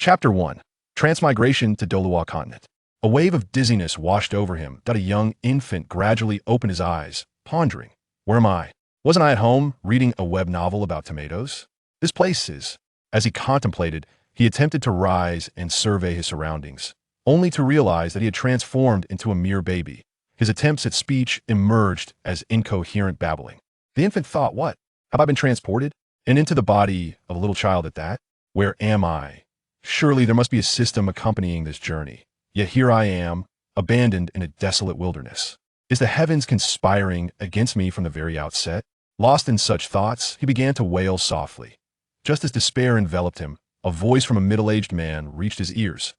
Chapter 1. Transmigration to Douluo continent. A wave of dizziness washed over him. A young infant gradually opened his eyes, pondering, "Where am I? Wasn't I at home, reading a web novel about tomatoes? This place is." As he contemplated, he attempted to rise and survey his surroundings, only to realize that he had transformed into a mere baby. His attempts at speech emerged as incoherent babbling. The infant thought, "What? Have I been transported? And into the body of a little child at that? Where am I? Surely there must be a system accompanying this journey. Yet here I am, abandoned in a desolate wilderness. Is the heavens conspiring against me from the very outset?" Lost in such thoughts, he began to wail softly. Just as despair enveloped him, a voice from a middle-aged man reached his ears.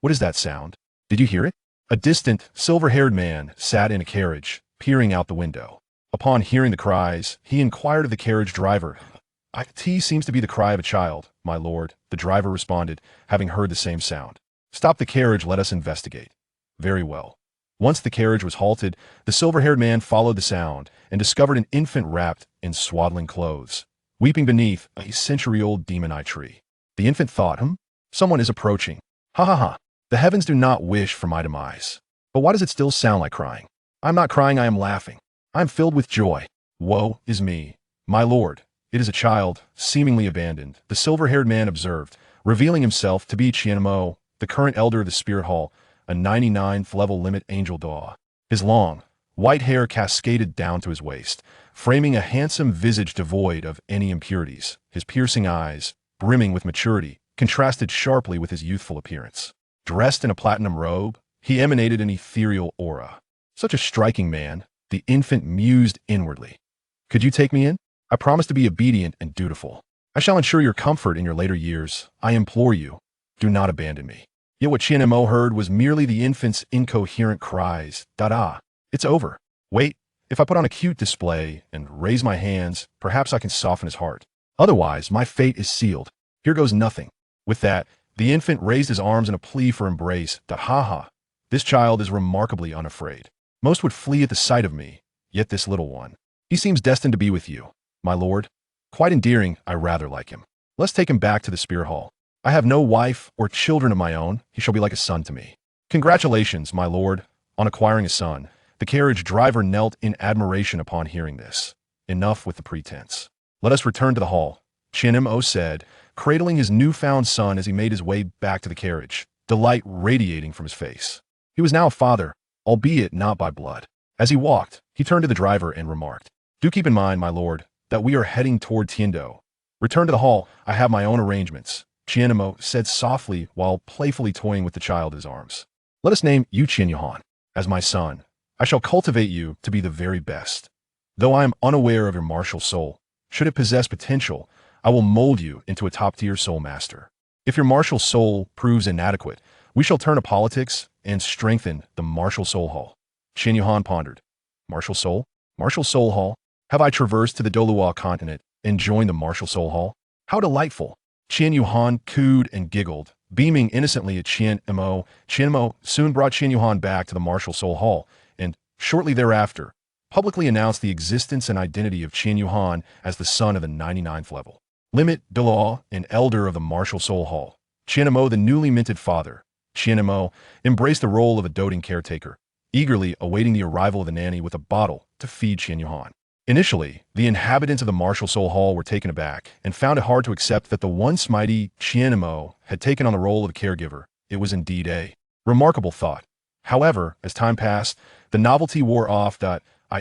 "What is that sound? Did you hear it?" A distant, silver-haired man sat in a carriage, peering out the window. Upon hearing the cries, he inquired of the carriage driver. "It seems to be the cry of a child, my lord," the driver responded, having heard the same sound. "Stop the carriage, let us investigate." "Very well." Once the carriage was halted, the silver-haired man followed the sound and discovered an infant wrapped in swaddling clothes, weeping beneath a century-old demon-eye tree. The infant thought, Someone is approaching. Ha ha ha. The heavens do not wish for my demise. But why does it still sound like crying? I'm not crying, I am laughing. I am filled with joy. Woe is me. My lord, it is a child, seemingly abandoned," the silver-haired man observed, revealing himself to be Qianmo, the current elder of the Spirit Hall, a 99th level limit angel Douluo. His long, white hair cascaded down to his waist, framing a handsome visage devoid of any impurities. His piercing eyes, brimming with maturity, contrasted sharply with his youthful appearance. Dressed in a platinum robe, he emanated an ethereal aura. Such a striking man, the infant mused inwardly. "Could you take me in? I promise to be obedient and dutiful. I shall ensure your comfort in your later years. I implore you, do not abandon me." Yet what Qianmo heard was merely the infant's incoherent cries. "Da-da, it's over. Wait, if I put on a cute display and raise my hands, perhaps I can soften his heart. Otherwise, my fate is sealed. Here goes nothing." With that, the infant raised his arms in a plea for embrace. "Ha-ha, this child is remarkably unafraid. Most would flee at the sight of me, yet this little one. He seems destined to be with you, my lord. Quite endearing, I rather like him. Let's take him back to the Spirit Hall. I have no wife or children of my own. He shall be like a son to me." "Congratulations, my lord, on acquiring a son." The carriage driver knelt in admiration upon hearing this. "Enough with the pretense. Let us return to the hall," Qianmo said, cradling his newfound son as he made his way back to the carriage, delight radiating from his face. He was now a father, albeit not by blood. As he walked, he turned to the driver and remarked, "Do keep in mind, my lord, that we are heading toward Tiando. Return to the hall, I have my own arrangements," Qianmo said softly while playfully toying with the child in his arms. "Let us name you Qianyuhan as my son. I shall cultivate you to be the very best. Though I am unaware of your martial soul, should it possess potential, I will mold you into a top-tier soul master. If your martial soul proves inadequate, we shall turn to politics and strengthen the martial soul hall." Qianyuhan pondered. "Martial soul? Martial soul hall? Have I traversed to the Douluo continent and joined the martial soul hall? How delightful!" Qianyuhan cooed and giggled, beaming innocently at Qianmo. Qianmo soon brought Qianyuhan back to the martial soul hall, and, shortly thereafter, publicly announced the existence and identity of Qianyuhan as the son of the 99th level limit Douluo, an elder of the martial soul hall. Qianmo, the newly minted father. Qianmo embraced the role of a doting caretaker, eagerly awaiting the arrival of the nanny with a bottle to feed Qianyuhan. Initially, the inhabitants of the martial soul hall were taken aback and found it hard to accept that the once mighty Qianmo had taken on the role of a caregiver. It was indeed a remarkable thought. However, as time passed, the novelty wore off.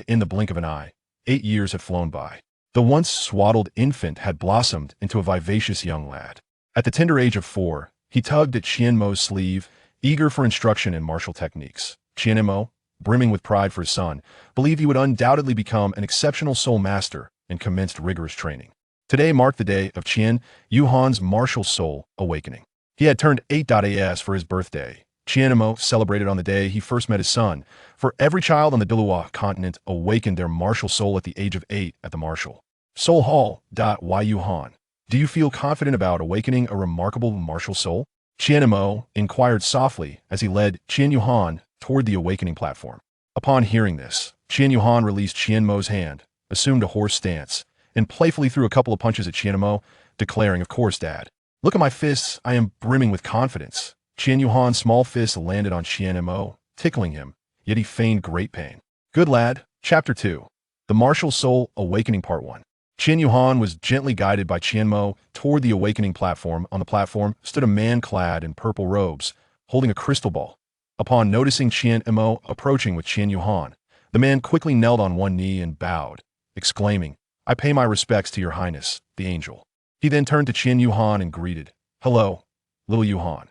In the blink of an eye, 8 years had flown by. The once swaddled infant had blossomed into a vivacious young lad. At the tender age of 4, he tugged at Qianmo's sleeve, eager for instruction in martial techniques. Qianmo, brimming with pride for his son, believed he would undoubtedly become an exceptional soul master and commenced rigorous training. Today marked the day of Qianyuhan's martial soul awakening. He had turned 8 for his birthday. Qianmo celebrated on the day he first met his son, for every child on the Douluo continent awakened their martial soul at the age of 8 at the martial soul hall. Yuhan, do you feel confident about awakening a remarkable martial soul? Qianmo inquired softly as he led Qianyuhan toward the awakening platform. Upon hearing this, Qianyuhan released Qianmo's hand, assumed a horse stance, and playfully threw a couple of punches at Qianmo, declaring, "Of course, Dad. Look at my fists, I am brimming with confidence. Qian Yuhan's small fist landed on Qian Mo, tickling him, yet he feigned great pain. Good lad. Chapter 2. The Martial Soul Awakening Part 1. Qian Yuhan was gently guided by Qian Mo toward the awakening platform. On the platform stood a man clad in purple robes, holding a crystal ball. Upon noticing Qian Mo approaching with Qian Yuhan, the man quickly knelt on one knee and bowed, exclaiming, "I pay my respects to your highness, the angel." He then turned to Qian Yuhan and greeted, "Hello, little Yuhan."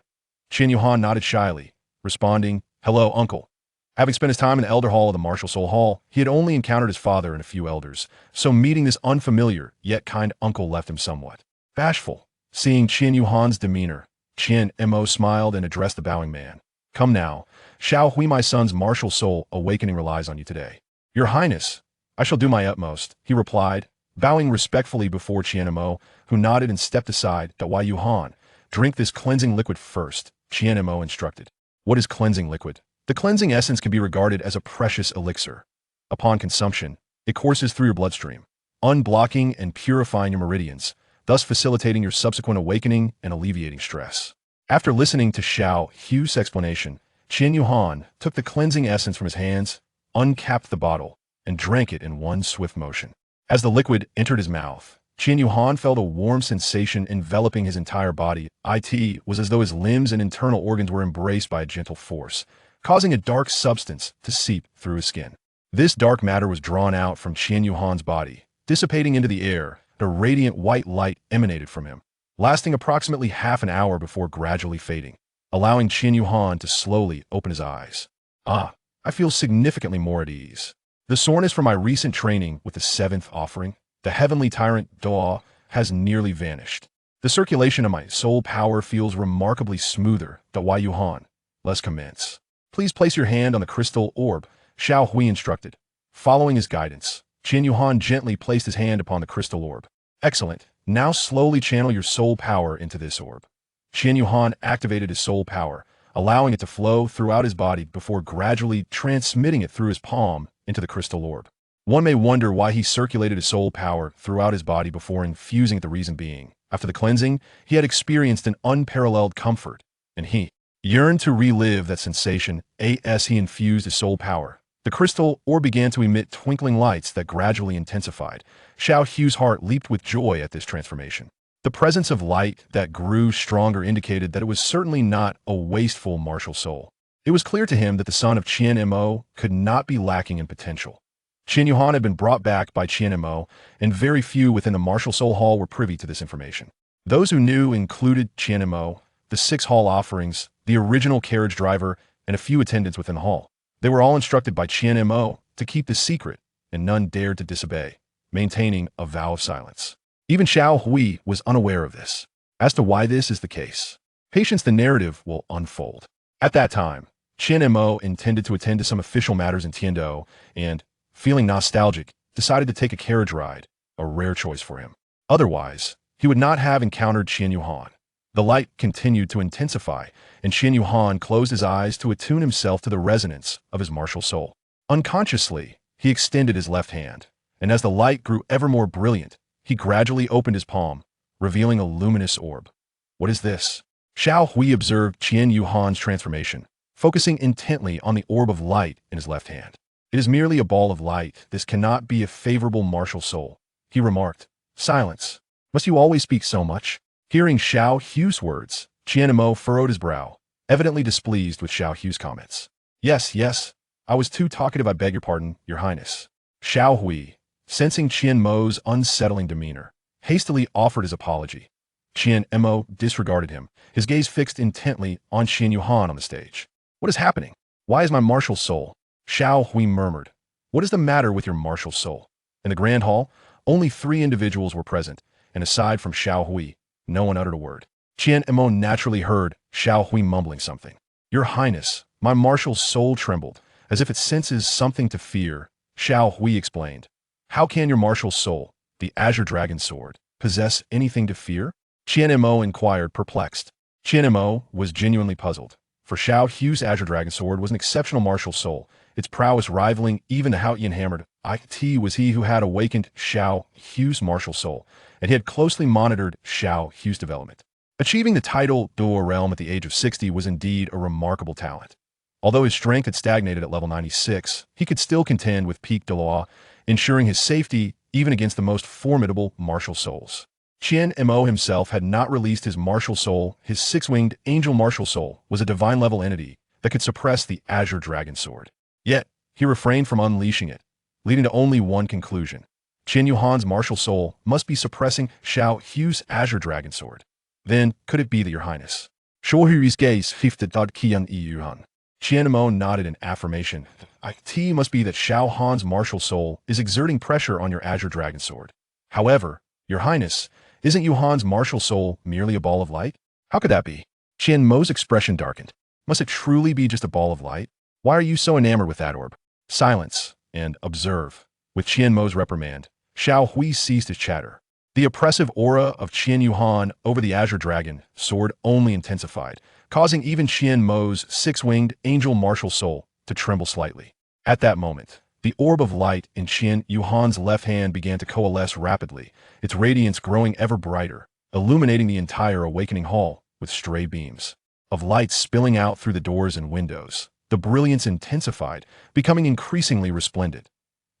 Qian Yuhan nodded shyly, responding, "Hello, uncle." Having spent his time in the Elder Hall of the Martial Soul Hall, he had only encountered his father and a few elders, so meeting this unfamiliar yet kind uncle left him somewhat bashful. Seeing Qian Yuhan's demeanor, Qian Mo smiled and addressed the bowing man. "Come now, Xiao Hui, my son's martial soul awakening relies on you today." "Your Highness, I shall do my utmost," he replied, bowing respectfully before Qian Mo, who nodded and stepped aside. "Why, Yuhan, drink this cleansing liquid first," Qian Mo instructed. What is cleansing liquid? The cleansing essence can be regarded as a precious elixir. Upon consumption, it courses through your bloodstream, unblocking and purifying your meridians, thus facilitating your subsequent awakening and alleviating stress. After listening to Xiao Hu's explanation, Qian Yuhan took the cleansing essence from his hands, uncapped the bottle, and drank it in one swift motion. As the liquid entered his mouth, Qian Yuhan felt a warm sensation enveloping his entire body. It was as though his limbs and internal organs were embraced by a gentle force, causing a dark substance to seep through his skin. This dark matter was drawn out from Qian Yuhan's body, dissipating into the air. A radiant white light emanated from him, lasting approximately half an hour before gradually fading, allowing Qian Yuhan to slowly open his eyes. "Ah, I feel significantly more at ease. The soreness from my recent training with the seventh offering, the heavenly tyrant Douluo, has nearly vanished. The circulation of my soul power feels remarkably smoother. Why, Yuhan, let's commence. Please place your hand on the crystal orb," Xiao Hui instructed. Following his guidance, Qian Yuhan gently placed his hand upon the crystal orb. "Excellent. Now slowly channel your soul power into this orb." Qian Yuhan activated his soul power, allowing it to flow throughout his body before gradually transmitting it through his palm into the crystal orb. One may wonder why he circulated his soul power throughout his body before infusing it, the reason being, after the cleansing, he had experienced an unparalleled comfort, and he yearned to relive that sensation. As he infused his soul power, the crystal orb began to emit twinkling lights that gradually intensified. Xiao Hu's heart leaped with joy at this transformation. The presence of light that grew stronger indicated that it was certainly not a wasteful martial soul. It was clear to him that the son of Qian Mo could not be lacking in potential. Qian Yuhan had been brought back by Qian Mo, and very few within the Martial Soul Hall were privy to this information. Those who knew included Qian Mo, the 6 hall offerings, the original carriage driver, and a few attendants within the hall. They were all instructed by Qian Mo to keep this secret, and none dared to disobey, maintaining a vow of silence. Even Xiao Hui was unaware of this. As to why this is the case, patience, the narrative will unfold. At that time, Qian Mo intended to attend to some official matters in Tiandou, and, feeling nostalgic, decided to take a carriage ride, a rare choice for him. Otherwise, he would not have encountered Qian Yuhan. The light continued to intensify, and Qian Yuhan closed his eyes to attune himself to the resonance of his martial soul. Unconsciously, he extended his left hand, and as the light grew ever more brilliant, he gradually opened his palm, revealing a luminous orb. "What is this?" Xiao Hui observed Qian Yuhan's transformation, focusing intently on the orb of light in his left hand. "It is merely a ball of light. This cannot be a favorable martial soul," he remarked. "Silence. Must you always speak so much?" Hearing Xiao Hu's words, Qian Mo furrowed his brow, evidently displeased with Xiao Hu's comments. Yes, I was too talkative, I beg your pardon, your highness." Xiao Hui, sensing Qian Mo's unsettling demeanor, hastily offered his apology. Qian Mo disregarded him, his gaze fixed intently on Qian Yuhan on the stage. "What is happening? Why is my martial soul?" Xiao Hui murmured. "What is the matter with your martial soul?" In the grand hall, only 3 individuals were present, and aside from Xiao Hui, no one uttered a word. Qian Mo naturally heard Xiao Hui mumbling something. "Your Highness, my martial soul trembled, as if it senses something to fear," Xiao Hui explained. "How can your martial soul, the Azure Dragon Sword, possess anything to fear?" Qian Mo inquired, perplexed. Qian Mo was genuinely puzzled, for Xiao Hu's Azure Dragon Sword was an exceptional martial soul, its prowess rivaling even the Haotian Hammered. It was he who had awakened Xiao Hu's martial soul, and he had closely monitored Xiao Hu's development. Achieving the title Douluo realm at the age of 60 was indeed a remarkable talent. Although his strength had stagnated at level 96, he could still contend with peak Douluo, ensuring his safety even against the most formidable martial souls. Qian Mo himself had not released his martial soul. His six-winged angel martial soul was a divine-level entity that could suppress the Azure Dragon Sword. Yet, he refrained from unleashing it, leading to only one conclusion. Qian Yuhan's martial soul must be suppressing Xiao Hu's Azure Dragon Sword. Then, could it be that your highness? Shohui's gaze shifted toward Qian Yuhan. Qian Mo nodded in affirmation. It must be that Xiao Han's martial soul is exerting pressure on your Azure Dragon Sword. However, your highness, isn't Yuhan's martial soul merely a ball of light? How could that be? Qian Mo's expression darkened. Must it truly be just a ball of light? Why are you so enamored with that orb? Silence and observe. With Qian Mo's reprimand, Xiao Hui ceased his chatter. The oppressive aura of Qian Yuhan over the Azure Dragon Sword only intensified, causing even Qian Mo's six-winged angel martial soul to tremble slightly. At that moment, the orb of light in Qian Yuhan's left hand began to coalesce rapidly, its radiance growing ever brighter, illuminating the entire awakening hall with stray beams of light spilling out through the doors and windows. The brilliance intensified, becoming increasingly resplendent.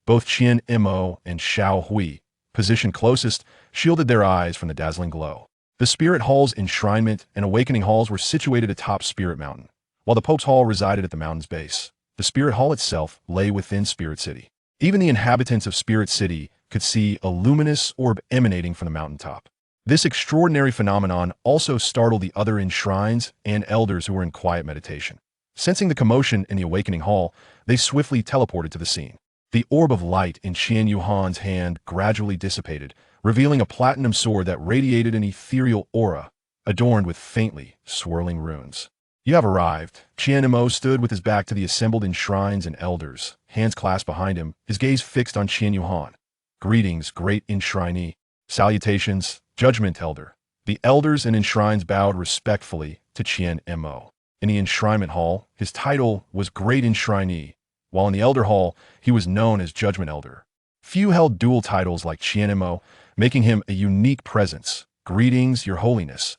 Both Qian Mo and Xiao Hui, positioned closest, shielded their eyes from the dazzling glow. The Spirit Hall's enshrinement and awakening halls were situated atop Spirit Mountain, while the Pope's Hall resided at the mountain's base. The Spirit Hall itself lay within Spirit City. Even the inhabitants of Spirit City could see a luminous orb emanating from the mountaintop. This extraordinary phenomenon also startled the other enshrines and elders who were in quiet meditation. Sensing the commotion in the awakening hall, they swiftly teleported to the scene. The orb of light in Qian Yuhan's hand gradually dissipated, revealing a platinum sword that radiated an ethereal aura, adorned with faintly swirling runes. You have arrived. Qian Mo stood with his back to the assembled enshrines and elders, hands clasped behind him, his gaze fixed on Qian Yuhan. Greetings, great enshrinee. Salutations, Judgment Elder. The elders and enshrines bowed respectfully to Qian Mo. In the enshrinement hall, his title was Great Enshrinee, while in the Elder Hall, he was known as Judgment Elder. Few held dual titles like Qian Mo, making him a unique presence. Greetings, Your Holiness.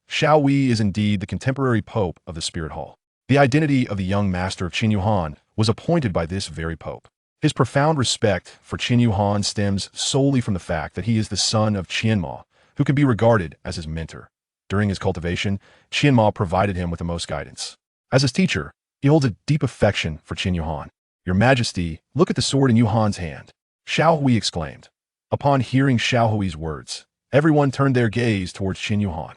Xiao Hui is indeed the contemporary Pope of the Spirit Hall. The identity of the young master of Qian Yuhan was appointed by this very Pope. His profound respect for Qian Yuhan stems solely from the fact that he is the son of Qian Mo, who can be regarded as his mentor. During his cultivation, Qian Mo provided him with the most guidance. As his teacher, he holds a deep affection for Qian Yuhan. Your Majesty, look at the sword in Yuhan's hand. Xiao Hui exclaimed. Upon hearing Xiao Hui's words, everyone turned their gaze towards Qian Yuhan.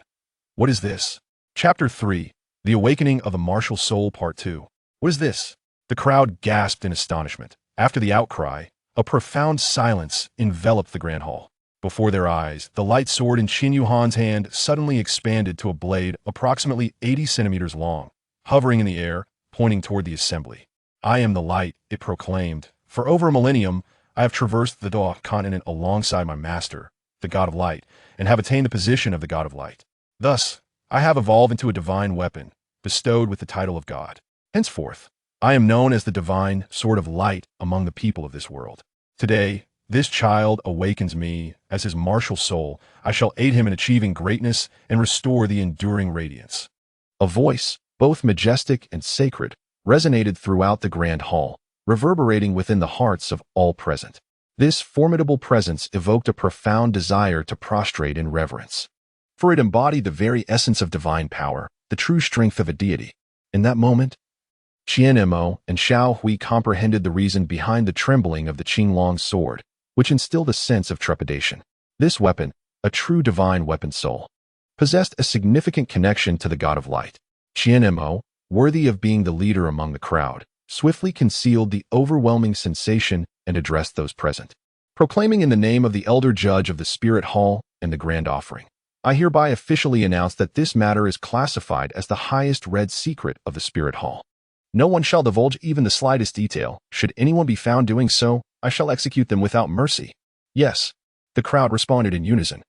What is this? Chapter 3, The Awakening of the Martial Soul Part 2. What is this? The crowd gasped in astonishment. After the outcry, a profound silence enveloped the grand hall. Before their eyes, the light sword in Qian Yuhan's hand suddenly expanded to a blade approximately 80 centimeters long, hovering in the air, pointing toward the assembly. I am the light, it proclaimed. For over a millennium, I have traversed the Douluo continent alongside my master, the God of Light, and have attained the position of the God of Light. Thus, I have evolved into a divine weapon, bestowed with the title of God. Henceforth, I am known as the divine sword of light among the people of this world. Today, this child awakens me as his martial soul. I shall aid him in achieving greatness and restore the enduring radiance. A voice, both majestic and sacred, resonated throughout the grand hall, reverberating within the hearts of all present. This formidable presence evoked a profound desire to prostrate in reverence, for it embodied the very essence of divine power, the true strength of a deity. In that moment, Qian Mo and Xiao Hui comprehended the reason behind the trembling of the Qinglong sword, which instilled a sense of trepidation. This weapon, a true divine weapon soul, possessed a significant connection to the God of Light. Qian Mo, worthy of being the leader among the crowd, swiftly concealed the overwhelming sensation and addressed those present, proclaiming in the name of the Elder Judge of the Spirit Hall and the Grand Offering. I hereby officially announce that this matter is classified as the highest read secret of the Spirit Hall. No one shall divulge even the slightest detail. Should anyone be found doing so, I shall execute them without mercy. Yes, the crowd responded in unison,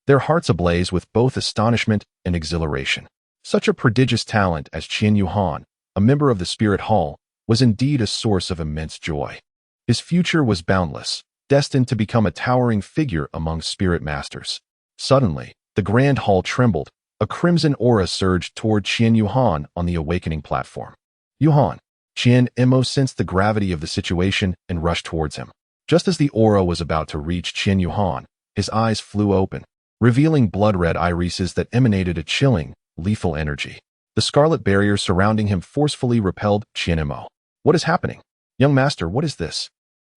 their hearts ablaze with both astonishment and exhilaration. Such a prodigious talent as Qian Yuhan, a member of the Spirit Hall, was indeed a source of immense joy. His future was boundless, destined to become a towering figure among spirit masters. Suddenly, The grand hall trembled. A crimson aura surged toward Qian Yuhan on the awakening platform. Yuhan. Qian Imo sensed the gravity of the situation and rushed towards him. Just as the aura was about to reach Qian Yuhan, his eyes flew open, revealing blood-red irises that emanated a chilling, lethal energy. The scarlet barrier surrounding him forcefully repelled Qian Imo. What is happening? Young master, what is this?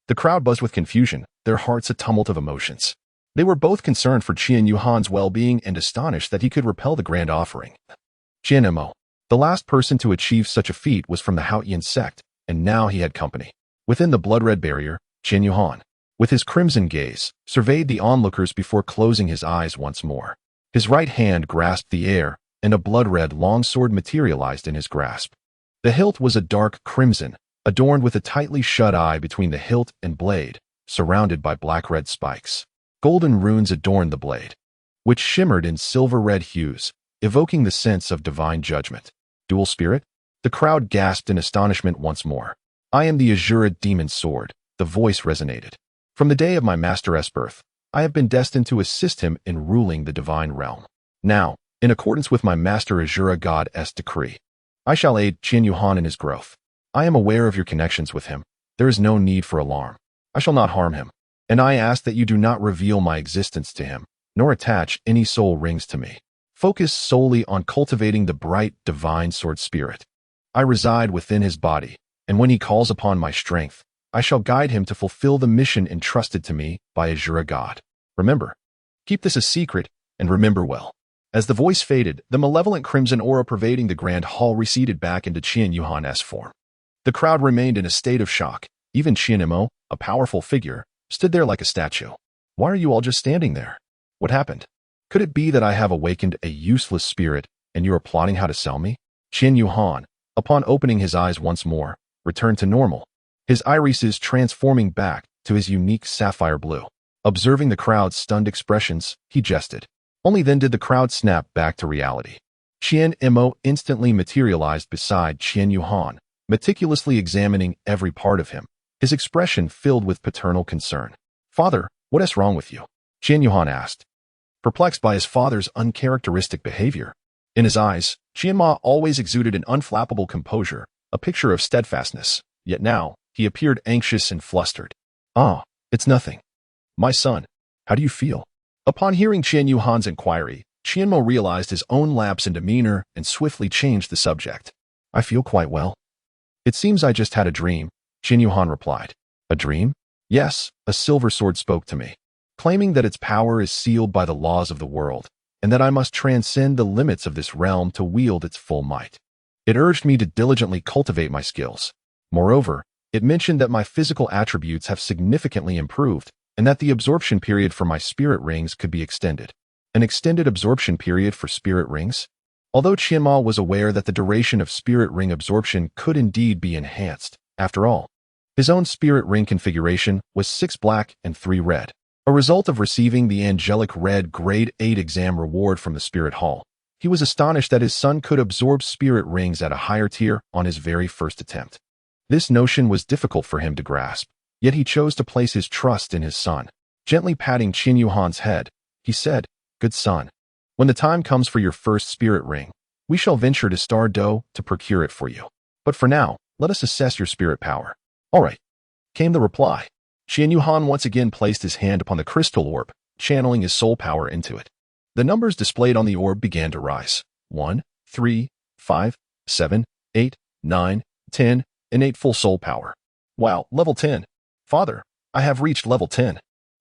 The crowd buzzed with confusion, their hearts a tumult of emotions. They were both concerned for Qian Yuhan's well-being and astonished that he could repel the grand offering. Qian Imo. The last person to achieve such a feat was from the Haotian sect, and now he had company. Within the blood-red barrier, Qian Yuhan, with his crimson gaze, surveyed the onlookers before closing his eyes once more. His right hand grasped the air, and a blood-red longsword materialized in his grasp. The hilt was a dark crimson, adorned with a tightly shut eye between the hilt and blade, surrounded by black-red spikes. Golden runes adorned the blade, which shimmered in silver-red hues, evoking the sense of divine judgment. Dual spirit? The crowd gasped in astonishment once more. I am the Azura demon sword, the voice resonated. From the day of my master's birth, I have been destined to assist him in ruling the divine realm. Now, in accordance with my master Azura God's decree, I shall aid Qian Yuhan in his growth. I am aware of your connections with him. There is no need for alarm. I shall not harm him, and I ask that you do not reveal my existence to him, nor attach any soul rings to me. Focus solely on cultivating the bright, divine sword spirit. I reside within his body, and when he calls upon my strength, I shall guide him to fulfill the mission entrusted to me by Azura God. Remember, keep this a secret, and remember well. As the voice faded, the malevolent crimson aura pervading the grand hall receded back into Qian Yuhan's form. The crowd remained in a state of shock. Even Qian Imo, a powerful figure, stood there like a statue. Why are you all just standing there? What happened? Could it be that I have awakened a useless spirit and you are plotting how to sell me? Qian Yuhan, upon opening his eyes once more, returned to normal, his irises transforming back to his unique sapphire blue. Observing the crowd's stunned expressions, he jested. Only then did the crowd snap back to reality. Qian Imo instantly materialized beside Qian Yuhan, meticulously examining every part of him, his expression filled with paternal concern. Father, what is wrong with you? Qian Yuhan asked, perplexed by his father's uncharacteristic behavior. In his eyes, Qian Ma always exuded an unflappable composure, a picture of steadfastness, yet now, he appeared anxious and flustered. Ah, it's nothing. My son, how do you feel? Upon hearing Qian Yuhan's inquiry, Qian Mo realized his own lapse in demeanor and swiftly changed the subject. I feel quite well. It seems I just had a dream, Qian Yuhan replied. A dream? Yes, a silver sword spoke to me, claiming that its power is sealed by the laws of the world, and that I must transcend the limits of this realm to wield its full might. It urged me to diligently cultivate my skills. Moreover, it mentioned that my physical attributes have significantly improved, and that the absorption period for my spirit rings could be extended. An extended absorption period for spirit rings? Although Qian Ma was aware that the duration of spirit ring absorption could indeed be enhanced, after all, his own spirit ring configuration was 6 black and 3 red, a result of receiving the angelic red grade 8 exam reward from the spirit hall. He was astonished that his son could absorb spirit rings at a higher tier on his very first attempt. This notion was difficult for him to grasp, yet he chose to place his trust in his son. Gently patting Qian Yuhan's head, he said, Good son, when the time comes for your first spirit ring, we shall venture to Star Do to procure it for you. But for now, let us assess your spirit power. All right, came the reply. Qian Yuhan once again placed his hand upon the crystal orb, channeling his soul power into it. The numbers displayed on the orb began to rise. 1, 3, 5, 7, 8, 9, 10, and 8 full soul power. Wow, level 10. Father, I have reached level 10.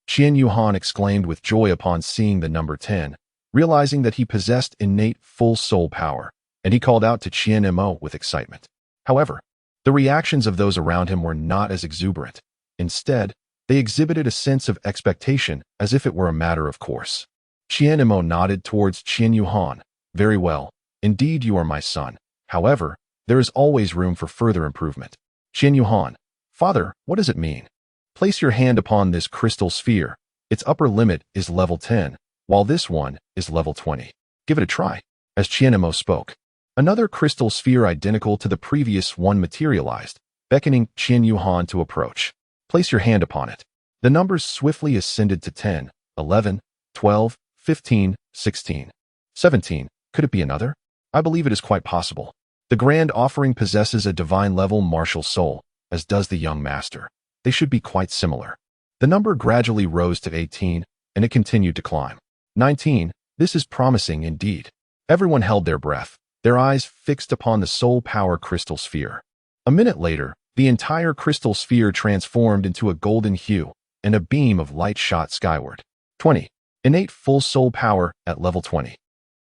Qian Yuhan exclaimed with joy upon seeing the number 10, realizing that he possessed innate full soul power, and he called out to Qian Imo with excitement. However, the reactions of those around him were not as exuberant. Instead, they exhibited a sense of expectation as if it were a matter of course. Qian Imo nodded towards Qian Yuhan. Very well. Indeed, you are my son. However, there is always room for further improvement. Qian Yuhan. Father, what does it mean? Place your hand upon this crystal sphere. Its upper limit is level 10, while this one is level 20. Give it a try. As Qian Imo spoke, another crystal sphere identical to the previous one materialized, beckoning Qian Yuhan to approach. Place your hand upon it. The numbers swiftly ascended to 10, 11, 12, 15, 16, 17. Could it be another? I believe it is quite possible. The grand offering possesses a divine-level martial soul, as does the young master. They should be quite similar. The number gradually rose to 18, and it continued to climb. 19. This is promising indeed. Everyone held their breath, their eyes fixed upon the soul power crystal sphere. A minute later, the entire crystal sphere transformed into a golden hue, and a beam of light shot skyward. 20. Innate full soul power at level 20.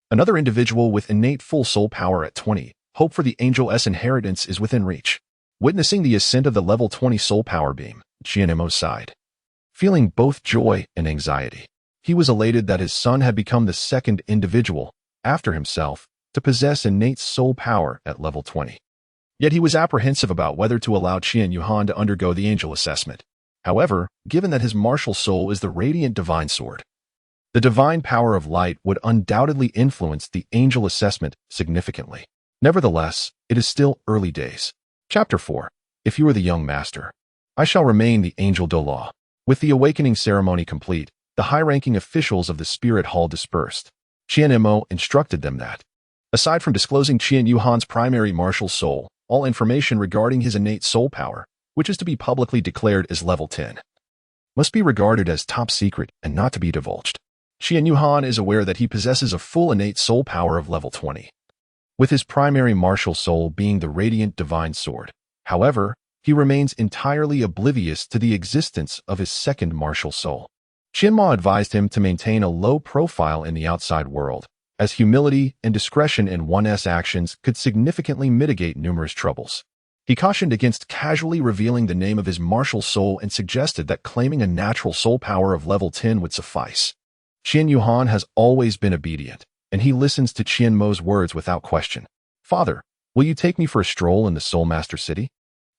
Another individual with innate full soul power at 20. Hope for the Angel's inheritance is within reach. Witnessing the ascent of the level 20 soul power beam, Qianemo sighed, feeling both joy and anxiety. He was elated that his son had become the second individual, after himself, to possess innate soul power at level 20. Yet he was apprehensive about whether to allow Qian Yuhan to undergo the angel assessment. However, given that his martial soul is the radiant divine sword, the divine power of light would undoubtedly influence the angel assessment significantly. Nevertheless, it is still early days. Chapter 4. If you are the young master, I shall remain the angel Douluo. With the awakening ceremony complete, the high-ranking officials of the spirit hall dispersed. Qianemo instructed them that, aside from disclosing Qian Yuhan's primary martial soul, all information regarding his innate soul power, which is to be publicly declared as level 10, must be regarded as top secret and not to be divulged. Qian Yuhan is aware that he possesses a full innate soul power of level 20, with his primary martial soul being the radiant divine sword. However, he remains entirely oblivious to the existence of his second martial soul. Qianmo advised him to maintain a low profile in the outside world, as humility and discretion in one's actions could significantly mitigate numerous troubles. He cautioned against casually revealing the name of his martial soul and suggested that claiming a natural soul power of level 10 would suffice. Qian Yuhan has always been obedient, and he listens to Qianmo's words without question. "Father, will you take me for a stroll in the Soul Master City?"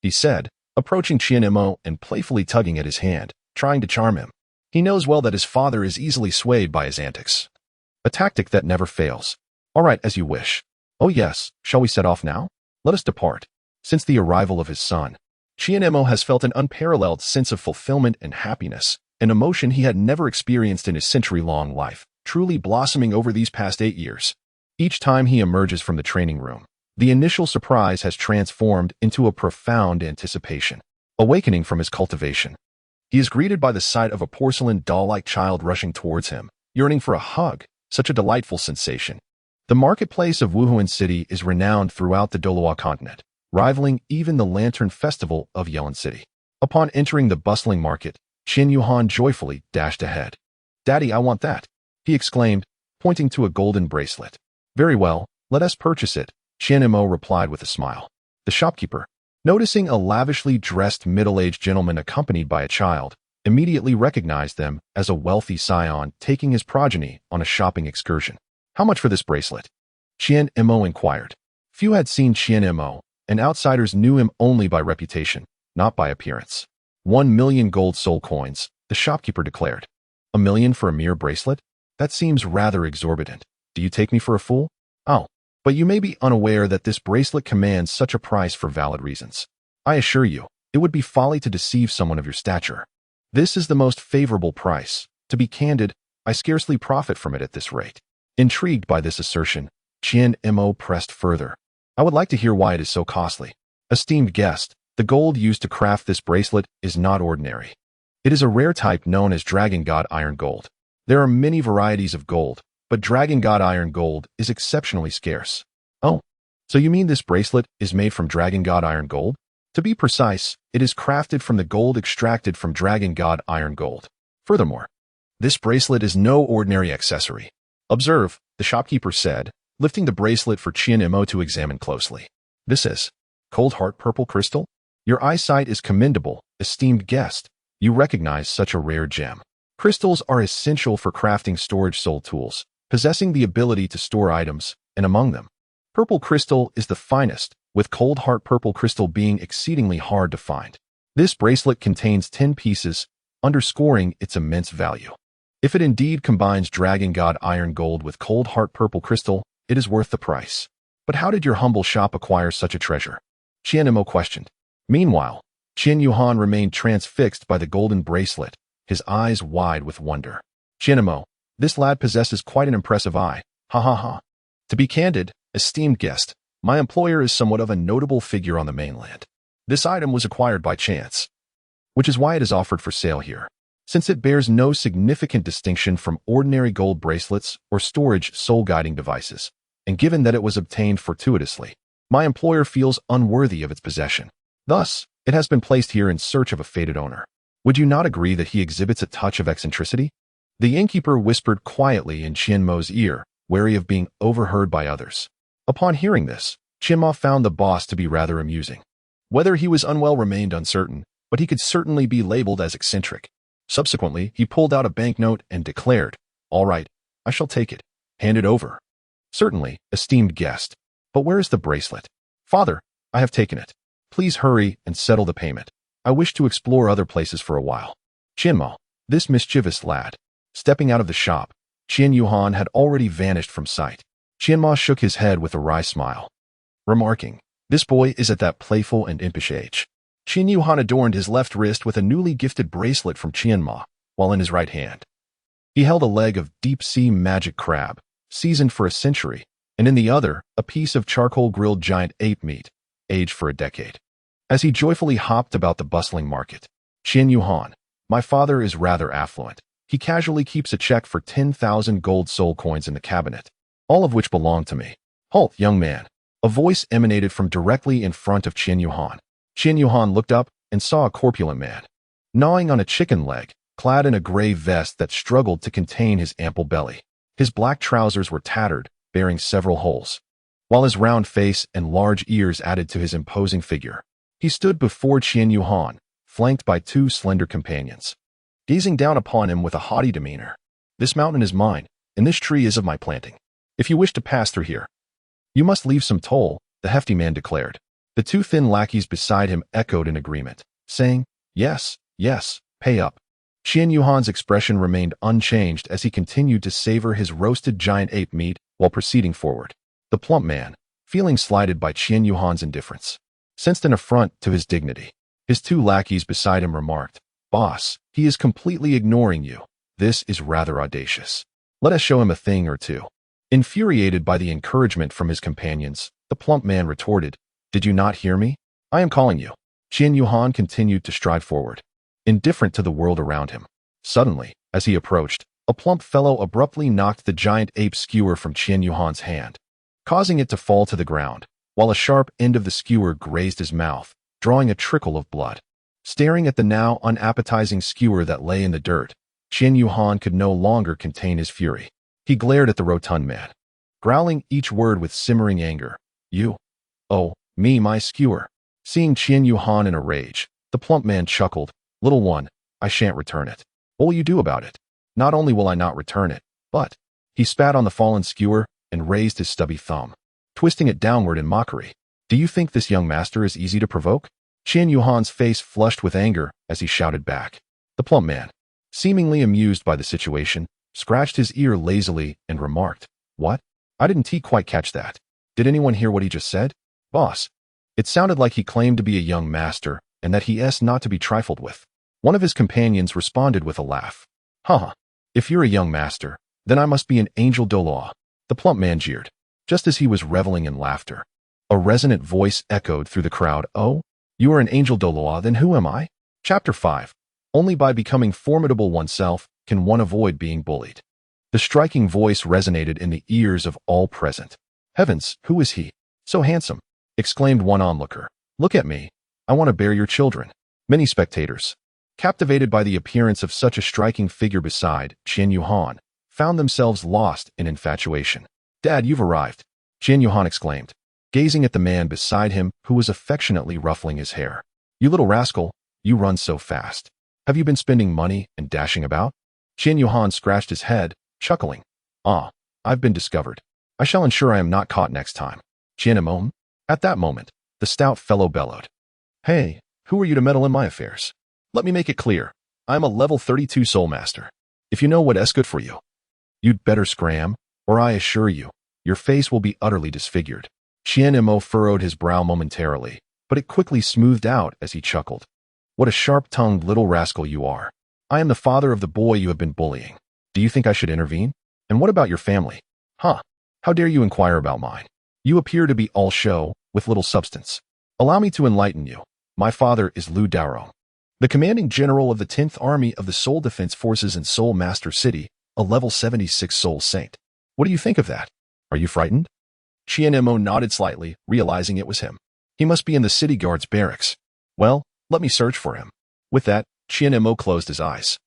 he said, approaching Qianmo and playfully tugging at his hand, trying to charm him. He knows well that his father is easily swayed by his antics, a tactic that never fails. "All right, as you wish." "Oh yes, shall we set off now? Let us depart." Since the arrival of his son, Qianmo has felt an unparalleled sense of fulfillment and happiness, an emotion he had never experienced in his century-long life, truly blossoming over these past 8 years. Each time he emerges from the training room, the initial surprise has transformed into a profound anticipation. Awakening from his cultivation, he is greeted by the sight of a porcelain doll-like child rushing towards him, yearning for a hug, such a delightful sensation. The marketplace of Wuhuan City is renowned throughout the Douluo continent, rivaling even the Lantern Festival of Yelin City. Upon entering the bustling market, Qian Yuhan joyfully dashed ahead. "Daddy, I want that," he exclaimed, pointing to a golden bracelet. "Very well, let us purchase it," Qianmo replied with a smile. The shopkeeper, noticing a lavishly dressed middle-aged gentleman accompanied by a child, immediately recognized them as a wealthy scion taking his progeny on a shopping excursion. "How much for this bracelet?" Qianmo inquired. Few had seen Qianmo, and outsiders knew him only by reputation, not by appearance. 1,000,000 gold soul coins, the shopkeeper declared. "1 million for a mere bracelet? That seems rather exorbitant. Do you take me for a fool?" "Oh, but you may be unaware that this bracelet commands such a price for valid reasons. I assure you, it would be folly to deceive someone of your stature. This is the most favorable price. To be candid, I scarcely profit from it at this rate." Intrigued by this assertion, Qianmo pressed further. "I would like to hear why it is so costly." "Esteemed guest, the gold used to craft this bracelet is not ordinary. It is a rare type known as Dragon God Iron Gold. There are many varieties of gold, but Dragon God Iron Gold is exceptionally scarce." "Oh, so you mean this bracelet is made from Dragon God Iron Gold?" "To be precise, it is crafted from the gold extracted from Dragon God Iron Gold. Furthermore, this bracelet is no ordinary accessory. Observe," the shopkeeper said, lifting the bracelet for Qianmo to examine closely. "This is cold heart purple crystal? Your eyesight is commendable, esteemed guest. You recognize such a rare gem. Crystals are essential for crafting storage soul tools, possessing the ability to store items, and among them, purple crystal is the finest, with cold heart purple crystal being exceedingly hard to find. This bracelet contains 10 pieces, underscoring its immense value. If it indeed combines Dragon God Iron Gold with cold heart purple crystal, it is worth the price. But how did your humble shop acquire such a treasure?" Qianmo questioned. Meanwhile, Qian Yuhan remained transfixed by the golden bracelet, his eyes wide with wonder. "Qianmo, This lad possesses quite an impressive eye. Ha ha ha. To be candid, esteemed guest, my employer is somewhat of a notable figure on the mainland. This item was acquired by chance, which is why it is offered for sale here. Since it bears no significant distinction from ordinary gold bracelets or storage soul-guiding devices, and given that it was obtained fortuitously, my employer feels unworthy of its possession. Thus, it has been placed here in search of a fated owner. Would you not agree that he exhibits a touch of eccentricity? The innkeeper whispered quietly in Qianmo's ear, wary of being overheard by others. Upon hearing this, Qianmo found the boss to be rather amusing. Whether he was unwell remained uncertain, but he could certainly be labeled as eccentric. Subsequently, he pulled out a banknote and declared, "All right, I shall take it. Hand it over." "Certainly, esteemed guest. But where is the bracelet?" "Father, I have taken it. Please hurry and settle the payment. I wish to explore other places for a while." Qianmo, this mischievous lad. Stepping out of the shop, Qian Yuhan had already vanished from sight. Qianmo shook his head with a wry smile, remarking, "This boy is at that playful and impish age." Qian Yuhan adorned his left wrist with a newly gifted bracelet from Qianmo, while in his right hand he held a leg of deep-sea magic crab, seasoned for a century, and in the other, a piece of charcoal-grilled giant ape meat, aged for a decade. As he joyfully hopped about the bustling market, "Qian Yuhan, my father is rather affluent. He casually keeps a check for 10,000 gold soul coins in the cabinet, all of which belong to me." "Halt, young man." A voice emanated from directly in front of Qian Yuhan. Qian Yuhan looked up and saw a corpulent man, gnawing on a chicken leg, clad in a gray vest that struggled to contain his ample belly. His black trousers were tattered, bearing several holes, while his round face and large ears added to his imposing figure. He stood before Qian Yuhan, flanked by two slender companions, gazing down upon him with a haughty demeanor. "This mountain is mine, and this tree is of my planting. If you wish to pass through here, you must leave some toll," the hefty man declared. The two thin lackeys beside him echoed in agreement, saying, "Yes, yes, pay up." Qian Yuhan's expression remained unchanged as he continued to savor his roasted giant ape meat while proceeding forward. The plump man, feeling slighted by Qian Yuhan's indifference, sensed an affront to his dignity. His two lackeys beside him remarked, "Boss, he is completely ignoring you. This is rather audacious. Let us show him a thing or two." Infuriated by the encouragement from his companions, the plump man retorted, "Did you not hear me? I am calling you." Qian Yuhan continued to stride forward, indifferent to the world around him. Suddenly, as he approached, a plump fellow abruptly knocked the giant ape skewer from Qian Yuhan's hand, causing it to fall to the ground, while a sharp end of the skewer grazed his mouth, drawing a trickle of blood. Staring at the now unappetizing skewer that lay in the dirt, Qian Yuhan could no longer contain his fury. He glared at the rotund man, growling each word with simmering anger. "You? Oh, me, my skewer." Seeing Qian Yuhan in a rage, the plump man chuckled, "Little one, I shan't return it. What will you do about it?" "Not only will I not return it, but—" He spat on the fallen skewer and raised his stubby thumb, twisting it downward in mockery. "Do you think this young master is easy to provoke?" Qian Yuhan's face flushed with anger as he shouted back. The plump man, seemingly amused by the situation, scratched his ear lazily and remarked, "What? I didn't quite catch that. Did anyone hear what he just said?" "Boss." It sounded like he claimed to be a young master and that he is not to be trifled with. One of his companions responded with a laugh. "Haha, if you're a young master, then I must be an angel Douluo." The plump man jeered, just as he was reveling in laughter. A resonant voice echoed through the crowd, "Oh, you are an angel Douluo, then who am I?" Chapter 5. Only by becoming formidable oneself can one avoid being bullied. The striking voice resonated in the ears of all present. "Heavens, who is he? So handsome!" exclaimed one onlooker. "Look at me. I want to bear your children." Many spectators, captivated by the appearance of such a striking figure beside Qian Yuhan, found themselves lost in infatuation. "Dad, you've arrived," Qian Yuhan exclaimed, gazing at the man beside him who was affectionately ruffling his hair. "You little rascal, you run so fast. Have you been spending money and dashing about?" Qian Yuhan scratched his head, chuckling. "Ah, I've been discovered. I shall ensure I am not caught next time." "Qian Imom?" At that moment, the stout fellow bellowed. "Hey, who are you to meddle in my affairs? Let me make it clear. I am a level 32 soul master. If you know what is good for you, you'd better scram, or I assure you, your face will be utterly disfigured." Qian Imo furrowed his brow momentarily, but it quickly smoothed out as he chuckled. "What a sharp-tongued little rascal you are. I am the father of the boy you have been bullying. Do you think I should intervene? And what about your family? Huh? How dare you inquire about mine? You appear to be all show, with little substance. Allow me to enlighten you. My father is Douluo, the commanding general of the 10th Army of the Seoul Defense Forces in Seoul Master City, a level 76 Soul Saint. What do you think of that? Are you frightened? Chien-mo nodded slightly, realizing it was him. He must be in the city guard's barracks. Well, let me search for him. With that, Chien-mo closed his eyes.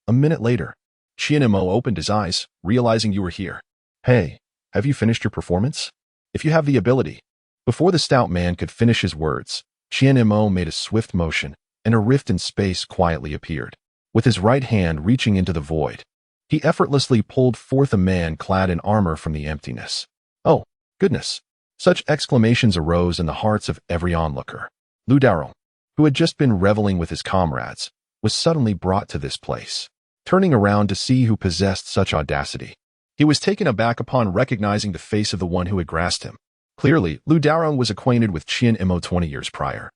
A minute later, Chien-mo opened his eyes, realizing you were here. Hey, have you finished your performance? If you have the ability. Before the stout man could finish his words, Chien-mo made a swift motion, and a rift in space quietly appeared. With his right hand reaching into the void, he effortlessly pulled forth a man clad in armor from the emptiness. Oh, goodness! Such exclamations arose in the hearts of every onlooker. Douluo, who had just been reveling with his comrades, was suddenly brought to this place. Turning around to see who possessed such audacity, he was taken aback upon recognizing the face of the one who had grasped him. Clearly, Douluo was acquainted with Chien-mo 20 years prior.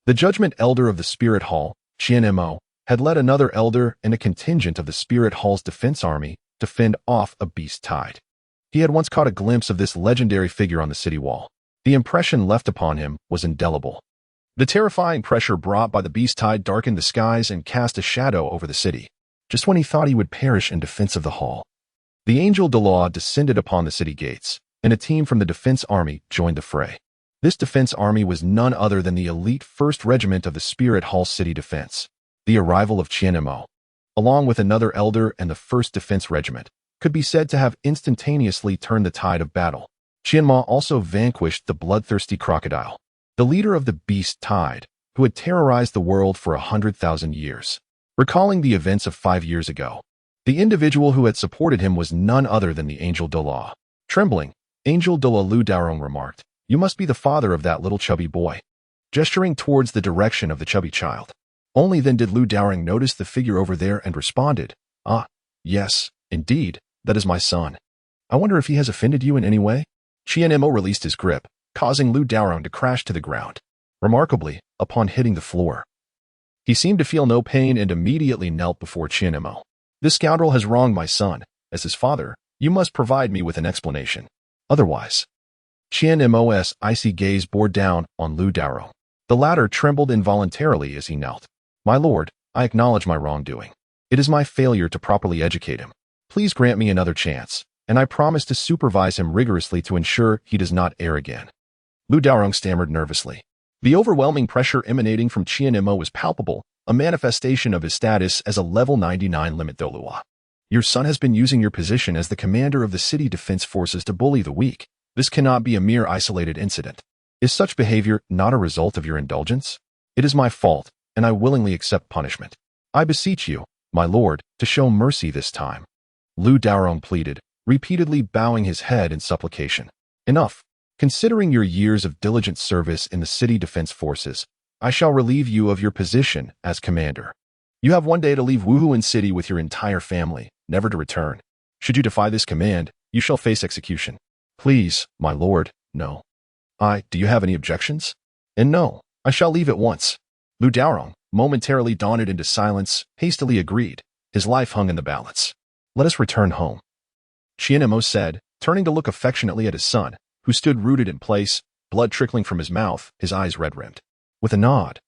The Judgment Elder of the Spirit Hall, Chien-mo, had led another elder and a contingent of the Spirit Hall's defense army to fend off a beast tide. He had once caught a glimpse of this legendary figure on the city wall. The impression left upon him was indelible. The terrifying pressure brought by the beast tide darkened the skies and cast a shadow over the city, just when he thought he would perish in defense of the hall. The angel Douluo descended upon the city gates, and a team from the defense army joined the fray. This defense army was none other than the elite 1st Regiment of the Spirit Hall City Defense. The arrival of Chien-mo, along with another elder and the 1st Defense Regiment, could be said to have instantaneously turned the tide of battle. Chien-mo also vanquished the bloodthirsty crocodile, the leader of the beast tide, who had terrorized the world for 100,000 years. Recalling the events of 5 years ago, the individual who had supported him was none other than the angel Douluo. Trembling, Angel Douluo remarked, "You must be the father of that little chubby boy," gesturing towards the direction of the chubby child. Only then did Douluo notice the figure over there and responded, "Ah, yes, indeed, that is my son. I wonder if he has offended you in any way?" Chien-mo released his grip, causing Douluo to crash to the ground. Remarkably, upon hitting the floor, he seemed to feel no pain and immediately knelt before Chien-mo. "This scoundrel has wronged my son. As his father, you must provide me with an explanation. Otherwise..." Chien-mo's icy gaze bore down on Douluo. The latter trembled involuntarily as he knelt. "My lord, I acknowledge my wrongdoing. It is my failure to properly educate him. Please grant me another chance, and I promise to supervise him rigorously to ensure he does not err again." Douluo stammered nervously. The overwhelming pressure emanating from Chien-mo was palpable, a manifestation of his status as a level 99 limit Douluo. "Your son has been using your position as the commander of the city defense forces to bully the weak. This cannot be a mere isolated incident. Is such behavior not a result of your indulgence? It is my fault, and I willingly accept punishment. I beseech you, my lord, to show mercy this time." Douluo pleaded, repeatedly bowing his head in supplication. "Enough. Considering your years of diligent service in the city defense forces, I shall relieve you of your position as commander. You have one day to leave Wuhuan City with your entire family, never to return. Should you defy this command, you shall face execution." "Please, my lord, no." "Do you have any objections?" "And no, I shall leave at once." Douluo, momentarily daunted into silence, hastily agreed. His life hung in the balance. "Let us return home," Chien-mo said, turning to look affectionately at his son, who stood rooted in place, blood trickling from his mouth, his eyes red-rimmed. With a nod,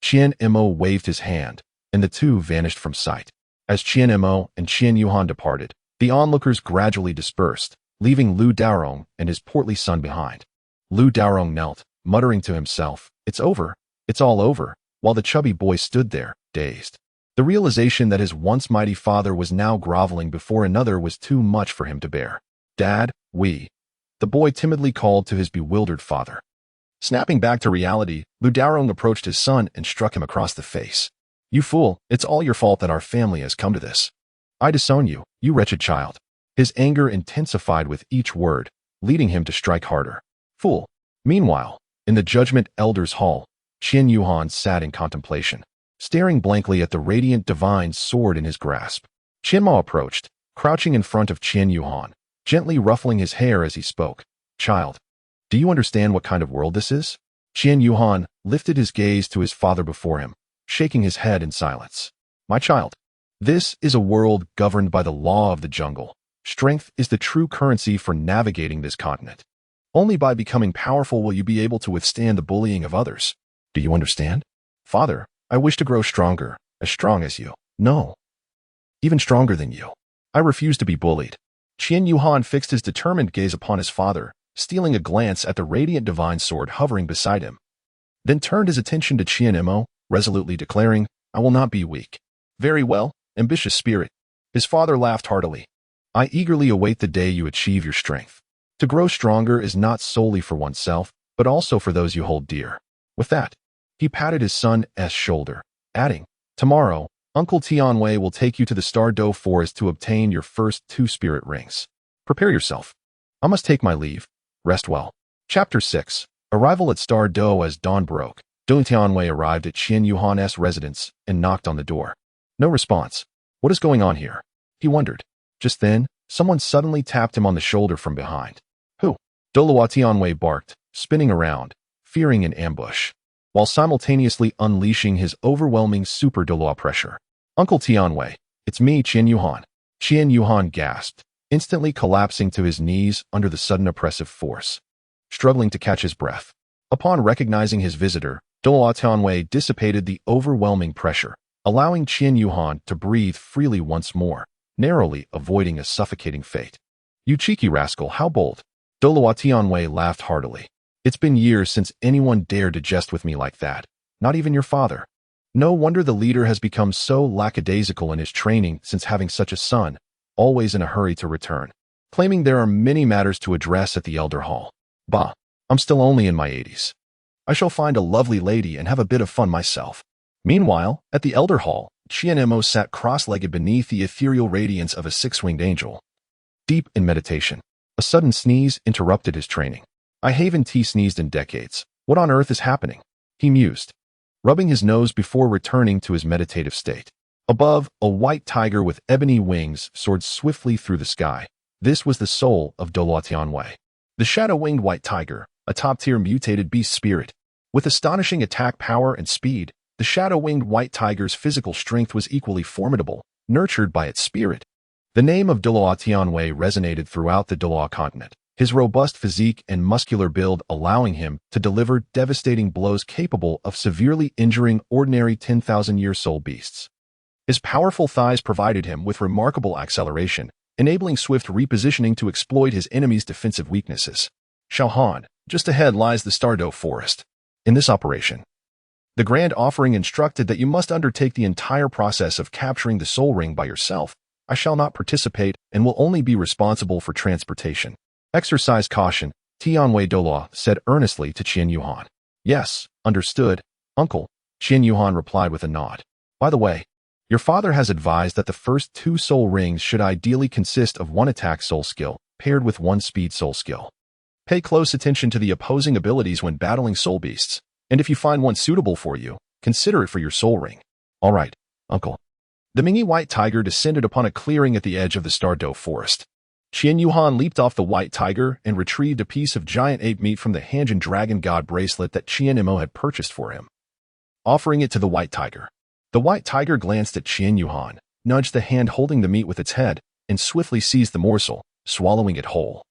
Chien-mo waved his hand, and the two vanished from sight. As Chien-mo and Chien-yuhan departed, the onlookers gradually dispersed, leaving Douluo and his portly son behind. Douluo knelt, muttering to himself, "It's over. It's all over," while the chubby boy stood there, dazed. The realization that his once mighty father was now groveling before another was too much for him to bear. "Dad, the boy timidly called to his bewildered father. Snapping back to reality, Douluo approached his son and struck him across the face. "You fool, it's all your fault that our family has come to this. I disown you, you wretched child." His anger intensified with each word, leading him to strike harder. "Fool." Meanwhile, in the Judgment Elder's Hall, Chien-yuhan sat in contemplation, staring blankly at the radiant divine sword in his grasp. Chien-mo approached, crouching in front of Chien-yuhan, gently ruffling his hair as he spoke. "Child, do you understand what kind of world this is?" Chien-yuhan lifted his gaze to his father before him, shaking his head in silence. "My child, This is a world governed by the law of the jungle. Strength is the true currency for navigating this continent. Only by becoming powerful will you be able to withstand the bullying of others. Do you understand? Father, I wish to grow stronger, as strong as you. No, even stronger than you. I refuse to be bullied. Qian Yuhan fixed his determined gaze upon his father, stealing a glance at the radiant divine sword hovering beside him. Then turned his attention to Qian Mo, resolutely declaring, I will not be weak. Very well, ambitious spirit. His father laughed heartily. I eagerly await the day you achieve your strength. To grow stronger is not solely for oneself, but also for those you hold dear. With that, he patted his son's shoulder, adding, Tomorrow, Uncle Tianwei will take you to the Douluo forest to obtain your first 2 spirit rings. Prepare yourself. I must take my leave. Rest well. Chapter 6. Arrival at Douluo. As dawn broke, Tianwei arrived at Qian Yuhan's residence and knocked on the door. No response. What is going on here? He wondered. Just then, someone suddenly tapped him on the shoulder from behind. Who? Douluo Tianwei barked, spinning around, fearing an ambush, while simultaneously unleashing his overwhelming super Douluo pressure. Uncle Tianwei, it's me, Qian Yuhan. Qian Yuhan gasped, instantly collapsing to his knees under the sudden oppressive force, struggling to catch his breath. Upon recognizing his visitor, Douluo Tianwei dissipated the overwhelming pressure, allowing Qian Yuhan to breathe freely once more, narrowly avoiding a suffocating fate. You cheeky rascal, how bold! Douluo Tianwei laughed heartily. It's been years since anyone dared to jest with me like that, not even your father. No wonder the leader has become so lackadaisical in his training since having such a son, always in a hurry to return, claiming there are many matters to address at the Elder Hall. Bah, I'm still only in my 80s. I shall find a lovely lady and have a bit of fun myself. Meanwhile, at the Elder Hall, Qian Mo sat cross-legged beneath the ethereal radiance of a 6-winged angel, deep in meditation. A sudden sneeze interrupted his training. I haven't sneezed in decades. What on earth is happening? He mused, rubbing his nose before returning to his meditative state. Above, a white tiger with ebony wings soared swiftly through the sky. This was the soul of Douluo Tianwei. The shadow-winged white tiger, a top-tier mutated beast spirit. With astonishing attack power and speed, the shadow-winged white tiger's physical strength was equally formidable, nurtured by its spirit. The name of Douluo Tianwei resonated throughout the Douluo continent, his robust physique and muscular build allowing him to deliver devastating blows capable of severely injuring ordinary 10,000-year soul beasts. His powerful thighs provided him with remarkable acceleration, enabling swift repositioning to exploit his enemy's defensive weaknesses. Shaohan, just ahead lies the Douluo forest. In this operation, the Grand Offering instructed that you must undertake the entire process of capturing the soul ring by yourself. I shall not participate and will only be responsible for transportation. Exercise caution, Tianwei Douluo said earnestly to Qian Yuhan. Yes, understood, uncle, Qian Yuhan replied with a nod. By the way, your father has advised that the first 2 soul rings should ideally consist of 1 attack soul skill, paired with 1 speed soul skill. Pay close attention to the opposing abilities when battling soul beasts, and if you find one suitable for you, consider it for your soul ring. All right, uncle. The mingy white tiger descended upon a clearing at the edge of the Douluo forest. Qian Yuhan leaped off the white tiger and retrieved a piece of giant ape meat from the Hanjin dragon god bracelet that Qian Mo had purchased for him, offering it to the white tiger. The white tiger glanced at Qian Yuhan, nudged the hand holding the meat with its head, and swiftly seized the morsel, swallowing it whole.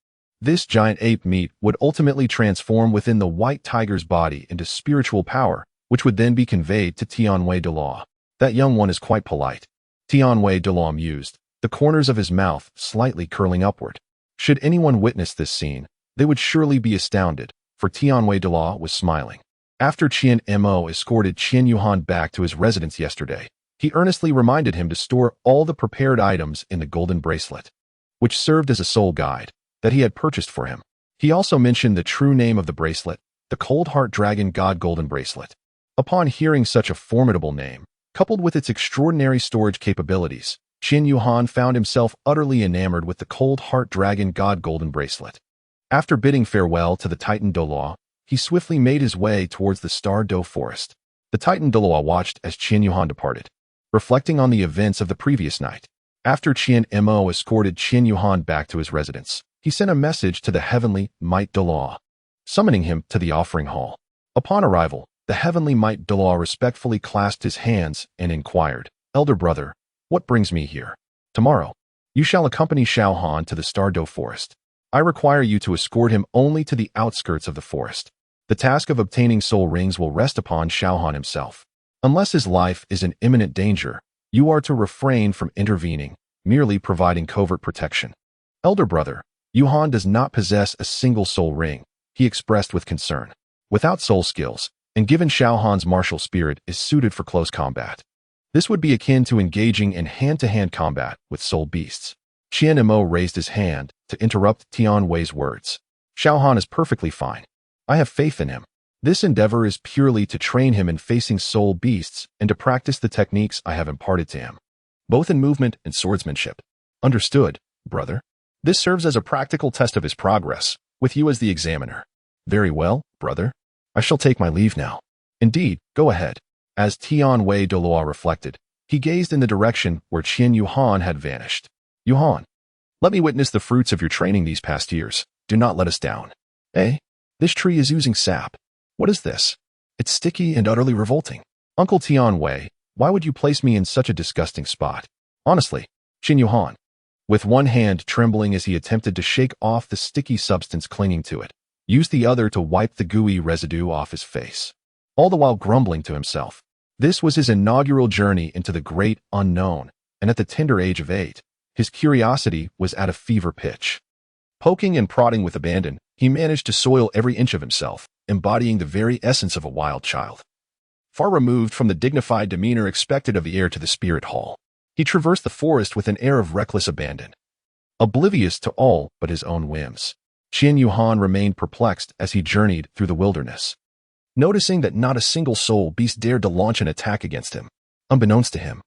This giant ape meat would ultimately transform within the white tiger's body into spiritual power, which would then be conveyed to Tianwei Douluo. That young one is quite polite. Tianwei Douluo mused, the corners of his mouth slightly curling upward. Should anyone witness this scene, they would surely be astounded, for Tianwei Douluo was smiling. After Qian Mo escorted Qian Yuhan back to his residence yesterday, he earnestly reminded him to store all the prepared items in the golden bracelet, which served as a soul guide, that he had purchased for him. He also mentioned the true name of the bracelet, the Cold Heart Dragon God Golden Bracelet. Upon hearing such a formidable name, coupled with its extraordinary storage capabilities, Qian Yuhan found himself utterly enamored with the Cold Heart Dragon God Golden Bracelet. After bidding farewell to the Titan Douluo, he swiftly made his way towards the Douluo forest. The Titan Douluo watched as Qian Yuhan departed, reflecting on the events of the previous night. After Qian Mo escorted Qian Yuhan back to his residence, he sent a message to the Heavenly Might Douluo, summoning him to the offering hall. Upon arrival, the Heavenly Might Douluo respectfully clasped his hands and inquired, Elder brother, What brings me here? Tomorrow, you shall accompany Xiao Han to the Douluo forest. I require you to escort him only to the outskirts of the forest. The task of obtaining soul rings will rest upon Xiao Han himself. Unless his life is in imminent danger, you are to refrain from intervening, merely providing covert protection. Elder brother, Yuhan does not possess a single soul ring, he expressed with concern. Without soul skills, and given Xiao Han's martial spirit is suited for close combat. This would be akin to engaging in hand-to-hand combat with soul beasts. Qian Mo raised his hand to interrupt Tian Wei's words. Xiao Han is perfectly fine. I have faith in him. This endeavor is purely to train him in facing soul beasts and to practice the techniques I have imparted to him, both in movement and swordsmanship. Understood, brother. This serves as a practical test of his progress, with you as the examiner. Very well, brother. I shall take my leave now. Indeed, go ahead. As Tian Wei Douluo reflected, he gazed in the direction where Qian Yuhan had vanished. Yuhan, let me witness the fruits of your training these past years. Do not let us down. Eh? This tree is oozing sap. What is this? It's sticky and utterly revolting. Uncle Tian Wei, why would you place me in such a disgusting spot? Honestly, Qian Yuhan, with one hand trembling as he attempted to shake off the sticky substance clinging to it, used the other to wipe the gooey residue off his face, all the while grumbling to himself. This was his inaugural journey into the great unknown, and at the tender age of 8, his curiosity was at a fever pitch. Poking and prodding with abandon, he managed to soil every inch of himself, embodying the very essence of a wild child. Far removed from the dignified demeanor expected of the heir to the spirit hall, he traversed the forest with an air of reckless abandon, oblivious to all but his own whims. Qian Yuhan remained perplexed as he journeyed through the wilderness, noticing that not a single soul beast dared to launch an attack against him. Unbeknownst to him,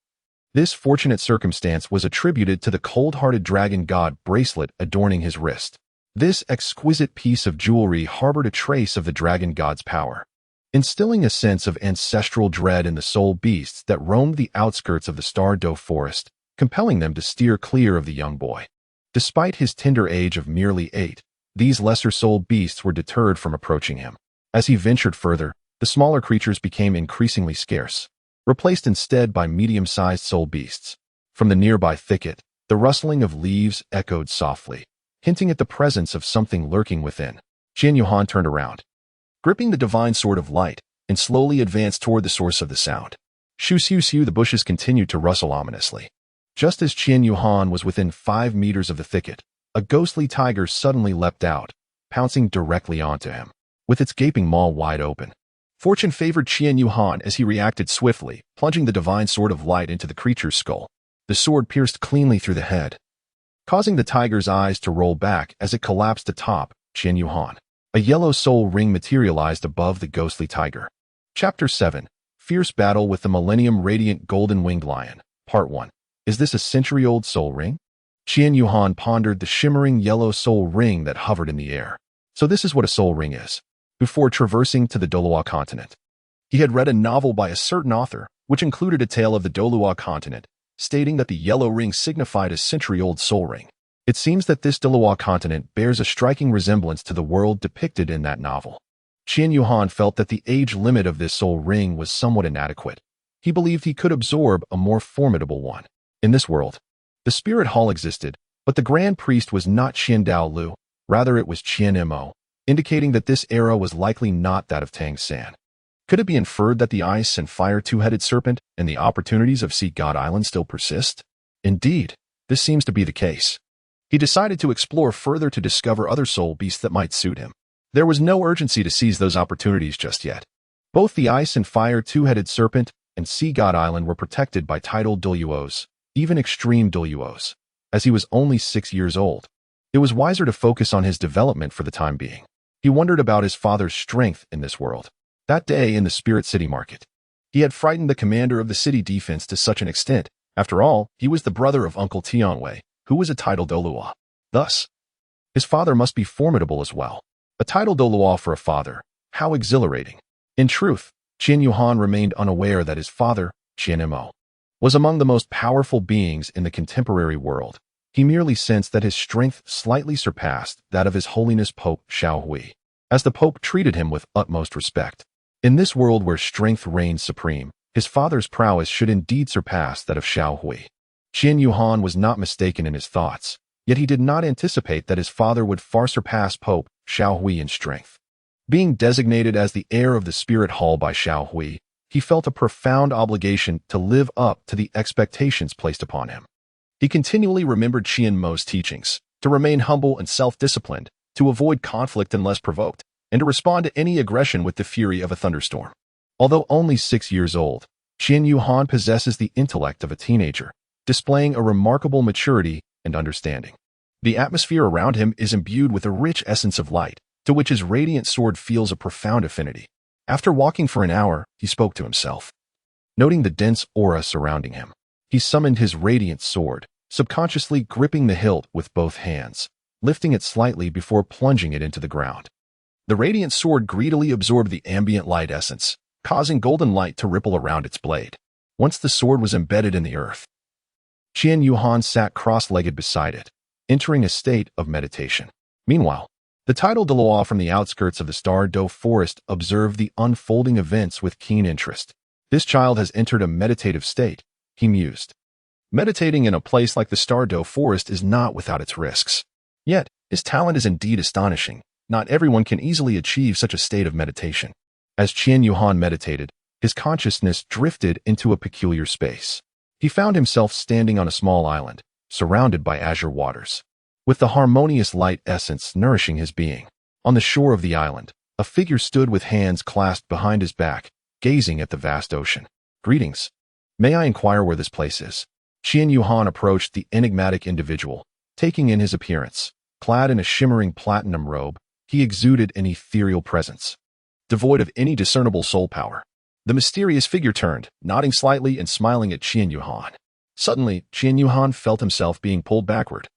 this fortunate circumstance was attributed to the cold-hearted dragon god bracelet adorning his wrist. This exquisite piece of jewelry harbored a trace of the dragon god's power, instilling a sense of ancestral dread in the soul beasts that roamed the outskirts of the Douluo forest, compelling them to steer clear of the young boy. Despite his tender age of merely 8, these lesser soul beasts were deterred from approaching him. As he ventured further, the smaller creatures became increasingly scarce, replaced instead by medium-sized soul beasts. From the nearby thicket, the rustling of leaves echoed softly, hinting at the presence of something lurking within. Qian Yuhan turned around, gripping the divine sword of light, and slowly advanced toward the source of the sound. Shoo shoo shoo, the bushes continued to rustle ominously. Just as Qian Yuhan was within 5 meters of the thicket, a ghostly tiger suddenly leapt out, pouncing directly onto him, with its gaping maw wide open. Fortune favored Qian Yuhan as he reacted swiftly, plunging the divine sword of light into the creature's skull. The sword pierced cleanly through the head, causing the tiger's eyes to roll back as it collapsed atop Qian Yuhan. A yellow soul ring materialized above the ghostly tiger. Chapter 7. Fierce Battle with the Millennium Radiant Golden Winged Lion. Part 1. Is this a century-old soul ring? Qian Yuhan pondered the shimmering yellow soul ring that hovered in the air. So this is what a soul ring is. Before traversing to the Douluo continent, he had read a novel by a certain author, which included a tale of the Douluo continent, stating that the yellow ring signified a century-old soul ring. It seems that this Douluo continent bears a striking resemblance to the world depicted in that novel. Qian Yuhan felt that the age limit of this soul ring was somewhat inadequate. He believed he could absorb a more formidable one. In this world, the spirit hall existed, but the grand priest was not Qian Douluo, rather it was Qian Mo, indicating that this era was likely not that of Tang San. Could it be inferred that the ice and fire two-headed serpent and the opportunities of Sea God Island still persist? Indeed, this seems to be the case. He decided to explore further to discover other soul beasts that might suit him. There was no urgency to seize those opportunities just yet. Both the ice and fire two-headed serpent and Sea God Island were protected by titled Douluos, even extreme Douluos. As he was only 6 years old, it was wiser to focus on his development for the time being. He wondered about his father's strength in this world. That day in the Spirit City Market, he had frightened the commander of the city defense to such an extent. After all, he was the brother of Uncle Tian Wei, who was a titled Douluo. Thus, his father must be formidable as well. A titled Douluo for a father, how exhilarating. In truth, Qian Yuhan remained unaware that his father, Qian Mo, was among the most powerful beings in the contemporary world. He merely sensed that his strength slightly surpassed that of His Holiness Pope Xiao Hui, as the Pope treated him with utmost respect. In this world where strength reigns supreme, his father's prowess should indeed surpass that of Xiao Hui. Qian Yuhan was not mistaken in his thoughts, yet he did not anticipate that his father would far surpass Pope Xiao Hui in strength. Being designated as the heir of the Spirit Hall by Xiao Hui, he felt a profound obligation to live up to the expectations placed upon him. He continually remembered Qian Mo's teachings, to remain humble and self-disciplined, to avoid conflict unless provoked, and to respond to any aggression with the fury of a thunderstorm. Although only 6 years old, Qian Yuhan possesses the intellect of a teenager, displaying a remarkable maturity and understanding. The atmosphere around him is imbued with a rich essence of light, to which his radiant sword feels a profound affinity. After walking for an hour, he spoke to himself. Noting the dense aura surrounding him, he summoned his radiant sword, subconsciously gripping the hilt with both hands, lifting it slightly before plunging it into the ground. The radiant sword greedily absorbed the ambient light essence, causing golden light to ripple around its blade. Once the sword was embedded in the earth, Qian Yuhan sat cross-legged beside it, entering a state of meditation. Meanwhile, the tidal Douluo from the outskirts of the Douluo forest observed the unfolding events with keen interest. This child has entered a meditative state, he mused. Meditating in a place like the Douluo forest is not without its risks. Yet, his talent is indeed astonishing. Not everyone can easily achieve such a state of meditation. As Qian Yuhan meditated, his consciousness drifted into a peculiar space. He found himself standing on a small island, surrounded by azure waters, with the harmonious light essence nourishing his being. On the shore of the island, a figure stood with hands clasped behind his back, gazing at the vast ocean. "Greetings. May I inquire where this place is?" Qian Yuhan approached the enigmatic individual, taking in his appearance. Clad in a shimmering platinum robe, he exuded an ethereal presence, devoid of any discernible soul power. The mysterious figure turned, nodding slightly and smiling at Qian Yuhan. Suddenly, Qian Yuhan felt himself being pulled backward,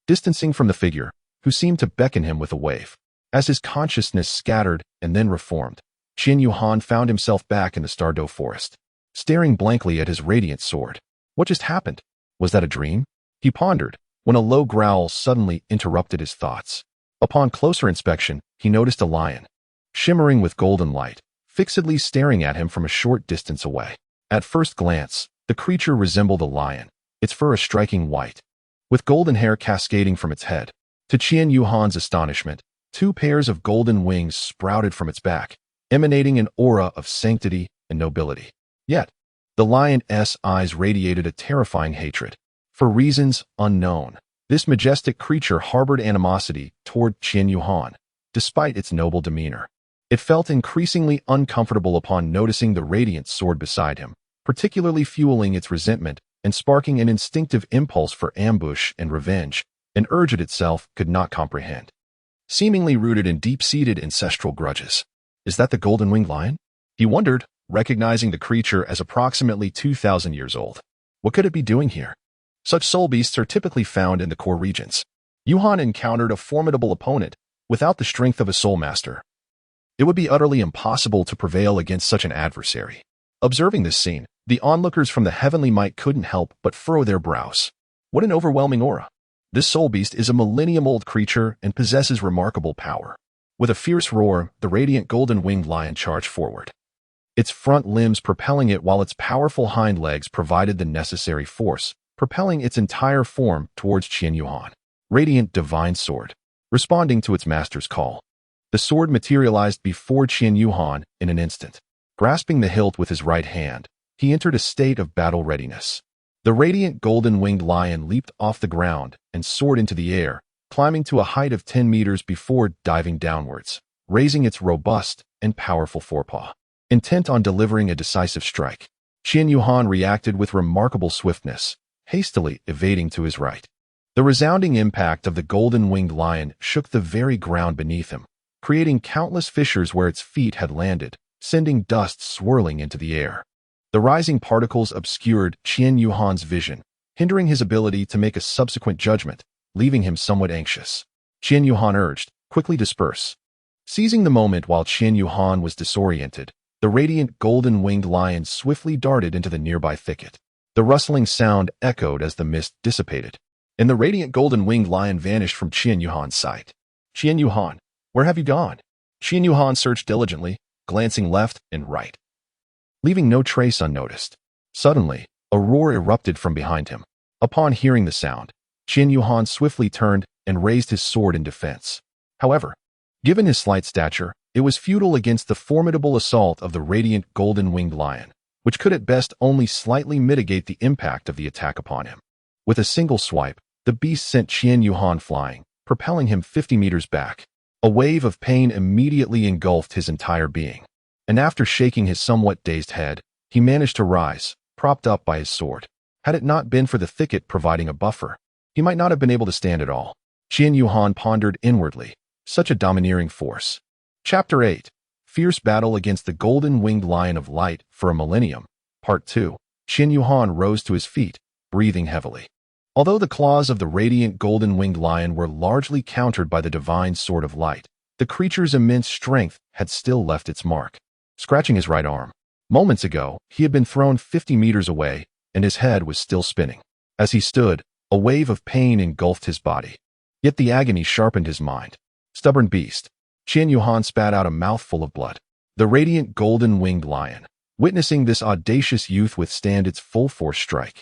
distancing from the figure, who seemed to beckon him with a wave. As his consciousness scattered and then reformed, Qian Yuhan found himself back in the Douluo forest, staring blankly at his radiant sword. What just happened? Was that a dream? He pondered, when a low growl suddenly interrupted his thoughts. Upon closer inspection, he noticed a lion, shimmering with golden light, fixedly staring at him from a short distance away. At first glance, the creature resembled a lion, its fur a striking white, with golden hair cascading from its head. To Qian Yuhan's astonishment, 2 pairs of golden wings sprouted from its back, emanating an aura of sanctity and nobility. Yet, the lion's eyes radiated a terrifying hatred. For reasons unknown, this majestic creature harbored animosity toward Qian Yuhan, despite its noble demeanor. It felt increasingly uncomfortable upon noticing the radiant sword beside him, particularly fueling its resentment and sparking an instinctive impulse for ambush and revenge, an urge it itself could not comprehend. Seemingly rooted in deep-seated ancestral grudges. Is that the golden-winged lion? He wondered, recognizing the creature as approximately 2,000 years old. What could it be doing here? Such soul beasts are typically found in the core regions. Yuhan encountered a formidable opponent without the strength of a soul master. It would be utterly impossible to prevail against such an adversary. Observing this scene, the onlookers from the heavenly might couldn't help but furrow their brows. What an overwhelming aura. This soul beast is a millennium-old creature and possesses remarkable power. With a fierce roar, the radiant golden-winged lion charged forward, its front limbs propelling it while its powerful hind legs provided the necessary force, propelling its entire form towards Qian Yuhan. Radiant divine sword. Responding to its master's call, the sword materialized before Qian Yuhan in an instant. Grasping the hilt with his right hand, he entered a state of battle readiness. The radiant golden-winged lion leaped off the ground and soared into the air, climbing to a height of 10 meters before diving downwards, raising its robust and powerful forepaw. Intent on delivering a decisive strike, Qian Yuhan reacted with remarkable swiftness, hastily evading to his right. The resounding impact of the golden-winged lion shook the very ground beneath him, creating countless fissures where its feet had landed, sending dust swirling into the air. The rising particles obscured Qian Yuhan's vision, hindering his ability to make a subsequent judgment, leaving him somewhat anxious. Qian Yuhan urged, "Quickly disperse." Seizing the moment while Qian Yuhan was disoriented, the radiant golden-winged lion swiftly darted into the nearby thicket. The rustling sound echoed as the mist dissipated, and the radiant golden-winged lion vanished from Qian Yuhan's sight. "Qian Yuhan, where have you gone?" Qian Yuhan searched diligently, glancing left and right, leaving no trace unnoticed. Suddenly, a roar erupted from behind him. Upon hearing the sound, Qian Yuhan swiftly turned and raised his sword in defense. However, given his slight stature, it was futile against the formidable assault of the radiant golden-winged lion, which could at best only slightly mitigate the impact of the attack upon him. With a single swipe, the beast sent Qian Yuhan flying, propelling him 50 meters back. A wave of pain immediately engulfed his entire being, and after shaking his somewhat dazed head, he managed to rise, propped up by his sword. Had it not been for the thicket providing a buffer, he might not have been able to stand at all. Qian Yuhan pondered inwardly, such a domineering force. Chapter 8. Fierce Battle Against the Golden-Winged Lion of Light for a Millennium. Part 2. Qian Yuhan rose to his feet, breathing heavily. Although the claws of the radiant golden-winged lion were largely countered by the divine sword of light, the creature's immense strength had still left its mark. Scratching his right arm. Moments ago, he had been thrown 50 meters away, and his head was still spinning. As he stood, a wave of pain engulfed his body. Yet the agony sharpened his mind. Stubborn beast. Qian Yuhan spat out a mouthful of blood. The radiant golden-winged lion, witnessing this audacious youth withstand its full-force strike,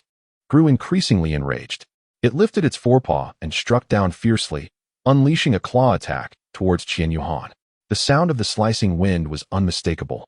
grew increasingly enraged. It lifted its forepaw and struck down fiercely, unleashing a claw attack towards Qian Yuhan. The sound of the slicing wind was unmistakable,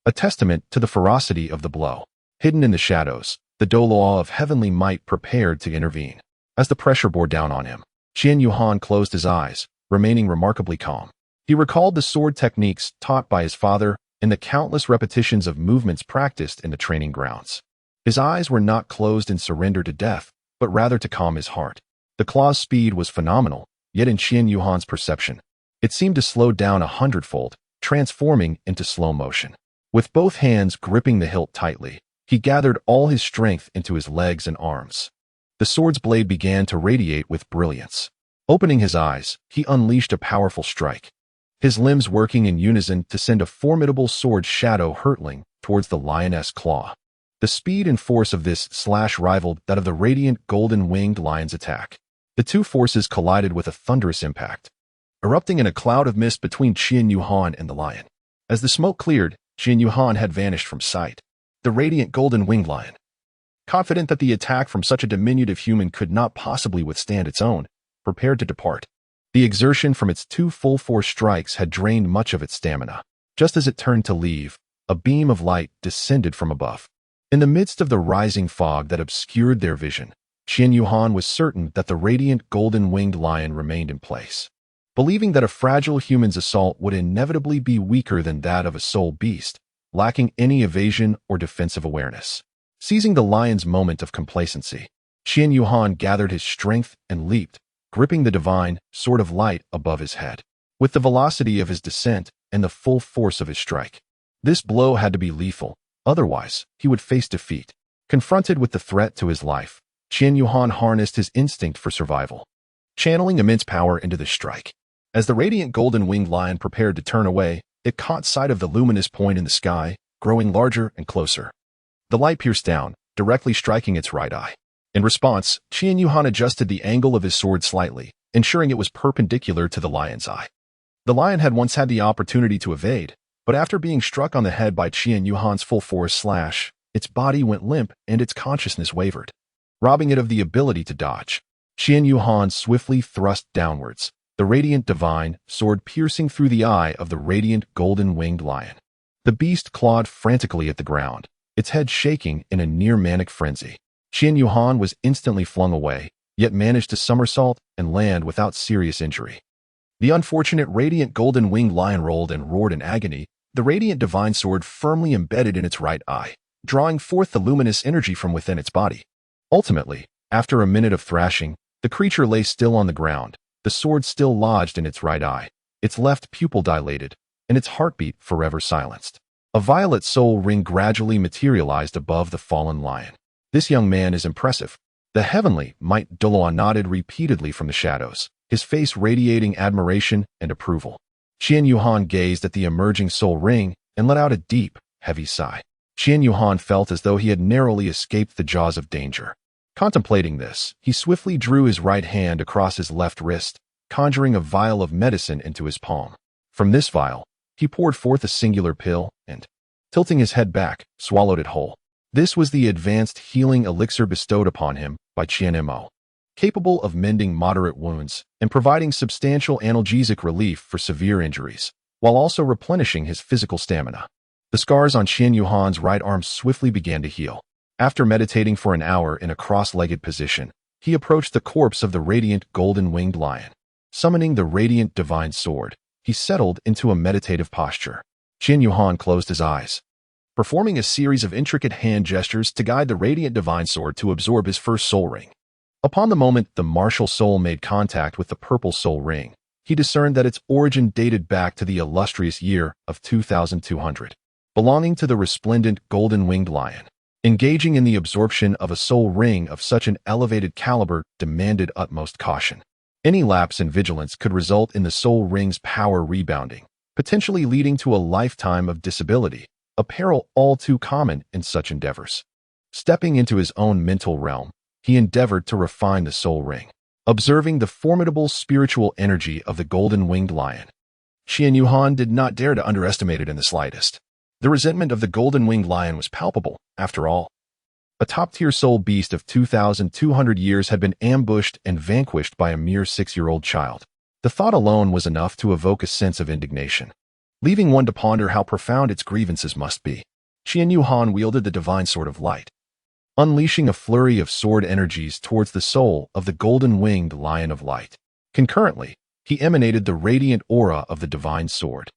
a testament to the ferocity of the blow. Hidden in the shadows, the Douluo of heavenly might prepared to intervene. As the pressure bore down on him, Qian Yuhan closed his eyes, remaining remarkably calm. He recalled the sword techniques taught by his father and the countless repetitions of movements practiced in the training grounds. His eyes were not closed in surrender to death, but rather to calm his heart. The claw's speed was phenomenal, yet in Qian Yuhan's perception, it seemed to slow down 100-fold, transforming into slow motion. With both hands gripping the hilt tightly, he gathered all his strength into his legs and arms. The sword's blade began to radiate with brilliance. Opening his eyes, he unleashed a powerful strike, his limbs working in unison to send a formidable sword shadow hurtling towards the lioness claw. The speed and force of this slash rivaled that of the radiant golden-winged lion's attack. The two forces collided with a thunderous impact, erupting in a cloud of mist between Qian Yuhan and the lion. As the smoke cleared, Qian Yuhan had vanished from sight. The radiant golden-winged lion, confident that the attack from such a diminutive human could not possibly withstand its own, prepared to depart. The exertion from its two full-force strikes had drained much of its stamina. Just as it turned to leave, a beam of light descended from above. In the midst of the rising fog that obscured their vision, Qian Yuhan was certain that the radiant golden-winged lion remained in place. Believing that a fragile human's assault would inevitably be weaker than that of a soul beast, lacking any evasion or defensive awareness. Seizing the lion's moment of complacency, Qian Yuhan gathered his strength and leaped, gripping the divine sword of light above his head. With the velocity of his descent and the full force of his strike, this blow had to be lethal. Otherwise, he would face defeat. Confronted with the threat to his life, Qian Yuhan harnessed his instinct for survival, channeling immense power into the strike. As the radiant golden-winged lion prepared to turn away, it caught sight of the luminous point in the sky, growing larger and closer. The light pierced down, directly striking its right eye. In response, Qian Yuhan adjusted the angle of his sword slightly, ensuring it was perpendicular to the lion's eye. The lion had once had the opportunity to evade, but after being struck on the head by Qian Yuhan's full-force slash, its body went limp and its consciousness wavered, robbing it of the ability to dodge. Qian Yuhan swiftly thrust downwards, the radiant divine sword piercing through the eye of the radiant golden-winged lion. The beast clawed frantically at the ground, its head shaking in a near-manic frenzy. Qian Yuhan was instantly flung away, yet managed to somersault and land without serious injury. The unfortunate radiant golden-winged lion rolled and roared in agony, the radiant divine sword firmly embedded in its right eye, drawing forth the luminous energy from within its body. Ultimately, after a minute of thrashing, the creature lay still on the ground, the sword still lodged in its right eye, its left pupil dilated, and its heartbeat forever silenced. A violet soul ring gradually materialized above the fallen lion. This young man is impressive. The heavenly might Douluo nodded repeatedly from the shadows, his face radiating admiration and approval. Qian Yuhan gazed at the emerging soul ring and let out a deep, heavy sigh. Qian Yuhan felt as though he had narrowly escaped the jaws of danger. Contemplating this, he swiftly drew his right hand across his left wrist, conjuring a vial of medicine into his palm. From this vial, he poured forth a singular pill and, tilting his head back, swallowed it whole. This was the advanced healing elixir bestowed upon him by Qian Mo, capable of mending moderate wounds and providing substantial analgesic relief for severe injuries, while also replenishing his physical stamina. The scars on Qian Yuhan's right arm swiftly began to heal. After meditating for an hour in a cross-legged position, he approached the corpse of the radiant golden-winged lion. Summoning the radiant divine sword, he settled into a meditative posture. Qian Yuhan closed his eyes, performing a series of intricate hand gestures to guide the radiant divine sword to absorb his first soul ring. Upon the moment the martial soul made contact with the purple soul ring, he discerned that its origin dated back to the illustrious year of 2200, belonging to the resplendent golden-winged lion. Engaging in the absorption of a soul ring of such an elevated caliber demanded utmost caution. Any lapse in vigilance could result in the soul ring's power rebounding, potentially leading to a lifetime of disability, a peril all too common in such endeavors. Stepping into his own mental realm, he endeavored to refine the soul ring, observing the formidable spiritual energy of the golden-winged lion. Qian Yuhan did not dare to underestimate it in the slightest. The resentment of the golden-winged lion was palpable, after all. A top-tier soul beast of 2,200 years had been ambushed and vanquished by a mere 6-year-old child. The thought alone was enough to evoke a sense of indignation, leaving one to ponder how profound its grievances must be. Qian Yuhan wielded the divine sword of light, unleashing a flurry of sword energies towards the soul of the golden-winged lion of light. Concurrently, he emanated the radiant aura of the divine sword,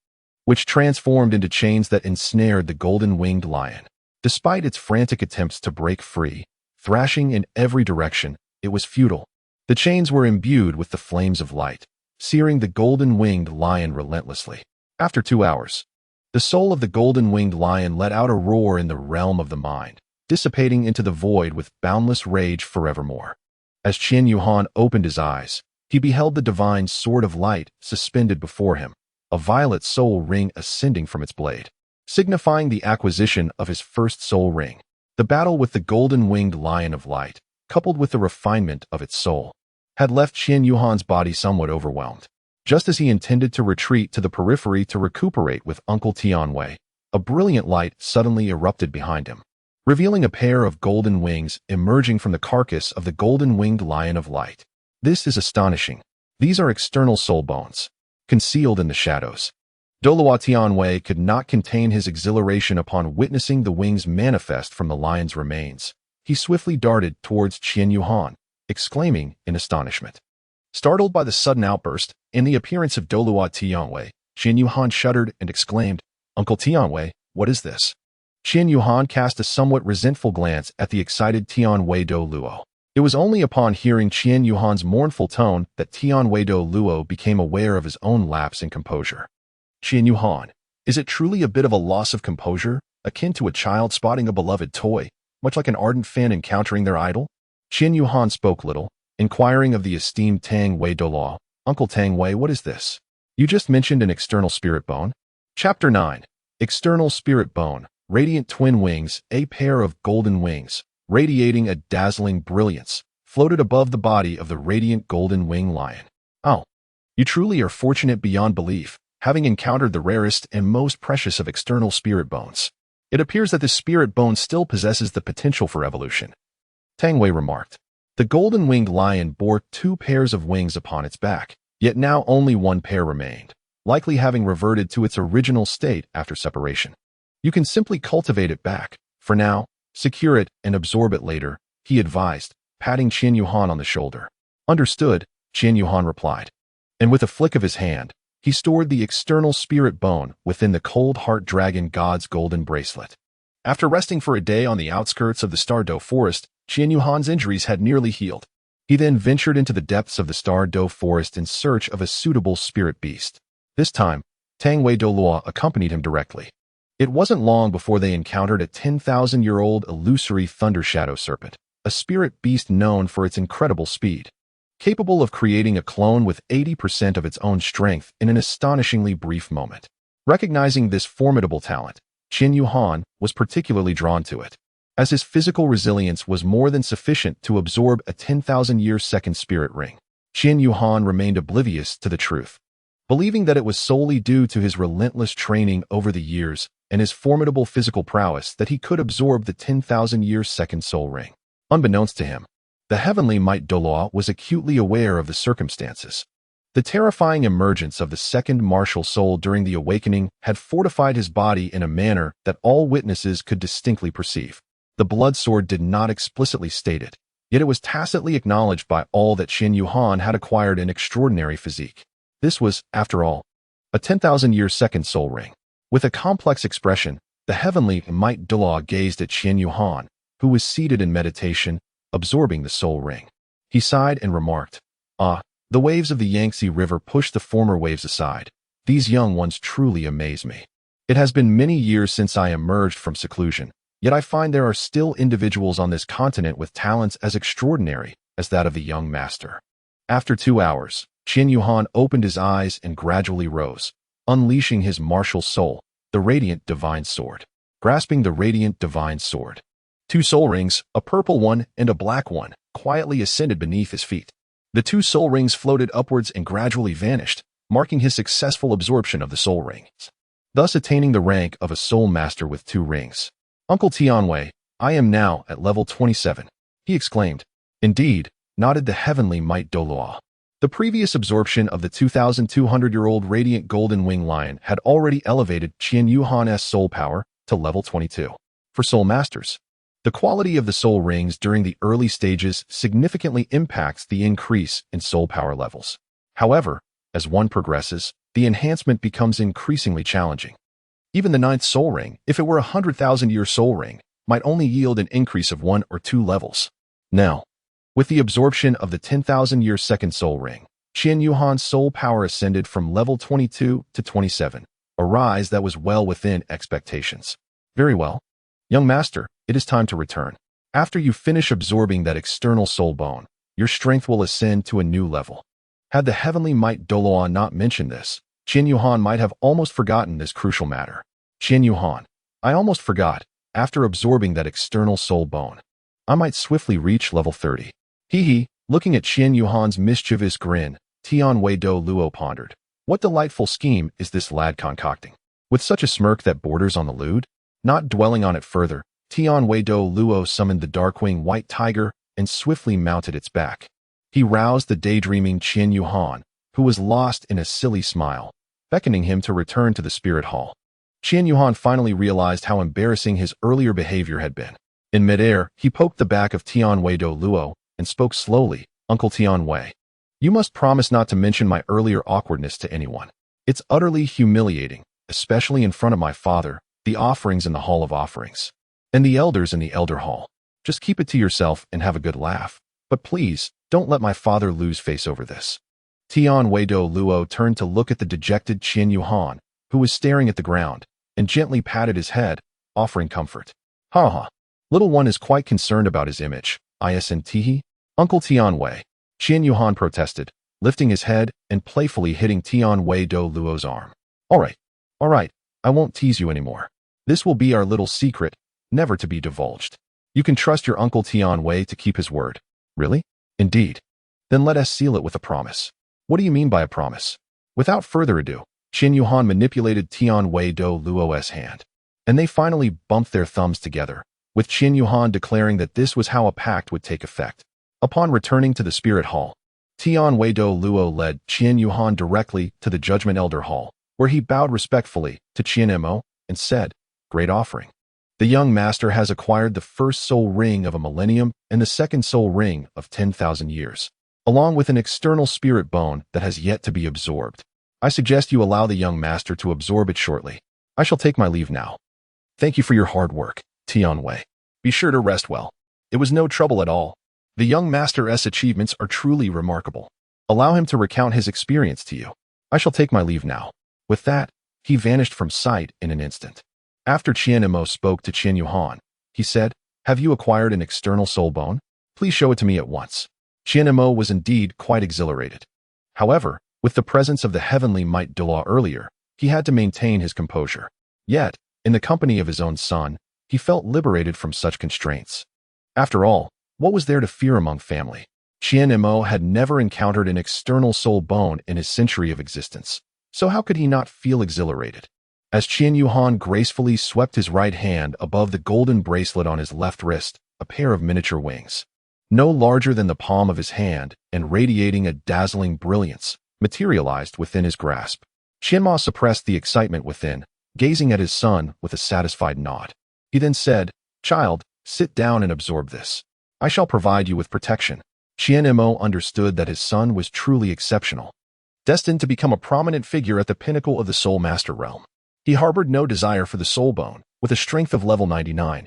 which transformed into chains that ensnared the golden-winged lion. Despite its frantic attempts to break free, thrashing in every direction, it was futile. The chains were imbued with the flames of light, searing the golden-winged lion relentlessly. After 2 hours, the soul of the golden-winged lion let out a roar in the realm of the mind, dissipating into the void with boundless rage forevermore. As Qian Yuhan opened his eyes, he beheld the divine sword of light suspended before him, a violet soul ring ascending from its blade, signifying the acquisition of his first soul ring. The battle with the golden-winged lion of light, coupled with the refinement of its soul, had left Qian Yuhan's body somewhat overwhelmed. Just as he intended to retreat to the periphery to recuperate with Uncle Tianwei, a brilliant light suddenly erupted behind him, revealing a pair of golden wings emerging from the carcass of the golden-winged lion of light. This is astonishing. These are external soul bones, concealed in the shadows. Douluo Tianwei could not contain his exhilaration upon witnessing the wings manifest from the lion's remains. He swiftly darted towards Qian Yuhan, exclaiming in astonishment. Startled by the sudden outburst and the appearance of Douluo Tianwei, Qian Yuhan shuddered and exclaimed, "Uncle Tianwei, what is this?" Qian Yuhan cast a somewhat resentful glance at the excited Tianwei Douluo. It was only upon hearing Qian Yuhan's mournful tone that Tianwei Douluo became aware of his own lapse in composure. "Qian Yuhan, is it truly a bit of a loss of composure, akin to a child spotting a beloved toy, much like an ardent fan encountering their idol?" Qian Yuhan spoke little, inquiring of the esteemed Tang Wei Douluo, "Uncle Tang Wei, what is this? You just mentioned an external spirit bone." Chapter 9. External Spirit Bone. Radiant twin wings, a pair of golden wings, radiating a dazzling brilliance, floated above the body of the radiant golden wing lion. "Oh, you truly are fortunate beyond belief, having encountered the rarest and most precious of external spirit bones. It appears that this spirit bone still possesses the potential for evolution," Tang Wei remarked. The golden-winged lion bore 2 pairs of wings upon its back, yet now only 1 pair remained, likely having reverted to its original state after separation. "You can simply cultivate it back. For now, secure it and absorb it later," he advised, patting Qian Yuhan on the shoulder. "Understood," Qian Yuhan replied. And with a flick of his hand, he stored the external spirit bone within the cold heart dragon god's golden bracelet. After resting for a day on the outskirts of the Star Dough forest, Qian Yuhan's injuries had nearly healed. He then ventured into the depths of the Star Dough forest in search of a suitable spirit beast. This time, Tang Wei Douluo accompanied him directly. It wasn't long before they encountered a 10,000-year-old illusory thunder shadow serpent, a spirit beast known for its incredible speed, capable of creating a clone with 80% of its own strength in an astonishingly brief moment. Recognizing this formidable talent, Qian Yuhan was particularly drawn to it, as his physical resilience was more than sufficient to absorb a 10,000-year second spirit ring. Qian Yuhan remained oblivious to the truth, believing that it was solely due to his relentless training over the years and his formidable physical prowess that he could absorb the 10,000-year second soul ring. Unbeknownst to him, the heavenly might Douluo was acutely aware of the circumstances. The terrifying emergence of the second martial soul during the awakening had fortified his body in a manner that all witnesses could distinctly perceive. The blood sword did not explicitly state it, yet it was tacitly acknowledged by all that Qian Yuhan had acquired an extraordinary physique. This was, after all, a 10,000-year second soul ring. With a complex expression, the heavenly might Douluo gazed at Qian Yuhan, who was seated in meditation, absorbing the soul ring. He sighed and remarked, "Ah, the waves of the Yangtze River push the former waves aside. These young ones truly amaze me. It has been many years since I emerged from seclusion, yet I find there are still individuals on this continent with talents as extraordinary as that of the young master." After 2 hours, Qian Yuhan opened his eyes and gradually rose, unleashing his martial soul, the radiant divine sword. Grasping the radiant divine sword, 2 soul rings, a purple one and a black one, quietly ascended beneath his feet. The 2 soul rings floated upwards and gradually vanished, marking his successful absorption of the soul rings, thus attaining the rank of a soul master with 2 rings. "Uncle Tianwei, I am now at level 27, he exclaimed. "Indeed," nodded the heavenly might Douluo. The previous absorption of the 2,200-year-old radiant golden wing lion had already elevated Qian Yuhan's soul power to level 22. For soul masters, the quality of the soul rings during the early stages significantly impacts the increase in soul power levels. However, as one progresses, the enhancement becomes increasingly challenging. Even the 9th soul ring, if it were a 100,000-year soul ring, might only yield an increase of 1 or 2 levels. Now, with the absorption of the 10,000-year second soul ring, Qian Yuhan's soul power ascended from level 22 to 27, a rise that was well within expectations. "Very well. Young master, it is time to return. After you finish absorbing that external soul bone, your strength will ascend to a new level." Had the heavenly might Douluo not mentioned this, Qian Yuhan might have almost forgotten this crucial matter. "Qian Yuhan, I almost forgot, after absorbing that external soul bone, I might swiftly reach level 30. Hee. Looking at Qian Yuhan's mischievous grin, Tianwei Douluo pondered. What delightful scheme is this lad concocting? With such a smirk that borders on the lewd? Not dwelling on it further, Tianwei Douluo summoned the Darkwing White Tiger and swiftly mounted its back. He roused the daydreaming Qian Yuhan, who was lost in a silly smile, beckoning him to return to the spirit hall. Qian Yuhan finally realized how embarrassing his earlier behavior had been. In midair, he poked the back of Tianwei Douluo and spoke slowly, "Uncle Tianwei, you must promise not to mention my earlier awkwardness to anyone. It's utterly humiliating, especially in front of my father, the offerings in the Hall of Offerings, and the elders in the Elder Hall. Just keep it to yourself and have a good laugh. But please, don't let my father lose face over this." Tianwei Douluo turned to look at the dejected Qian Yuhan, who was staring at the ground, and gently patted his head, offering comfort. "Ha. Little one is quite concerned about his image, isn't? Uncle Tianwei," Qian Yuhan protested, lifting his head and playfully hitting Tianwei Douluo's arm. All right, I won't tease you anymore. This will be our little secret, never to be divulged. You can trust your Uncle Tianwei to keep his word." "Really? Indeed. Then let us seal it with a promise." "What do you mean by a promise?" Without further ado, Qian Yuhan manipulated Tianwei Douluo's hand, and they finally bumped their thumbs together, with Qian Yuhan declaring that this was how a pact would take effect. Upon returning to the Spirit Hall, Tianwei Douluo led Qian Yuhan directly to the Judgment Elder Hall, where he bowed respectfully to Qian Mo and said, "Great offering. The young master has acquired the first soul ring of a millennium and the second soul ring of 10,000 years, along with an external spirit bone that has yet to be absorbed. I suggest you allow the young master to absorb it shortly. I shall take my leave now. Thank you for your hard work, Tianwei. Be sure to rest well. It was no trouble at all. The young master's achievements are truly remarkable. Allow him to recount his experience to you. I shall take my leave now." With that, he vanished from sight in an instant. After Qian Mo spoke to Qian Yuhan, he said, "Have you acquired an external soul bone? Please show it to me at once." Qian Mo was indeed quite exhilarated. However, with the presence of the heavenly might Douluo earlier, he had to maintain his composure. Yet, in the company of his own son, he felt liberated from such constraints. After all, what was there to fear among family? Qian Mo had never encountered an external soul bone in his century of existence, so how could he not feel exhilarated? As Qian Yuhan gracefully swept his right hand above the golden bracelet on his left wrist, a pair of miniature wings, no larger than the palm of his hand and radiating a dazzling brilliance, materialized within his grasp. Qianma suppressed the excitement within, gazing at his son with a satisfied nod. He then said, "Child, sit down and absorb this. I shall provide you with protection." Qian Mo understood that his son was truly exceptional, destined to become a prominent figure at the pinnacle of the Soul Master realm. He harbored no desire for the soul bone, with a strength of level 99.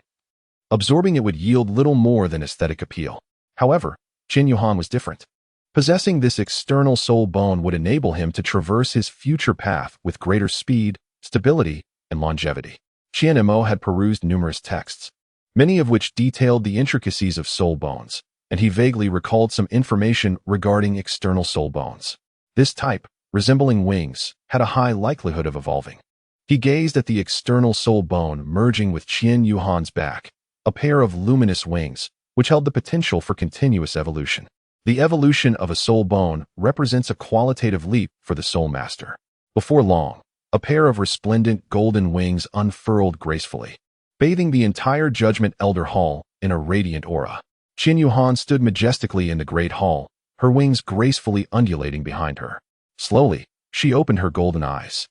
Absorbing it would yield little more than aesthetic appeal. However, Qian Yuhan was different. Possessing this external soul bone would enable him to traverse his future path with greater speed, stability, and longevity. Qian Mo had perused numerous texts, many of which detailed the intricacies of soul bones, and he vaguely recalled some information regarding external soul bones. This type, resembling wings, had a high likelihood of evolving. He gazed at the external soul bone merging with Qian Yuhan's back, a pair of luminous wings, which held the potential for continuous evolution. The evolution of a soul bone represents a qualitative leap for the Soul Master. Before long, a pair of resplendent golden wings unfurled gracefully, bathing the entire Judgment Elder Hall in a radiant aura. Qian Yuhan stood majestically in the great hall, her wings gracefully undulating behind her. Slowly, she opened her golden eyes.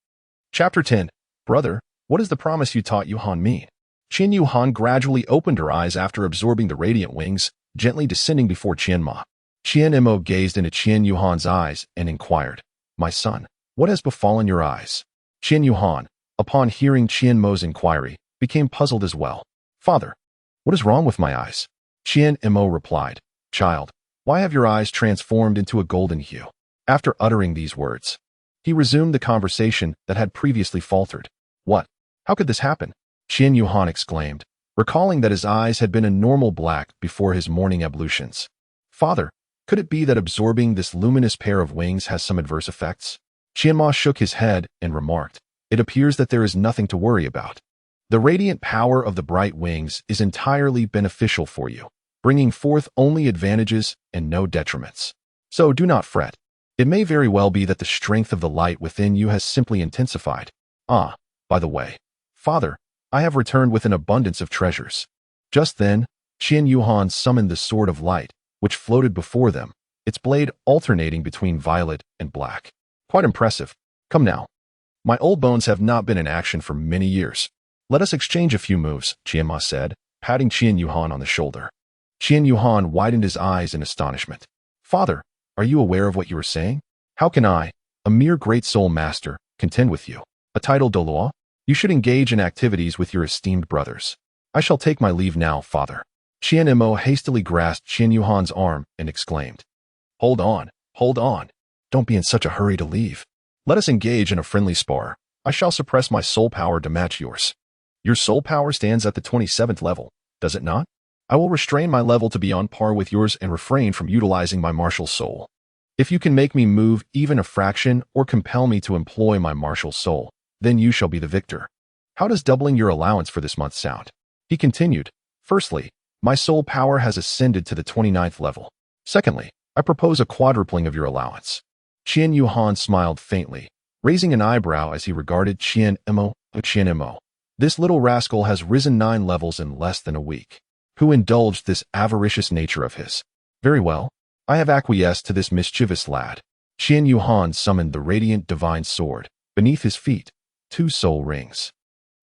Chapter 10. Brother, what does the promise you taught Yuhan mean? Qian Yuhan gradually opened her eyes after absorbing the radiant wings, gently descending before Qianma. Qian Mo gazed into Qian Yuhan's eyes and inquired, "My son, what has befallen your eyes?" Qian Yuhan, upon hearing Qian Mo's inquiry, became puzzled as well. "Father, what is wrong with my eyes?" Qian Mo replied, "Child, why have your eyes transformed into a golden hue?" After uttering these words, he resumed the conversation that had previously faltered. "What? How could this happen?" Qian Yuhan exclaimed, recalling that his eyes had been a normal black before his morning ablutions. "Father, could it be that absorbing this luminous pair of wings has some adverse effects?" Qianma shook his head and remarked, "It appears that there is nothing to worry about. The radiant power of the bright wings is entirely beneficial for you, bringing forth only advantages and no detriments. So do not fret. It may very well be that the strength of the light within you has simply intensified. Ah, by the way, Father, I have returned with an abundance of treasures." Just then, Qian Yuhan summoned the Sword of Light, which floated before them, its blade alternating between violet and black. "Quite impressive. Come now. My old bones have not been in action for many years. Let us exchange a few moves," Qianma said, patting Qian Yuhan on the shoulder. Qian Yuhan widened his eyes in astonishment. "Father, are you aware of what you are saying? How can I, a mere great soul master, contend with you? A title Douluo? You should engage in activities with your esteemed brothers. I shall take my leave now, Father." Qian Mo hastily grasped Qian Yuhan's arm and exclaimed, Hold on. Don't be in such a hurry to leave. Let us engage in a friendly spar. I shall suppress my soul power to match yours. Your soul power stands at the 27th level, does it not? I will restrain my level to be on par with yours and refrain from utilizing my martial soul. If you can make me move even a fraction or compel me to employ my martial soul, then you shall be the victor. How does doubling your allowance for this month sound? He continued, Firstly, my soul power has ascended to the 29th level. Secondly, I propose a quadrupling of your allowance. Qian Yuhan smiled faintly, raising an eyebrow as he regarded Qian Mo. This little rascal has risen 9 levels in less than a week. Who indulged this avaricious nature of his? Very well, I have acquiesced to this mischievous lad. Qian Yuhan summoned the radiant divine sword. Beneath his feet, 2 soul rings,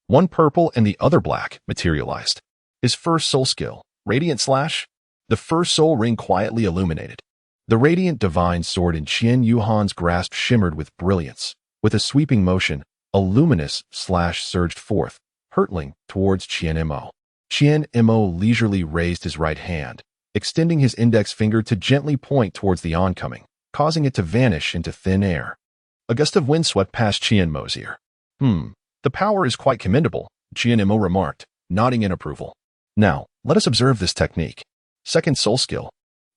one purple and the other black, materialized. His first soul skill, Radiant Slash. The first soul ring quietly illuminated. The radiant divine sword in Qian Yuhan's grasp shimmered with brilliance. With a sweeping motion, a luminous slash surged forth, hurtling towards Qian Mo. Qian Mo leisurely raised his right hand, extending his index finger to gently point towards the oncoming, causing it to vanish into thin air. A gust of wind swept past Qian Mo's ear. The power is quite commendable, Qian Mo remarked, nodding in approval. Now, let us observe this technique. Second soul skill.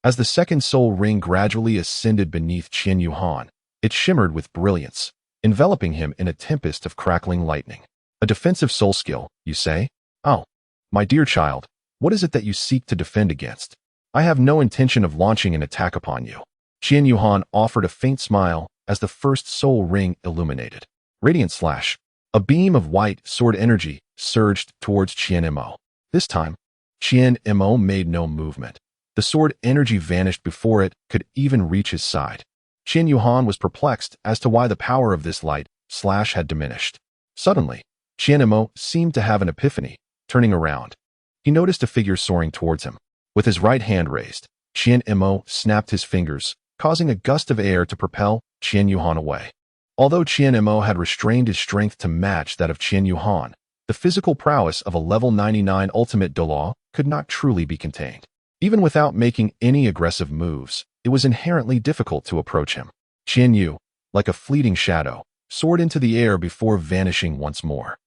As the second soul ring gradually ascended beneath Qian Yuhan, it shimmered with brilliance, enveloping him in a tempest of crackling lightning. A defensive soul skill, you say? Oh, my dear child, what is it that you seek to defend against? I have no intention of launching an attack upon you. Qian Yuhan offered a faint smile as the first soul ring illuminated. Radiant Slash. A beam of white sword energy surged towards Qian Mo. This time, Qian Mo made no movement. The sword energy vanished before it could even reach his side. Qian Yuhan was perplexed as to why the power of this light slash had diminished. Suddenly, Qian Mo seemed to have an epiphany. Turning around, he noticed a figure soaring towards him. With his right hand raised, Qian Mo snapped his fingers, causing a gust of air to propel Qian Yuhan away. Although Qian Mo had restrained his strength to match that of Qian Yuhan, the physical prowess of a level 99 ultimate Douluo could not truly be contained. Even without making any aggressive moves, it was inherently difficult to approach him. Qian Yu, like a fleeting shadow, soared into the air before vanishing once more.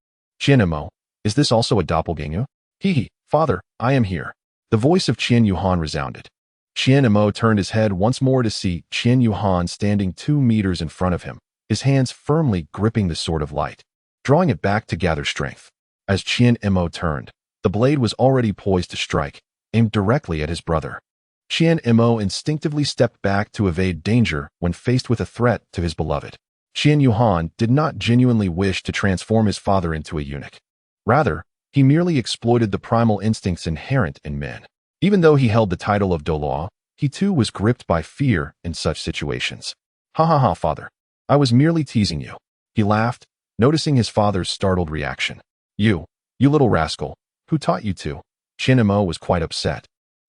Qian Mo, is this also a doppelganger? Hee, father, I am here. The voice of Qian Yuhan resounded. Qian Mo turned his head once more to see Qian Yuhan standing 2 meters in front of him, his hands firmly gripping the sword of light, drawing it back to gather strength. As Qian Mo turned, the blade was already poised to strike, aimed directly at his brother. Qian Mo instinctively stepped back to evade danger when faced with a threat to his beloved. Qian Yuhan did not genuinely wish to transform his father into a eunuch. Rather, he merely exploited the primal instincts inherent in men. Even though he held the title of Douluo, he too was gripped by fear in such situations. Ha ha ha, father. I was merely teasing you. He laughed, noticing his father's startled reaction. You little rascal, who taught you to? Qian Mo was quite upset.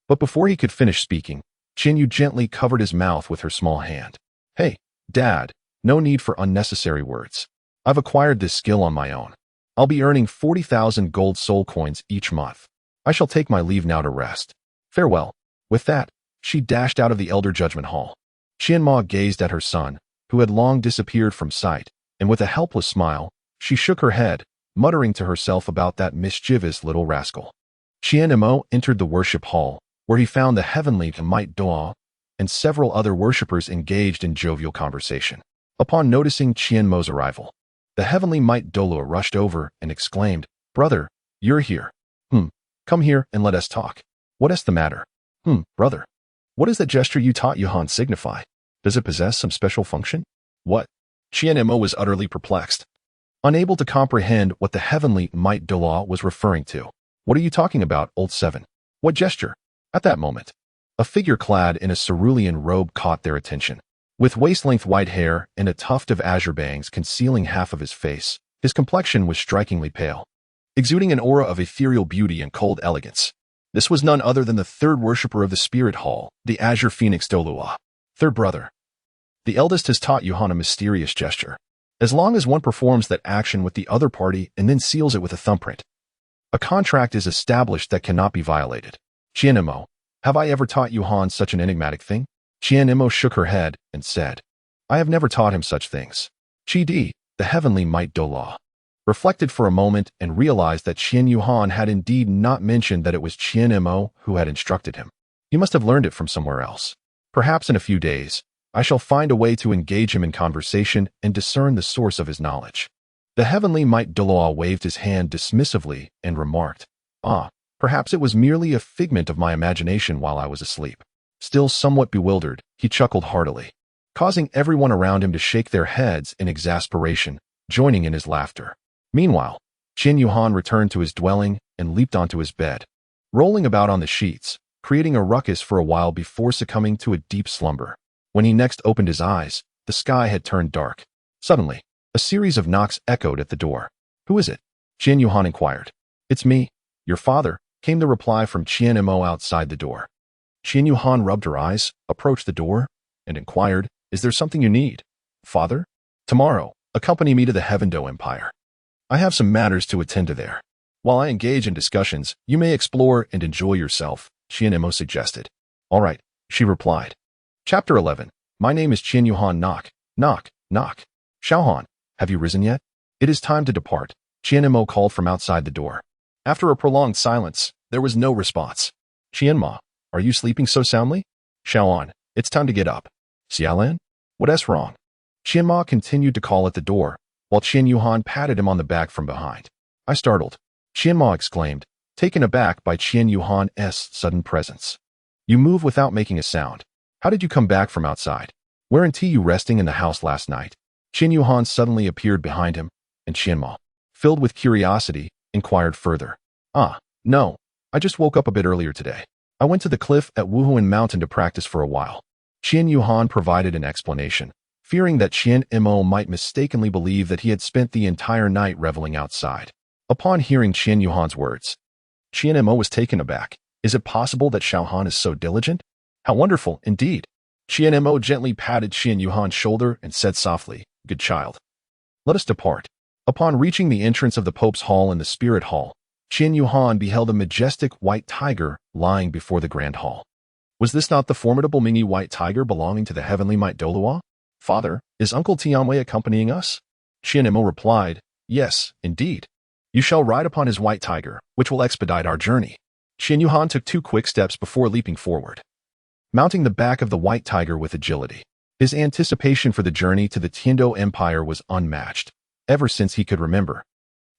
But before he could finish speaking, Qian Yu gently covered his mouth with her small hand. Hey, Dad, no need for unnecessary words. I've acquired this skill on my own. I'll be earning 40,000 gold soul coins each month. I shall take my leave now to rest. Farewell. With that, she dashed out of the Elder Judgment Hall. Qian Ma gazed at her son, who had long disappeared from sight, and with a helpless smile, she shook her head, muttering to herself about that mischievous little rascal. Qian Mo entered the worship hall, where he found the heavenly Might Douluo and several other worshippers engaged in jovial conversation. Upon noticing Qian Mo's arrival, the heavenly Might Douluo rushed over and exclaimed, Brother, you're here. Come here and let us talk. What is the matter? Brother. What does that gesture you taught Yuhan signify? Does it possess some special function? What? Qian Mo was utterly perplexed, unable to comprehend what the heavenly Might Douluo was referring to. What are you talking about, old seven? What gesture? At that moment, a figure clad in a cerulean robe caught their attention. With waist-length white hair and a tuft of azure bangs concealing half of his face, his complexion was strikingly pale, exuding an aura of ethereal beauty and cold elegance. This was none other than the third worshipper of the Spirit Hall, the Azure Phoenix Douluo. Third brother. The eldest has taught Yuhan a mysterious gesture. As long as one performs that action with the other party and then seals it with a thumbprint, a contract is established that cannot be violated. Qian Mo, have I ever taught Yuhan such an enigmatic thing? Qian Mo shook her head and said, I have never taught him such things. Qi Di, the heavenly Might Douluo, reflected for a moment and realized that Qian Yuhan had indeed not mentioned that it was Qian Mo who had instructed him. He must have learned it from somewhere else. Perhaps in a few days, I shall find a way to engage him in conversation and discern the source of his knowledge. The heavenly Might Douluo waved his hand dismissively and remarked, perhaps it was merely a figment of my imagination while I was asleep. Still somewhat bewildered, he chuckled heartily, causing everyone around him to shake their heads in exasperation, joining in his laughter. Meanwhile, Qian Yuhan returned to his dwelling and leaped onto his bed, rolling about on the sheets, creating a ruckus for a while before succumbing to a deep slumber. When he next opened his eyes, the sky had turned dark. Suddenly, a series of knocks echoed at the door. Who is it? Qian Yuhan inquired. It's me, your father, came the reply from Qian Mo outside the door. Qian Yuhan rubbed her eyes, approached the door, and inquired, Is there something you need? Father? Tomorrow, accompany me to the Heavendo Empire. I have some matters to attend to there. While I engage in discussions, you may explore and enjoy yourself, Qian Mo suggested. All right, she replied. Chapter 11. My name is Qian Yuhan. Knock, knock, knock. Xiaohan, have you risen yet? It is time to depart, Qian Mo called from outside the door. After a prolonged silence, there was no response. Qian Ma, are you sleeping so soundly? Xiaohan, it's time to get up. Xiaolan? What's wrong? Qian Ma continued to call at the door, while Qian Yuhan patted him on the back from behind. I startled. Qian Ma exclaimed, taken aback by Qian Yuhan's sudden presence. You move without making a sound. How did you come back from outside? Weren't you resting in the house last night? Qian Yuhan suddenly appeared behind him, and Qian Ma, filled with curiosity, inquired further. Ah, no. I just woke up a bit earlier today. I went to the cliff at Wuhuan Mountain to practice for a while. Qian Yuhan provided an explanation, fearing that Qian Mo might mistakenly believe that he had spent the entire night reveling outside. Upon hearing Qian Yuhan's words, Qian Mo was taken aback. Is it possible that Xiao Han is so diligent? How wonderful, indeed. Qian Mo gently patted Qian Yuhan's shoulder and said softly, Good child. Let us depart. Upon reaching the entrance of the Pope's Hall and the Spirit Hall, Qian Yuhan beheld a majestic white tiger lying before the Grand Hall. Was this not the formidable Mingi white tiger belonging to the heavenly might Douluo? Father, is Uncle Tianwei accompanying us? Qian Mo replied, Yes, indeed. You shall ride upon his white tiger, which will expedite our journey. Qian Yuhan took 2 quick steps before leaping forward, mounting the back of the white tiger with agility. His anticipation for the journey to the Tiando Empire was unmatched. Ever since he could remember,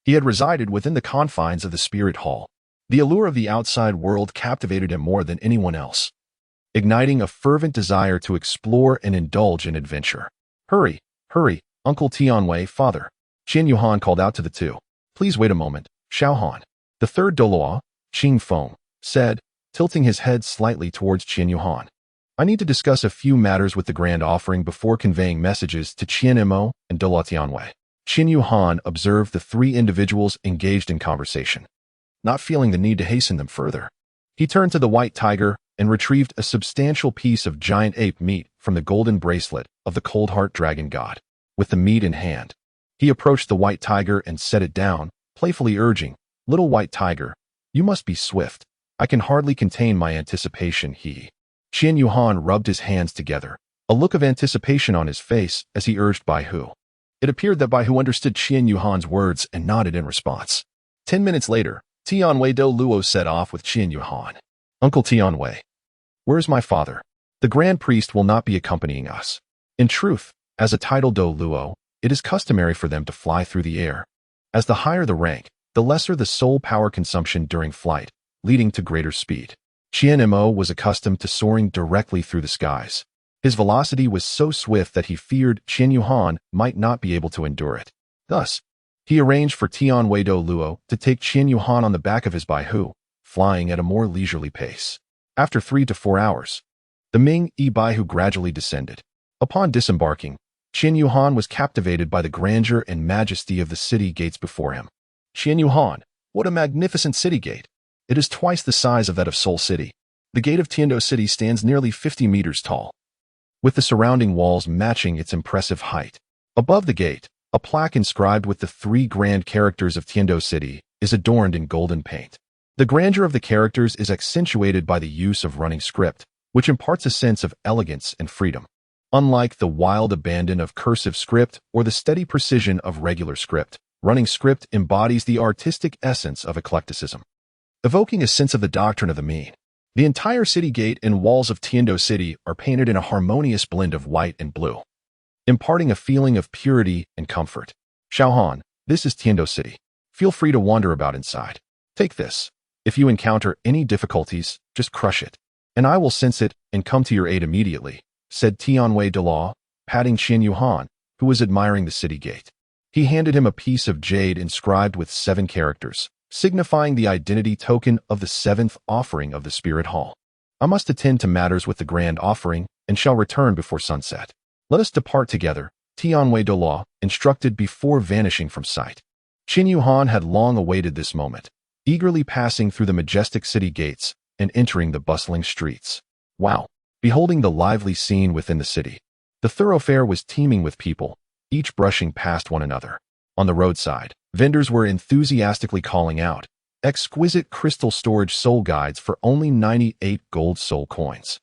he had resided within the confines of the Spirit Hall. The allure of the outside world captivated him more than anyone else, igniting a fervent desire to explore and indulge in adventure. Hurry, hurry, Uncle Tianwei, father. Qian Yuhan called out to the two. Please wait a moment, Xiao Han. The third Douluo, Qing Feng, said, tilting his head slightly towards Qian Yuhan. I need to discuss a few matters with the Grand Offering before conveying messages to Qian Mo and Douluo Tianwei. Qian Yuhan observed the 3 individuals engaged in conversation, not feeling the need to hasten them further. He turned to the white tiger and retrieved a substantial piece of giant ape meat from the golden bracelet of the Cold Heart Dragon God. With the meat in hand, he approached the white tiger and set it down, playfully urging, Little white tiger, you must be swift. I can hardly contain my anticipation, Qian Yuhan rubbed his hands together, a look of anticipation on his face as he urged Bai Hu. It appeared that Bai Hu understood Qian Yuhan's words and nodded in response. 10 minutes later, Tianwei Douluo set off with Qian Yuhan. Uncle Tianwei, where is my father? The Grand Priest will not be accompanying us. In truth, as a title Douluo, it is customary for them to fly through the air. As the higher the rank, the lesser the soul power consumption during flight, leading to greater speed. Qian Mo was accustomed to soaring directly through the skies. His velocity was so swift that he feared Qian Yuhan might not be able to endure it. Thus, he arranged for Tianwei Douluo to take Qian Yuhan on the back of his Bai Hu, flying at a more leisurely pace. After 3 to 4 hours, the Ming-Yi Bai Hu gradually descended. Upon disembarking, Qian Yuhan was captivated by the grandeur and majesty of the city gates before him. Qian Yuhan, what a magnificent city gate! It is twice the size of that of Seoul City. The gate of Tiando City stands nearly 50 meters tall, with the surrounding walls matching its impressive height. Above the gate, a plaque inscribed with the 3 grand characters of Tiando City is adorned in golden paint. The grandeur of the characters is accentuated by the use of running script, which imparts a sense of elegance and freedom. Unlike the wild abandon of cursive script or the steady precision of regular script, running script embodies the artistic essence of eclecticism, evoking a sense of the doctrine of the mean. The entire city gate and walls of Tiando City are painted in a harmonious blend of white and blue, imparting a feeling of purity and comfort. Xiao Han, this is Tiando City. Feel free to wander about inside. Take this. If you encounter any difficulties, just crush it, and I will sense it and come to your aid immediately, said Tianwei Douluo, patting Qian Yuhan, who was admiring the city gate. He handed him a piece of jade inscribed with 7 characters, signifying the identity token of the 7th offering of the Spirit Hall. I must attend to matters with the Grand Offering and shall return before sunset. Let us depart together, Tianwei Douluo instructed before vanishing from sight. Qian Yuhan had long awaited this moment, eagerly passing through the majestic city gates and entering the bustling streets. Wow! Beholding the lively scene within the city, the thoroughfare was teeming with people, each brushing past one another. On the roadside, vendors were enthusiastically calling out, exquisite crystal storage soul guides for only 98 gold soul coins.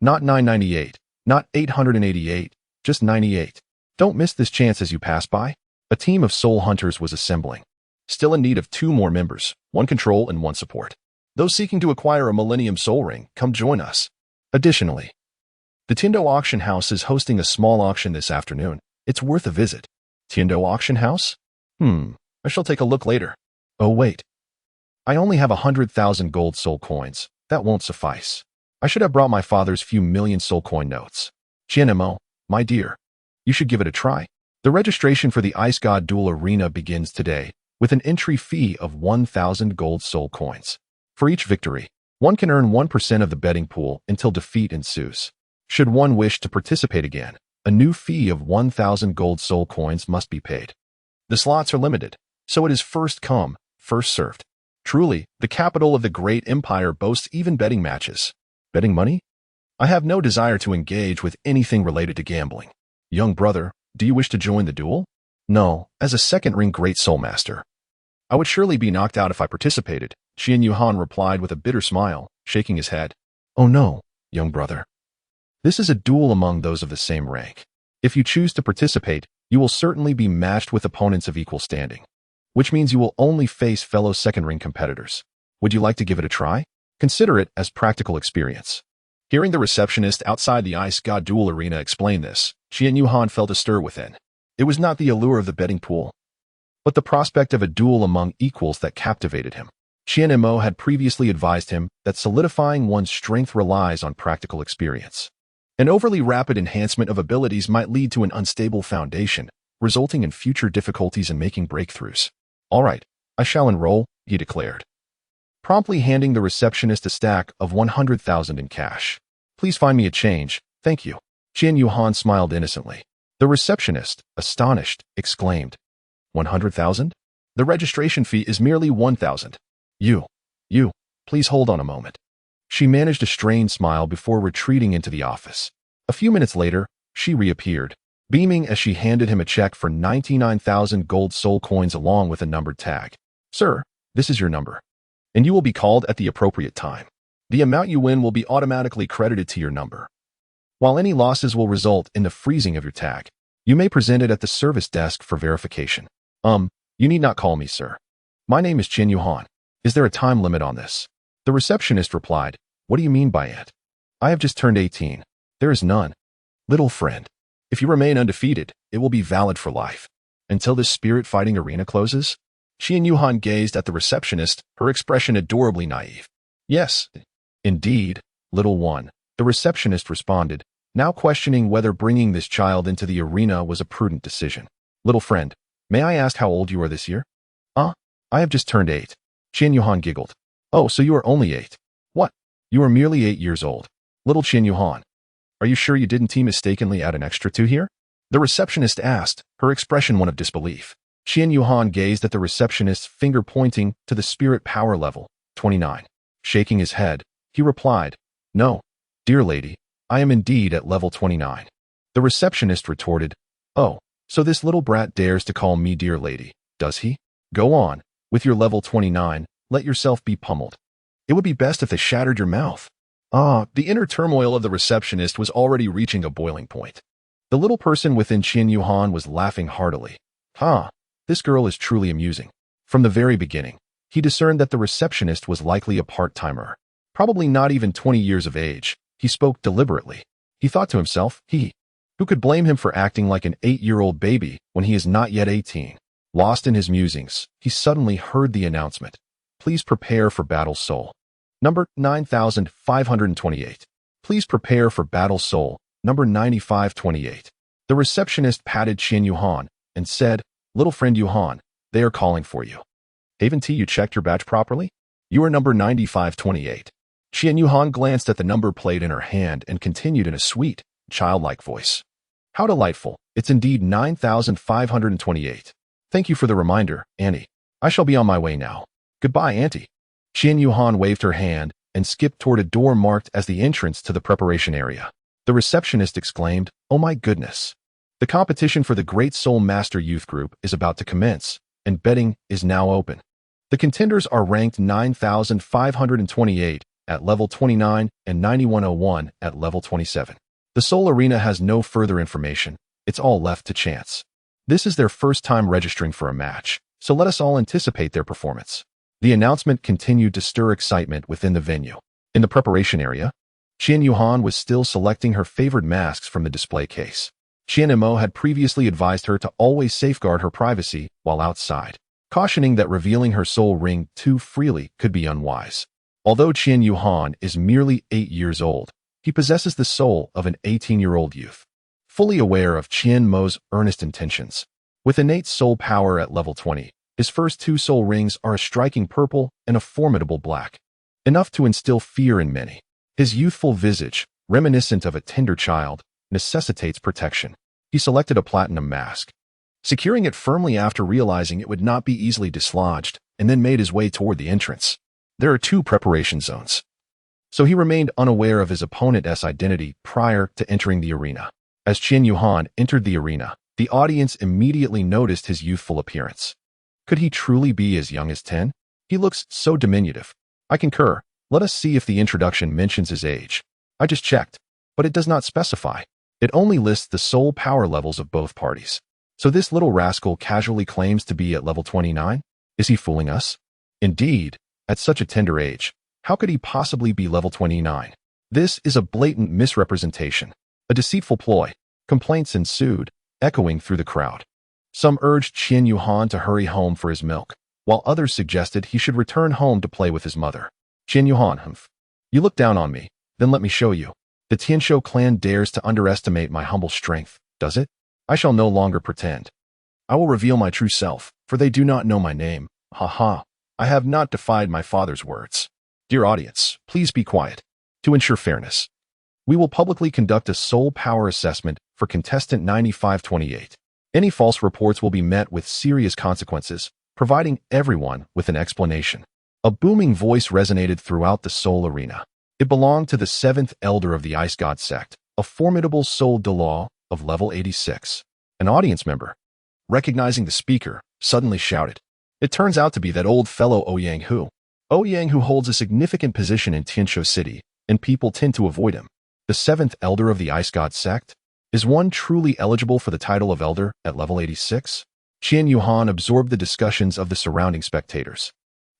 Not 998, not 888, just 98. Don't miss this chance as you pass by. A team of soul hunters was assembling, still in need of 2 more members, 1 control and 1 support. Those seeking to acquire a Millennium Soul Ring, come join us. Additionally, the Tiando Auction House is hosting a small auction this afternoon. It's worth a visit. Tiando Auction House? I shall take a look later. Oh wait. I only have 100,000 gold soul coins. That won't suffice. I should have brought my father's few million soul coin notes. Qian Mo, my dear, you should give it a try. The registration for the Ice God Duel Arena begins today, with an entry fee of 1,000 gold soul coins. For each victory, one can earn 1% of the betting pool until defeat ensues. Should one wish to participate again, a new fee of 1,000 gold soul coins must be paid. The slots are limited, so it is first come, first served. Truly, the capital of the great empire boasts even betting matches. Betting money? I have no desire to engage with anything related to gambling. Young brother, do you wish to join the duel? No, as a second-ring great soul master. I would surely be knocked out if I participated, Qian Yuhan replied with a bitter smile, shaking his head. Oh no, young brother. This is a duel among those of the same rank. If you choose to participate, you will certainly be matched with opponents of equal standing, which means you will only face fellow second-ring competitors. Would you like to give it a try? Consider it as practical experience. Hearing the receptionist outside the Ice God Duel Arena explain this, Qian Yuhan felt a stir within. It was not the allure of the betting pool, but the prospect of a duel among equals that captivated him. Qian Mo had previously advised him that solidifying one's strength relies on practical experience. An overly rapid enhancement of abilities might lead to an unstable foundation, resulting in future difficulties in making breakthroughs. All right, I shall enroll, he declared, promptly handing the receptionist a stack of 100,000 in cash. Please find me a change, thank you. Qian Yuhan smiled innocently. The receptionist, astonished, exclaimed, 100,000? The registration fee is merely 1,000. You, please hold on a moment. She managed a strained smile before retreating into the office. A few minutes later, she reappeared, beaming as she handed him a check for 99,000 gold soul coins along with a numbered tag. Sir, this is your number, and you will be called at the appropriate time. The amount you win will be automatically credited to your number, while any losses will result in the freezing of your tag. You may present it at the service desk for verification. You need not call me sir. My name is Qian Yuhan. Is there a time limit on this? The receptionist replied, What do you mean by it? I have just turned 18. There is none. Little friend, if you remain undefeated, it will be valid for life. Until this spirit-fighting arena closes? Qian Yuhan gazed at the receptionist, her expression adorably naive. Yes, indeed, little one, the receptionist responded, now questioning whether bringing this child into the arena was a prudent decision. Little friend, may I ask how old you are this year? I have just turned 8. Qian Yuhan giggled. Oh, so you are only 8. What? You are merely 8 years old. Little Qian Yuhan, are you sure you didn't mistakenly add an extra 2 here? The receptionist asked, her expression one of disbelief. Qian Yuhan gazed at the receptionist's finger pointing to the spirit power level, 29. Shaking his head, he replied, No, dear lady, I am indeed at level 29. The receptionist retorted, Oh, so this little brat dares to call me dear lady, does he? Go on, with your level 29, let yourself be pummeled. It would be best if they shattered your mouth. The inner turmoil of the receptionist was already reaching a boiling point. The little person within Qian Yuhan was laughing heartily. This girl is truly amusing. From the very beginning, he discerned that the receptionist was likely a part-timer, probably not even 20 years of age. He spoke deliberately. He thought to himself, who could blame him for acting like an 8-year-old baby when he is not yet 18? Lost in his musings, he suddenly heard the announcement. Please prepare for Battle Soul. Number 9528. Please prepare for Battle Soul, number 9528. The receptionist patted Qian Yuhan and said, Little friend Yuhan, they are calling for you. Haven't you checked your badge properly? You are number 9528. Qian Yuhan glanced at the number plate in her hand and continued in a sweet, childlike voice. How delightful. It's indeed 9528. Thank you for the reminder, Auntie. I shall be on my way now. Goodbye, Auntie. Qian Yuhan waved her hand and skipped toward a door marked as the entrance to the preparation area. The receptionist exclaimed, Oh my goodness. The competition for the Great Soul Master Youth Group is about to commence, and betting is now open. The contenders are ranked 9,528 at level 29 and 9101 at level 27. The Soul Arena has no further information. It's all left to chance. This is their first time registering for a match, so let us all anticipate their performance. The announcement continued to stir excitement within the venue. In the preparation area, Qian Yuhan was still selecting her favored masks from the display case. Qian Mo had previously advised her to always safeguard her privacy while outside, cautioning that revealing her soul ring too freely could be unwise. Although Qian Yuhan is merely 8 years old, he possesses the soul of an 18-year-old youth. Fully aware of Qian Mo's earnest intentions, with innate soul power at level 20, His first two soul rings are a striking purple and a formidable black, enough to instill fear in many. His youthful visage, reminiscent of a tender child, necessitates protection. He selected a platinum mask, securing it firmly after realizing it would not be easily dislodged, and then made his way toward the entrance. There are 2 preparation zones, so he remained unaware of his opponent's identity prior to entering the arena. As Qian Yuhan entered the arena, the audience immediately noticed his youthful appearance. Could he truly be as young as 10? He looks so diminutive. I concur. Let us see if the introduction mentions his age. I just checked, but it does not specify. It only lists the soul power levels of both parties. So this little rascal casually claims to be at level 29? Is he fooling us? Indeed, at such a tender age, how could he possibly be level 29? This is a blatant misrepresentation, a deceitful ploy. Complaints ensued, echoing through the crowd. Some urged Qian Yuhan to hurry home for his milk, while others suggested he should return home to play with his mother. Qian Yuhan, humph. You look down on me, then let me show you. The Tianshou clan dares to underestimate my humble strength, does it? I shall no longer pretend. I will reveal my true self, for they do not know my name. Ha ha. I have not defied my father's words. Dear audience, please be quiet. To ensure fairness, we will publicly conduct a soul power assessment for contestant 9528. Any false reports will be met with serious consequences, providing everyone with an explanation. A booming voice resonated throughout the soul arena. It belonged to the 7th elder of the Ice God sect, a formidable soul Douluo of level 86. An audience member, recognizing the speaker, suddenly shouted. It turns out to be that old fellow Ouyang Hu. Ouyang Hu holds a significant position in Tianshou City, and people tend to avoid him. The 7th elder of the Ice God sect? Is one truly eligible for the title of elder at level 86? Qian Yuhan absorbed the discussions of the surrounding spectators.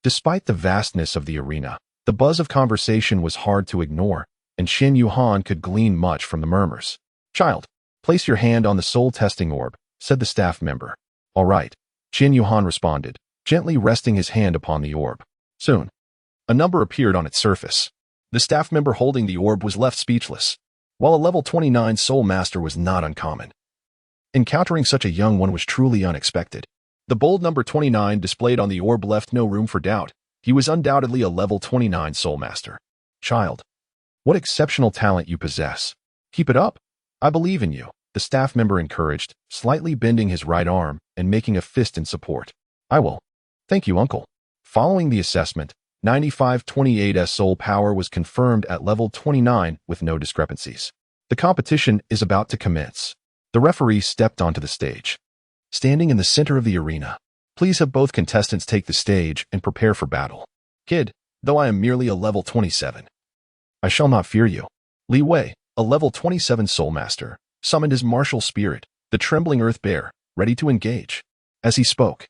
Despite the vastness of the arena, the buzz of conversation was hard to ignore, and Qian Yuhan could glean much from the murmurs. Child, place your hand on the soul testing orb, said the staff member. All right, Qian Yuhan responded, gently resting his hand upon the orb. Soon, a number appeared on its surface. The staff member holding the orb was left speechless. While a level 29 soul master was not uncommon, encountering such a young one was truly unexpected. The bold number 29 displayed on the orb left no room for doubt. He was undoubtedly a level 29 soul master. Child, what exceptional talent you possess. Keep it up. I believe in you, the staff member encouraged, slightly bending his right arm and making a fist in support. I will. Thank you, uncle. Following the assessment, 9528's soul power was confirmed at level 29 with no discrepancies. The competition is about to commence. The referee stepped onto the stage. Standing in the center of the arena, please have both contestants take the stage and prepare for battle. Kid, though I am merely a level 27, I shall not fear you. Li Wei, a level 27 soul master, summoned his martial spirit, the trembling earth bear, ready to engage. As he spoke,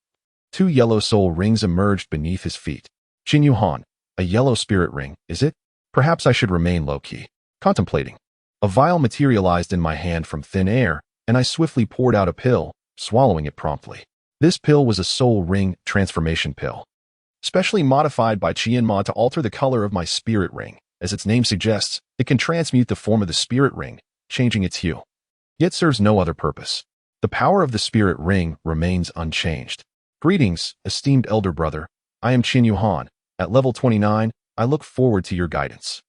2 yellow soul rings emerged beneath his feet. Qian Yuhan, a yellow spirit ring, is it? Perhaps I should remain low-key. Contemplating. A vial materialized in my hand from thin air, and I swiftly poured out a pill, swallowing it promptly. This pill was a soul ring transformation pill, specially modified by Qianma to alter the color of my spirit ring. As its name suggests, it can transmute the form of the spirit ring, changing its hue. Yet serves no other purpose. The power of the spirit ring remains unchanged. Greetings, esteemed elder brother. I am Qian Yuhan. At level 29, I look forward to your guidance.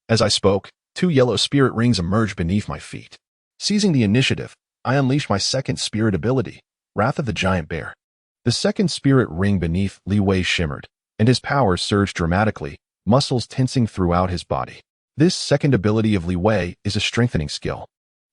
As I spoke, 2 yellow spirit rings emerged beneath my feet. Seizing the initiative, I unleashed my second spirit ability, Wrath of the Giant Bear. The second spirit ring beneath Li Wei shimmered, and his power surged dramatically, muscles tensing throughout his body. This second ability of Li Wei is a strengthening skill.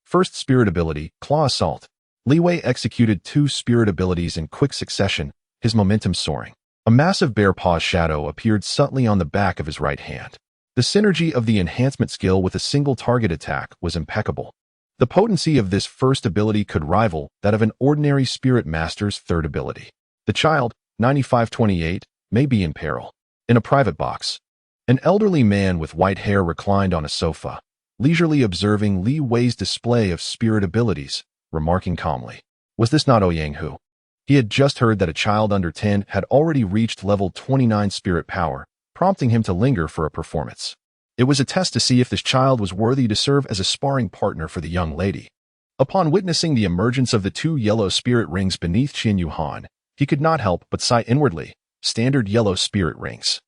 First spirit ability, Claw Assault. Li Wei executed 2 spirit abilities in quick succession, his momentum soaring. A massive bear paw shadow appeared subtly on the back of his right hand. The synergy of the enhancement skill with a single target attack was impeccable. The potency of this first ability could rival that of an ordinary spirit master's third ability. The child, 9528, may be in peril. In a private box, an elderly man with white hair reclined on a sofa, leisurely observing Li Wei's display of spirit abilities, remarking calmly, "Was this not Ouyang Hu?" He had just heard that a child under 10 had already reached level 29 spirit power, prompting him to linger for a performance. It was a test to see if this child was worthy to serve as a sparring partner for the young lady. Upon witnessing the emergence of the 2 yellow spirit rings beneath Qian Yuhan, He could not help but sigh inwardly. Standard yellow spirit rings.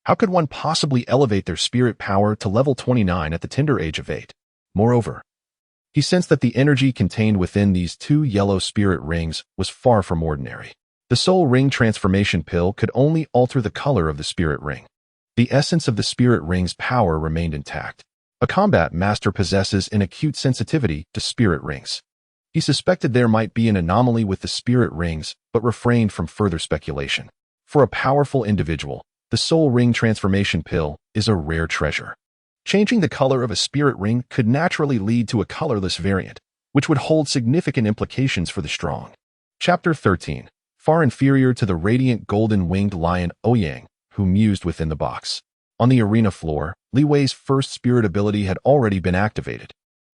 How could one possibly elevate their spirit power to level 29 at the tender age of 8? Moreover, he sensed that the energy contained within these 2 yellow spirit rings was far from ordinary. The soul ring transformation pill could only alter the color of the spirit ring. The essence of the spirit ring's power remained intact. A combat master possesses an acute sensitivity to spirit rings. He suspected there might be an anomaly with the spirit rings, but refrained from further speculation. For a powerful individual, the soul ring transformation pill is a rare treasure. Changing the color of a spirit ring could naturally lead to a colorless variant, which would hold significant implications for the strong. Chapter 13. Far inferior to the radiant golden-winged lion Ouyang, who mused within the box. On the arena floor, Li Wei's first spirit ability had already been activated.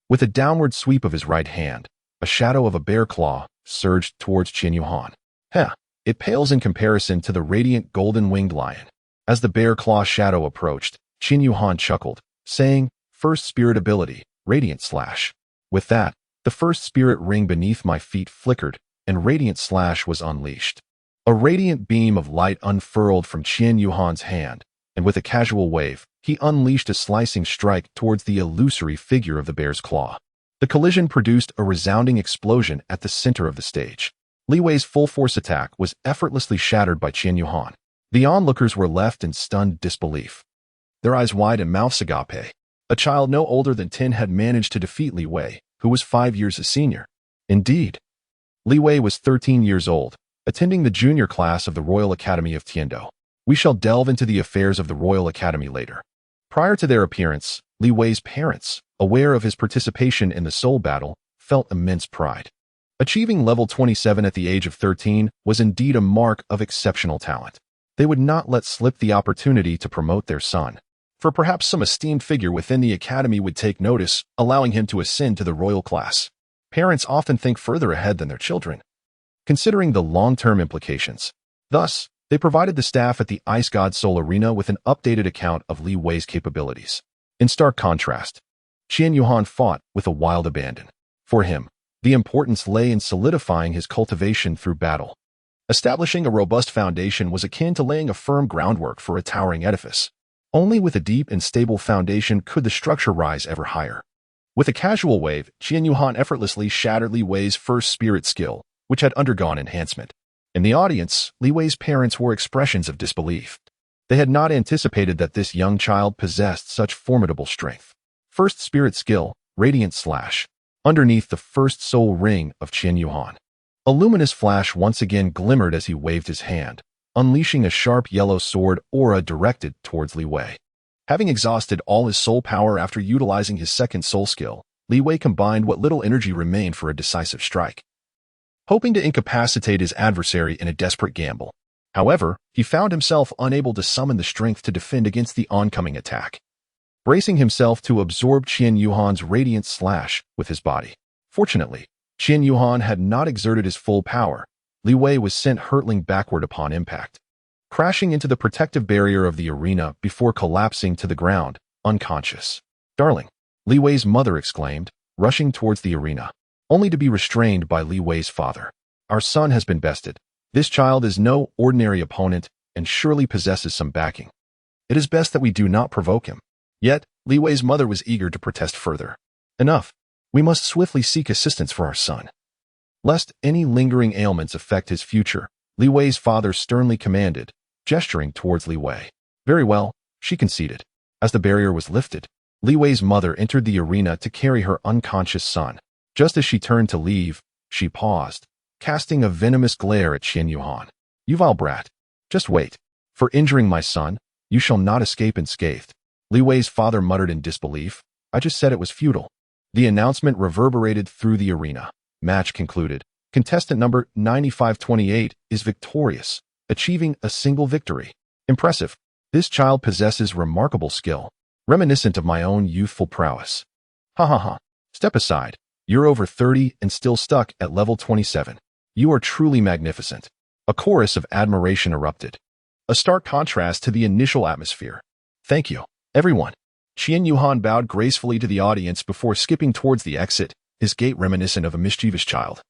With a downward sweep of his right hand, a shadow of a bear claw surged towards Qin Yuhan. It pales in comparison to the radiant golden-winged lion. As the bear claw shadow approached, Qin Yuhan chuckled, saying, "First spirit ability, Radiant Slash." With that, the first spirit ring beneath my feet flickered, and Radiant Slash was unleashed. A radiant beam of light unfurled from Qin Yuhan's hand, and with a casual wave, he unleashed a slicing strike towards the illusory figure of the bear's claw. The collision produced a resounding explosion at the center of the stage. Li Wei's full-force attack was effortlessly shattered by Qin Yuhan. The onlookers were left in stunned disbelief, their eyes wide and mouths agape. A child no older than 10 had managed to defeat Li Wei, who was 5 years his senior. Indeed, Li Wei was 13 years old, attending the junior class of the Royal Academy of Tiando. We shall delve into the affairs of the Royal Academy later. Prior to their appearance, Li Wei's parents, aware of his participation in the soul battle, felt immense pride. Achieving level 27 at the age of 13 was indeed a mark of exceptional talent. They would not let slip the opportunity to promote their son, for perhaps some esteemed figure within the academy would take notice, allowing him to ascend to the royal class. Parents often think further ahead than their children, considering the long-term implications. Thus, they provided the staff at the Ice God Soul Arena with an updated account of Li Wei's capabilities. In stark contrast, Qin Yuhan fought with a wild abandon. For him, the importance lay in solidifying his cultivation through battle. Establishing a robust foundation was akin to laying a firm groundwork for a towering edifice. Only with a deep and stable foundation could the structure rise ever higher. With a casual wave, Qin Yuhan effortlessly shattered Li Wei's first spirit skill, which had undergone enhancement. In the audience, Li Wei's parents wore expressions of disbelief. They had not anticipated that this young child possessed such formidable strength. First spirit skill, Radiant Slash. Underneath the first soul ring of Qin Yuhan, a luminous flash once again glimmered as he waved his hand, unleashing a sharp yellow sword aura directed towards Li Wei. Having exhausted all his soul power after utilizing his second soul skill, Li Wei combined what little energy remained for a decisive strike, hoping to incapacitate his adversary in a desperate gamble. However, he found himself unable to summon the strength to defend against the oncoming attack, bracing himself to absorb Qin Yuhan's Radiant Slash with his body. Fortunately, Qin Yuhan had not exerted his full power. Li Wei was sent hurtling backward upon impact, crashing into the protective barrier of the arena before collapsing to the ground, unconscious. "Darling," Li Wei's mother exclaimed, rushing towards the arena, only to be restrained by Li Wei's father. "Our son has been bested. This child is no ordinary opponent and surely possesses some backing. It is best that we do not provoke him." Yet, Li Wei's mother was eager to protest further. "Enough. We must swiftly seek assistance for our son, lest any lingering ailments affect his future," Li Wei's father sternly commanded, gesturing towards Li Wei. "Very well," she conceded. As the barrier was lifted, Li Wei's mother entered the arena to carry her unconscious son. Just as she turned to leave, she paused, casting a venomous glare at Qin Yuhan. "You vile brat. Just wait. For injuring my son, you shall not escape unscathed." Li Wei's father muttered in disbelief. "I just said it was futile." The announcement reverberated through the arena. Match concluded. Contestant number 9528 is victorious, achieving a single victory. Impressive. This child possesses remarkable skill, reminiscent of my own youthful prowess. Ha ha ha. Step aside. You're over 30 and still stuck at level 27. You are truly magnificent. A chorus of admiration erupted, a stark contrast to the initial atmosphere. "Thank you, everyone." Qin Yuhan bowed gracefully to the audience before skipping towards the exit, his gait reminiscent of a mischievous child,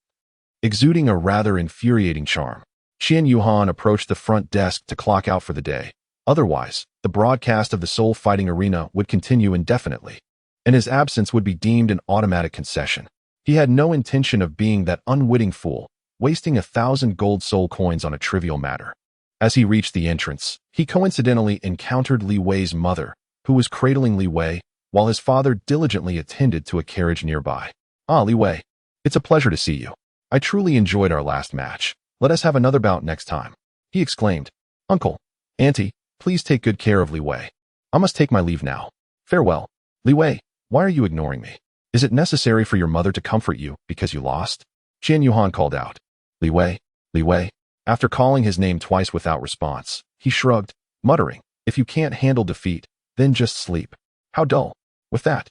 exuding a rather infuriating charm. Qian Yuhan approached the front desk to clock out for the day. Otherwise, the broadcast of the Soul Fighting Arena would continue indefinitely, and his absence would be deemed an automatic concession. He had no intention of being that unwitting fool, wasting 1,000 gold soul coins on a trivial matter. As he reached the entrance, he coincidentally encountered Li Wei's mother, who was cradling Li Wei, while his father diligently attended to a carriage nearby. "Ah, Li Wei, it's a pleasure to see you. I truly enjoyed our last match. Let us have another bout next time," he exclaimed. "Uncle, Auntie, please take good care of Li Wei. I must take my leave now. Farewell." "Li Wei, why are you ignoring me? Is it necessary for your mother to comfort you because you lost?" Qian Yuhan called out. "Li Wei, Li Wei." After calling his name twice without response, he shrugged, muttering, "If you can't handle defeat, then just sleep. How dull." With that,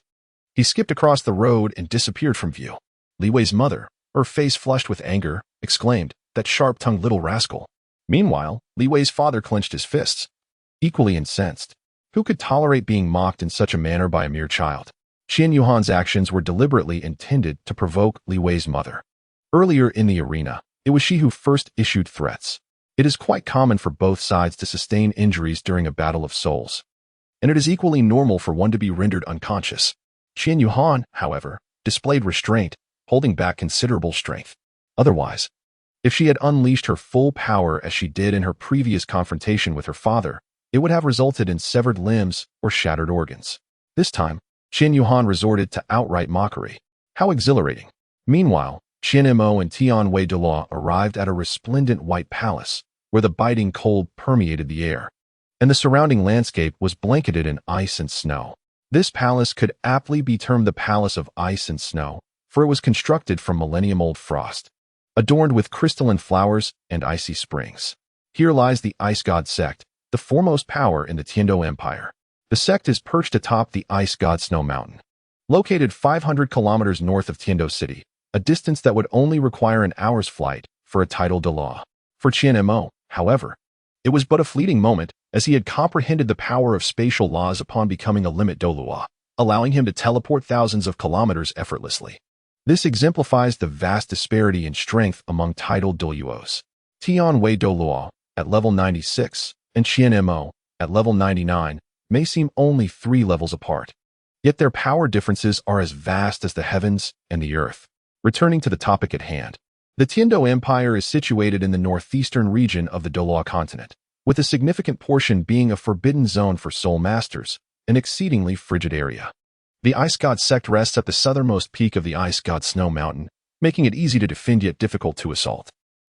he skipped across the road and disappeared from view. Li Wei's mother, her face flushed with anger, exclaimed, "That sharp-tongued little rascal." Meanwhile, Li Wei's father clenched his fists, equally incensed. Who could tolerate being mocked in such a manner by a mere child? Qian Yuhan's actions were deliberately intended to provoke Li Wei's mother. Earlier in the arena, it was she who first issued threats. It is quite common for both sides to sustain injuries during a battle of souls, and it is equally normal for one to be rendered unconscious. Qian Yuhan, however, displayed restraint, holding back considerable strength. Otherwise, if she had unleashed her full power as she did in her previous confrontation with her father, it would have resulted in severed limbs or shattered organs. This time, Qian Yuhan resorted to outright mockery. How exhilarating! Meanwhile, Qian Mo and Tianwei Douluo arrived at a resplendent white palace, where the biting cold permeated the air, and the surrounding landscape was blanketed in ice and snow. This palace could aptly be termed the Palace of Ice and Snow, for it was constructed from millennium-old frost, adorned with crystalline flowers and icy springs. Here lies the Ice God Sect, the foremost power in the Tiando Empire. The sect is perched atop the Ice God Snow Mountain, located 500 kilometers north of Tiando City, a distance that would only require an hour's flight for a tidal Douluo. For Qian Mo, however, it was but a fleeting moment, as he had comprehended the power of spatial laws upon becoming a limit Douluo, allowing him to teleport thousands of kilometers effortlessly. This exemplifies the vast disparity in strength among tidal Douluos. Tianwei Douluo, at level 96, and Qian Mo, at level 99, may seem only 3 levels apart. Yet their power differences are as vast as the heavens and the earth. Returning to the topic at hand, the Tiando Empire is situated in the northeastern region of the Douluo continent, with a significant portion being a forbidden zone for soul masters, an exceedingly frigid area. The Ice God Sect rests at the southernmost peak of the Ice God Snow Mountain, making it easy to defend yet difficult to assault.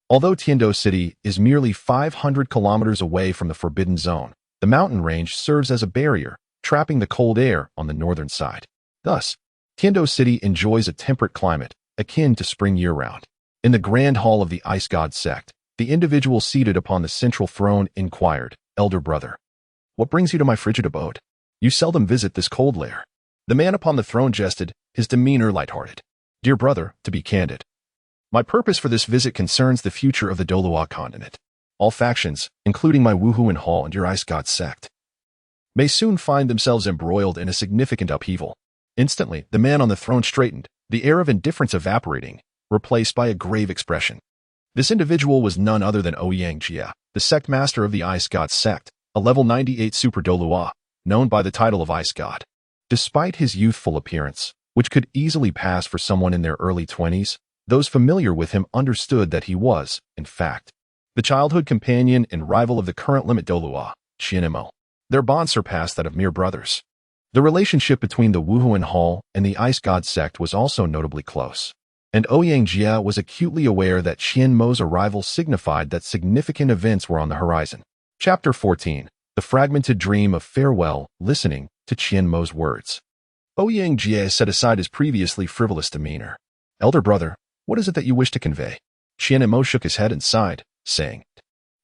Although Tiando City is merely 500 kilometers away from the forbidden zone, the mountain range serves as a barrier, trapping the cold air on the northern side. Thus, Tiando City enjoys a temperate climate, akin to spring year-round. In the Grand Hall of the Ice God Sect, the individual seated upon the central throne inquired, "Elder brother, what brings you to my frigid abode? You seldom visit this cold lair." The man upon the throne jested, his demeanor lighthearted. "Dear brother, to be candid, my purpose for this visit concerns the future of the Douluo continent. All factions, including my Wuhuan Hall and your Ice God Sect, may soon find themselves embroiled in a significant upheaval." Instantly, the man on the throne straightened, the air of indifference evaporating, replaced by a grave expression. This individual was none other than Ouyang Jia, the sect master of the Ice God Sect, a level 98 Super Douluo, known by the title of Ice God. Despite his youthful appearance, which could easily pass for someone in their early 20s, those familiar with him understood that he was, in fact, the childhood companion and rival of the current limit Douluo, Qian Mo. Their bond surpassed that of mere brothers. The relationship between the Wuhuan Hall and the Ice God Sect was also notably close, and Ouyang Jia was acutely aware that Qian Mo's arrival signified that significant events were on the horizon. Chapter 14. The Fragmented Dream of Farewell, listening to Qian Mo's words. Ouyang Jia set aside his previously frivolous demeanor. "Elder brother, what is it that you wish to convey?" Qian Mo shook his head and sighed, saying,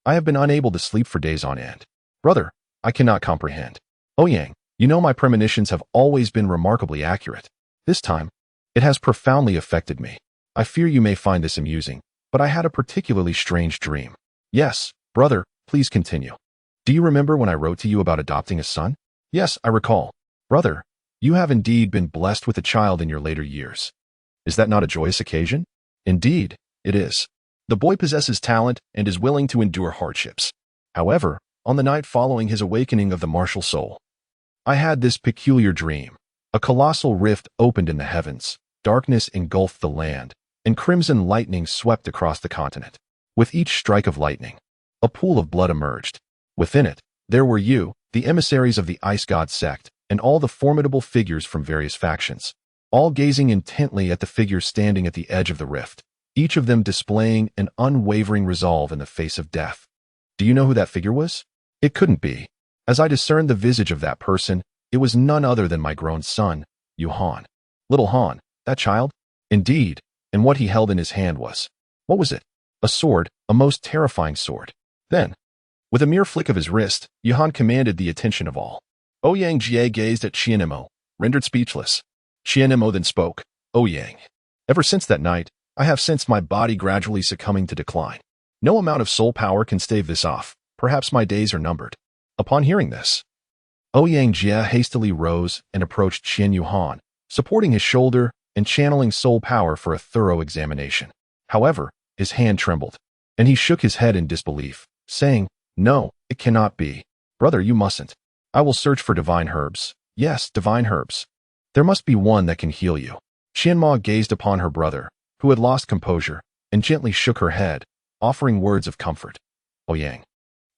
"I have been unable to sleep for days on end. Brother, I cannot comprehend. Ouyang, you know my premonitions have always been remarkably accurate. This time, it has profoundly affected me. I fear you may find this amusing, but I had a particularly strange dream." "Yes, brother, please continue. Do you remember when I wrote to you about adopting a son?" "Yes, I recall. Brother, you have indeed been blessed with a child in your later years. Is that not a joyous occasion?" "Indeed, it is. The boy possesses talent and is willing to endure hardships. However, on the night following his awakening of the martial soul, I had this peculiar dream. A colossal rift opened in the heavens, darkness engulfed the land, and crimson lightning swept across the continent. With each strike of lightning, a pool of blood emerged. Within it, there were you, the emissaries of the Ice God sect, and all the formidable figures from various factions, all gazing intently at the figure standing at the edge of the rift, each of them displaying an unwavering resolve in the face of death. Do you know who that figure was? It couldn't be. As I discerned the visage of that person, it was none other than my grown son, Han. Little Han, that child? Indeed, and what he held in his hand was, what was it? A sword, a most terrifying sword. Then, with a mere flick of his wrist, Han commanded the attention of all. Ouyang Jie gazed at Qianemo, rendered speechless. Qianemo then spoke. Ouyang. Ever since that night, I have sensed my body gradually succumbing to decline. No amount of soul power can stave this off. Perhaps my days are numbered. Upon hearing this, Ouyang Jie hastily rose and approached Qian Yuhan, supporting his shoulder and channeling soul power for a thorough examination. However, his hand trembled, and he shook his head in disbelief, saying, No, it cannot be. Brother, you mustn't. I will search for divine herbs. Yes, divine herbs. There must be one that can heal you. Qianma gazed upon her brother, who had lost composure, and gently shook her head, offering words of comfort. Ouyang,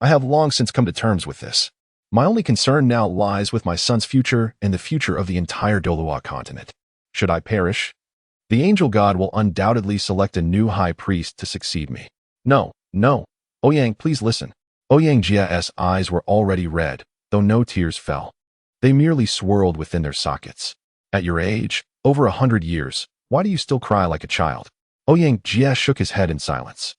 I have long since come to terms with this. My only concern now lies with my son's future and the future of the entire Douluo continent. Should I perish, the angel god will undoubtedly select a new high priest to succeed me. No. Ouyang, please listen. Ouyang Jie's eyes were already red, though no tears fell. They merely swirled within their sockets. At your age, over 100 years, why do you still cry like a child? Ouyang Jie shook his head in silence.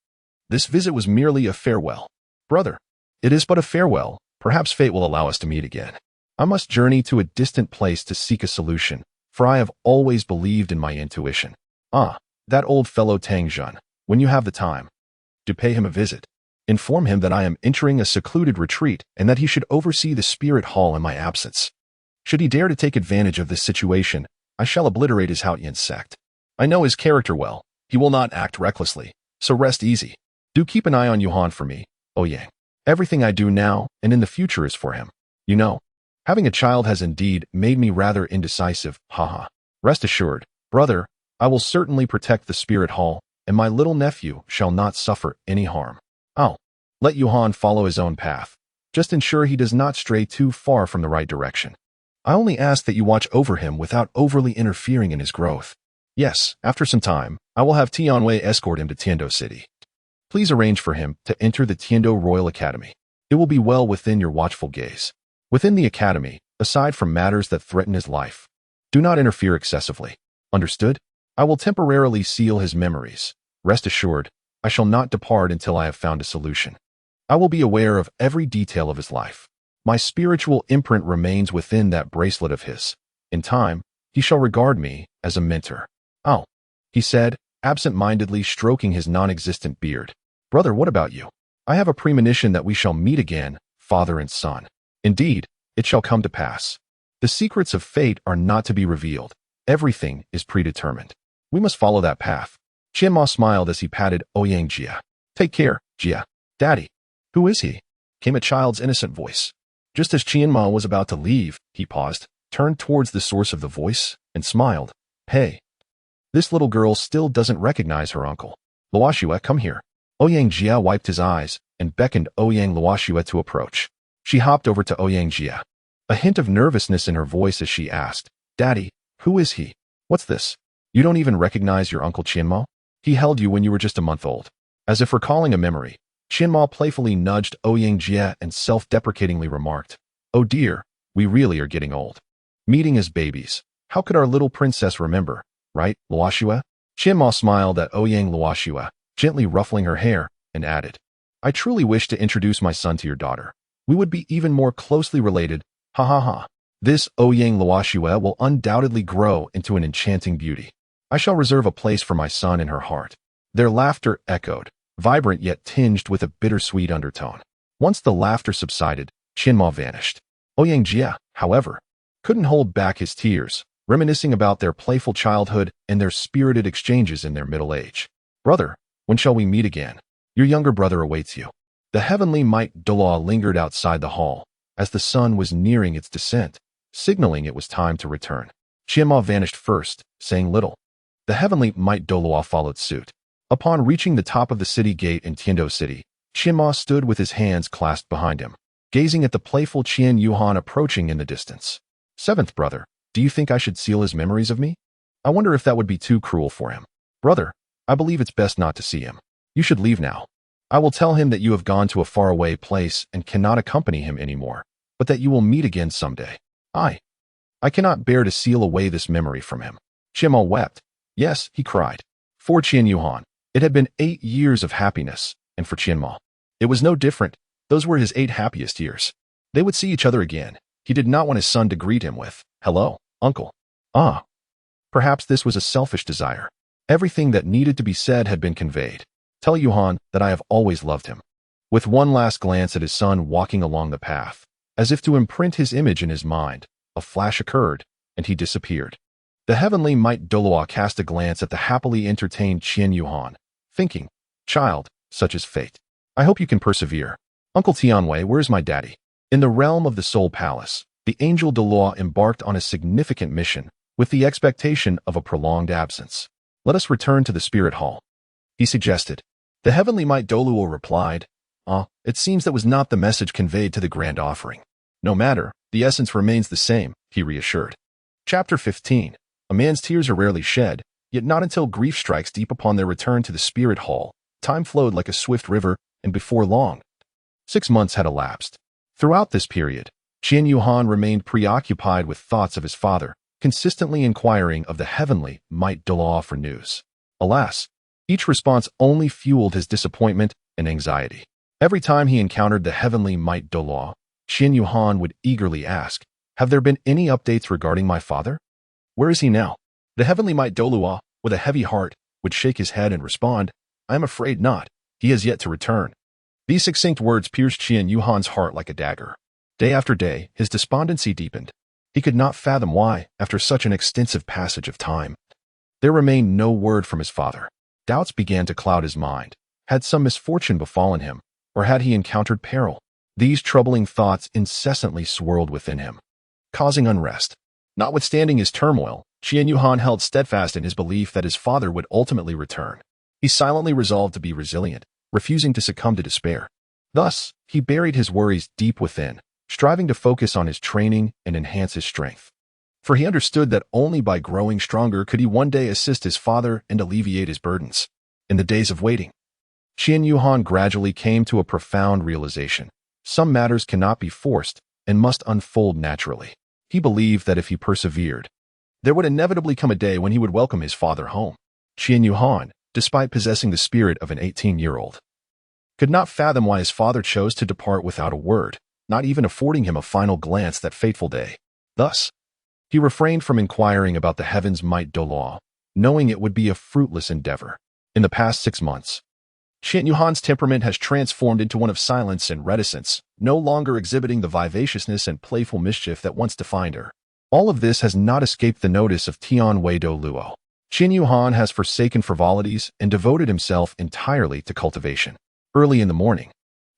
This visit was merely a farewell. Brother, it is but a farewell. Perhaps fate will allow us to meet again. I must journey to a distant place to seek a solution, for I have always believed in my intuition. That old fellow Tang Zhen, when you have the time, do pay him a visit. Inform him that I am entering a secluded retreat and that he should oversee the spirit hall in my absence. Should he dare to take advantage of this situation, I shall obliterate his Haotian sect. I know his character well. He will not act recklessly, so rest easy. Do keep an eye on Yuhan for me, Ouyang. Everything I do now and in the future is for him. You know, having a child has indeed made me rather indecisive, haha. Rest assured, brother, I will certainly protect the spirit hall, and my little nephew shall not suffer any harm. I'll let Yuhan follow his own path. Just ensure he does not stray too far from the right direction. I only ask that you watch over him without overly interfering in his growth. Yes, after some time, I will have Tianwei escort him to Tiando City. Please arrange for him to enter the Tiando Royal Academy. It will be well within your watchful gaze. Within the academy, aside from matters that threaten his life, do not interfere excessively. Understood? I will temporarily seal his memories. Rest assured, I shall not depart until I have found a solution. I will be aware of every detail of his life. My spiritual imprint remains within that bracelet of his. In time, he shall regard me as a mentor. Oh, he said, absent-mindedly stroking his non-existent beard. Brother, what about you? I have a premonition that we shall meet again, father and son. Indeed, it shall come to pass. The secrets of fate are not to be revealed. Everything is predetermined. We must follow that path. Qianma smiled as he patted Ouyang Jie. Take care, Jie. Daddy. Who is he? Came a child's innocent voice. Just as Qianma was about to leave, he paused, turned towards the source of the voice, and smiled. Hey. This little girl still doesn't recognize her uncle. Luoxue, come here. Ouyang Jie wiped his eyes and beckoned Ouyang Luoxue to approach. She hopped over to Ouyang Jie. A hint of nervousness in her voice as she asked, Daddy, who is he? What's this? You don't even recognize your uncle Qianma? He held you when you were just a month old. As if recalling a memory, Qianma playfully nudged Ouyang Jie and self-deprecatingly remarked, Oh dear, we really are getting old. Meeting as babies. How could our little princess remember, right, Luoxue? Qianma smiled at Ouyang Luoxue, gently ruffling her hair, and added, I truly wish to introduce my son to your daughter. We would be even more closely related, ha ha ha. This Ouyang Luoxue will undoubtedly grow into an enchanting beauty. I shall reserve a place for my son in her heart. Their laughter echoed, vibrant yet tinged with a bittersweet undertone. Once the laughter subsided, Qianma vanished. Ouyang Jie, however, couldn't hold back his tears, reminiscing about their playful childhood and their spirited exchanges in their middle age. Brother, When shall we meet again? Your younger brother awaits you. The heavenly might Douluo lingered outside the hall as the sun was nearing its descent, signaling it was time to return. Qianma vanished first, saying little. The heavenly might Douluo followed suit. Upon reaching the top of the city gate in Tiando City, Qianma stood with his hands clasped behind him, gazing at the playful Qian Yuhan approaching in the distance. Seventh brother, do you think I should seal his memories of me? I wonder if that would be too cruel for him. Brother, I believe it's best not to see him. You should leave now. I will tell him that you have gone to a faraway place and cannot accompany him anymore, but that you will meet again someday. I cannot bear to seal away this memory from him. Qianma wept. Yes, he cried. For Qian Yuhan, it had been 8 years of happiness, and for Qianma, it was no different. Those were his 8 happiest years. They would see each other again. He did not want his son to greet him with, "Hello, uncle." Perhaps this was a selfish desire. Everything that needed to be said had been conveyed. Tell Yuhan that I have always loved him. With one last glance at his son walking along the path, as if to imprint his image in his mind, a flash occurred, and he disappeared. The heavenly might Douluo cast a glance at the happily entertained Qian Yuhan, thinking, "Child, such is fate. I hope you can persevere. Uncle Tianwei, where is my daddy?" In the realm of the Soul Palace, the angel Douluo embarked on a significant mission with the expectation of a prolonged absence. Let us return to the Spirit Hall, he suggested. The heavenly might Douluo replied, it seems that was not the message conveyed to the grand offering. No matter, the essence remains the same, he reassured. Chapter 15. A man's tears are rarely shed, yet not until grief strikes deep upon their return to the Spirit Hall. Time flowed like a swift river, and before long, 6 months had elapsed. Throughout this period, Qian Yuhan remained preoccupied with thoughts of his father, consistently inquiring of the heavenly might Douluo for news. Alas, each response only fueled his disappointment and anxiety. Every time he encountered the heavenly might Douluo, Qian Yuhan would eagerly ask, "Have there been any updates regarding my father? Where is he now?" The heavenly might Douluo, with a heavy heart, would shake his head and respond, "I am afraid not. He has yet to return." These succinct words pierced Qian Yuhan's heart like a dagger. Day after day, his despondency deepened. He could not fathom why, after such an extensive passage of time, there remained no word from his father. Doubts began to cloud his mind. Had some misfortune befallen him, or had he encountered peril? These troubling thoughts incessantly swirled within him, causing unrest. Notwithstanding his turmoil, Qian Yuhan held steadfast in his belief that his father would ultimately return. He silently resolved to be resilient, refusing to succumb to despair. Thus, he buried his worries deep within, striving to focus on his training and enhance his strength. For he understood that only by growing stronger could he one day assist his father and alleviate his burdens. In the days of waiting, Qian Yuhan gradually came to a profound realization. Some matters cannot be forced and must unfold naturally. He believed that if he persevered, there would inevitably come a day when he would welcome his father home. Qian Yuhan, despite possessing the spirit of an 18-year-old, could not fathom why his father chose to depart without a word, not even affording him a final glance that fateful day. Thus, he refrained from inquiring about the heaven's might Douluo, knowing it would be a fruitless endeavor. In the past 6 months, Qian Yuhan's temperament has transformed into one of silence and reticence, no longer exhibiting the vivaciousness and playful mischief that once defined her. All of this has not escaped the notice of Tianwei Douluo. Qian Yuhan has forsaken frivolities and devoted himself entirely to cultivation. Early in the morning,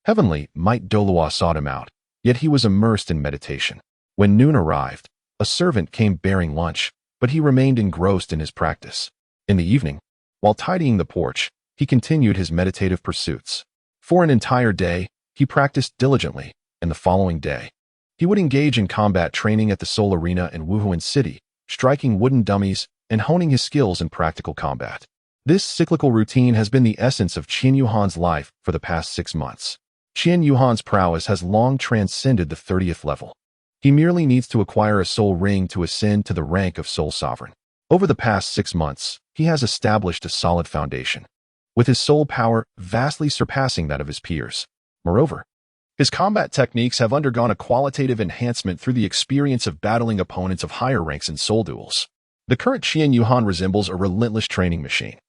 heavenly might Douluo sought him out, yet he was immersed in meditation. When noon arrived, a servant came bearing lunch, but he remained engrossed in his practice. In the evening, while tidying the porch, he continued his meditative pursuits. For an entire day, he practiced diligently, and the following day, he would engage in combat training at the Seoul Arena in Wuhan City, striking wooden dummies and honing his skills in practical combat. This cyclical routine has been the essence of Qian Yuhan's life for the past 6 months. Qian Yuhan's prowess has long transcended the 30th level. He merely needs to acquire a soul ring to ascend to the rank of Soul Sovereign. Over the past 6 months, he has established a solid foundation, with his soul power vastly surpassing that of his peers. Moreover, his combat techniques have undergone a qualitative enhancement through the experience of battling opponents of higher ranks in soul duels. The current Qian Yuhan resembles a relentless training machine,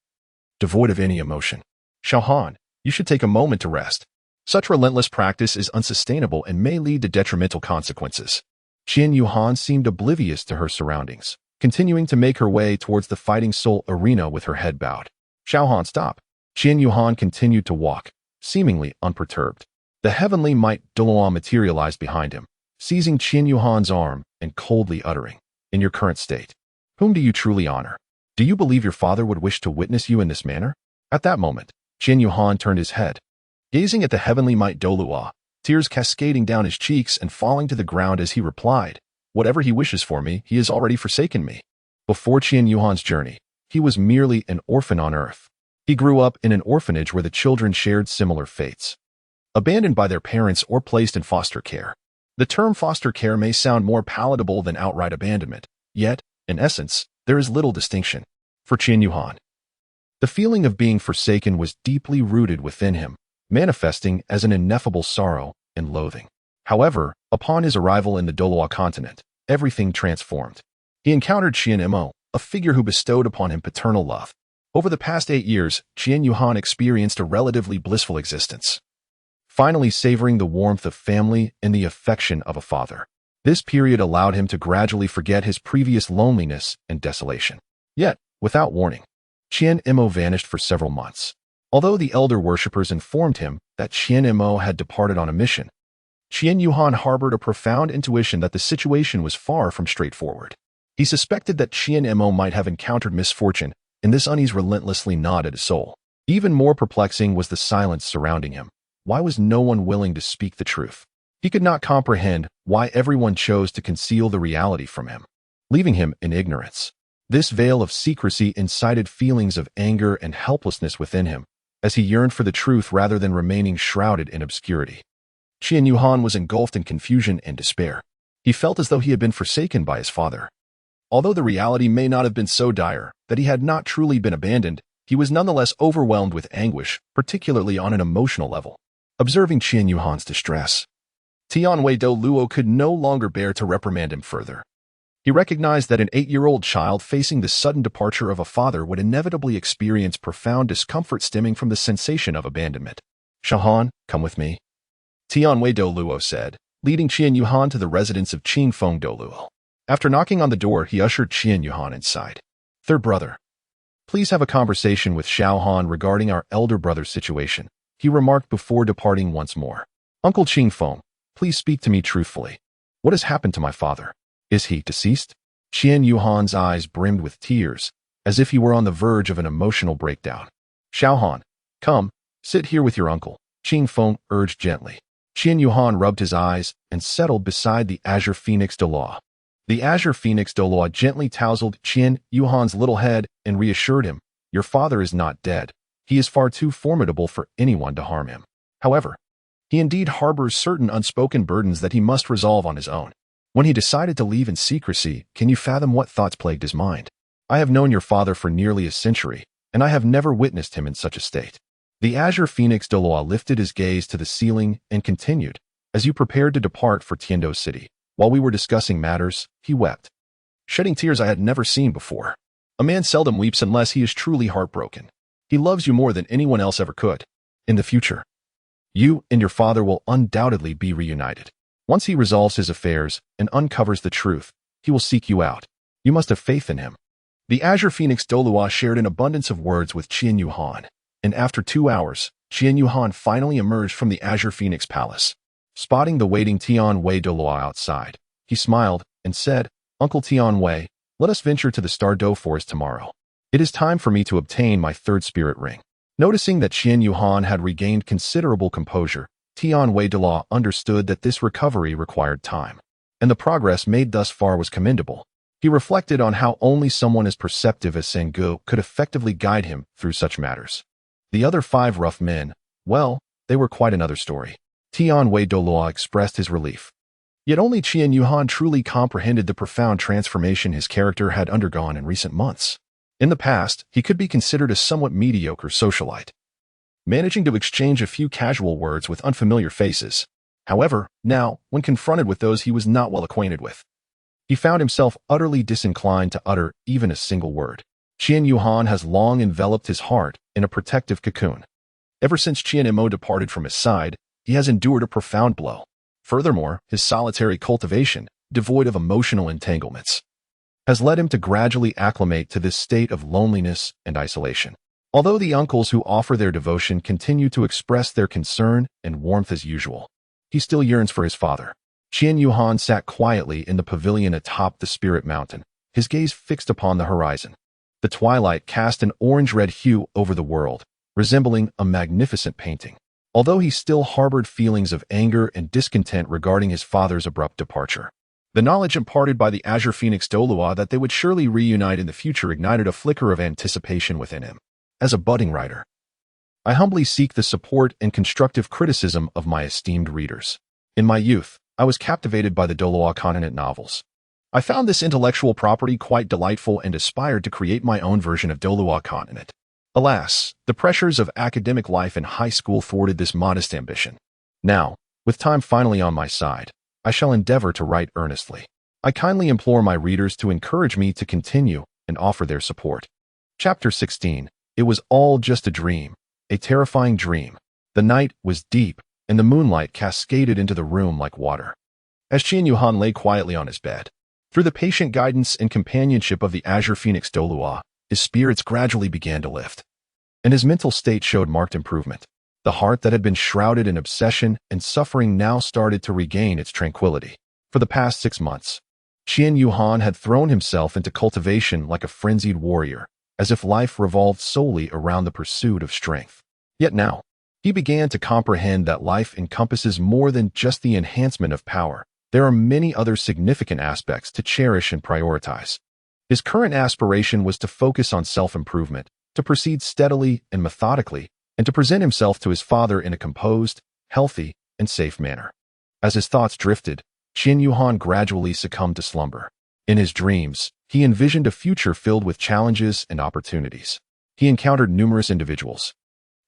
devoid of any emotion. Xiaohan, you should take a moment to rest. Such relentless practice is unsustainable and may lead to detrimental consequences. Qian Yuhan seemed oblivious to her surroundings, continuing to make her way towards the fighting soul arena with her head bowed. Xiaohan, stop. Qian Yuhan continued to walk, seemingly unperturbed. The heavenly might Douluo materialized behind him, seizing Qian Yuhan's arm and coldly uttering, "In your current state, whom do you truly honor? Do you believe your father would wish to witness you in this manner?" At that moment, Qian Yuhan turned his head, gazing at the heavenly might Douluo, tears cascading down his cheeks and falling to the ground as he replied, "Whatever he wishes for me, he has already forsaken me." Before Qian Yuhan's journey, he was merely an orphan on earth. He grew up in an orphanage where the children shared similar fates, abandoned by their parents or placed in foster care. The term foster care may sound more palatable than outright abandonment, yet, in essence, there is little distinction. For Qian Yuhan, the feeling of being forsaken was deeply rooted within him, manifesting as an ineffable sorrow and loathing. However, upon his arrival in the Douluo continent, everything transformed. He encountered Qian Mo, a figure who bestowed upon him paternal love. Over the past 8 years, Qian Yuhan experienced a relatively blissful existence, finally savoring the warmth of family and the affection of a father. This period allowed him to gradually forget his previous loneliness and desolation. Yet, without warning, Qian Mo vanished for several months. Although the elder worshippers informed him that Qian Mo had departed on a mission, Qian Yuhan harbored a profound intuition that the situation was far from straightforward. He suspected that Qian Mo might have encountered misfortune, and this unease relentlessly gnawed at his soul. Even more perplexing was the silence surrounding him. Why was no one willing to speak the truth? He could not comprehend why everyone chose to conceal the reality from him, leaving him in ignorance. This veil of secrecy incited feelings of anger and helplessness within him, as he yearned for the truth rather than remaining shrouded in obscurity. Qian Yuhan was engulfed in confusion and despair. He felt as though he had been forsaken by his father. Although the reality may not have been so dire that he had not truly been abandoned, he was nonetheless overwhelmed with anguish, particularly on an emotional level. Observing Qian Yuhan's distress, Tianwei Douluo could no longer bear to reprimand him further. He recognized that an 8-year-old child facing the sudden departure of a father would inevitably experience profound discomfort stemming from the sensation of abandonment. "Shahan, come with me," Tianwei Douluo said, leading Qian Yuhan to the residence of Qingfeng Douluo. After knocking on the door, he ushered Qian Yuhan inside. "Third brother, please have a conversation with Xiao Han regarding our elder brother's situation," he remarked before departing once more. "Uncle Qingfeng, please speak to me truthfully. What has happened to my father? Is he deceased?" Qian Yuhan's eyes brimmed with tears, as if he were on the verge of an emotional breakdown. "Xiao Han, come, sit here with your uncle," Qingfeng urged gently. Qian Yuhan rubbed his eyes and settled beside the Azure Phoenix Douluo. The Azure Phoenix Douluo gently tousled Qian Yuhan's little head and reassured him, "Your father is not dead. He is far too formidable for anyone to harm him. However, he indeed harbors certain unspoken burdens that he must resolve on his own. When he decided to leave in secrecy, can you fathom what thoughts plagued his mind? I have known your father for nearly a century, and I have never witnessed him in such a state." The Azure Phoenix Douluo lifted his gaze to the ceiling and continued, "As you prepared to depart for Tiando City, while we were discussing matters, he wept, shedding tears I had never seen before. A man seldom weeps unless he is truly heartbroken. He loves you more than anyone else ever could. In the future, you and your father will undoubtedly be reunited. Once he resolves his affairs and uncovers the truth, he will seek you out. You must have faith in him." The Azure Phoenix Douluo shared an abundance of words with Qian Yuhan, and after 2 hours, Qian Yuhan finally emerged from the Azure Phoenix Palace. Spotting the waiting Tianwei Douluo outside, he smiled and said, "Uncle Tianwei, let us venture to the Stardow Forest tomorrow. It is time for me to obtain my third spirit ring." Noticing that Qian Yuhan had regained considerable composure, Tianwei Douluo understood that this recovery required time, and the progress made thus far was commendable. He reflected on how only someone as perceptive as Sengu could effectively guide him through such matters. The other 5 rough men, well, they were quite another story. Tianwei Douluo expressed his relief. Yet only Qian Yuhan truly comprehended the profound transformation his character had undergone in recent months. In the past, he could be considered a somewhat mediocre socialite, managing to exchange a few casual words with unfamiliar faces. However, now, when confronted with those he was not well acquainted with, he found himself utterly disinclined to utter even a single word. Qian Yuhan has long enveloped his heart in a protective cocoon. Ever since Qian Mo departed from his side, he has endured a profound blow. Furthermore, his solitary cultivation, devoid of emotional entanglements, has led him to gradually acclimate to this state of loneliness and isolation. Although the uncles who offer their devotion continue to express their concern and warmth as usual, he still yearns for his father. Qian Yuhan sat quietly in the pavilion atop the spirit mountain, his gaze fixed upon the horizon. The twilight cast an orange-red hue over the world, resembling a magnificent painting. Although he still harbored feelings of anger and discontent regarding his father's abrupt departure, the knowledge imparted by the Azure Phoenix Douluo that they would surely reunite in the future ignited a flicker of anticipation within him. As a budding writer, I humbly seek the support and constructive criticism of my esteemed readers. In my youth, I was captivated by the Douluo continent novels. I found this intellectual property quite delightful and aspired to create my own version of Douluo continent. Alas, the pressures of academic life in high school thwarted this modest ambition. Now, with time finally on my side, I shall endeavor to write earnestly. I kindly implore my readers to encourage me to continue and offer their support. Chapter 16. It was all just a dream, a terrifying dream. The night was deep, and the moonlight cascaded into the room like water. As Qian Yuhan lay quietly on his bed, through the patient guidance and companionship of the Azure Phoenix Douluo, his spirits gradually began to lift, and his mental state showed marked improvement. The heart that had been shrouded in obsession and suffering now started to regain its tranquility. For the past 6 months, Qian Yuhan had thrown himself into cultivation like a frenzied warrior, as if life revolved solely around the pursuit of strength. Yet now, he began to comprehend that life encompasses more than just the enhancement of power. There are many other significant aspects to cherish and prioritize. His current aspiration was to focus on self-improvement, to proceed steadily and methodically, and to present himself to his father in a composed, healthy, and safe manner. As his thoughts drifted, Qian Yuhan gradually succumbed to slumber. In his dreams, he envisioned a future filled with challenges and opportunities. He encountered numerous individuals,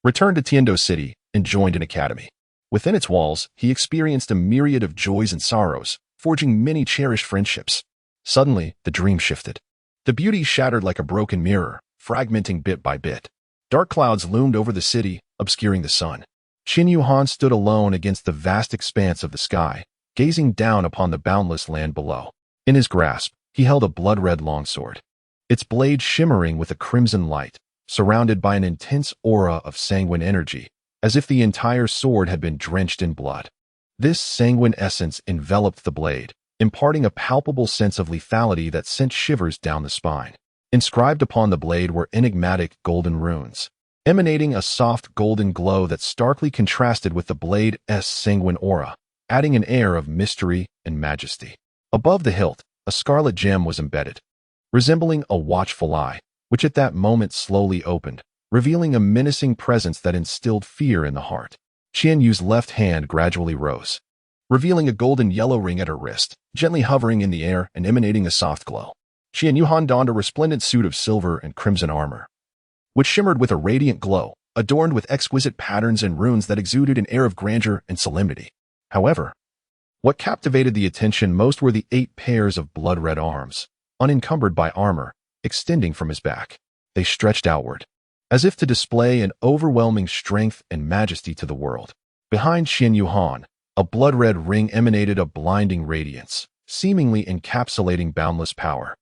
returned to Tiando City, and joined an academy. Within its walls, he experienced a myriad of joys and sorrows, forging many cherished friendships. Suddenly, the dream shifted. The beauty shattered like a broken mirror, fragmenting bit by bit. Dark clouds loomed over the city, obscuring the sun. Qian Yuhan stood alone against the vast expanse of the sky, gazing down upon the boundless land below. In his grasp, he held a blood-red longsword, its blade shimmering with a crimson light, surrounded by an intense aura of sanguine energy, as if the entire sword had been drenched in blood. This sanguine essence enveloped the blade, imparting a palpable sense of lethality that sent shivers down the spine. Inscribed upon the blade were enigmatic golden runes, emanating a soft golden glow that starkly contrasted with the blade's sanguine aura, adding an air of mystery and majesty. Above the hilt, a scarlet gem was embedded, resembling a watchful eye, which at that moment slowly opened, revealing a menacing presence that instilled fear in the heart. Qian Yu's left hand gradually rose, revealing a golden yellow ring at her wrist, gently hovering in the air and emanating a soft glow. Qian Yuhan donned a resplendent suit of silver and crimson armor, which shimmered with a radiant glow, adorned with exquisite patterns and runes that exuded an air of grandeur and solemnity. However, what captivated the attention most were the 8 pairs of blood-red arms, unencumbered by armor, extending from his back. They stretched outward, as if to display an overwhelming strength and majesty to the world. Behind Qian Yuhan, a blood-red ring emanated a blinding radiance, seemingly encapsulating boundless power,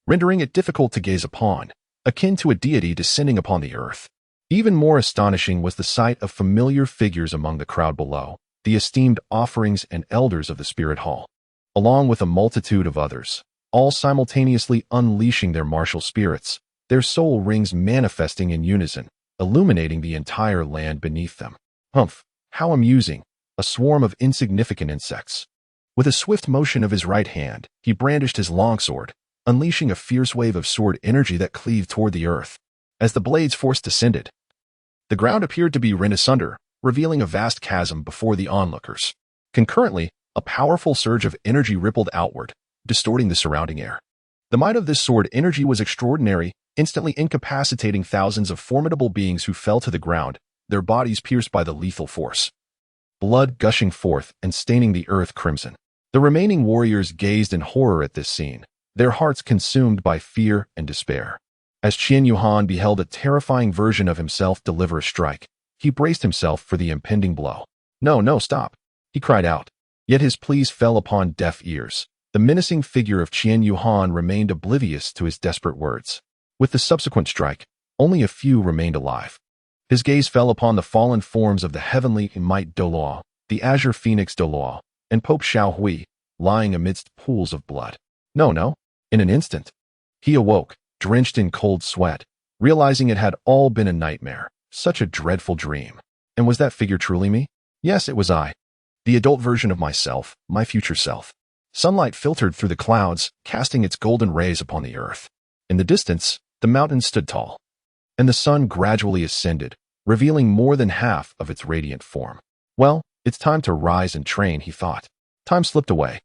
rendering it difficult to gaze upon, akin to a deity descending upon the earth. Even more astonishing was the sight of familiar figures among the crowd below, the esteemed offerings and elders of the spirit hall, along with a multitude of others, all simultaneously unleashing their martial spirits, their soul rings manifesting in unison, illuminating the entire land beneath them. Humph, how amusing, a swarm of insignificant insects. With a swift motion of his right hand, he brandished his longsword, unleashing a fierce wave of sword energy that cleaved toward the earth. As the blade's force descended, the ground appeared to be rent asunder, revealing a vast chasm before the onlookers. Concurrently, a powerful surge of energy rippled outward, distorting the surrounding air. The might of this sword energy was extraordinary, instantly incapacitating thousands of formidable beings who fell to the ground, their bodies pierced by the lethal force, blood gushing forth and staining the earth crimson. The remaining warriors gazed in horror at this scene, their hearts consumed by fear and despair. As Qian Yuhan beheld a terrifying version of himself deliver a strike, he braced himself for the impending blow. No, stop, he cried out. Yet his pleas fell upon deaf ears. The menacing figure of Qian Yuhan remained oblivious to his desperate words. With the subsequent strike, Only a few remained alive. His gaze fell upon the fallen forms of the heavenly Might Douluo, the azure phoenix Douluo, and Pope Xiao Hui, lying amidst pools of blood. No. In an instant, he awoke, drenched in cold sweat, realizing it had all been a nightmare, such a dreadful dream. And was that figure truly me? Yes, it was I. The adult version of myself, my future self. Sunlight filtered through the clouds, casting its golden rays upon the earth. In the distance, the mountains stood tall, and the sun gradually ascended, revealing more than half of its radiant form. Well, it's time to rise and train, he thought. Time slipped away,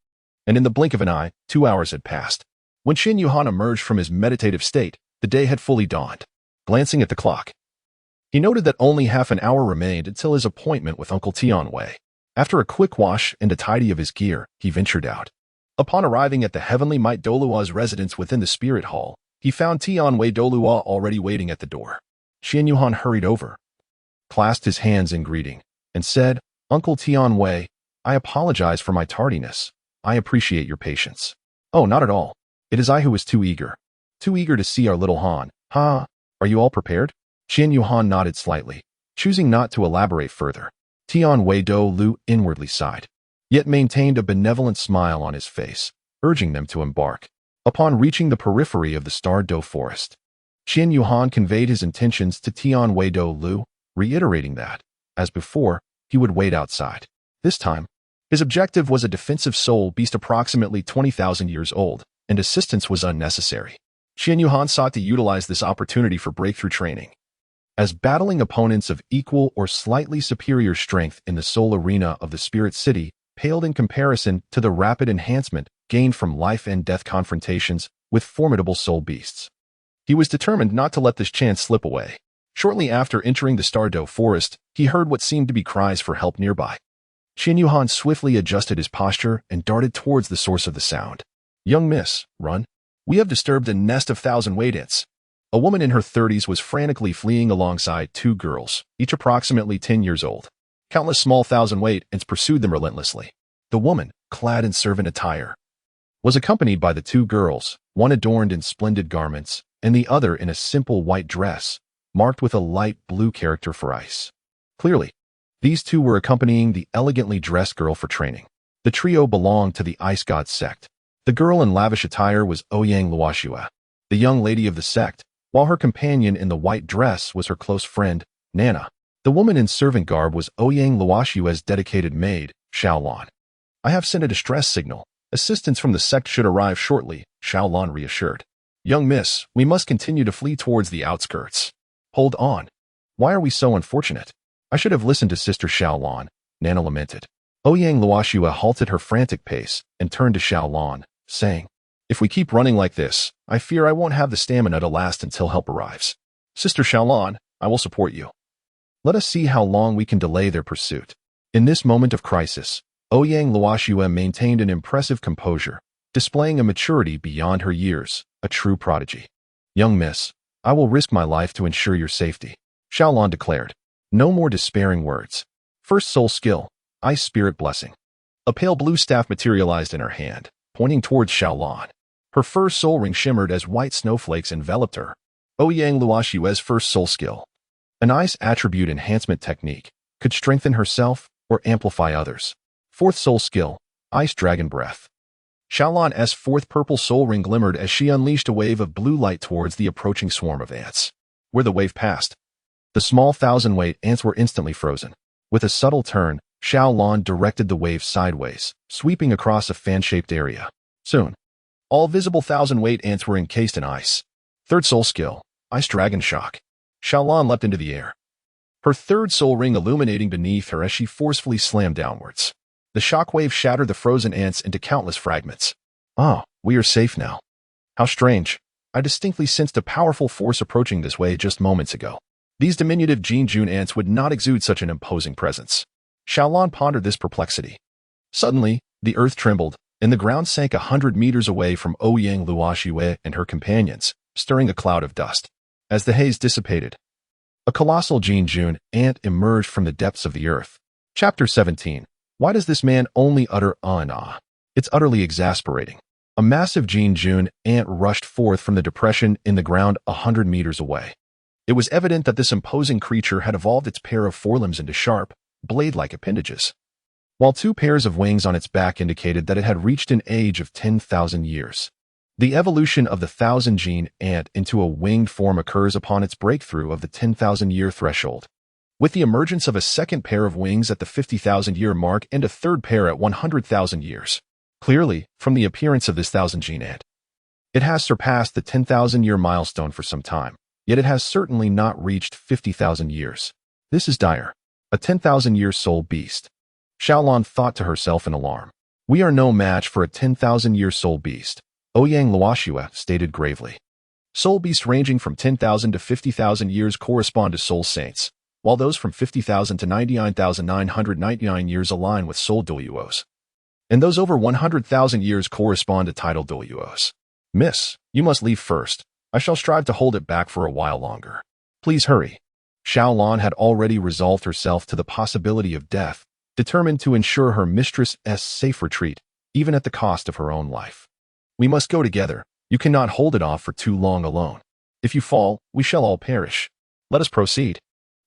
and in the blink of an eye, 2 hours had passed. When Xin Yuhan emerged from his meditative state, the day had fully dawned. Glancing at the clock, he noted that only half an hour remained until his appointment with Uncle Tianwei. After a quick wash and a tidy of his gear, he ventured out. Upon arriving at the heavenly Might Douluo's residence within the spirit hall, he found Tianwei Douluo already waiting at the door. Xin Yuhan hurried over, clasped his hands in greeting, and said, "Uncle Tianwei, I apologize for my tardiness. I appreciate your patience." "Oh, not at all. It is I who was too eager. Too eager to see our little Han. Ha! Are you all prepared?" Xin Yuhan nodded slightly, choosing not to elaborate further. Tianwei Douluo inwardly sighed, yet maintained a benevolent smile on his face, urging them to embark. Upon reaching the periphery of the starred Do forest, Xin Yuhan conveyed his intentions to Tianwei Douluo, reiterating that, as before, he would wait outside. This time, his objective was a defensive soul beast approximately 20,000 years old, and assistance was unnecessary. Xin Yuhan sought to utilize this opportunity for breakthrough training, as battling opponents of equal or slightly superior strength in the soul arena of the Spirit City paled in comparison to the rapid enhancement gained from life and death confrontations with formidable soul beasts. He was determined not to let this chance slip away. Shortly after entering the Stardo forest, he heard what seemed to be cries for help nearby. Xin Yuhan swiftly adjusted his posture and darted towards the source of the sound. "Young miss, run. We have disturbed a nest of thousand-weight ants." A woman in her 30s was frantically fleeing alongside 2 girls, each approximately 10 years old. Countless small thousand-weight ants pursued them relentlessly. The woman, clad in servant attire, was accompanied by the 2 girls, one adorned in splendid garments, and the other in a simple white dress, marked with a light blue character for ice. Clearly, these 2 were accompanying the elegantly dressed girl for training. The trio belonged to the Ice God sect. The girl in lavish attire was Ouyang Luoxue, the young lady of the sect, while her companion in the white dress was her close friend, Nana. The woman in servant garb was Ouyang Luoxue's dedicated maid, Xiaolon. "I have sent a distress signal. Assistance from the sect should arrive shortly," Xiaolon reassured. "Young miss, we must continue to flee towards the outskirts." "Hold on. Why are we so unfortunate? I should have listened to Sister Xiaolon," Nana lamented. Ouyang Luoxue halted her frantic pace and turned to Xiaolon, saying, "If we keep running like this, I fear I won't have the stamina to last until help arrives. Sister Xiaolon, I will support you. Let us see how long we can delay their pursuit." In this moment of crisis, Ouyang Luoxue maintained an impressive composure, displaying a maturity beyond her years, a true prodigy. "Young miss, I will risk my life to ensure your safety," Xiaolon declared. No more despairing words. First soul skill, Ice Spirit Blessing. A pale blue staff materialized in her hand, pointing towards Xiaolon. Her first soul ring shimmered as white snowflakes enveloped her. Ouyang Luoxue's first soul skill, an ice attribute enhancement technique, could strengthen herself or amplify others. Fourth soul skill, Ice Dragon Breath. Xiaolon's fourth purple soul ring glimmered as she unleashed a wave of blue light towards the approaching swarm of ants. Where the wave passed, the small thousand-weight ants were instantly frozen. With a subtle turn, Xiaolon directed the wave sideways, sweeping across a fan-shaped area. Soon, all visible thousand-weight ants were encased in ice. Third soul skill, Ice Dragon Shock. Xiaolon leapt into the air, her third soul ring illuminating beneath her as she forcefully slammed downwards. The shockwave shattered the frozen ants into countless fragments. "Ah, we are safe now. How strange. I distinctly sensed a powerful force approaching this way just moments ago. These diminutive Jinjun ants would not exude such an imposing presence." Xiaolon pondered this perplexity. Suddenly, the earth trembled, and the ground sank 100 meters away from Ouyang Luoxue and her companions, stirring a cloud of dust. As the haze dissipated, a colossal Jinjun ant emerged from the depths of the earth. Chapter 17. Why does this man only utter and ah? It's utterly exasperating. A massive Jinjun ant rushed forth from the depression in the ground 100 meters away. It was evident that this imposing creature had evolved its pair of forelimbs into sharp, blade-like appendages, while two pairs of wings on its back indicated that it had reached an age of 10,000 years. The evolution of the 1,000-gene ant into a winged form occurs upon its breakthrough of the 10,000-year threshold, with the emergence of a second pair of wings at the 50,000-year mark and a third pair at 100,000 years. Clearly, from the appearance of this 1,000-gene ant, it has surpassed the 10,000-year milestone for some time, yet it has certainly not reached 50,000 years. This is dire. A 10,000-year soul beast. Xiaolan thought to herself in alarm. We are no match for a 10,000-year soul beast, Ouyang Luoxue stated gravely. Soul beasts ranging from 10,000 to 50,000 years correspond to soul saints, while those from 50,000 to 99,999 years align with soul Douluos. And those over 100,000 years correspond to title Douluos. Miss, you must leave first. I shall strive to hold it back for a while longer. Please hurry. Xiaolan had already resolved herself to the possibility of death, determined to ensure her mistress's safe retreat, even at the cost of her own life. We must go together. You cannot hold it off for too long alone. If you fall, we shall all perish. Let us proceed.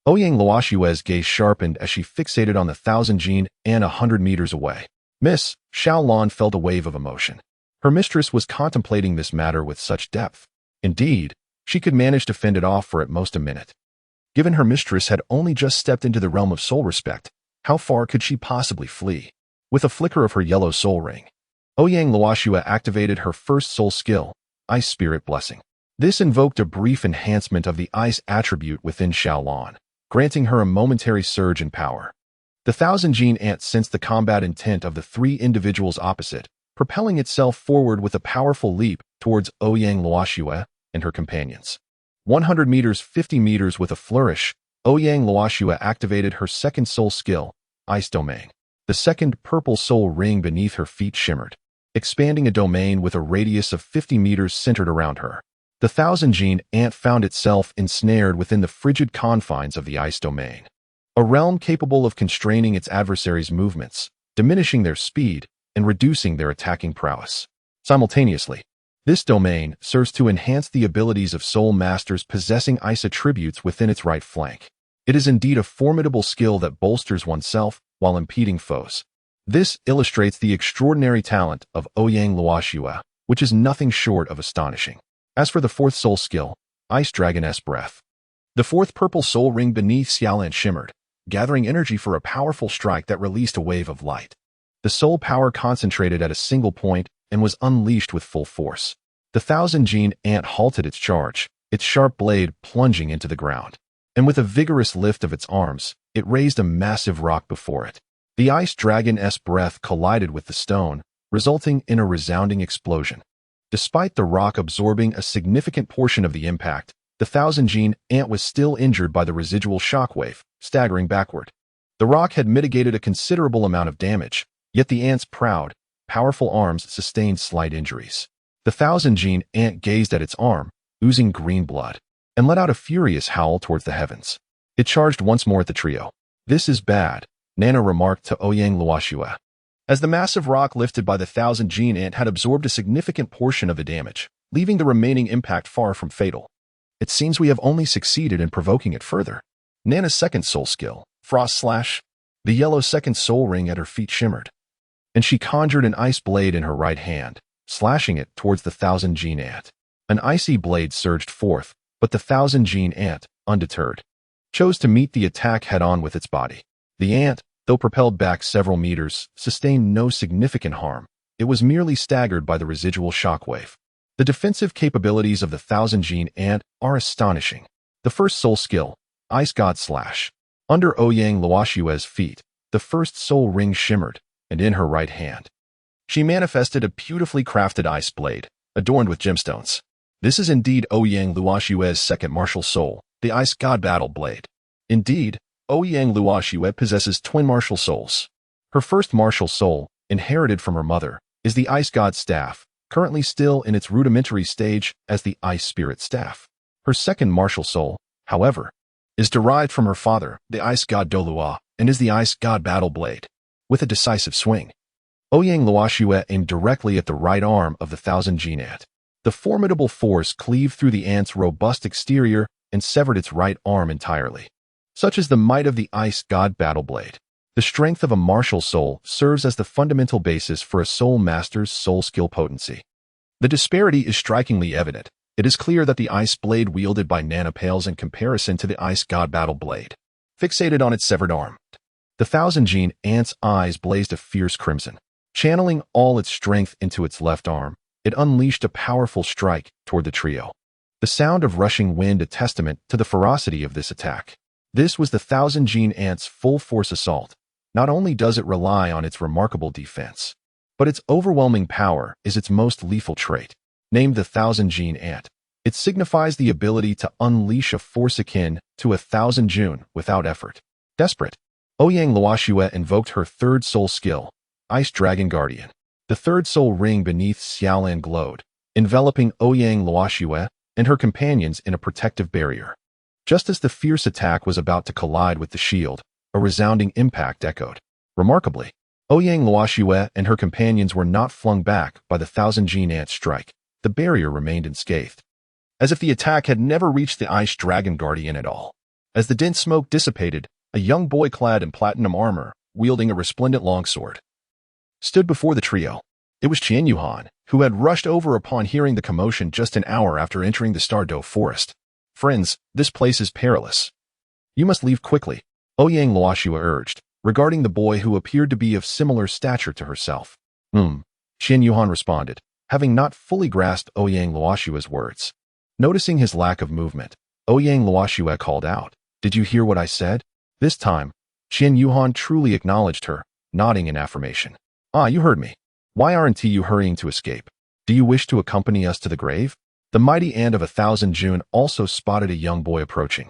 Ouyang Luoxue's gaze sharpened as she fixated on the 1,000-gene ant 100 meters away. Miss, Xiaolan felt a wave of emotion. Her mistress was contemplating this matter with such depth. Indeed, she could manage to fend it off for at most a minute. Given her mistress had only just stepped into the realm of soul respect, how far could she possibly flee? With a flicker of her yellow soul ring, Ouyang Luoxue activated her first soul skill, Ice Spirit Blessing. This invoked a brief enhancement of the ice attribute within Xiaolan, granting her a momentary surge in power. The 1,000-gene ant sensed the combat intent of the three individuals opposite, propelling itself forward with a powerful leap towards Ouyang Luoxue and her companions. 100 meters, 50 meters with a flourish, Ouyang Luoxue activated her second soul skill, Ice Domain. The second purple soul ring beneath her feet shimmered, expanding a domain with a radius of 50 meters centered around her. The 1,000-gene ant found itself ensnared within the frigid confines of the ice domain, a realm capable of constraining its adversaries' movements, diminishing their speed, and reducing their attacking prowess. Simultaneously, this domain serves to enhance the abilities of soul masters possessing ice attributes within its right flank. It is indeed a formidable skill that bolsters oneself while impeding foes. This illustrates the extraordinary talent of Ouyang Luoxue, which is nothing short of astonishing. As for the fourth soul skill, Ice Dragoness Breath, the fourth purple soul ring beneath Xiaolan shimmered, gathering energy for a powerful strike that released a wave of light. The soul power concentrated at a single point and was unleashed with full force. The 1,000-gene ant halted its charge, its sharp blade plunging into the ground. And with a vigorous lift of its arms, it raised a massive rock before it. The Ice Dragon's breath collided with the stone, resulting in a resounding explosion. Despite the rock absorbing a significant portion of the impact, the 1,000-gene ant was still injured by the residual shockwave, staggering backward. The rock had mitigated a considerable amount of damage, yet the ant's proud, powerful arms sustained slight injuries. The 1,000-gene ant gazed at its arm, oozing green blood, and let out a furious howl towards the heavens. It charged once more at the trio. This is bad, Nana remarked to Ouyang Luoxue. As the massive rock lifted by the 1,000-gene ant had absorbed a significant portion of the damage, leaving the remaining impact far from fatal. It seems we have only succeeded in provoking it further. Nana's second soul skill, Frost Slash. The yellow second soul ring at her feet shimmered, and she conjured an ice blade in her right hand, slashing it towards the 1,000-gene ant. An icy blade surged forth, but the 1,000-gene ant, undeterred, chose to meet the attack head-on with its body. The ant, though propelled back several meters, sustained no significant harm. It was merely staggered by the residual shockwave. The defensive capabilities of the 1,000-gene ant are astonishing. The first soul skill, Ice God Slash. Under Ouyang Luoxue's feet, the first soul ring shimmered, and in her right hand, she manifested a beautifully crafted ice blade, adorned with gemstones. This is indeed Ouyang Luoxue's second martial soul, the Ice God Battle Blade. Indeed, Ouyang Luoxue possesses twin martial souls. Her first martial soul, inherited from her mother, is the Ice God Staff, currently still in its rudimentary stage as the Ice Spirit Staff. Her second martial soul, however, is derived from her father, the Ice God Douluo, and is the Ice God Battle Blade. With a decisive swing, Ouyang Luoxue aimed directly at the right arm of the 1,000-gene ant. The formidable force cleaved through the ant's robust exterior and severed its right arm entirely. Such is the might of the ice god battle blade. The strength of a martial soul serves as the fundamental basis for a soul master's soul skill potency. The disparity is strikingly evident. It is clear that the ice blade wielded by Nana pales in comparison to the ice god battle blade. Fixated on its severed arm, the Thousand-Gene Ant's eyes blazed a fierce crimson. Channeling all its strength into its left arm, it unleashed a powerful strike toward the trio. The sound of rushing wind a testament to the ferocity of this attack. This was the Thousand-Gene Ant's full-force assault. Not only does it rely on its remarkable defense, but its overwhelming power is its most lethal trait. Named the Thousand-Gene Ant, it signifies the ability to unleash a force akin to a Thousand June without effort. Desperate, Ouyang Luoxue invoked her third soul skill, Ice Dragon Guardian. The third soul ring beneath Xiaolan glowed, enveloping Ouyang Luoxue and her companions in a protective barrier. Just as the fierce attack was about to collide with the shield, a resounding impact echoed. Remarkably, Ouyang Luoxue and her companions were not flung back by the Thousand-Gene Ant strike. The barrier remained unscathed, as if the attack had never reached the Ice Dragon Guardian at all. As the dense smoke dissipated, a young boy clad in platinum armor, wielding a resplendent longsword, stood before the trio. It was Qian Yuhan, who had rushed over upon hearing the commotion just an hour after entering the Stardow forest. "Friends, this place is perilous. You must leave quickly," Ouyang Luoxue urged, regarding the boy who appeared to be of similar stature to herself. Qian Yuhan responded, having not fully grasped Ouyang Luoxue's words. Noticing his lack of movement, Ouyang Luoxue called out, "Did you hear what I said?" This time, Qian Yuhan truly acknowledged her, nodding in affirmation. "Ah, you heard me. Why aren't you hurrying to escape? Do you wish to accompany us to the grave?" The mighty ant of a Thousand June also spotted a young boy approaching,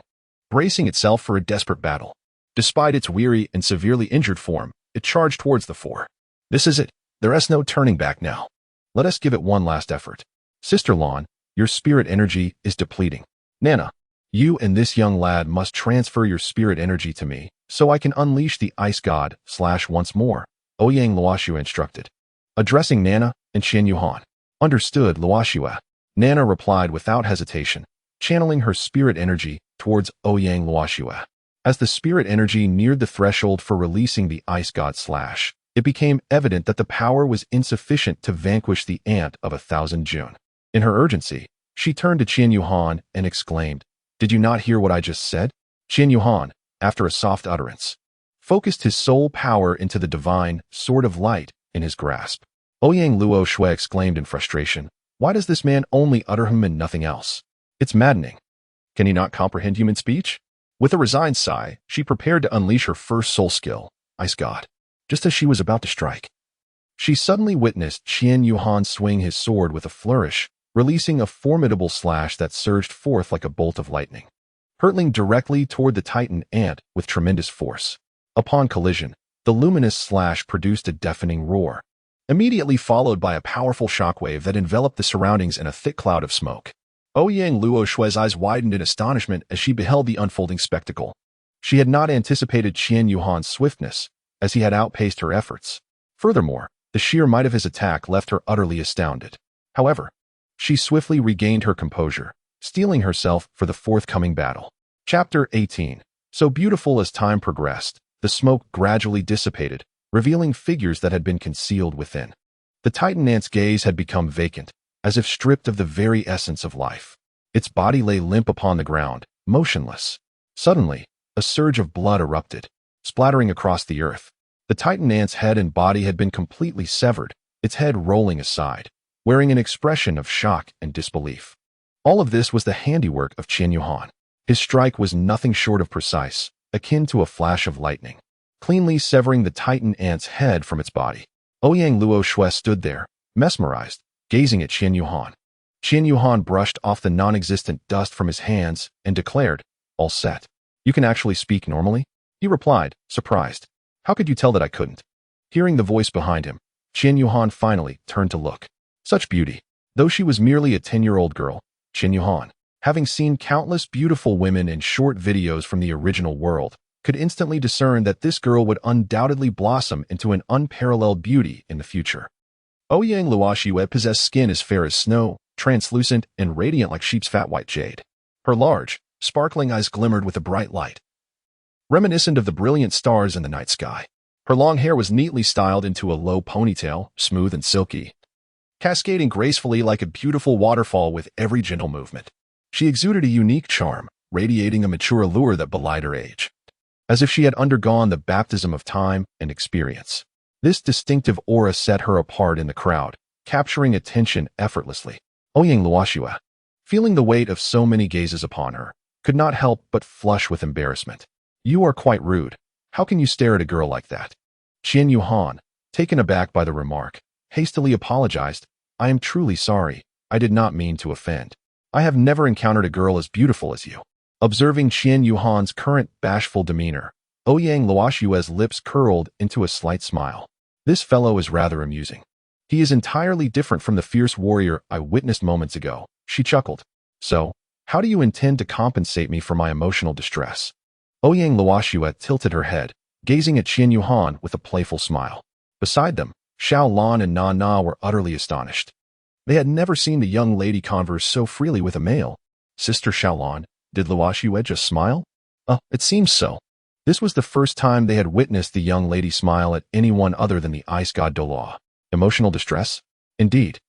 bracing itself for a desperate battle. Despite its weary and severely injured form, it charged towards the four. "This is it. There is no turning back now. Let us give it one last effort. Sister Lan, your spirit energy is depleting. Nana, you and this young lad must transfer your spirit energy to me, so I can unleash the ice god / once more," Ouyang Luoxue instructed. Addressing Nana and Qian Yuhan. "Understood, Luoxue." Nana replied without hesitation, channeling her spirit energy towards Ouyang Luoxue. As the spirit energy neared the threshold for releasing the ice god / it became evident that the power was insufficient to vanquish the ant of a Thousand June. In her urgency, she turned to Qian Yuhan and exclaimed, "Did you not hear what I just said?" Qian Yuhan, after a soft utterance, focused his soul power into the divine sword of light in his grasp. Ouyang Luoxue exclaimed in frustration, "Why does this man only utter him and nothing else? It's maddening. Can he not comprehend human speech?" With a resigned sigh, she prepared to unleash her first soul skill, Ice God. Just as she was about to strike, she suddenly witnessed Qian Yuhan swing his sword with a flourish, releasing a formidable slash that surged forth like a bolt of lightning, hurtling directly toward the Titan ant with tremendous force. Upon collision, the luminous slash produced a deafening roar, immediately followed by a powerful shockwave that enveloped the surroundings in a thick cloud of smoke. Ouyang Luoxue's eyes widened in astonishment as she beheld the unfolding spectacle. She had not anticipated Qian Yuhan's swiftness, as he had outpaced her efforts. Furthermore, the sheer might of his attack left her utterly astounded. However, she swiftly regained her composure, steeling herself for the forthcoming battle. Chapter 18. So beautiful as time progressed, the smoke gradually dissipated, revealing figures that had been concealed within. The Titan ant's gaze had become vacant, as if stripped of the very essence of life. Its body lay limp upon the ground, motionless. Suddenly, a surge of blood erupted, splattering across the earth. The Titan ant's head and body had been completely severed, its head rolling aside, wearing an expression of shock and disbelief. All of this was the handiwork of Qian Yuhan. His strike was nothing short of precise, akin to a flash of lightning, cleanly severing the Titan ant's head from its body. Ouyang Luoxue stood there, mesmerized, gazing at Qian Yuhan. Qian Yuhan brushed off the non-existent dust from his hands and declared, "All set. You can actually speak normally?" He replied, surprised. "How could you tell that I couldn't?" Hearing the voice behind him, Qian Yuhan finally turned to look. Such beauty. Though she was merely a 10-year-old girl, Qian Yuhan, having seen countless beautiful women in short videos from the original world, could instantly discern that this girl would undoubtedly blossom into an unparalleled beauty in the future. Ouyang Luoxue possessed skin as fair as snow, translucent and radiant like sheep's fat white jade. Her large, sparkling eyes glimmered with a bright light, reminiscent of the brilliant stars in the night sky. Her long hair was neatly styled into a low ponytail, smooth and silky, cascading gracefully like a beautiful waterfall with every gentle movement. She exuded a unique charm, radiating a mature allure that belied her age, as if she had undergone the baptism of time and experience. This distinctive aura set her apart in the crowd, capturing attention effortlessly. Ouyang Luoxue, feeling the weight of so many gazes upon her, could not help but flush with embarrassment. You are quite rude. How can you stare at a girl like that? Qian Yuhan, taken aback by the remark, hastily apologized. I am truly sorry. I did not mean to offend. I have never encountered a girl as beautiful as you. Observing Qian Yuhan's current bashful demeanor, Ouyang Luoxue's lips curled into a slight smile. This fellow is rather amusing. He is entirely different from the fierce warrior I witnessed moments ago. She chuckled. So, how do you intend to compensate me for my emotional distress? Ouyang Luoxue tilted her head, gazing at Qian Yuhan with a playful smile. Beside them, Xiao Lan and Na Na were utterly astonished. They had never seen the young lady converse so freely with a male. Sister Xiao Lan, did Luoxue just smile? It seems so. This was the first time they had witnessed the young lady smile at anyone other than the ice god Douluo. Emotional distress? Indeed.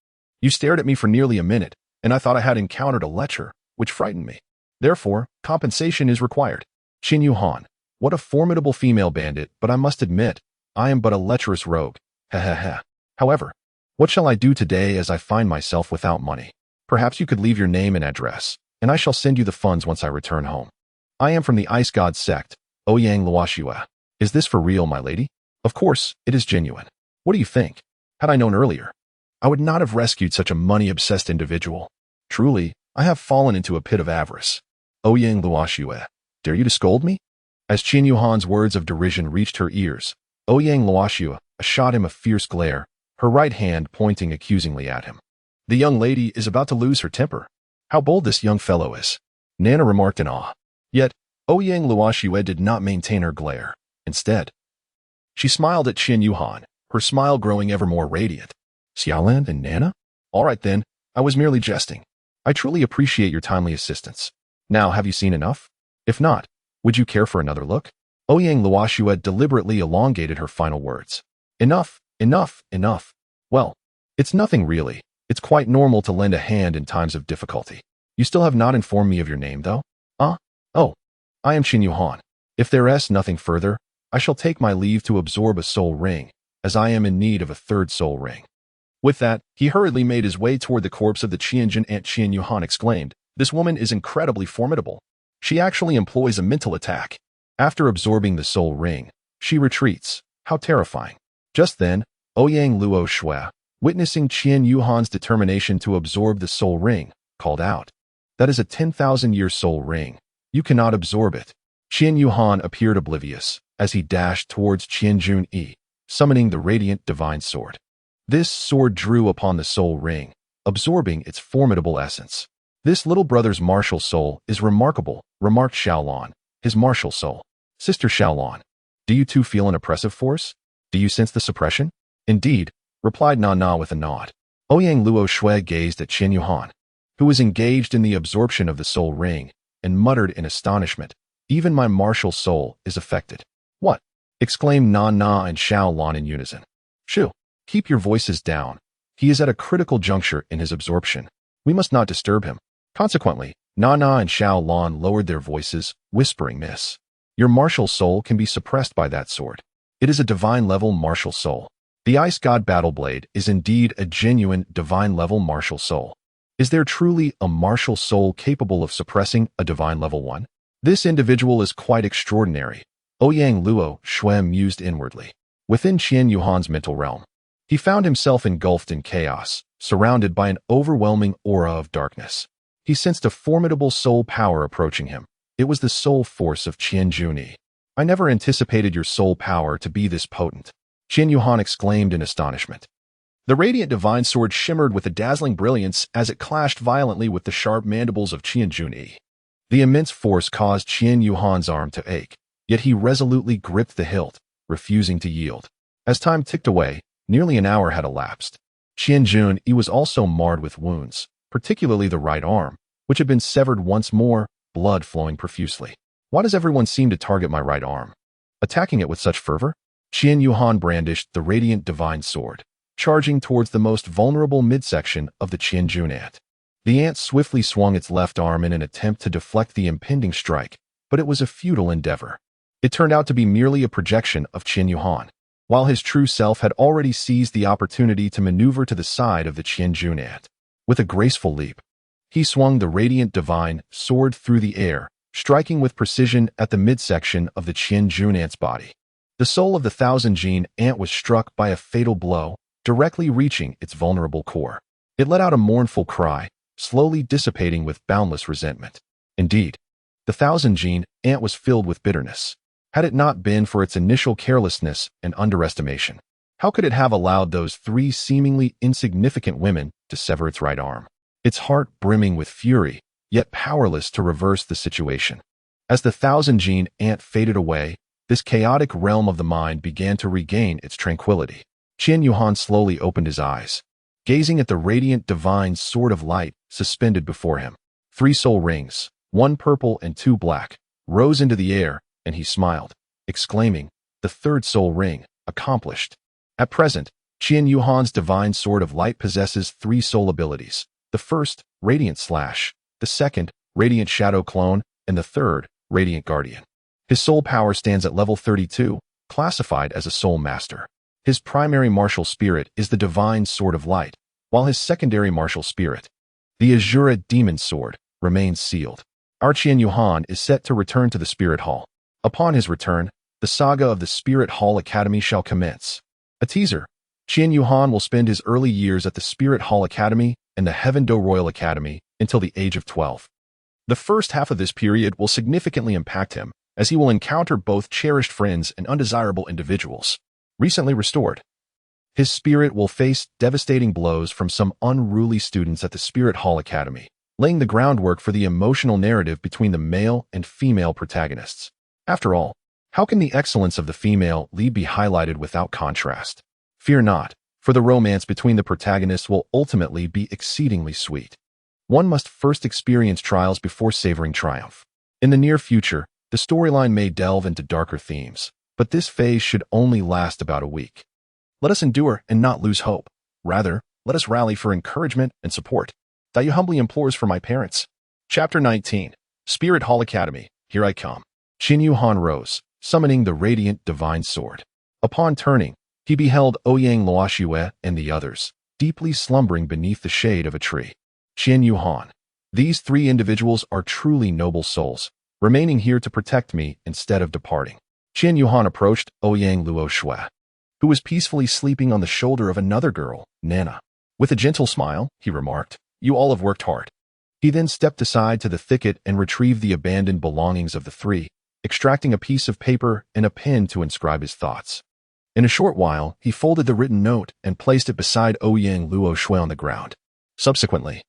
You stared at me for nearly a minute, and I thought I had encountered a lecher, which frightened me. Therefore, compensation is required. Qian Yuhan, what a formidable female bandit, but I must admit, I am but a lecherous rogue. Heh. However, what shall I do today as I find myself without money? Perhaps you could leave your name and address, and I shall send you the funds once I return home. I am from the Ice God sect, Ouyang Luoxue. Is this for real, my lady? Of course, it is genuine. What do you think? Had I known earlier, I would not have rescued such a money-obsessed individual. Truly, I have fallen into a pit of avarice. Ouyang Luoxue, dare you to scold me? As Qian Yuhan's words of derision reached her ears, Ouyang Luoxue shot him a fierce glare, her right hand pointing accusingly at him. The young lady is about to lose her temper. How bold this young fellow is, Nana remarked in awe. Yet, Ouyang Luoxue did not maintain her glare. Instead, she smiled at Qian Yuhan, her smile growing ever more radiant. Xiaolan and Nana? All right then, I was merely jesting. I truly appreciate your timely assistance. Now, have you seen enough? If not, would you care for another look? Ouyang Luoxue deliberately elongated her final words. Enough. Well, it's nothing really. It's quite normal to lend a hand in times of difficulty. You still have not informed me of your name, though? Oh, I am Qian Yuhan. If there is nothing further, I shall take my leave to absorb a soul ring, as I am in need of a third soul ring. With that, he hurriedly made his way toward the corpse of the Qianjin aunt. Qian Yuhan exclaimed, "This woman is incredibly formidable. She actually employs a mental attack. After absorbing the soul ring, she retreats. How terrifying." Just then, Ouyang Luoxue, witnessing Qian Yuhan's determination to absorb the soul ring, called out, "That is a 10,000-year soul ring. You cannot absorb it." Qian Yuhan appeared oblivious as he dashed towards Qianjun Yi, summoning the radiant divine sword. This sword drew upon the soul ring, absorbing its formidable essence. "This little brother's martial soul is remarkable," remarked Xiaolan, his martial soul. "Sister Xiaolan, do you too feel an oppressive force? Do you sense the suppression?" "Indeed," replied Na Na with a nod. Ouyang Luoxue gazed at Qian Yuhan, who was engaged in the absorption of the soul ring, and muttered in astonishment, "Even my martial soul is affected." "What?" exclaimed Na Na and Xiaolan in unison. "Shoo, keep your voices down. He is at a critical juncture in his absorption. We must not disturb him." Consequently, Na Na and Xiaolan lowered their voices, whispering, "Miss, your martial soul can be suppressed by that sword. It is a divine-level martial soul. The Ice God Battleblade is indeed a genuine divine-level martial soul. Is there truly a martial soul capable of suppressing a divine-level one? This individual is quite extraordinary," Ouyang Luoxue mused inwardly. Within Qian Yuhan's mental realm, he found himself engulfed in chaos, surrounded by an overwhelming aura of darkness. He sensed a formidable soul power approaching him. It was the soul force of Qianjun Yi. "I never anticipated your soul power to be this potent," Qian Yuhan exclaimed in astonishment. The radiant divine sword shimmered with a dazzling brilliance as it clashed violently with the sharp mandibles of Qianjun Yi. The immense force caused Qian Yuhan's arm to ache, yet he resolutely gripped the hilt, refusing to yield. As time ticked away, nearly an hour had elapsed. Qianjun Yi was also marred with wounds, particularly the right arm, which had been severed once more, blood flowing profusely. Why does everyone seem to target my right arm, attacking it with such fervor? Qian Yuhan brandished the radiant divine sword, charging towards the most vulnerable midsection of the Qianjun ant. The ant swiftly swung its left arm in an attempt to deflect the impending strike, but it was a futile endeavor. It turned out to be merely a projection of Qian Yuhan, while his true self had already seized the opportunity to maneuver to the side of the Qianjun ant. With a graceful leap, he swung the radiant divine sword through the air, striking with precision at the midsection of the Qianjun ant's body. The soul of the thousand-gene ant was struck by a fatal blow, directly reaching its vulnerable core. It let out a mournful cry, slowly dissipating with boundless resentment. Indeed, the thousand-gene ant was filled with bitterness. Had it not been for its initial carelessness and underestimation, how could it have allowed those three seemingly insignificant women to sever its right arm? Its heart brimming with fury, yet powerless to reverse the situation. As the thousand-gene ant faded away, this chaotic realm of the mind began to regain its tranquility. Qian Yuhan slowly opened his eyes, gazing at the radiant divine sword of light suspended before him. 3 soul rings, 1 purple and 2 black, rose into the air, and he smiled, exclaiming, "The 3rd soul ring, accomplished." At present, Qian Yuhan's divine sword of light possesses 3 soul abilities. The first, Radiant Slash, the second, Radiant Shadow Clone, and the third, Radiant Guardian. His soul power stands at level 32, classified as a soul master. His primary martial spirit is the divine sword of light, while his secondary martial spirit, the Azura demon sword, remains sealed. Our Qian Yuhan is set to return to the Spirit Hall. Upon his return, the saga of the Spirit Hall Academy shall commence. A teaser: Qian Yuhan will spend his early years at the Spirit Hall Academy and the Heaven Do Royal Academy until the age of 12. The first half of this period will significantly impact him, as he will encounter both cherished friends and undesirable individuals. Recently restored, his spirit will face devastating blows from some unruly students at the Spirit Hall Academy, laying the groundwork for the emotional narrative between the male and female protagonists. After all, how can the excellence of the female lead be highlighted without contrast? Fear not, for the romance between the protagonists will ultimately be exceedingly sweet. One must first experience trials before savoring triumph. In the near future, the storyline may delve into darker themes, but this phase should only last about a week. Let us endure and not lose hope. Rather, let us rally for encouragement and support. Douluo humbly implores for my parents. Chapter 19. Spirit Hall Academy, Here I Come. Qian Yuhan rose, summoning the radiant divine sword. Upon turning, he beheld Ouyang Luoxue and the others, deeply slumbering beneath the shade of a tree. Qian Yuhan. These 3 individuals are truly noble souls, remaining here to protect me instead of departing. Qian Yuhan approached Ouyang Luoxue, who was peacefully sleeping on the shoulder of another girl, Nana. With a gentle smile, he remarked, "You all have worked hard." He then stepped aside to the thicket and retrieved the abandoned belongings of the 3, extracting a piece of paper and a pen to inscribe his thoughts. In a short while, he folded the written note and placed it beside Ouyang Luoxue on the ground. Subsequently,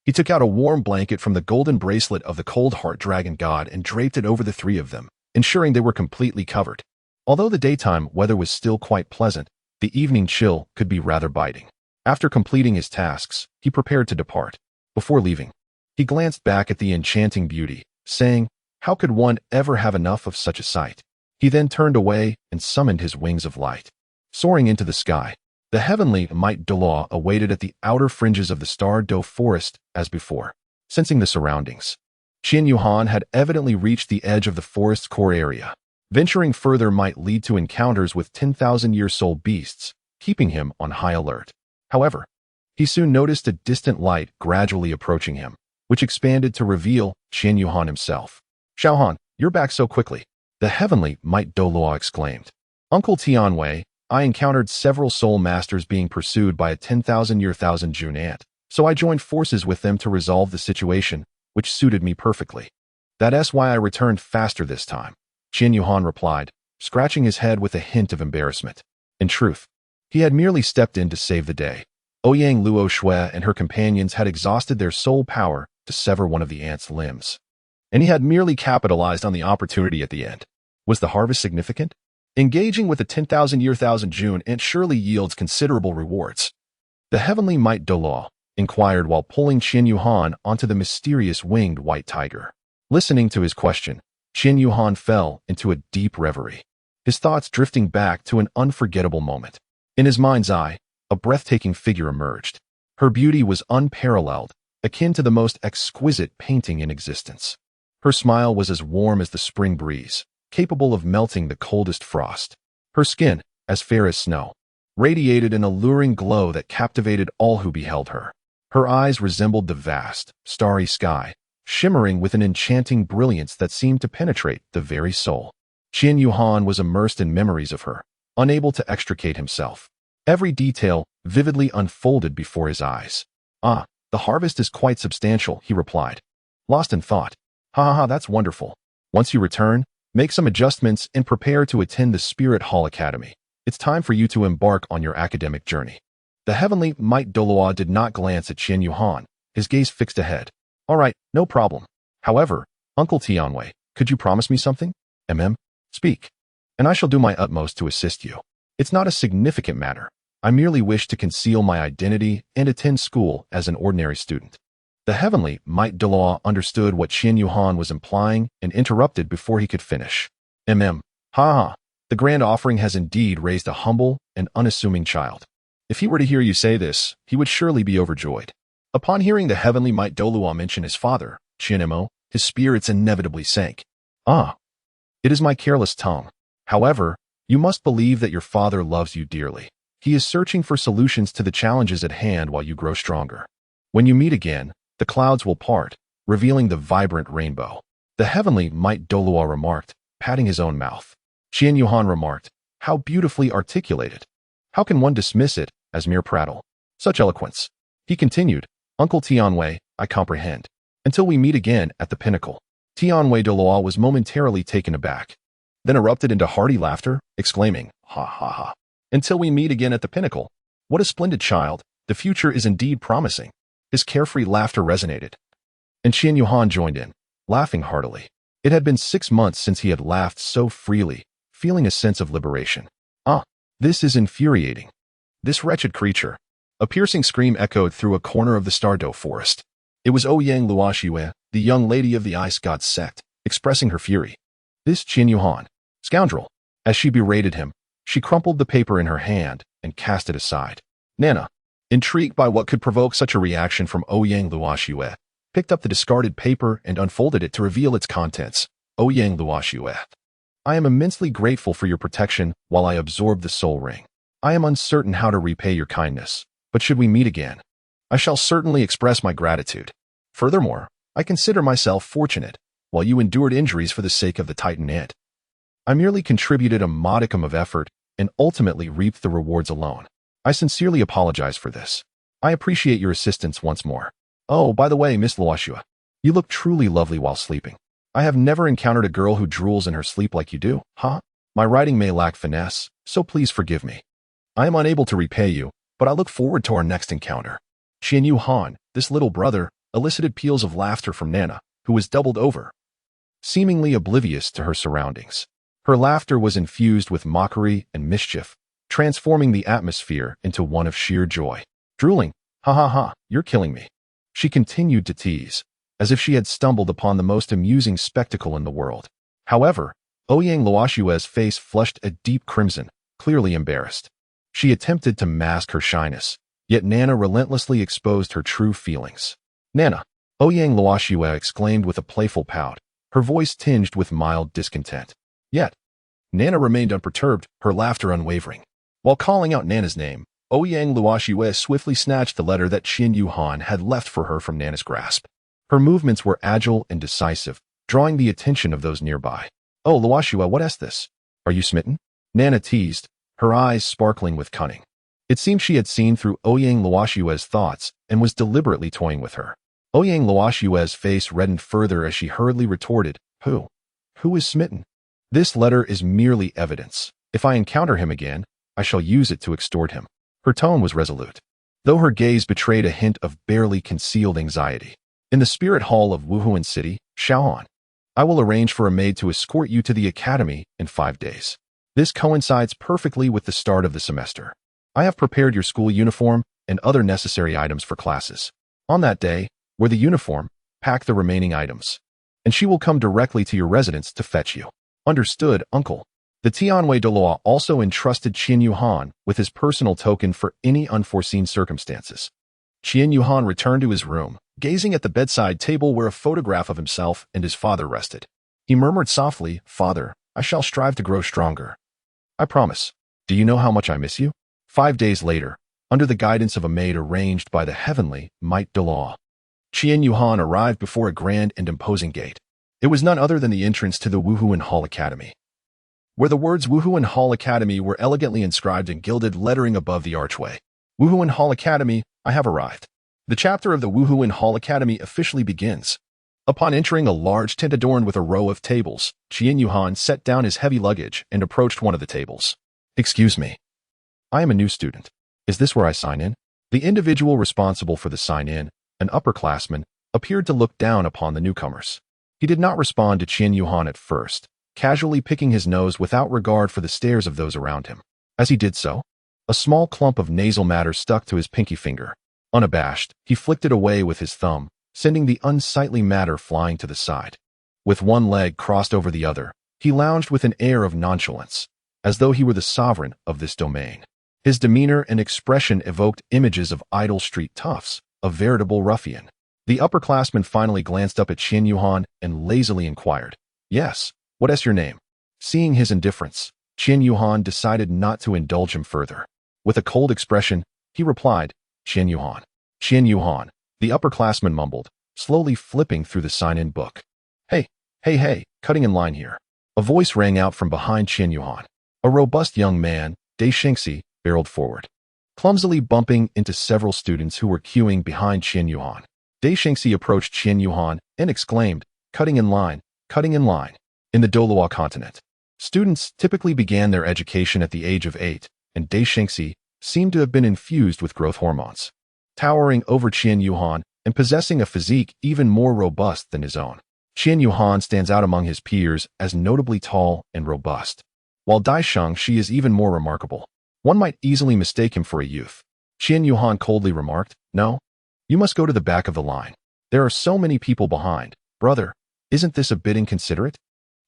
he took out a warm blanket from the golden bracelet of the Cold Heart Dragon God and draped it over the 3 of them, ensuring they were completely covered. Although the daytime weather was still quite pleasant, the evening chill could be rather biting. After completing his tasks, he prepared to depart. Before leaving, he glanced back at the enchanting beauty, saying, "How could one ever have enough of such a sight?" He then turned away and summoned his wings of light. Soaring into the sky, the heavenly might Douluo awaited at the outer fringes of the Star Do forest as before. Sensing the surroundings, Qian Yuhan had evidently reached the edge of the forest's core area. Venturing further might lead to encounters with 10,000-year-soul beasts, keeping him on high alert. However, he soon noticed a distant light gradually approaching him, which expanded to reveal Qian Yuhan himself. "Xiaohan, you're back so quickly," the heavenly might Douluo exclaimed. "Uncle Tianwei, I encountered several soul masters being pursued by a 10,000-year thousand-June ant, so I joined forces with them to resolve the situation, which suited me perfectly. That's why I returned faster this time," Qian Yuhan replied, scratching his head with a hint of embarrassment. In truth, he had merely stepped in to save the day. Ouyang Luoxue and her companions had exhausted their soul power to sever one of the ant's limbs, and he had merely capitalized on the opportunity at the end. Was the harvest significant? Engaging with the 10,000-year thousand-June ant surely yields considerable rewards. The heavenly might Douluo inquired while pulling Qian Yuhan onto the mysterious winged white tiger. Listening to his question, Qin Yuhan fell into a deep reverie, his thoughts drifting back to an unforgettable moment. In his mind's eye, a breathtaking figure emerged. Her beauty was unparalleled, akin to the most exquisite painting in existence. Her smile was as warm as the spring breeze, capable of melting the coldest frost. Her skin, as fair as snow, radiated an alluring glow that captivated all who beheld her. Her eyes resembled the vast, starry sky, shimmering with an enchanting brilliance that seemed to penetrate the very soul. Qin Yuhan was immersed in memories of her, unable to extricate himself. Every detail vividly unfolded before his eyes. "Ah, the harvest is quite substantial," he replied, lost in thought. "Ha ha ha, that's wonderful. Once you return, make some adjustments and prepare to attend the Spirit Hall Academy. It's time for you to embark on your academic journey." The heavenly Might Douluo did not glance at Qin Yuhan, his gaze fixed ahead. "All right, no problem. However, Uncle Tianwei, could you promise me something?" Speak, and I shall do my utmost to assist you. It's not a significant matter. I merely wish to conceal my identity and attend school as an ordinary student." The heavenly Might Douluo understood what Qin Yuhan was implying and interrupted before he could finish. Ha ha, the grand offering has indeed raised a humble and unassuming child. If he were to hear you say this, he would surely be overjoyed. Upon hearing the heavenly Might Douluo mention his father, Qin, his spirits inevitably sank. "Ah, it is my careless tongue. However, you must believe that your father loves you dearly. He is searching for solutions to the challenges at hand while you grow stronger. When you meet again, the clouds will part, revealing the vibrant rainbow." The heavenly Might Douluo remarked, patting his own mouth. Qin Yuhan remarked, "How beautifully articulated. How can one dismiss it as mere prattle? Such eloquence." He continued, "Uncle Tianwei, I comprehend. Until we meet again at the pinnacle." Tianwei Douluo was momentarily taken aback, then erupted into hearty laughter, exclaiming, "Ha ha ha. Until we meet again at the pinnacle. What a splendid child. The future is indeed promising." His carefree laughter resonated, and Qin Yuhan joined in, laughing heartily. It had been 6 months since he had laughed so freely, feeling a sense of liberation. "Ah, this is infuriating. This wretched creature." A piercing scream echoed through a corner of the Stardow forest. It was Ouyang Luoxue, the young lady of the Ice God sect, expressing her fury. This Qin Yuhan, scoundrel. As she berated him, she crumpled the paper in her hand and cast it aside. Nana, intrigued by what could provoke such a reaction from Ouyang Luoxue, picked up the discarded paper and unfolded it to reveal its contents. Ouyang Luoxue, I am immensely grateful for your protection while I absorb the soul ring. I am uncertain how to repay your kindness, but should we meet again, I shall certainly express my gratitude. Furthermore, I consider myself fortunate, while you endured injuries for the sake of the Titan Ant. I merely contributed a modicum of effort and ultimately reaped the rewards alone. I sincerely apologize for this. I appreciate your assistance once more. Oh, by the way, Miss Luoxue, you look truly lovely while sleeping. I have never encountered a girl who drools in her sleep like you do, huh? My writing may lack finesse, so please forgive me. I am unable to repay you, but I look forward to our next encounter." Qin Yuhan, this little brother, elicited peals of laughter from Nana, who was doubled over, seemingly oblivious to her surroundings. Her laughter was infused with mockery and mischief, transforming the atmosphere into one of sheer joy. Drooling, "Ha ha ha, you're killing me." She continued to tease, as if she had stumbled upon the most amusing spectacle in the world. However, Ouyang Luoxue's face flushed a deep crimson, clearly embarrassed. She attempted to mask her shyness, yet Nana relentlessly exposed her true feelings. "Nana," Ouyang Luoxue exclaimed with a playful pout, her voice tinged with mild discontent. Yet, Nana remained unperturbed, her laughter unwavering. While calling out Nana's name, Ouyang Luoxue swiftly snatched the letter that Qin Yuhan had left for her from Nana's grasp. Her movements were agile and decisive, drawing the attention of those nearby. "Oh, Luoxue, what is this? Are you smitten?" Nana teased, her eyes sparkling with cunning. It seemed she had seen through Ouyang Luoxue's thoughts and was deliberately toying with her. Ouyang Luoxue's face reddened further as she hurriedly retorted, Who is smitten? This letter is merely evidence. If I encounter him again, I shall use it to extort him." Her tone was resolute, though her gaze betrayed a hint of barely concealed anxiety. "In the spirit hall of Wuhuan City, Shaoan, I will arrange for a maid to escort you to the academy in 5 days. This coincides perfectly with the start of the semester. I have prepared your school uniform and other necessary items for classes. On that day, wear the uniform, pack the remaining items. and she will come directly to your residence to fetch you. Understood, uncle. The Tianwei Douluo also entrusted Qian Yuhan with his personal token for any unforeseen circumstances. Qian Yuhan returned to his room, gazing at the bedside table where a photograph of himself and his father rested. He murmured softly, "Father, I shall strive to grow stronger. I promise. Do you know how much I miss you?" 5 days later, under the guidance of a maid arranged by the heavenly might Douluo, Qian Yuhan arrived before a grand and imposing gate. It was none other than the entrance to the Wuhuan Hall Academy, where the words Wuhuan Hall Academy were elegantly inscribed in gilded lettering above the archway. Wuhuan Hall Academy, I have arrived. The chapter of the Wuhuan Hall Academy officially begins. Upon entering a large tent adorned with a row of tables, Qian Yuhan set down his heavy luggage and approached one of the tables. "Excuse me. I am a new student. Is this where I sign in?" The individual responsible for the sign-in, an upperclassman, appeared to look down upon the newcomers. He did not respond to Qian Yuhan at first, casually picking his nose without regard for the stares of those around him. As he did so, a small clump of nasal matter stuck to his pinky finger. Unabashed, he flicked it away with his thumb, sending the unsightly matter flying to the side. With one leg crossed over the other, he lounged with an air of nonchalance, as though he were the sovereign of this domain. His demeanor and expression evoked images of idle street toughs, a veritable ruffian. The upperclassman finally glanced up at Qian Yuhan and lazily inquired, "Yes, what is your name?" Seeing his indifference, Qian Yuhan decided not to indulge him further. With a cold expression, he replied, "Qian Yuhan." "Qian Yuhan," the upperclassman mumbled, slowly flipping through the sign-in book. Hey, cutting in line here." A voice rang out from behind Qian Yuhan. A robust young man, Dai Xingxi, barreled forward, clumsily bumping into several students who were queuing behind Qian Yuhan. Dai Xingxi approached Qian Yuhan and exclaimed, "Cutting in line, cutting in line." In the Douluo continent, students typically began their education at the age of 8, and Dai Xingxi seemed to have been infused with growth hormones. Towering over Qian Yuhan and possessing a physique even more robust than his own, Qian Yuhan stands out among his peers as notably tall and robust. While Dai Xingxi is even more remarkable, one might easily mistake him for a youth. Qian Yuhan coldly remarked, "No, you must go to the back of the line. There are so many people behind. Brother, isn't this a bit inconsiderate?"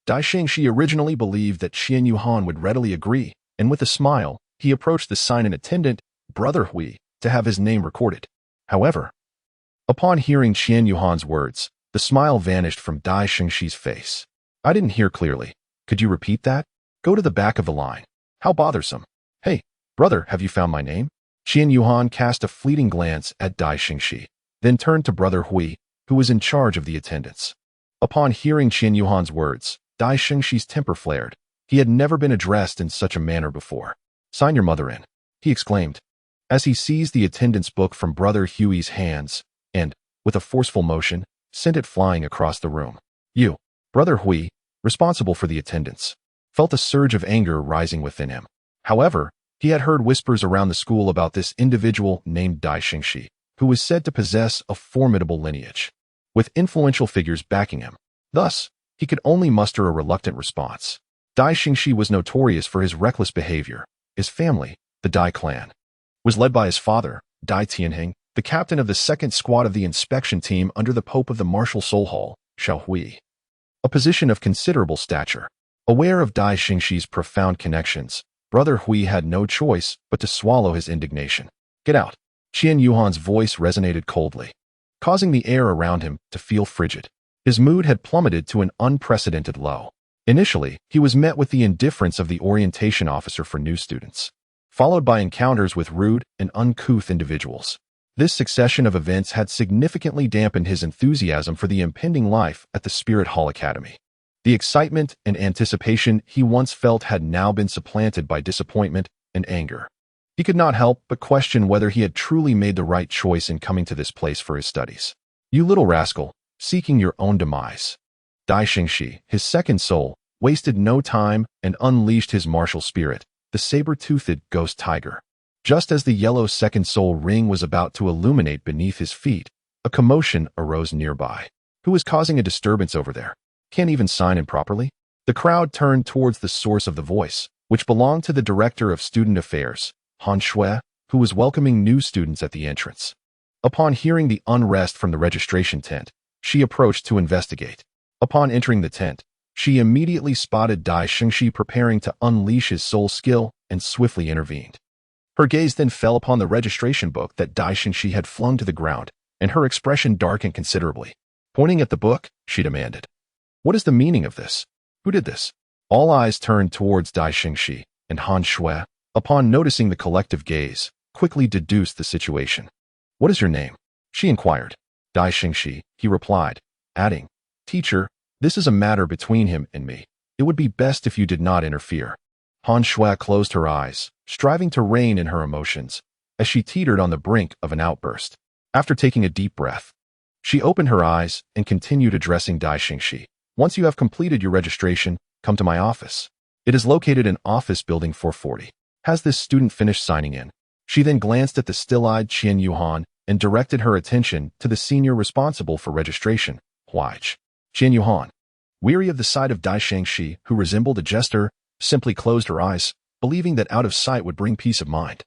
Dai Xingxi originally believed that Qian Yuhan would readily agree, and with a smile, he approached the sign-in attendant, Brother Hui, to have his name recorded. However, upon hearing Qian Yuhan's words, the smile vanished from Dai Xingxi's face. "I didn't hear clearly. Could you repeat that?" "Go to the back of the line." "How bothersome." "Hey, brother, have you found my name?" Qian Yuhan cast a fleeting glance at Dai Xingxi, then turned to Brother Hui, who was in charge of the attendants. Upon hearing Qian Yuhan's words, Dai Xingxi's temper flared. He had never been addressed in such a manner before. "Sign your mother in," he exclaimed, as he seized the attendant's book from Brother Hui's hands and, with a forceful motion, sent it flying across the room. "You." Brother Hui, responsible for the attendance, felt a surge of anger rising within him. However, he had heard whispers around the school about this individual named Dai Xingxi, who was said to possess a formidable lineage, with influential figures backing him. Thus, he could only muster a reluctant response. Dai Xingxi was notorious for his reckless behavior. His family, the Dai clan, was led by his father, Dai Tianheng, the captain of the second squad of the inspection team under the Pope of the Martial Soul Hall, Xiao Hui, a position of considerable stature. Aware of Dai Xingxi's profound connections, Brother Hui had no choice but to swallow his indignation. "Get out." Qian Yuhan's voice resonated coldly, causing the air around him to feel frigid. His mood had plummeted to an unprecedented low. Initially, he was met with the indifference of the orientation officer for new students, followed by encounters with rude and uncouth individuals. This succession of events had significantly dampened his enthusiasm for the impending life at the Spirit Hall Academy. The excitement and anticipation he once felt had now been supplanted by disappointment and anger. He could not help but question whether he had truly made the right choice in coming to this place for his studies. "You little rascal, seeking your own demise." Dai Xingxi, his second soul, wasted no time and unleashed his martial spirit, the saber-toothed ghost tiger. Just as the yellow second soul ring was about to illuminate beneath his feet, a commotion arose nearby. Who was causing a disturbance over there? Can't even sign in properly? The crowd turned towards the source of the voice, which belonged to the director of student affairs, Han Shui, who was welcoming new students at the entrance. Upon hearing the unrest from the registration tent, she approached to investigate. Upon entering the tent, she immediately spotted Dai Xingxi preparing to unleash his soul skill and swiftly intervened. Her gaze then fell upon the registration book that Dai Xingxi had flung to the ground, and her expression darkened considerably. Pointing at the book, she demanded, "What is the meaning of this? Who did this?" All eyes turned towards Dai Xingxi, and Han Shui, upon noticing the collective gaze, quickly deduced the situation. "What is your name?" she inquired. "Dai Xingxi," he replied, adding, "Teacher, this is a matter between him and me. It would be best if you did not interfere." Han Shui closed her eyes, striving to rein in her emotions, as she teetered on the brink of an outburst. After taking a deep breath, she opened her eyes and continued addressing Dai Xingxi. "Once you have completed your registration, come to my office. It is located in Office Building 440. Has this student finished signing in?" She then glanced at the still-eyed Qian Yuhan and directed her attention to the senior responsible for registration, Huaich. Qian Yuhan, weary of the sight of Dai Xingxi, who resembled a jester, simply closed her eyes, believing that out of sight would bring peace of mind.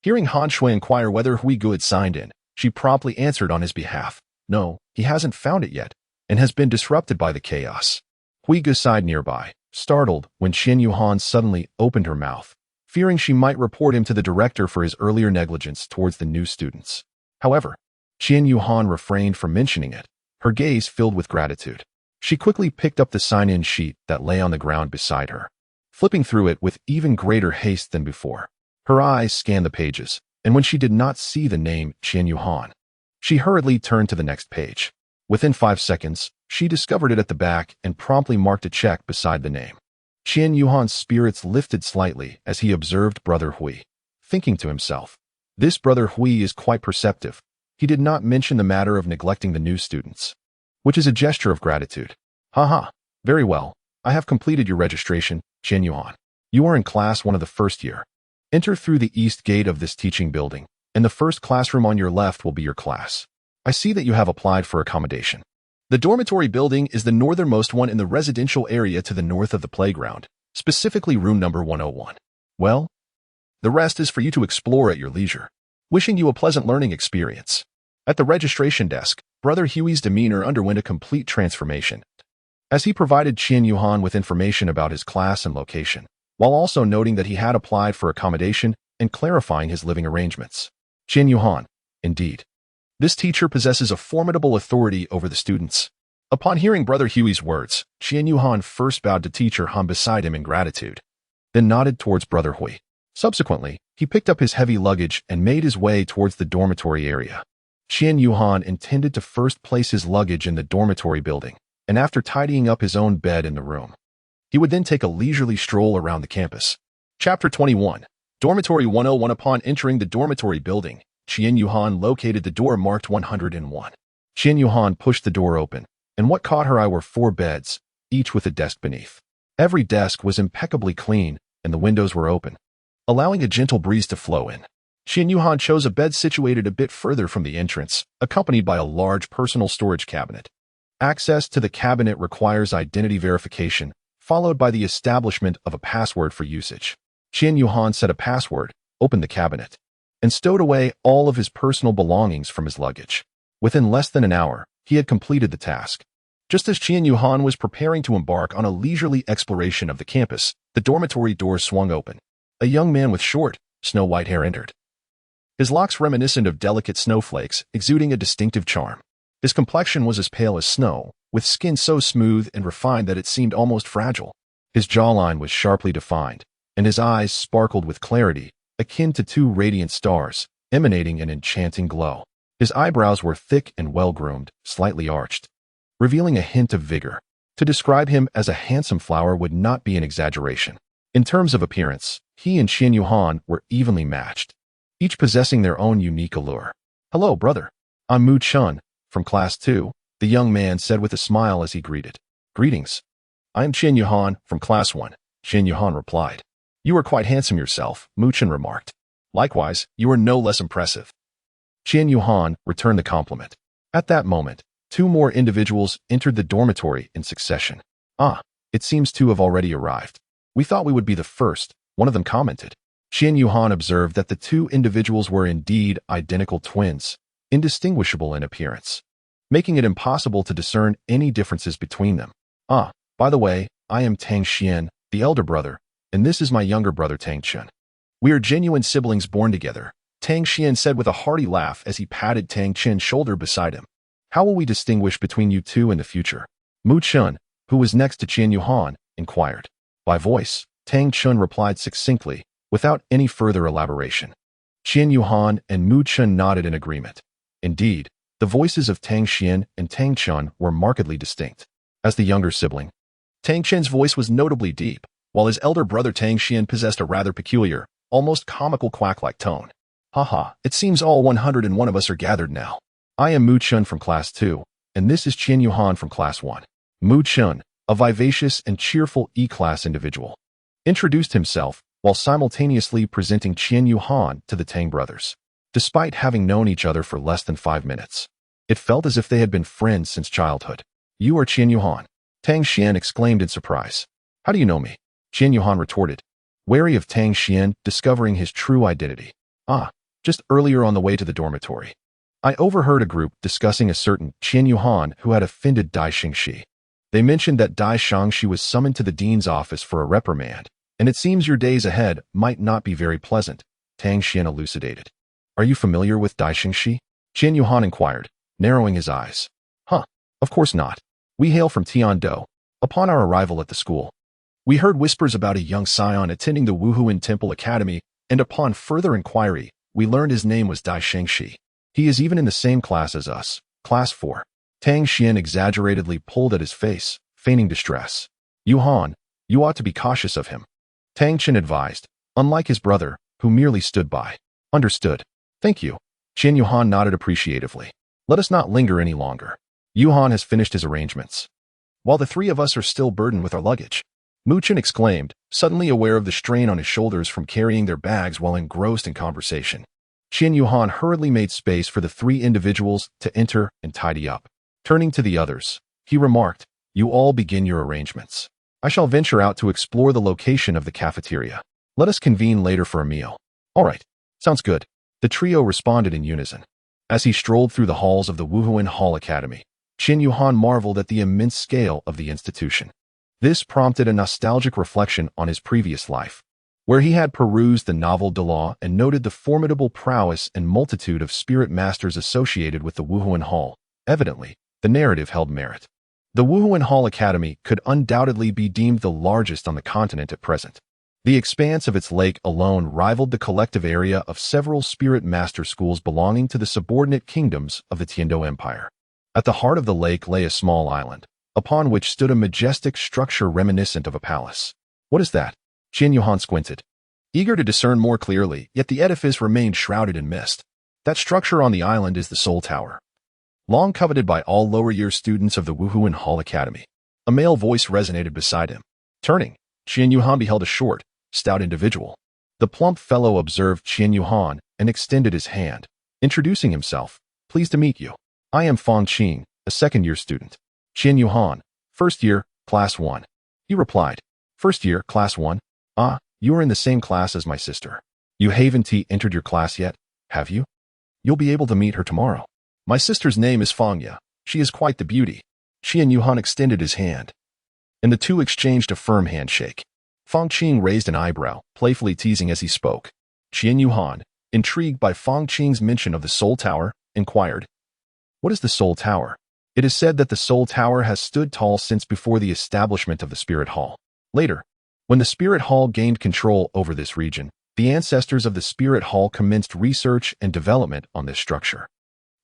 Hearing Han Shui inquire whether Hui Gu had signed in, she promptly answered on his behalf, "No, he hasn't found it yet, and has been disrupted by the chaos." Hui Gu sighed nearby, startled when Qian Yuhan suddenly opened her mouth, fearing she might report him to the director for his earlier negligence towards the new students. However, Qian Yuhan refrained from mentioning it, her gaze filled with gratitude. She quickly picked up the sign-in sheet that lay on the ground beside her, flipping through it with even greater haste than before. Her eyes scanned the pages, and when she did not see the name Qian Yuhan, she hurriedly turned to the next page. Within 5 seconds, she discovered it at the back and promptly marked a check beside the name. Qian Yuhan's spirits lifted slightly as he observed Brother Hui, thinking to himself, "This Brother Hui is quite perceptive. He did not mention the matter of neglecting the new students, which is a gesture of gratitude. Haha, very well. I have completed your registration, Qian Yuhan. You are in class 1 of the first year. Enter through the east gate of this teaching building, and the first classroom on your left will be your class. I see that you have applied for accommodation. The dormitory building is the northernmost one in the residential area to the north of the playground, specifically room number 101. Well, the rest is for you to explore at your leisure. Wishing you a pleasant learning experience." At the registration desk, Brother Huey's demeanor underwent a complete transformation, as he provided Qian Yuhan with information about his class and location, while also noting that he had applied for accommodation and clarifying his living arrangements. Qian Yuhan, indeed. This teacher possesses a formidable authority over the students. Upon hearing Brother Huey's words, Qian Yuhan first bowed to Teacher Han beside him in gratitude, then nodded towards Brother Hui. Subsequently, he picked up his heavy luggage and made his way towards the dormitory area. Qian Yuhan intended to first place his luggage in the dormitory building, and after tidying up his own bed in the room, he would then take a leisurely stroll around the campus. Chapter 21. Dormitory 101. Upon entering the dormitory building, Qian Yuhan located the door marked 101. Qian Yuhan pushed the door open, and what caught her eye were 4 beds, each with a desk beneath. Every desk was impeccably clean, and the windows were open, allowing a gentle breeze to flow in. Qian Yuhan chose a bed situated a bit further from the entrance, accompanied by a large personal storage cabinet. Access to the cabinet requires identity verification, followed by the establishment of a password for usage. Qian Yuhan set a password, opened the cabinet, and stowed away all of his personal belongings from his luggage. Within less than an hour, he had completed the task. Just as Qian Yuhan was preparing to embark on a leisurely exploration of the campus, the dormitory door swung open. A young man with short, snow-white hair entered, his locks reminiscent of delicate snowflakes, exuding a distinctive charm. His complexion was as pale as snow, with skin so smooth and refined that it seemed almost fragile. His jawline was sharply defined, and his eyes sparkled with clarity, akin to 2 radiant stars, emanating an enchanting glow. His eyebrows were thick and well-groomed, slightly arched, revealing a hint of vigor. To describe him as a handsome flower would not be an exaggeration. In terms of appearance, he and Qian Yuhan were evenly matched, each possessing their own unique allure. "Hello, brother. I'm Mu Chun, from Class 2, the young man said with a smile as he greeted. "Greetings. I am Qian Yuhan, from Class 1, Qian Yuhan replied. "You are quite handsome yourself," Mu Chun remarked. "Likewise, you are no less impressive." Qian Yuhan returned the compliment. At that moment, 2 more individuals entered the dormitory in succession. "Ah, it seems 2 have already arrived. We thought we would be the first," one of them commented. Qian Yuhan observed that the 2 individuals were indeed identical twins, indistinguishable in appearance. making it impossible to discern any differences between them. Ah, by the way, I am Tang Xian, the elder brother, and this is my younger brother Tang Chen. We are genuine siblings born together, Tang Xian said with a hearty laugh as he patted Tang Chen's shoulder beside him. How will we distinguish between you two in the future? Mu Chun, who was next to Qian Yuhan, inquired. By voice, Tang Chun replied succinctly, without any further elaboration. Qian Yuhan and Mu Chun nodded in agreement. Indeed, the voices of Tang Xian and Tang Chun were markedly distinct. As the younger sibling, Tang Chen's voice was notably deep, while his elder brother Tang Xian possessed a rather peculiar, almost comical quack-like tone. Haha, it seems all 101 of us are gathered now. I am Mu Chun from Class 2, and this is Qian Yuhan from Class 1. Mu Chun, a vivacious and cheerful E-class individual, introduced himself while simultaneously presenting Qian Yuhan to the Tang brothers. Despite having known each other for less than 5 minutes, it felt as if they had been friends since childhood. You are Qian Yuhan, Tang Xian exclaimed in surprise. How do you know me? Qian Yuhan retorted, wary of Tang Xian discovering his true identity. Ah, just earlier on the way to the dormitory, I overheard a group discussing a certain Qian Yuhan who had offended Dai Xingxi. They mentioned that Dai Shangxi was summoned to the dean's office for a reprimand, and it seems your days ahead might not be very pleasant, Tang Xian elucidated. Are you familiar with Dai Xingxi? Qian Yuhan inquired, narrowing his eyes. Huh, of course not. We hail from Tiando. Upon our arrival at the school, we heard whispers about a young scion attending the Wuhuan Temple Academy, and upon further inquiry, we learned his name was Dai Shengxi. He is even in the same class as us, Class 4. Tang Xian exaggeratedly pulled at his face, feigning distress. Yuhan, you ought to be cautious of him, Tang Chen advised, unlike his brother, who merely stood by. Understood. Thank you. Qian Yuhan nodded appreciatively. Let us not linger any longer. Yuhan has finished his arrangements. While the three of us are still burdened with our luggage, Mu Chen exclaimed, suddenly aware of the strain on his shoulders from carrying their bags while engrossed in conversation. Qian Yuhan hurriedly made space for the three individuals to enter and tidy up. Turning to the others, he remarked, you all begin your arrangements. I shall venture out to explore the location of the cafeteria. Let us convene later for a meal. All right, sounds good. The trio responded in unison. As he strolled through the halls of the Wuhuan Hall Academy, Qian Yuhan marveled at the immense scale of the institution. This prompted a nostalgic reflection on his previous life, where he had perused the novel Douluo and noted the formidable prowess and multitude of spirit masters associated with the Wuhuan Hall. Evidently, the narrative held merit. The Wuhuan Hall Academy could undoubtedly be deemed the largest on the continent at present. The expanse of its lake alone rivaled the collective area of several spirit master schools belonging to the subordinate kingdoms of the Tiando Empire. At the heart of the lake lay a small island, upon which stood a majestic structure reminiscent of a palace. What is that? Qian Yuhan squinted, eager to discern more clearly, yet the edifice remained shrouded in mist. That structure on the island is the Soul Tower, long coveted by all lower-year students of the Wuhuan Hall Academy. A male voice resonated beside him. Turning, Qian Yuhan beheld a short, stout individual. The plump fellow observed Qian Yuhan and extended his hand, introducing himself. Pleased to meet you. I am Fang Qing, a second-year student. Qian Yuhan, first year, Class 1. He replied, first year, Class 1? Ah, you are in the same class as my sister. You haven't entered your class yet, have you? You'll be able to meet her tomorrow. My sister's name is Fangya. She is quite the beauty. Qian Yuhan extended his hand, and the two exchanged a firm handshake. Fang Qing raised an eyebrow, playfully teasing as he spoke. Qian Yuhan, intrigued by Fang Qing's mention of the Soul Tower, inquired, what is the Soul Tower? It is said that the Soul Tower has stood tall since before the establishment of the Spirit Hall. Later, when the Spirit Hall gained control over this region, the ancestors of the Spirit Hall commenced research and development on this structure.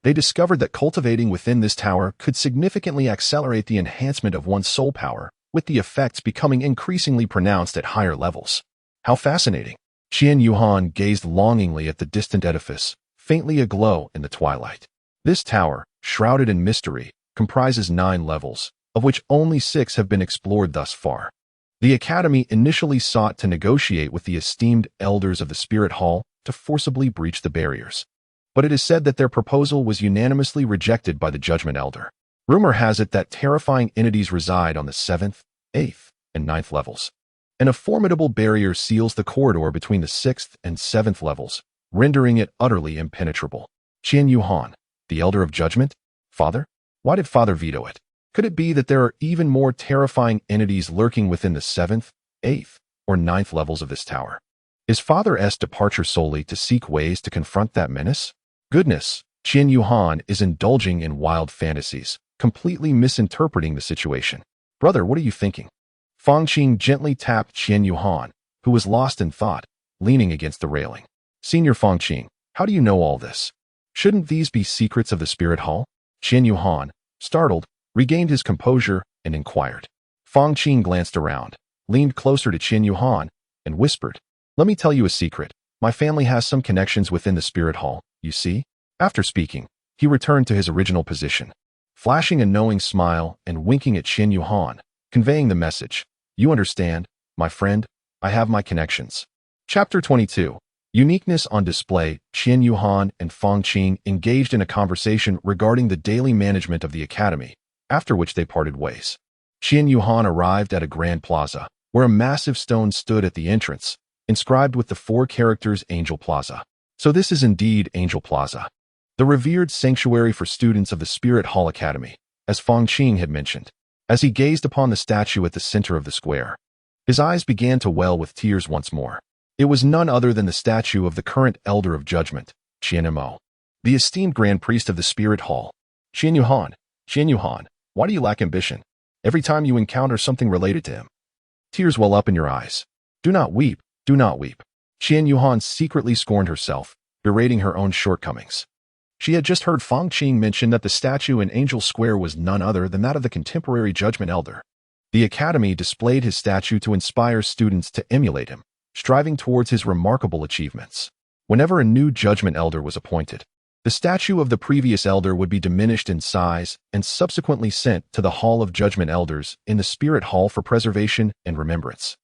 They discovered that cultivating within this tower could significantly accelerate the enhancement of one's soul power, with the effects becoming increasingly pronounced at higher levels. How fascinating! Qian Yuhan gazed longingly at the distant edifice, faintly aglow in the twilight. This tower, shrouded in mystery, comprises 9 levels, of which only 6 have been explored thus far. The Academy initially sought to negotiate with the esteemed elders of the Spirit Hall to forcibly breach the barriers, but it is said that their proposal was unanimously rejected by the Judgment Elder. Rumor has it that terrifying entities reside on the 7th, 8th, and 9th levels, and a formidable barrier seals the corridor between the 6th and 7th levels, rendering it utterly impenetrable. Qian Yuhan, the Elder of Judgment? Father? Why did Father veto it? Could it be that there are even more terrifying entities lurking within the 7th, 8th, or 9th levels of this tower? Is Father's departure solely to seek ways to confront that menace? Goodness, Qian Yuhan is indulging in wild fantasies, completely misinterpreting the situation. Brother, what are you thinking? Fang Qing gently tapped Qian Yuhan, who was lost in thought, leaning against the railing. Senior Fang Qing, how do you know all this? Shouldn't these be secrets of the spirit hall? Qian Yuhan, startled, regained his composure and inquired. Fang Qing glanced around, leaned closer to Qian Yuhan, and whispered, "Let me tell you a secret. My family has some connections within the spirit hall, you see?" After speaking, he returned to his original position, flashing a knowing smile and winking at Qian Yuhan, conveying the message. "You understand, my friend, I have my connections." Chapter 22. Uniqueness on display. Qian Yuhan and Fang Qing engaged in a conversation regarding the daily management of the academy, after which they parted ways. Qian Yuhan arrived at a grand plaza, where a massive stone stood at the entrance, inscribed with the 4 characters Angel Plaza. So this is indeed Angel Plaza, the revered sanctuary for students of the Spirit Hall Academy, as Fang Qing had mentioned. As he gazed upon the statue at the center of the square, his eyes began to well with tears once more. It was none other than the statue of the current Elder of Judgment, Qian Mo, the esteemed Grand Priest of the Spirit Hall. Qian Yuhan, why do you lack ambition? Every time you encounter something related to him, tears well up in your eyes. Do not weep, do not weep. Qian Yuhan secretly scorned herself, berating her own shortcomings. She had just heard Fang Qing mention that the statue in Angel Square was none other than that of the contemporary Judgment Elder. The Academy displayed his statue to inspire students to emulate him, striving towards his remarkable achievements. Whenever a new Judgment Elder was appointed, the statue of the previous Elder would be diminished in size and subsequently sent to the Hall of Judgment Elders in the Spirit Hall for preservation and remembrance.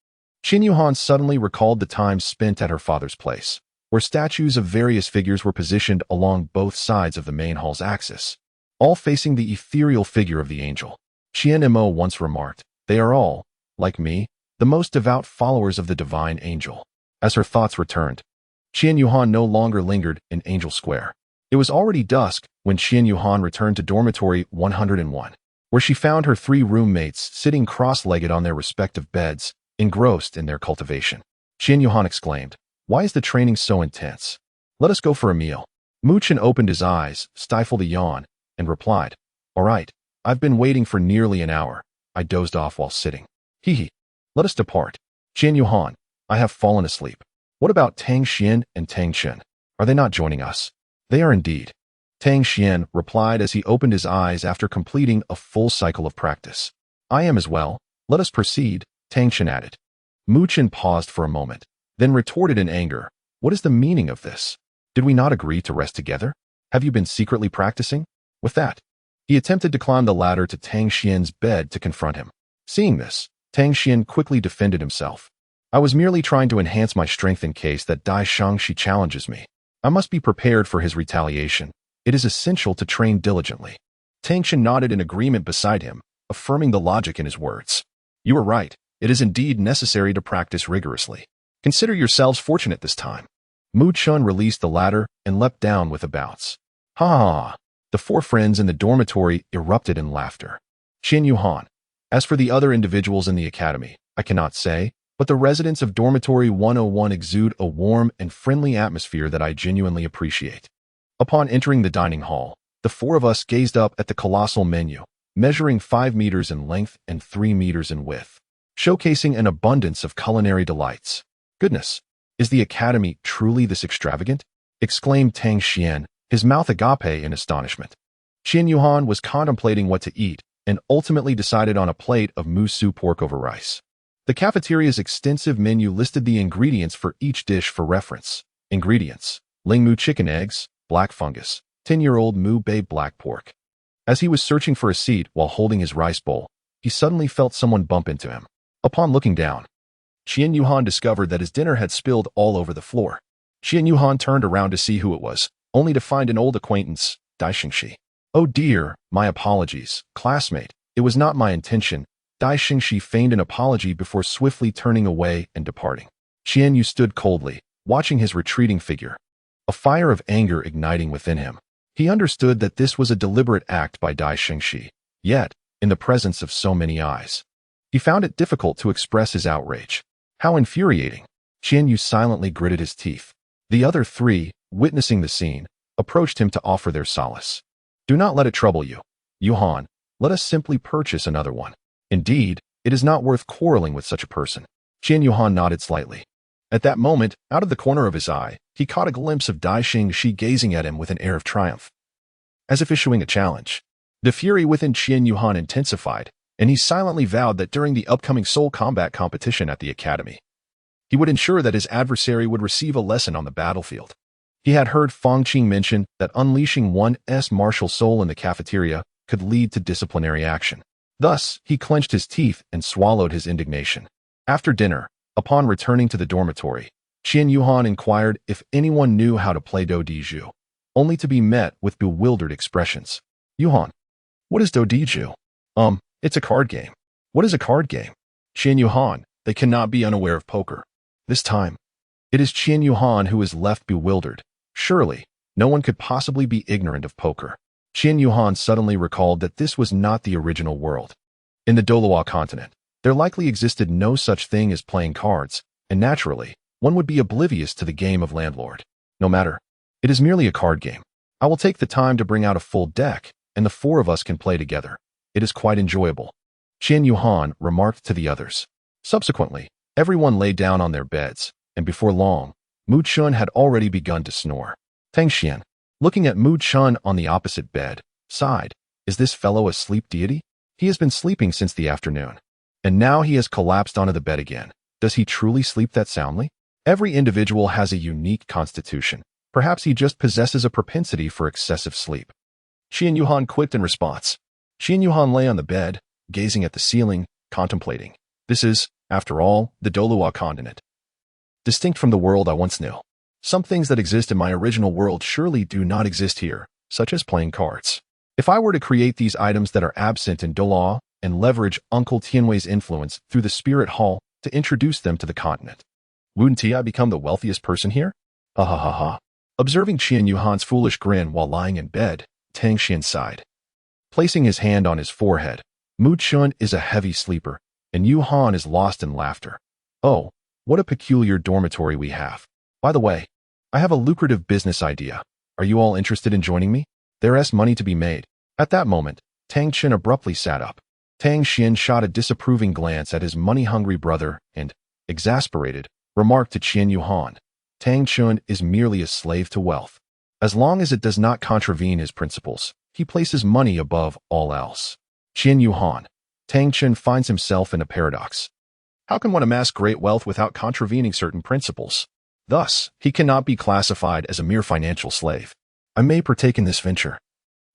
Qian Yuhan suddenly recalled the time spent at her father's place, where statues of various figures were positioned along both sides of the main hall's axis, all facing the ethereal figure of the angel. Qian Mo once remarked, "They are all, like me, the most devout followers of the divine angel." As her thoughts returned, Qian Yuhan no longer lingered in Angel Square. It was already dusk when Qian Yuhan returned to dormitory 101, where she found her 3 roommates sitting cross-legged on their respective beds, engrossed in their cultivation. Qian Yuhan exclaimed, "Why is the training so intense? Let us go for a meal." Mu Chen opened his eyes, stifled a yawn, and replied, "All right, I've been waiting for nearly an hour. I dozed off while sitting. Hee. Let us depart." Qian Yuhan, "I have fallen asleep. What about Tang Xian and Tang Chen? Are they not joining us?" "They are indeed," Tang Xian replied as he opened his eyes after completing a full cycle of practice. "I am as well. Let us proceed," Tang Chen added. Mu Chen paused for a moment, then retorted in anger, "What is the meaning of this? Did we not agree to rest together? Have you been secretly practicing?" With that, he attempted to climb the ladder to Tang Xian's bed to confront him. Seeing this, Tang Xian quickly defended himself. "I was merely trying to enhance my strength in case that Dai Shangxi challenges me. I must be prepared for his retaliation. It is essential to train diligently." Tang Xian nodded in agreement beside him, affirming the logic in his words. "You are right. It is indeed necessary to practice rigorously. Consider yourselves fortunate this time." Mu Chen released the ladder and leapt down with a bounce. "Ha ha ha." The 4 friends in the dormitory erupted in laughter. Qian Yuhan, "As for the other individuals in the academy, I cannot say, but the residents of dormitory 101 exude a warm and friendly atmosphere that I genuinely appreciate." Upon entering the dining hall, the 4 of us gazed up at the colossal menu, measuring 5 meters in length and 3 meters in width, showcasing an abundance of culinary delights. "Goodness, is the academy truly this extravagant?" exclaimed Tang Xian, his mouth agape in astonishment. Qian Yuhan was contemplating what to eat and ultimately decided on a plate of musu pork over rice. The cafeteria's extensive menu listed the ingredients for each dish for reference. Ingredients: Lingmu chicken eggs, black fungus, 10-year-old Mu Bei black pork. As he was searching for a seat while holding his rice bowl, he suddenly felt someone bump into him. Upon looking down, Qian Yuhan discovered that his dinner had spilled all over the floor. Qian Yuhan turned around to see who it was, only to find an old acquaintance, Dai Xingxi. "Oh dear, my apologies, classmate. It was not my intention." Dai Xingxi feigned an apology before swiftly turning away and departing. Qian Yu stood coldly, watching his retreating figure, a fire of anger igniting within him. He understood that this was a deliberate act by Dai Xingxi, yet, in the presence of so many eyes, he found it difficult to express his outrage. How infuriating! Qian Yu silently gritted his teeth. The other three, witnessing the scene, approached him to offer their solace. Do not let it trouble you. Yuhan, let us simply purchase another one. Indeed, it is not worth quarreling with such a person. Qian Yuhan nodded slightly. At that moment, out of the corner of his eye, he caught a glimpse of Dai Xingxi gazing at him with an air of triumph, as if issuing a challenge. The fury within Qian Yuhan intensified, and he silently vowed that during the upcoming soul combat competition at the academy, he would ensure that his adversary would receive a lesson on the battlefield. He had heard Fang Qing mention that unleashing one's martial soul in the cafeteria could lead to disciplinary action. Thus, he clenched his teeth and swallowed his indignation. After dinner, upon returning to the dormitory, Qian Yuhan inquired if anyone knew how to play Douluo, only to be met with bewildered expressions. Yuhan, what is Douluo? It's a card game. What is a card game? Qian Yuhan, they cannot be unaware of poker. This time, it is Qian Yuhan who is left bewildered. Surely, no one could possibly be ignorant of poker. Qian Yuhan suddenly recalled that this was not the original world. In the Douluo continent, there likely existed no such thing as playing cards, and naturally, one would be oblivious to the game of landlord. No matter, it is merely a card game. I will take the time to bring out a full deck, and the four of us can play together. It is quite enjoyable. Qian Yuhan remarked to the others. Subsequently, everyone lay down on their beds, and before long, Mu Chun had already begun to snore. Tang Xian, looking at Mu Chun on the opposite bed, sighed. Is this fellow a sleep deity? He has been sleeping since the afternoon, and now he has collapsed onto the bed again. Does he truly sleep that soundly? Every individual has a unique constitution. Perhaps he just possesses a propensity for excessive sleep. Qian Yuhan quipped in response. Qian Yuhan lay on the bed, gazing at the ceiling, contemplating. This is, after all, the Douluo continent, distinct from the world I once knew. Some things that exist in my original world surely do not exist here, such as playing cards. If I were to create these items that are absent in Douluo and leverage Uncle Tianwei's influence through the spirit hall to introduce them to the continent, wouldn't I become the wealthiest person here? Ha ha ha ha. Observing Qian Yuhan's foolish grin while lying in bed, Tang Xian sighed. Placing his hand on his forehead, Mu Chun is a heavy sleeper, and Yuhan is lost in laughter. Oh, what a peculiar dormitory we have. By the way, I have a lucrative business idea. Are you all interested in joining me? There is money to be made. At that moment, Tang Qian abruptly sat up. Tang Xian shot a disapproving glance at his money-hungry brother and, exasperated, remarked to Qian Yuhan, Tang Qian is merely a slave to wealth. As long as it does not contravene his principles, he places money above all else. Qian Yuhan, Tang Qian finds himself in a paradox. How can one amass great wealth without contravening certain principles? Thus, he cannot be classified as a mere financial slave. I may partake in this venture,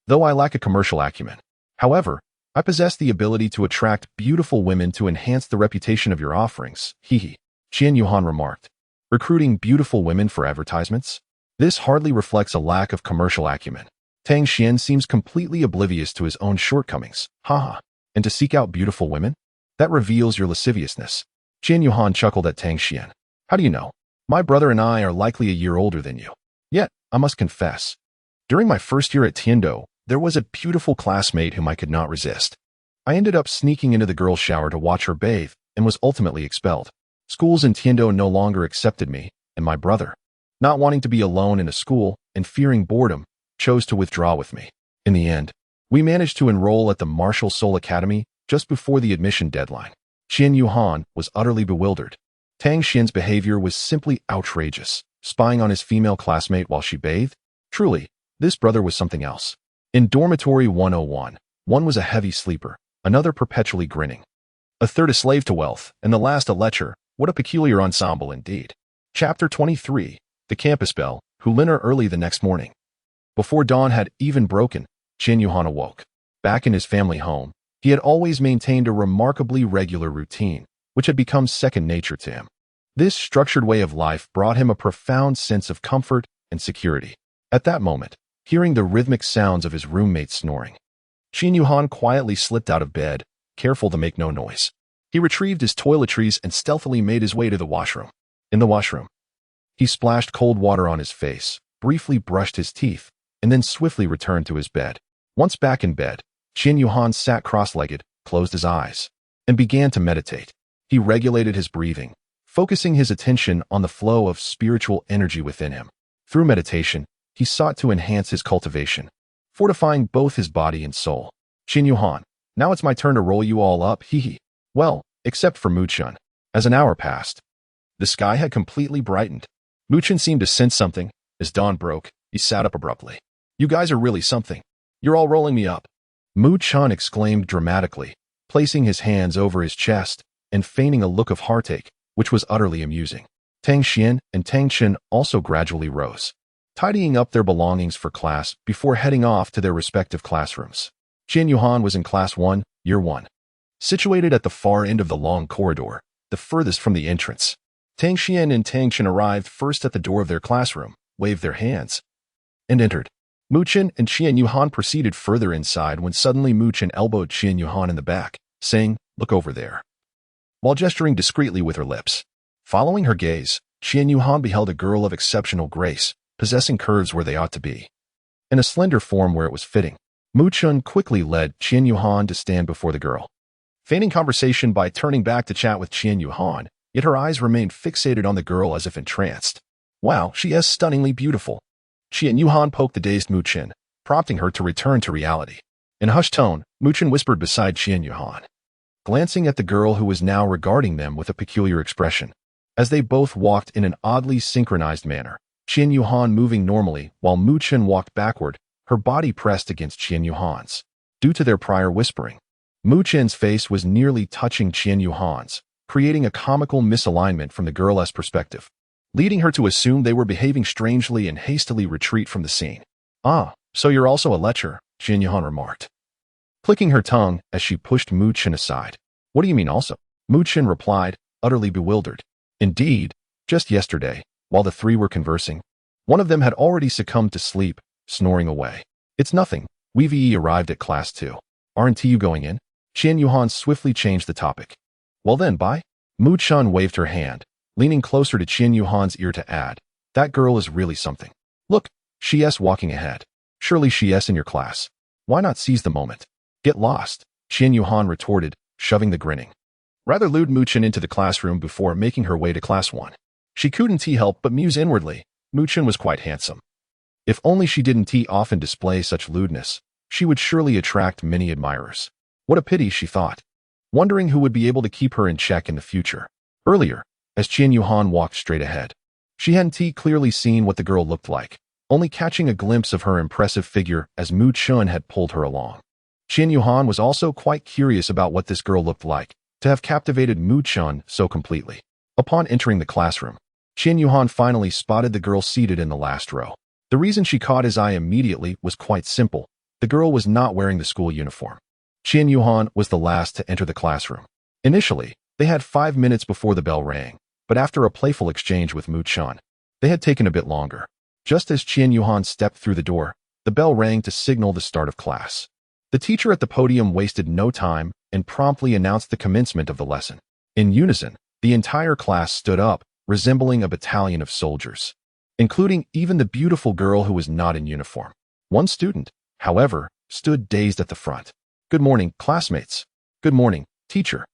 though I lack a commercial acumen. However, I possess the ability to attract beautiful women to enhance the reputation of your offerings. Hehe. Qian Yuhan remarked. Recruiting beautiful women for advertisements? This hardly reflects a lack of commercial acumen. Tang Xian seems completely oblivious to his own shortcomings. Haha. And to seek out beautiful women? That reveals your lasciviousness. Qian Yuhan chuckled at Tang Xian. How do you know? My brother and I are likely a year older than you. Yet, I must confess, during my first year at Tiando, there was a beautiful classmate whom I could not resist. I ended up sneaking into the girls' shower to watch her bathe and was ultimately expelled. Schools in Tiando no longer accepted me, and my brother, not wanting to be alone in a school and fearing boredom, chose to withdraw with me. In the end, we managed to enroll at the Martial Soul Academy just before the admission deadline. Qian Yuhan was utterly bewildered. Tang Xian's behavior was simply outrageous, spying on his female classmate while she bathed. Truly, this brother was something else. In Dormitory 101, one was a heavy sleeper, another perpetually grinning, a third a slave to wealth, and the last a lecher. What a peculiar ensemble indeed. Chapter 23, The Campus Bell, Huliner early the next morning. Before dawn had even broken, Qian Yuhan awoke. Back in his family home, he had always maintained a remarkably regular routine, which had become second nature to him. This structured way of life brought him a profound sense of comfort and security. At that moment, hearing the rhythmic sounds of his roommate snoring, Qian Yuhan quietly slipped out of bed, careful to make no noise. He retrieved his toiletries and stealthily made his way to the washroom. In the washroom, he splashed cold water on his face, briefly brushed his teeth, and then swiftly returned to his bed. Once back in bed, Qian Yuhan sat cross-legged, closed his eyes, and began to meditate. He regulated his breathing, focusing his attention on the flow of spiritual energy within him. Through meditation, he sought to enhance his cultivation, fortifying both his body and soul. Qian Yuhan, now it's my turn to roll you all up, hee hee. Well, except for Muchun. As an hour passed, the sky had completely brightened. Muchun seemed to sense something. As dawn broke, he sat up abruptly. You guys are really something. You're all rolling me up. Muchun exclaimed dramatically, placing his hands over his chest and feigning a look of heartache, which was utterly amusing. Tang Xian and Tang Chen also gradually rose, tidying up their belongings for class before heading off to their respective classrooms. Qian Yuhan was in Class 1, Year 1, situated at the far end of the long corridor, the furthest from the entrance. Tang Xian and Tang Chen arrived first at the door of their classroom, waved their hands, and entered. Muchun and Qian Yuhan proceeded further inside when suddenly Muchun elbowed Qian Yuhan in the back, saying, "Look over there," while gesturing discreetly with her lips. Following her gaze, Qian Yuhan beheld a girl of exceptional grace, possessing curves where they ought to be, and a slender form where it was fitting. Muchun quickly led Qian Yuhan to stand before the girl, feigning conversation by turning back to chat with Qian Yuhan, yet her eyes remained fixated on the girl as if entranced. Wow, she is stunningly beautiful. Qian Yuhan poked the dazed Muchun, prompting her to return to reality. In a hushed tone, Muchun whispered beside Qian Yuhan, glancing at the girl who was now regarding them with a peculiar expression. As they both walked in an oddly synchronized manner, Qian Yuhan moving normally while Muchun walked backward, her body pressed against Qian Yuhan's. Due to their prior whispering, Muchun's face was nearly touching Qian Yuhan's, creating a comical misalignment from the girl's perspective, leading her to assume they were behaving strangely and hastily retreat from the scene. Ah, so you're also a lecher, Qian Yuhan remarked, clicking her tongue as she pushed Muchun aside. What do you mean also? Muchun replied, utterly bewildered. Indeed, just yesterday, while the three were conversing, one of them had already succumbed to sleep, snoring away. It's nothing. We've arrived at Class 2. Aren't you going in? Qian Yuhan swiftly changed the topic. Well then, bye. Muchun waved her hand, leaning closer to Qian Yuhan's ear to add, that girl is really something. Look, she's walking ahead. Surely she's in your class. Why not seize the moment? Get lost, Qian Yuhan retorted, shoving the grinning, rather lewd Muchun into the classroom before making her way to Class 1. She couldn't help but muse inwardly. Muchun was quite handsome. If only she didn't often display such lewdness, she would surely attract many admirers. What a pity, she thought, wondering who would be able to keep her in check in the future. Earlier, as Qian Yuhan walked straight ahead, she hadn't clearly seen what the girl looked like, only catching a glimpse of her impressive figure as Muchun had pulled her along. Qian Yuhan was also quite curious about what this girl looked like, to have captivated Muchun so completely. Upon entering the classroom, Qian Yuhan finally spotted the girl seated in the last row. The reason she caught his eye immediately was quite simple. The girl was not wearing the school uniform. Qian Yuhan was the last to enter the classroom. Initially, they had 5 minutes before the bell rang, but after a playful exchange with Muchun, they had taken a bit longer. Just as Qian Yuhan stepped through the door, the bell rang to signal the start of class. The teacher at the podium wasted no time and promptly announced the commencement of the lesson. In unison, the entire class stood up, resembling a battalion of soldiers, including even the beautiful girl who was not in uniform. One student, however, stood dazed at the front. Good morning, classmates. Good morning, teacher.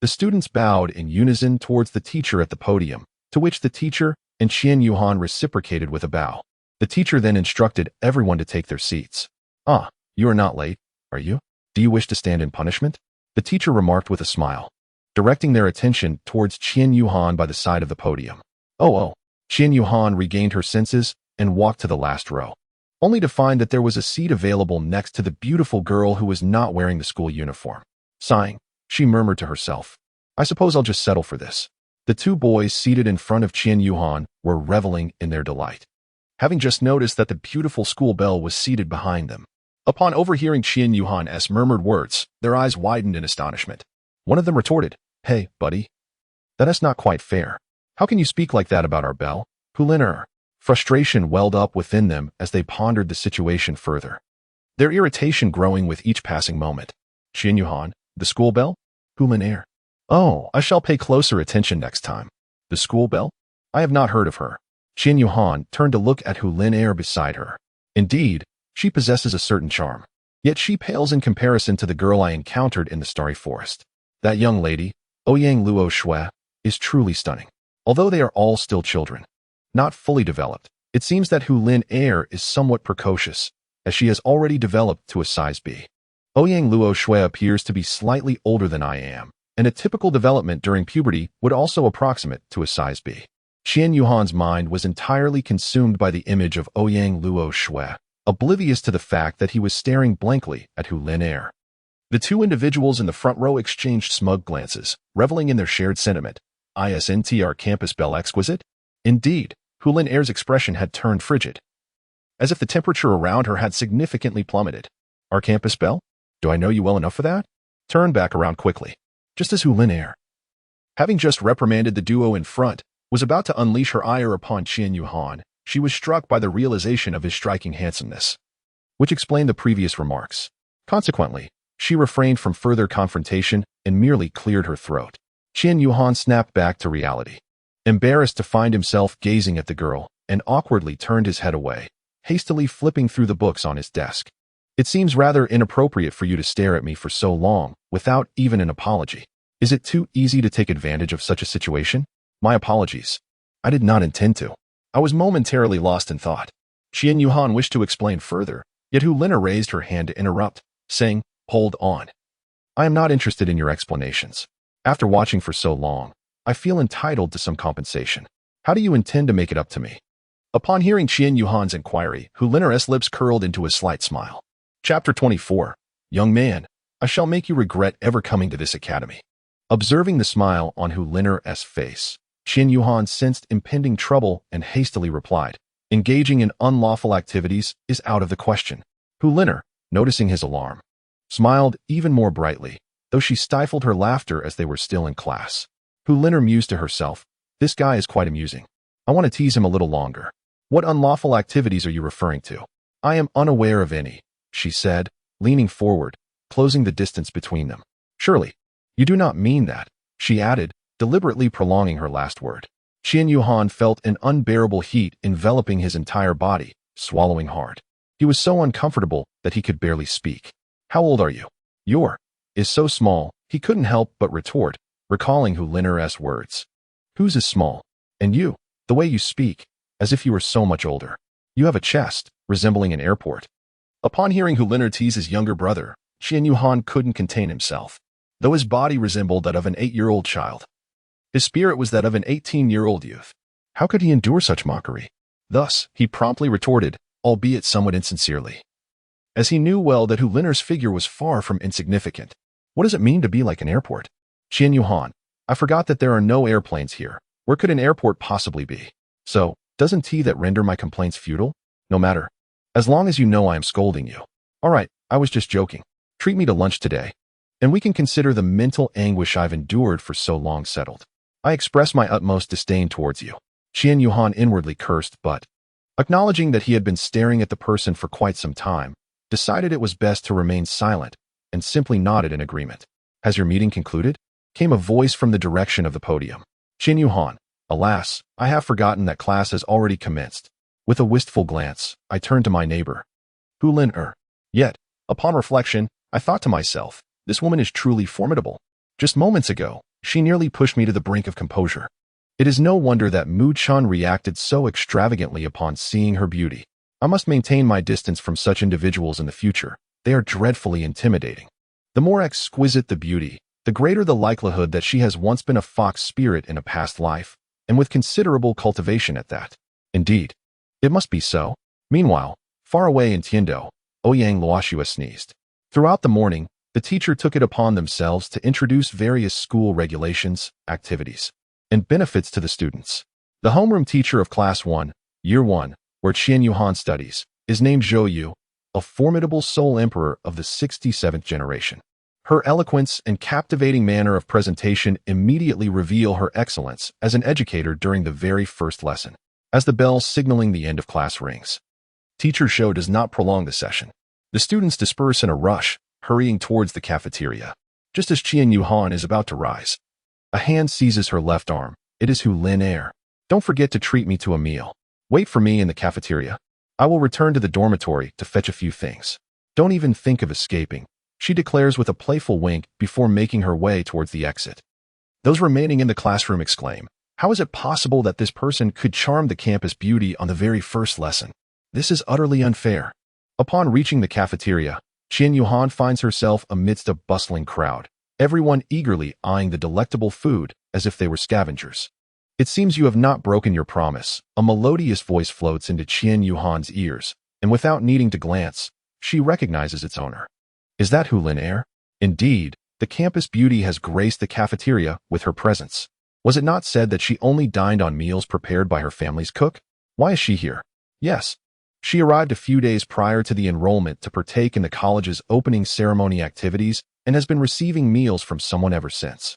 The students bowed in unison towards the teacher at the podium, to which the teacher and Qian Yuhan reciprocated with a bow. The teacher then instructed everyone to take their seats. Ah, you are not late, are you? Do you wish to stand in punishment? The teacher remarked with a smile, directing their attention towards Qian Yuhan by the side of the podium. Oh. Qian Yuhan regained her senses and walked to the last row, only to find that there was a seat available next to the beautiful girl who was not wearing the school uniform. Sighing, she murmured to herself, I suppose I'll just settle for this. The two boys seated in front of Qian Yuhan were reveling in their delight, having just noticed that the beautiful school belle was seated behind them. Upon overhearing Qian Yuhan's murmured words, their eyes widened in astonishment. One of them retorted, Hey, buddy. That's not quite fair. How can you speak like that about our belle? Huliner. Frustration welled up within them as they pondered the situation further, their irritation growing with each passing moment. Qian Yuhan, the school belle? Huliner. Oh, I shall pay closer attention next time. The school belle? I have not heard of her. Qian Yuhan turned to look at Huliner beside her. Indeed, She possesses a certain charm. Yet she pales in comparison to the girl I encountered in the starry forest. That young lady, Ouyang Luo Shui, is truly stunning. Although they are all still children, not fully developed, it seems that Hu Lin Air is somewhat precocious, as she has already developed to a size B. Ouyang Luo Shui appears to be slightly older than I am, and a typical development during puberty would also approximate to a size B. Qian Yuhan's mind was entirely consumed by the image of Ouyang Luo Shui, oblivious to the fact that he was staring blankly at Hu Lin Air. The two individuals in the front row exchanged smug glances, reveling in their shared sentiment. Isn't our campus belle exquisite? Indeed, Hu Lin Air's expression had turned frigid, as if the temperature around her had significantly plummeted. Our campus belle? Do I know you well enough for that? Turn back around quickly. Just as Hu Lin Air, having just reprimanded the duo in front, was about to unleash her ire upon Qian Yuhan, she was struck by the realization of his striking handsomeness, which explained the previous remarks. Consequently, she refrained from further confrontation and merely cleared her throat. Qian Yuhan snapped back to reality, embarrassed to find himself gazing at the girl, and awkwardly turned his head away, hastily flipping through the books on his desk. It seems rather inappropriate for you to stare at me for so long, without even an apology. Is it too easy to take advantage of such a situation? My apologies. I did not intend to. I was momentarily lost in thought. Qian Yuhan wished to explain further, yet Hu Lin raised her hand to interrupt, saying, Hold on. I am not interested in your explanations. After watching for so long, I feel entitled to some compensation. How do you intend to make it up to me? Upon hearing Qian Yuhan's inquiry, Hu Lin's lips curled into a slight smile. Chapter 24. Young man, I shall make you regret ever coming to this academy. Observing the smile on Hu Lin's face, Qian Yuhan sensed impending trouble and hastily replied, Engaging in unlawful activities is out of the question. Hu Lin, noticing his alarm, smiled even more brightly, though she stifled her laughter as they were still in class. Hu Lin mused to herself, This guy is quite amusing. I want to tease him a little longer. What unlawful activities are you referring to? I am unaware of any, she said, leaning forward, closing the distance between them. Surely, you do not mean that, she added, deliberately prolonging her last word. Qian Yuhan felt an unbearable heat enveloping his entire body, swallowing hard. He was so uncomfortable that he could barely speak. How old are you? Your is so small, he couldn't help but retort, recalling Hu Lin's words. Whose is small? And you, the way you speak, as if you were so much older. You have a chest, resembling an airport. Upon hearing Hu Lin tease his younger brother, Qian Yuhan couldn't contain himself. Though his body resembled that of an 8-year-old child, his spirit was that of an 18-year-old youth. How could he endure such mockery? Thus, he promptly retorted, albeit somewhat insincerely, as he knew well that Hu Lin's figure was far from insignificant. What does it mean to be like an airport? Qian Yuhan, I forgot that there are no airplanes here. Where could an airport possibly be? So, doesn't tea that render my complaints futile? No matter. As long as you know I am scolding you. All right, I was just joking. Treat me to lunch today, and we can consider the mental anguish I've endured for so long settled. I express my utmost disdain towards you. Qian Yuhan inwardly cursed, but, acknowledging that he had been staring at the person for quite some time, decided it was best to remain silent, and simply nodded in agreement. Has your meeting concluded? Came a voice from the direction of the podium. Qian Yuhan, alas, I have forgotten that class has already commenced. With a wistful glance, I turned to my neighbor. Hu Lin. Yet, upon reflection, I thought to myself, this woman is truly formidable. Just moments ago, she nearly pushed me to the brink of composure. It is no wonder that Mu Chun reacted so extravagantly upon seeing her beauty. I must maintain my distance from such individuals in the future. They are dreadfully intimidating. The more exquisite the beauty, the greater the likelihood that she has once been a fox spirit in a past life, and with considerable cultivation at that. Indeed, it must be so. Meanwhile, far away in Tiando, Ouyang Luoxua sneezed. Throughout the morning, the teacher took it upon themselves to introduce various school regulations, activities, and benefits to the students. The homeroom teacher of Class 1, Year 1, where Qian Yuhan studies, is named Zhou Yu, a formidable soul emperor of the 67th generation. Her eloquence and captivating manner of presentation immediately reveal her excellence as an educator during the very first lesson. As the bell signaling the end of class rings, Teacher Zhou does not prolong the session. The students disperse in a rush, hurrying towards the cafeteria. Just as Qian Yuhan is about to rise, a hand seizes her left arm. It is Hu Lin. Don't forget to treat me to a meal. Wait for me in the cafeteria. I will return to the dormitory to fetch a few things. Don't even think of escaping, she declares with a playful wink before making her way towards the exit. Those remaining in the classroom exclaim, how is it possible that this person could charm the campus beauty on the very first lesson? This is utterly unfair. Upon reaching the cafeteria, Qian Yuhan finds herself amidst a bustling crowd, everyone eagerly eyeing the delectable food as if they were scavengers. It seems you have not broken your promise. A melodious voice floats into Qian Yuhan's ears, and without needing to glance, she recognizes its owner. Is that Hu Lin? Indeed, the campus beauty has graced the cafeteria with her presence. Was it not said that she only dined on meals prepared by her family's cook? Why is she here? Yes. She arrived a few days prior to the enrollment to partake in the college's opening ceremony activities and has been receiving meals from someone ever since.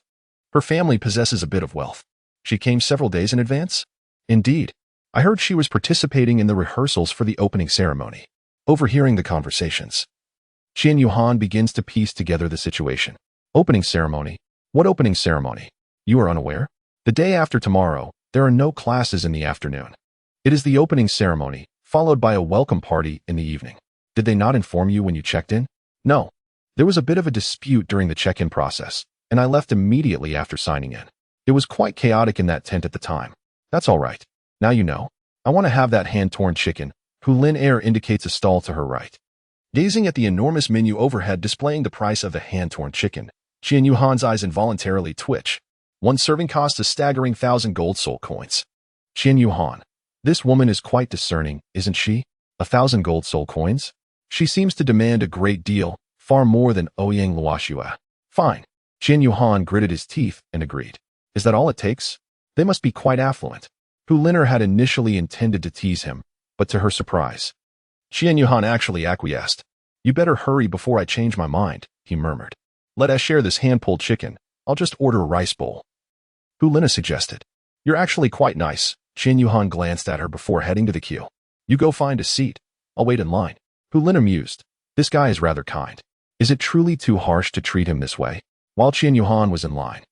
Her family possesses a bit of wealth. She came several days in advance? Indeed. I heard she was participating in the rehearsals for the opening ceremony. Overhearing the conversations, Qian Yuhan begins to piece together the situation. Opening ceremony? What opening ceremony? You are unaware? The day after tomorrow, there are no classes in the afternoon. It is the opening ceremony, followed by a welcome party in the evening. Did they not inform you when you checked in? No. There was a bit of a dispute during the check-in process, and I left immediately after signing in. It was quite chaotic in that tent at the time. That's all right. Now you know. I want to have that hand-torn chicken. Hu Lin indicates a stall to her right. Gazing at the enormous menu overhead displaying the price of the hand-torn chicken, Qian Yuhan's eyes involuntarily twitch. One serving costs a staggering 1,000 gold soul coins. Qian Yuhan. This woman is quite discerning, isn't she? 1,000 gold soul coins? She seems to demand a great deal, far more than Ouyang Luoxua. Fine. Qian Yuhan gritted his teeth and agreed. Is that all it takes? They must be quite affluent. Hu Lin had initially intended to tease him, but to her surprise, Qian Yuhan actually acquiesced. You better hurry before I change my mind, he murmured. Let us share this hand-pulled chicken. I'll just order a rice bowl. Hu Lin suggested. You're actually quite nice. Qian Yuhan glanced at her before heading to the queue. You go find a seat. I'll wait in line. Hu Lin mused. This guy is rather kind. Is it truly too harsh to treat him this way? While Qian Yuhan was in line,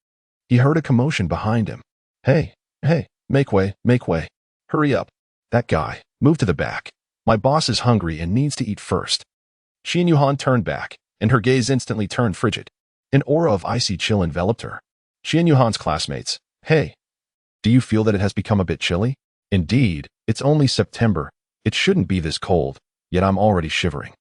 he heard a commotion behind him. Hey, make way. Hurry up. That guy, move to the back. My boss is hungry and needs to eat first. Qian Yuhan turned back, and her gaze instantly turned frigid. An aura of icy chill enveloped her. Qian Yuhan's classmates. Hey, do you feel that it has become a bit chilly? Indeed, it's only September. It shouldn't be this cold, yet I'm already shivering.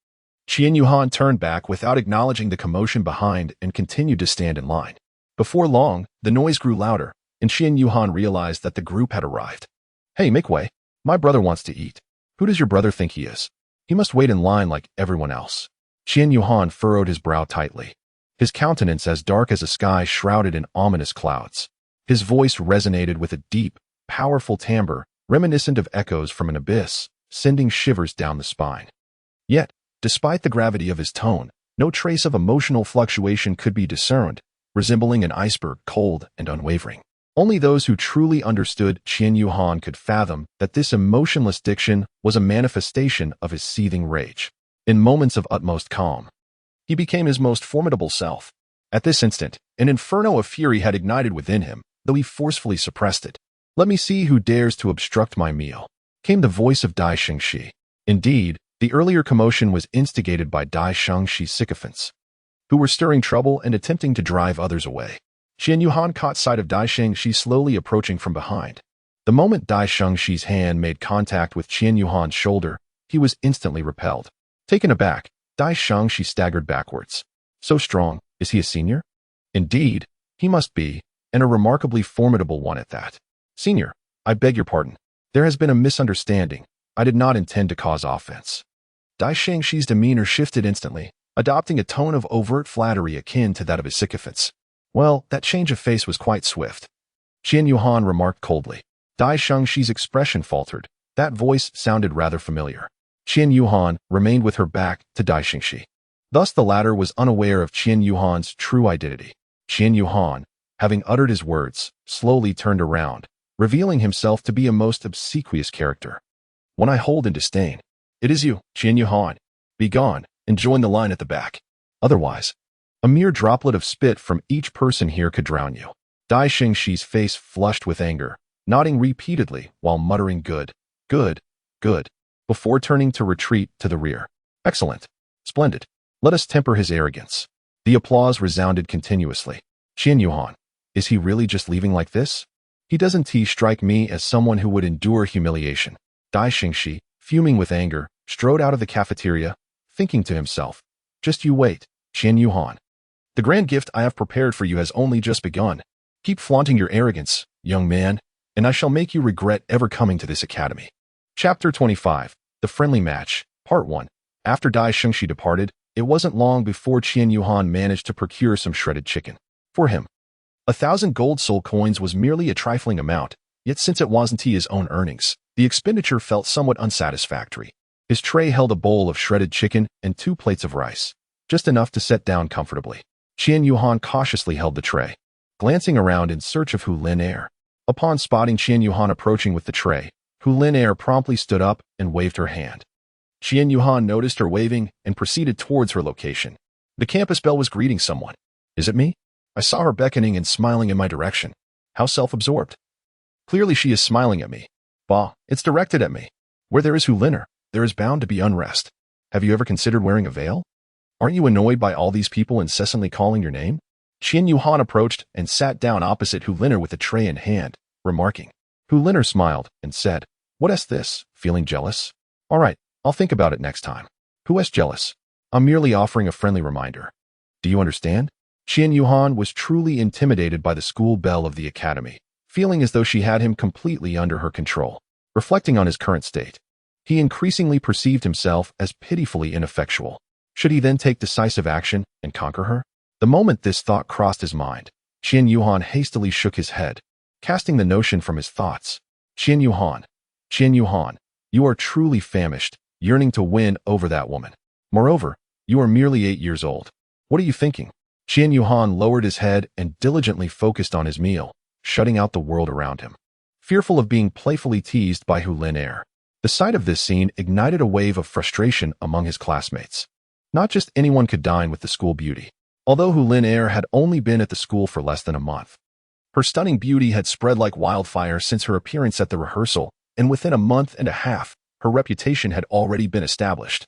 Qian Yuhan turned back without acknowledging the commotion behind and continued to stand in line. Before long, the noise grew louder, and Qian Yuhan realized that the group had arrived. Hey, make way. My brother wants to eat. Who does your brother think he is? He must wait in line like everyone else. Qian Yuhan furrowed his brow tightly, his countenance as dark as a sky shrouded in ominous clouds. His voice resonated with a deep, powerful timbre, reminiscent of echoes from an abyss, sending shivers down the spine. Yet, despite the gravity of his tone, no trace of emotional fluctuation could be discerned, resembling an iceberg, cold and unwavering. Only those who truly understood Qian Yuhan could fathom that this emotionless diction was a manifestation of his seething rage. In moments of utmost calm, he became his most formidable self. At this instant, an inferno of fury had ignited within him, though he forcefully suppressed it. Let me see who dares to obstruct my meal, came the voice of Dai Shengxi. Indeed, the earlier commotion was instigated by Dai Shengxi's sycophants, who were stirring trouble and attempting to drive others away. Qian Yuhan caught sight of Dai Shengxi slowly approaching from behind. The moment Dai Shengxi's hand made contact with Qian Yuhan's shoulder, he was instantly repelled. Taken aback, Dai Shengxi staggered backwards. So strong, is he a senior? Indeed, he must be, and a remarkably formidable one at that. Senior, I beg your pardon. There has been a misunderstanding. I did not intend to cause offense. Dai Shengxi's demeanor shifted instantly, adopting a tone of overt flattery akin to that of his sycophants. Well, that change of face was quite swift. Qian Yuhan remarked coldly. Dai Shengxi's expression faltered. That voice sounded rather familiar. Qian Yuhan remained with her back to Dai Shengxi. Thus the latter was unaware of Qian Yuhan's true identity. Qian Yuhan, having uttered his words, slowly turned around, revealing himself to be a most obsequious character. One I hold in disdain. It is you, Qian Yuhan. Be gone, and join the line at the back. Otherwise, a mere droplet of spit from each person here could drown you. Dai Shengxi's face flushed with anger, nodding repeatedly while muttering good. before turning to retreat to the rear. Excellent. Splendid. Let us temper his arrogance. The applause resounded continuously. Qian Yuhan, is he really just leaving like this? He doesn't strike me as someone who would endure humiliation. Dai Xingxi, fuming with anger, strode out of the cafeteria, thinking to himself, just you wait, Qian Yuhan. The grand gift I have prepared for you has only just begun. Keep flaunting your arrogance, young man, and I shall make you regret ever coming to this academy. Chapter 25, The Friendly Match, Part 1. After Dai Xingxi departed, it wasn't long before Qian Yuhan managed to procure some shredded chicken. For him, 1,000 gold soul coins was merely a trifling amount, yet since it wasn't his own earnings, the expenditure felt somewhat unsatisfactory. His tray held a bowl of shredded chicken and 2 plates of rice, just enough to set down comfortably. Qian Yuhan cautiously held the tray, glancing around in search of Hu Lin Air. Upon spotting Qian Yuhan approaching with the tray, Hu Lin Air promptly stood up and waved her hand. Qian Yuhan noticed her waving and proceeded towards her location. The campus belle was greeting someone. Is it me? I saw her beckoning and smiling in my direction. How self-absorbed. Clearly she is smiling at me. Bah, it's directed at me. Where there is Hu Liner, there is bound to be unrest. Have you ever considered wearing a veil? Aren't you annoyed by all these people incessantly calling your name? Qian Yuhan approached and sat down opposite Hu Liner with a tray in hand, remarking. Hu Liner smiled and said, What's this, feeling jealous? All right, I'll think about it next time. Who's jealous? I'm merely offering a friendly reminder. Do you understand? Qian Yuhan was truly intimidated by the school belle of the academy, feeling as though she had him completely under her control. Reflecting on his current state, he increasingly perceived himself as pitifully ineffectual. Should he then take decisive action and conquer her? The moment this thought crossed his mind, Qian Yuhan hastily shook his head, casting the notion from his thoughts. Qian Yuhan, you are truly famished, yearning to win over that woman. Moreover, you are merely 8 years old. What are you thinking? Qian Yuhan lowered his head and diligently focused on his meal, shutting out the world around him. Fearful of being playfully teased by Hu Lin Air, the sight of this scene ignited a wave of frustration among his classmates. Not just anyone could dine with the school beauty. Although Hu Lin Air had only been at the school for less than a month, her stunning beauty had spread like wildfire since her appearance at the rehearsal, and within a month and a half, her reputation had already been established.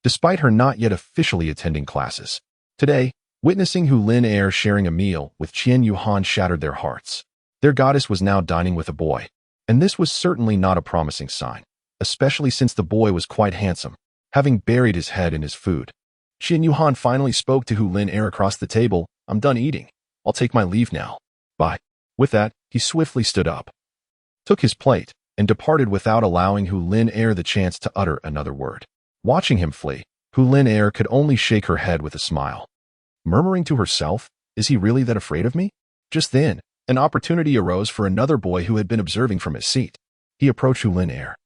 Despite her not yet officially attending classes, today, witnessing Hu Lin Air sharing a meal with Qian Yuhan shattered their hearts. Their goddess was now dining with a boy, and this was certainly not a promising sign, especially since the boy was quite handsome, having buried his head in his food. Qian Yuhan finally spoke to Hu Lin Air across the table. I'm done eating. I'll take my leave now. Bye. With that, he swiftly stood up, took his plate, and departed without allowing Hu Lin Air the chance to utter another word. Watching him flee, Hu Lin Air could only shake her head with a smile, murmuring to herself, is he really that afraid of me? Just then, an opportunity arose for another boy who had been observing from his seat. He approached Hu Lin Air,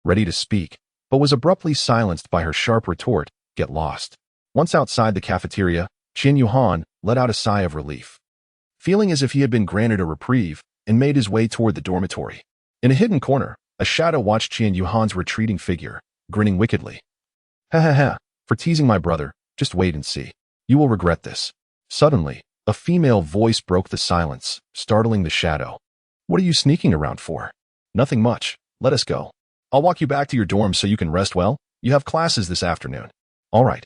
ready to speak, but was abruptly silenced by her sharp retort, get lost. Once outside the cafeteria, Qian Yuhan let out a sigh of relief, feeling as if he had been granted a reprieve, and made his way toward the dormitory. In a hidden corner, a shadow watched Qian Yuhan's retreating figure, grinning wickedly. Ha ha ha, for teasing my brother, just wait and see. You will regret this. Suddenly, a female voice broke the silence, startling the shadow. What are you sneaking around for? Nothing much. Let us go. I'll walk you back to your dorm so you can rest well. You have classes this afternoon. All right.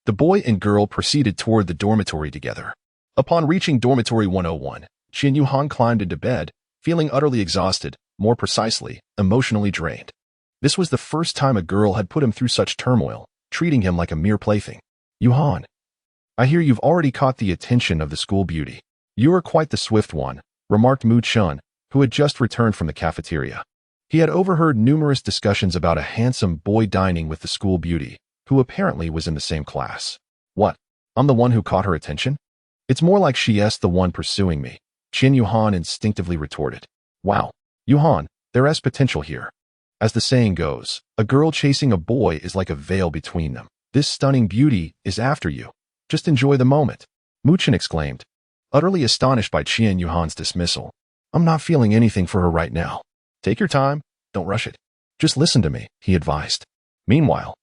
The boy and girl proceeded toward the dormitory together. Upon reaching dormitory 101, Qian Yuhan climbed into bed, feeling utterly exhausted, more precisely, emotionally drained. This was the first time a girl had put him through such turmoil, treating him like a mere plaything. Yuhan, I hear you've already caught the attention of the school beauty. You are quite the swift one, remarked Mu Chun, who had just returned from the cafeteria. He had overheard numerous discussions about a handsome boy dining with the school beauty, who apparently was in the same class. What? I'm the one who caught her attention? It's more like she's the one pursuing me, Qian Yuhan instinctively retorted. Wow, Yuhan, there's potential here. As the saying goes, a girl chasing a boy is like a veil between them. This stunning beauty is after you. Just enjoy the moment, Mu Chun exclaimed, utterly astonished by Qian Yuhan's dismissal. I'm not feeling anything for her right now. Take your time, don't rush it. Just listen to me, he advised. Meanwhile,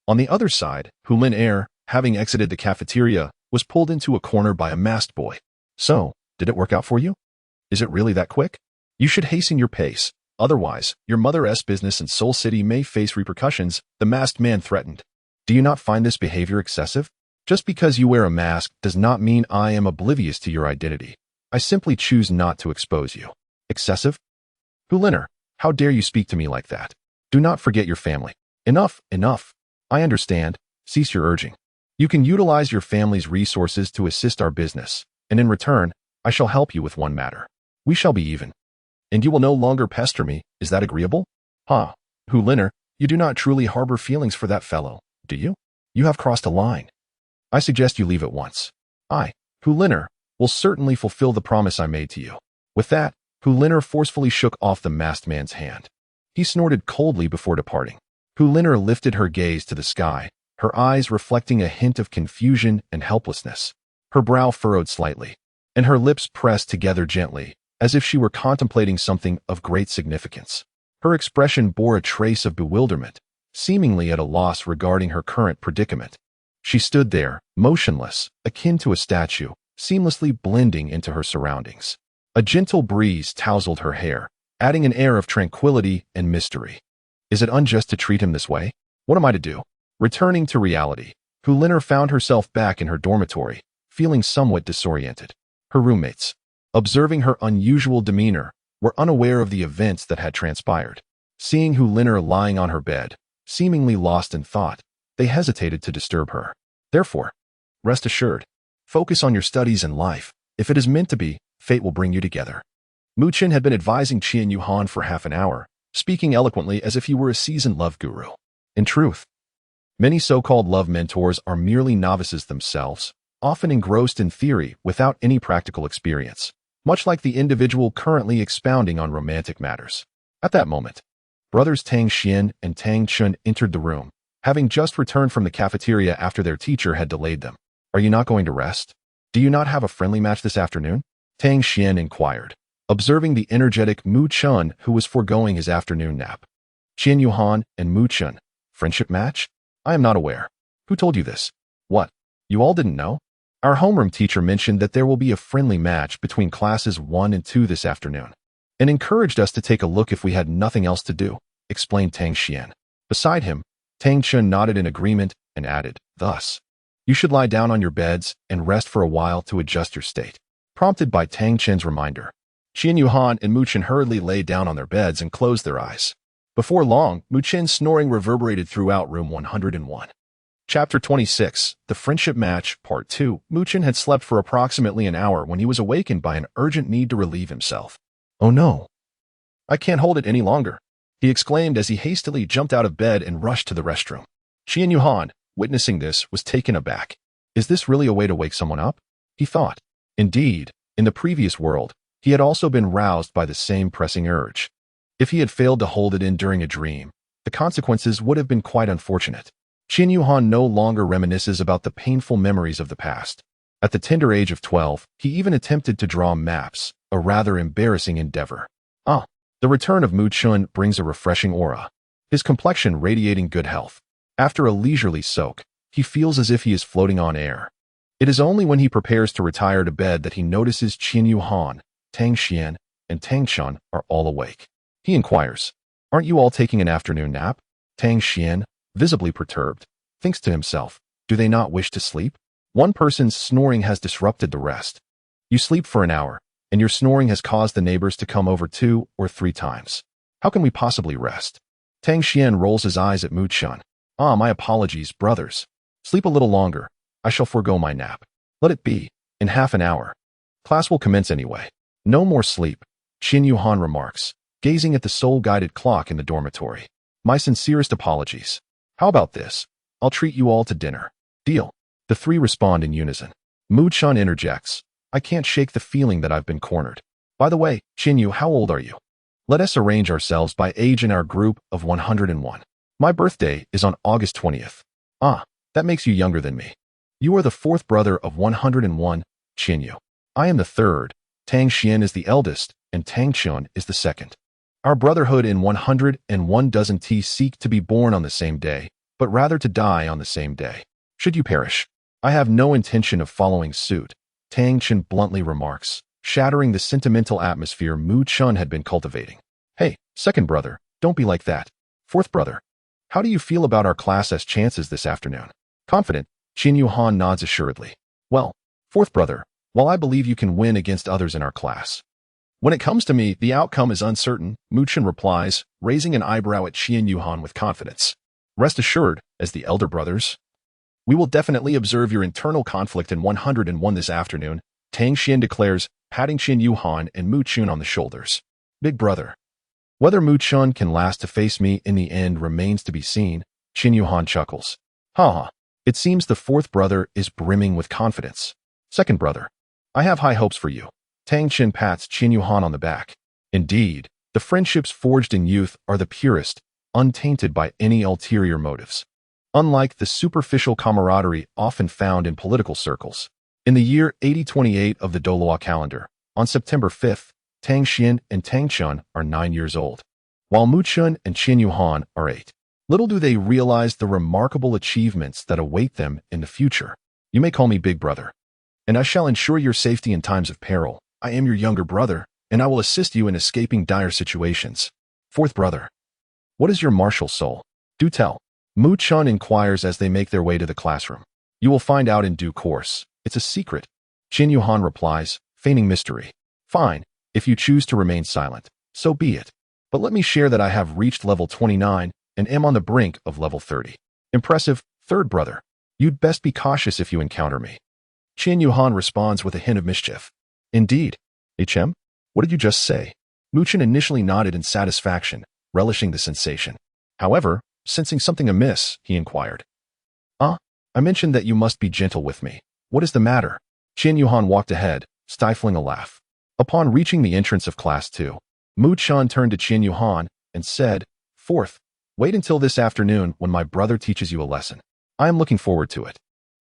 on the other side, Hu Lin Air, having exited the cafeteria, was pulled into a corner by a masked boy. So, did it work out for you? Is it really that quick? You should hasten your pace. Otherwise, your mother's business in Seoul City may face repercussions, the masked man threatened. Do you not find this behavior excessive? Just because you wear a mask does not mean I am oblivious to your identity. I simply choose not to expose you. Excessive? Huliner, how dare you speak to me like that? Do not forget your family. Enough, enough. I understand. Cease your urging. You can utilize your family's resources to assist our business, and in return, I shall help you with one matter. We shall be even. And you will no longer pester me. Is that agreeable? Huliner, you do not truly harbor feelings for that fellow, do you? You have crossed a line. I suggest you leave at once. I, Huliner, will certainly fulfill the promise I made to you. With that, Huliner forcefully shook off the masked man's hand. He snorted coldly before departing. Huliner lifted her gaze to the sky, her eyes reflecting a hint of confusion and helplessness. Her brow furrowed slightly, and her lips pressed together gently, as if she were contemplating something of great significance. Her expression bore a trace of bewilderment, seemingly at a loss regarding her current predicament. She stood there, motionless, akin to a statue, seamlessly blending into her surroundings. A gentle breeze tousled her hair, adding an air of tranquility and mystery. Is it unjust to treat him this way? What am I to do? Returning to reality, Huliner found herself back in her dormitory, feeling somewhat disoriented. Her roommates, observing her unusual demeanor, were unaware of the events that had transpired. Seeing Huliner lying on her bed, seemingly lost in thought, they hesitated to disturb her. Therefore, rest assured, focus on your studies and life. If it is meant to be, fate will bring you together. Muchin had been advising Qian Yuhan for half an hour, speaking eloquently as if he were a seasoned love guru. In truth, many so-called love mentors are merely novices themselves, often engrossed in theory without any practical experience, much like the individual currently expounding on romantic matters. At that moment, brothers Tang Xian and Tang Chun entered the room, having just returned from the cafeteria after their teacher had delayed them. Are you not going to rest? Do you not have a friendly match this afternoon? Tang Xian inquired, observing the energetic Mu Chun who was foregoing his afternoon nap. Qian Yuhan and Mu Chun, friendship match? I am not aware. Who told you this? What? You all didn't know? Our homeroom teacher mentioned that there will be a friendly match between classes 1 and 2 this afternoon, and encouraged us to take a look if we had nothing else to do, explained Tang Xian. Beside him, Tang Chun nodded in agreement and added, thus, you should lie down on your beds and rest for a while to adjust your state. Prompted by Tang Chen's reminder, Qian Yuhan and Mu Chen hurriedly lay down on their beds and closed their eyes. Before long, Mu Chen's snoring reverberated throughout room 101. Chapter 26, The Friendship Match, Part 2. Mu Chen had slept for approximately an hour when he was awakened by an urgent need to relieve himself. Oh no! I can't hold it any longer, he exclaimed as he hastily jumped out of bed and rushed to the restroom. Qian Yuhan, witnessing this, was taken aback. Is this really a way to wake someone up? He thought. Indeed, in the previous world, he had also been roused by the same pressing urge. If he had failed to hold it in during a dream, the consequences would have been quite unfortunate. Qian Yuhan no longer reminisces about the painful memories of the past. At the tender age of 12, he even attempted to draw maps, a rather embarrassing endeavor. The return of Mu Chun brings a refreshing aura, his complexion radiating good health. After a leisurely soak, he feels as if he is floating on air. It is only when he prepares to retire to bed that he notices Qian Yuhan, Tang Xian, and Tang Chun are all awake. He inquires, aren't you all taking an afternoon nap? Tang Xian, visibly perturbed, thinks to himself, do they not wish to sleep? One person's snoring has disrupted the rest. You sleep for an hour, and your snoring has caused the neighbors to come over 2 or 3 times. How can we possibly rest? Tang Xian rolls his eyes at Mu Chun. My apologies, brothers. Sleep a little longer. I shall forego my nap. Let it be. In half an hour. Class will commence anyway. No more sleep, Qian Yuhan remarks, gazing at the soul-guided clock in the dormitory. My sincerest apologies. How about this? I'll treat you all to dinner. Deal. The 3 respond in unison. Mu Chun interjects. I can't shake the feeling that I've been cornered. By the way, Qinyu, how old are you? Let us arrange ourselves by age in our group of 101. My birthday is on August 20th. That makes you younger than me. You are the 4th brother of 101, Qinyu. I am the 3rd. Tang Xian is the eldest, and Tang Chun is the 2nd. Our brotherhood in 101 doesn't seek to be born on the same day, but rather to die on the same day. Should you perish, I have no intention of following suit, Tang Chun bluntly remarks, shattering the sentimental atmosphere Mu Chun had been cultivating. Hey, second brother, don't be like that. Fourth brother, how do you feel about our class's chances this afternoon? Confident, Qin Yuhan nods assuredly. Well, fourth brother, while I believe you can win against others in our class, when it comes to me, the outcome is uncertain, Mu Chen replies, raising an eyebrow at Qian Yuhan with confidence. Rest assured, as the elder brothers, we will definitely observe your internal conflict in 101 this afternoon, Tang Xian declares, patting Qin Yuhan and Mu Chun on the shoulders. Big brother. Whether Mu Chun can last to face me in the end remains to be seen, Qin Yuhan chuckles. Ha. It seems the fourth brother is brimming with confidence. Second brother, I have high hopes for you. Tang Qian pats Qin Yuhan on the back. Indeed, the friendships forged in youth are the purest, untainted by any ulterior motives. Unlike the superficial camaraderie often found in political circles. In the year 8028 of the Douluo calendar, on September 5th, Tang Xian and Tang Chun are 9 years old, while Mu Chun and Qin Yuhan are 8. Little do they realize the remarkable achievements that await them in the future. You may call me Big Brother, and I shall ensure your safety in times of peril. I am your younger brother, and I will assist you in escaping dire situations. Fourth brother, what is your martial soul? Do tell. Mu Chun inquires as they make their way to the classroom. You will find out in due course. It's a secret. Qin Yuhan replies, feigning mystery. Fine, if you choose to remain silent, so be it. But let me share that I have reached level 29 and am on the brink of level 30. Impressive, third brother. You'd best be cautious if you encounter me. Qin Yuhan responds with a hint of mischief. Indeed. HM? What did you just say? Mu Chun initially nodded in satisfaction, relishing the sensation. However, sensing something amiss, he inquired. I mentioned that you must be gentle with me. What is the matter? Qin Yuhan walked ahead, stifling a laugh. Upon reaching the entrance of Class 2, Mu Chun turned to Qin Yuhan and said, Fourth, wait until this afternoon when my brother teaches you a lesson. I am looking forward to it.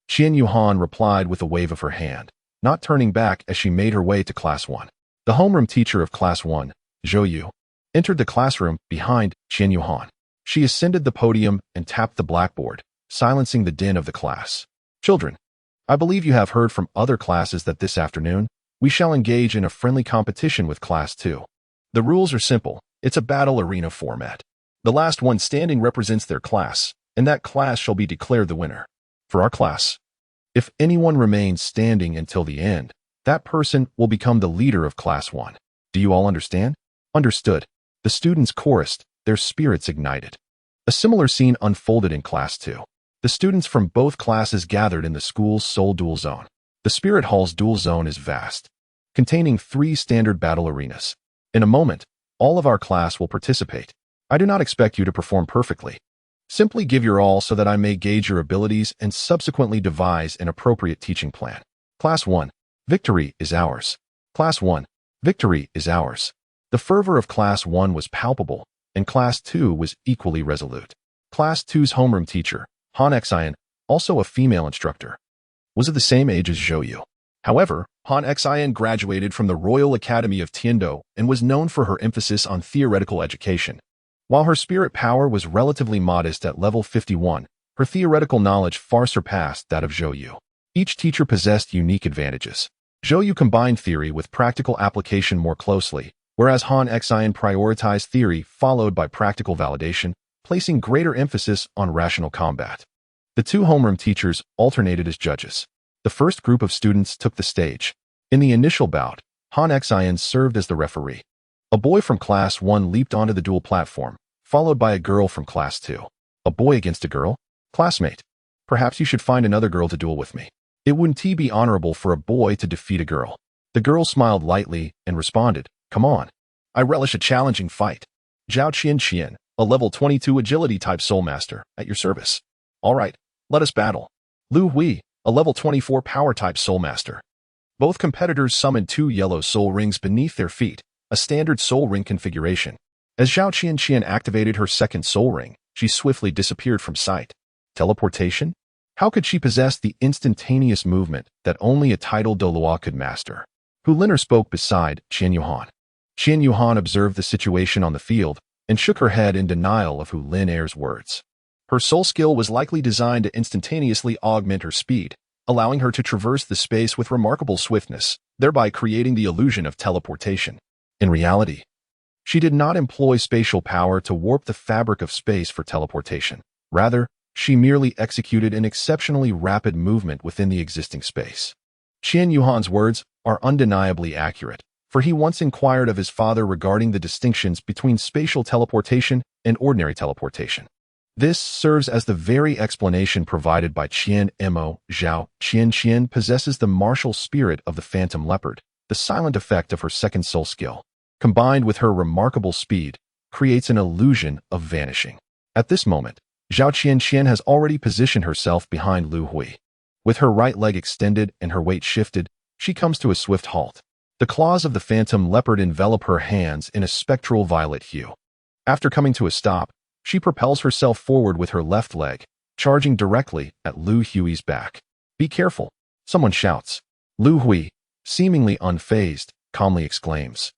Qin Yuhan replied with a wave of her hand, not turning back as she made her way to Class 1. The homeroom teacher of Class 1, Zhou Yu, entered the classroom behind Qin Yuhan. She ascended the podium and tapped the blackboard, silencing the din of the class. Children, I believe you have heard from other classes that this afternoon, we shall engage in a friendly competition with Class 2. The rules are simple. It's a battle arena format. The last one standing represents their class, and that class shall be declared the winner. For our class, if anyone remains standing until the end, that person will become the leader of Class 1. Do you all understand? Understood. The students chorused, their spirits ignited. A similar scene unfolded in Class 2. The students from both classes gathered in the school's sole duel zone. The Spirit Hall's duel zone is vast, containing 3 standard battle arenas. In a moment, all of our class will participate. I do not expect you to perform perfectly. Simply give your all so that I may gauge your abilities and subsequently devise an appropriate teaching plan. Class 1. Victory is ours. Class 1. Victory is ours. The fervor of Class 1 was palpable, and Class 2 was equally resolute. Class 2's homeroom teacher, Han Xian, also a female instructor, was of the same age as Zhou Yu. However, Han Xian graduated from the Royal Academy of Tiando and was known for her emphasis on theoretical education. While her spirit power was relatively modest at level 51, her theoretical knowledge far surpassed that of Zhou Yu. Each teacher possessed unique advantages. Zhou Yu combined theory with practical application more closely, whereas Han Xian prioritized theory followed by practical validation, placing greater emphasis on rational combat. The 2 homeroom teachers alternated as judges. The first group of students took the stage. In the initial bout, Han Xian served as the referee. A boy from Class 1 leaped onto the duel platform, followed by a girl from Class 2. A boy against a girl? Classmate, perhaps you should find another girl to duel with me. It wouldn't be honorable for a boy to defeat a girl. The girl smiled lightly and responded, Come on. I relish a challenging fight. Zhao Qian, a level 22 agility type soul master, at your service. All right, let us battle. Lu Hui, a level 24 power type soul master. Both competitors summoned 2 yellow soul rings beneath their feet, a standard soul ring configuration. As Zhao Qian activated her second soul ring, she swiftly disappeared from sight. Teleportation? How could she possess the instantaneous movement that only a titled Douluo could master? Hu Lin'er spoke beside Qin Yuhan. Qin Yuhan observed the situation on the field and shook her head in denial of Hu Lin'er's words. Her soul skill was likely designed to instantaneously augment her speed, allowing her to traverse the space with remarkable swiftness, thereby creating the illusion of teleportation. In reality, She did not employ spatial power to warp the fabric of space for teleportation. Rather, she merely executed an exceptionally rapid movement within the existing space. Qian Yuhan's words are undeniably accurate, for he once inquired of his father regarding the distinctions between spatial teleportation and ordinary teleportation. This serves as the very explanation provided by Qian Mo Zhao. Qian possesses the martial spirit of the phantom leopard, the silent effect of her second soul skill, combined with her remarkable speed, creates an illusion of vanishing. At this moment, Zhao Qian has already positioned herself behind Lu Hui. With her right leg extended and her weight shifted, she comes to a swift halt. The claws of the phantom leopard envelop her hands in a spectral violet hue. After coming to a stop, she propels herself forward with her left leg, charging directly at Lu Hui's back. "Be careful," someone shouts. Lu Hui, seemingly unfazed, calmly exclaims.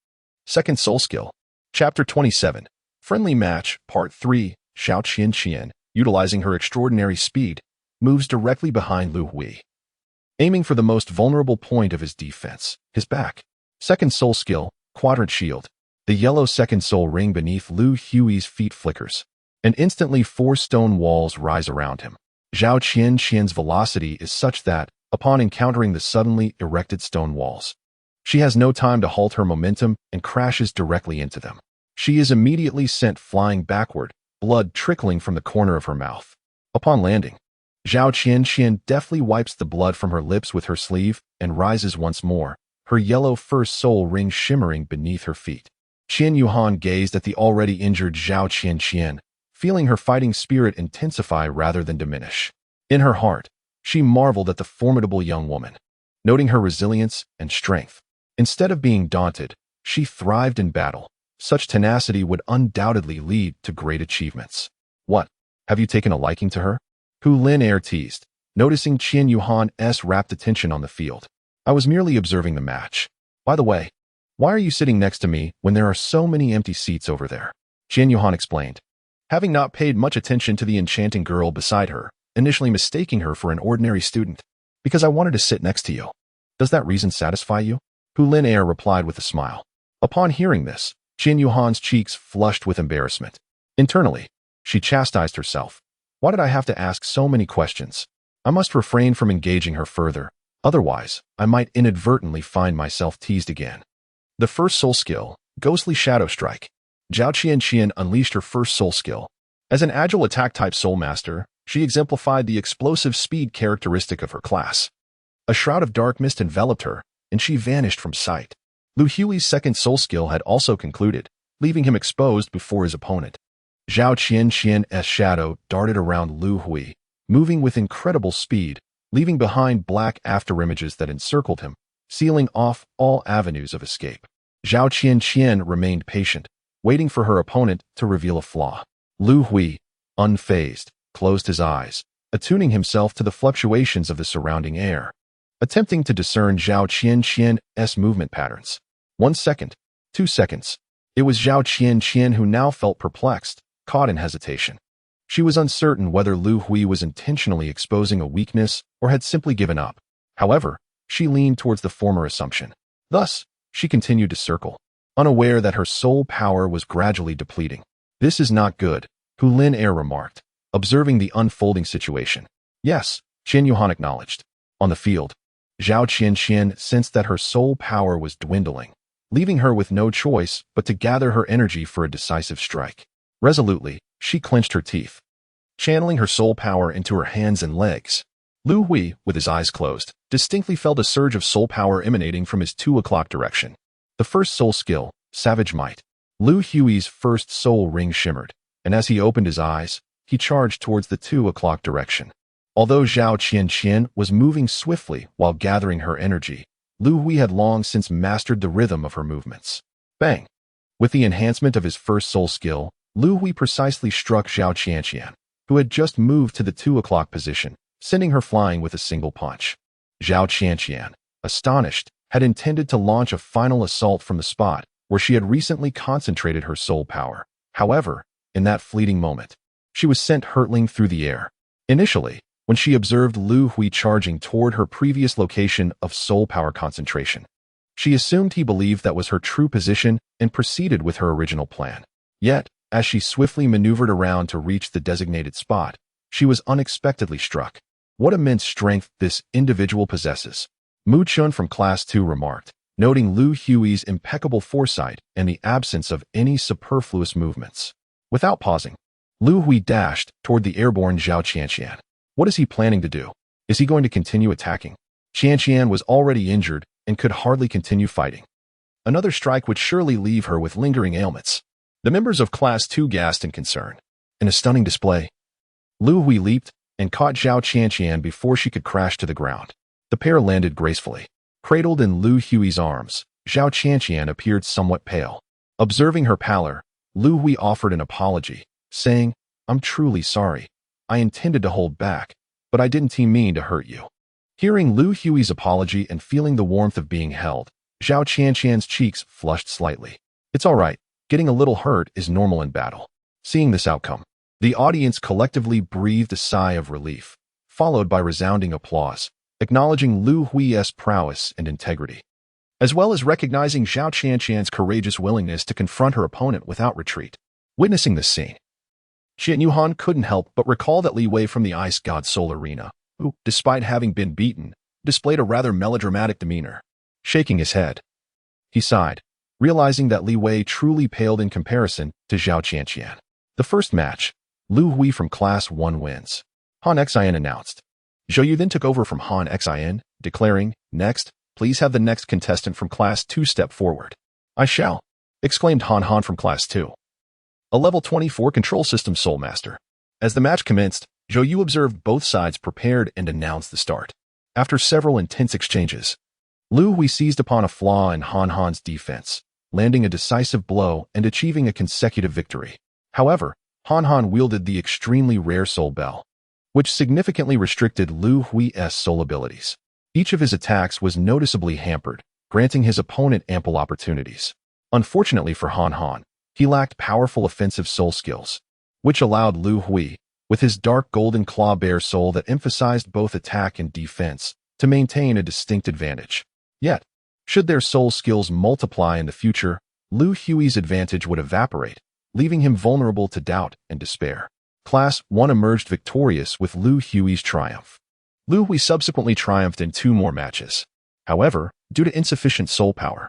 Second Soul Skill. Chapter 27. Friendly Match, Part 3. Zhao Qian, utilizing her extraordinary speed, moves directly behind Lu Hui, aiming for the most vulnerable point of his defense, his back. Second Soul Skill, Quadrant Shield. The yellow second soul ring beneath Lu Hui's feet flickers, and instantly 4 stone walls rise around him. Zhao Qian's velocity is such that, upon encountering the suddenly erected stone walls, she has no time to halt her momentum and crashes directly into them. She is immediately sent flying backward, blood trickling from the corner of her mouth. Upon landing, Zhao Qian deftly wipes the blood from her lips with her sleeve and rises once more, her yellow first soul ring shimmering beneath her feet. Qian Yuhan gazed at the already injured Zhao Qian, feeling her fighting spirit intensify rather than diminish. In her heart, she marveled at the formidable young woman, noting her resilience and strength. Instead of being daunted, she thrived in battle. Such tenacity would undoubtedly lead to great achievements. "What? Have you taken a liking to her?" Hu Lin Air teased, noticing Qian Yuhan's rapt attention on the field. "I was merely observing the match. By the way, why are you sitting next to me when there are so many empty seats over there?" Qian Yuhan explained, having not paid much attention to the enchanting girl beside her, initially mistaking her for an ordinary student. "Because I wanted to sit next to you. Does that reason satisfy you?" Hu Lin Air replied with a smile. Upon hearing this, Qian Yuhan's cheeks flushed with embarrassment. Internally, she chastised herself. Why did I have to ask so many questions? I must refrain from engaging her further, otherwise I might inadvertently find myself teased again. The first soul skill, Ghostly Shadow Strike. Zhao Qian unleashed her first soul skill. As an agile attack-type soul master, she exemplified the explosive speed characteristic of her class. A shroud of dark mist enveloped her, and she vanished from sight. Lu Hui's second soul skill had also concluded, leaving him exposed before his opponent. Zhao Qian's shadow darted around Lu Hui, moving with incredible speed, leaving behind black afterimages that encircled him, sealing off all avenues of escape. Zhao Qian remained patient, waiting for her opponent to reveal a flaw. Lu Hui, unfazed, closed his eyes, attuning himself to the fluctuations of the surrounding air, attempting to discern Zhao Qian's movement patterns. 1 second, 2 seconds. It was Zhao Qian who now felt perplexed, caught in hesitation. She was uncertain whether Lu Hui was intentionally exposing a weakness or had simply given up. However, she leaned towards the former assumption. Thus, she continued to circle, unaware that her soul power was gradually depleting. "This is not good," Hu Lin Air remarked, observing the unfolding situation. "Yes," Qian Yuhan acknowledged. On the field, Zhao Qian sensed that her soul power was dwindling, leaving her with no choice but to gather her energy for a decisive strike. Resolutely, she clenched her teeth, channeling her soul power into her hands and legs. Lu Hui, with his eyes closed, distinctly felt a surge of soul power emanating from his 2 o'clock direction. The first soul skill, Savage Might. Lu Hui's first soul ring shimmered, and as he opened his eyes, he charged towards the 2 o'clock direction. Although Zhao Qian was moving swiftly while gathering her energy, Lu Hui had long since mastered the rhythm of her movements. Bang! With the enhancement of his first soul skill, Lu Hui precisely struck Zhao Qian, who had just moved to the 2 o'clock position, sending her flying with a single punch. Zhao Qian, astonished, had intended to launch a final assault from the spot where she had recently concentrated her soul power. However, in that fleeting moment, she was sent hurtling through the air. Initially, when she observed Lu Hui charging toward her previous location of soul power concentration, She assumed he believed that was her true position and proceeded with her original plan. Yet, as she swiftly maneuvered around to reach the designated spot, she was unexpectedly struck. What immense strength this individual possesses, Mu Chun from Class 2 remarked, noting Lu Hui's impeccable foresight and the absence of any superfluous movements. Without pausing, Lu Hui dashed toward the airborne Zhao Qianqian. What is he planning to do? Is he going to continue attacking? Qianqian was already injured and could hardly continue fighting. Another strike would surely leave her with lingering ailments. The members of Class 2 gasped in concern. In a stunning display, Lu Hui leaped and caught Zhao Qianqian before she could crash to the ground. The pair landed gracefully. Cradled in Lu Hui's arms, Zhao Qianqian appeared somewhat pale. Observing her pallor, Lu Hui offered an apology, saying, "I'm truly sorry. I intended to hold back, but I didn't mean to hurt you." Hearing Lu Hui's apology and feeling the warmth of being held, Zhao Qianqian's cheeks flushed slightly. It's all right. Getting a little hurt is normal in battle. Seeing this outcome, the audience collectively breathed a sigh of relief, followed by resounding applause, acknowledging Lu Hui's prowess and integrity, as well as recognizing Zhao Qianqian's courageous willingness to confront her opponent without retreat. Witnessing this scene, Qian Yuhan couldn't help but recall that Li Wei from the Ice God Soul Arena, who, despite having been beaten, displayed a rather melodramatic demeanor. Shaking his head, he sighed, realizing that Li Wei truly paled in comparison to Zhao Qianqian. The first match, Lu Hui from Class 1 wins. Han Xin announced. Zhou Yu then took over from Han Xin, declaring, "Next, please have the next contestant from Class 2 step forward." "I shall," exclaimed Han from Class 2. A level 24 control system Soul Master. As the match commenced, Zhou Yu observed both sides prepared and announced the start. After several intense exchanges, Lu Hui seized upon a flaw in Han's defense, landing a decisive blow and achieving a consecutive victory. However, Han wielded the extremely rare Soul Bell, which significantly restricted Lu Hui's soul abilities. Each of his attacks was noticeably hampered, granting his opponent ample opportunities. Unfortunately for Han, he lacked powerful offensive soul skills, which allowed Lu Hui, with his dark golden claw bear soul that emphasized both attack and defense, to maintain a distinct advantage. Yet, should their soul skills multiply in the future, Lu Hui's advantage would evaporate, leaving him vulnerable to doubt and despair. Class 1 emerged victorious with Lu Hui's triumph. Lu Hui subsequently triumphed in 2 more matches. However, due to insufficient soul power,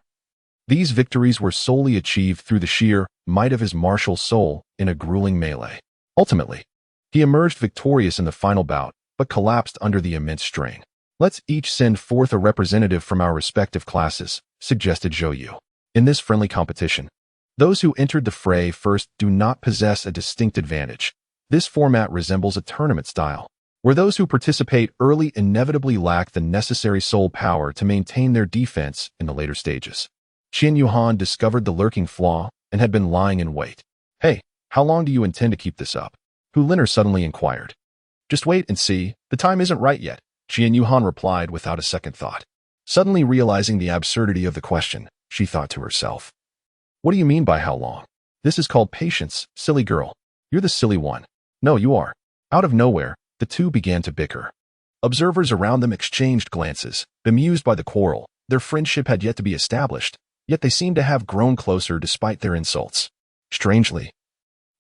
these victories were solely achieved through the sheer might of his martial soul in a grueling melee. Ultimately, he emerged victorious in the final bout, but collapsed under the immense strain. "Let's each send forth a representative from our respective classes," suggested Zhou Yu. In this friendly competition, those who entered the fray first do not possess a distinct advantage. This format resembles a tournament style, where those who participate early inevitably lack the necessary soul power to maintain their defense in the later stages. Qian Yuhan discovered the lurking flaw and had been lying in wait. "Hey, how long do you intend to keep this up?" Hu Lin'er suddenly inquired. "Just wait and see. The time isn't right yet," Qian Yuhan replied without a second thought. Suddenly realizing the absurdity of the question, she thought to herself, "What do you mean by how long? This is called patience, silly girl. You're the silly one." "No, you are." Out of nowhere, the two began to bicker. Observers around them exchanged glances, bemused by the quarrel. Their friendship had yet to be established, yet they seemed to have grown closer despite their insults. Strangely,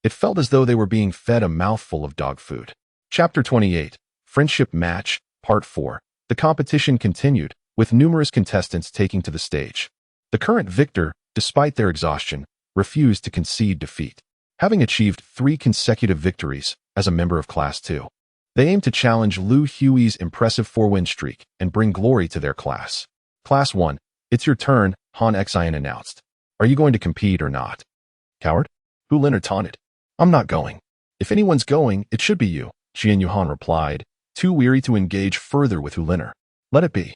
it felt as though they were being fed a mouthful of dog food. Chapter 28, Friendship Match, Part 4. The competition continued, with numerous contestants taking to the stage. The current victor, despite their exhaustion, refused to concede defeat. Having achieved 3 consecutive victories as a member of Class 2, they aim to challenge Lu Hui's impressive 4-win streak and bring glory to their class. "Class 1, it's your turn," Han Xin announced. "Are you going to compete or not?" "Coward?" Hu Lin'er taunted. "I'm not going. If anyone's going, it should be you," Qian Yuhan replied, too weary to engage further with Hu Lin'er. "Let it be."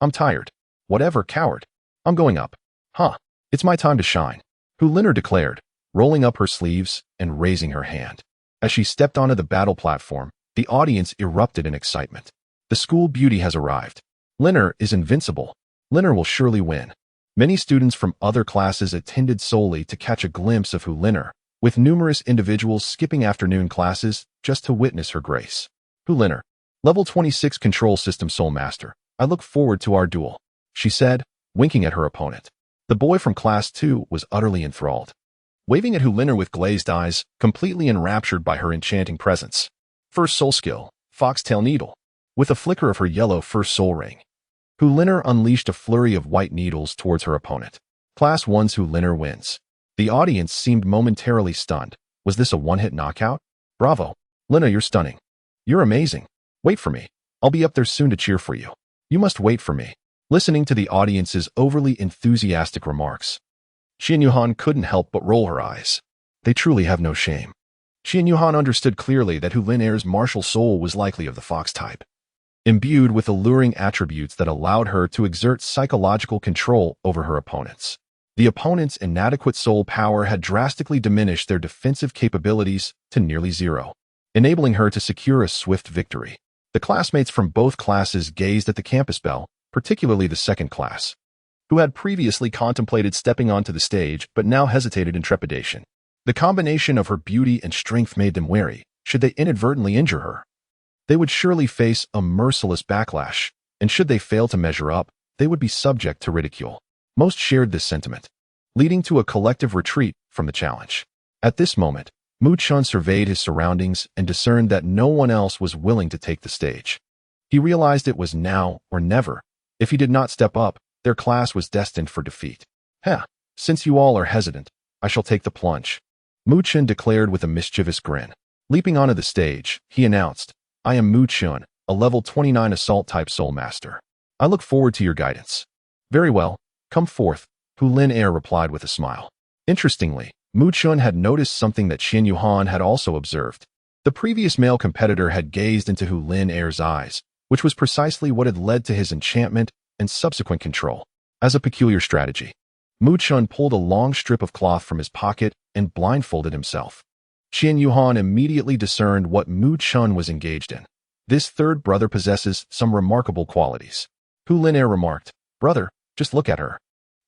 "I'm tired." "Whatever, coward. I'm going up." "Huh, it's my time to shine," Hu Lin'er declared, rolling up her sleeves and raising her hand. As she stepped onto the battle platform, the audience erupted in excitement. "The school beauty has arrived. Lin'er is invincible. Lin'er will surely win." Many students from other classes attended solely to catch a glimpse of Hu Lin'er, with numerous individuals skipping afternoon classes just to witness her grace. "Hu Lin'er, level 26 control system Soul Master, I look forward to our duel," she said, winking at her opponent. The boy from Class 2 was utterly enthralled, waving at Hu Lin'er with glazed eyes, completely enraptured by her enchanting presence. First soul skill, Foxtail Needle. With a flicker of her yellow first soul ring, Hu Lin'er unleashed a flurry of white needles towards her opponent. Class 1's Hu Lin'er wins. The audience seemed momentarily stunned. Was this a one-hit knockout? Bravo. Lin'er, you're stunning. You're amazing. Wait for me. I'll be up there soon to cheer for you. You must wait for me. Listening to the audience's overly enthusiastic remarks, Qian Yuhan couldn't help but roll her eyes. They truly have no shame. Qian Yuhan understood clearly that Hu Lin'er's martial soul was likely of the fox type, imbued with alluring attributes that allowed her to exert psychological control over her opponents. The opponent's inadequate soul power had drastically diminished their defensive capabilities to nearly zero, enabling her to secure a swift victory. The classmates from both classes gazed at the campus belle, particularly the second class, who had previously contemplated stepping onto the stage but now hesitated in trepidation. The combination of her beauty and strength made them wary. Should they inadvertently injure her, they would surely face a merciless backlash, and should they fail to measure up, they would be subject to ridicule. Most shared this sentiment, leading to a collective retreat from the challenge. At this moment, Mu Chun surveyed his surroundings and discerned that no one else was willing to take the stage. He realized it was now or never. If he did not step up, their class was destined for defeat. Since you all are hesitant, I shall take the plunge, Mu Chun declared with a mischievous grin. Leaping onto the stage, he announced, I am Mu Chun, a level 29 assault-type soul master. I look forward to your guidance. Very well, come forth, Hu Lin'er replied with a smile. Interestingly, Mu Chun had noticed something that Qian Yuhan had also observed. The previous male competitor had gazed into Hu Lin'er's eyes, which was precisely what had led to his enchantment and subsequent control. As a peculiar strategy, Mu Chun pulled a long strip of cloth from his pocket and blindfolded himself. Qian Yuhan immediately discerned what Mu Chun was engaged in. This third brother possesses some remarkable qualities. Hu Lin'er remarked, Brother, just look at her.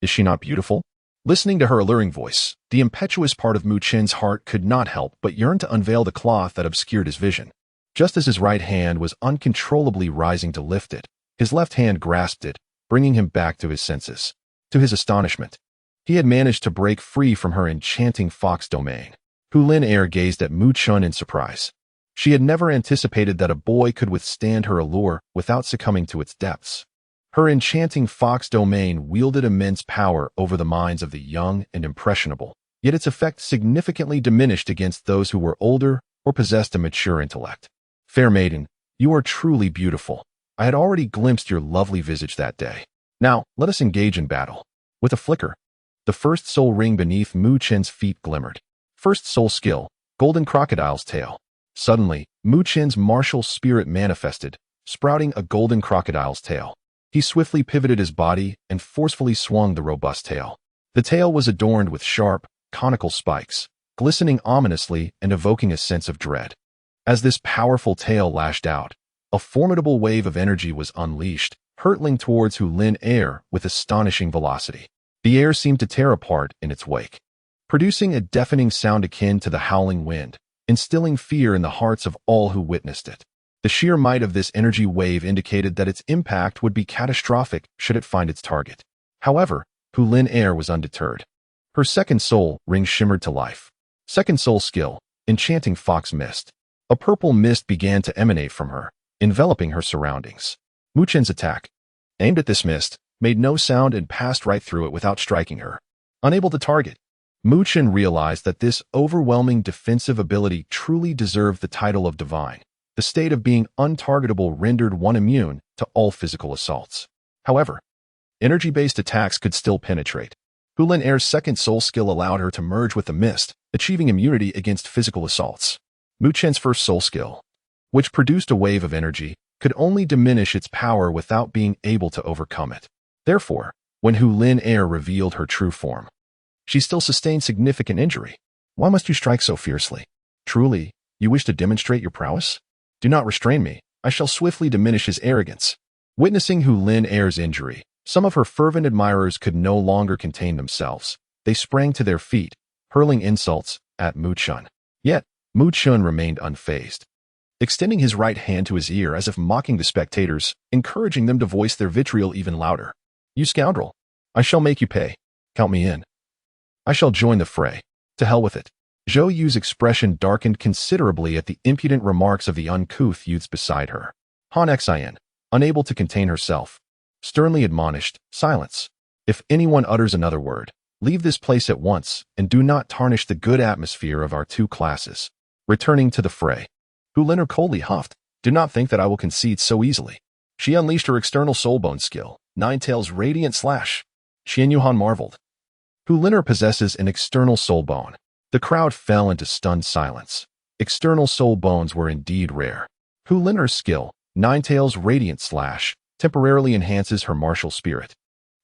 Is she not beautiful? Listening to her alluring voice, the impetuous part of Mu Chun's heart could not help but yearn to unveil the cloth that obscured his vision. Just as his right hand was uncontrollably rising to lift it, his left hand grasped it, bringing him back to his senses. To his astonishment, he had managed to break free from her enchanting fox domain. Hu Lin'er gazed at Mu Chun in surprise. She had never anticipated that a boy could withstand her allure without succumbing to its depths. Her enchanting fox domain wielded immense power over the minds of the young and impressionable, yet its effect significantly diminished against those who were older or possessed a mature intellect. Fair maiden, you are truly beautiful. I had already glimpsed your lovely visage that day. Now, let us engage in battle. With a flicker, the first soul ring beneath Mu Chun's feet glimmered. First soul skill, Golden Crocodile's Tail. Suddenly, Mu Chun's martial spirit manifested, sprouting a golden crocodile's tail. He swiftly pivoted his body and forcefully swung the robust tail. The tail was adorned with sharp, conical spikes, glistening ominously and evoking a sense of dread. As this powerful tail lashed out, a formidable wave of energy was unleashed, hurtling towards Hu Lin'er with astonishing velocity. The air seemed to tear apart in its wake, producing a deafening sound akin to the howling wind, instilling fear in the hearts of all who witnessed it. The sheer might of this energy wave indicated that its impact would be catastrophic should it find its target. However, Hu Lin'er was undeterred. Her second soul ring shimmered to life. Second soul skill, Enchanting Fox Mist. A purple mist began to emanate from her, enveloping her surroundings. Mu Chun's attack, aimed at this mist, made no sound and passed right through it without striking her. Unable to target, Mu Chun realized that this overwhelming defensive ability truly deserved the title of divine. The state of being untargetable rendered one immune to all physical assaults. However, energy-based attacks could still penetrate. Hu Lin'er's second soul skill allowed her to merge with the mist, achieving immunity against physical assaults. Mu Chun's first soul skill, which produced a wave of energy, could only diminish its power without being able to overcome it. Therefore, when Hu Lin'er revealed her true form, she still sustained significant injury. Why must you strike so fiercely? Truly, you wish to demonstrate your prowess? Do not restrain me. I shall swiftly diminish his arrogance. Witnessing Hu Lin'er's injury, some of her fervent admirers could no longer contain themselves. They sprang to their feet, hurling insults at Mu Chun. Yet, Mu Chun remained unfazed, extending his right hand to his ear as if mocking the spectators, encouraging them to voice their vitriol even louder. You scoundrel! I shall make you pay. Count me in. I shall join the fray. To hell with it. Zhou Yu's expression darkened considerably at the impudent remarks of the uncouth youths beside her. Han Xin, unable to contain herself, sternly admonished, silence. If anyone utters another word, leave this place at once and do not tarnish the good atmosphere of our two classes. Returning to the fray. Hu Lin coldly huffed. Do not think that I will concede so easily. She unleashed her external soulbone skill, Nine Tails Radiant Slash. Qian Yuhan marveled. Hu Lin possesses an external soulbone. The crowd fell into stunned silence. External soul bones were indeed rare. Hu Lin's skill, Nine Tails Radiant Slash, temporarily enhances her martial spirit,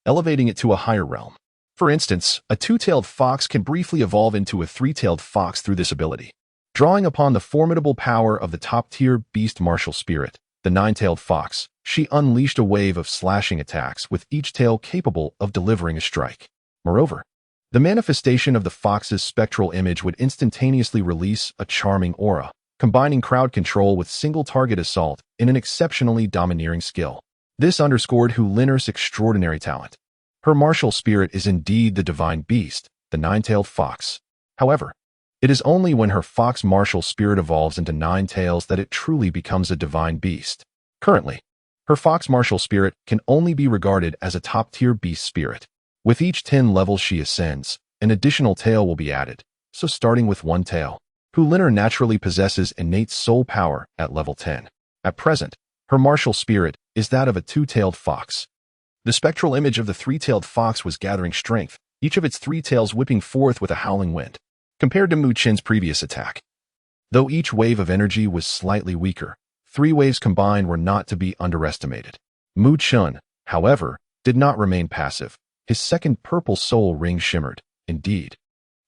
elevating it to a higher realm. For instance, a two-tailed fox can briefly evolve into a three-tailed fox through this ability. Drawing upon the formidable power of the top-tier beast martial spirit, the nine-tailed fox, she unleashed a wave of slashing attacks with each tail capable of delivering a strike. Moreover, the manifestation of the fox's spectral image would instantaneously release a charming aura, combining crowd control with single-target assault in an exceptionally domineering skill. This underscored Hu Lin's extraordinary talent. Her martial spirit is indeed the divine beast, the nine-tailed fox. However, it is only when her fox martial spirit evolves into nine tails that it truly becomes a divine beast. Currently, her fox martial spirit can only be regarded as a top-tier beast spirit. With each 10 levels she ascends, an additional tail will be added, so starting with one tail, Hu Lin naturally possesses innate soul power at level 10. At present, her martial spirit is that of a two-tailed fox. The spectral image of the three-tailed fox was gathering strength, each of its three tails whipping forth with a howling wind, compared to Mu Chen's previous attack. Though each wave of energy was slightly weaker, three waves combined were not to be underestimated. Mu Chen, however, did not remain passive. His second purple soul ring shimmered. Indeed,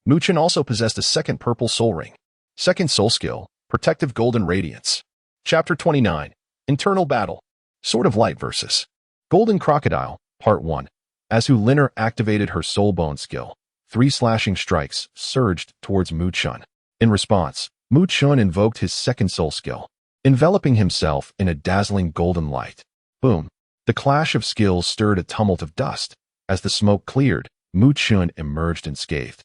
Mu Chen also possessed a second purple soul ring. Second soul skill, Protective Golden Radiance. Chapter 29, Internal Battle. Sword of Light vs. Golden Crocodile, Part 1. As Hu Lin activated her soulbone skill, 3 slashing strikes surged towards Mu Chen. In response, Mu Chen invoked his second soul skill, enveloping himself in a dazzling golden light. Boom! The clash of skills stirred a tumult of dust. As the smoke cleared, Mu Chen emerged unscathed.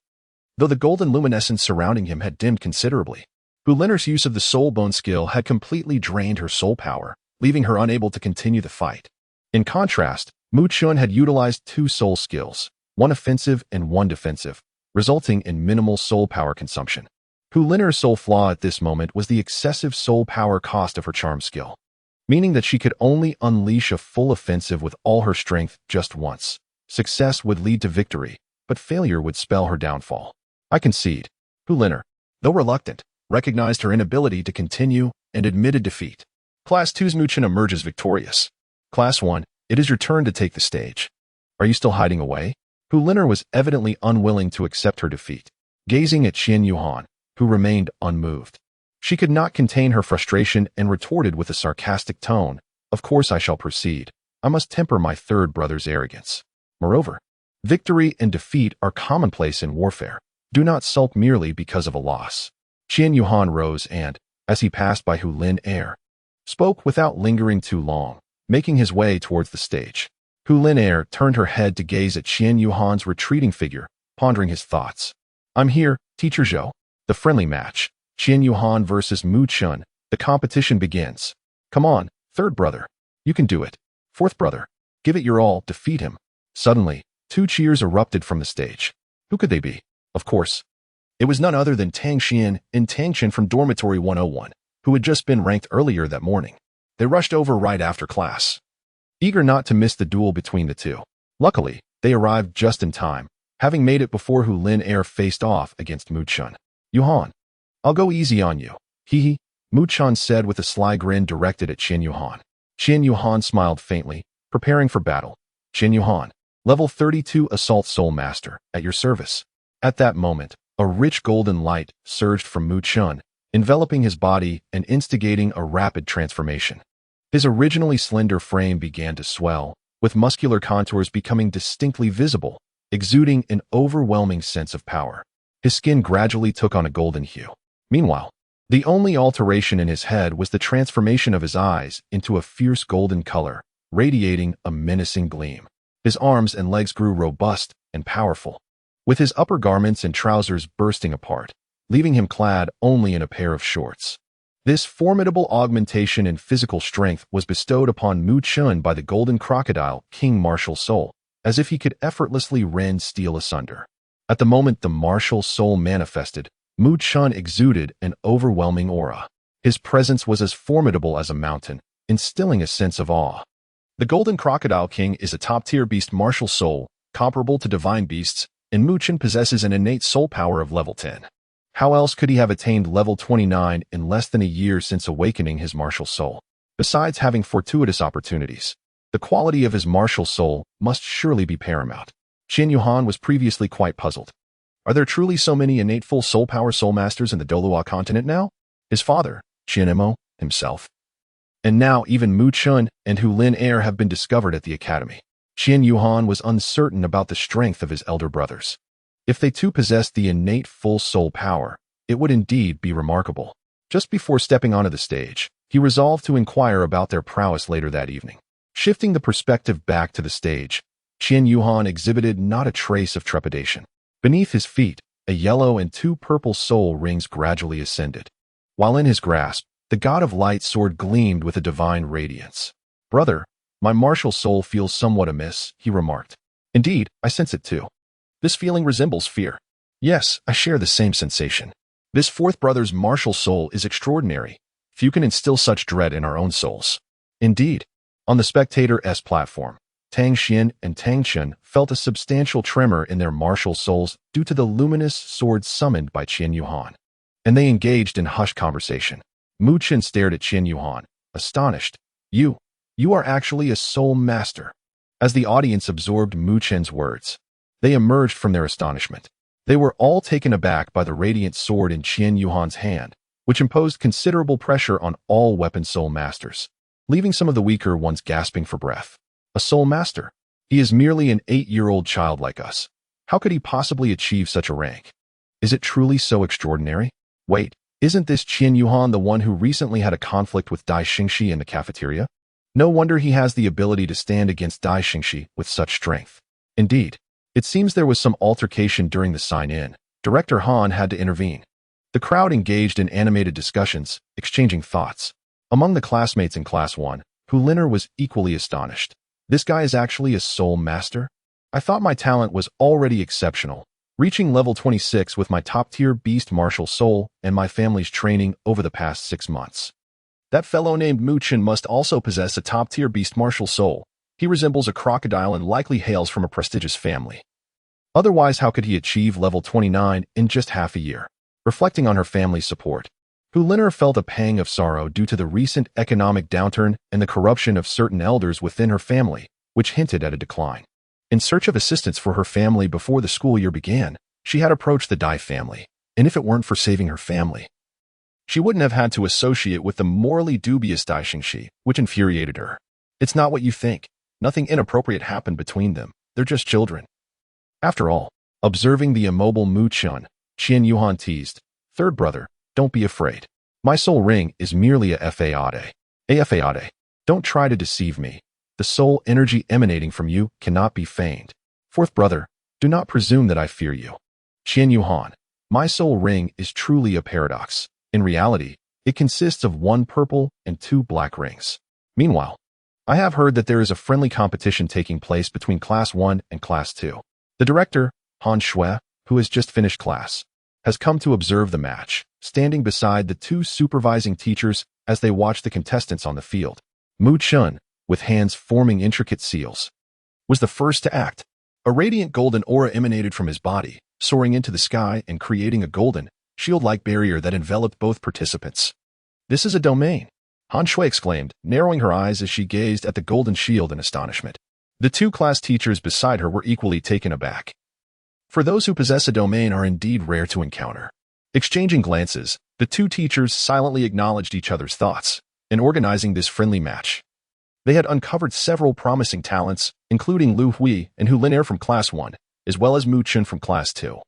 Though the golden luminescence surrounding him had dimmed considerably, Hu Lin's use of the soulbone skill had completely drained her soul power, leaving her unable to continue the fight. In contrast, Mu Chen had utilized 2 soul skills, one offensive and one defensive, resulting in minimal soul power consumption. Hu Lin's sole flaw at this moment was the excessive soul power cost of her charm skill, meaning that she could only unleash a full offensive with all her strength just once. Success would lead to victory, but failure would spell her downfall. I concede. Hu Lin, though reluctant, recognized her inability to continue and admitted defeat. Class 2's Mu Chen emerges victorious. Class 1, it is your turn to take the stage. Are you still hiding away? Hu Lin was evidently unwilling to accept her defeat, gazing at Qian Yuhan, who remained unmoved. She could not contain her frustration and retorted with a sarcastic tone, "Of course I shall proceed. I must temper my third brother's arrogance. Moreover, victory and defeat are commonplace in warfare. Do not sulk merely because of a loss." Qian Yuhan rose and, as he passed by Hu Lin, spoke without lingering too long, making his way towards the stage. Hu Lin turned her head to gaze at Qian Yuhan's retreating figure, pondering his thoughts. "I'm here, Teacher Zhou." The friendly match, Qian Yuhan versus Mu Chen. The competition begins. "Come on, third brother. You can do it. Fourth brother. Give it your all, defeat him." Suddenly, 2 cheers erupted from the stage. Who could they be? Of course, it was none other than Tang Xian and Tang Chen from Dormitory 101, who had just been ranked earlier that morning. They rushed over right after class, eager not to miss the duel between the two. Luckily, they arrived just in time, having made it before Hu Lin faced off against Mu Chen. "Yuhan, I'll go easy on you." Hee, Mu Chen said with a sly grin directed at Qian Yuhan. Qian Yuhan smiled faintly, preparing for battle. "Qian Yuhan, Level 32 Assault Soul Master, at your service." At that moment, a rich golden light surged from Mu Chen, enveloping his body and instigating a rapid transformation. His originally slender frame began to swell, with muscular contours becoming distinctly visible, exuding an overwhelming sense of power. His skin gradually took on a golden hue. Meanwhile, the only alteration in his head was the transformation of his eyes into a fierce golden color, radiating a menacing gleam. His arms and legs grew robust and powerful, with his upper garments and trousers bursting apart, leaving him clad only in a pair of shorts. This formidable augmentation in physical strength was bestowed upon Mu Chun by the golden crocodile, King Martial Soul, as if he could effortlessly rend steel asunder. At the moment the martial soul manifested, Mu Chun exuded an overwhelming aura. His presence was as formidable as a mountain, instilling a sense of awe. The Golden Crocodile King is a top-tier beast martial soul, comparable to divine beasts, and Mu Chun possesses an innate soul power of level 10. How else could he have attained level 29 in less than a year since awakening his martial soul? Besides having fortuitous opportunities, the quality of his martial soul must surely be paramount. Qian Yuhan was previously quite puzzled. Are there truly so many innate full soul power soul masters in the Douluo continent now? His father, Qian Mo, himself. And now even Mu Chun and Hu Lin Air have been discovered at the academy. Qian Yuhan was uncertain about the strength of his elder brothers. If they too possessed the innate full soul power, it would indeed be remarkable. Just before stepping onto the stage, he resolved to inquire about their prowess later that evening. Shifting the perspective back to the stage, Qian Yuhan exhibited not a trace of trepidation. Beneath his feet, a yellow and two purple soul rings gradually ascended. While in his grasp, the god of light sword gleamed with a divine radiance. "Brother, my martial soul feels somewhat amiss," he remarked. "Indeed, I sense it too. This feeling resembles fear." "Yes, I share the same sensation. This fourth brother's martial soul is extraordinary. Few can instill such dread in our own souls." Indeed, on the spectator-s platform, Tang Xian and Tang Chun felt a substantial tremor in their martial souls due to the luminous sword summoned by Qian Yuhan, and they engaged in hushed conversation. Mu Chun stared at Qian Yuhan, astonished. You are actually a soul master." As the audience absorbed Mu Chun's words, they emerged from their astonishment. They were all taken aback by the radiant sword in Qian Yuhan's hand, which imposed considerable pressure on all weapon soul masters, leaving some of the weaker ones gasping for breath. A soul master? He is merely an 8-year-old child like us. How could he possibly achieve such a rank? Is it truly so extraordinary? Wait, isn't this Qian Yuhan the one who recently had a conflict with Dai Xingxi in the cafeteria? No wonder he has the ability to stand against Dai Xingxi with such strength. Indeed, it seems there was some altercation during the sign-in. Director Han had to intervene. The crowd engaged in animated discussions, exchanging thoughts. Among the classmates in Class 1, Hu Liner was equally astonished. This guy is actually a soul master? I thought my talent was already exceptional, reaching level 26 with my top-tier beast martial soul and my family's training over the past 6 months. That fellow named Mu Chun must also possess a top-tier beast martial soul. He resembles a crocodile and likely hails from a prestigious family. Otherwise, how could he achieve level 29 in just half a year? Reflecting on her family's support, Hu Liner felt a pang of sorrow due to the recent economic downturn and the corruption of certain elders within her family, which hinted at a decline. In search of assistance for her family before the school year began, she had approached the Dai family, and if it weren't for saving her family, she wouldn't have had to associate with the morally dubious Dai Xingxi, which infuriated her. "It's not what you think. Nothing inappropriate happened between them. They're just children." After all, observing the immobile Mu Chun, Qian Yuhan teased, "Third brother, don't be afraid. My soul ring is merely a fade. A fade. Don't try to deceive me. The soul energy emanating from you cannot be feigned. Fourth brother, do not presume that I fear you. Qian Yuhan, my soul ring is truly a paradox. In reality, it consists of 1 purple and 2 black rings. Meanwhile, I have heard that there is a friendly competition taking place between Class 1 and Class 2. The director, Han Shui, who has just finished class, has come to observe the match, standing beside the 2 supervising teachers as they watch the contestants on the field. Mu Chun, with hands forming intricate seals, was the first to act. A radiant golden aura emanated from his body, soaring into the sky and creating a golden, shield-like barrier that enveloped both participants. "This is a domain," Han Shui exclaimed, narrowing her eyes as she gazed at the golden shield in astonishment. The 2 class teachers beside her were equally taken aback. For those who possess a domain are indeed rare to encounter. Exchanging glances, the 2 teachers silently acknowledged each other's thoughts in organizing this friendly match. They had uncovered several promising talents, including Lu Hui and Hu Liner from Class 1, as well as Mu Chun from Class 2.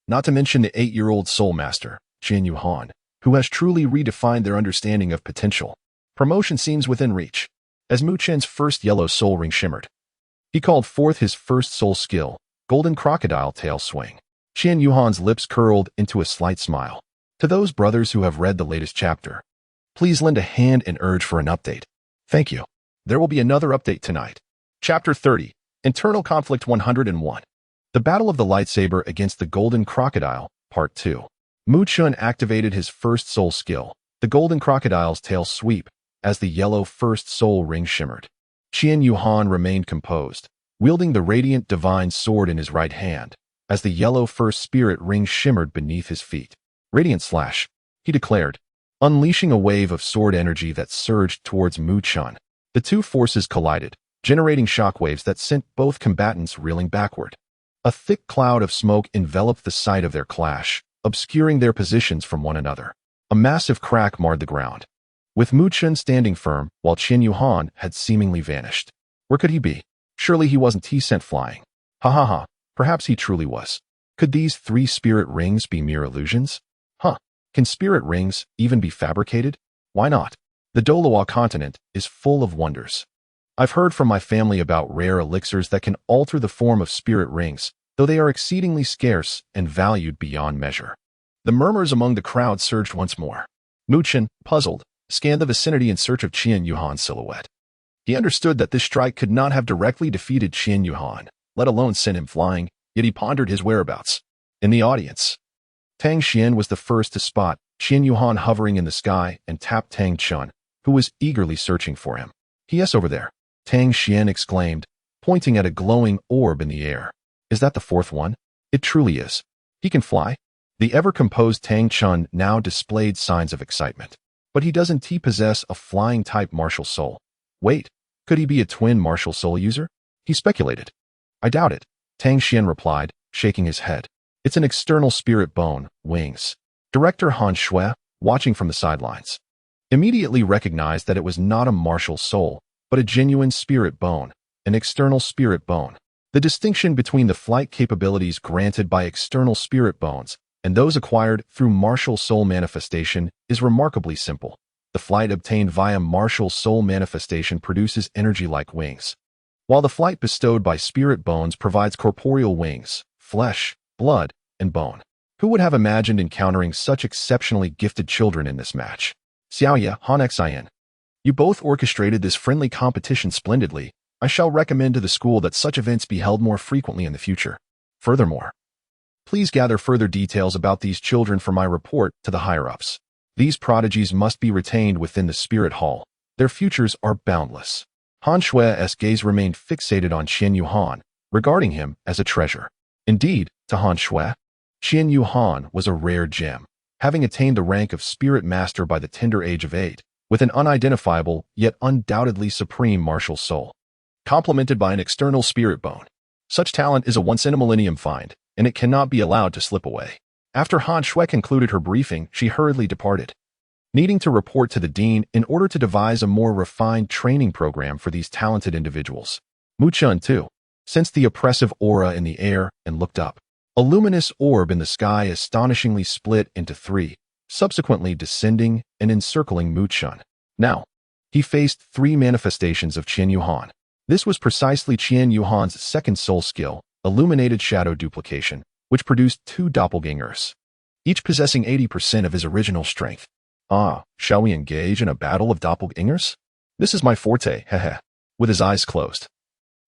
Not to mention the 8-year-old soul master, Qian Yuhan, who has truly redefined their understanding of potential. Promotion seems within reach, as Mu Chun's first yellow soul ring shimmered. He called forth his first soul skill, Golden Crocodile Tail Swing. Qian Yuhan's lips curled into a slight smile. To those brothers who have read the latest chapter, please lend a hand and urge for an update. Thank you. There will be another update tonight. Chapter 30, Internal Conflict 101. The Battle of the Lightsaber Against the Golden Crocodile, Part 2. Mu Chun activated his first soul skill, the Golden Crocodile's Tail Sweep, as the yellow first soul ring shimmered. Qian Yuhan remained composed, wielding the radiant divine sword in his right hand, as the yellow first spirit ring shimmered beneath his feet. Radiant Slash, he declared, unleashing a wave of sword energy that surged towards Mu Chun. The two forces collided, generating shockwaves that sent both combatants reeling backward. A thick cloud of smoke enveloped the site of their clash, obscuring their positions from one another. A massive crack marred the ground, with Mu Chun standing firm while Qian Yuhan had seemingly vanished. Where could he be? Surely he wasn't sent flying. Ha ha ha, perhaps he truly was. Could these 3 spirit rings be mere illusions? Huh, can spirit rings even be fabricated? Why not? The Douluo continent is full of wonders. I've heard from my family about rare elixirs that can alter the form of spirit rings, though they are exceedingly scarce and valued beyond measure. The murmurs among the crowd surged once more. Mu Chun, puzzled, scanned the vicinity in search of Qian Yuhan's silhouette. He understood that this strike could not have directly defeated Qian Yuhan, let alone sent him flying, yet he pondered his whereabouts. In the audience, Tang Xian was the first to spot Qian Yuhan hovering in the sky and tapped Tang Chun, who was eagerly searching for him. Yes, over there, Tang Xian exclaimed, pointing at a glowing orb in the air. Is that the 4th one? It truly is. He can fly? The ever-composed Tang Chun now displayed signs of excitement. But he doesn't possess a flying-type martial soul. Wait, could he be a twin martial soul user? He speculated. I doubt it, Tang Xian replied, shaking his head. It's an external spirit bone, wings. Director Han Shui, watching from the sidelines, immediately recognized that it was not a martial soul, but a genuine spirit bone, an external spirit bone. The distinction between the flight capabilities granted by external spirit bones and those acquired through martial soul manifestation is remarkably simple. The flight obtained via martial soul manifestation produces energy like wings, while the flight bestowed by spirit bones provides corporeal wings, flesh, blood, and bone. Who would have imagined encountering such exceptionally gifted children in this match? Xiaoye, Han Xian. You both orchestrated this friendly competition splendidly. I shall recommend to the school that such events be held more frequently in the future. Furthermore, please gather further details about these children for my report to the higher-ups. These prodigies must be retained within the Spirit Hall. Their futures are boundless. Han Shui's gaze remained fixated on Qian Yuhan, regarding him as a treasure. Indeed, to Han Shui, Qian Yuhan was a rare gem, having attained the rank of Spirit Master by the tender age of 8, with an unidentifiable yet undoubtedly supreme martial soul, complemented by an external spirit bone. Such talent is a once-in-a-millennium find, and it cannot be allowed to slip away. After Han Shui concluded her briefing, she hurriedly departed, needing to report to the dean in order to devise a more refined training program for these talented individuals. Mu Chun, too, sensed the oppressive aura in the air and looked up. A luminous orb in the sky astonishingly split into 3, subsequently descending and encircling Mu Chun. Now, he faced 3 manifestations of Qian Yuhan. This was precisely Qian Yuhan's second soul skill, Illuminated Shadow Duplication, which produced 2 doppelgangers, each possessing 80% of his original strength. Ah, shall we engage in a battle of doppelgangers? This is my forte, heh. With his eyes closed,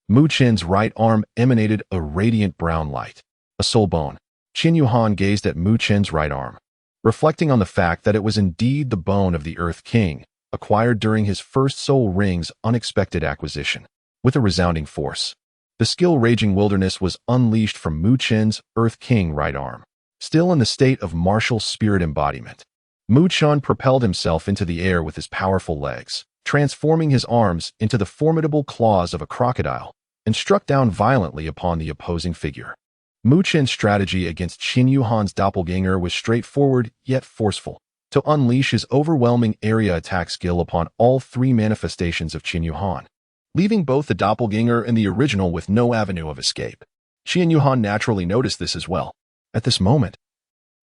Mu Chun's right arm emanated a radiant brown light, a soul bone. Qian Yuhan gazed at Mu Chun's right arm, reflecting on the fact that it was indeed the bone of the Earth King, acquired during his first soul ring's unexpected acquisition. With a resounding force, the skill-raging wilderness was unleashed from Mu Chun's Earth King right arm. Still in the state of martial spirit embodiment, Mu Chun propelled himself into the air with his powerful legs, transforming his arms into the formidable claws of a crocodile, and struck down violently upon the opposing figure. Mu Chun's strategy against Qian Yuhan's doppelganger was straightforward yet forceful, to unleash his overwhelming area attack skill upon all 3 manifestations of Qian Yuhan, leaving both the doppelganger and the original with no avenue of escape. Qian Yuhan naturally noticed this as well. At this moment,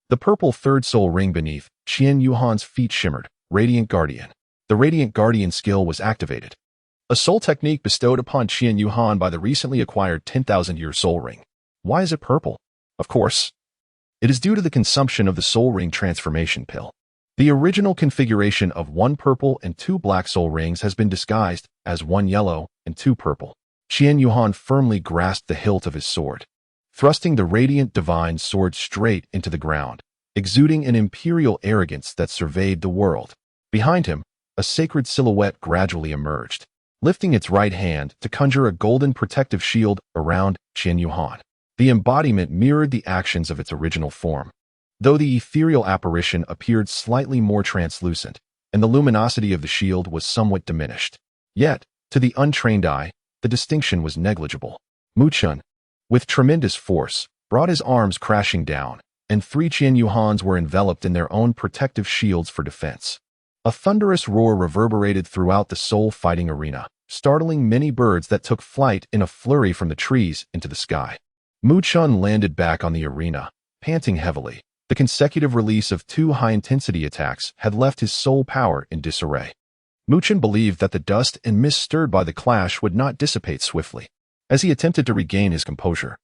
the purple third soul ring beneath Qian Yuhan's feet shimmered, Radiant Guardian. The Radiant Guardian skill was activated. A soul technique bestowed upon Qian Yuhan by the recently acquired 10,000-year soul ring. Why is it purple? Of course, it is due to the consumption of the soul ring transformation pill. The original configuration of 1 purple and 2 black soul rings has been disguised as 1 yellow and 2 purple. Qian Yuhan firmly grasped the hilt of his sword, thrusting the radiant divine sword straight into the ground, exuding an imperial arrogance that surveyed the world. Behind him, a sacred silhouette gradually emerged, lifting its right hand to conjure a golden protective shield around Qian Yuhan. The embodiment mirrored the actions of its original form, though the ethereal apparition appeared slightly more translucent, and the luminosity of the shield was somewhat diminished. Yet, to the untrained eye, the distinction was negligible. Mu Chun, with tremendous force, brought his arms crashing down, and 3 Qian Yuhans were enveloped in their own protective shields for defense. A thunderous roar reverberated throughout the soul-fighting arena, startling many birds that took flight in a flurry from the trees into the sky. Mu Chun landed back on the arena, panting heavily. The consecutive release of 2 high-intensity attacks had left his soul power in disarray. Mu Chun believed that the dust and mist stirred by the clash would not dissipate swiftly. As he attempted to regain his composure,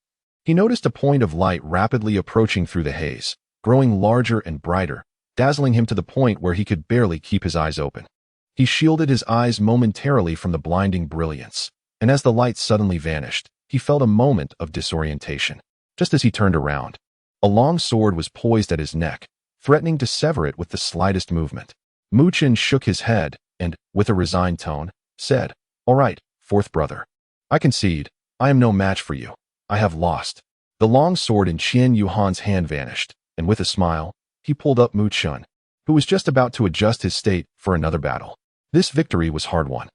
he noticed a point of light rapidly approaching through the haze, growing larger and brighter, dazzling him to the point where he could barely keep his eyes open. He shielded his eyes momentarily from the blinding brilliance, and as the light suddenly vanished, he felt a moment of disorientation. Just as he turned around, a long sword was poised at his neck, threatening to sever it with the slightest movement. Mu Chun shook his head and, with a resigned tone, said, "All right, 4th brother. I concede. I am no match for you. I have lost." The long sword in Qian Yuhan's hand vanished, and with a smile, he pulled up Mu Chun, who was just about to adjust his state for another battle. This victory was hard-won.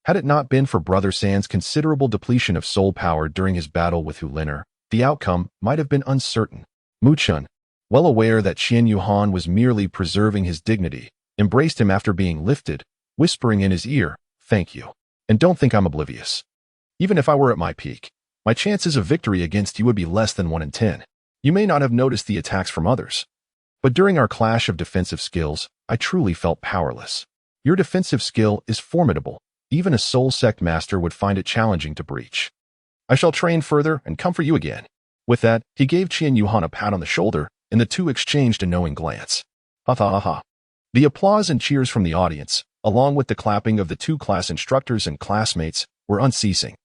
Had it not been for Brother San's considerable depletion of soul power during his battle with Hu Liner, the outcome might have been uncertain. Mu Chun, well aware that Qian Yuhan was merely preserving his dignity, embraced him after being lifted, whispering in his ear, "Thank you. And don't think I'm oblivious. Even if I were at my peak, my chances of victory against you would be less than 1 in 10. You may not have noticed the attacks from others, but during our clash of defensive skills, I truly felt powerless. Your defensive skill is formidable. Even a soul sect master would find it challenging to breach. I shall train further and comfort you again." With that, he gave Qian Yuhan a pat on the shoulder, and the two exchanged a knowing glance. Ha ha ha ha. The applause and cheers from the audience, along with the clapping of the 2 class instructors and classmates, were unceasing.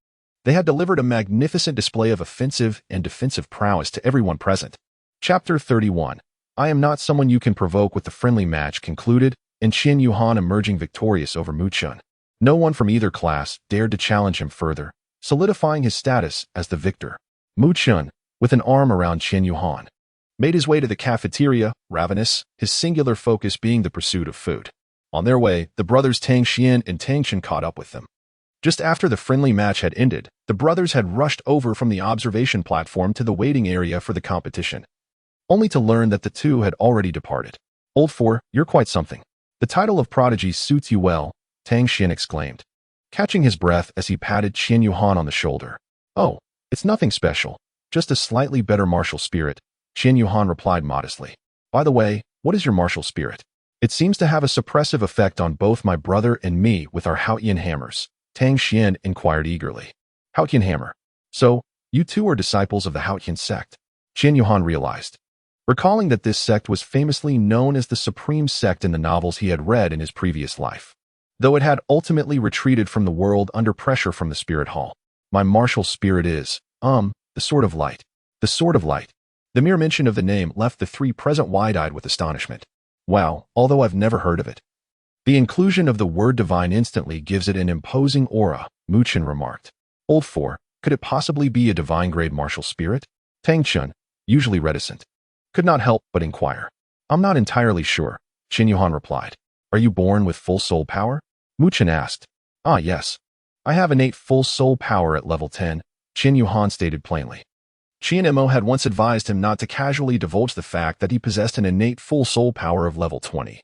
They had delivered a magnificent display of offensive and defensive prowess to everyone present. Chapter 31. I am not someone you can provoke with the friendly match concluded, and Qian Yuhan emerging victorious over Mu Chun. No one from either class dared to challenge him further, solidifying his status as the victor. Mu Chun, with an arm around Qian Yuhan, made his way to the cafeteria, ravenous, his singular focus being the pursuit of food. On their way, the brothers Tang Xian and Tang Chen caught up with them. Just after the friendly match had ended, the brothers had rushed over from the observation platform to the waiting area for the competition, only to learn that the 2 had already departed. "Old 4, you're quite something. The title of prodigy suits you well," Tang Xian exclaimed, catching his breath as he patted Qian Yuhan on the shoulder. "Oh, it's nothing special, just a slightly better martial spirit," Qian Yuhan replied modestly. "By the way, what is your martial spirit?" "It seems to have a suppressive effect on both my brother and me with our Haotian hammers," Tang Xian inquired eagerly. "Haotian hammer. So, you 2 are disciples of the Haotian sect," Qian Yuhan realized, recalling that this sect was famously known as the supreme sect in the novels he had read in his previous life, though it had ultimately retreated from the world under pressure from the spirit hall. "My martial spirit is, the Sword of Light." The Sword of Light. The mere mention of the name left the 3 present wide-eyed with astonishment. "Wow, although I've never heard of it." "The inclusion of the word divine instantly gives it an imposing aura," Mu Chun remarked. "Old 4, could it possibly be a divine-grade martial spirit?" Tang Chen, usually reticent, could not help but inquire. "I'm not entirely sure," Qian Yuhan replied. "Are you born with full soul power?" Mu Chun asked. "Ah, yes. I have innate full soul power at level 10, Qian Yuhan stated plainly. Qian Mo had once advised him not to casually divulge the fact that he possessed an innate full soul power of level 20.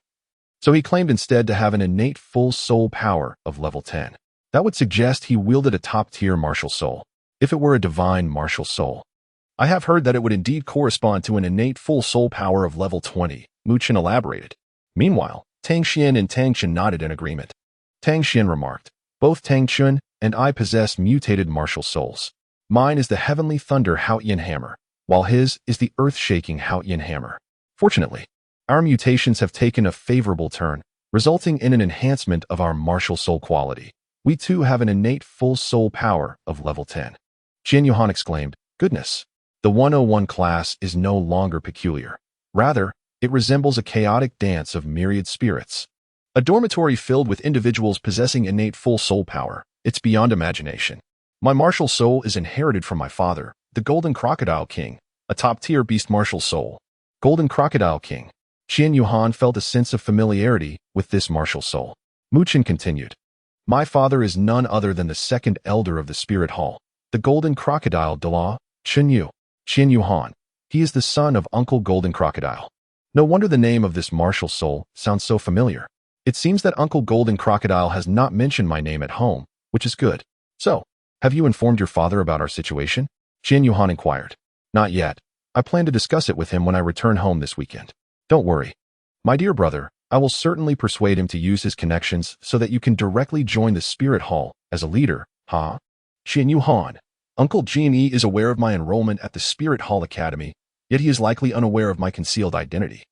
So he claimed instead to have an innate full soul power of level 10. That would suggest he wielded a top-tier martial soul, if it were a divine martial soul. "I have heard that it would indeed correspond to an innate full soul power of level 20, Mu Chun elaborated. Meanwhile, Tang Xian and Tang Chen nodded in agreement. Tang Xian remarked, Both Tang Chun and I possess mutated martial souls. Mine is the heavenly thunder Haotian hammer, while his is the earth-shaking Haotian hammer. Fortunately, our mutations have taken a favorable turn, resulting in an enhancement of our martial soul quality. We too have an innate full soul power of level 10. Qian Yuhan exclaimed, "Goodness! The 101 class is no longer peculiar. Rather, it resembles a chaotic dance of myriad spirits. A dormitory filled with individuals possessing innate full soul power. It's beyond imagination. My martial soul is inherited from my father, the Golden Crocodile King, a top-tier beast martial soul. Golden Crocodile King." Qian Yuhan felt a sense of familiarity with this martial soul. Mu Chen continued, "My father is none other than the second elder of the Spirit Hall, the Golden Crocodile Douluo, Chen Yu. Qian Yuhan. He is the son of Uncle Golden Crocodile. No wonder the name of this martial soul sounds so familiar. It seems that Uncle Golden Crocodile has not mentioned my name at home, which is good. So, have you informed your father about our situation?" Qian Yuhan inquired. "Not yet. I plan to discuss it with him when I return home this weekend. Don't worry. My dear brother, I will certainly persuade him to use his connections so that you can directly join the Spirit Hall as a leader, huh?" Qian Yuhan. Uncle Genie is aware of my enrollment at the Spirit Hall Academy, yet he is likely unaware of my concealed identity.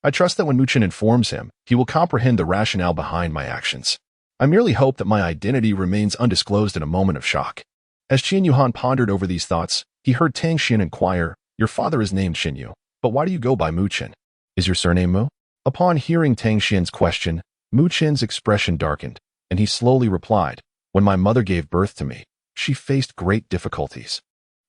I trust that when Mu Chen informs him, he will comprehend the rationale behind my actions. I merely hope that my identity remains undisclosed in a moment of shock. As Qian Yuhan pondered over these thoughts, he heard Tang Xin inquire, "Your father is named Xin Yu, but why do you go by Mu Chen? Is your surname Mu?" Upon hearing Tang Xian's question, Mu Chen's expression darkened, and he slowly replied, "When my mother gave birth to me, she faced great difficulties,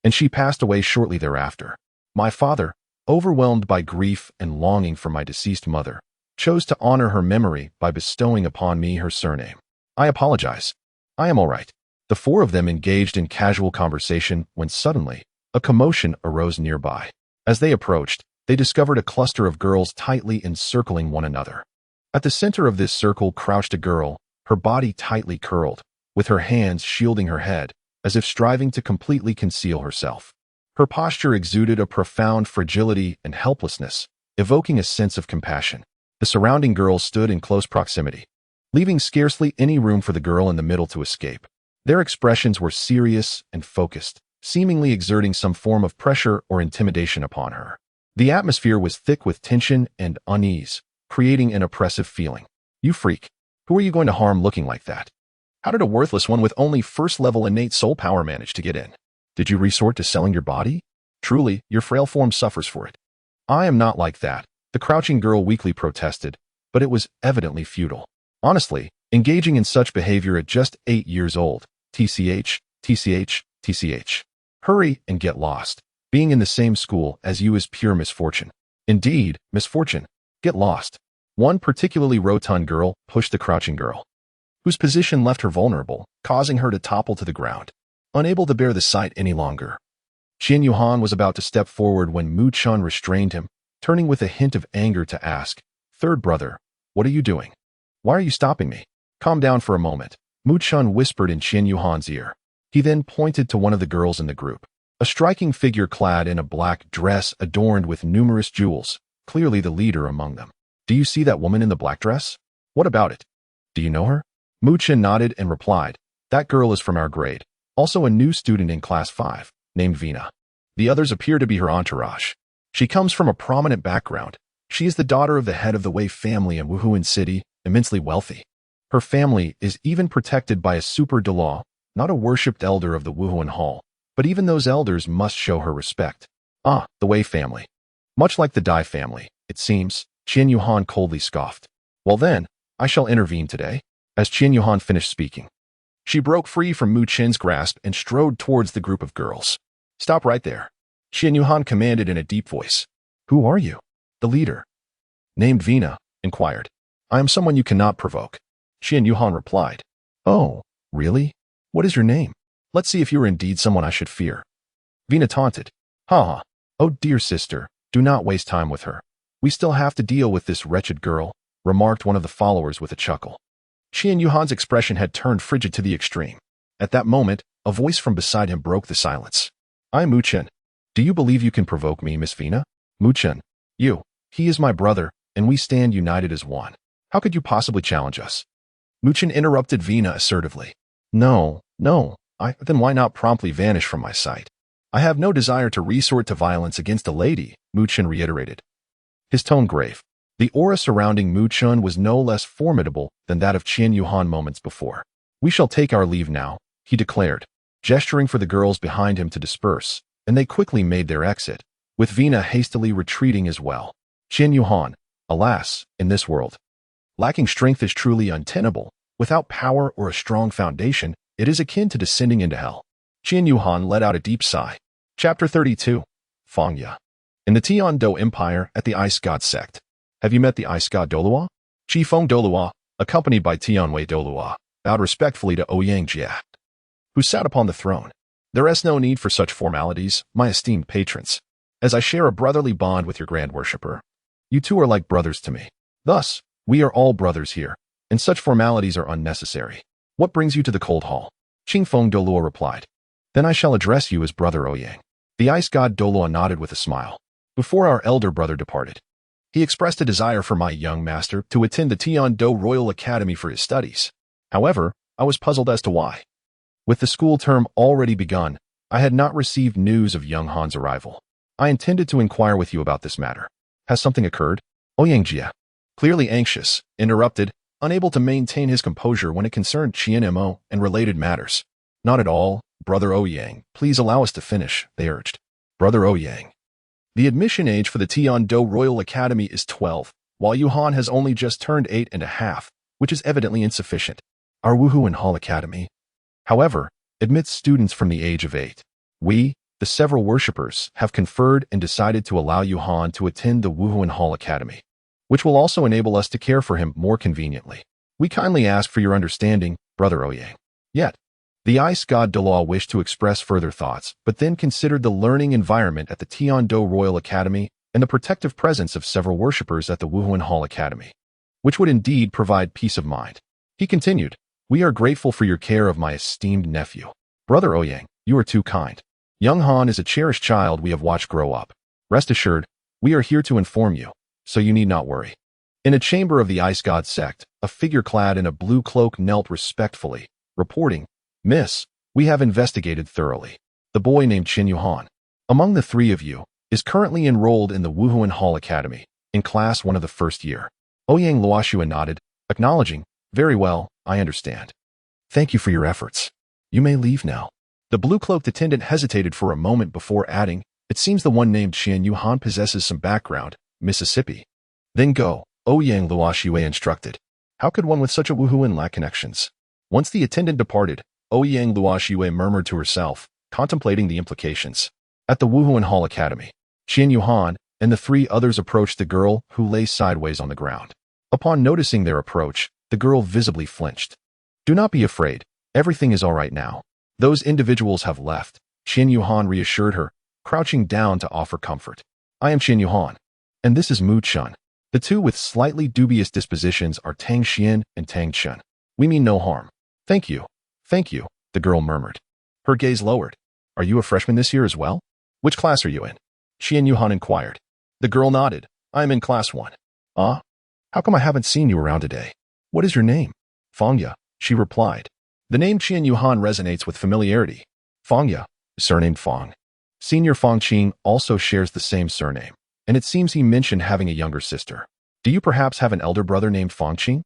and she passed away shortly thereafter. My father, overwhelmed by grief and longing for my deceased mother, chose to honor her memory by bestowing upon me her surname. I apologize. I am all right." The four of them engaged in casual conversation when suddenly, a commotion arose nearby. As they approached, they discovered a cluster of girls tightly encircling one another. At the center of this circle crouched a girl, her body tightly curled, with her hands shielding her head, as if striving to completely conceal herself. Her posture exuded a profound fragility and helplessness, evoking a sense of compassion. The surrounding girls stood in close proximity, leaving scarcely any room for the girl in the middle to escape. Their expressions were serious and focused, seemingly exerting some form of pressure or intimidation upon her. The atmosphere was thick with tension and unease, creating an oppressive feeling. "You freak. Who are you going to harm looking like that? How did a worthless one with only first-level innate soul power manage to get in? Did you resort to selling your body? Truly, your frail form suffers for it." "I am not like that," the crouching girl weakly protested, but it was evidently futile. Honestly, engaging in such behavior at just 8 years old, TCH. Hurry and get lost. Being in the same school as you is pure misfortune. Indeed, misfortune. Get lost. One particularly rotund girl pushed the crouching girl, whose position left her vulnerable, causing her to topple to the ground, unable to bear the sight any longer. Qian Yuhan was about to step forward when Mu Chen restrained him, turning with a hint of anger to ask, "Third brother, what are you doing? Why are you stopping me?" "Calm down for a moment," Mu Chen whispered in Qian Yuhan's ear. He then pointed to one of the girls in the group, a striking figure clad in a black dress adorned with numerous jewels, clearly the leader among them. "Do you see that woman in the black dress? What about it? Do you know her?" Mu Chen nodded and replied, "That girl is from our grade, also a new student in class 5, named Vina. The others appear to be her entourage. She comes from a prominent background. She is the daughter of the head of the Wei family in Wuhuan City, immensely wealthy. Her family is even protected by a super Douluo, not a worshipped elder of the Wuhuan Hall, but even those elders must show her respect." "Ah, the Wei family. Much like the Dai family, it seems," Qian Yuhan coldly scoffed. "Well then, I shall intervene today." As Qian Yuhan finished speaking, she broke free from Mu Chen's grasp and strode towards the group of girls. "Stop right there," Qian Yuhan commanded in a deep voice. "Who are you?" The leader, named Vina, inquired. "I am someone you cannot provoke," Qian Yuhan replied. "Oh, really? What is your name? Let's see if you are indeed someone I should fear." Vina taunted. "Ha ha. Oh dear sister, do not waste time with her. We still have to deal with this wretched girl," remarked one of the followers with a chuckle. Qian Yuhan's expression had turned frigid to the extreme. At that moment, a voice from beside him broke the silence. "I, Mu Chen. Do you believe you can provoke me, Miss Vina?" "Mu Chen. He is my brother, and we stand united as one. How could you possibly challenge us?" Mu Chen interrupted Vina assertively. No, no, then why not promptly vanish from my sight? I have no desire to resort to violence against a lady, Mu Chen reiterated, his tone grave. The aura surrounding Mu Chen was no less formidable than that of Qian Yuhan moments before. We shall take our leave now, he declared, gesturing for the girls behind him to disperse, and they quickly made their exit, with Vina hastily retreating as well. Qian Yuhan, alas, in this world, lacking strength is truly untenable. Without power or a strong foundation, it is akin to descending into hell. Qian Yuhan let out a deep sigh. Chapter 32. Fangya. In the Tian-Do Empire at the Ice God Sect. Have you met the Ice God Douluo? Qifeng Douluo, accompanied by Tianwei Douluo, bowed respectfully to Ouyang Jia, who sat upon the throne. There is no need for such formalities, my esteemed patrons, as I share a brotherly bond with your grand worshipper. You two are like brothers to me. Thus, we are all brothers here, and such formalities are unnecessary. What brings you to the cold hall? Qifeng Douluo replied. Then I shall address you as Brother Ouyang. The Ice God Douluo nodded with a smile. Before our elder brother departed, he expressed a desire for my young master to attend the Tian-Do Royal Academy for his studies. However, I was puzzled as to why. With the school term already begun, I had not received news of young Han's arrival. I intended to inquire with you about this matter. Has something occurred? Ouyang Jia, clearly anxious, interrupted, unable to maintain his composure when it concerned Qian Mo and related matters. Not at all, Brother Ouyang. Please allow us to finish, they urged. Brother Ouyang. The admission age for the Tian-Do Royal Academy is 12, while Yuhan has only just turned 8.5, which is evidently insufficient. Our Wuhuan Hall Academy, however, admits students from the age of 8. We, the several worshippers, have conferred and decided to allow Yuhan to attend the Wuhuan Hall Academy, which will also enable us to care for him more conveniently. We kindly ask for your understanding, Brother Ouyang. Yet, the Ice God Douluo wished to express further thoughts, but then considered the learning environment at the Tian-Do Royal Academy and the protective presence of several worshippers at the Wuhuan Hall Academy, which would indeed provide peace of mind. He continued, we are grateful for your care of my esteemed nephew. Brother Ouyang, you are too kind. Young Han is a cherished child we have watched grow up. Rest assured, we are here to inform you, so you need not worry. In a chamber of the Ice God Sect, a figure clad in a blue cloak knelt respectfully, reporting, Miss, we have investigated thoroughly. The boy named Qian Yuhan, among the three of you, is currently enrolled in the Wuhuan Hall Academy, in class 1 of the first year. Ouyang Luoxua nodded, acknowledging, very well, I understand. Thank you for your efforts. You may leave now. The blue-cloaked attendant hesitated for a moment before adding, it seems the one named Qian Yuhan possesses some background, Mississippi. Then go, Ouyang Luoxua instructed. How could one with such a Wuhuan lack connections? Once the attendant departed, Ouyang Luoxua murmured to herself, contemplating the implications. At the Wuhuan Hall Academy, Qian Yuhan and the three others approached the girl who lay sideways on the ground. Upon noticing their approach, the girl visibly flinched. Do not be afraid, everything is all right now. Those individuals have left, Qian Yuhan reassured her, crouching down to offer comfort. I am Qian Yuhan, and this is Mu Chen. The two with slightly dubious dispositions are Tang Xian and Tang Chen. We mean no harm. Thank you, the girl murmured. Her gaze lowered. Are you a freshman this year as well? Which class are you in? Qian Yuhan inquired. The girl nodded. I am in class 1. Ah? How come I haven't seen you around today? What is your name? Fangya, she replied. The name Qian Yuhan resonates with familiarity. Fangya, surnamed Fang. Senior Fang Qing also shares the same surname, and it seems he mentioned having a younger sister. Do you perhaps have an elder brother named Fang Qing?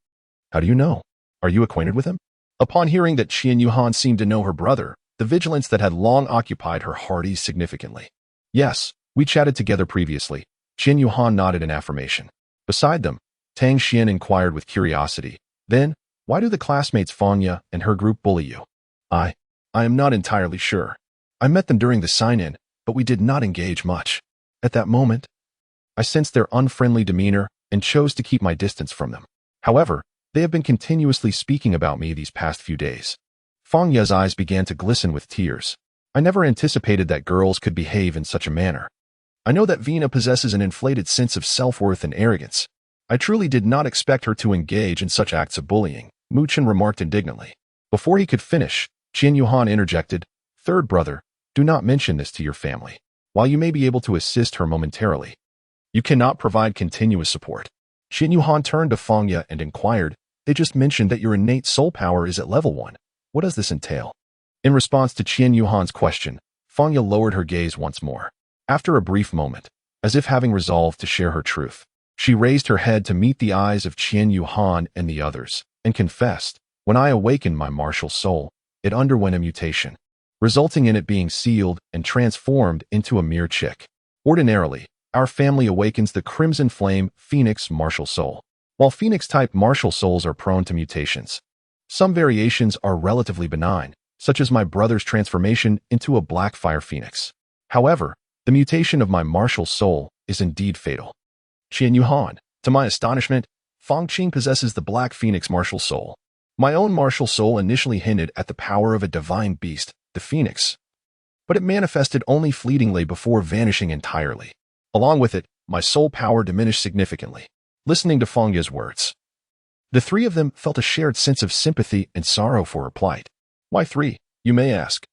How do you know? Are you acquainted with him? Upon hearing that Qian Yuhan seemed to know her brother, the vigilance that had long occupied her hardened significantly. Yes, we chatted together previously. Qian Yuhan nodded in affirmation. Beside them, Tang Xian inquired with curiosity. Then, why do the classmates Fangya and her group bully you? I am not entirely sure. I met them during the sign-in, but we did not engage much. At that moment, I sensed their unfriendly demeanor and chose to keep my distance from them. However, they have been continuously speaking about me these past few days. Fangya's eyes began to glisten with tears. I never anticipated that girls could behave in such a manner. I know that Vina possesses an inflated sense of self-worth and arrogance. I truly did not expect her to engage in such acts of bullying, Mu Chen remarked indignantly. Before he could finish, Qian Yuhan interjected, Third brother, do not mention this to your family. While you may be able to assist her momentarily, you cannot provide continuous support. Qian Yuhan turned to Fangya and inquired, they just mentioned that your innate soul power is at level 1. What does this entail? In response to Qian Yuhan's question, Fangya lowered her gaze once more. After a brief moment, as if having resolved to share her truth, she raised her head to meet the eyes of Qian Yuhan and the others, and confessed, "When I awakened my martial soul, it underwent a mutation, resulting in it being sealed and transformed into a mere chick. Ordinarily, our family awakens the Crimson Flame Phoenix martial soul. While Phoenix-type martial souls are prone to mutations, some variations are relatively benign, such as my brother's transformation into a black fire phoenix. However, the mutation of my martial soul is indeed fatal." Qian Yuhan, to my astonishment, Fang Qing possesses the black phoenix martial soul. My own martial soul initially hinted at the power of a divine beast, the phoenix, but it manifested only fleetingly before vanishing entirely. Along with it, my soul power diminished significantly. Listening to Fangya's words, the three of them felt a shared sense of sympathy and sorrow for her plight. Why three, you may ask?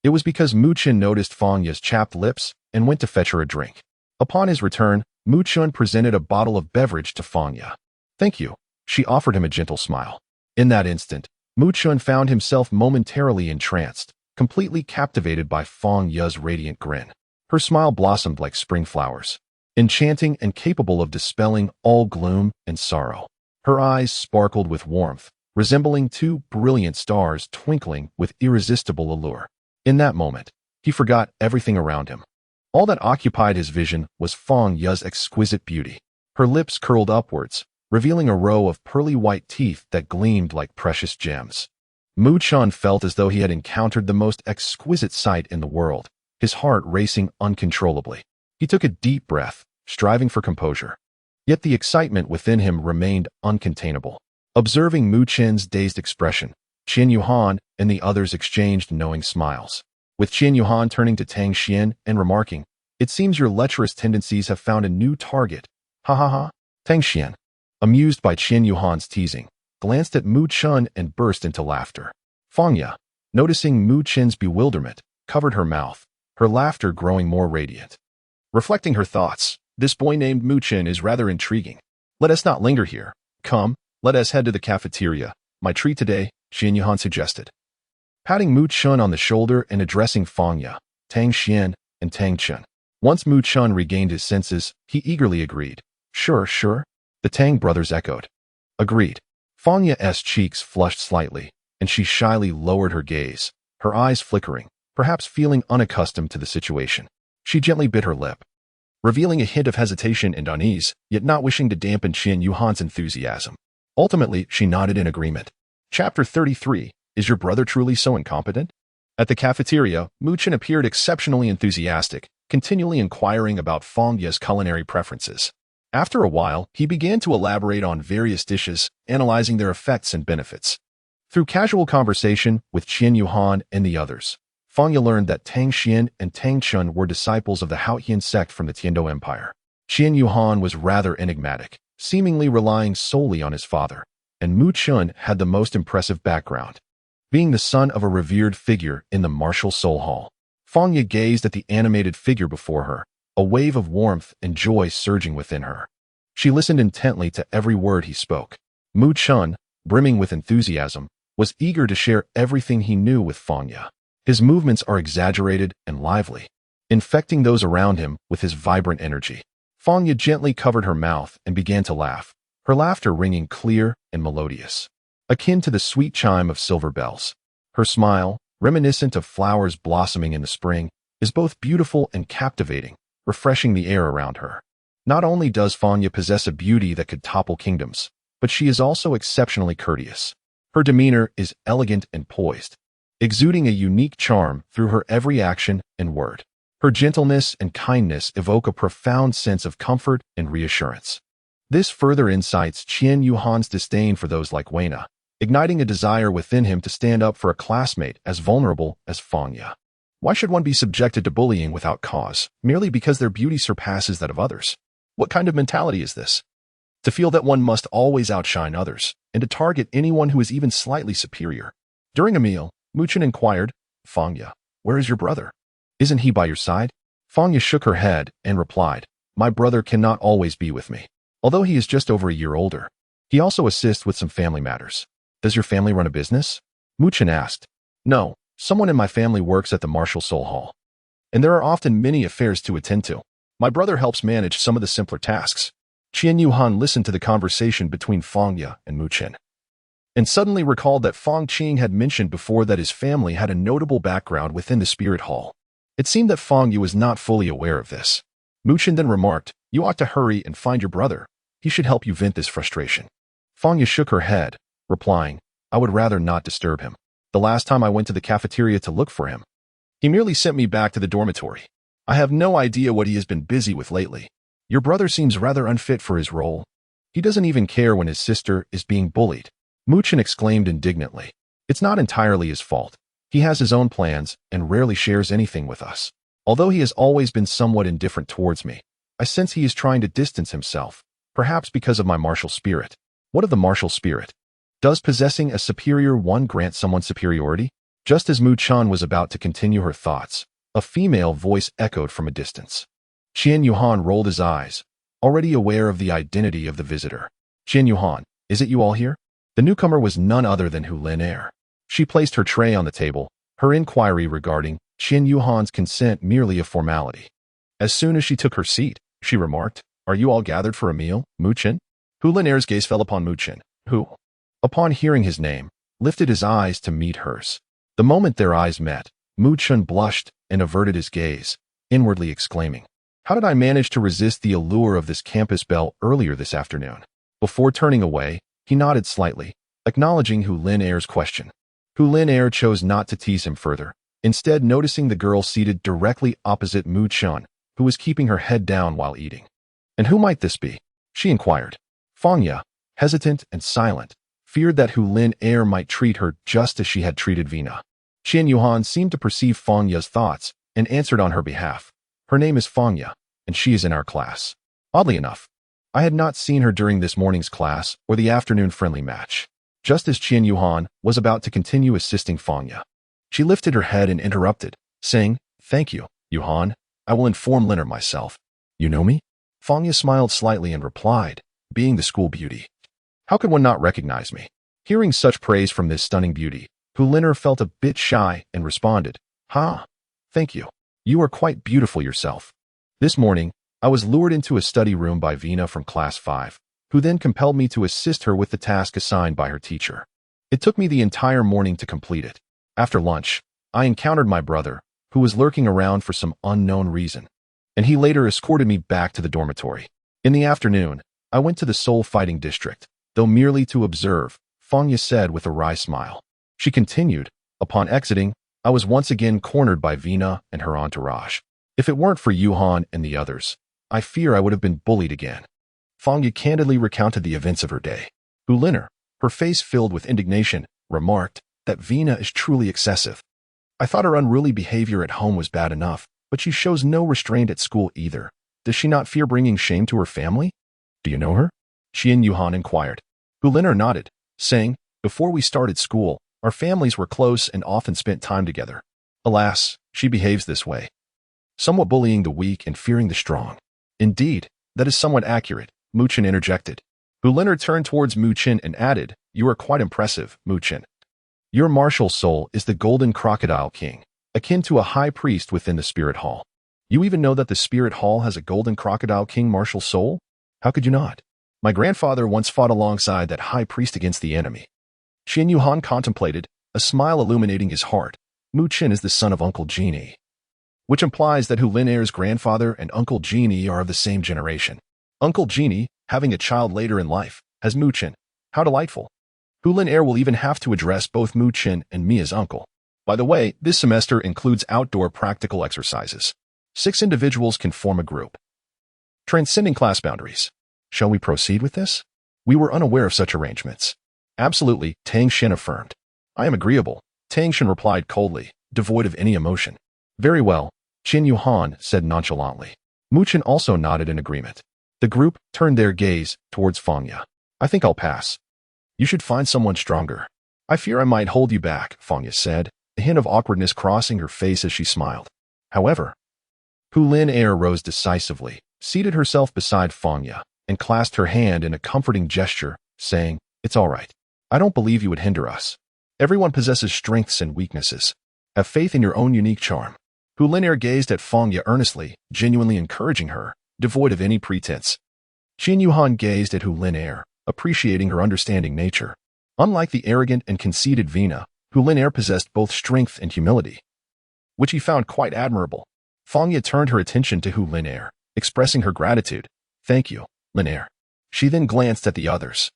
It was because Mu Chen noticed Fangya's chapped lips and went to fetch her a drink. Upon his return, Mu Chen presented a bottle of beverage to Fangya. "Thank you." She offered him a gentle smile. In that instant, Mu Chen found himself momentarily entranced, completely captivated by Fangya's radiant grin. Her smile blossomed like spring flowers, enchanting and capable of dispelling all gloom and sorrow. Her eyes sparkled with warmth, resembling two brilliant stars twinkling with irresistible allure. In that moment, he forgot everything around him. All that occupied his vision was Fangya's exquisite beauty. Her lips curled upwards, revealing a row of pearly white teeth that gleamed like precious gems. Mu Chen felt as though he had encountered the most exquisite sight in the world, his heart racing uncontrollably. He took a deep breath, striving for composure. Yet the excitement within him remained uncontainable. Observing Mu Chen's dazed expression, Qian Yuhan and the others exchanged knowing smiles, with Qian Yuhan turning to Tang Xian and remarking, "It seems your lecherous tendencies have found a new target. Ha ha ha." Tang Xian, amused by Qian Yuhan's teasing, glanced at Mu Chen and burst into laughter. Fangya, noticing Mu Chen's bewilderment, covered her mouth, her laughter growing more radiant. Reflecting her thoughts, "This boy named Mu Chen is rather intriguing. Let us not linger here. Come, let us head to the cafeteria. My treat today," Qian Yuhan suggested. Patting Mu Chen on the shoulder and addressing Fangya, Tang Xian, and Tang Chen. Once Mu Chen regained his senses, he eagerly agreed. "Sure, sure." The Tang brothers echoed. "Agreed." Fangya's cheeks flushed slightly, and she shyly lowered her gaze, her eyes flickering, perhaps feeling unaccustomed to the situation. She gently bit her lip, revealing a hint of hesitation and unease, yet not wishing to dampen Qian Yuhan's enthusiasm. Ultimately, she nodded in agreement. Chapter 33. Is your brother truly so incompetent? At the cafeteria, Mu Chen appeared exceptionally enthusiastic, continually inquiring about Fangya's culinary preferences. After a while, he began to elaborate on various dishes, analyzing their effects and benefits. Through casual conversation with Qian Yuhan and the others, Fangya learned that Tang Xian and Tang Chen were disciples of the Haotian sect from the Tiando Empire. Qian Yuhan was rather enigmatic, seemingly relying solely on his father, and Mu Chen had the most impressive background, being the son of a revered figure in the martial soul hall. Fangya gazed at the animated figure before her, a wave of warmth and joy surging within her. She listened intently to every word he spoke. Mu Chen, brimming with enthusiasm, was eager to share everything he knew with Fangya. His movements are exaggerated and lively, infecting those around him with his vibrant energy. Fangya gently covered her mouth and began to laugh, her laughter ringing clear and melodious, akin to the sweet chime of silver bells. Her smile, reminiscent of flowers blossoming in the spring, is both beautiful and captivating, refreshing the air around her. Not only does Fangya possess a beauty that could topple kingdoms, but she is also exceptionally courteous. Her demeanor is elegant and poised, exuding a unique charm through her every action and word. Her gentleness and kindness evoke a profound sense of comfort and reassurance. This further incites Qian Yuhan's disdain for those like Weina, igniting a desire within him to stand up for a classmate as vulnerable as Fangya. Why should one be subjected to bullying without cause, merely because their beauty surpasses that of others? What kind of mentality is this? To feel that one must always outshine others, and to target anyone who is even slightly superior. During a meal, Mu Chen inquired, "Fangya, where is your brother? Isn't he by your side?" Fangya shook her head and replied, "My brother cannot always be with me. Although he is just over a year older, he also assists with some family matters." "Does your family run a business?" Muchen asked. No, someone in my family works at the Martial Soul Hall, and there are often many affairs to attend to. My brother helps manage some of the simpler tasks. Qian Yuhan listened to the conversation between Fang Ye and Muchen, and suddenly recalled that Fang Qing had mentioned before that his family had a notable background within the Spirit Hall. It seemed that Fang Ye was not fully aware of this. Muchen then remarked, "You ought to hurry and find your brother. He should help you vent this frustration." Fang Ye shook her head, replying, "I would rather not disturb him. The last time I went to the cafeteria to look for him, he merely sent me back to the dormitory. I have no idea what he has been busy with lately. Your brother seems rather unfit for his role. He doesn't even care when his sister is being bullied." Muchen exclaimed indignantly. "It's not entirely his fault. He has his own plans and rarely shares anything with us. Although he has always been somewhat indifferent towards me, I sense he is trying to distance himself, perhaps because of my martial spirit." What of the martial spirit? Does possessing a superior one grant someone superiority? Just as Mu Chan was about to continue her thoughts, a female voice echoed from a distance. Qian Yuhan rolled his eyes, already aware of the identity of the visitor. "Qian Yuhan, is it you all here?" The newcomer was none other than Hu Lin Er. She placed her tray on the table, her inquiry regarding Qian Yuhan's consent merely a formality. As soon as she took her seat, she remarked, "Are you all gathered for a meal, Mu Chen?" Hu Lin Er's gaze fell upon Mu Chen, who, upon hearing his name, lifted his eyes to meet hers. The moment their eyes met, Mu Chen blushed and averted his gaze, inwardly exclaiming, "How did I manage to resist the allure of this campus belle earlier this afternoon?" Before turning away, he nodded slightly, acknowledging Hu Lin Er's question. Hu Lin Er chose not to tease him further, instead noticing the girl seated directly opposite Mu Chen, who was keeping her head down while eating. "And who might this be?" she inquired. Fang Ye, hesitant and silent, feared that Hu Lin Er might treat her just as she had treated Vina. Qian Yuhan seemed to perceive Fang Ye's thoughts and answered on her behalf. "Her name is Fang Ye, and she is in our class." Oddly enough, I had not seen her during this morning's class or the afternoon friendly match. Just as Qian Yuhan was about to continue assisting Fang Ye, she lifted her head and interrupted, saying, "Thank you, Yuhan. I will inform Liner myself." "You know me?" Fang Ye smiled slightly and replied, "Being the school beauty, how could one not recognize me?" Hearing such praise from this stunning beauty, Hu Liner felt a bit shy and responded, "Thank you. You are quite beautiful yourself. This morning, I was lured into a study room by Vina from class 5, who then compelled me to assist her with the task assigned by her teacher. It took me the entire morning to complete it. After lunch, I encountered my brother, who was lurking around for some unknown reason, and he later escorted me back to the dormitory. In the afternoon, I went to the Soul Fighting District, though merely to observe," Fang Ye said with a wry smile. She continued, "Upon exiting, I was once again cornered by Vina and her entourage. If it weren't for Yuhan and the others, I fear I would have been bullied again." Fang Ye candidly recounted the events of her day. Hu Liner, her face filled with indignation, remarked that Vina is truly excessive. "I thought her unruly behavior at home was bad enough, but she shows no restraint at school either. Does she not fear bringing shame to her family?" "Do you know her?" Qian Yuhan inquired. Hu Liner nodded, saying, "Before we started school, our families were close and often spent time together. Alas, she behaves this way, somewhat bullying the weak and fearing the strong." "Indeed, that is somewhat accurate," Mu Chen interjected. Hu Liner turned towards Mu Chen and added, "You are quite impressive, Mu Chen. Your martial soul is the Golden Crocodile King, akin to a high priest within the Spirit Hall. You even know that the Spirit Hall has a Golden Crocodile King martial soul? How could you not? My grandfather once fought alongside that high priest against the enemy." Qian Yuhan contemplated, a smile illuminating his heart. Mu Chen is the son of Uncle Genie, which implies that Hu Lin Er's grandfather and Uncle Genie are of the same generation. Uncle Genie, having a child later in life, has Mu Chen. How delightful. Hu Lin Er will even have to address both Mu Chen and me as uncle. By the way, this semester includes outdoor practical exercises. 6 individuals can form a group, transcending class boundaries. Shall we proceed with this? We were unaware of such arrangements. Absolutely, Tang Shen affirmed. I am agreeable, Tang Shen replied coldly, devoid of any emotion. Very well, Qian Yuhan said nonchalantly. Mu Chen also nodded in agreement. The group turned their gaze towards Fang Ye. I think I'll pass. You should find someone stronger. I fear I might hold you back, Fang Ye said, a hint of awkwardness crossing her face as she smiled. However, Hu Lin Er rose decisively, seated herself beside Fang Ye, and clasped her hand in a comforting gesture, saying, It's all right. I don't believe you would hinder us. Everyone possesses strengths and weaknesses. Have faith in your own unique charm. Hu Linair gazed at Fangya earnestly, genuinely encouraging her, devoid of any pretense. Qian Yuhan gazed at Hu Linair, appreciating her understanding nature. Unlike the arrogant and conceited Vina, Hu Linair possessed both strength and humility, which he found quite admirable. Fangya turned her attention to Hu Linair, expressing her gratitude. Thank you, Linair. She then glanced at the others,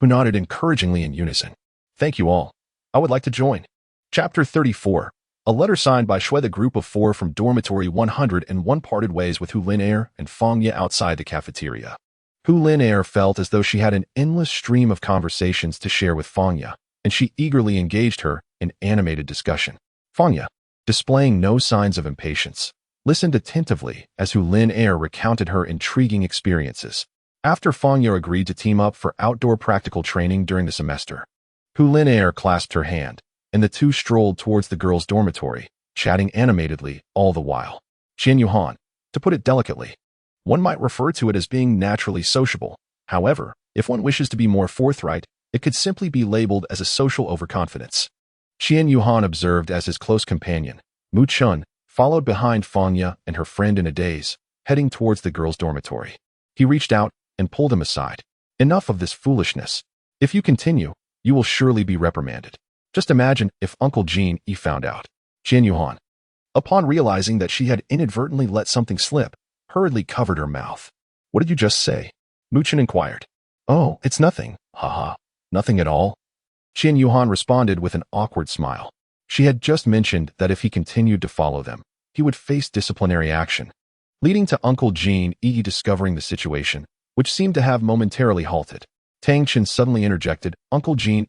who nodded encouragingly in unison. Thank you all. I would like to join. Chapter 34. A letter signed by Shui. The group of 4 from dormitory 101 parted ways with Hu Linair and Fangya outside the cafeteria. Hu Linair felt as though she had an endless stream of conversations to share with Fangya, and she eagerly engaged her in animated discussion. Fangya, displaying no signs of impatience, listened attentively as Hu Linair recounted her intriguing experiences. After Fangya agreed to team up for outdoor practical training during the semester, Hu Linair clasped her hand, and the two strolled towards the girls' dormitory, chatting animatedly all the while. Qian Yuhan, to put it delicately, one might refer to it as being naturally sociable. However, if one wishes to be more forthright, it could simply be labeled as a social overconfidence. Qian Yuhan observed as his close companion, Mu Chun, followed behind Fangya and her friend in a daze, heading towards the girls' dormitory. He reached out and pulled him aside. Enough of this foolishness. If you continue, you will surely be reprimanded. Just imagine if Uncle Jean found out. Qian Yuhan, upon realizing that she had inadvertently let something slip, hurriedly covered her mouth. What did you just say? Mu Chun inquired. Oh, it's nothing. Haha. Nothing at all. Qian Yuhan responded with an awkward smile. She had just mentioned that if he continued to follow them, he would face disciplinary action, leading to Uncle Jean discovering the situation, which seemed to have momentarily halted. Tang Chen suddenly interjected, Uncle Jean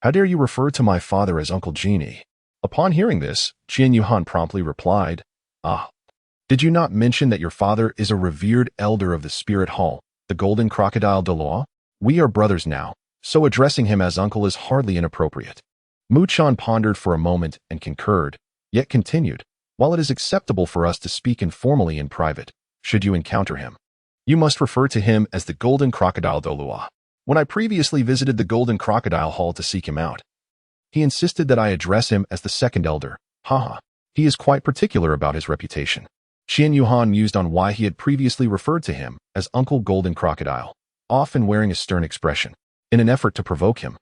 How dare you refer to my father as Uncle Jean Upon hearing this, Qian Yuhan promptly replied, Did you not mention that your father is a revered elder of the Spirit Hall, the Golden Crocodile Douluo? We are brothers now, so addressing him as uncle is hardly inappropriate. Mu Chun pondered for a moment and concurred, yet continued, while it is acceptable for us to speak informally in private, should you encounter him, you must refer to him as the Golden Crocodile Douluo. When I previously visited the Golden Crocodile Hall to seek him out, he insisted that I address him as the second elder. Haha. He is quite particular about his reputation. Qian Yuhan mused on why he had previously referred to him as Uncle Golden Crocodile, often wearing a stern expression, in an effort to provoke him.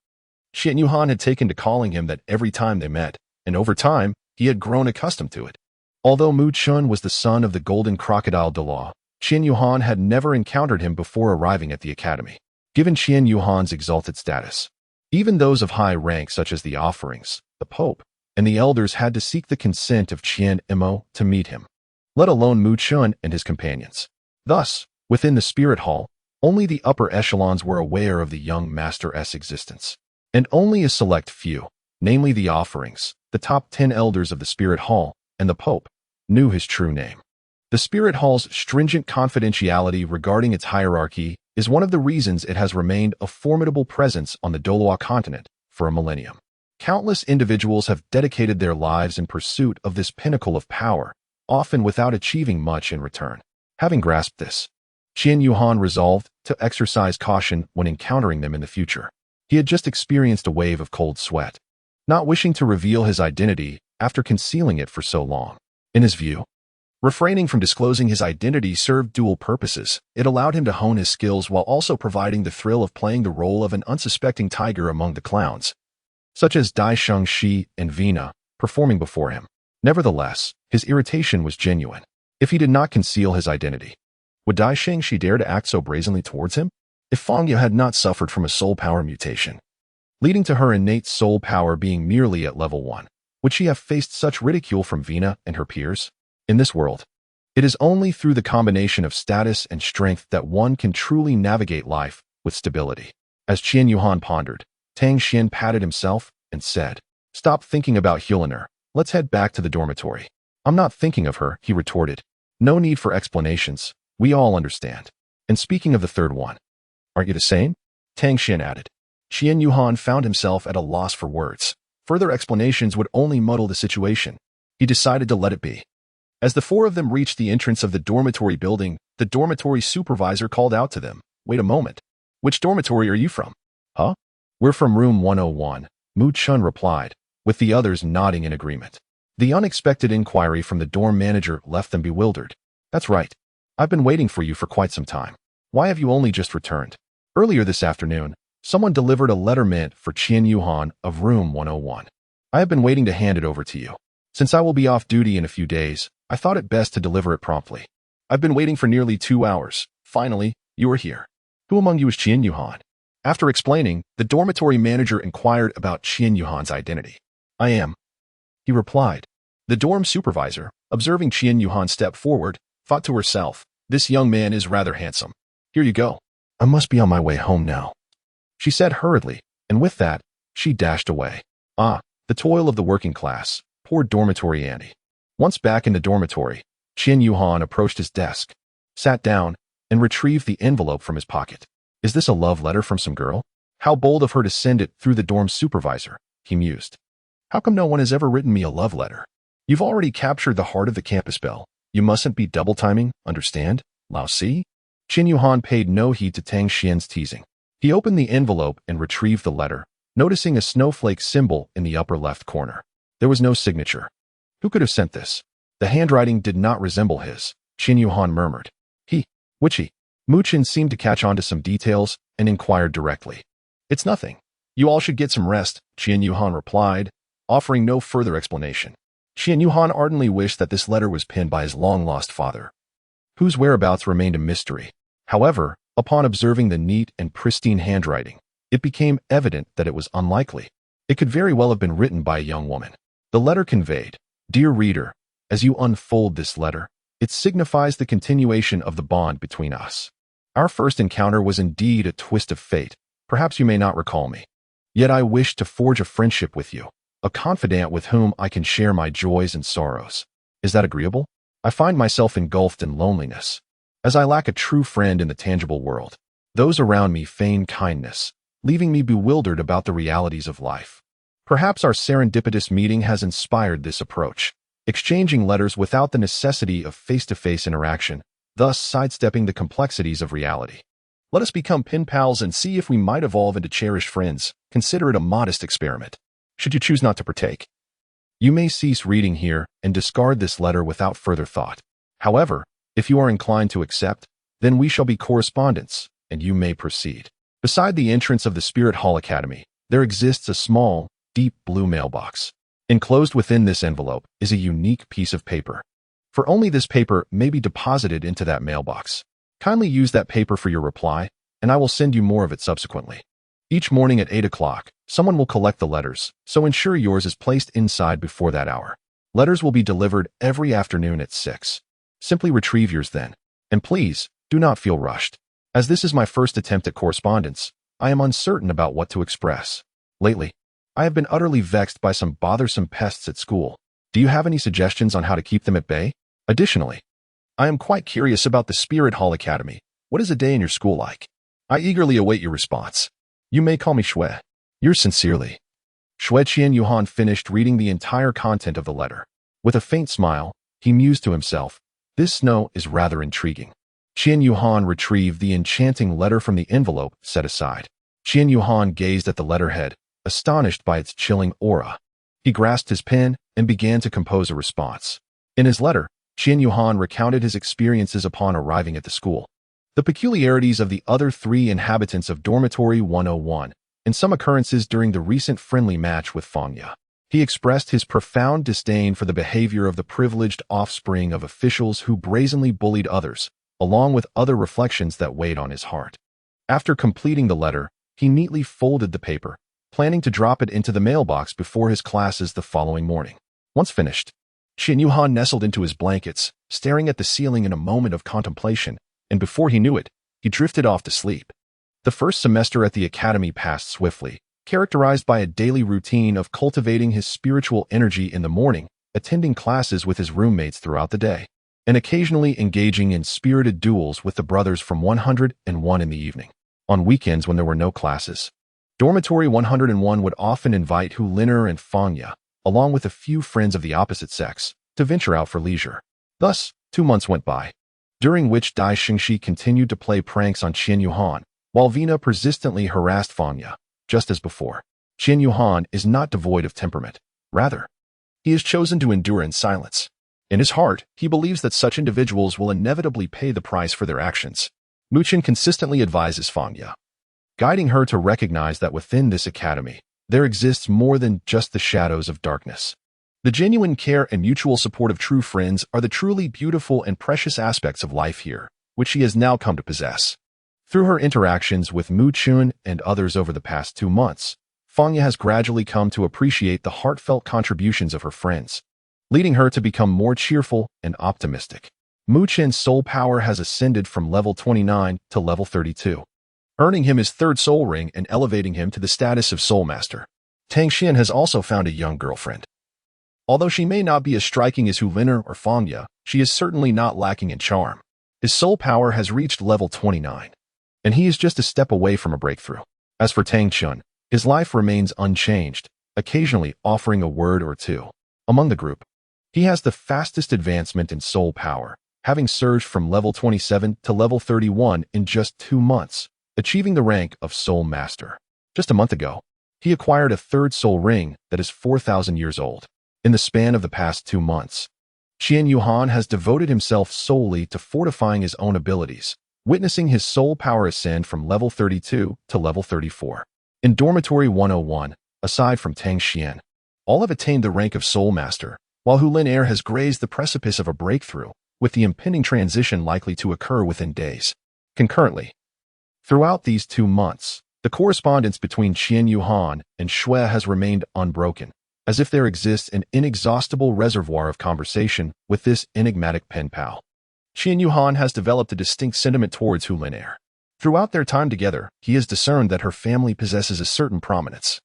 Qian Yuhan had taken to calling him that every time they met, and over time, he had grown accustomed to it. Although Mu Chun was the son of the Golden Crocodile Douluo, Qian Yuhan had never encountered him before arriving at the academy. Given Qian Yuhan's exalted status, even those of high rank such as the offerings, the Pope, and the elders had to seek the consent of Qian Imo to meet him, let alone Mu Chun and his companions. Thus, within the Spirit Hall, only the upper echelons were aware of the young Master's existence, and only a select few, namely the offerings, the top 10 elders of the Spirit Hall, and the Pope, knew his true name. The Spirit Hall's stringent confidentiality regarding its hierarchy is one of the reasons it has remained a formidable presence on the Douluo continent for a millennium. Countless individuals have dedicated their lives in pursuit of this pinnacle of power, often without achieving much in return. Having grasped this, Qian Yuhan resolved to exercise caution when encountering them in the future. He had just experienced a wave of cold sweat, not wishing to reveal his identity after concealing it for so long. In his view, refraining from disclosing his identity served dual purposes. It allowed him to hone his skills while also providing the thrill of playing the role of an unsuspecting tiger among the clowns, such as Dai Sheng Shi and Vina, performing before him. Nevertheless, his irritation was genuine. If he did not conceal his identity, would Dai Sheng Shi dare to act so brazenly towards him? If Fangya had not suffered from a soul power mutation, leading to her innate soul power being merely at level 1, would she have faced such ridicule from Vina and her peers? In this world, it is only through the combination of status and strength that one can truly navigate life with stability. As Qian Yuhan pondered, Tang Xian patted himself and said, Stop thinking about Huliner. Let's head back to the dormitory. I'm not thinking of her, he retorted. No need for explanations. We all understand. And speaking of the third one, aren't you the same? Tang Xian added. Qian Yuhan found himself at a loss for words. Further explanations would only muddle the situation. He decided to let it be. As the 4 of them reached the entrance of the dormitory building, the dormitory supervisor called out to them, Wait a moment. Which dormitory are you from? Huh? We're from room 101. Mu Chun replied, with the others nodding in agreement. The unexpected inquiry from the dorm manager left them bewildered. That's right. I've been waiting for you for quite some time. Why have you only just returned? Earlier this afternoon, someone delivered a letter meant for Qian Yuhan of room 101. I have been waiting to hand it over to you. Since I will be off duty in a few days, I thought it best to deliver it promptly. I've been waiting for nearly 2 hours. Finally, you are here. Who among you is Qian Yuhan? After explaining, the dormitory manager inquired about Qian Yuhan's identity. I am, he replied. The dorm supervisor, observing Qian Yuhan step forward, thought to herself, this young man is rather handsome. Here you go. I must be on my way home now, she said hurriedly, and with that, she dashed away. Ah, the toil of the working class, poor dormitory Andy. Once back in the dormitory, Qian Yuhan approached his desk, sat down, and retrieved the envelope from his pocket. Is this a love letter from some girl? How bold of her to send it through the dorm supervisor, he mused. How come no one has ever written me a love letter? You've already captured the heart of the campus belle. You mustn't be double-timing, understand? Lao Si? Qian Yuhan paid no heed to Tang Xian's teasing. He opened the envelope and retrieved the letter, noticing a snowflake symbol in the upper left corner. There was no signature. Who could have sent this? The handwriting did not resemble his, Qian Yuhan murmured. Which he? Mu Chen seemed to catch on to some details and inquired directly. It's nothing. You all should get some rest, Qian Yuhan replied, offering no further explanation. Qian Yuhan ardently wished that this letter was penned by his long-lost father, whose whereabouts remained a mystery. However, upon observing the neat and pristine handwriting, it became evident that it was unlikely. It could very well have been written by a young woman. The letter conveyed, Dear reader, as you unfold this letter, it signifies the continuation of the bond between us. Our first encounter was indeed a twist of fate. Perhaps you may not recall me. Yet I wish to forge a friendship with you, a confidant with whom I can share my joys and sorrows. Is that agreeable? I find myself engulfed in loneliness, as I lack a true friend in the tangible world. Those around me feign kindness, leaving me bewildered about the realities of life. Perhaps our serendipitous meeting has inspired this approach, exchanging letters without the necessity of face-to-face interaction, thus sidestepping the complexities of reality. Let us become pen pals and see if we might evolve into cherished friends. Consider it a modest experiment. Should you choose not to partake, you may cease reading here and discard this letter without further thought. However, if you are inclined to accept, then we shall be correspondents, and you may proceed. Beside the entrance of the Spirit Hall Academy, there exists a small, deep blue mailbox. Enclosed within this envelope is a unique piece of paper. For only this paper may be deposited into that mailbox. Kindly use that paper for your reply, and I will send you more of it subsequently. Each morning at 8 o'clock, someone will collect the letters, so ensure yours is placed inside before that hour. Letters will be delivered every afternoon at 6. Simply retrieve yours then. And please, do not feel rushed. As this is my first attempt at correspondence, I am uncertain about what to express. Lately, I have been utterly vexed by some bothersome pests at school. Do you have any suggestions on how to keep them at bay? Additionally, I am quite curious about the Spirit Hall Academy. What is a day in your school like? I eagerly await your response. You may call me Shui. Yours sincerely. Shui. Qian Yuhan finished reading the entire content of the letter. With a faint smile, he mused to himself, this snow is rather intriguing. Qian Yuhan retrieved the enchanting letter from the envelope set aside. Qian Yuhan gazed at the letterhead, astonished by its chilling aura. He grasped his pen and began to compose a response. In his letter, Qian Yuhan recounted his experiences upon arriving at the school, the peculiarities of the other 3 inhabitants of Dormitory 101, and some occurrences during the recent friendly match with Fangya. He expressed his profound disdain for the behavior of the privileged offspring of officials who brazenly bullied others, along with other reflections that weighed on his heart. After completing the letter, he neatly folded the paper, planning to drop it into the mailbox before his classes the following morning. Once finished, Qian Yuhan nestled into his blankets, staring at the ceiling in a moment of contemplation, and before he knew it, he drifted off to sleep. The first semester at the academy passed swiftly, characterized by a daily routine of cultivating his spiritual energy in the morning, attending classes with his roommates throughout the day, and occasionally engaging in spirited duels with the brothers from 101 in the evening. On weekends when there were no classes, Dormitory 101 would often invite Hu Liner and Fangya, along with a few friends of the opposite sex, to venture out for leisure. Thus, 2 months went by, during which Dai Xingxi continued to play pranks on Qian Yuhan, while Vina persistently harassed Fangya, just as before. Qian Yuhan is not devoid of temperament. Rather, he has chosen to endure in silence. In his heart, he believes that such individuals will inevitably pay the price for their actions. Mu Qian consistently advises Fangya, guiding her to recognize that within this academy, there exists more than just the shadows of darkness. The genuine care and mutual support of true friends are the truly beautiful and precious aspects of life here, which she has now come to possess. Through her interactions with Mu Qian and others over the past 2 months, Fangya has gradually come to appreciate the heartfelt contributions of her friends, leading her to become more cheerful and optimistic. Mu Qian's soul power has ascended from level 29 to level 32, earning him his 3rd soul ring and elevating him to the status of Soul Master. Tang Xian has also found a young girlfriend. Although she may not be as striking as Hu Liner or Fangya, she is certainly not lacking in charm. His soul power has reached level 29, and he is just a step away from a breakthrough. As for Tang Xian, his life remains unchanged, occasionally offering a word or two. Among the group, he has the fastest advancement in soul power, having surged from level 27 to level 31 in just 2 months, achieving the rank of Soul Master. Just a month ago, he acquired a 3rd soul ring that is 4,000 years old. In the span of the past 2 months, Qian Yuhan has devoted himself solely to fortifying his own abilities, witnessing his soul power ascend from level 32 to level 34. In Dormitory 101, aside from Tang Xian, all have attained the rank of Soul Master, while Hu Liner has grazed the precipice of a breakthrough, with the impending transition likely to occur within days. Concurrently, throughout these 2 months, the correspondence between Qian Yuhan and Xue has remained unbroken, as if there exists an inexhaustible reservoir of conversation with this enigmatic pen pal. Qian Yuhan has developed a distinct sentiment towards Hu Liner. Throughout their time together, he has discerned that her family possesses a certain prominence.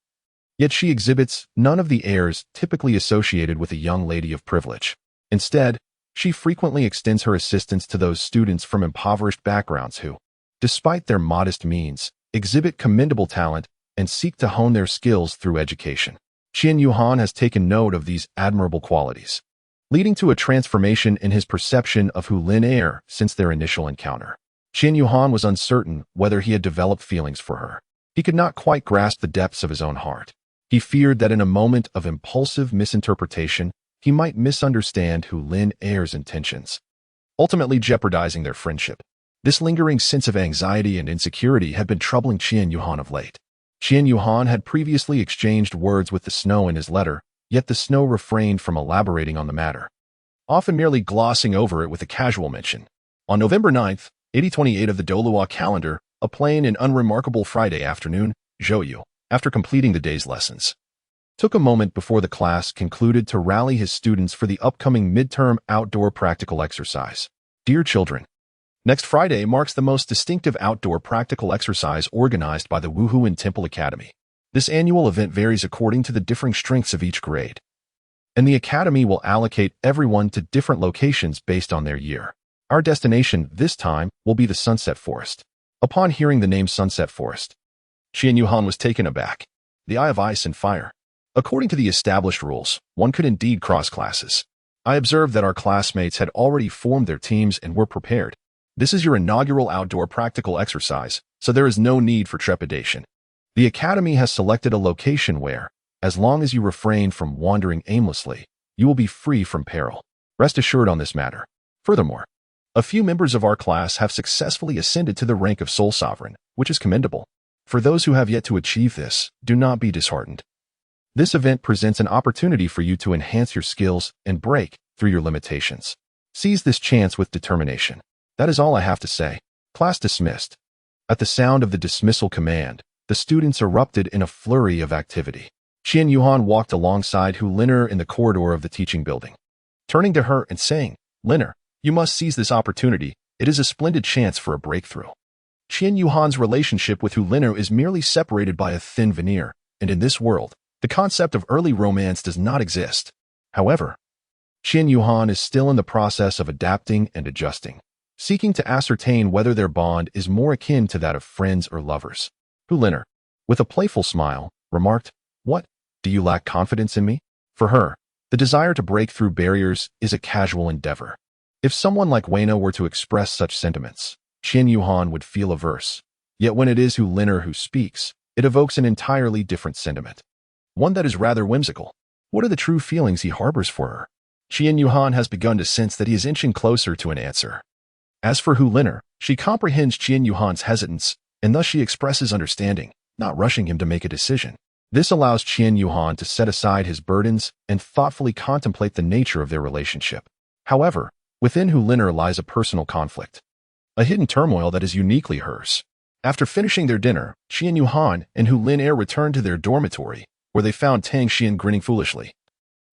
Yet she exhibits none of the airs typically associated with a young lady of privilege. Instead, she frequently extends her assistance to those students from impoverished backgrounds who, despite their modest means, exhibit commendable talent and seek to hone their skills through education. Qian Yuhan has taken note of these admirable qualities, leading to a transformation in his perception of Hu Liner since their initial encounter. Qian Yuhan was uncertain whether he had developed feelings for her. He could not quite grasp the depths of his own heart. He feared that in a moment of impulsive misinterpretation, he might misunderstand Hu Liner's intentions, ultimately jeopardizing their friendship. This lingering sense of anxiety and insecurity had been troubling Qian Yuhan of late. Qian Yuhan had previously exchanged words with the Snow in his letter, yet the Snow refrained from elaborating on the matter, often merely glossing over it with a casual mention. On November 9th, 8028 of the Douluo calendar, a plain and unremarkable Friday afternoon, Zhouyu, after completing the day's lessons, took a moment before the class concluded to rally his students for the upcoming midterm outdoor practical exercise. Dear children, next Friday marks the most distinctive outdoor practical exercise organized by the Wuhuan Temple Academy. This annual event varies according to the differing strengths of each grade, and the academy will allocate everyone to different locations based on their year. Our destination this time will be the Sunset Forest. Upon hearing the name Sunset Forest, Qian Yuhan was taken aback. The Eye of Ice and Fire. According to the established rules, one could indeed cross classes. I observed that our classmates had already formed their teams and were prepared. This is your inaugural outdoor practical exercise, so there is no need for trepidation. The academy has selected a location where, as long as you refrain from wandering aimlessly, you will be free from peril. Rest assured on this matter. Furthermore, a few members of our class have successfully ascended to the rank of Soul Sovereign, which is commendable. For those who have yet to achieve this, do not be disheartened. This event presents an opportunity for you to enhance your skills and break through your limitations. Seize this chance with determination. That is all I have to say. Class dismissed. At the sound of the dismissal command, the students erupted in a flurry of activity. Qian Yuhan walked alongside Hu Liner in the corridor of the teaching building, turning to her and saying, "Liner, you must seize this opportunity. It is a splendid chance for a breakthrough." Qian Yuhan's relationship with Hu Liner is merely separated by a thin veneer, and in this world, the concept of early romance does not exist. However, Qian Yuhan is still in the process of adapting and adjusting, seeking to ascertain whether their bond is more akin to that of friends or lovers. Hu Liner, with a playful smile, remarked, "What, do you lack confidence in me?" For her, the desire to break through barriers is a casual endeavor. If someone like Weina were to express such sentiments, Qian Yuhan would feel averse. Yet when it is Hu Liner who speaks, it evokes an entirely different sentiment. one that is rather whimsical. What are the true feelings he harbors for her? Qian Yuhan has begun to sense that he is inching closer to an answer. As for Hu Liner, she comprehends Qian Yuhan's hesitance, and thus she expresses understanding, not rushing him to make a decision. This allows Qian Yuhan to set aside his burdens and thoughtfully contemplate the nature of their relationship. However, within Hu Liner lies a personal conflict, a hidden turmoil that is uniquely hers. After finishing their dinner, Qian Yuhan and Hu Liner returned to their dormitory, where they found Tang Xian grinning foolishly.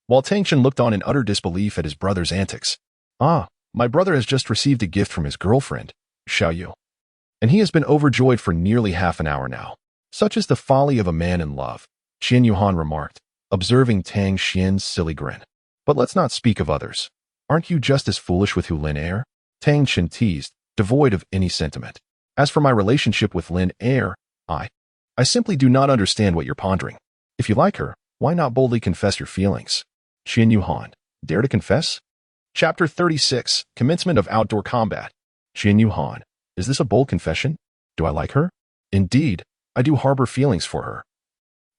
While Tang Xian looked on in utter disbelief at his brother's antics. "Ah, my brother has just received a gift from his girlfriend, Xiao Yu, and he has been overjoyed for nearly half an hour now. Such is the folly of a man in love," Qian Yuhan remarked, observing Tang Xian's silly grin. "But let's not speak of others. Aren't you just as foolish with Hu Liner?" Tang Xian teased, devoid of any sentiment. "As for my relationship with Lin Air, I simply do not understand what you're pondering. If you like her, why not boldly confess your feelings?" Qian Yuhan, dare to confess? Chapter 36, Commencement of Outdoor Combat. Qian Yuhan, is this a bold confession? Do I like her? Indeed, I do harbor feelings for her.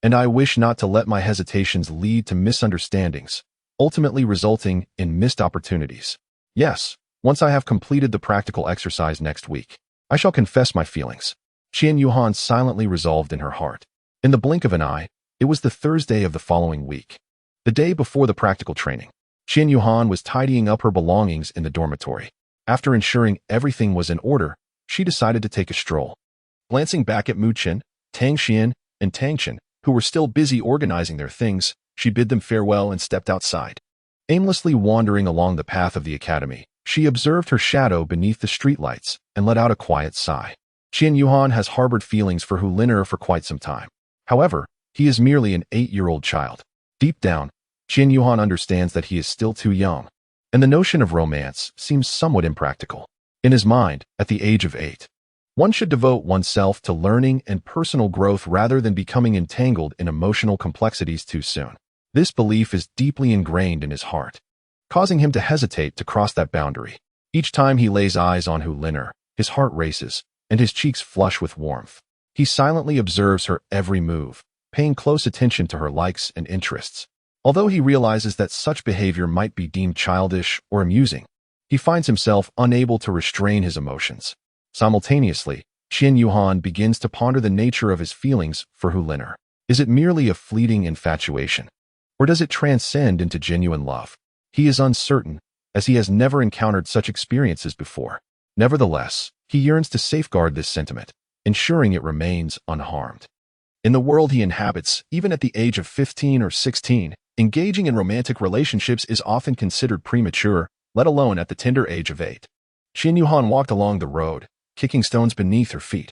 And I wish not to let my hesitations lead to misunderstandings, ultimately resulting in missed opportunities. Yes, once I have completed the practical exercise next week, I shall confess my feelings. Qian Yuhan silently resolved in her heart. In the blink of an eye, it was the Thursday of the following week, the day before the practical training. Qian Yuhan was tidying up her belongings in the dormitory. After ensuring everything was in order, she decided to take a stroll. Glancing back at Mu Qin, Tang Xian, and Tang Chen, who were still busy organizing their things, she bid them farewell and stepped outside. Aimlessly wandering along the path of the academy, she observed her shadow beneath the streetlights and let out a quiet sigh. Qian Yuhan has harbored feelings for Hu Liner for quite some time. However, he is merely an 8-year-old child. Deep down, Qian Yuhan understands that he is still too young, and the notion of romance seems somewhat impractical. In his mind, at the age of 8, one should devote oneself to learning and personal growth rather than becoming entangled in emotional complexities too soon. This belief is deeply ingrained in his heart, causing him to hesitate to cross that boundary. Each time he lays eyes on Hu Liner, his heart races, and his cheeks flush with warmth. He silently observes her every move, paying close attention to her likes and interests. Although he realizes that such behavior might be deemed childish or amusing, he finds himself unable to restrain his emotions. Simultaneously, Qian Yuhan begins to ponder the nature of his feelings for Hu Liner. Is it merely a fleeting infatuation, or does it transcend into genuine love? He is uncertain, as he has never encountered such experiences before. Nevertheless, he yearns to safeguard this sentiment, ensuring it remains unharmed. In the world he inhabits, even at the age of 15 or 16, engaging in romantic relationships is often considered premature, let alone at the tender age of 8. Qian Yuhan walked along the road, kicking stones beneath her feet.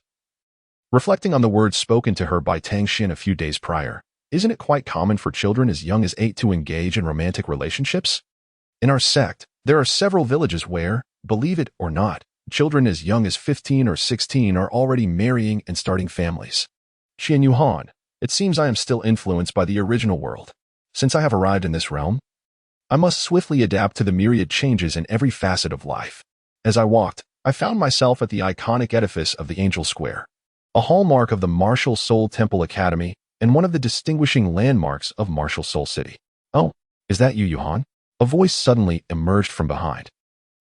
Reflecting on the words spoken to her by Tang Xian a few days prior, isn't it quite common for children as young as 8 to engage in romantic relationships? In our sect, there are several villages where, believe it or not, children as young as 15 or 16 are already marrying and starting families. Qian Yuhan, it seems I am still influenced by the original world. Since I have arrived in this realm, I must swiftly adapt to the myriad changes in every facet of life. As I walked, I found myself at the iconic edifice of the Angel Square, a hallmark of the Martial Soul Temple Academy and one of the distinguishing landmarks of Martial Soul City. "Oh, is that you, Yuhan?" A voice suddenly emerged from behind.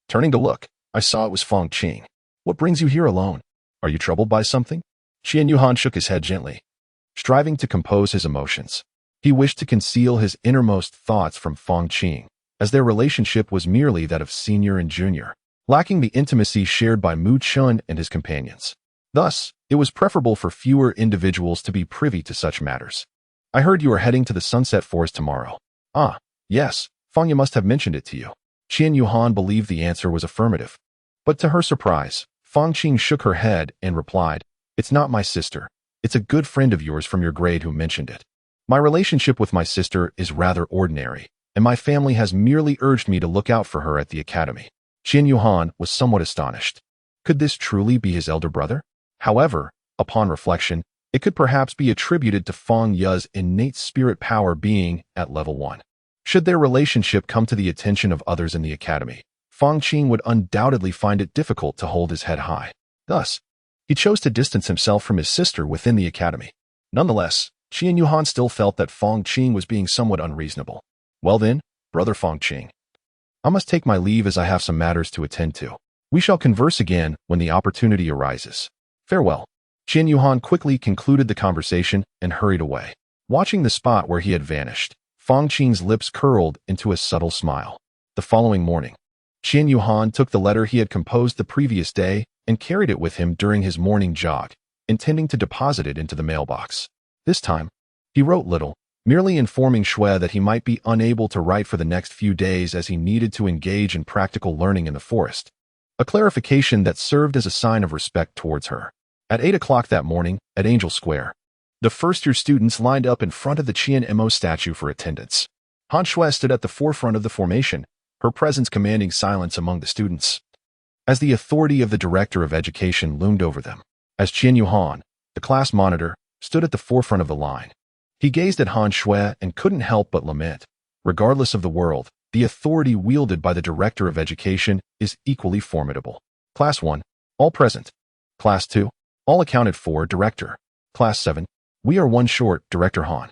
Turning to look, I saw it was Feng Qing. "What brings you here alone? Are you troubled by something?" Qian Yuhan shook his head gently, striving to compose his emotions. He wished to conceal his innermost thoughts from Feng Qing, as their relationship was merely that of senior and junior, lacking the intimacy shared by Mu Chun and his companions. Thus, it was preferable for fewer individuals to be privy to such matters. "I heard you are heading to the Sunset Forest tomorrow." "Ah, yes, Feng Yu must have mentioned it to you." Qian Yuhan believed the answer was affirmative. But to her surprise, Feng Qing shook her head and replied, "It's not my sister. It's a good friend of yours from your grade who mentioned it. My relationship with my sister is rather ordinary, and my family has merely urged me to look out for her at the academy." Qian Yuhan was somewhat astonished. Could this truly be his elder brother? However, upon reflection, it could perhaps be attributed to Feng Yu's innate spirit power being at level 1. Should their relationship come to the attention of others in the academy, Feng Qing would undoubtedly find it difficult to hold his head high. Thus, he chose to distance himself from his sister within the academy. Nonetheless, Qian Yuhan still felt that Fong Qing was being somewhat unreasonable. Well then, brother Fong Qing, I must take my leave as I have some matters to attend to. We shall converse again when the opportunity arises. Farewell. Qian Yuhan quickly concluded the conversation and hurried away. Watching the spot where he had vanished, Fong Qing's lips curled into a subtle smile. The following morning, Qian Yuhan took the letter he had composed the previous day and carried it with him during his morning jog, intending to deposit it into the mailbox. This time, he wrote little, merely informing Shui that he might be unable to write for the next few days as he needed to engage in practical learning in the forest. A clarification that served as a sign of respect towards her. At 8 o'clock that morning, at Angel Square, the first-year students lined up in front of the Qian Mo statue for attendance. Han Shui stood at the forefront of the formation, her presence commanding silence among the students, as the authority of the director of education loomed over them. As Qian Yuhan, the class monitor, stood at the forefront of the line, he gazed at Han Shui and couldn't help but lament. Regardless of the world, the authority wielded by the director of education is equally formidable. Class 1, all present. Class 2, all accounted for, director. Class 7, we are one short, Director Han.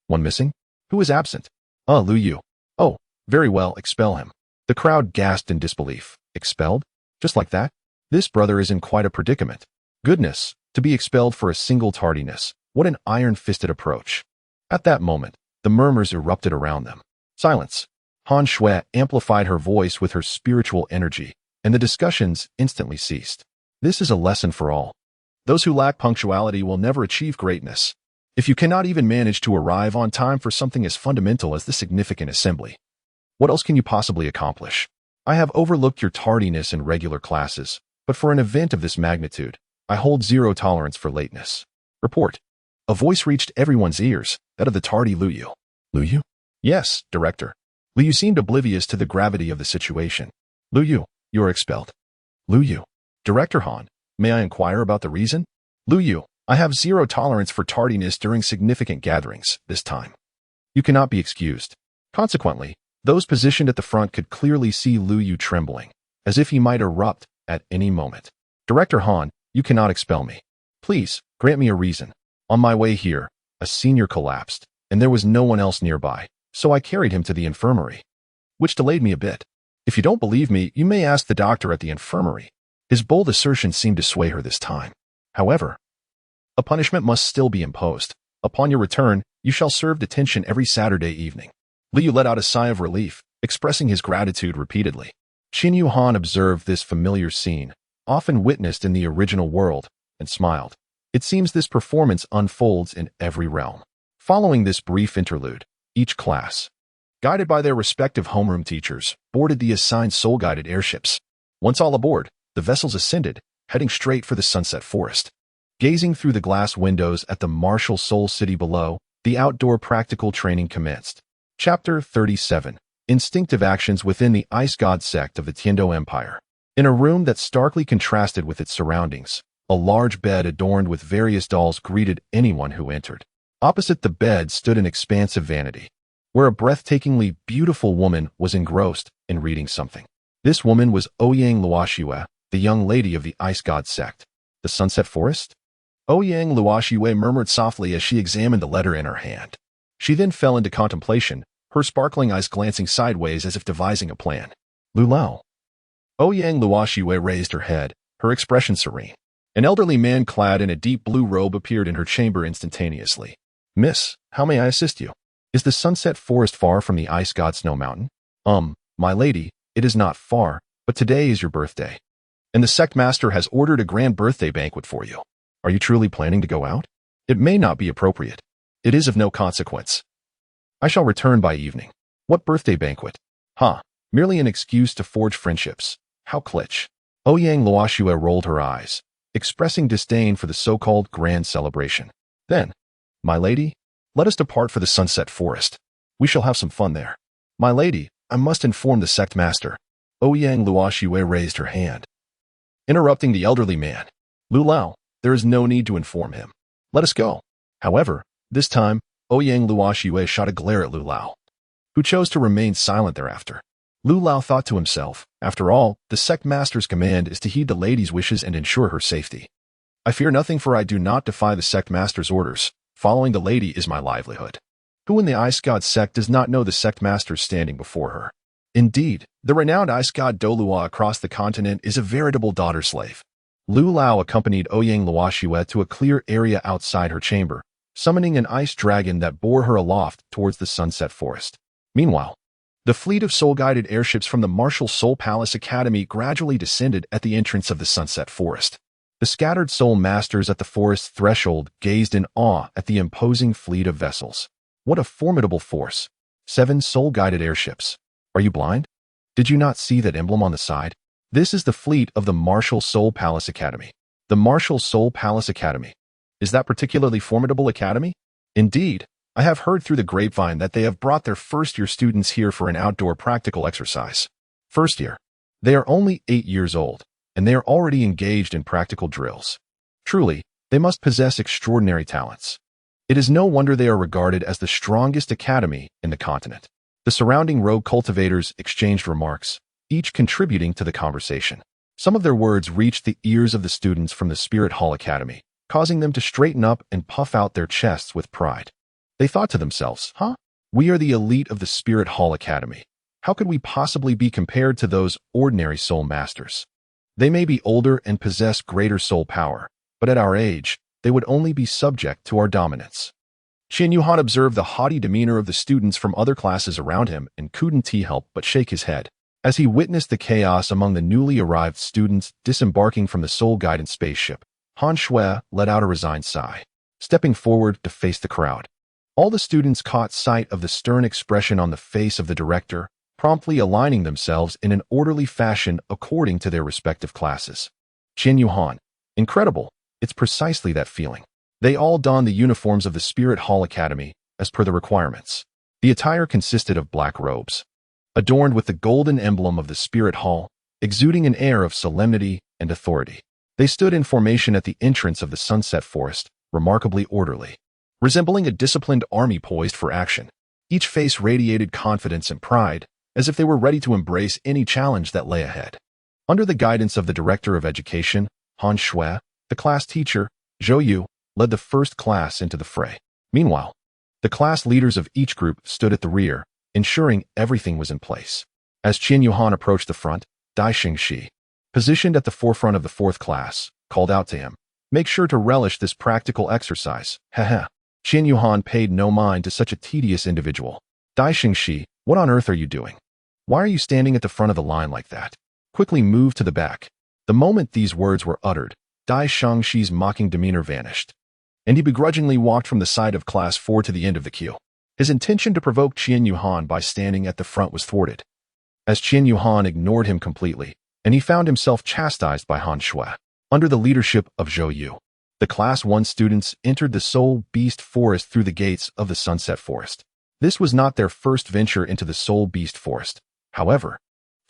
One missing? Who is absent? Lu Yu. Oh, very well, expel him. The crowd gasped in disbelief. Expelled? Just like that? This brother is in quite a predicament. Goodness, to be expelled for a single tardiness. What an iron-fisted approach. At that moment, the murmurs erupted around them. Silence. Han Shui amplified her voice with her spiritual energy, and the discussions instantly ceased. This is a lesson for all. Those who lack punctuality will never achieve greatness. If you cannot even manage to arrive on time for something as fundamental as the significant assembly, what else can you possibly accomplish? I have overlooked your tardiness in regular classes, but for an event of this magnitude, I hold zero tolerance for lateness. Report. A voice reached everyone's ears, that of the tardy Lu Yu. Lu Yu? Yes, Director. Lu Yu seemed oblivious to the gravity of the situation. Lu Yu, you are expelled. Lu Yu. Director Han, may I inquire about the reason? Lu Yu, I have zero tolerance for tardiness during significant gatherings, this time. You cannot be excused. Consequently, those positioned at the front could clearly see Lu Yu trembling, as if he might erupt at any moment. Director Han, you cannot expel me. Please, grant me a reason. On my way here, a senior collapsed, and there was no one else nearby, so I carried him to the infirmary, which delayed me a bit. If you don't believe me, you may ask the doctor at the infirmary. His bold assertion seemed to sway her this time. However, a punishment must still be imposed. Upon your return, you shall serve detention every Saturday evening. Lu Yu let out a sigh of relief, expressing his gratitude repeatedly. Qian Yuhan observed this familiar scene, often witnessed in the original world, and smiled. It seems this performance unfolds in every realm. Following this brief interlude, each class, guided by their respective homeroom teachers, boarded the assigned soul-guided airships. Once all aboard, the vessels ascended, heading straight for the sunset forest. Gazing through the glass windows at the martial Soul City below, the outdoor practical training commenced. Chapter 37. Instinctive Actions Within the Ice God Sect of the Tiando Empire. In a room that starkly contrasted with its surroundings, a large bed adorned with various dolls greeted anyone who entered. Opposite the bed stood an expansive vanity, where a breathtakingly beautiful woman was engrossed in reading something. This woman was Ouyang Luoxue, the young lady of the Ice God Sect. The Sunset Forest? Ouyang Luoxue murmured softly as she examined the letter in her hand. She then fell into contemplation, her sparkling eyes glancing sideways as if devising a plan. Lu Lao. Ouyang Luoxue raised her head, her expression serene. An elderly man clad in a deep blue robe appeared in her chamber instantaneously. Miss, how may I assist you? Is the Sunset Forest far from the Ice God Snow Mountain? My lady, it is not far, but today is your birthday, and the sect master has ordered a grand birthday banquet for you. Are you truly planning to go out? It may not be appropriate. It is of no consequence. I shall return by evening. What birthday banquet? Merely an excuse to forge friendships. How kitsch. Ouyang Luoxue rolled her eyes, expressing disdain for the so-called grand celebration. Then, my lady, let us depart for the Sunset Forest. We shall have some fun there. My lady, I must inform the sect master. Ouyang Luoxue raised her hand, interrupting the elderly man. Lu Lao, there is no need to inform him. Let us go. However, this time, Ouyang Luoxue shot a glare at Lu Lao, who chose to remain silent thereafter. Lu Lao thought to himself, after all, the sect master's command is to heed the lady's wishes and ensure her safety. I fear nothing, for I do not defy the sect master's orders. Following the lady is my livelihood. Who in the ice god sect does not know the sect master standing before her? Indeed, the renowned ice god Douluo across the continent is a veritable daughter slave. Lu Lao accompanied Ouyang Luoxue to a clear area outside her chamber, summoning an ice dragon that bore her aloft towards the sunset forest. Meanwhile, the fleet of soul-guided airships from the Martial Soul Palace Academy gradually descended at the entrance of the sunset forest. The scattered soul masters at the forest's threshold gazed in awe at the imposing fleet of vessels. What a formidable force! 7 soul-guided airships. Are you blind? Did you not see that emblem on the side? This is the fleet of the Martial Soul Palace Academy. The Martial Soul Palace Academy. Is that particularly formidable academy? Indeed, I have heard through the grapevine that they have brought their first-year students here for an outdoor practical exercise. First year. They are only 8 years old, and they are already engaged in practical drills. Truly, they must possess extraordinary talents. It is no wonder they are regarded as the strongest academy in the continent. The surrounding rogue cultivators exchanged remarks, each contributing to the conversation. Some of their words reached the ears of the students from the Spirit Hall Academy, causing them to straighten up and puff out their chests with pride. They thought to themselves, we are the elite of the Spirit Hall Academy. How could we possibly be compared to those ordinary soul masters? They may be older and possess greater soul power, but at our age, they would only be subject to our dominance. Qian Yuhan observed the haughty demeanor of the students from other classes around him and couldn't help but shake his head. As he witnessed the chaos among the newly arrived students disembarking from the soul guidance spaceship, Han Shui let out a resigned sigh, stepping forward to face the crowd. All the students caught sight of the stern expression on the face of the director, promptly aligning themselves in an orderly fashion according to their respective classes. Qian Yuhan, incredible, it's precisely that feeling. They all donned the uniforms of the Spirit Hall Academy, as per the requirements. The attire consisted of black robes, adorned with the golden emblem of the Spirit Hall, exuding an air of solemnity and authority. They stood in formation at the entrance of the sunset forest, remarkably orderly, resembling a disciplined army poised for action. Each face radiated confidence and pride, as if they were ready to embrace any challenge that lay ahead. Under the guidance of the Director of Education, Han Shui, the class teacher, Zhou Yu, led the first class into the fray. Meanwhile, the class leaders of each group stood at the rear, ensuring everything was in place. As Qian Yuhan approached the front, Dai Xingxi, positioned at the forefront of the 4th class, called out to him, "Make sure to relish this practical exercise." Qian Yuhan paid no mind to such a tedious individual. Dai Xingxi, what on earth are you doing? Why are you standing at the front of the line like that? Quickly move to the back. The moment these words were uttered, Dai Xingxi's mocking demeanor vanished, and he begrudgingly walked from the side of Class 4 to the end of the queue. His intention to provoke Qian Yuhan by standing at the front was thwarted, as Qian Yuhan ignored him completely, and he found himself chastised by Han Shui. Under the leadership of Zhou Yu, the Class 1 students entered the Soul Beast Forest through the gates of the Sunset Forest. This was not their first venture into the Soul Beast Forest. However,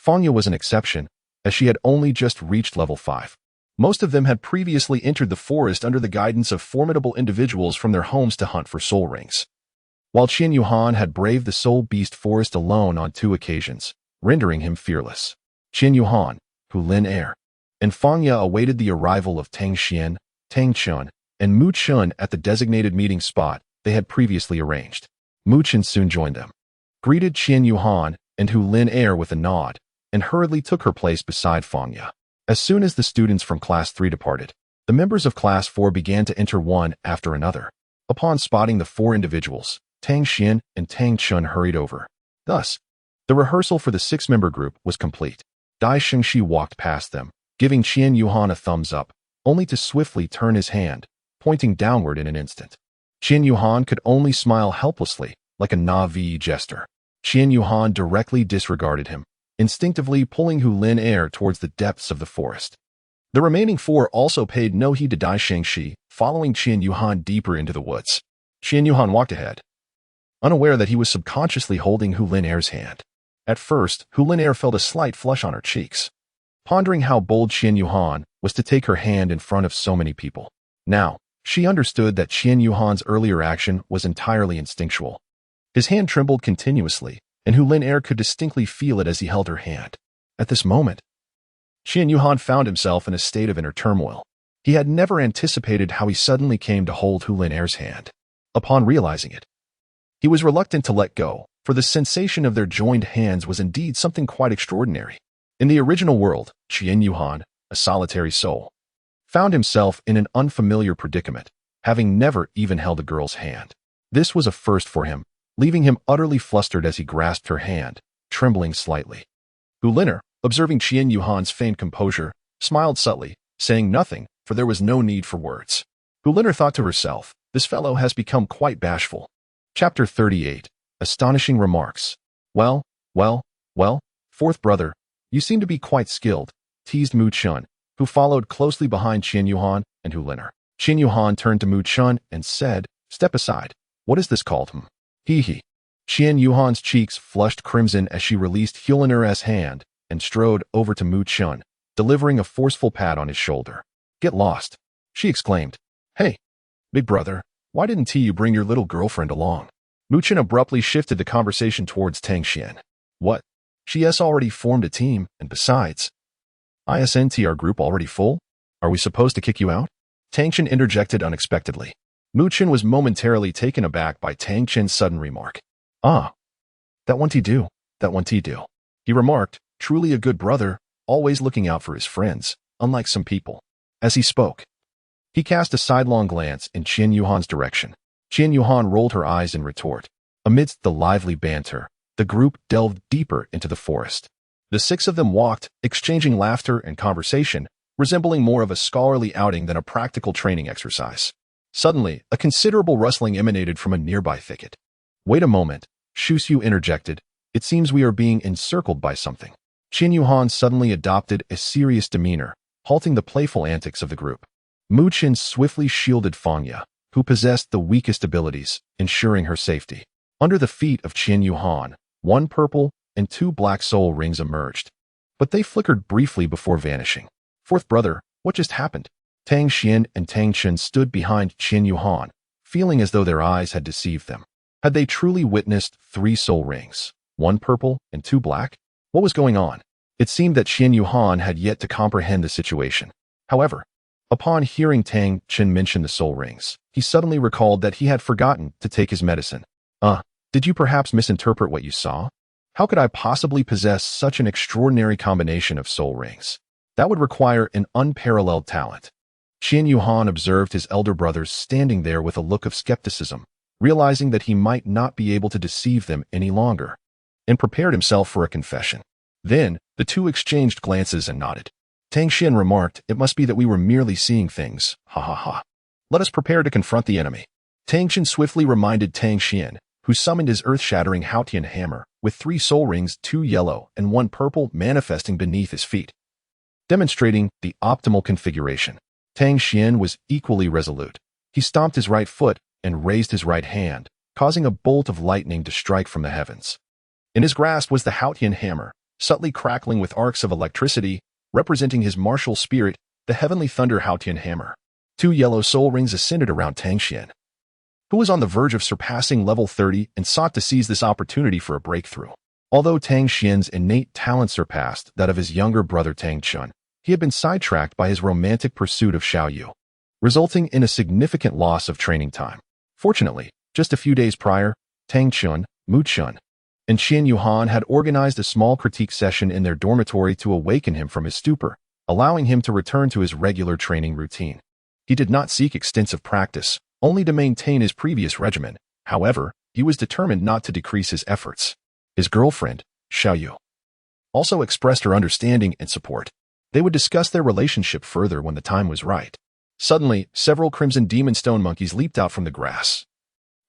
Fanya was an exception, as she had only just reached level 5. Most of them had previously entered the forest under the guidance of formidable individuals from their homes to hunt for soul rings. While Qian Yuhan had braved the Soul Beast Forest alone on 2 occasions, rendering him fearless. Qian Yuhan, Hu Lin Air, and Fanya awaited the arrival of Tang Xian, Tang Chun, and Mu Chun at the designated meeting spot they had previously arranged. Mu Chun soon joined them, greeted Qian Yuhan and Hu Lin Air with a nod, and hurriedly took her place beside Fanya. As soon as the students from Class 3 departed, the members of Class 4 began to enter one after another. Upon spotting the 4 individuals, Tang Xian and Tang Chun hurried over. Thus, the rehearsal for the 6-member group was complete. Dai Xingxi walked past them, giving Qian Yuhan a thumbs up, only to swiftly turn his hand, pointing downward in an instant. Qian Yuhan could only smile helplessly, like a Na'vi jester. Qian Yuhan directly disregarded him, instinctively pulling Hu Lin Air towards the depths of the forest. The remaining 4 also paid no heed to Dai Xingxi, following Qian Yuhan deeper into the woods. Qian Yuhan walked ahead, unaware that he was subconsciously holding Hu Lin Air's hand. At first, Hu Lin Air felt a slight flush on her cheeks, pondering how bold Qian Yuhan was to take her hand in front of so many people. Now, she understood that Qian Yuhan's earlier action was entirely instinctual. His hand trembled continuously, and Hu Lin Air could distinctly feel it as he held her hand. At this moment, Qian Yuhan found himself in a state of inner turmoil. He had never anticipated how he suddenly came to hold Hu Lin Air's hand. upon realizing it. He was reluctant to let go, for the sensation of their joined hands was indeed something quite extraordinary. In the original world, Qian Yuhan, a solitary soul, found himself in an unfamiliar predicament, having never even held a girl's hand. This was a first for him, leaving him utterly flustered as he grasped her hand, trembling slightly. Douluo, observing Qian Yuhan's feigned composure, smiled subtly, saying nothing, for there was no need for words. Douluo thought to herself, this fellow has become quite bashful. Chapter 38. Astonishing Remarks. Well, fourth brother, you seem to be quite skilled, teased Mu Chun, who followed closely behind Qian Yuhan and Douluo. Qian Yuhan turned to Mu Chun and said, step aside. What is this called? He. Qian Yuhan's cheeks flushed crimson as she released Douluo's hand and strode over to Mu Chun, delivering a forceful pat on his shoulder. Get lost, she exclaimed. Hey, big brother, why didn't you bring your little girlfriend along? Mu Chun abruptly shifted the conversation towards Tang Xian. What? She has already formed a team, and besides, isn't our group already full? Are we supposed to kick you out? Tang Xian interjected unexpectedly. Mu Chun was momentarily taken aback by Tang Xian's sudden remark. Ah, that one do, he remarked, truly a good brother, always looking out for his friends, unlike some people. As he spoke, he cast a sidelong glance in Qian Yuhan's direction. Qian Yuhan rolled her eyes in retort. Amidst the lively banter, the group delved deeper into the forest. The six of them walked, exchanging laughter and conversation, resembling more of a scholarly outing than a practical training exercise. Suddenly, a considerable rustling emanated from a nearby thicket. Wait a moment, Shu Xiu interjected. It seems we are being encircled by something. Qian Yuhan suddenly adopted a serious demeanor, halting the playful antics of the group. Mu Chun swiftly shielded Fangya, who possessed the weakest abilities, ensuring her safety. Under the feet of Qian Yuhan, 1 purple and 2 black soul rings emerged, but they flickered briefly before vanishing. Fourth brother, what just happened? Tang Xian and Tang Chen stood behind Qian Yuhan, feeling as though their eyes had deceived them. Had they truly witnessed 3 soul rings, 1 purple and 2 black? What was going on? It seemed that Qian Yuhan had yet to comprehend the situation. However, upon hearing Tang Chen mention the soul rings, he suddenly recalled that he had forgotten to take his medicine. Did you perhaps misinterpret what you saw? How could I possibly possess such an extraordinary combination of soul rings? That would require an unparalleled talent. Qian Yuhan observed his elder brothers standing there with a look of skepticism, realizing that he might not be able to deceive them any longer, and prepared himself for a confession. Then, the two exchanged glances and nodded. Tang Xian remarked, it must be that we were merely seeing things, ha ha ha. Let us prepare to confront the enemy. Tang Xian swiftly reminded Tang Xian, who summoned his earth-shattering Haotian hammer, with 3 soul rings, 2 yellow and 1 purple manifesting beneath his feet, demonstrating the optimal configuration. Tang Xian was equally resolute. He stomped his right foot and raised his right hand, causing a bolt of lightning to strike from the heavens. In his grasp was the Haotian hammer, subtly crackling with arcs of electricity, representing his martial spirit, the heavenly thunder Haotian hammer. 2 yellow soul rings ascended around Tang Xian, who was on the verge of surpassing level 30 and sought to seize this opportunity for a breakthrough. Although Tang Xian's innate talent surpassed that of his younger brother Tang Chun, he had been sidetracked by his romantic pursuit of Xiaoyu, resulting in a significant loss of training time. Fortunately, just a few days prior, Tang Chun, Mu Chun, and Qian Yuhan had organized a small critique session in their dormitory to awaken him from his stupor, allowing him to return to his regular training routine. He did not seek extensive practice, only to maintain his previous regimen. However, he was determined not to decrease his efforts. His girlfriend, Xiaoyu, also expressed her understanding and support. They would discuss their relationship further when the time was right. Suddenly, several crimson demon stone monkeys leaped out from the grass,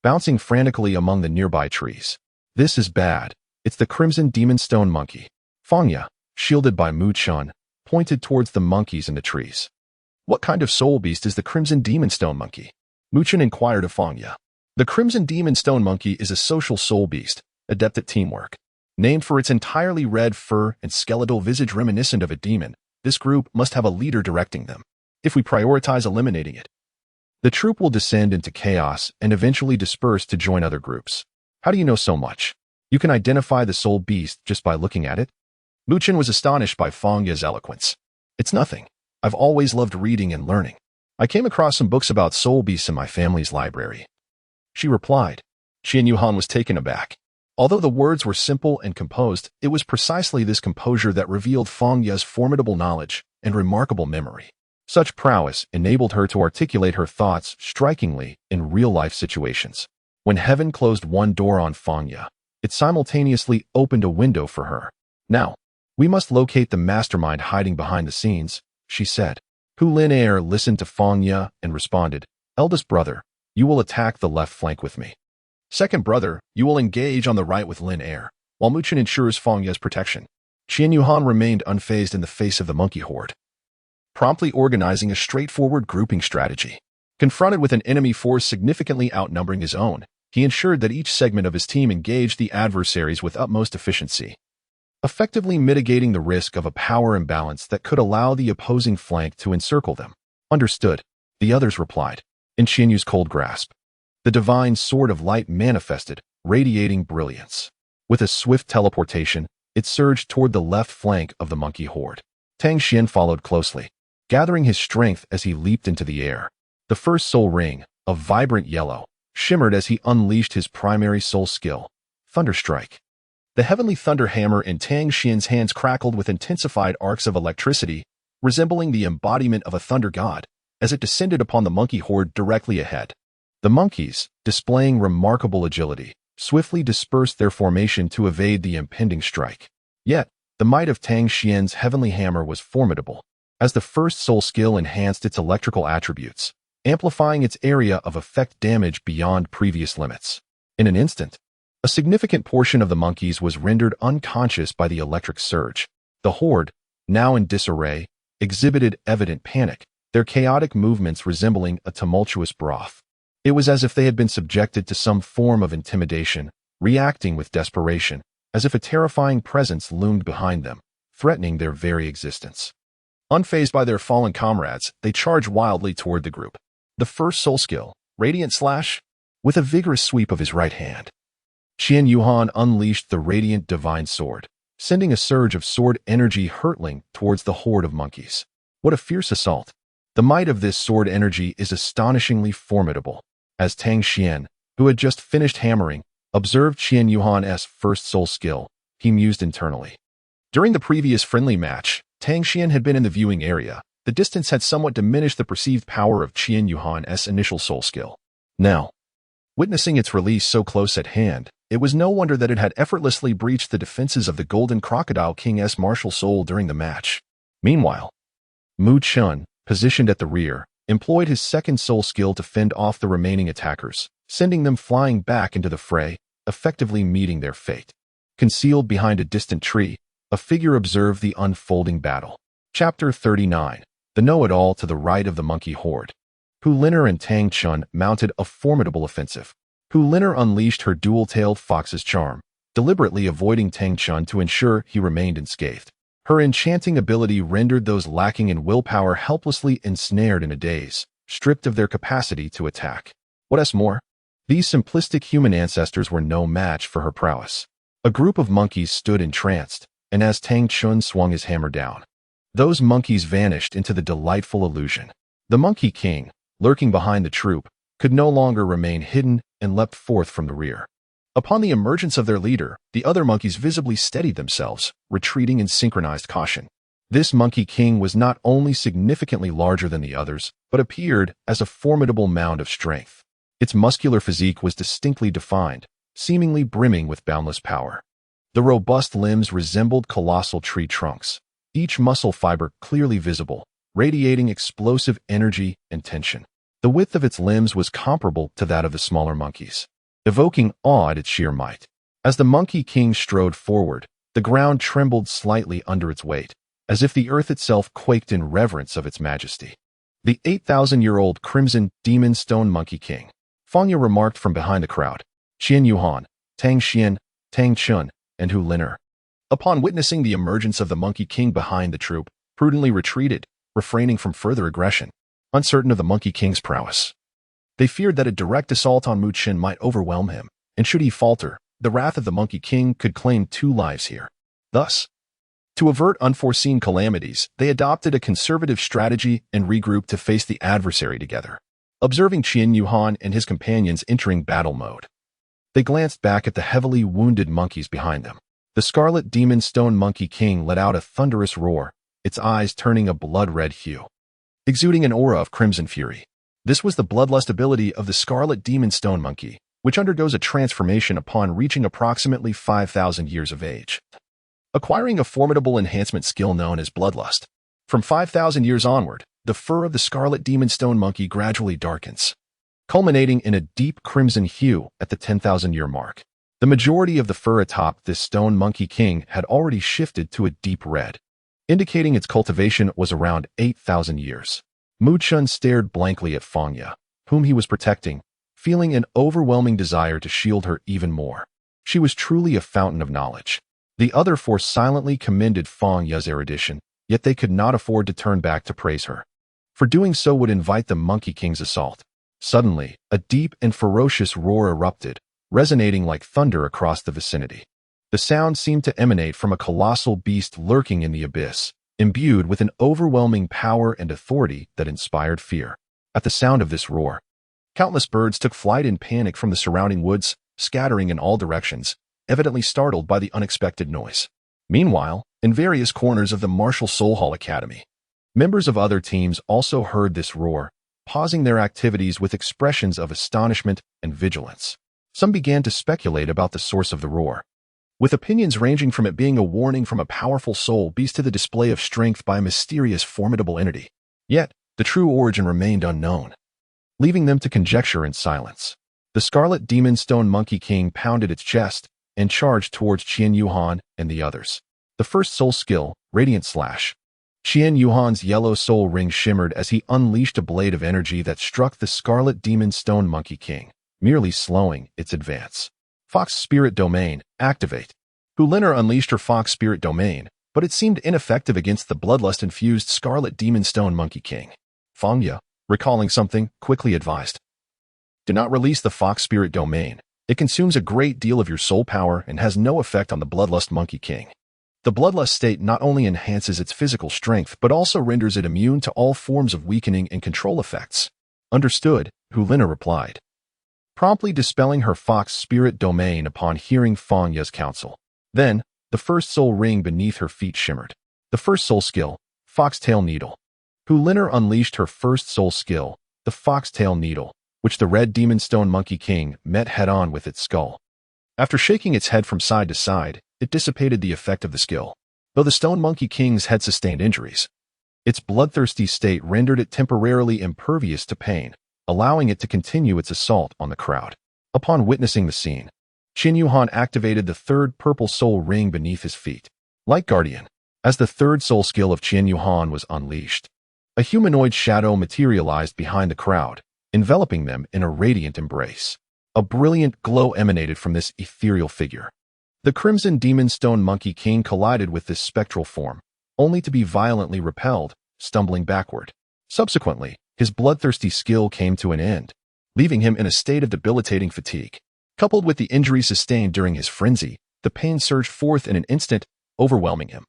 bouncing frantically among the nearby trees. This is bad. It's the crimson demon stone monkey. Fangya, shielded by Mu Chun, pointed towards the monkeys in the trees. What kind of soul beast is the crimson demon stone monkey? Mu Chun inquired of Fangya. The crimson demon stone monkey is a social soul beast, adept at teamwork. Named for its entirely red fur and skeletal visage reminiscent of a demon, this group must have a leader directing them. If we prioritize eliminating it, the troop will descend into chaos and eventually disperse to join other groups. How do you know so much? You can identify the soul beast just by looking at it? Mu Chun was astonished by Fangya's eloquence. It's nothing. I've always loved reading and learning. I came across some books about soul beasts in my family's library. she replied. Qian Yuhan was taken aback. Although the words were simple and composed, it was precisely this composure that revealed Feng Ye's formidable knowledge and remarkable memory. Such prowess enabled her to articulate her thoughts strikingly in real-life situations. When heaven closed one door on Feng Ye, it simultaneously opened a window for her. Now, we must locate the mastermind hiding behind the scenes, she said. Hu Lin listened to Feng Ye and responded, Eldest brother, you will attack the left flank with me. Second brother, you will engage on the right with Lin, while Mu Chen ensures Feng Ye's protection. Qian Yuhan remained unfazed in the face of the monkey horde, promptly organizing a straightforward grouping strategy. Confronted with an enemy force significantly outnumbering his own, he ensured that each segment of his team engaged the adversaries with utmost efficiency, effectively mitigating the risk of a power imbalance that could allow the opposing flank to encircle them. Understood, the others replied. In Qian Yu's cold grasp, the divine sword of light manifested, radiating brilliance. With a swift teleportation, it surged toward the left flank of the monkey horde. Tang Xian followed closely, gathering his strength as he leaped into the air. The first soul ring, a vibrant yellow, shimmered as he unleashed his primary soul skill, Thunderstrike. The heavenly thunder hammer in Tang Xian's hands crackled with intensified arcs of electricity, resembling the embodiment of a thunder god, as it descended upon the monkey horde directly ahead. The monkeys, displaying remarkable agility, swiftly dispersed their formation to evade the impending strike. Yet, the might of Tang Xian's heavenly hammer was formidable, as the first soul skill enhanced its electrical attributes, amplifying its area of effect damage beyond previous limits. In an instant, a significant portion of the monkeys was rendered unconscious by the electric surge. The horde, now in disarray, exhibited evident panic, their chaotic movements resembling a tumultuous broth. It was as if they had been subjected to some form of intimidation, reacting with desperation, as if a terrifying presence loomed behind them, threatening their very existence. Unfazed by their fallen comrades, they charged wildly toward the group. The first soul skill, Radiant Slash, with a vigorous sweep of his right hand, Qian Yuhan unleashed the radiant divine sword, sending a surge of sword energy hurtling towards the horde of monkeys. What a fierce assault! The might of this sword energy is astonishingly formidable. As Tang Xian, who had just finished hammering, observed Qian Yuhan's first soul skill, he mused internally. During the previous friendly match, Tang Xian had been in the viewing area. The distance had somewhat diminished the perceived power of Qian Yuhan's initial soul skill. Now, witnessing its release so close at hand, it was no wonder that it had effortlessly breached the defenses of the Golden Crocodile King's martial soul during the match. Meanwhile, Mu Chen, positioned at the rear, employed his second soul skill to fend off the remaining attackers, sending them flying back into the fray, effectively meeting their fate. Concealed behind a distant tree, a figure observed the unfolding battle. Chapter 39. The know-it-all to the right of the monkey horde. Hu Lin and Tang Chun mounted a formidable offensive. Hu Lin unleashed her dual-tailed fox's charm, deliberately avoiding Tang Chun to ensure he remained unscathed. Her enchanting ability rendered those lacking in willpower helplessly ensnared in a daze, stripped of their capacity to attack. What's more, these simplistic human ancestors were no match for her prowess. A group of monkeys stood entranced, and as Tang Chun swung his hammer down, those monkeys vanished into the delightful illusion. The Monkey King, lurking behind the troop, could no longer remain hidden and leapt forth from the rear. Upon the emergence of their leader, the other monkeys visibly steadied themselves, retreating in synchronized caution. This Monkey King was not only significantly larger than the others, but appeared as a formidable mound of strength. Its muscular physique was distinctly defined, seemingly brimming with boundless power. The robust limbs resembled colossal tree trunks, each muscle fiber clearly visible, radiating explosive energy and tension. The width of its limbs was comparable to that of the smaller monkeys, evoking awe at its sheer might. As the Monkey King strode forward, the ground trembled slightly under its weight, as if the earth itself quaked in reverence of its majesty. The 8,000-year-old Crimson Demon Stone Monkey King, Feng Ye remarked from behind the crowd. Qian Yuhan, Tang Xian, Tang Chun, and Hu Lin, upon witnessing the emergence of the Monkey King behind the troop, prudently retreated, refraining from further aggression, uncertain of the Monkey King's prowess. They feared that a direct assault on Mu Chen might overwhelm him, and should he falter, the wrath of the Monkey King could claim 2 lives here. Thus, to avert unforeseen calamities, they adopted a conservative strategy and regrouped to face the adversary together. observing Qian Yuhan and his companions entering battle mode. They glanced back at the heavily wounded monkeys behind them. The Scarlet Demon Stone Monkey King let out a thunderous roar, its eyes turning a blood-red hue, exuding an aura of crimson fury. This was the bloodlust ability of the Scarlet Demon Stone Monkey, which undergoes a transformation upon reaching approximately 5,000 years of age, acquiring a formidable enhancement skill known as bloodlust. From 5,000 years onward, the fur of the Scarlet Demon Stone Monkey gradually darkens, culminating in a deep crimson hue at the 10,000-year mark. The majority of the fur atop this Stone Monkey King had already shifted to a deep red, indicating its cultivation was around 8,000 years. Mu Chun stared blankly at Fangya, whom he was protecting, feeling an overwhelming desire to shield her even more. She was truly a fountain of knowledge. The other four silently commended Fangya's erudition, yet they could not afford to turn back to praise her, for doing so would invite the Monkey King's assault. Suddenly, a deep and ferocious roar erupted, resonating like thunder across the vicinity. The sound seemed to emanate from a colossal beast lurking in the abyss, imbued with an overwhelming power and authority that inspired fear. At the sound of this roar, countless birds took flight in panic from the surrounding woods, scattering in all directions, evidently startled by the unexpected noise. Meanwhile, in various corners of the Martial Soul Hall Academy, members of other teams also heard this roar, pausing their activities with expressions of astonishment and vigilance. Some began to speculate about the source of the roar, with opinions ranging from it being a warning from a powerful soul beast to the display of strength by a mysterious, formidable entity. Yet, the true origin remained unknown, leaving them to conjecture in silence. The Scarlet Demon Stone Monkey King pounded its chest and charged towards Qian Yuhan and the others. The first soul skill, Radiant Slash. Qian Yuhan's yellow soul ring shimmered as he unleashed a blade of energy that struck the Scarlet Demon Stone Monkey King, merely slowing its advance. Fox Spirit Domain, activate. Huliner unleashed her Fox Spirit Domain, but it seemed ineffective against the bloodlust-infused Scarlet Demon Stone Monkey King. Fangya, recalling something, quickly advised, do not release the Fox Spirit Domain. It consumes a great deal of your soul power and has no effect on the Bloodlust Monkey King. The Bloodlust state not only enhances its physical strength but also renders it immune to all forms of weakening and control effects. Understood, Hulina replied, promptly dispelling her Fox Spirit Domain upon hearing Fangya's counsel. Then, the first soul ring beneath her feet shimmered. The first soul skill, Foxtail Needle. Huliner unleashed her first soul skill, the Foxtail Needle, which the Red Demon Stone Monkey King met head-on with its skull. After shaking its head from side to side, it dissipated the effect of the skill, though the Stone Monkey King's head sustained injuries. Its bloodthirsty state rendered it temporarily impervious to pain, allowing it to continue its assault on the crowd. Upon witnessing the scene, Qian Yuhan activated the third purple soul ring beneath his feet. Like Guardian, as the third soul skill of Qian Yuhan was unleashed, a humanoid shadow materialized behind the crowd, enveloping them in a radiant embrace. A brilliant glow emanated from this ethereal figure. The Crimson Demon Stone Monkey King collided with this spectral form, only to be violently repelled, stumbling backward. Subsequently, his bloodthirsty skill came to an end, leaving him in a state of debilitating fatigue. Coupled with the injury sustained during his frenzy, the pain surged forth in an instant, overwhelming him,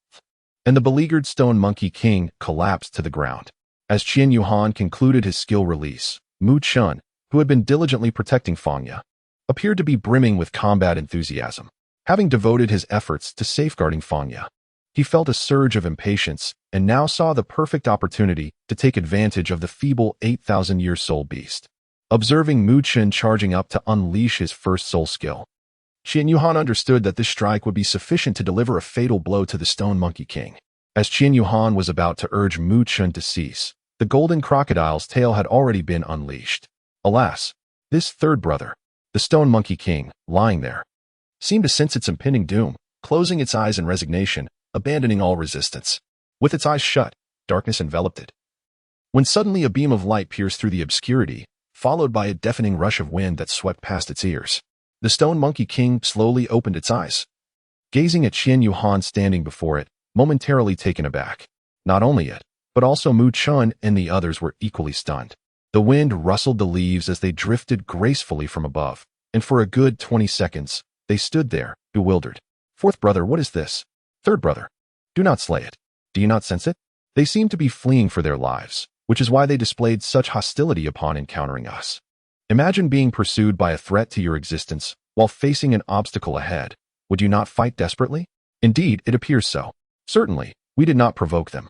and the beleaguered Stone Monkey King collapsed to the ground. As Qian Yuhan concluded his skill release, Mu Chun, who had been diligently protecting Fangya, appeared to be brimming with combat enthusiasm. Having devoted his efforts to safeguarding Fangya, he felt a surge of impatience and now saw the perfect opportunity to take advantage of the feeble 8,000-year soul beast. Observing Mu Chun charging up to unleash his first soul skill, Qian Yuhan understood that this strike would be sufficient to deliver a fatal blow to the Stone Monkey King. As Qian Yuhan was about to urge Mu Chun to cease, the golden crocodile's tail had already been unleashed. Alas, this third brother, the Stone Monkey King, lying there, seemed to sense its impending doom, closing its eyes in resignation, abandoning all resistance. With its eyes shut, darkness enveloped it. When suddenly a beam of light pierced through the obscurity, followed by a deafening rush of wind that swept past its ears, the Stone Monkey King slowly opened its eyes, gazing at Qian Yuhan standing before it, momentarily taken aback. Not only it, but also Mu Chun and the others were equally stunned. The wind rustled the leaves as they drifted gracefully from above, and for a good 20 seconds, they stood there, bewildered. Fourth brother, what is this? Third brother, do not slay it. Do you not sense it? They seemed to be fleeing for their lives, which is why they displayed such hostility upon encountering us. Imagine being pursued by a threat to your existence while facing an obstacle ahead. Would you not fight desperately? Indeed, it appears so. Certainly, we did not provoke them.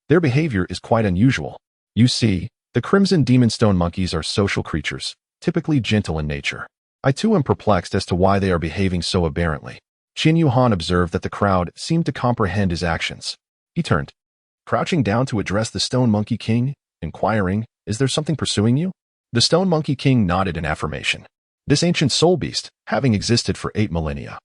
Their behavior is quite unusual. You see, the Crimson Demon Stone monkeys are social creatures, typically gentle in nature. I too am perplexed as to why they are behaving so aberrantly. Qin Yuhan observed that the crowd seemed to comprehend his actions. He turned, crouching down to address the Stone Monkey King, inquiring, "Is there something pursuing you?" The Stone Monkey King nodded in affirmation. This ancient soul beast, having existed for 8 millennia,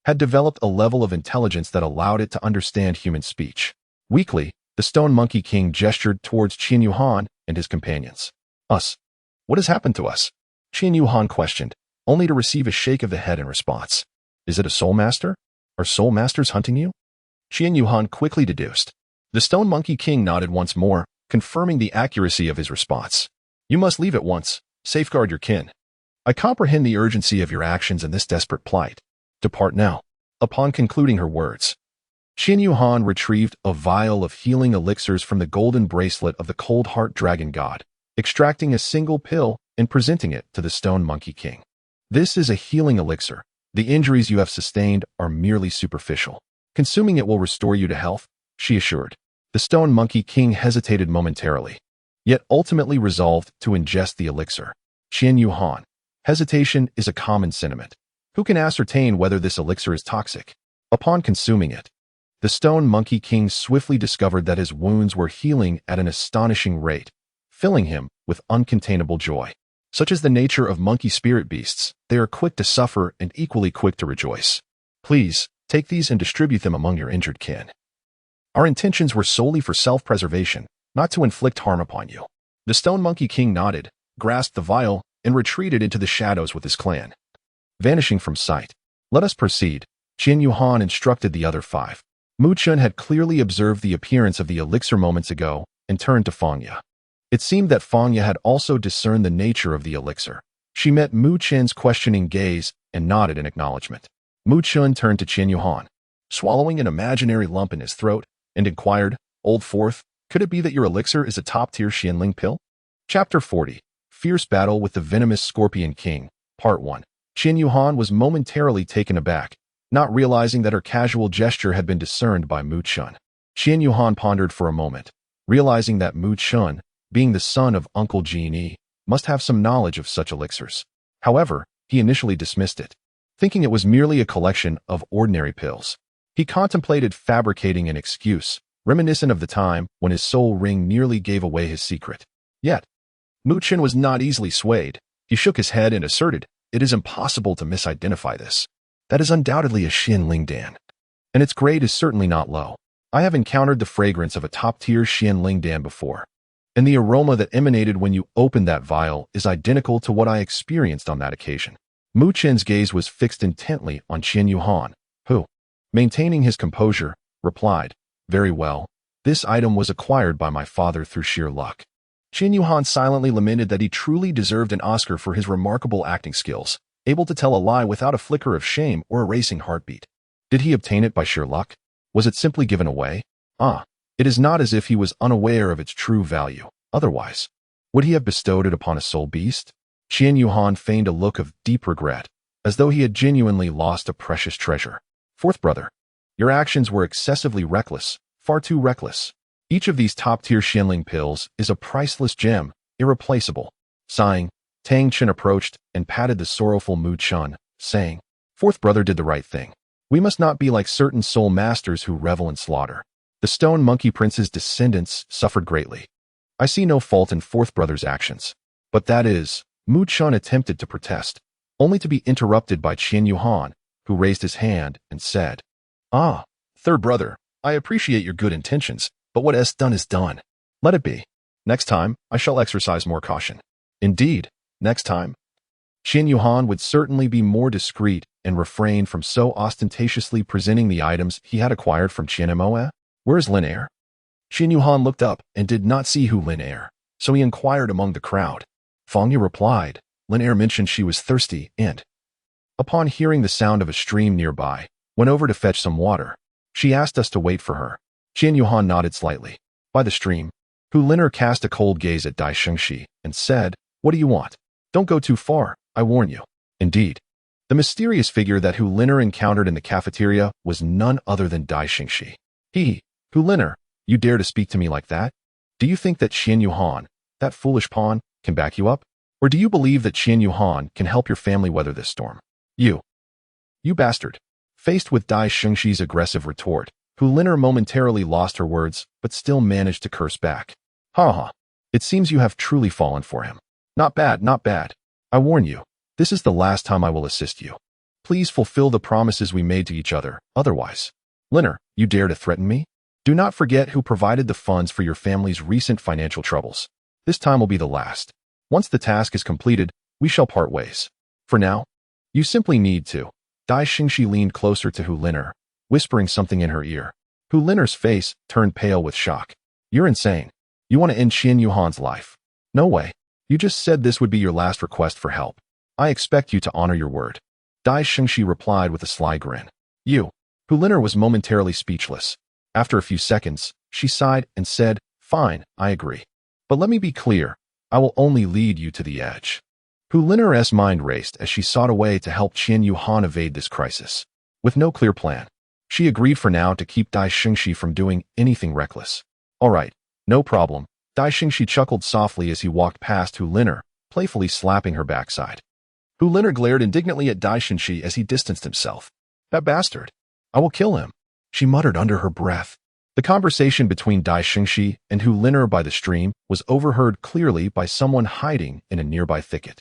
had developed a level of intelligence that allowed it to understand human speech. Weakly, the Stone Monkey King gestured towards Qin Yuhan and his companions. "Us? What has happened to us?" Qin Yuhan questioned, only to receive a shake of the head in response. "Is it a soul master? Are soul masters hunting you?" Qin Yuhan quickly deduced. The Stone Monkey King nodded once more, confirming the accuracy of his response. "You must leave at once. Safeguard your kin. I comprehend the urgency of your actions in this desperate plight. Depart now." Upon concluding her words, Qin Yuhan retrieved a vial of healing elixirs from the golden bracelet of the Cold Heart Dragon God, extracting a single pill and presenting it to the Stone Monkey King. "This is a healing elixir. The injuries you have sustained are merely superficial. Consuming it will restore you to health," she assured. The Stone Monkey King hesitated momentarily, yet ultimately resolved to ingest the elixir. Qin Yuhan, hesitation is a common sentiment. Who can ascertain whether this elixir is toxic? Upon consuming it, the Stone Monkey King swiftly discovered that his wounds were healing at an astonishing rate, filling him with uncontainable joy. Such is the nature of monkey spirit beasts. They are quick to suffer and equally quick to rejoice. Please, take these and distribute them among your injured kin. Our intentions were solely for self-preservation, not to inflict harm upon you." The Stone Monkey King nodded, grasped the vial, and retreated into the shadows with his clan. Vanishing from sight. "Let us proceed," Qin Yuhan instructed the other 5. Mu Chun had clearly observed the appearance of the elixir moments ago and turned to Fangya. It seemed that Fangya had also discerned the nature of the elixir. She met Mu Chen's questioning gaze and nodded in acknowledgement. Mu Chun turned to Qin Yuhan, swallowing an imaginary lump in his throat, and inquired, "Old Fourth, could it be that your elixir is a top-tier Xianling pill?" Chapter 40. Fierce Battle with the Venomous Scorpion King, Part 1. Qin Yuhan was momentarily taken aback, not realizing that her casual gesture had been discerned by Mu Chun. Qin Yuhan pondered for a moment, realizing that Mu Chun, being the son of Uncle Jin, must have some knowledge of such elixirs. However, he initially dismissed it, thinking it was merely a collection of ordinary pills. He contemplated fabricating an excuse, reminiscent of the time when his soul ring nearly gave away his secret. Yet, Mu Chun was not easily swayed. He shook his head and asserted, "It is impossible to misidentify this. That is undoubtedly a Xianling Dan, and its grade is certainly not low. I have encountered the fragrance of a top-tier Xianling Dan before, and the aroma that emanated when you opened that vial is identical to what I experienced on that occasion." Mu Chen's gaze was fixed intently on Qin Yuhan, who, maintaining his composure, replied, "Very well. This item was acquired by my father through sheer luck." Qin Yuhan silently lamented that he truly deserved an Oscar for his remarkable acting skills, able to tell a lie without a flicker of shame or a racing heartbeat. Did he obtain it by sheer luck? Was it simply given away? It is not as if he was unaware of its true value. Otherwise, would he have bestowed it upon a soul beast? Qin Yuhan feigned a look of deep regret, as though he had genuinely lost a precious treasure. "Fourth brother, your actions were excessively reckless, far too reckless. Each of these top-tier Xianling pills is a priceless gem, irreplaceable." Sighing, Tang Chen approached and patted the sorrowful Mu Chun, saying, "Fourth brother did the right thing. We must not be like certain soul masters who revel in slaughter. The Stone Monkey Prince's descendants suffered greatly. I see no fault in fourth brother's actions. But that is," Mu Chun attempted to protest, only to be interrupted by Qin Yuhan, who raised his hand and said, "Third brother, I appreciate your good intentions, but what is done. Let it be. Next time, I shall exercise more caution." Indeed, next time, Qin Yuhan would certainly be more discreet and refrain from so ostentatiously presenting the items he had acquired from Qin Moa. "Where is Lin Er?" Qin Yuhan looked up and did not see who Lin Er, so he inquired among the crowd. Fangya replied, "Lin Er mentioned she was thirsty and, upon hearing the sound of a stream nearby, went over to fetch some water. She asked us to wait for her." Qin Yuhan nodded slightly. "By the stream? Hu Liner cast a cold gaze at Dai Shengxi and said, "What do you want? Don't go too far, I warn you." Indeed, the mysterious figure that Hu Liner encountered in the cafeteria was none other than Dai Shengxi. Hu Liner, you dare to speak to me like that? Do you think that Qian Yuhan, that foolish pawn, can back you up? Or do you believe that Qian Yuhan can help your family weather this storm? You bastard. Faced with Dai Shengxi's aggressive retort, Hu Liner momentarily lost her words, but still managed to curse back. Ha ha. It seems you have truly fallen for him. Not bad, not bad. I warn you, this is the last time I will assist you. Please fulfill the promises we made to each other, otherwise. Liner, you dare to threaten me? Do not forget who provided the funds for your family's recent financial troubles. This time will be the last. Once the task is completed, we shall part ways. For now, you simply need to. Dai Shengxi leaned closer to Hu Liner, whispering something in her ear. Hu Liner's face turned pale with shock. You're insane. You want to end Qian Yuhan's life? No way. You just said this would be your last request for help. I expect you to honor your word. Dai Shengxi replied with a sly grin. Hu Liner was momentarily speechless. After a few seconds, she sighed and said, Fine, I agree. But let me be clear, I will only lead you to the edge. Hu Liner's mind raced as she sought a way to help Qian Yuhan evade this crisis. With no clear plan, she agreed for now to keep Dai Shengxi from doing anything reckless. All right, no problem. Dai Shengxi chuckled softly as he walked past Hu Liner, playfully slapping her backside. Hu Liner glared indignantly at Dai Shengxi as he distanced himself. That bastard. I will kill him, she muttered under her breath. The conversation between Dai Shengxi and Hu Liner by the stream was overheard clearly by someone hiding in a nearby thicket.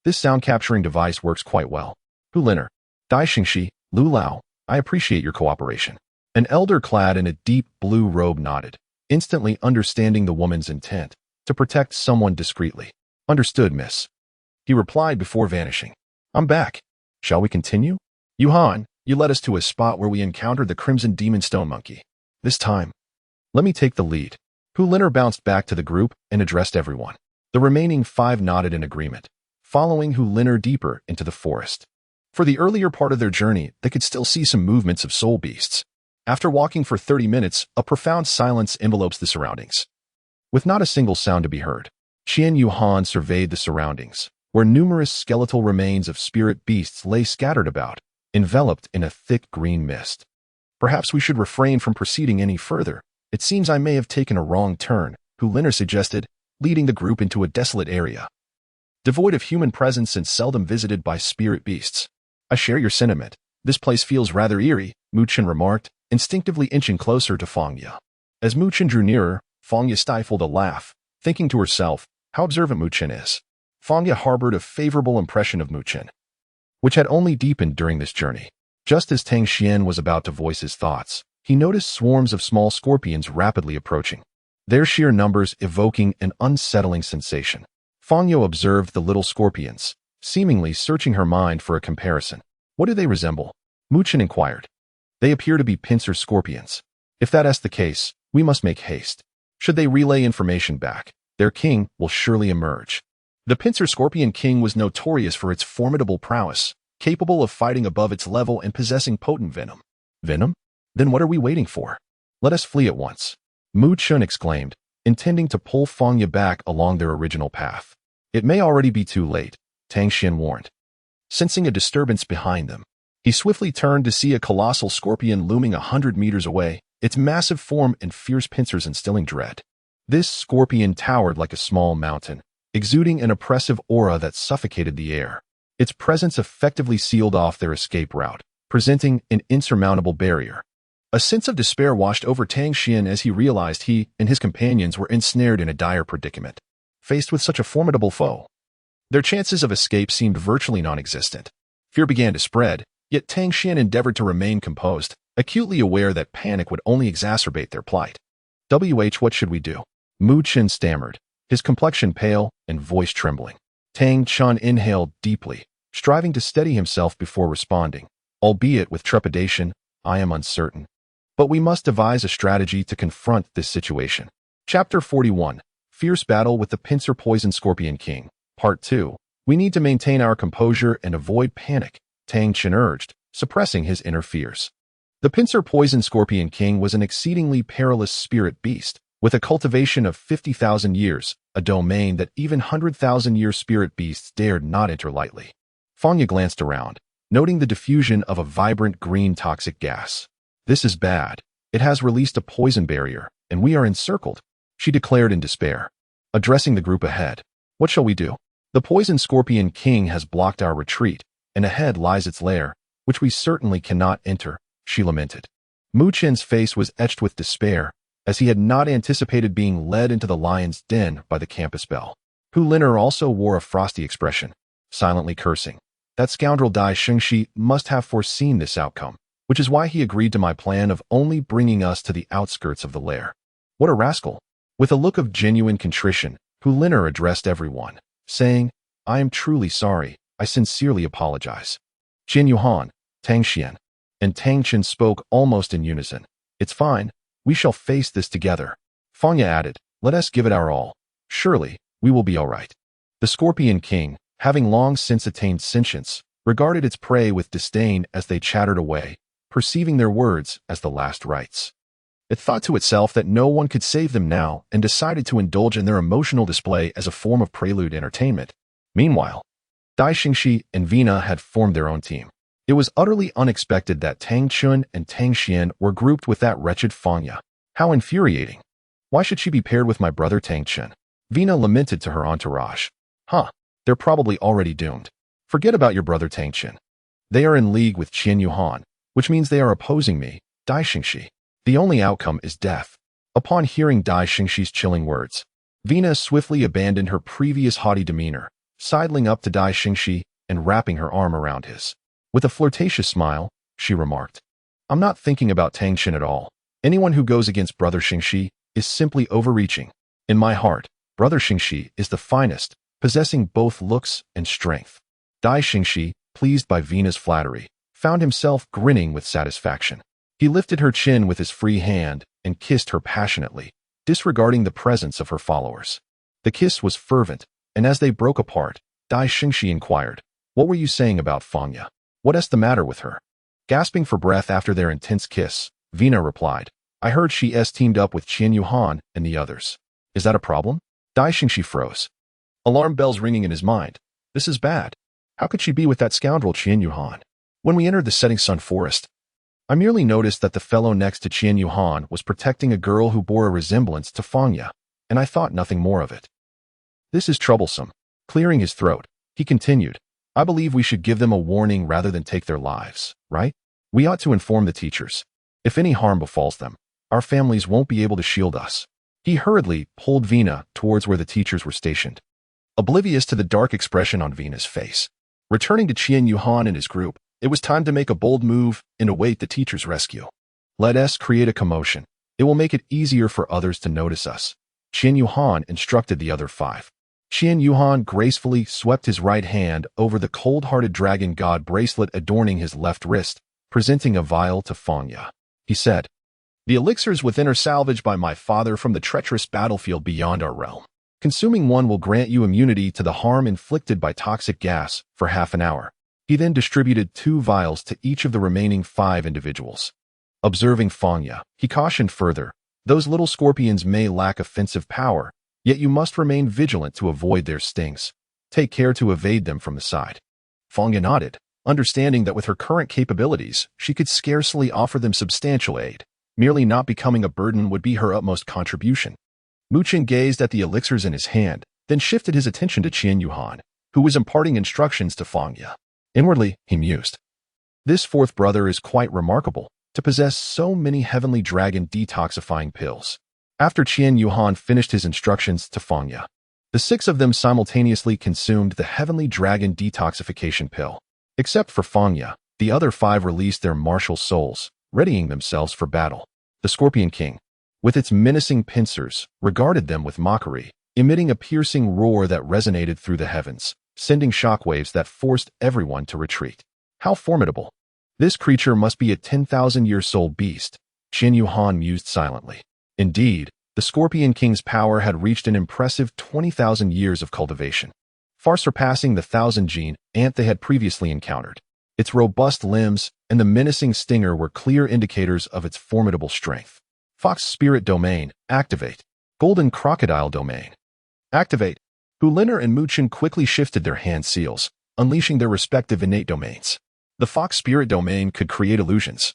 This sound-capturing device works quite well. Hu Liner, Dai Shengxi, Lu Lao, I appreciate your cooperation. An elder clad in a deep blue robe nodded, instantly understanding the woman's intent, to protect someone discreetly. Understood, miss. He replied before vanishing. I'm back. Shall we continue? Yuhan, you led us to a spot where we encountered the Crimson Demon Stone Monkey. This time, let me take the lead. Hu Liner bounced back to the group and addressed everyone. The remaining 5 nodded in agreement, following Hu Liner deeper into the forest. For the earlier part of their journey, they could still see some movements of soul beasts. After walking for 30 minutes, a profound silence envelopes the surroundings. With not a single sound to be heard, Qian Yuhan surveyed the surroundings, where numerous skeletal remains of spirit beasts lay scattered about, enveloped in a thick green mist. Perhaps we should refrain from proceeding any further. It seems I may have taken a wrong turn, Hu Liner suggested, leading the group into a desolate area, devoid of human presence and seldom visited by spirit beasts. I share your sentiment. This place feels rather eerie, Mu Chen remarked, instinctively inching closer to Fang Ye. As Mu Chen drew nearer, Fang Ye stifled a laugh, thinking to herself, how observant Mu Chen is. Fang Ye harbored a favorable impression of Mu Chen, which had only deepened during this journey. Just as Tang Xian was about to voice his thoughts, he noticed swarms of small scorpions rapidly approaching, their sheer numbers evoking an unsettling sensation. Fang Ye observed the little scorpions, seemingly searching her mind for a comparison. What do they resemble? Mu Chen inquired. They appear to be pincer scorpions. If that is the case, we must make haste. Should they relay information back, their king will surely emerge. The pincer scorpion king was notorious for its formidable prowess, capable of fighting above its level and possessing potent venom. Venom? Then what are we waiting for? Let us flee at once. Mu Chen exclaimed, intending to pull Fang Ye back along their original path. It may already be too late, Tang Xian warned. Sensing a disturbance behind them, he swiftly turned to see a colossal scorpion looming 100 meters away, its massive form and fierce pincers instilling dread. This scorpion towered like a small mountain, exuding an oppressive aura that suffocated the air. Its presence effectively sealed off their escape route, presenting an insurmountable barrier. A sense of despair washed over Tang Xian as he realized he and his companions were ensnared in a dire predicament. Faced with such a formidable foe, their chances of escape seemed virtually non-existent. Fear began to spread, yet Tang Xian endeavored to remain composed, acutely aware that panic would only exacerbate their plight. What should we do? Mu Chen stammered, his complexion pale and voice trembling. Tang Chen inhaled deeply, striving to steady himself before responding, albeit with trepidation. I am uncertain. But we must devise a strategy to confront this situation. Chapter 41. Fierce Battle with the Pincer Poison Scorpion King. Part 2. We need to maintain our composure and avoid panic, Tang Chen urged, suppressing his inner fears. The Pincer Poison Scorpion King was an exceedingly perilous spirit beast, With a cultivation of 50,000 years, a domain that even 100,000-year spirit beasts dared not enter lightly. Fangya glanced around, noting the diffusion of a vibrant green toxic gas. This is bad. It has released a poison barrier, and we are encircled, she declared in despair. Addressing the group ahead. What shall we do? The poison scorpion king has blocked our retreat, and ahead lies its lair, which we certainly cannot enter, she lamented. Mu Chen's face was etched with despair, as he had not anticipated being led into the lion's den by the campus bell. Hu Lin'er also wore a frosty expression, silently cursing. That scoundrel Dai Xingxi must have foreseen this outcome, which is why he agreed to my plan of only bringing us to the outskirts of the lair. What a rascal! With a look of genuine contrition, Hu Lin'er addressed everyone, saying, I am truly sorry, I sincerely apologize. Qian Yuhan, Tang Xian, and Tang Chen spoke almost in unison. It's fine. We shall face this together. Fangya added, let us give it our all. Surely, we will be all right. The Scorpion King, having long since attained sentience, regarded its prey with disdain as they chattered away, perceiving their words as the last rites. It thought to itself that no one could save them now and decided to indulge in their emotional display as a form of prelude entertainment. Meanwhile, Dai Xingxi and Vina had formed their own team. It was utterly unexpected that Tang Chun and Tang Xian were grouped with that wretched Fangya. How infuriating. Why should she be paired with my brother Tang Chen? Vina lamented to her entourage. They're probably already doomed. Forget about your brother Tang Chen. They are in league with Qian Yuhan, which means they are opposing me, Dai Xingxi. The only outcome is death. Upon hearing Dai Xingxi's chilling words, Vina swiftly abandoned her previous haughty demeanor, sidling up to Dai Xingxi and wrapping her arm around his. With a flirtatious smile, she remarked, I'm not thinking about Tang Chen at all. Anyone who goes against Brother Xingxi is simply overreaching. In my heart, Brother Xingxi is the finest, possessing both looks and strength. Dai Xingxi, pleased by Vina's flattery, found himself grinning with satisfaction. He lifted her chin with his free hand and kissed her passionately, disregarding the presence of her followers. The kiss was fervent, and as they broke apart, Dai Xingxi inquired, what were you saying about Fangya? What is the matter with her? Gasping for breath after their intense kiss, Vina replied, I heard she teamed up with Qian Yuhan and the others. Is that a problem? Dai Xingxi froze. Alarm bells ringing in his mind. This is bad. How could she be with that scoundrel Qian Yuhan? When we entered the setting sun forest, I merely noticed that the fellow next to Qian Yuhan was protecting a girl who bore a resemblance to Fangya, and I thought nothing more of it. This is troublesome. Clearing his throat, he continued, I believe we should give them a warning rather than take their lives, right? We ought to inform the teachers. If any harm befalls them, our families won't be able to shield us. He hurriedly pulled Vina towards where the teachers were stationed, oblivious to the dark expression on Vina's face. Returning to Qian Yuhan and his group, it was time to make a bold move and await the teacher's rescue. Let us create a commotion. It will make it easier for others to notice us. Qian Yuhan instructed the other 5. Qian Yuhan gracefully swept his right hand over the cold-hearted dragon god bracelet adorning his left wrist, presenting a vial to Fangya. He said, The elixirs within are salvaged by my father from the treacherous battlefield beyond our realm. Consuming one will grant you immunity to the harm inflicted by toxic gas for half an hour. He then distributed 2 vials to each of the remaining 5 individuals. Observing Fangya, he cautioned further, those little scorpions may lack offensive power, yet you must remain vigilant to avoid their stings. Take care to evade them from the side. Fangya nodded, understanding that with her current capabilities, she could scarcely offer them substantial aid. Merely not becoming a burden would be her utmost contribution. Mu Chen gazed at the elixirs in his hand, then shifted his attention to Qian Yuhan, who was imparting instructions to Fangya. Inwardly, he mused. This 4th brother is quite remarkable, to possess so many heavenly dragon detoxifying pills. After Qian Yuhan finished his instructions to Fangya, the 6 of them simultaneously consumed the heavenly dragon detoxification pill. Except for Fangya, the other 5 released their martial souls, readying themselves for battle. The Scorpion King, with its menacing pincers, regarded them with mockery, emitting a piercing roar that resonated through the heavens, sending shockwaves that forced everyone to retreat. How formidable! This creature must be a 10,000-year-old beast, Qian Yuhan mused silently. Indeed, the Scorpion King's power had reached an impressive 20,000 years of cultivation, far surpassing the 1,000-gene ant they had previously encountered. Its robust limbs and the menacing stinger were clear indicators of its formidable strength. Fox Spirit Domain, activate. Golden Crocodile Domain. Activate. Huliner and Muchen quickly shifted their hand seals, unleashing their respective innate domains. The Fox Spirit domain could create illusions,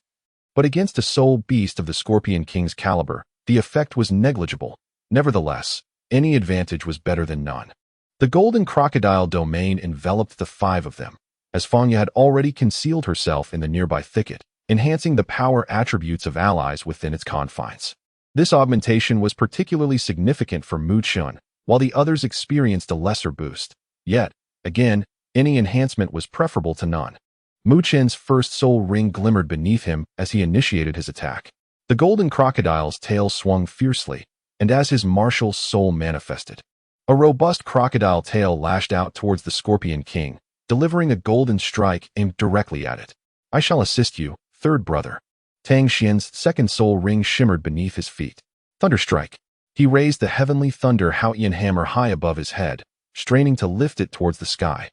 but against a soul beast of the Scorpion King's caliber, the effect was negligible. Nevertheless, any advantage was better than none. The Golden Crocodile domain enveloped the five of them, as Fangya had already concealed herself in the nearby thicket, enhancing the power attributes of allies within its confines. This augmentation was particularly significant for Mu Chun, while the others experienced a lesser boost. Yet, again, any enhancement was preferable to none. Mu Chen's first soul ring glimmered beneath him as he initiated his attack. The golden crocodile's tail swung fiercely, and as his martial soul manifested, a robust crocodile tail lashed out towards the Scorpion King, delivering a golden strike aimed directly at it. I shall assist you, third brother. Tang Xian's second soul ring shimmered beneath his feet. Thunderstrike. He raised the heavenly thunder Haotian hammer high above his head, straining to lift it towards the sky.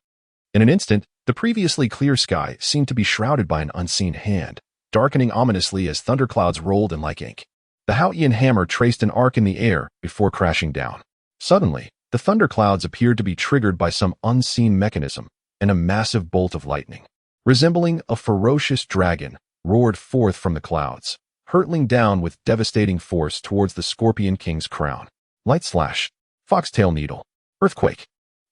In an instant, the previously clear sky seemed to be shrouded by an unseen hand, darkening ominously as thunderclouds rolled in like ink. The Haotian hammer traced an arc in the air before crashing down. Suddenly, the thunderclouds appeared to be triggered by some unseen mechanism, and a massive bolt of lightning, resembling a ferocious dragon, roared forth from the clouds, hurtling down with devastating force towards the Scorpion King's crown. Light slash, foxtail needle, earthquake.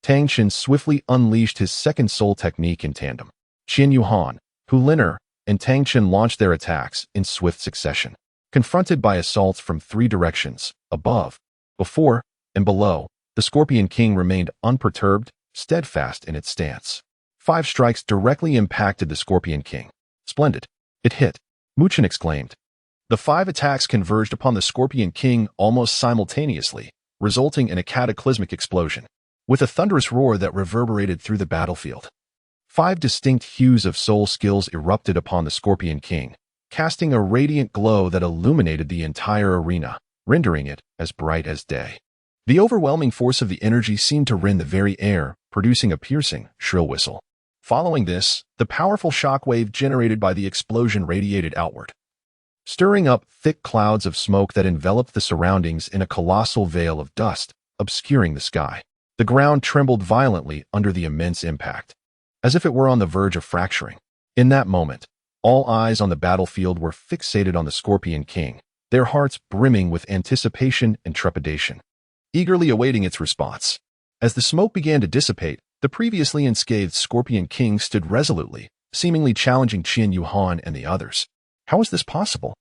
Tang Chen swiftly unleashed his second soul technique in tandem. Qian Yuhan, Huliner, and Tang Chen launched their attacks in swift succession. Confronted by assaults from three directions, above, before, and below, the Scorpion King remained unperturbed, steadfast in its stance. 5 strikes directly impacted the Scorpion King. Splendid. It hit. Muchen exclaimed. The 5 attacks converged upon the Scorpion King almost simultaneously, resulting in a cataclysmic explosion, with a thunderous roar that reverberated through the battlefield. 5 distinct hues of soul skills erupted upon the Scorpion King, casting a radiant glow that illuminated the entire arena, rendering it as bright as day. The overwhelming force of the energy seemed to rend the very air, producing a piercing, shrill whistle. Following this, the powerful shockwave generated by the explosion radiated outward, stirring up thick clouds of smoke that enveloped the surroundings in a colossal veil of dust, obscuring the sky. The ground trembled violently under the immense impact, as if it were on the verge of fracturing. In that moment, all eyes on the battlefield were fixated on the Scorpion King, their hearts brimming with anticipation and trepidation, eagerly awaiting its response. As the smoke began to dissipate, the previously unscathed Scorpion King stood resolutely, seemingly challenging Qian Yuhan and the others. How is this possible?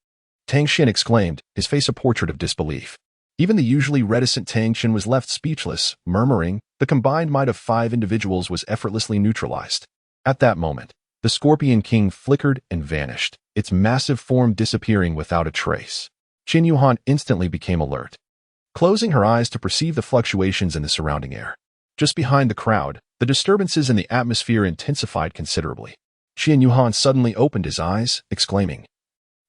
Tang Xian exclaimed, his face a portrait of disbelief. Even the usually reticent Tang Xian was left speechless, murmuring, the combined might of 5 individuals was effortlessly neutralized. At that moment, the Scorpion King flickered and vanished, its massive form disappearing without a trace. Qian Yuhan instantly became alert, closing her eyes to perceive the fluctuations in the surrounding air. Just behind the crowd, the disturbances in the atmosphere intensified considerably. Qian Yuhan suddenly opened his eyes, exclaiming,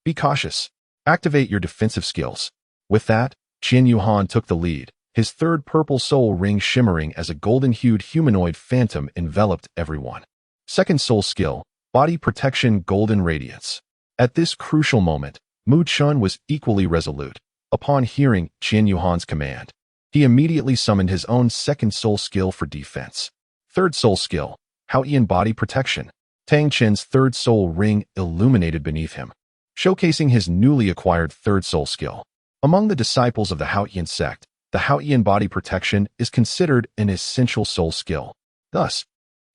"Be cautious. Activate your defensive skills." With that, Qian Yuhan took the lead, his third purple soul ring shimmering as a golden-hued humanoid phantom enveloped everyone. Second soul skill, body protection golden radiance. At this crucial moment, Mu Chun was equally resolute. Upon hearing Qian Yuhan's command, he immediately summoned his own second soul skill for defense. Third soul skill, Haotian body protection. Tang Chen's third soul ring illuminated beneath him, showcasing his newly acquired third soul skill. Among the disciples of the Haotian sect, the Haotian body protection is considered an essential soul skill. Thus,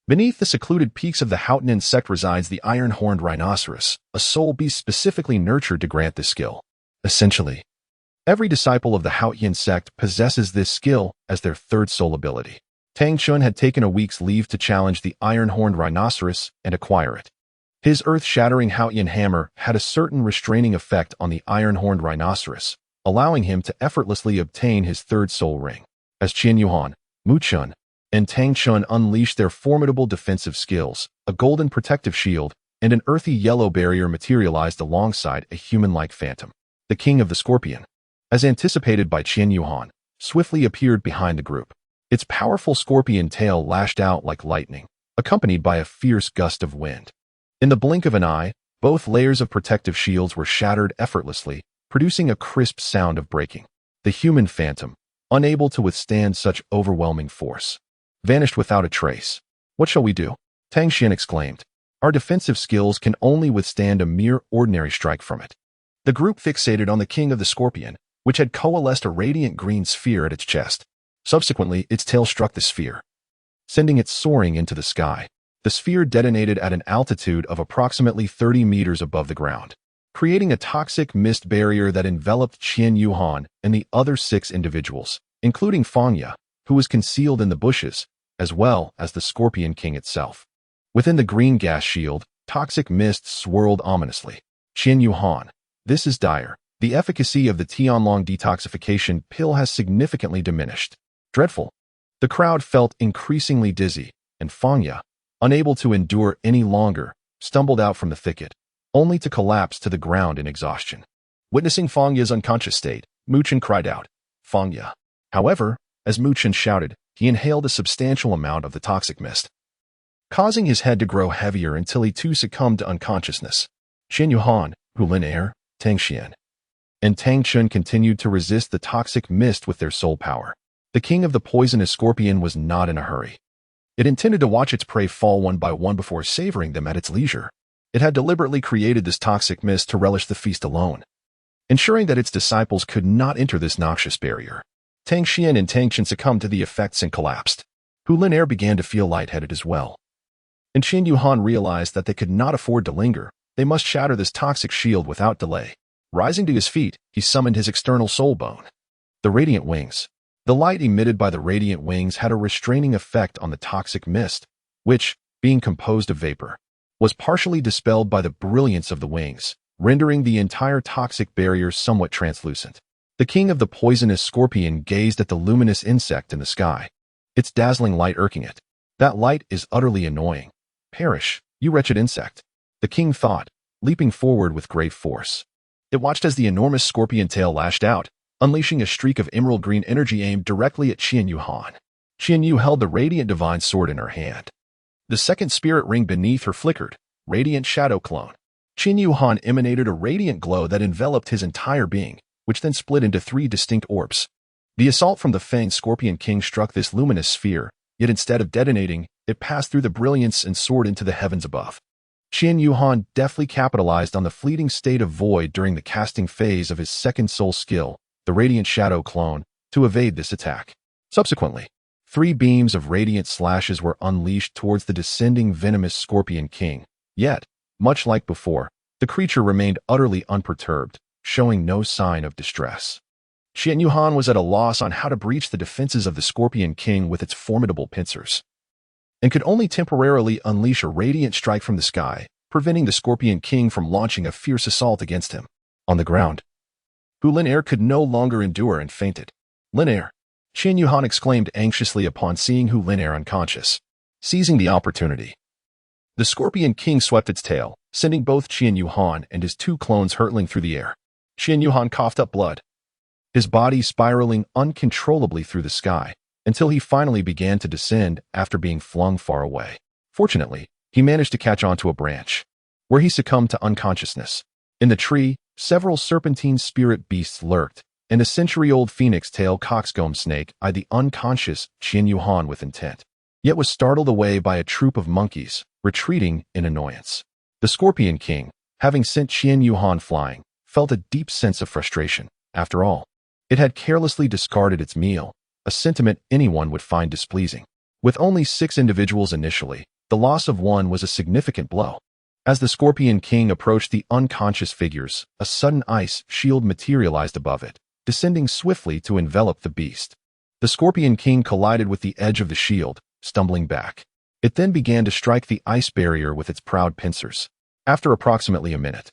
beneath the secluded peaks of the Haotian sect resides the iron-horned rhinoceros, a soul beast specifically nurtured to grant this skill. Essentially, every disciple of the Haotian sect possesses this skill as their third soul ability. Tang Chun had taken a week's leave to challenge the iron-horned rhinoceros and acquire it. His earth-shattering Haotian hammer had a certain restraining effect on the iron-horned rhinoceros, allowing him to effortlessly obtain his third soul ring. As Qian Yuhan, Mu Chun, and Tang Chun unleashed their formidable defensive skills, a golden protective shield and an earthy yellow barrier materialized alongside a human-like phantom. The King of the Scorpion, as anticipated by Qian Yuhan, swiftly appeared behind the group. Its powerful scorpion tail lashed out like lightning, accompanied by a fierce gust of wind. In the blink of an eye, both layers of protective shields were shattered effortlessly, producing a crisp sound of breaking. The human phantom, unable to withstand such overwhelming force, vanished without a trace. What shall we do? Tang Xian exclaimed. Our defensive skills can only withstand a mere ordinary strike from it. The group fixated on the king of the scorpion, which had coalesced a radiant green sphere at its chest. Subsequently, its tail struck the sphere, sending it soaring into the sky. The sphere detonated at an altitude of approximately 30 meters above the ground, creating a toxic mist barrier that enveloped Qian Yuhan and the other 6 individuals, including Fangya, who was concealed in the bushes, as well as the Scorpion King itself. Within the green gas shield, toxic mist swirled ominously. Qian Yuhan, this is dire. The efficacy of the Tianlong detoxification pill has significantly diminished. Dreadful. The crowd felt increasingly dizzy, and Fangya, unable to endure any longer, stumbled out from the thicket, only to collapse to the ground in exhaustion. Witnessing Fangya's unconscious state, Muchen cried out, Fangya. However, as Muchen shouted, he inhaled a substantial amount of the toxic mist, causing his head to grow heavier until he too succumbed to unconsciousness. Qian Yuhan, Hu Lin, Tang Xian, and Tang Chun continued to resist the toxic mist with their soul power. The king of the poisonous scorpion was not in a hurry. It intended to watch its prey fall one by one before savoring them at its leisure. It had deliberately created this toxic mist to relish the feast alone, ensuring that its disciples could not enter this noxious barrier. Tang Xian and Tang Chun succumbed to the effects and collapsed. Hu Lin began to feel lightheaded as well. And Qian Yuhan realized that they could not afford to linger. They must shatter this toxic shield without delay. Rising to his feet, he summoned his external soul bone. The radiant wings. The light emitted by the radiant wings had a restraining effect on the toxic mist, which, being composed of vapor, was partially dispelled by the brilliance of the wings, rendering the entire toxic barrier somewhat translucent. The king of the poisonous scorpion gazed at the luminous insect in the sky, its dazzling light irking it. That light is utterly annoying. Perish, you wretched insect, the king thought, leaping forward with great force. It watched as the enormous scorpion tail lashed out, unleashing a streak of emerald green energy aimed directly at Qian Yuhan. Qian Yu held the radiant divine sword in her hand. The second spirit ring beneath her flickered, radiant shadow clone. Qian Yuhan emanated a radiant glow that enveloped his entire being, which then split into 3 distinct orbs. The assault from the fanged Scorpion King struck this luminous sphere, yet instead of detonating, it passed through the brilliance and soared into the heavens above. Qian Yuhan deftly capitalized on the fleeting state of void during the casting phase of his second soul skill, the Radiant Shadow Clone, to evade this attack. Subsequently, 3 beams of radiant slashes were unleashed towards the descending venomous Scorpion King. Yet, much like before, the creature remained utterly unperturbed, showing no sign of distress. Qian Yuhan was at a loss on how to breach the defenses of the Scorpion King with its formidable pincers, and could only temporarily unleash a radiant strike from the sky, preventing the Scorpion King from launching a fierce assault against him. On the ground, Hu Lin could no longer endure and fainted. Lin Qian Yuhan exclaimed anxiously upon seeing Hu Lin unconscious. Seizing the opportunity, the Scorpion King swept its tail, sending both Qian Yuhan and his 2 clones hurtling through the air. Qian Yuhan coughed up blood, his body spiraling uncontrollably through the sky, until he finally began to descend after being flung far away. Fortunately, he managed to catch onto a branch, where he succumbed to unconsciousness. In the tree, several serpentine spirit beasts lurked, and a century-old phoenix-tail coxcomb snake eyed the unconscious Qian Yuhan with intent, yet was startled away by a troop of monkeys, retreating in annoyance. The Scorpion King, having sent Qian Yuhan flying, felt a deep sense of frustration. After all, it had carelessly discarded its meal, a sentiment anyone would find displeasing. With only 6 individuals initially, the loss of one was a significant blow. As the Scorpion King approached the unconscious figures, a sudden ice shield materialized above it, descending swiftly to envelop the beast. The Scorpion King collided with the edge of the shield, stumbling back. It then began to strike the ice barrier with its proud pincers. After approximately a minute,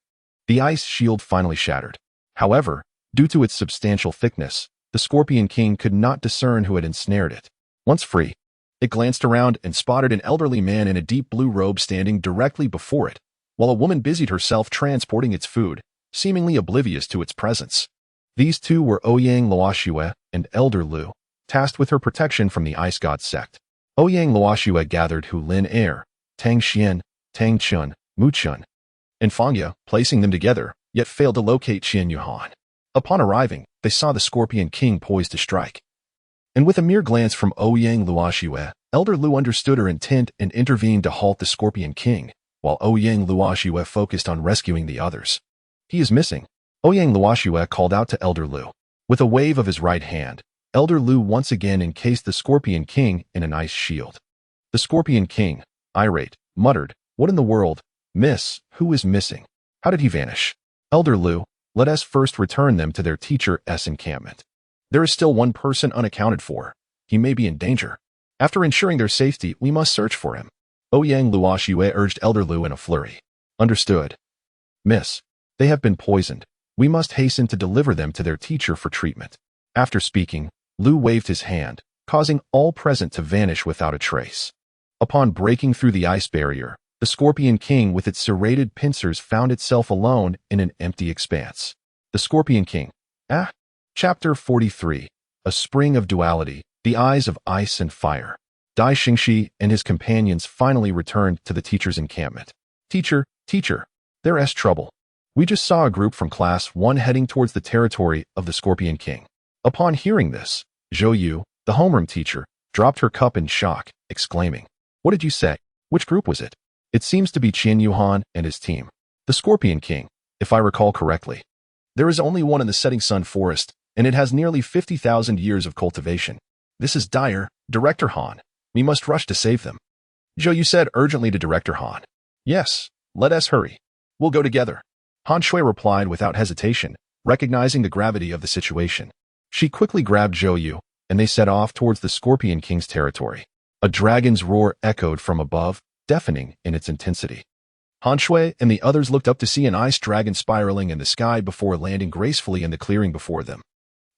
the ice shield finally shattered. However, due to its substantial thickness, the Scorpion King could not discern who had ensnared it. Once free, it glanced around and spotted an elderly man in a deep blue robe standing directly before it, while a woman busied herself transporting its food, seemingly oblivious to its presence. These 2 were Ouyang Luoxue and Elder Lu, tasked with her protection from the Ice God sect. Ouyang Luoxue gathered Hu Lin, Tang Xian, Tang Chun, Mu Chun, and Fangya, placing them together, yet failed to locate Qian Yuhan. Upon arriving, they saw the Scorpion King poised to strike. And with a mere glance from Ouyang Luoxue, Elder Lu understood her intent and intervened to halt the Scorpion King, while Ouyang Luoxue focused on rescuing the others. He is missing. Ouyang Luoxue called out to Elder Lu. With a wave of his right hand, Elder Lu once again encased the Scorpion King in an ice shield. The Scorpion King, irate, muttered, "What in the world? Miss, who is missing? How did he vanish?" Elder Lu, let us first return them to their teacher's encampment. There is still one person unaccounted for. He may be in danger. After ensuring their safety, we must search for him. Ouyang Luoxue urged Elder Lu in a flurry. Understood. Miss, they have been poisoned. We must hasten to deliver them to their teacher for treatment. After speaking, Lu waved his hand, causing all present to vanish without a trace. Upon breaking through the ice barrier, the Scorpion King with its serrated pincers found itself alone in an empty expanse. The Scorpion King. Chapter 43. A Spring of Duality, the Eyes of Ice and Fire. Dai Xingxi and his companions finally returned to the teacher's encampment. Teacher, there's trouble. We just saw a group from Class 1 heading towards the territory of the Scorpion King. Upon hearing this, Zhou Yu, the homeroom teacher, dropped her cup in shock, exclaiming, "What did you say? Which group was it?" "It seems to be Qian Yuhan and his team. The Scorpion King, if I recall correctly. There is only one in the Setting Sun Forest, and it has nearly 50,000 years of cultivation. This is dire, Director Han. We must rush to save them." Zhou Yu said urgently to Director Han. "Yes, let us hurry. We'll go together." Han Shui replied without hesitation, recognizing the gravity of the situation. She quickly grabbed Zhou Yu, and they set off towards the Scorpion King's territory. A dragon's roar echoed from above, deafening in its intensity. Han Shui and the others looked up to see an ice dragon spiraling in the sky before landing gracefully in the clearing before them.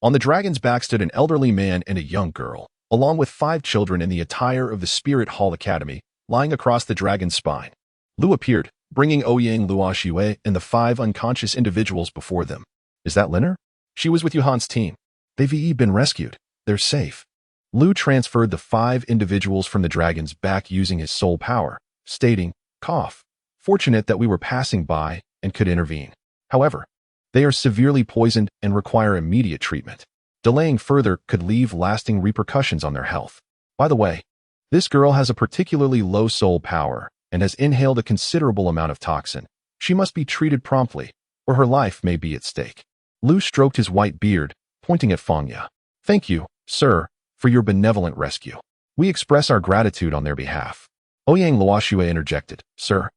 On the dragon's back stood an elderly man and a young girl, along with 5 children in the attire of the Spirit Hall Academy, lying across the dragon's spine. Lu appeared, bringing Ouyang Luoxue and the 5 unconscious individuals before them. "Is that Liner? She was with Yuhan's team. They've been rescued. They're safe." Lu transferred the 5 individuals from the dragon's back using his soul power, stating, "Cough. Fortunate that we were passing by and could intervene. However, they are severely poisoned and require immediate treatment. Delaying further could leave lasting repercussions on their health. By the way, this girl has a particularly low soul power and has inhaled a considerable amount of toxin. She must be treated promptly, or her life may be at stake." Lu stroked his white beard, pointing at Fangya. "Thank you, sir, for your benevolent rescue. We express our gratitude on their behalf." Ouyang Luoxue interjected, "Sir,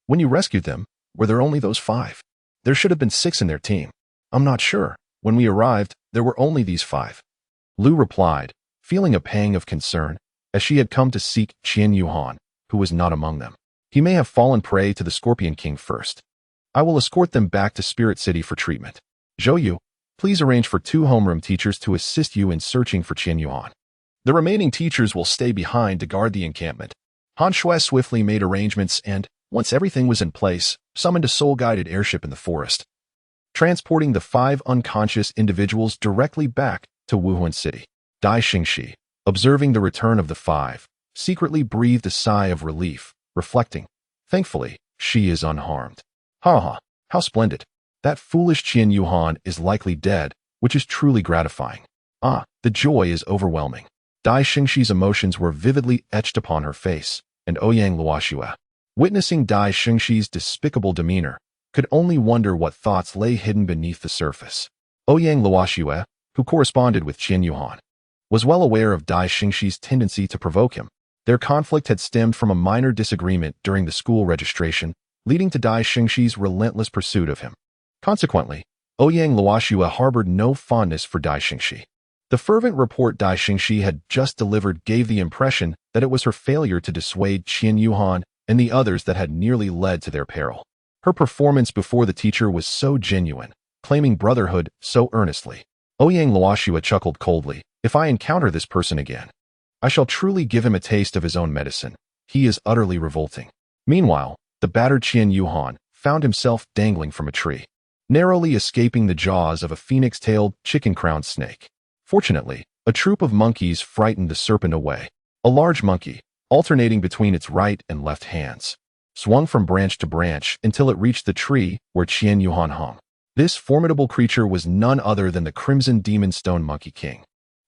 when you rescued them, were there only those 5? There should have been 6 in their team." "I'm not sure. When we arrived, there were only these 5. Lu replied, feeling a pang of concern, as she had come to seek Qian Yuhan, who was not among them. He may have fallen prey to the Scorpion King first. I will escort them back to Spirit City for treatment. Zhou Yu, please arrange for 2 homeroom teachers to assist you in searching for Qian Yuhan. The remaining teachers will stay behind to guard the encampment." Han Shui swiftly made arrangements and, once everything was in place, summoned a soul-guided airship in the forest, transporting the 5 unconscious individuals directly back to Wuhan City. Dai Xingxi, observing the return of the 5, secretly breathed a sigh of relief, reflecting, "Thankfully, she is unharmed. Ha, how splendid. That foolish Qian Yuhan is likely dead, which is truly gratifying. The joy is overwhelming." Dai Xingxi's emotions were vividly etched upon her face, and Ouyang Luoxue, witnessing Dai Xingxi's despicable demeanor, could only wonder what thoughts lay hidden beneath the surface. Ouyang Luoxue, who corresponded with Qian Yuhan, was well aware of Dai Xingxi's tendency to provoke him. Their conflict had stemmed from a minor disagreement during the school registration, leading to Dai Xingxi's relentless pursuit of him. Consequently, Ouyang Luoxue harbored no fondness for Dai Xingxi. The fervent report Dai Xingxi had just delivered gave the impression that it was her failure to dissuade Qian Yuhan and the others that had nearly led to their peril. Her performance before the teacher was so genuine, claiming brotherhood so earnestly. Ouyang Luoxue chuckled coldly, "If I encounter this person again, I shall truly give him a taste of his own medicine. He is utterly revolting." Meanwhile, the battered Qian Yuhan found himself dangling from a tree, narrowly escaping the jaws of a phoenix-tailed, chicken-crowned snake. Fortunately, a troop of monkeys frightened the serpent away. A large monkey, alternating between its right and left hands, swung from branch to branch until it reached the tree where Qian Yuhan hung. This formidable creature was none other than the Crimson Demon Stone Monkey King,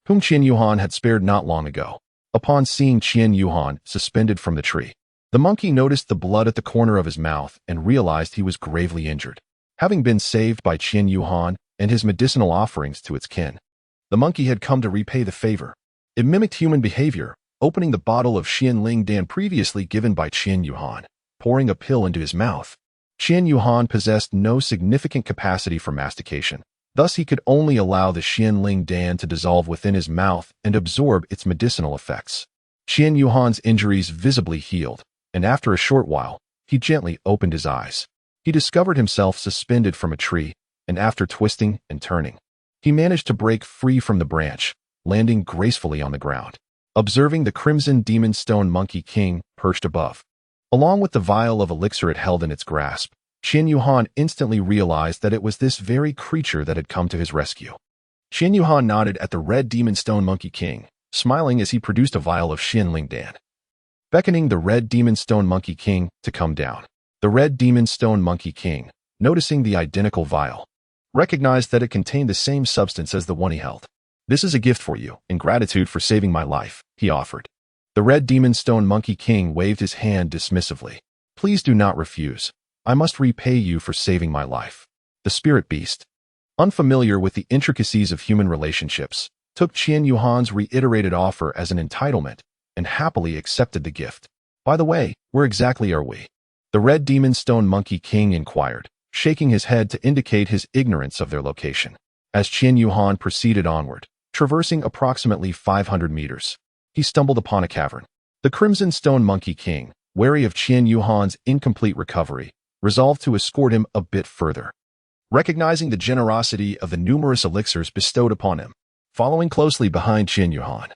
whom Qian Yuhan had spared not long ago. Upon seeing Qian Yuhan suspended from the tree, the monkey noticed the blood at the corner of his mouth and realized he was gravely injured. Having been saved by Qian Yuhan and his medicinal offerings to its kin, the monkey had come to repay the favor. It mimicked human behavior, opening the bottle of Xianling Dan previously given by Qian Yuhan, pouring a pill into his mouth. Qian Yuhan possessed no significant capacity for mastication. Thus, he could only allow the Xianling Dan to dissolve within his mouth and absorb its medicinal effects. Qian Yuhan's injuries visibly healed, and after a short while, he gently opened his eyes. He discovered himself suspended from a tree, and after twisting and turning, he managed to break free from the branch, landing gracefully on the ground. Observing the Crimson Demon Stone Monkey King perched above, along with the vial of elixir it held in its grasp, Qian Yuhan instantly realized that it was this very creature that had come to his rescue. Qian Yuhan nodded at the Red Demon Stone Monkey King, smiling as he produced a vial of Xianling Dan, beckoning the Red Demon Stone Monkey King to come down. The Red Demon Stone Monkey King, noticing the identical vial, recognized that it contained the same substance as the one he held. "This is a gift for you, in gratitude for saving my life," he offered. The Red Demon Stone Monkey King waved his hand dismissively. "Please do not refuse. I must repay you for saving my life." The spirit beast, unfamiliar with the intricacies of human relationships, took Qian Yuhan's reiterated offer as an entitlement and happily accepted the gift. "By the way, where exactly are we?" The Red Demon Stone Monkey King inquired, shaking his head to indicate his ignorance of their location. As Qian Yuhan proceeded onward, traversing approximately 500 meters, he stumbled upon a cavern. The Crimson Stone Monkey King, wary of Qian Yuhan's incomplete recovery, resolved to escort him a bit further. Recognizing the generosity of the numerous elixirs bestowed upon him, following closely behind Qian Yuhan,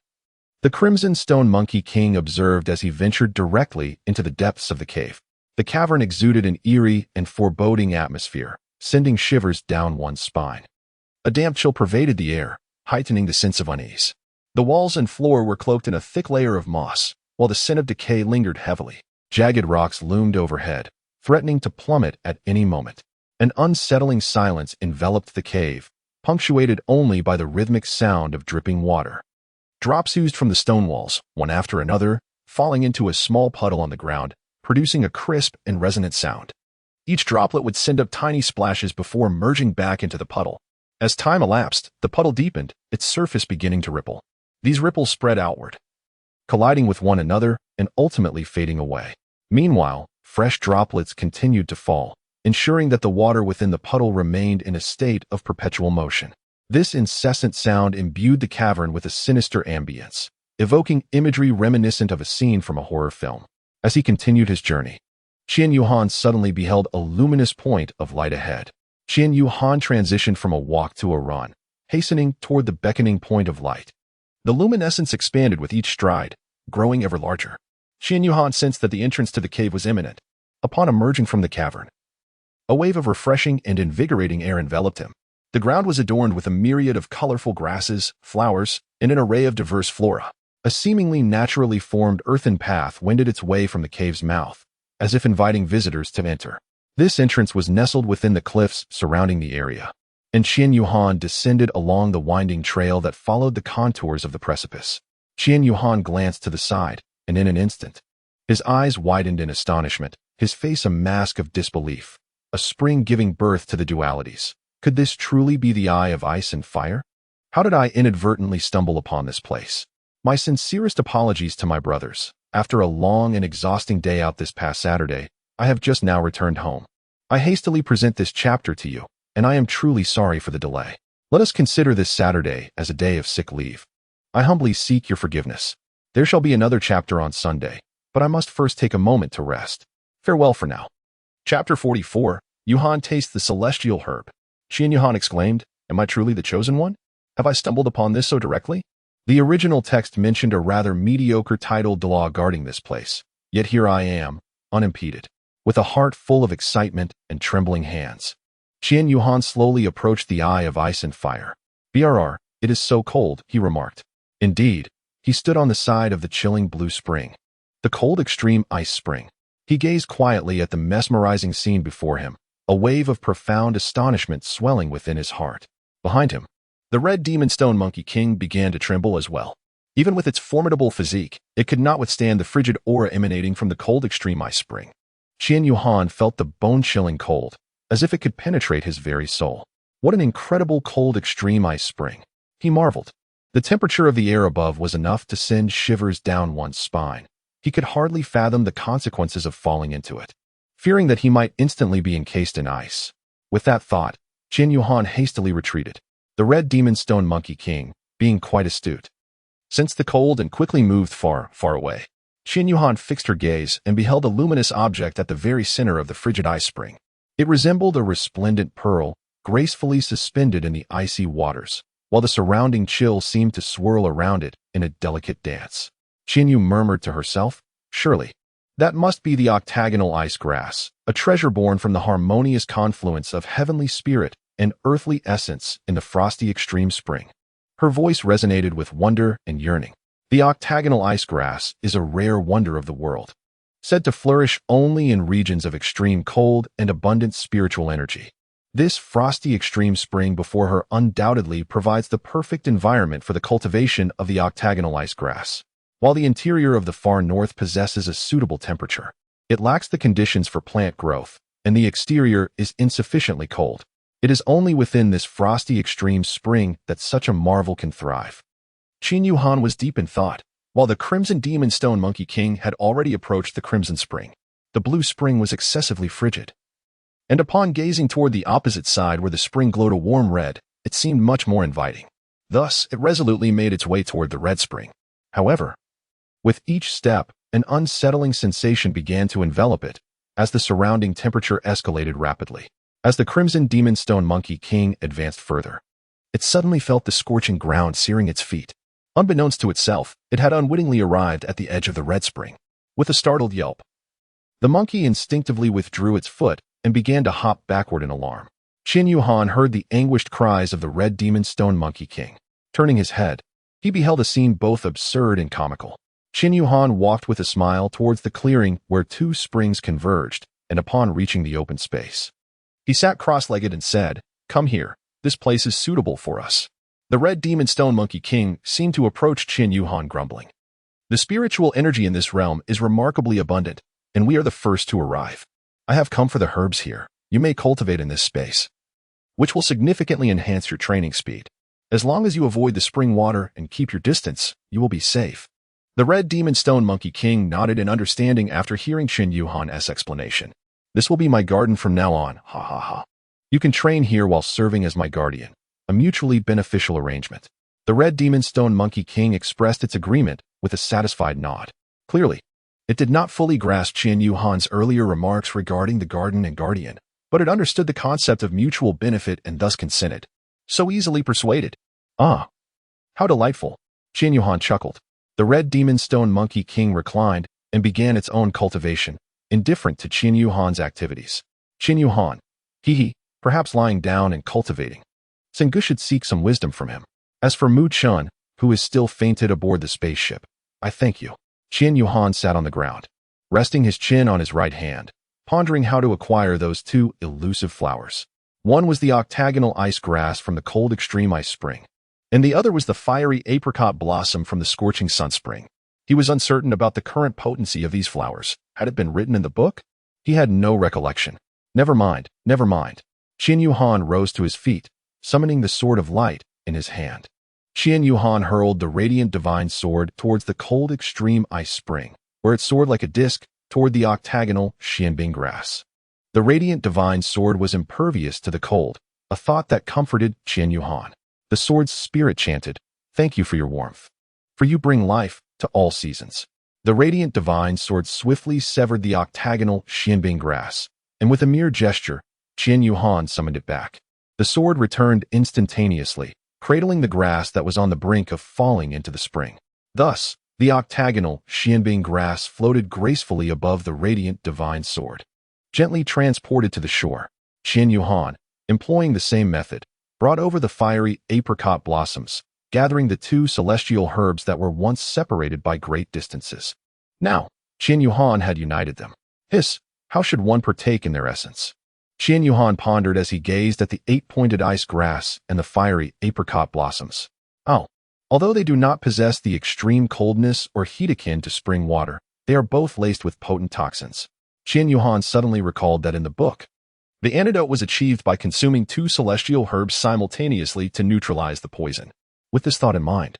the Crimson Stone Monkey King observed as he ventured directly into the depths of the cave. The cavern exuded an eerie and foreboding atmosphere, sending shivers down one's spine. A damp chill pervaded the air, heightening the sense of unease. The walls and floor were cloaked in a thick layer of moss, while the scent of decay lingered heavily. Jagged rocks loomed overhead, threatening to plummet at any moment. An unsettling silence enveloped the cave, punctuated only by the rhythmic sound of dripping water. Drops oozed from the stone walls, one after another, falling into a small puddle on the ground, producing a crisp and resonant sound. Each droplet would send up tiny splashes before merging back into the puddle. As time elapsed, the puddle deepened, its surface beginning to ripple. These ripples spread outward, colliding with one another and ultimately fading away. Meanwhile, fresh droplets continued to fall, ensuring that the water within the puddle remained in a state of perpetual motion. This incessant sound imbued the cavern with a sinister ambience, evoking imagery reminiscent of a scene from a horror film. As he continued his journey, Qian Yuhan suddenly beheld a luminous point of light ahead. Qian Yuhan transitioned from a walk to a run, hastening toward the beckoning point of light. The luminescence expanded with each stride, growing ever larger. Qian Yuhan sensed that the entrance to the cave was imminent. Upon emerging from the cavern, a wave of refreshing and invigorating air enveloped him. The ground was adorned with a myriad of colorful grasses, flowers, and an array of diverse flora. A seemingly naturally formed earthen path wended its way from the cave's mouth, as if inviting visitors to enter. This entrance was nestled within the cliffs surrounding the area, and Qian Yuhan descended along the winding trail that followed the contours of the precipice. Qian Yuhan glanced to the side, and in an instant, his eyes widened in astonishment, his face a mask of disbelief, a spring giving birth to the dualities. Could this truly be the Eye of Ice and Fire? How did I inadvertently stumble upon this place? My sincerest apologies to my brothers. After a long and exhausting day out this past Saturday, I have just now returned home. I hastily present this chapter to you, and I am truly sorry for the delay. Let us consider this Saturday as a day of sick leave. I humbly seek your forgiveness. There shall be another chapter on Sunday, but I must first take a moment to rest. Farewell for now. Chapter 44. Yuhan tastes the celestial herb. Qian Yuhan exclaimed, "Am I truly the chosen one? Have I stumbled upon this so directly?" The original text mentioned a rather mediocre titled Douluo guarding this place, yet here I am, unimpeded, with a heart full of excitement and trembling hands. Qian Yuhan slowly approached the Eye of Ice and Fire. "Brr, it is so cold," he remarked. Indeed, he stood on the side of the chilling blue spring, the cold extreme ice spring. He gazed quietly at the mesmerizing scene before him, a wave of profound astonishment swelling within his heart. Behind him, the red demon stone monkey king began to tremble as well. Even with its formidable physique, it could not withstand the frigid aura emanating from the cold extreme ice spring. Qian Yuhan felt the bone-chilling cold, as if it could penetrate his very soul. What an incredible cold extreme ice spring, he marveled. The temperature of the air above was enough to send shivers down one's spine. He could hardly fathom the consequences of falling into it, fearing that he might instantly be encased in ice. With that thought, Qian Yuhan hastily retreated, the red demon stone monkey king being quite astute. Sensed the cold and quickly moved far, far away. Qian Yuhan fixed her gaze and beheld a luminous object at the very center of the frigid ice spring. It resembled a resplendent pearl, gracefully suspended in the icy waters, while the surrounding chill seemed to swirl around it in a delicate dance. Qian Yu murmured to herself, surely, that must be the octagonal ice grass, a treasure born from the harmonious confluence of heavenly spirit and earthly essence in the frosty extreme spring. Her voice resonated with wonder and yearning. The octagonal ice grass is a rare wonder of the world, said to flourish only in regions of extreme cold and abundant spiritual energy. This frosty extreme spring before her undoubtedly provides the perfect environment for the cultivation of the octagonal ice grass. While the interior of the far north possesses a suitable temperature, it lacks the conditions for plant growth, and the exterior is insufficiently cold. It is only within this frosty extreme spring that such a marvel can thrive. Qian Yuhan was deep in thought, while the Crimson Demon Stone Monkey King had already approached the Crimson Spring. The blue spring was excessively frigid, and upon gazing toward the opposite side where the spring glowed a warm red, it seemed much more inviting. Thus, it resolutely made its way toward the red spring. However, with each step, an unsettling sensation began to envelop it, as the surrounding temperature escalated rapidly. As the Crimson Demon Stone Monkey King advanced further, it suddenly felt the scorching ground searing its feet. Unbeknownst to itself, it had unwittingly arrived at the edge of the red spring. With a startled yelp, the monkey instinctively withdrew its foot and began to hop backward in alarm. Qian Yuhan heard the anguished cries of the red demon stone monkey king. Turning his head, he beheld a scene both absurd and comical. Qian Yuhan walked with a smile towards the clearing where two springs converged, and upon reaching the open space, he sat cross-legged and said, "Come here, this place is suitable for us." The red demon stone monkey king seemed to approach Qian Yuhan grumbling. "The spiritual energy in this realm is remarkably abundant, and we are the first to arrive. I have come for the herbs here. You may cultivate in this space, which will significantly enhance your training speed. As long as you avoid the spring water and keep your distance, you will be safe." The red demon stone monkey king nodded in understanding after hearing Qian Yuhan's explanation. "This will be my garden from now on, ha ha ha. You can train here while serving as my guardian, a mutually beneficial arrangement." The red demon stone monkey king expressed its agreement with a satisfied nod. Clearly, it did not fully grasp Qian Yuhan's earlier remarks regarding the garden and guardian, but it understood the concept of mutual benefit and thus consented. So easily persuaded. "Ah, how delightful," Qian Yuhan chuckled. The red demon stone monkey king reclined and began its own cultivation, indifferent to Qian Yuhan's activities. Qian Yuhan, perhaps lying down and cultivating. Sengu should seek some wisdom from him. As for Mu Chun, who is still fainted aboard the spaceship, I thank you. Qian Yuhan sat on the ground, resting his chin on his right hand, pondering how to acquire those two elusive flowers. One was the octagonal ice grass from the cold extreme ice spring, and the other was the fiery apricot blossom from the scorching sun spring. He was uncertain about the current potency of these flowers. Had it been written in the book? He had no recollection. Never mind, never mind. Qian Yuhan rose to his feet, summoning the sword of light in his hand. Qian Yuhan hurled the radiant divine sword towards the cold extreme ice spring, where it soared like a disc toward the octagonal xianbing grass. The radiant divine sword was impervious to the cold, a thought that comforted Qian Yuhan. The sword's spirit chanted, "Thank you for your warmth, for you bring life to all seasons." The radiant divine sword swiftly severed the octagonal xianbing grass, and with a mere gesture, Qian Yuhan summoned it back. The sword returned instantaneously, cradling the grass that was on the brink of falling into the spring. Thus, the octagonal xianbing grass floated gracefully above the radiant divine sword. Gently transported to the shore, Qian Yuhan, employing the same method, brought over the fiery apricot blossoms, gathering the two celestial herbs that were once separated by great distances. Now, Qian Yuhan had united them. How should one partake in their essence? Qian Yuhan pondered as he gazed at the 8-pointed ice grass and the fiery apricot blossoms. Oh, although they do not possess the extreme coldness or heat akin to spring water, they are both laced with potent toxins. Qian Yuhan suddenly recalled that in the book, the antidote was achieved by consuming 2 celestial herbs simultaneously to neutralize the poison. With this thought in mind,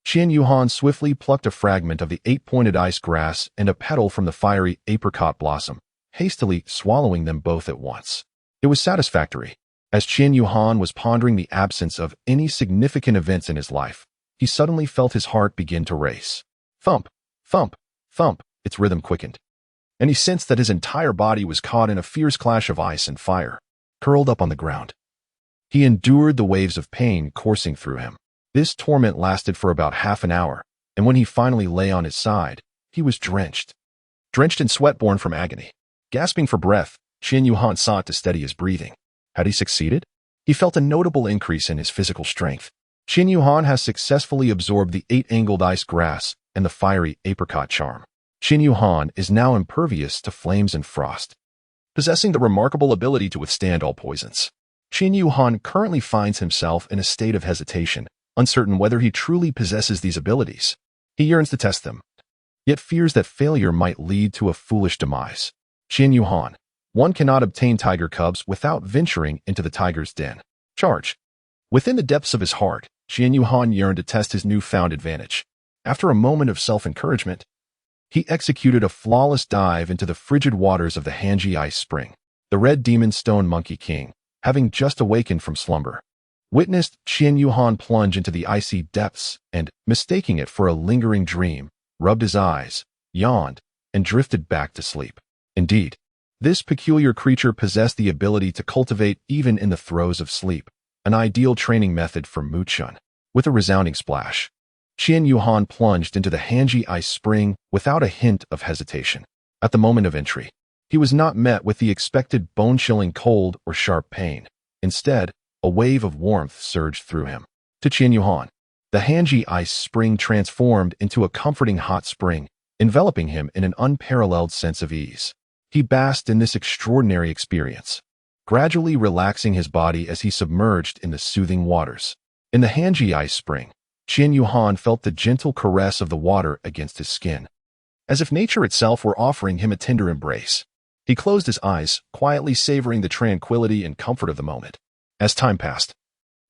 Qian Yuhan swiftly plucked a fragment of the 8-pointed ice grass and a petal from the fiery apricot blossom, hastily swallowing them both at once. It was satisfactory. As Qian Yuhan was pondering the absence of any significant events in his life, he suddenly felt his heart begin to race. Thump, thump, thump, its rhythm quickened, and he sensed that his entire body was caught in a fierce clash of ice and fire. Curled up on the ground, he endured the waves of pain coursing through him. This torment lasted for about half an hour, and when he finally lay on his side, he was drenched in sweat born from agony. Gasping for breath, Qian Yuhan sought to steady his breathing. Had he succeeded? He felt a notable increase in his physical strength. Qian Yuhan has successfully absorbed the 8-angled ice grass and the fiery apricot charm. Qian Yuhan is now impervious to flames and frost, possessing the remarkable ability to withstand all poisons. Qian Yuhan currently finds himself in a state of hesitation, uncertain whether he truly possesses these abilities. He yearns to test them, yet fears that failure might lead to a foolish demise. Qian Yuhan, one cannot obtain tiger cubs without venturing into the tiger's den. Charge. Within the depths of his heart, Qian Yuhan yearned to test his newfound advantage. After a moment of self-encouragement, he executed a flawless dive into the frigid waters of the Hanji Ice Spring. The Red Demon Stone Monkey King, having just awakened from slumber, witnessed Qian Yuhan plunge into the icy depths and, mistaking it for a lingering dream, rubbed his eyes, yawned, and drifted back to sleep. Indeed, this peculiar creature possessed the ability to cultivate even in the throes of sleep, an ideal training method for Muchun. With a resounding splash, Qian Yuhan plunged into the Hanji Ice Spring without a hint of hesitation. At the moment of entry, he was not met with the expected bone-chilling cold or sharp pain. Instead, a wave of warmth surged through him. To Qian Yuhan, the Hanji Ice Spring transformed into a comforting hot spring, enveloping him in an unparalleled sense of ease. He basked in this extraordinary experience, gradually relaxing his body as he submerged in the soothing waters. In the Hanji Ice Spring, Qian Yuhan felt the gentle caress of the water against his skin, as if nature itself were offering him a tender embrace. He closed his eyes, quietly savoring the tranquility and comfort of the moment. As time passed,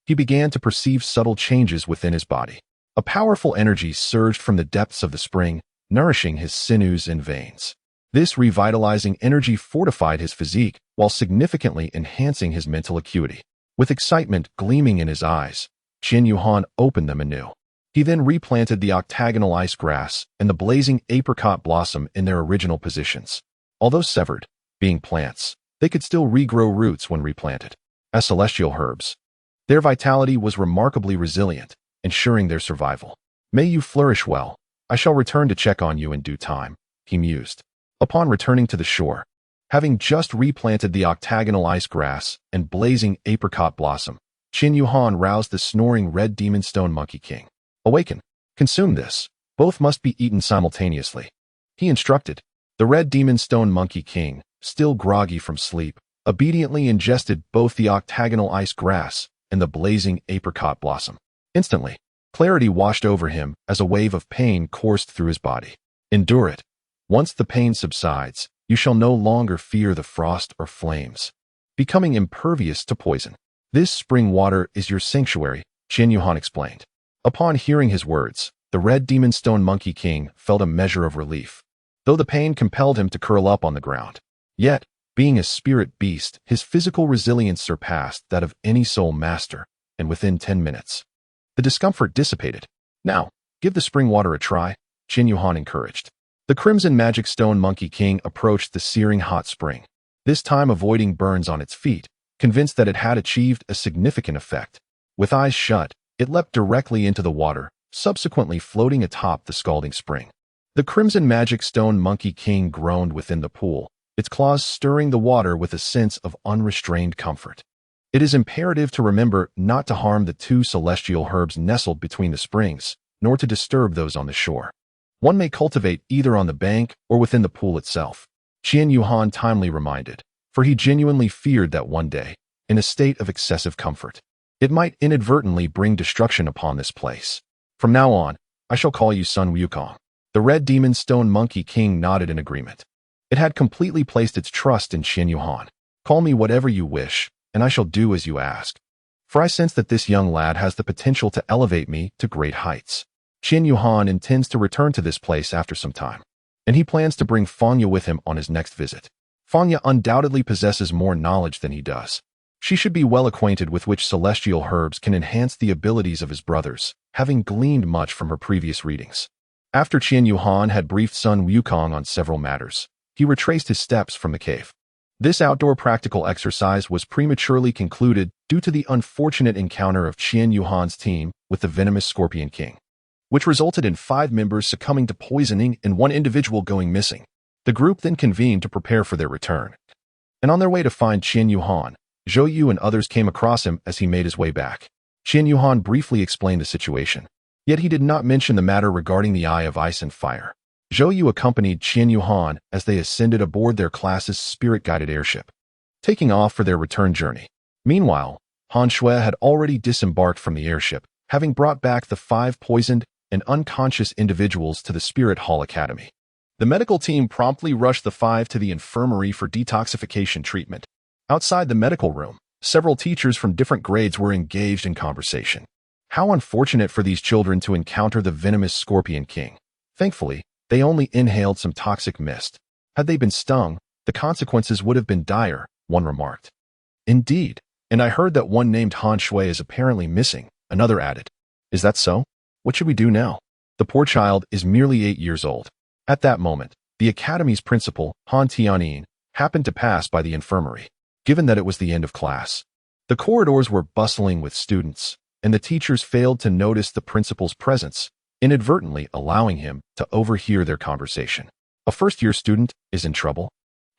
he began to perceive subtle changes within his body. A powerful energy surged from the depths of the spring, nourishing his sinews and veins. This revitalizing energy fortified his physique while significantly enhancing his mental acuity. With excitement gleaming in his eyes, Qian Yuhan opened them anew. He then replanted the octagonal ice grass and the blazing apricot blossom in their original positions. Although severed, being plants, they could still regrow roots when replanted. As celestial herbs, their vitality was remarkably resilient, ensuring their survival. May you flourish well. I shall return to check on you in due time, he mused. Upon returning to the shore, having just replanted the octagonal ice grass and blazing apricot blossom, Qian Yuhan roused the snoring Red Demon Stone Monkey King. Awaken. Consume this. Both must be eaten simultaneously, he instructed. The Red Demon Stone Monkey King, still groggy from sleep, obediently ingested both the octagonal ice grass and the blazing apricot blossom. Instantly, clarity washed over him as a wave of pain coursed through his body. Endure it. Once the pain subsides, you shall no longer fear the frost or flames, becoming impervious to poison. This spring water is your sanctuary, Qian Yuhan explained. Upon hearing his words, the Red Demon Stone Monkey King felt a measure of relief, though the pain compelled him to curl up on the ground. Yet, being a spirit beast, his physical resilience surpassed that of any soul master, and within 10 minutes, the discomfort dissipated. Now, give the spring water a try, Qian Yuhan encouraged. The Crimson Magic Stone Monkey King approached the searing hot spring, this time avoiding burns on its feet, convinced that it had achieved a significant effect. With eyes shut, it leapt directly into the water, subsequently floating atop the scalding spring. The Crimson Magic Stone Monkey King groaned within the pool, its claws stirring the water with a sense of unrestrained comfort. It is imperative to remember not to harm the 2 celestial herbs nestled between the springs, nor to disturb those on the shore. One may cultivate either on the bank or within the pool itself, Qian Yuhan timely reminded. for he genuinely feared that one day, in a state of excessive comfort, it might inadvertently bring destruction upon this place. From now on, I shall call you Sun Wukong. The Red Demon Stone Monkey King nodded in agreement. It had completely placed its trust in Qian Yuhan. Call me whatever you wish, and I shall do as you ask. For I sense that this young lad has the potential to elevate me to great heights. Qian Yuhan intends to return to this place after some time, and he plans to bring Fanya with him on his next visit. Fanya undoubtedly possesses more knowledge than he does. She should be well acquainted with which celestial herbs can enhance the abilities of his brothers, having gleaned much from her previous readings. After Qian Yuhan had briefed Sun Wukong on several matters, he retraced his steps from the cave. This outdoor practical exercise was prematurely concluded due to the unfortunate encounter of Qian Yuhan's team with the venomous Scorpion King, which resulted in 5 members succumbing to poisoning and 1 individual going missing. The group then convened to prepare for their return. And on their way to find Qian Yuhan, Zhou Yu and others came across him as he made his way back. Qian Yuhan briefly explained the situation, yet he did not mention the matter regarding the Eye of Ice and Fire. Zhou Yu accompanied Qian Yuhan as they ascended aboard their class's spirit-guided airship, taking off for their return journey. Meanwhile, Han Shui had already disembarked from the airship, having brought back the 5 poisoned and unconscious individuals to the Spirit Hall Academy. The medical team promptly rushed the 5 to the infirmary for detoxification treatment. Outside the medical room, several teachers from different grades were engaged in conversation. How unfortunate for these children to encounter the venomous Scorpion King. Thankfully, they only inhaled some toxic mist. Had they been stung, the consequences would have been dire, one remarked. Indeed, and I heard that one named Han Shui is apparently missing, another added. Is that so? What should we do now? The poor child is merely 8 years old. At that moment, the academy's principal, Han Tianyin, happened to pass by the infirmary. Given that it was the end of class, the corridors were bustling with students, and the teachers failed to notice the principal's presence, inadvertently allowing him to overhear their conversation. A first-year student is in trouble?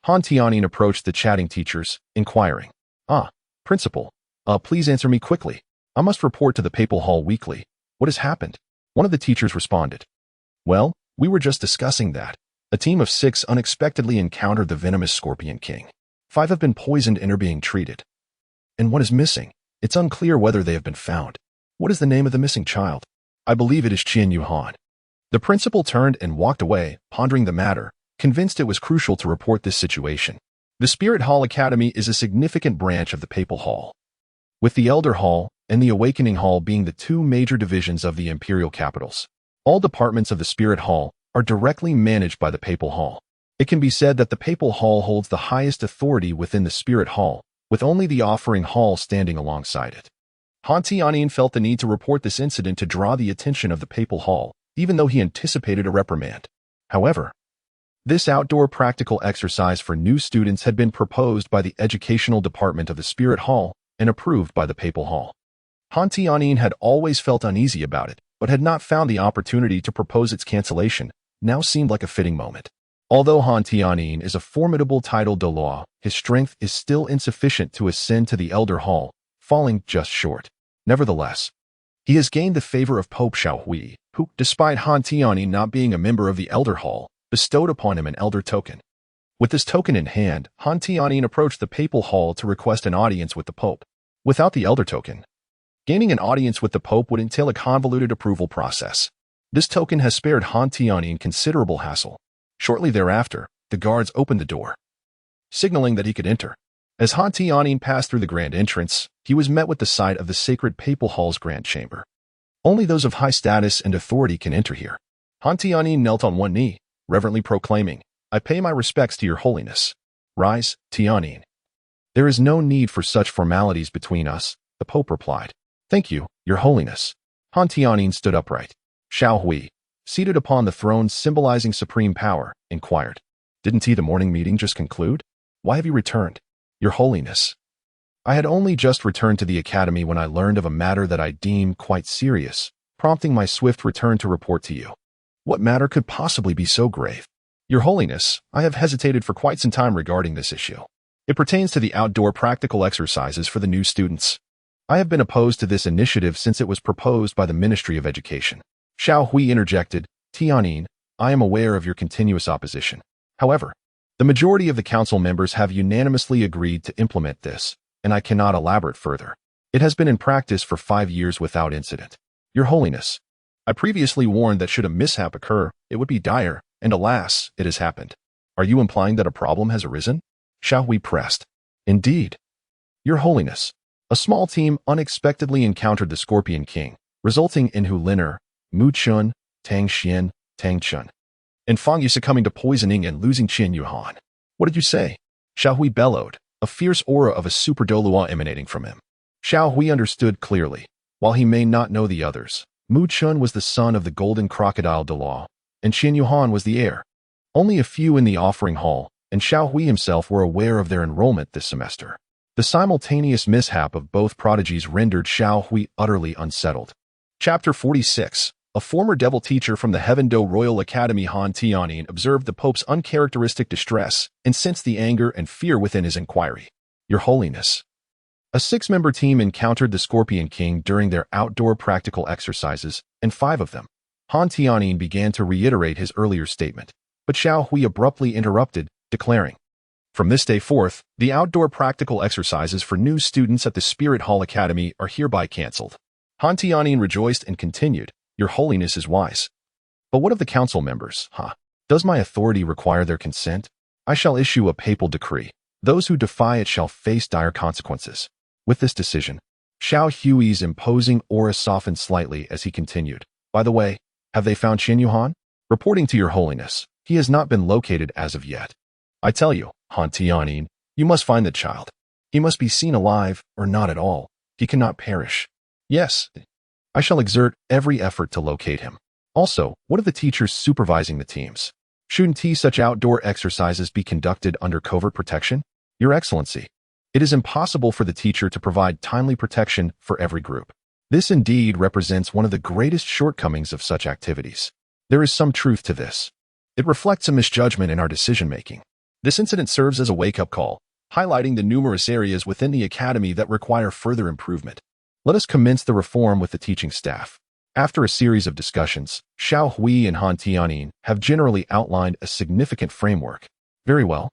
Han Tianyin approached the chatting teachers, inquiring. Principal, please answer me quickly. I must report to the Papal Hall weekly. What has happened? One of the teachers responded. Well, we were just discussing that. A team of 6 unexpectedly encountered the venomous Scorpion King. 5 have been poisoned and are being treated. And 1 is missing. It's unclear whether they have been found. What is the name of the missing child? I believe it is Qian Yuhan. The principal turned and walked away, pondering the matter, convinced it was crucial to report this situation. The Spirit Hall Academy is a significant branch of the Papal Hall, with the Elder Hall and the Awakening Hall being the 2 major divisions of the imperial capitals. All departments of the Spirit Hall are directly managed by the Papal Hall. It can be said that the Papal Hall holds the highest authority within the Spirit Hall, with only the Offering Hall standing alongside it. Han Tianyin felt the need to report this incident to draw the attention of the Papal Hall, even though he anticipated a reprimand. However, this outdoor practical exercise for new students had been proposed by the Educational Department of the Spirit Hall and approved by the Papal Hall. Han Tianyin had always felt uneasy about it, but had not found the opportunity to propose its cancellation. Now seemed like a fitting moment. Although Han Tianyin is a formidable title Douluo, his strength is still insufficient to ascend to the Elder Hall, falling just short. Nevertheless, he has gained the favor of Pope Xiaohui, who, despite Han Tianyin not being a member of the Elder Hall, bestowed upon him an Elder Token. With this token in hand, Han Tianyin approached the Papal Hall to request an audience with the Pope. Without the Elder Token, gaining an audience with the Pope would entail a convoluted approval process. This token has spared Han Tianyin considerable hassle. Shortly thereafter, the guards opened the door, signaling that he could enter. As Han Tianyin passed through the grand entrance, he was met with the sight of the sacred Papal Hall's grand chamber. Only those of high status and authority can enter here. Han Tianyin knelt on one knee, reverently proclaiming, I pay my respects to your holiness. Rise, Tianyin. There is no need for such formalities between us, the Pope replied. Thank you, your holiness. Han Tianyin stood upright. Xiaohui, seated upon the throne symbolizing supreme power, inquired, Didn't the morning meeting just conclude? Why have you returned? Your holiness. I had only just returned to the academy when I learned of a matter that I deem quite serious, prompting my swift return to report to you. What matter could possibly be so grave? Your holiness, I have hesitated for quite some time regarding this issue. It pertains to the outdoor practical exercises for the new students. I have been opposed to this initiative since it was proposed by the Ministry of Education. Xiaohui interjected, Tianyin, I am aware of your continuous opposition. However, The majority of the council members have unanimously agreed to implement this, and I cannot elaborate further. It has been in practice for 5 years without incident. Your Holiness, I previously warned that should a mishap occur, it would be dire, and alas, it has happened. Are you implying that a problem has arisen? Xiao Hui pressed. Indeed. Your Holiness, a small team unexpectedly encountered the Scorpion King, resulting in Hu Liner, Mu Chun, Tang Xian, Tang Chun, and Fang Yu succumbing to poisoning and losing Qian Yuhan. What did you say? Xiao Hui bellowed, a fierce aura of a super Douluo emanating from him. Xiao Hui understood clearly. While he may not know the others, Mu Chun was the son of the golden crocodile Douluo, and Qian Yuhan was the heir. Only a few in the offering hall, and Xiao Hui himself were aware of their enrollment this semester. The simultaneous mishap of both prodigies rendered Xiao Hui utterly unsettled. Chapter 46. A former devil teacher from the Heaven Do Royal Academy, Han Tianyin, observed the Pope's uncharacteristic distress and sensed the anger and fear within his inquiry. Your Holiness. A 6-member team encountered the Scorpion King during their outdoor practical exercises, and 5 of them. Han Tianyin began to reiterate his earlier statement, but Xiao Hui abruptly interrupted, declaring, "From this day forth, the outdoor practical exercises for new students at the Spirit Hall Academy are hereby cancelled." Han Tianyin rejoiced and continued, "Your Holiness is wise. But what of the council members, huh? Does my authority require their consent? I shall issue a papal decree. Those who defy it shall face dire consequences." With this decision, Xiao Hui's imposing aura softened slightly as he continued, "By the way, have they found Qian Yuhan? Reporting to Your Holiness, he has not been located as of yet. I tell you, Han Tianyin, you must find the child. He must be seen alive or not at all. He cannot perish. Yes, I shall exert every effort to locate him. Also, what of the teachers supervising the teams? Shouldn't such outdoor exercises be conducted under covert protection? Your Excellency, it is impossible for the teacher to provide timely protection for every group. This indeed represents one of the greatest shortcomings of such activities. There is some truth to this. It reflects a misjudgment in our decision-making. This incident serves as a wake-up call, highlighting the numerous areas within the Academy that require further improvement. Let us commence the reform with the teaching staff. After a series of discussions, Xiao Hui and Han Tianyin have generally outlined a significant framework. Very well.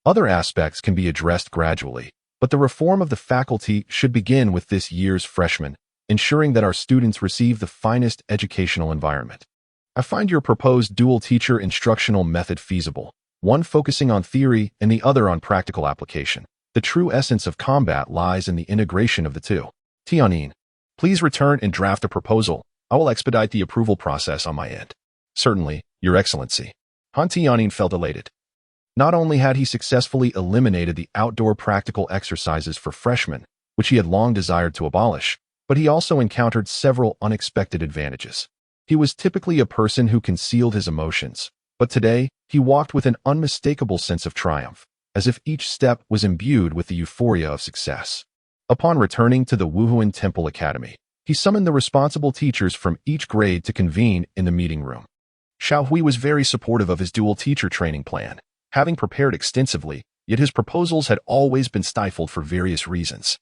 Other aspects can be addressed gradually, but the reform of the faculty should begin with this year's freshmen, ensuring that our students receive the finest educational environment. I find your proposed dual teacher instructional method feasible, one focusing on theory and the other on practical application. The true essence of combat lies in the integration of the two. Tianyin, please return and draft a proposal. I will expedite the approval process on my end. Certainly, Your Excellency. Han Tianyin felt elated. Not only had he successfully eliminated the outdoor practical exercises for freshmen, which he had long desired to abolish, but he also encountered several unexpected advantages. He was typically a person who concealed his emotions, but today he walked with an unmistakable sense of triumph, as if each step was imbued with the euphoria of success. Upon returning to the Wuhuan Temple Academy, he summoned the responsible teachers from each grade to convene in the meeting room. Xiao Hui was very supportive of his dual teacher training plan, having prepared extensively, yet his proposals had always been stifled for various reasons.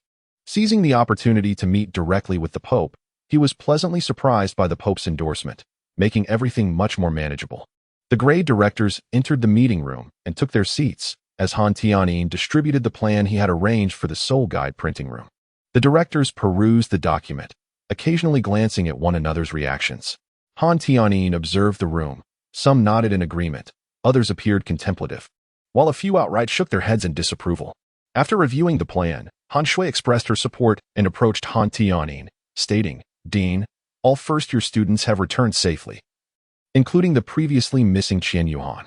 Seizing the opportunity to meet directly with the Pope, he was pleasantly surprised by the Pope's endorsement, making everything much more manageable. The grade directors entered the meeting room and took their seats, as Han Tianyin distributed the plan he had arranged for the Soul Guide printing room. The directors perused the document, occasionally glancing at one another's reactions. Han Tianyin observed the room. Some nodded in agreement, others appeared contemplative, while a few outright shook their heads in disapproval. After reviewing the plan, Han Shui expressed her support and approached Han Tianyin, stating, "Dean, all first-year students have returned safely, including the previously missing Qian Yuhan.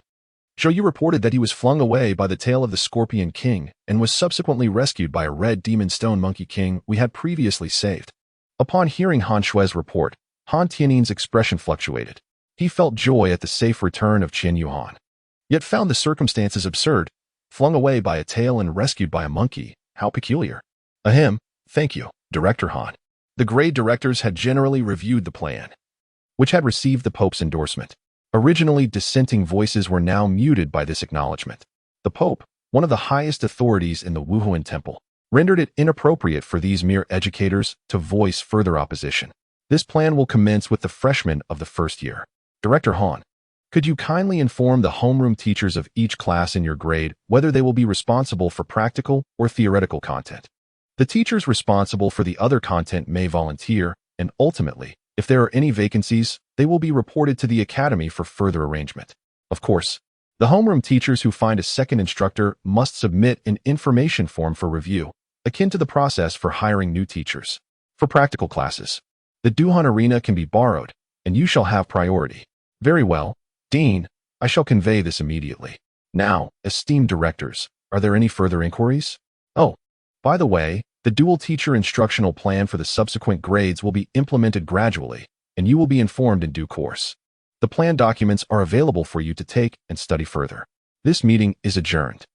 Zhou Yu reported that he was flung away by the tail of the Scorpion King and was subsequently rescued by a red demon stone monkey king we had previously saved." Upon hearing Han Shui's report, Han Tianyin's expression fluctuated. He felt joy at the safe return of Qian Yuhan, yet found the circumstances absurd. Flung away by a tail and rescued by a monkey, how peculiar. Ahem, thank you, Director Han. The grade directors had generally reviewed the plan, which had received the Pope's endorsement. Originally dissenting voices were now muted by this acknowledgement. The Pope, one of the highest authorities in the Wuhuan Temple, rendered it inappropriate for these mere educators to voice further opposition. This plan will commence with the freshmen of the first year. Director Han, Could you kindly inform the homeroom teachers of each class in your grade whether they will be responsible for practical or theoretical content? The teachers responsible for the other content may volunteer, and ultimately, if there are any vacancies, they will be reported to the academy for further arrangement. Of course, the homeroom teachers who find a second instructor must submit an information form for review, akin to the process for hiring new teachers. For practical classes, the Duhan Arena can be borrowed, and you shall have priority. Very well, Dean, I shall convey this immediately. Now, esteemed directors, are there any further inquiries? Oh, by the way, the dual teacher instructional plan for the subsequent grades will be implemented gradually, and you will be informed in due course. The plan documents are available for you to take and study further. This meeting is adjourned.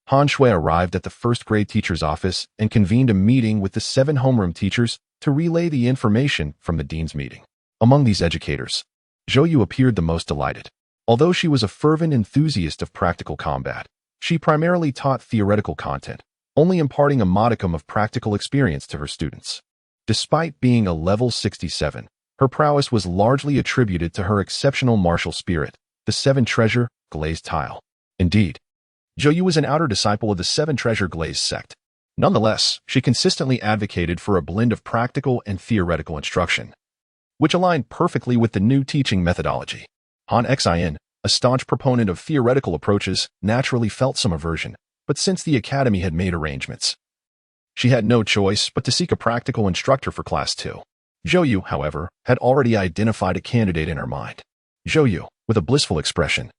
Han Shui arrived at the first grade teacher's office and convened a meeting with the 7 homeroom teachers to relay the information from the dean's meeting. Among these educators, Zhou Yu appeared the most delighted. Although she was a fervent enthusiast of practical combat, she primarily taught theoretical content, only imparting a modicum of practical experience to her students. Despite being a level 67, her prowess was largely attributed to her exceptional martial spirit, the 7 treasure glazed tile. Indeed, Zhou Yu was an outer disciple of the 7 treasure glazed sect. Nonetheless, she consistently advocated for a blend of practical and theoretical instruction, which aligned perfectly with the new teaching methodology. Han Xin, a staunch proponent of theoretical approaches, naturally felt some aversion, but since the academy had made arrangements, she had no choice but to seek a practical instructor for Class 2. Zhou Yu, however, had already identified a candidate in her mind. Zhou Yu, with a blissful expression,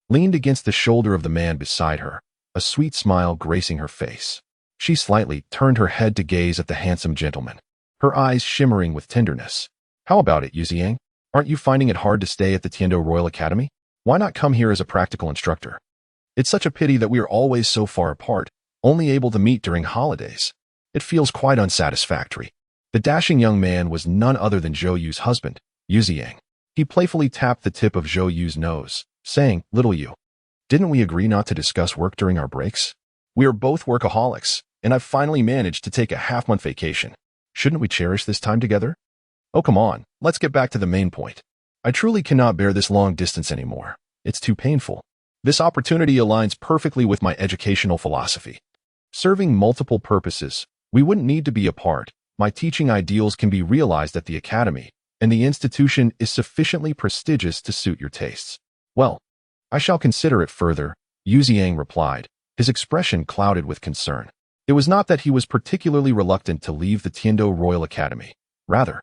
leaned against the shoulder of the man beside her, a sweet smile gracing her face. She slightly turned her head to gaze at the handsome gentleman, her eyes shimmering with tenderness. How about it, Yu Ziang? Aren't you finding it hard to stay at the Tiando Royal Academy? Why not come here as a practical instructor? It's such a pity that we are always so far apart, only able to meet during holidays. It feels quite unsatisfactory. The dashing young man was none other than Zhou Yu's husband, Yu Ziang. He playfully tapped the tip of Zhou Yu's nose, saying, "Little Yu, didn't we agree not to discuss work during our breaks? We are both workaholics, and I've finally managed to take a half-month vacation. Shouldn't we cherish this time together? Oh, come on, let's get back to the main point. I truly cannot bear this long distance anymore. It's too painful. This opportunity aligns perfectly with my educational philosophy. Serving multiple purposes, we wouldn't need to be apart. My teaching ideals can be realized at the academy, and the institution is sufficiently prestigious to suit your tastes." "Well, I shall consider it further," Yu Ziang replied, his expression clouded with concern. It was not that he was particularly reluctant to leave the Tiando Royal Academy. Rather,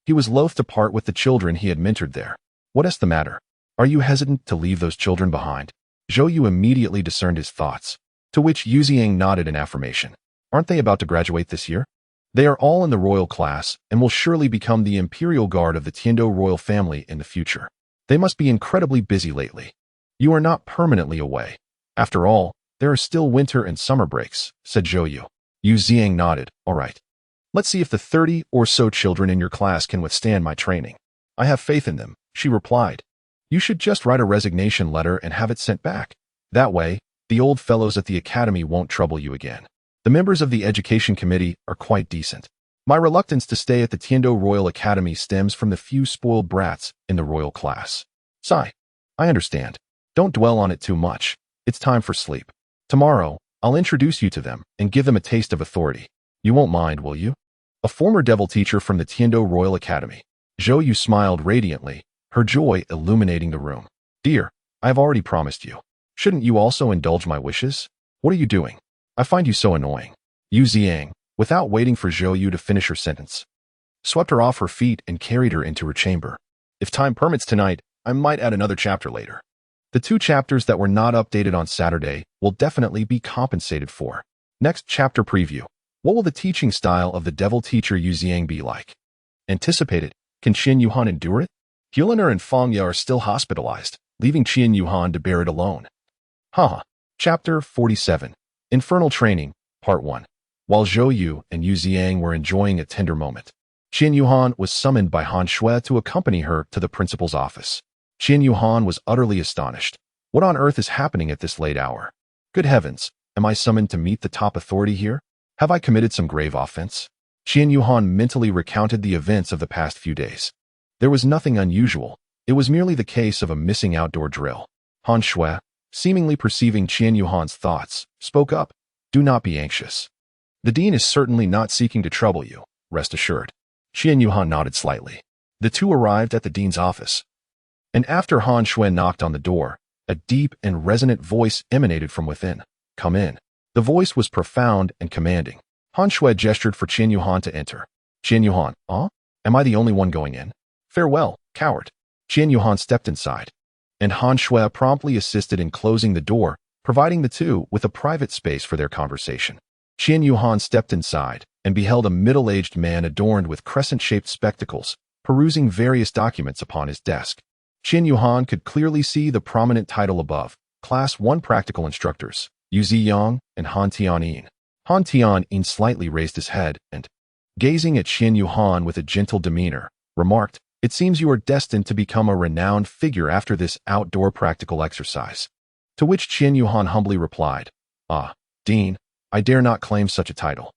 he was loath to part with the children he had mentored there. "What is the matter? Are you hesitant to leave those children behind?" Zhou Yu immediately discerned his thoughts, to which Yu Ziang nodded in affirmation. "Aren't they about to graduate this year? They are all in the royal class and will surely become the imperial guard of the Tiando royal family in the future. They must be incredibly busy lately. You are not permanently away. After all, there are still winter and summer breaks," said Zhou Yu. Yu Ziang nodded. "All right. Let's see if the 30 or so children in your class can withstand my training." "I have faith in them," she replied. "You should just write a resignation letter and have it sent back. That way, the old fellows at the academy won't trouble you again. The members of the education committee are quite decent. My reluctance to stay at the Tiando Royal Academy stems from the few spoiled brats in the royal class." "Sigh. I understand. Don't dwell on it too much. It's time for sleep. Tomorrow, I'll introduce you to them and give them a taste of authority. You won't mind, will you?" A former devil teacher from the Tiando Royal Academy. Zhou Yu smiled radiantly, her joy illuminating the room. "Dear, I have already promised you. Shouldn't you also indulge my wishes? What are you doing? I find you so annoying." Yu Ziang, without waiting for Zhou Yu to finish her sentence, swept her off her feet and carried her into her chamber. "If time permits tonight, I might add another chapter later. The 2 chapters that were not updated on Saturday will definitely be compensated for. Next chapter preview. What will the teaching style of the devil teacher Yu Ziang be like? Anticipated. Can Qian Yuhan endure it? Hulaner and Feng Ye are still hospitalized, leaving Qian Yuhan to bear it alone." Haha. Chapter 47. Infernal Training, Part 1. While Zhou Yu and Yu Ziang were enjoying a tender moment, Qian Yuhan was summoned by Han Shui to accompany her to the principal's office. Qian Yuhan was utterly astonished. What on earth is happening at this late hour? Good heavens, am I summoned to meet the top authority here? Have I committed some grave offense? Qian Yuhan mentally recounted the events of the past few days. There was nothing unusual, It was merely the case of a missing outdoor drill. Han Shui, seemingly perceiving Qian Yuhan's thoughts, spoke up. Do not be anxious. The dean is certainly not seeking to trouble you, rest assured. Qian Yuhan nodded slightly. The two arrived at the dean's office. And after Han Shui knocked on the door, a deep and resonant voice emanated from within. Come in. The voice was profound and commanding. Han Shui gestured for Qian Yuhan to enter. Qian Yuhan, am I the only one going in? Farewell, coward. Qian Yuhan stepped inside, and Han Shui promptly assisted in closing the door, providing the two with a private space for their conversation. Qian Yuhan stepped inside and beheld a middle-aged man adorned with crescent-shaped spectacles, perusing various documents upon his desk. Qian Yuhan could clearly see the prominent title above, Class 1 Practical Instructors, Yu Ziyang and Han Tianyin. Han Tianyin slightly raised his head and, gazing at Qian Yuhan with a gentle demeanor, remarked, It seems you are destined to become a renowned figure after this outdoor practical exercise. To which Qian Yuhan humbly replied, Dean, I dare not claim such a title.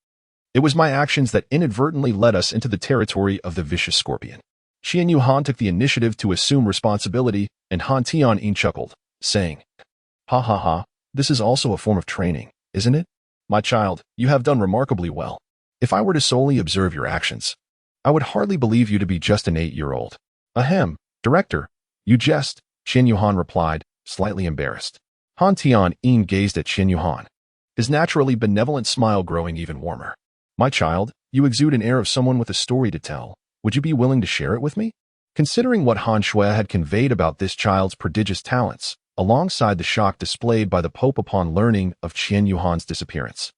It was my actions that inadvertently led us into the territory of the vicious scorpion. Qian Yuhan took the initiative to assume responsibility, and Han Tianyin chuckled, saying, Ha ha ha, this is also a form of training, isn't it? My child, you have done remarkably well. If I were to solely observe your actions, I would hardly believe you to be just an 8-year-old. Ahem, director, you jest, Qian Yuhan replied, slightly embarrassed. Han Tianyin gazed at Qian Yuhan, his naturally benevolent smile growing even warmer. My child, you exude an air of someone with a story to tell. Would you be willing to share it with me? Considering what Han Shui had conveyed about this child's prodigious talents, alongside the shock displayed by the Pope upon learning of Qian Yuhan's disappearance,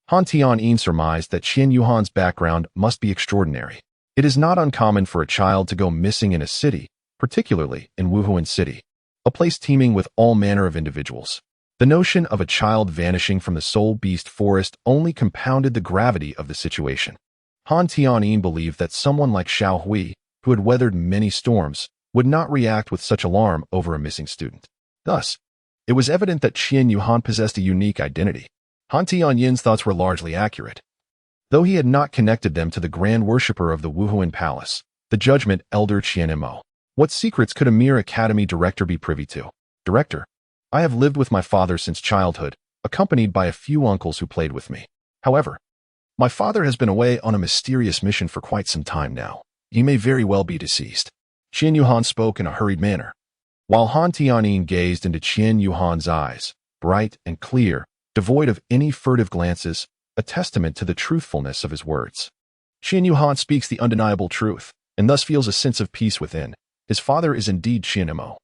Han Tianyin surmised that Qian Yuhan's background must be extraordinary. It is not uncommon for a child to go missing in a city, particularly in Wuhuan City, a place teeming with all manner of individuals. The notion of a child vanishing from the Soul Beast Forest only compounded the gravity of the situation. Han Tianyin believed that someone like Xiao Hui, who had weathered many storms, would not react with such alarm over a missing student. Thus, it was evident that Qian Yuhan possessed a unique identity. Han Tianyin's thoughts were largely accurate. Though he had not connected them to the grand worshipper of the Wuhuan Palace, the judgment elder Qian Mo. What secrets could a mere academy director be privy to? Director, I have lived with my father since childhood, accompanied by a few uncles who played with me. However, my father has been away on a mysterious mission for quite some time now. He may very well be deceased. Qian Yuhan spoke in a hurried manner, while Han Tianyin gazed into Qian Yuhan's eyes, bright and clear, devoid of any furtive glances, a testament to the truthfulness of his words. Qian Yuhan speaks the undeniable truth, and thus feels a sense of peace within. His father is indeed Qian Mo,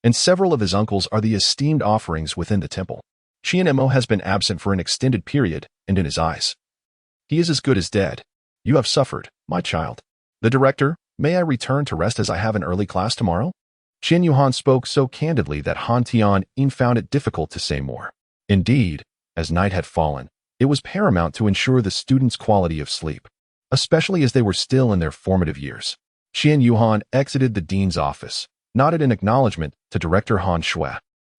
and several of his uncles are the esteemed offerings within the temple. Qian Mo has been absent for an extended period, and in his eyes, he is as good as dead. You have suffered, my child. The director, may I return to rest as I have an early class tomorrow? Qian Yuhan spoke so candidly that Han Tianyin found it difficult to say more. Indeed, as night had fallen, it was paramount to ensure the students' quality of sleep, especially as they were still in their formative years. Qian Yuhan exited the dean's office, nodded in acknowledgement to Director Han Shui,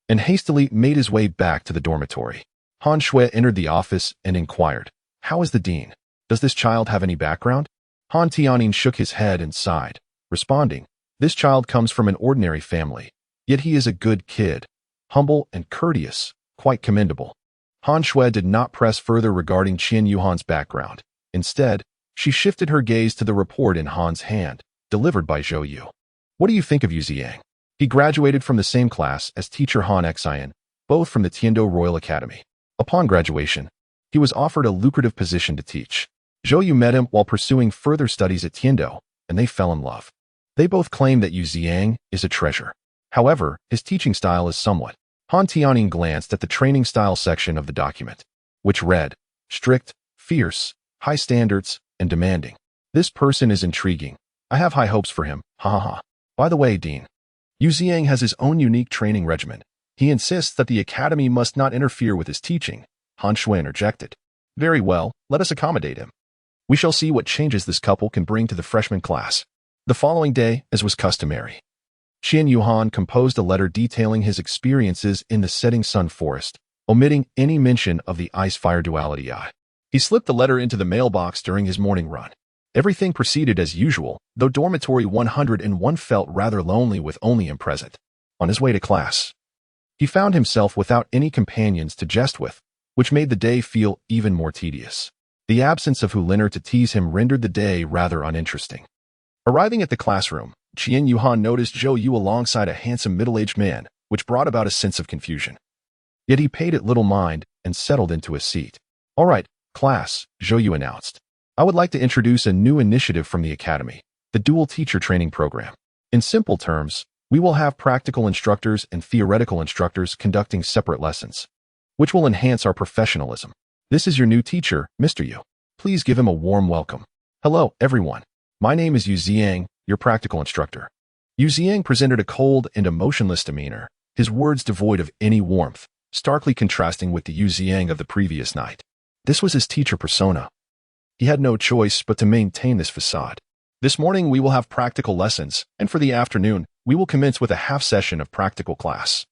and hastily made his way back to the dormitory. Han Shui entered the office and inquired, How is the dean? Does this child have any background? Han Tianyin shook his head and sighed, responding, This child comes from an ordinary family, yet he is a good kid, humble and courteous, quite commendable. Han Shui did not press further regarding Qian Yuhan's background. Instead, she shifted her gaze to the report in Han's hand, delivered by Zhou Yu. What do you think of Yu Ziyang? He graduated from the same class as teacher Han Xian, both from the Tiando Royal Academy. Upon graduation, he was offered a lucrative position to teach. Zhou Yu met him while pursuing further studies at Tiando, and they fell in love. They both claim that Yu Ziyang is a treasure. However, his teaching style is somewhat. Han Tianyin glanced at the training style section of the document, which read, strict, fierce, high standards, and demanding. This person is intriguing. I have high hopes for him, ha ha ha. By the way, Dean, Yu Ziyang has his own unique training regimen. He insists that the academy must not interfere with his teaching. Han Shui interjected. Very well, let us accommodate him. We shall see what changes this couple can bring to the freshman class. The following day, as was customary, Qian Yuhan composed a letter detailing his experiences in the setting sun forest, omitting any mention of the ice-fire duality eye. He slipped the letter into the mailbox during his morning run. Everything proceeded as usual, though dormitory 101 felt rather lonely with only him present. On his way to class, he found himself without any companions to jest with, which made the day feel even more tedious. The absence of Huliner to tease him rendered the day rather uninteresting. Arriving at the classroom, Qian Yuhan noticed Zhou Yu alongside a handsome middle-aged man, which brought about a sense of confusion. Yet he paid it little mind and settled into his seat. "All right, class," Zhou Yu announced. "I would like to introduce a new initiative from the academy, the dual teacher training program. In simple terms, we will have practical instructors and theoretical instructors conducting separate lessons, which will enhance our professionalism. This is your new teacher, Mr. Yu. Please give him a warm welcome." "Hello, everyone. My name is Yu Ziang, your practical instructor." Yu Ziang presented a cold and emotionless demeanor, his words devoid of any warmth, starkly contrasting with the Yu Ziang of the previous night. This was his teacher persona. He had no choice but to maintain this facade. "This morning we will have practical lessons, and for the afternoon, we will commence with a half session of practical class,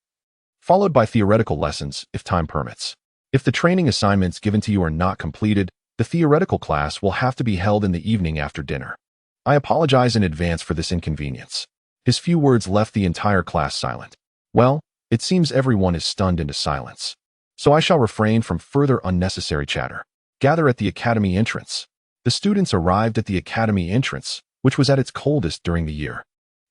followed by theoretical lessons if time permits. If the training assignments given to you are not completed, the theoretical class will have to be held in the evening after dinner. I apologize in advance for this inconvenience." His few words left the entire class silent. Well, it seems everyone is stunned into silence. So I shall refrain from further unnecessary chatter. Gather at the academy entrance. The students arrived at the academy entrance, which was at its coldest during the year.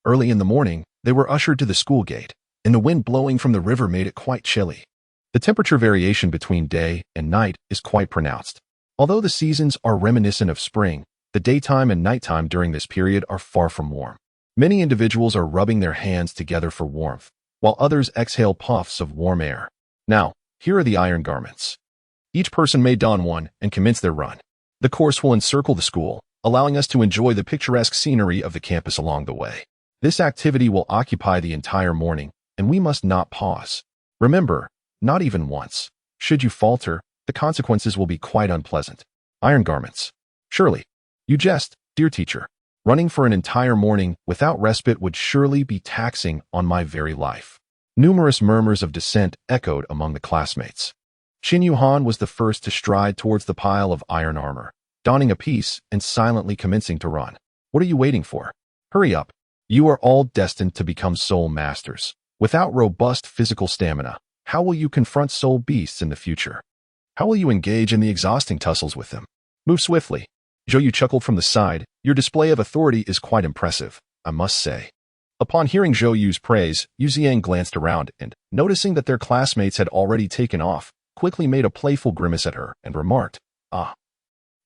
Early in the morning, they were ushered to the school gate, and the wind blowing from the river made it quite chilly. The temperature variation between day and night is quite pronounced. Although the seasons are reminiscent of spring, the daytime and nighttime during this period are far from warm. Many individuals are rubbing their hands together for warmth, while others exhale puffs of warm air. Now, here are the iron garments. Each person may don one and commence their run. The course will encircle the school, allowing us to enjoy the picturesque scenery of the campus along the way. This activity will occupy the entire morning, and we must not pause. Remember, not even once. Should you falter, the consequences will be quite unpleasant. Iron garments. Surely. You jest, dear teacher. Running for an entire morning without respite would surely be taxing on my very life. Numerous murmurs of dissent echoed among the classmates. Qin Yuhan was the first to stride towards the pile of iron armor, donning a piece and silently commencing to run. "What are you waiting for? Hurry up. You are all destined to become soul masters. Without robust physical stamina, how will you confront soul beasts in the future? How will you engage in the exhausting tussles with them? Move swiftly." Zhou Yu chuckled from the side. "Your display of authority is quite impressive, I must say." Upon hearing Zhou Yu's praise, Yu Ziang glanced around and, noticing that their classmates had already taken off, quickly made a playful grimace at her and remarked, "Ah,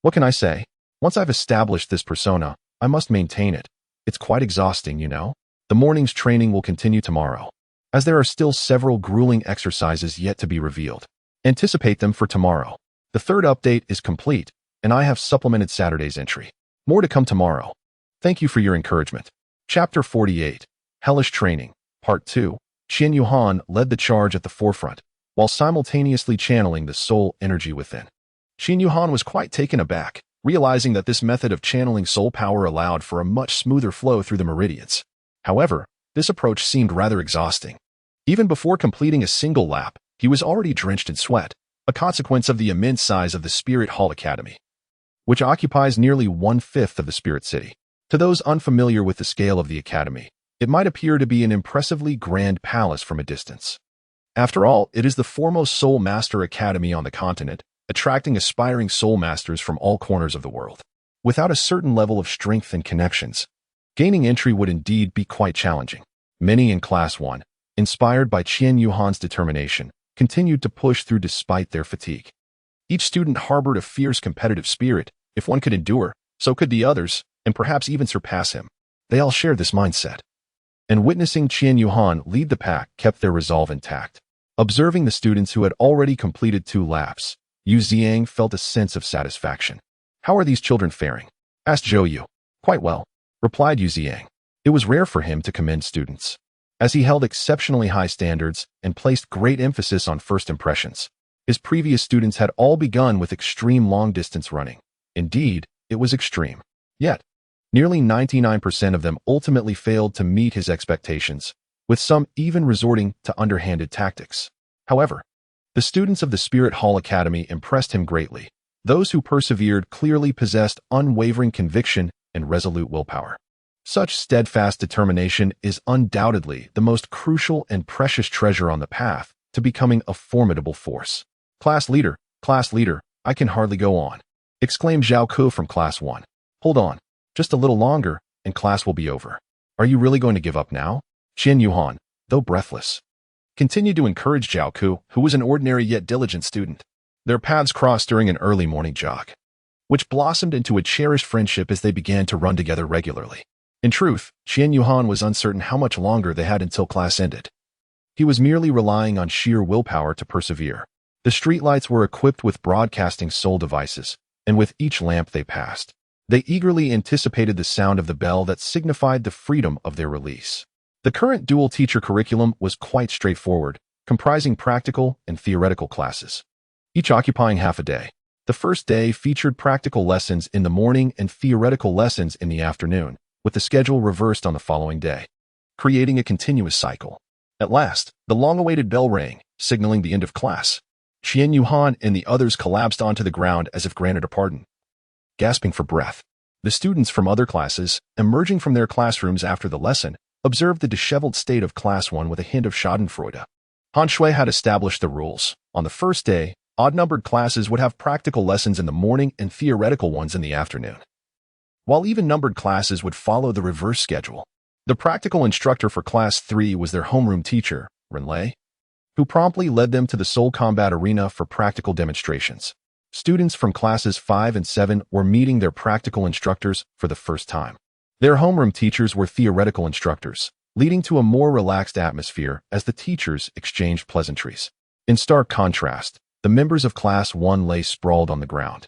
what can I say? Once I've established this persona, I must maintain it. It's quite exhausting, you know. The morning's training will continue tomorrow, as there are still several grueling exercises yet to be revealed. Anticipate them for tomorrow. The third update is complete, and I have supplemented Saturday's entry. More to come tomorrow. Thank you for your encouragement." Chapter 48, Hellish Training, Part 2. Qin Yuhan led the charge at the forefront, while simultaneously channeling the soul energy within. Qin Yuhan was quite taken aback, realizing that this method of channeling soul power allowed for a much smoother flow through the meridians. However, this approach seemed rather exhausting. Even before completing a single lap, he was already drenched in sweat, a consequence of the immense size of the Spirit Hall Academy, which occupies nearly 1/5 of the Spirit City. To those unfamiliar with the scale of the academy, it might appear to be an impressively grand palace from a distance. After all, it is the foremost Soul Master Academy on the continent, attracting aspiring Soul Masters from all corners of the world. Without a certain level of strength and connections, gaining entry would indeed be quite challenging. Many in Class 1, inspired by Qin Yuhan's determination, continued to push through despite their fatigue. Each student harbored a fierce competitive spirit. If one could endure, so could the others, and perhaps even surpass him. They all shared this mindset. And witnessing Qin Yuhan lead the pack kept their resolve intact. Observing the students who had already completed 2 laps, Yu Ziang felt a sense of satisfaction. "How are these children faring?" asked Zhou Yu. "Quite well," replied Yu Ziang. It was rare for him to commend students, as he held exceptionally high standards and placed great emphasis on first impressions. His previous students had all begun with extreme long-distance running. Indeed, it was extreme. Yet, nearly 99% of them ultimately failed to meet his expectations, with some even resorting to underhanded tactics. However, the students of the Spirit Hall Academy impressed him greatly, Those who persevered clearly possessed unwavering conviction and resolute willpower. Such steadfast determination is undoubtedly the most crucial and precious treasure on the path to becoming a formidable force. Class leader, I can hardly go on, exclaimed Zhao Ku from Class 1. Hold on, just a little longer, and class will be over. Are you really going to give up now? Qian Yuhan, though breathless, continued to encourage Zhao Ku, who was an ordinary yet diligent student. Their paths crossed during an early morning jog, which blossomed into a cherished friendship as they began to run together regularly. In truth, Qian Yuhan was uncertain how much longer they had until class ended. He was merely relying on sheer willpower to persevere. The streetlights were equipped with broadcasting soul devices, and with each lamp they passed, they eagerly anticipated the sound of the bell that signified the freedom of their release. The current dual teacher curriculum was quite straightforward, comprising practical and theoretical classes, each occupying half a day. The first day featured practical lessons in the morning and theoretical lessons in the afternoon, with the schedule reversed on the following day, creating a continuous cycle. At last, the long-awaited bell rang, signaling the end of class. Qian Yuhan and the others collapsed onto the ground as if granted a pardon. Gasping for breath, the students from other classes, emerging from their classrooms after the lesson, observed the disheveled state of Class 1 with a hint of schadenfreude. Han Shui had established the rules. On the first day, odd-numbered classes would have practical lessons in the morning and theoretical ones in the afternoon, while even-numbered classes would follow the reverse schedule. The practical instructor for Class 3 was their homeroom teacher, Renlei, who promptly led them to the Soul Combat Arena for practical demonstrations. Students from Classes 5 and 7 were meeting their practical instructors for the first time. Their homeroom teachers were theoretical instructors, leading to a more relaxed atmosphere as the teachers exchanged pleasantries. In stark contrast, the members of Class 1 lay sprawled on the ground,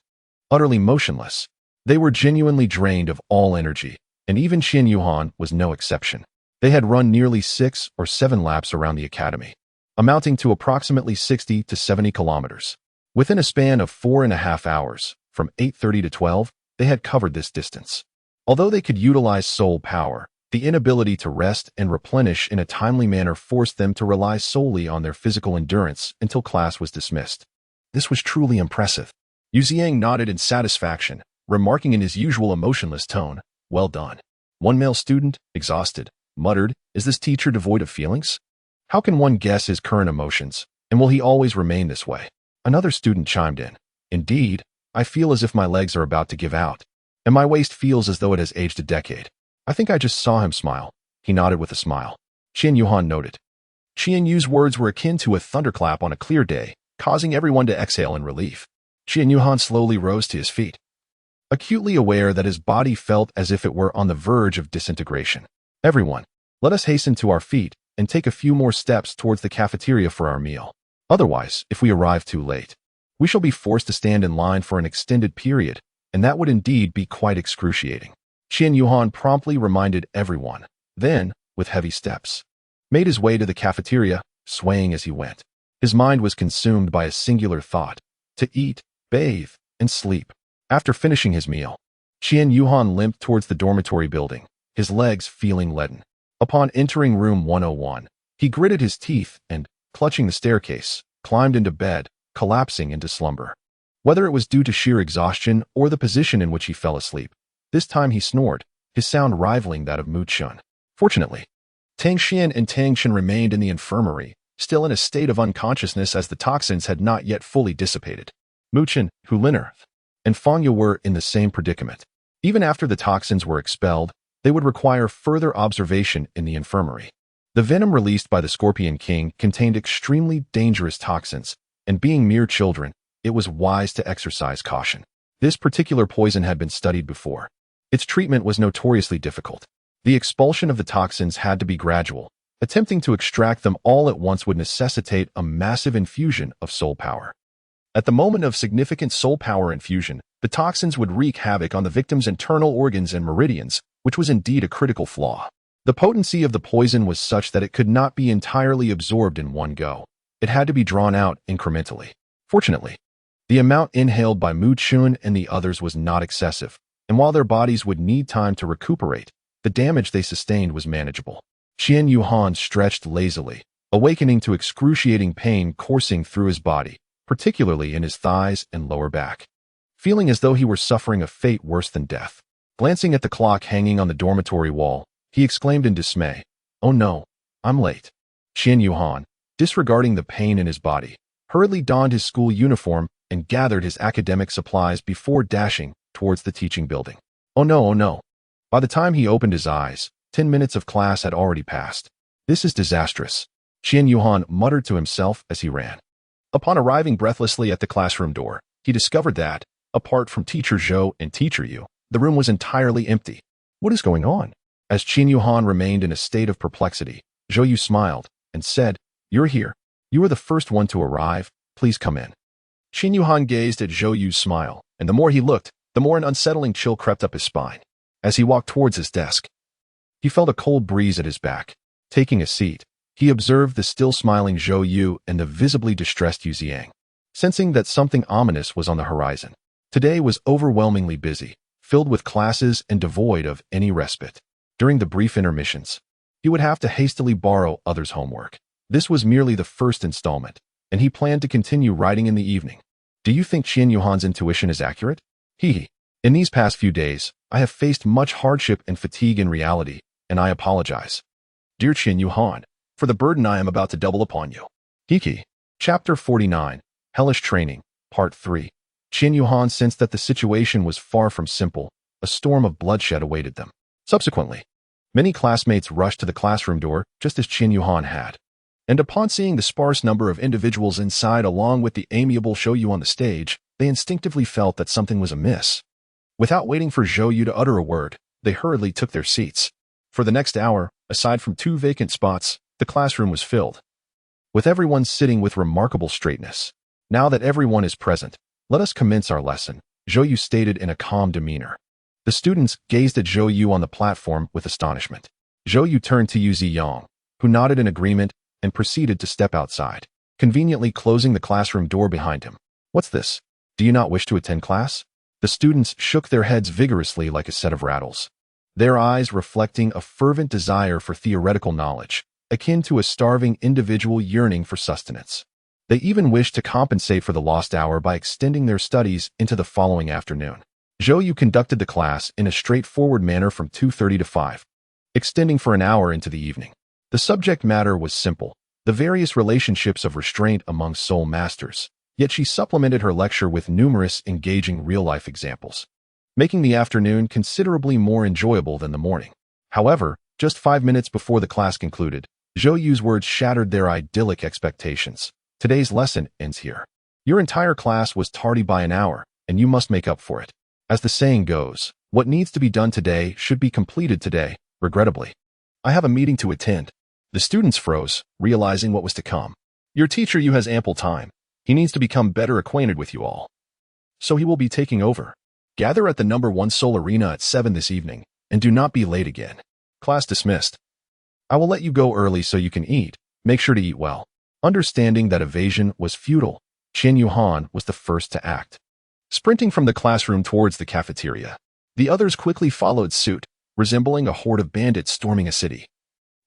utterly motionless. They were genuinely drained of all energy, and even Qian Yuhan was no exception. They had run nearly 6 or 7 laps around the academy, amounting to approximately 60 to 70 kilometers. Within a span of 4.5 hours, from 8:30 to 12, they had covered this distance. Although they could utilize soul power, the inability to rest and replenish in a timely manner forced them to rely solely on their physical endurance until class was dismissed. This was truly impressive. Yu Ziang nodded in satisfaction, remarking in his usual emotionless tone, "Well done." One male student, exhausted, muttered, "Is this teacher devoid of feelings? How can one guess his current emotions, and will he always remain this way?" Another student chimed in, "Indeed, I feel as if my legs are about to give out, and my waist feels as though it has aged a decade. I think I just saw him smile." He nodded with a smile. Qian Yuhan noted. Qian Yu's words were akin to a thunderclap on a clear day, causing everyone to exhale in relief. Qian Yuhan slowly rose to his feet, acutely aware that his body felt as if it were on the verge of disintegration. "Everyone, let us hasten to our feet and take a few more steps towards the cafeteria for our meal. Otherwise, if we arrive too late, we shall be forced to stand in line for an extended period, and that would indeed be quite excruciating." Qian Yuhan promptly reminded everyone, then, with heavy steps, made his way to the cafeteria, swaying as he went. His mind was consumed by a singular thought: to eat, bathe, and sleep. After finishing his meal, Qian Yuhan limped towards the dormitory building, his legs feeling leaden. Upon entering room 101, he gritted his teeth and, clutching the staircase, climbed into bed, collapsing into slumber. Whether it was due to sheer exhaustion or the position in which he fell asleep, this time he snored, his sound rivaling that of Mu Chun. Fortunately, Tang Xian and Tang Chen remained in the infirmary, still in a state of unconsciousness as the toxins had not yet fully dissipated. Mu Chen, Hu Liner, and Fang Yu were in the same predicament. Even after the toxins were expelled, they would require further observation in the infirmary. The venom released by the Scorpion King contained extremely dangerous toxins, and being mere children, it was wise to exercise caution. This particular poison had been studied before. Its treatment was notoriously difficult. The expulsion of the toxins had to be gradual. Attempting to extract them all at once would necessitate a massive infusion of soul power. At the moment of significant soul power infusion, the toxins would wreak havoc on the victim's internal organs and meridians, which was indeed a critical flaw. The potency of the poison was such that it could not be entirely absorbed in one go. It had to be drawn out incrementally. Fortunately, the amount inhaled by Mu Chun and the others was not excessive, and while their bodies would need time to recuperate, the damage they sustained was manageable. Qian Yuhan stretched lazily, awakening to excruciating pain coursing through his body, particularly in his thighs and lower back. feeling as though he were suffering a fate worse than death. Glancing at the clock hanging on the dormitory wall, he exclaimed in dismay, "Oh no, I'm late." Qian Yuhan, disregarding the pain in his body, hurriedly donned his school uniform and gathered his academic supplies before dashing towards the teaching building. Oh no, oh no. By the time he opened his eyes, 10 minutes of class had already passed. This is disastrous, Qian Yuhan muttered to himself as he ran. Upon arriving breathlessly at the classroom door, he discovered that, apart from Teacher Zhou and Teacher Yu, the room was entirely empty. What is going on? As Qian Yuhan remained in a state of perplexity, Zhou Yu smiled and said, "You're here. You are the first one to arrive. Please come in." Qian Yuhan gazed at Zhou Yu's smile, and the more he looked, the more an unsettling chill crept up his spine. As he walked towards his desk, he felt a cold breeze at his back. Taking a seat, he observed the still smiling Zhou Yu and the visibly distressed Yu Ziang. Sensing that something ominous was on the horizon, today was overwhelmingly busy, filled with classes and devoid of any respite. During the brief intermissions, he would have to hastily borrow others' homework. This was merely the first installment, and he planned to continue writing in the evening. Do you think Qian Yuhan's intuition is accurate? In these past few days, I have faced much hardship and fatigue in reality, and I apologize, dear Qian Yuhan, for the burden I am about to double upon you. Chapter 49, Hellish Training, Part 3. Qian Yuhan sensed that the situation was far from simple. A storm of bloodshed awaited them. Subsequently, many classmates rushed to the classroom door just as Qian Yuhan had. And upon seeing the sparse number of individuals inside along with the amiable Zhou Yu on the stage, they instinctively felt that something was amiss. Without waiting for Zhou Yu to utter a word, they hurriedly took their seats. For the next hour, aside from 2 vacant spots, the classroom was filled, with everyone sitting with remarkable straightness. Now that everyone is present, let us commence our lesson, Zhou Yu stated in a calm demeanor. The students gazed at Zhou Yu on the platform with astonishment. Zhou Yu turned to Yu Ziyang, who nodded in agreement and proceeded to step outside, conveniently closing the classroom door behind him. What's this? Do you not wish to attend class? The students shook their heads vigorously like a set of rattles, their eyes reflecting a fervent desire for theoretical knowledge, akin to a starving individual yearning for sustenance. They even wished to compensate for the lost hour by extending their studies into the following afternoon. Zhou Yu conducted the class in a straightforward manner from 2:30 to 5, extending for an hour into the evening. The subject matter was simple, the various relationships of restraint among soul masters, yet she supplemented her lecture with numerous engaging real-life examples, making the afternoon considerably more enjoyable than the morning. However, just 5 minutes before the class concluded, Zhou Yu's words shattered their idyllic expectations. Today's lesson ends here. Your entire class was tardy by an hour, and you must make up for it. As the saying goes, what needs to be done today should be completed today, regrettably. I have a meeting to attend. The students froze, realizing what was to come. Your teacher Yu has ample time. He needs to become better acquainted with you all. So he will be taking over. Gather at the number 1 Seoul Arena at 7 this evening, and do not be late again. Class dismissed. I will let you go early so you can eat. Make sure to eat well. Understanding that evasion was futile, Qian Yuhan was the first to act. Sprinting from the classroom towards the cafeteria, the others quickly followed suit, resembling a horde of bandits storming a city,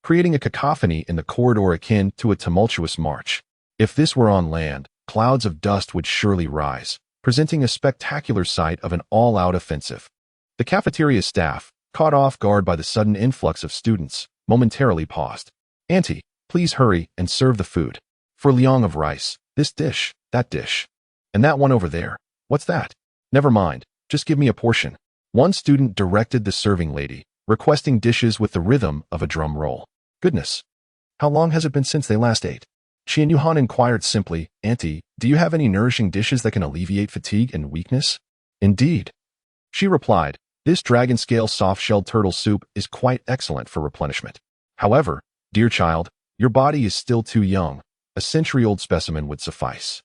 creating a cacophony in the corridor akin to a tumultuous march. If this were on land, clouds of dust would surely rise, presenting a spectacular sight of an all-out offensive. The cafeteria staff, caught off guard by the sudden influx of students, momentarily paused. Auntie, please hurry and serve the food. For liang of rice, this dish, that dish. And that one over there. What's that? Never mind, just give me a portion. One student directed the serving lady, requesting dishes with the rhythm of a drum roll. Goodness. How long has it been since they last ate? Qian Yuhan inquired simply, Auntie, do you have any nourishing dishes that can alleviate fatigue and weakness? Indeed. She replied, this dragon scale soft-shelled turtle soup is quite excellent for replenishment. However, dear child, your body is still too young. A century-old specimen would suffice.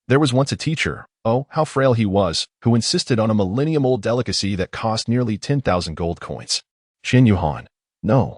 There was once a teacher, oh, how frail he was, who insisted on a millennium-old delicacy that cost nearly 10,000 gold coins. Qian Yuhan, no.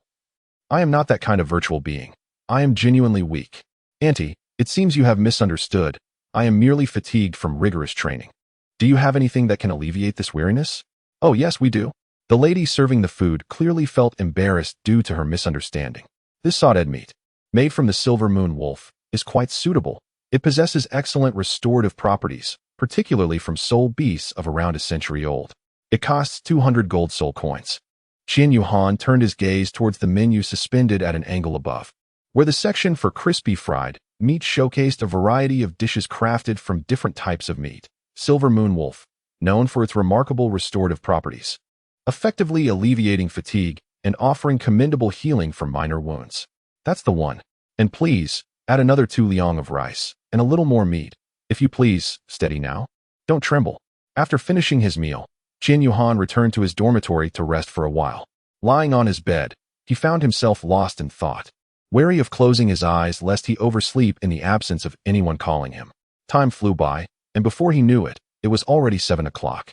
I am not that kind of virtual being. I am genuinely weak. Auntie, it seems you have misunderstood. I am merely fatigued from rigorous training. Do you have anything that can alleviate this weariness? Oh yes, we do. The lady serving the food clearly felt embarrassed due to her misunderstanding. This sawed meat, made from the silver moon wolf, is quite suitable. It possesses excellent restorative properties, particularly from soul beasts of around a century old. It costs 200 gold soul coins. Qian Yuhan turned his gaze towards the menu suspended at an angle above, where the section for crispy fried meat showcased a variety of dishes crafted from different types of meat. Silver Moon Wolf, known for its remarkable restorative properties, effectively alleviating fatigue and offering commendable healing for minor wounds. That's the one. And please, add another 2 liang of rice and a little more meat. If you please, steady now. Don't tremble. After finishing his meal, Qian Yuhan returned to his dormitory to rest for a while. Lying on his bed, he found himself lost in thought, wary of closing his eyes lest he oversleep in the absence of anyone calling him. Time flew by, and before he knew it, it was already 7 o'clock.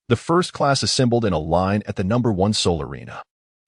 The first class assembled in a line at the number 1 Soul Arena.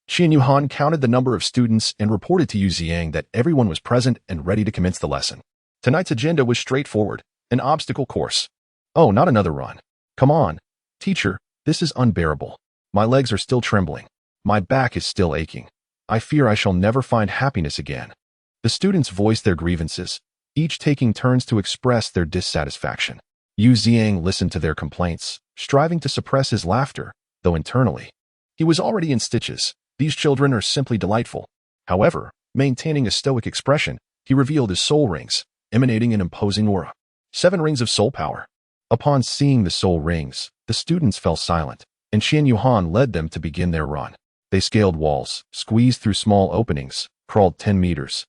Qian Yuhan counted the number of students and reported to Yu Ziang that everyone was present and ready to commence the lesson. Tonight's agenda was straightforward, an obstacle course. Oh, not another run. Come on. Teacher, this is unbearable. My legs are still trembling. My back is still aching. I fear I shall never find happiness again. The students voiced their grievances, each taking turns to express their dissatisfaction. Yu Ziang listened to their complaints, striving to suppress his laughter, though internally he was already in stitches. These children are simply delightful. However, maintaining a stoic expression, he revealed his soul rings, emanating an imposing aura. 7 rings of soul power. Upon seeing the soul rings, the students fell silent, and Qian Yuhan led them to begin their run. They scaled walls, squeezed through small openings, crawled 10 meters,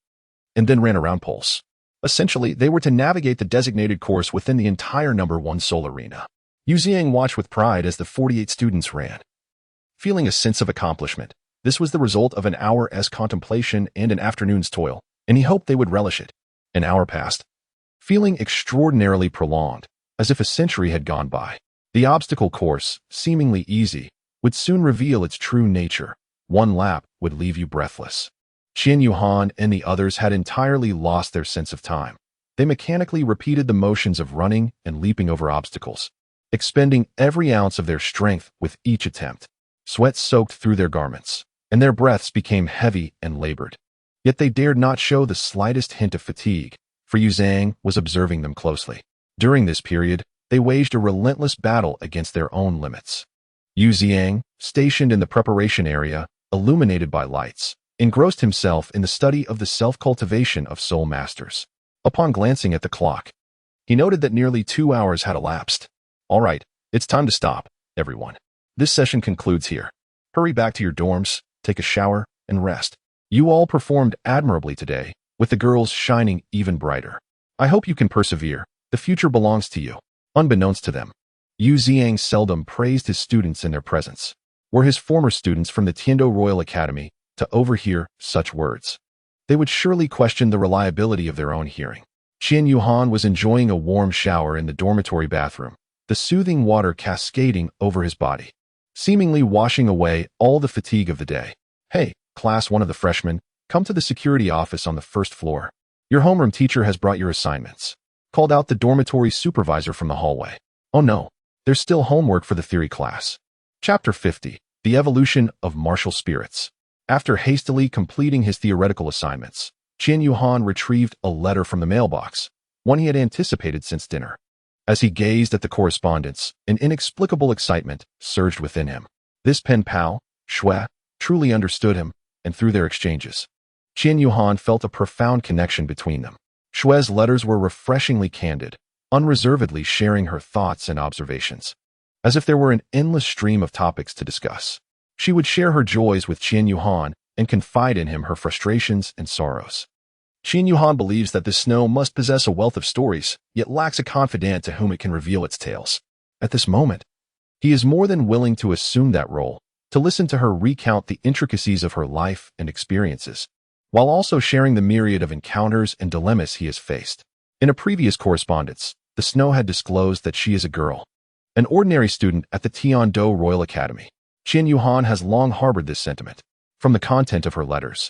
and then ran around poles. Essentially, they were to navigate the designated course within the entire number 1 Soul Arena. Yu Ziang watched with pride as the 48 students ran, feeling a sense of accomplishment. This was the result of an hour's contemplation and an afternoon's toil, and he hoped they would relish it. An hour passed, feeling extraordinarily prolonged, as if a century had gone by. The obstacle course, seemingly easy, would soon reveal its true nature. 1 lap would leave you breathless. Qian Yuhan and the others had entirely lost their sense of time. They mechanically repeated the motions of running and leaping over obstacles, expending every ounce of their strength with each attempt. Sweat soaked through their garments, and their breaths became heavy and labored. Yet they dared not show the slightest hint of fatigue, for Yu Zhang was observing them closely. During this period, they waged a relentless battle against their own limits. Yu Ziang, stationed in the preparation area, illuminated by lights, engrossed himself in the study of the self-cultivation of soul masters. Upon glancing at the clock, he noted that nearly 2 hours had elapsed. All right, it's time to stop, everyone. This session concludes here. Hurry back to your dorms, take a shower, and rest. You all performed admirably today, with the girls shining even brighter. I hope you can persevere. The future belongs to you. Unbeknownst to them, Yu Ziang seldom praised his students in their presence. Were his former students from the Tiando Royal Academy to overhear such words, they would surely question the reliability of their own hearing. Qian Yuhan was enjoying a warm shower in the dormitory bathroom, the soothing water cascading over his body, seemingly washing away all the fatigue of the day. Hey, class, one of the freshmen, come to the security office on the 1st floor. Your homeroom teacher has brought your assignments, called out the dormitory supervisor from the hallway. Oh no, there's still homework for the theory class. Chapter 50, The Evolution of Martial Spirits. After hastily completing his theoretical assignments, Qian Yuhan retrieved a letter from the mailbox, one he had anticipated since dinner. As he gazed at the correspondence, an inexplicable excitement surged within him. This pen pal, Shui, truly understood him, and through their exchanges, Qian Yuhan felt a profound connection between them. Shui's letters were refreshingly candid, unreservedly sharing her thoughts and observations, as if there were an endless stream of topics to discuss. She would share her joys with Qian Yuhan and confide in him her frustrations and sorrows. Qian Yuhan believes that the snow must possess a wealth of stories, yet lacks a confidant to whom it can reveal its tales. At this moment, he is more than willing to assume that role, to listen to her recount the intricacies of her life and experiences, while also sharing the myriad of encounters and dilemmas he has faced. In a previous correspondence, the snow had disclosed that she is a girl, an ordinary student at the Tiando Royal Academy. Qian Yuhan has long harbored this sentiment. From the content of her letters,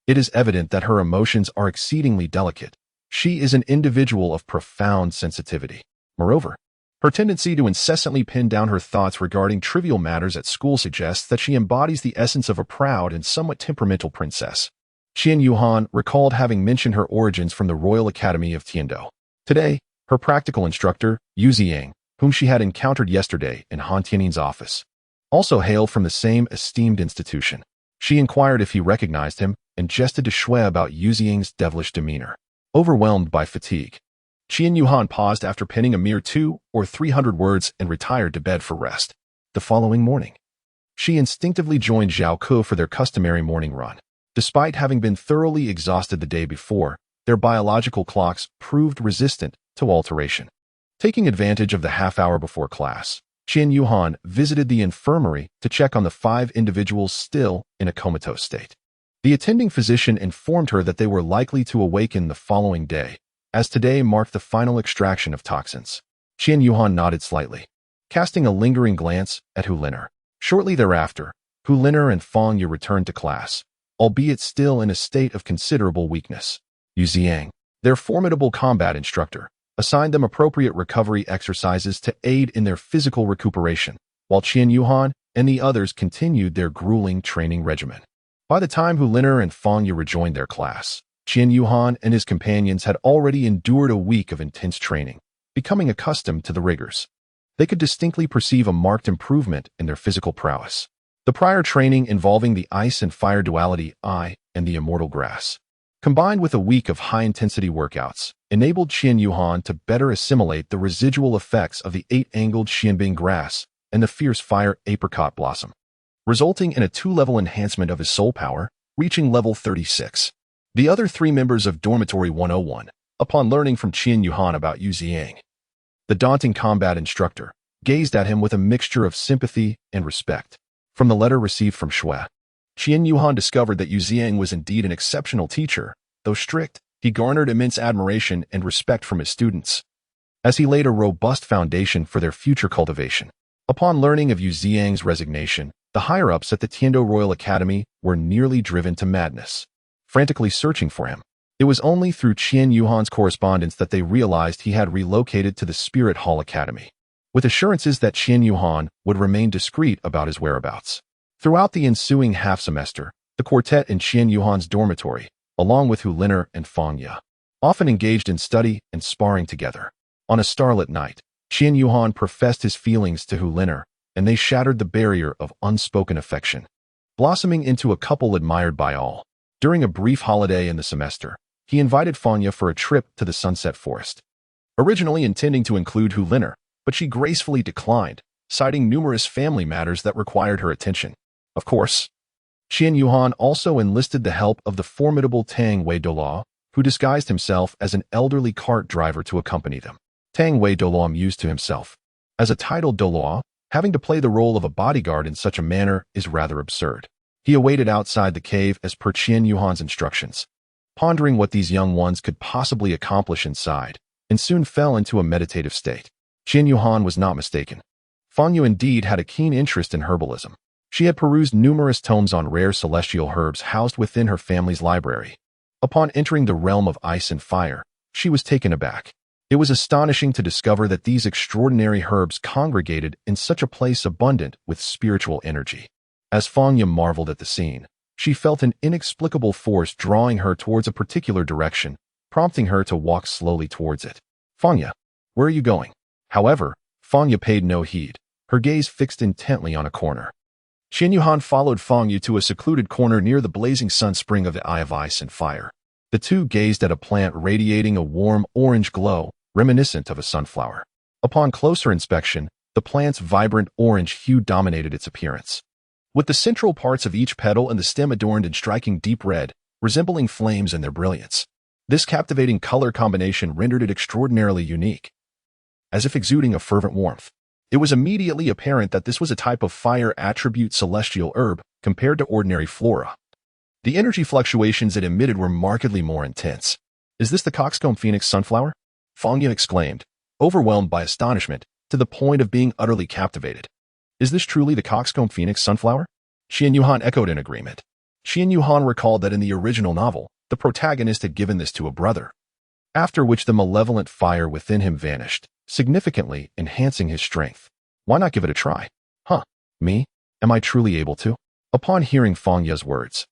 it is evident that her emotions are exceedingly delicate. She is an individual of profound sensitivity. Moreover, her tendency to incessantly pin down her thoughts regarding trivial matters at school suggests that she embodies the essence of a proud and somewhat temperamental princess. Qian Yuhan recalled having mentioned her origins from the Royal Academy of Tiando. Today, her practical instructor, Yu Ziang, whom she had encountered yesterday in Han Tiannin's office, also hailed from the same esteemed institution. She inquired if he recognized him and jested to Shui about Yu Ziyang's devilish demeanor. Overwhelmed by fatigue, Qian Yuhan paused after penning a mere 200 or 300 words and retired to bed for rest. The following morning, she instinctively joined Zhao Ke for their customary morning run. Despite having been thoroughly exhausted the day before, their biological clocks proved resistant to alteration. Taking advantage of the half-hour before class, Qian Yuhan visited the infirmary to check on the 5 individuals still in a comatose state. The attending physician informed her that they were likely to awaken the following day, as today marked the final extraction of toxins. Qian Yuhan nodded slightly, casting a lingering glance at Hu Liner. Shortly thereafter, Hu Liner and Fang Yu returned to class, albeit still in a state of considerable weakness. Yu Ziyang, their formidable combat instructor, assigned them appropriate recovery exercises to aid in their physical recuperation, while Qian Yuhan and the others continued their grueling training regimen. By the time Hu Liner and Fang Yu rejoined their class, Qian Yuhan and his companions had already endured a week of intense training, becoming accustomed to the rigors. They could distinctly perceive a marked improvement in their physical prowess. The prior training involving the ice and fire duality I and the immortal grass, combined with a week of high-intensity workouts, enabled Qian Yuhan to better assimilate the residual effects of the 8-angled Xianbing grass and the fierce fire apricot blossom, resulting in a 2-level enhancement of his soul power, reaching level 36. The other 3 members of Dormitory 101, upon learning from Qian Yuhan about Yu Ziyang, the daunting combat instructor, gazed at him with a mixture of sympathy and respect. From the letter received from Shui, Qian Yuhan discovered that Yu Ziyang was indeed an exceptional teacher. Though strict, he garnered immense admiration and respect from his students, as he laid a robust foundation for their future cultivation. Upon learning of Yu Ziyang's resignation, the higher-ups at the Tiando Royal Academy were nearly driven to madness, frantically searching for him. It was only through Qian Yuhan's correspondence that they realized he had relocated to the Spirit Hall Academy, with assurances that Qian Yuhan would remain discreet about his whereabouts. Throughout the ensuing half-semester, the quartet in Qian Yuhan's dormitory, along with Hu Liner and Fang Yu, often engaged in study and sparring together. On a starlit night, Qian Yuhan professed his feelings to Hu Liner, and they shattered the barrier of unspoken affection, blossoming into a couple admired by all. During a brief holiday in the semester, he invited Fang Yu for a trip to the Sunset Forest, originally intending to include Hu Liner, but she gracefully declined, citing numerous family matters that required her attention. Of course, Qian Yuhan also enlisted the help of the formidable Tang Wei Douluo, who disguised himself as an elderly cart driver to accompany them. Tang Wei Douluo mused to himself, as a titled Douluo, having to play the role of a bodyguard in such a manner is rather absurd. He awaited outside the cave as per Qian Yuhan's instructions, pondering what these young ones could possibly accomplish inside, and soon fell into a meditative state. Qian Yuhan was not mistaken. Fang Yu indeed had a keen interest in herbalism. She had perused numerous tomes on rare celestial herbs housed within her family's library. Upon entering the realm of ice and fire, she was taken aback. It was astonishing to discover that these extraordinary herbs congregated in such a place abundant with spiritual energy. As Fang Yu marveled at the scene, she felt an inexplicable force drawing her towards a particular direction, prompting her to walk slowly towards it. Fang Yu, where are you going? However, Fang Yu paid no heed, her gaze fixed intently on a corner. Qian Yuhan followed Fang Yu to a secluded corner near the blazing sun spring of the Eye of Ice and Fire. The two gazed at a plant radiating a warm orange glow, reminiscent of a sunflower. Upon closer inspection, the plant's vibrant orange hue dominated its appearance, with the central parts of each petal and the stem adorned in striking deep red, resembling flames in their brilliance. This captivating color combination rendered it extraordinarily unique, as if exuding a fervent warmth. It was immediately apparent that this was a type of fire attribute celestial herb compared to ordinary flora. The energy fluctuations it emitted were markedly more intense. Is this the coxcomb phoenix sunflower? Fang Yu exclaimed, overwhelmed by astonishment, to the point of being utterly captivated. Is this truly the coxcomb phoenix sunflower? Qian Yuhan echoed in agreement. Qian Yuhan recalled that in the original novel, the protagonist had given this to a brother, after which the malevolent fire within him vanished, significantly enhancing his strength. Why not give it a try? Huh, me? Am I truly able to? Upon hearing Fang Yu's words,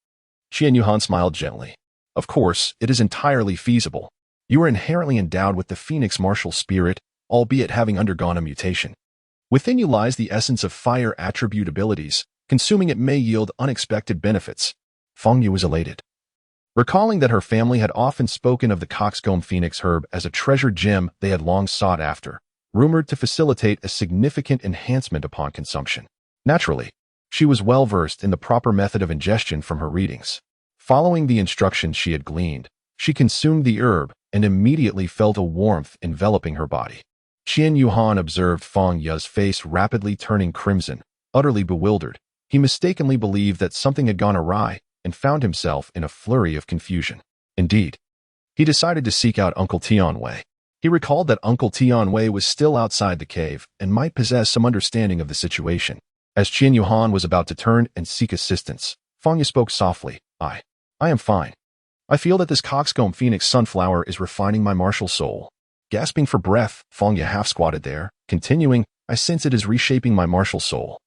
Qian Yuhan smiled gently. Of course, it is entirely feasible. You are inherently endowed with the phoenix martial spirit albeit having undergone a mutation. Within you lies the essence of fire attribute abilities. Consuming it may yield unexpected benefits. Feng Yu was elated. Recalling that her family had often spoken of the coxcomb phoenix herb as a treasured gem they had long sought after, rumored to facilitate a significant enhancement upon consumption. Naturally, she was well versed in the proper method of ingestion from her readings. Following the instructions she had gleaned, she consumed the herb and immediately felt a warmth enveloping her body. Qian Yuhan observed Feng Yu's face rapidly turning crimson. Utterly bewildered, he mistakenly believed that something had gone awry and found himself in a flurry of confusion. Indeed, he decided to seek out Uncle Tianwei. He recalled that Uncle Tianwei was still outside the cave and might possess some understanding of the situation. As Qian Yuhan was about to turn and seek assistance, Feng Yu spoke softly. I am fine. I feel that this coxcomb phoenix sunflower is refining my martial soul. Gasping for breath, Feng Yu half-squatted there, continuing, I sense it is reshaping my martial soul.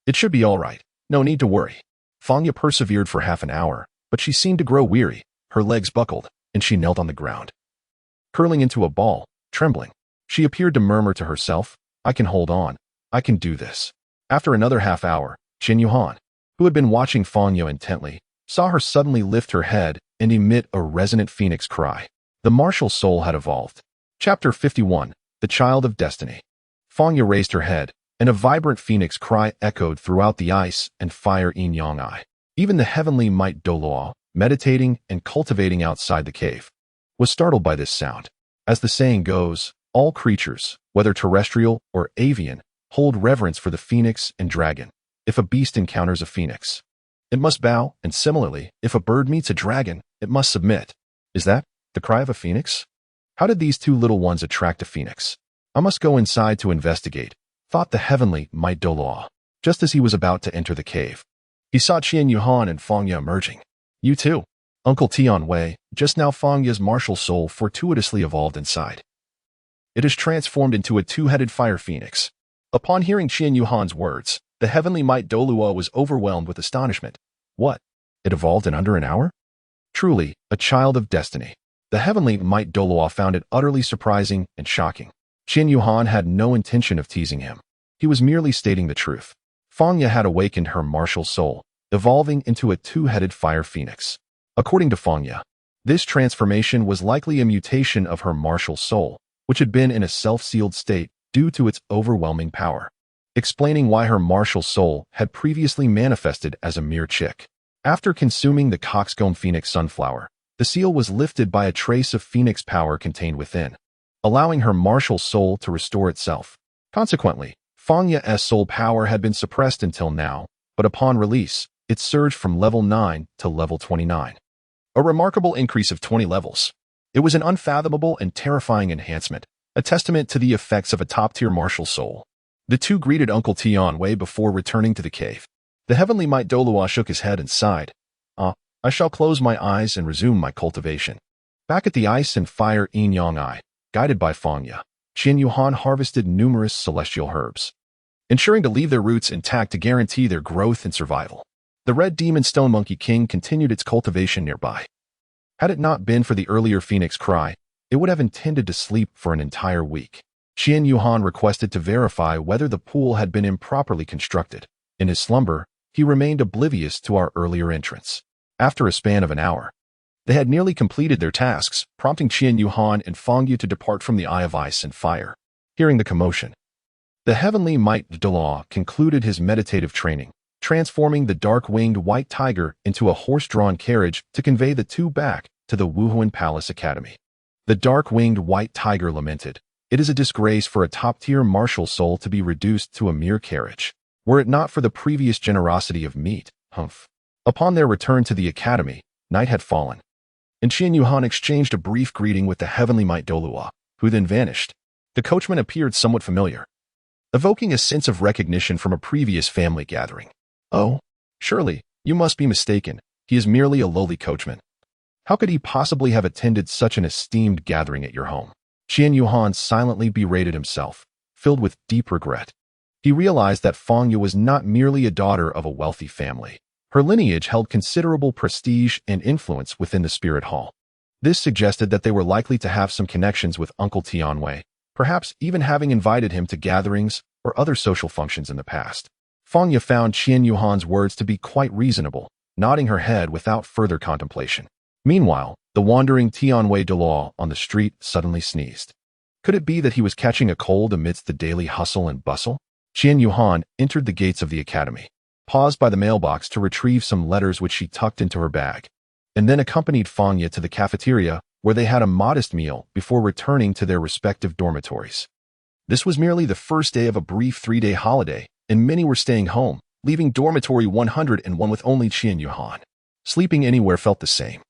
It should be all right. No need to worry. Feng Yu persevered for half an hour, but she seemed to grow weary. Her legs buckled, and she knelt on the ground. Curling into a ball, trembling, she appeared to murmur to herself, I can hold on. I can do this. After another half hour, Qian Yuhan, who had been watching Feng Yu intently, saw her suddenly lift her head and emit a resonant phoenix cry. The martial soul had evolved. Chapter 51, The Child of Destiny. Feng Yu raised her head, and a vibrant phoenix cry echoed throughout the ice and fire yin-yang eye. Even the heavenly might Douluo, meditating and cultivating outside the cave, was startled by this sound. As the saying goes, all creatures, whether terrestrial or avian, hold reverence for the phoenix and dragon. If a beast encounters a phoenix, it must bow, and similarly, if a bird meets a dragon, it must submit. Is that the cry of a phoenix? How did these two little ones attract a phoenix? I must go inside to investigate, thought the heavenly might Douluo. Just as he was about to enter the cave, he saw Qian Yuhan and Feng Yu emerging. You too, Uncle Tianwei. Just now Feng Yu's martial soul fortuitously evolved inside. It is transformed into a two-headed fire phoenix. Upon hearing Qian Yuhan's words, the heavenly might Douluo was overwhelmed with astonishment. What? It evolved in under an hour? Truly, a child of destiny. The heavenly might Douluo found it utterly surprising and shocking. Qian Yuhan had no intention of teasing him. He was merely stating the truth. Feng Yu had awakened her martial soul, evolving into a two-headed fire phoenix. According to Feng Yu, this transformation was likely a mutation of her martial soul, which had been in a self-sealed state due to its overwhelming power, explaining why her martial soul had previously manifested as a mere chick. After consuming the coxcomb phoenix sunflower, the seal was lifted by a trace of phoenix power contained within, allowing her martial soul to restore itself. Consequently, Feng Yu's soul power had been suppressed until now, but upon release, it surged from level 9 to level 29. A remarkable increase of 20 levels. It was an unfathomable and terrifying enhancement, a testament to the effects of a top-tier martial soul. The two greeted Uncle Tianwei before returning to the cave. The heavenly might Douluo shook his head and sighed. I shall close my eyes and resume my cultivation. Back at the ice and fire yin-yang eye, guided by Feng Yu, Qian Yuhan harvested numerous celestial herbs, ensuring to leave their roots intact to guarantee their growth and survival. The red demon stone monkey king continued its cultivation nearby. Had it not been for the earlier phoenix cry, it would have intended to sleep for an entire week. Qian Yuhan requested to verify whether the pool had been improperly constructed. In his slumber, he remained oblivious to our earlier entrance. After a span of an hour, they had nearly completed their tasks, prompting Qian Yuhan and Feng Yu to depart from the Eye of Ice and Fire. Hearing the commotion, the heavenly might Douluo concluded his meditative training, transforming the dark-winged white tiger into a horse-drawn carriage to convey the two back to the Wuhuan Palace Academy. The dark-winged white tiger lamented, "It is a disgrace for a top-tier martial soul to be reduced to a mere carriage. Were it not for the previous generosity of meat, humph." Upon their return to the academy, night had fallen, and Qian Yuhan exchanged a brief greeting with the heavenly might Douluo, who then vanished. The coachman appeared somewhat familiar, evoking a sense of recognition from a previous family gathering. Oh, surely, you must be mistaken. He is merely a lowly coachman. How could he possibly have attended such an esteemed gathering at your home? Qian Yuhan silently berated himself, filled with deep regret. He realized that Feng Yu was not merely a daughter of a wealthy family. Her lineage held considerable prestige and influence within the spirit hall. This suggested that they were likely to have some connections with Uncle Tianwei, perhaps even having invited him to gatherings or other social functions in the past. Fangya found Qian Yuhan's words to be quite reasonable, nodding her head without further contemplation. Meanwhile, the wandering Tianwei Douluo on the street suddenly sneezed. Could it be that he was catching a cold amidst the daily hustle and bustle? Qian Yuhan entered the gates of the academy, paused by the mailbox to retrieve some letters which she tucked into her bag, and then accompanied Fangya to the cafeteria where they had a modest meal before returning to their respective dormitories. This was merely the first day of a brief 3-day holiday, and many were staying home, leaving dormitory 101 with only Qian Yuhan. Sleeping anywhere felt the same.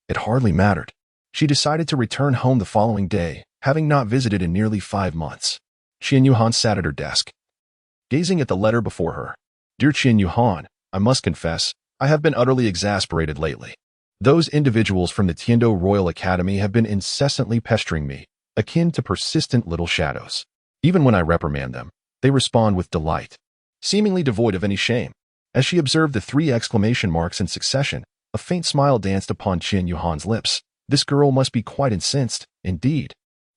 It hardly mattered. She decided to return home the following day, having not visited in nearly 5 months. Qian Yuhan sat at her desk, gazing at the letter before her. Dear Qian Yuhan, I must confess, I have been utterly exasperated lately. Those individuals from the Tiando Royal Academy have been incessantly pestering me, akin to persistent little shadows. Even when I reprimand them, they respond with delight, seemingly devoid of any shame. As she observed the 3 exclamation marks in succession, a faint smile danced upon Qian Yuhan's lips. This girl must be quite incensed, indeed.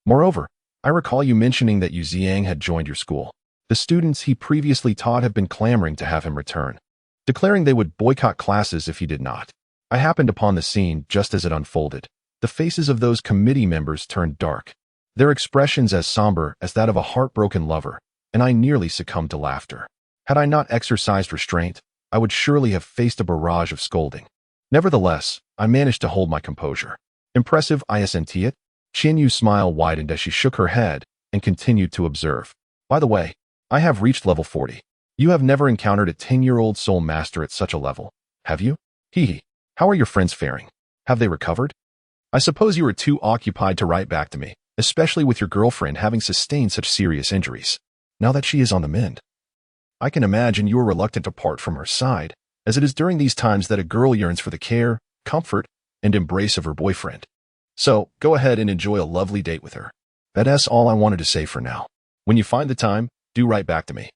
Moreover, I recall you mentioning that Yu Ziang had joined your school. The students he previously taught have been clamoring to have him return, declaring they would boycott classes if he did not. I happened upon the scene just as it unfolded. The faces of those committee members turned dark, their expressions as somber as that of a heartbroken lover, and I nearly succumbed to laughter. Had I not exercised restraint, I would surely have faced a barrage of scolding. Nevertheless, I managed to hold my composure. Impressive, isn't it? Qian Yu's smile widened as she shook her head and continued to observe. By the way, I have reached level 40. You have never encountered a 10-year-old soul master at such a level, have you? Hee. How are your friends faring? Have they recovered? I suppose you were too occupied to write back to me, especially with your girlfriend having sustained such serious injuries. Now that she is on the mend, I can imagine you are reluctant to part from her side, as it is during these times that a girl yearns for the care, comfort, and embrace of her boyfriend. So, go ahead and enjoy a lovely date with her. That's all I wanted to say for now. When you find the time, do write back to me.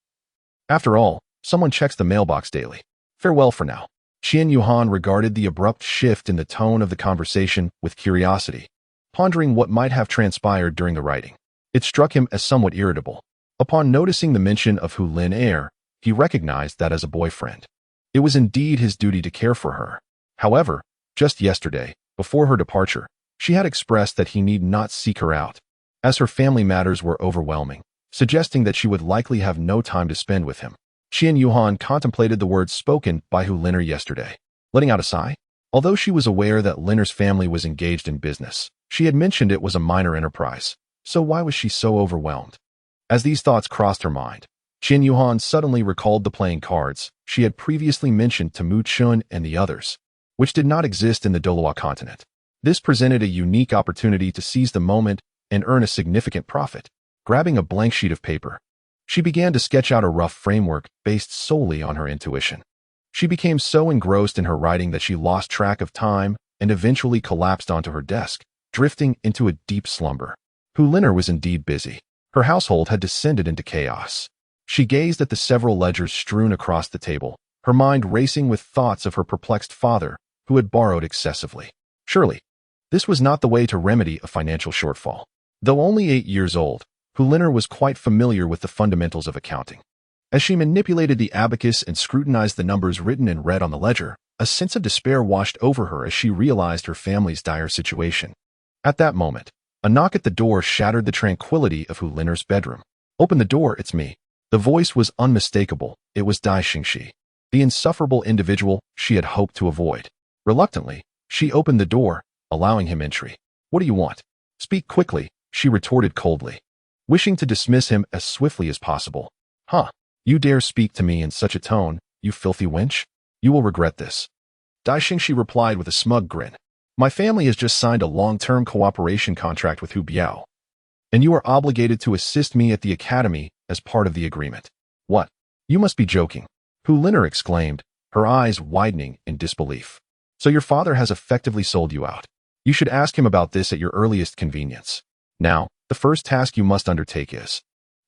After all, someone checks the mailbox daily. Farewell for now. Qian Yuhan regarded the abrupt shift in the tone of the conversation with curiosity, pondering what might have transpired during the writing. It struck him as somewhat irritable. Upon noticing the mention of Hu Lin Air, he recognized that as a boyfriend. It was indeed his duty to care for her. However, just yesterday, before her departure, she had expressed that he need not seek her out, as her family matters were overwhelming, suggesting that she would likely have no time to spend with him. Qian Yuhan contemplated the words spoken by Hu Linner yesterday, letting out a sigh. Although she was aware that Linner's family was engaged in business, she had mentioned it was a minor enterprise, so why was she so overwhelmed? As these thoughts crossed her mind, Qian Yuhan suddenly recalled the playing cards she had previously mentioned to Mu Chun and the others, which did not exist in the Douluo continent. This presented a unique opportunity to seize the moment and earn a significant profit. Grabbing a blank sheet of paper, she began to sketch out a rough framework based solely on her intuition. She became so engrossed in her writing that she lost track of time and eventually collapsed onto her desk, drifting into a deep slumber. Hu Linner was indeed busy. Her household had descended into chaos. She gazed at the several ledgers strewn across the table, her mind racing with thoughts of her perplexed father, who had borrowed excessively. Surely, this was not the way to remedy a financial shortfall. Though only 8 years old, Hu Linner was quite familiar with the fundamentals of accounting. As she manipulated the abacus and scrutinized the numbers written in red on the ledger, a sense of despair washed over her as she realized her family's dire situation. At that moment, a knock at the door shattered the tranquility of Hu Linner's bedroom. Open the door, it's me. The voice was unmistakable. It was Dai Xingxi, the insufferable individual she had hoped to avoid. Reluctantly, she opened the door, allowing him entry. What do you want? Speak quickly, she retorted coldly, wishing to dismiss him as swiftly as possible. Huh? You dare speak to me in such a tone, you filthy wench? You will regret this. Dai Xingxi replied with a smug grin. My family has just signed a long-term cooperation contract with Hu Biao, and you are obligated to assist me at the academy as part of the agreement. What? You must be joking. Hu Linner exclaimed, her eyes widening in disbelief. So your father has effectively sold you out. You should ask him about this at your earliest convenience. Now, the first task you must undertake is...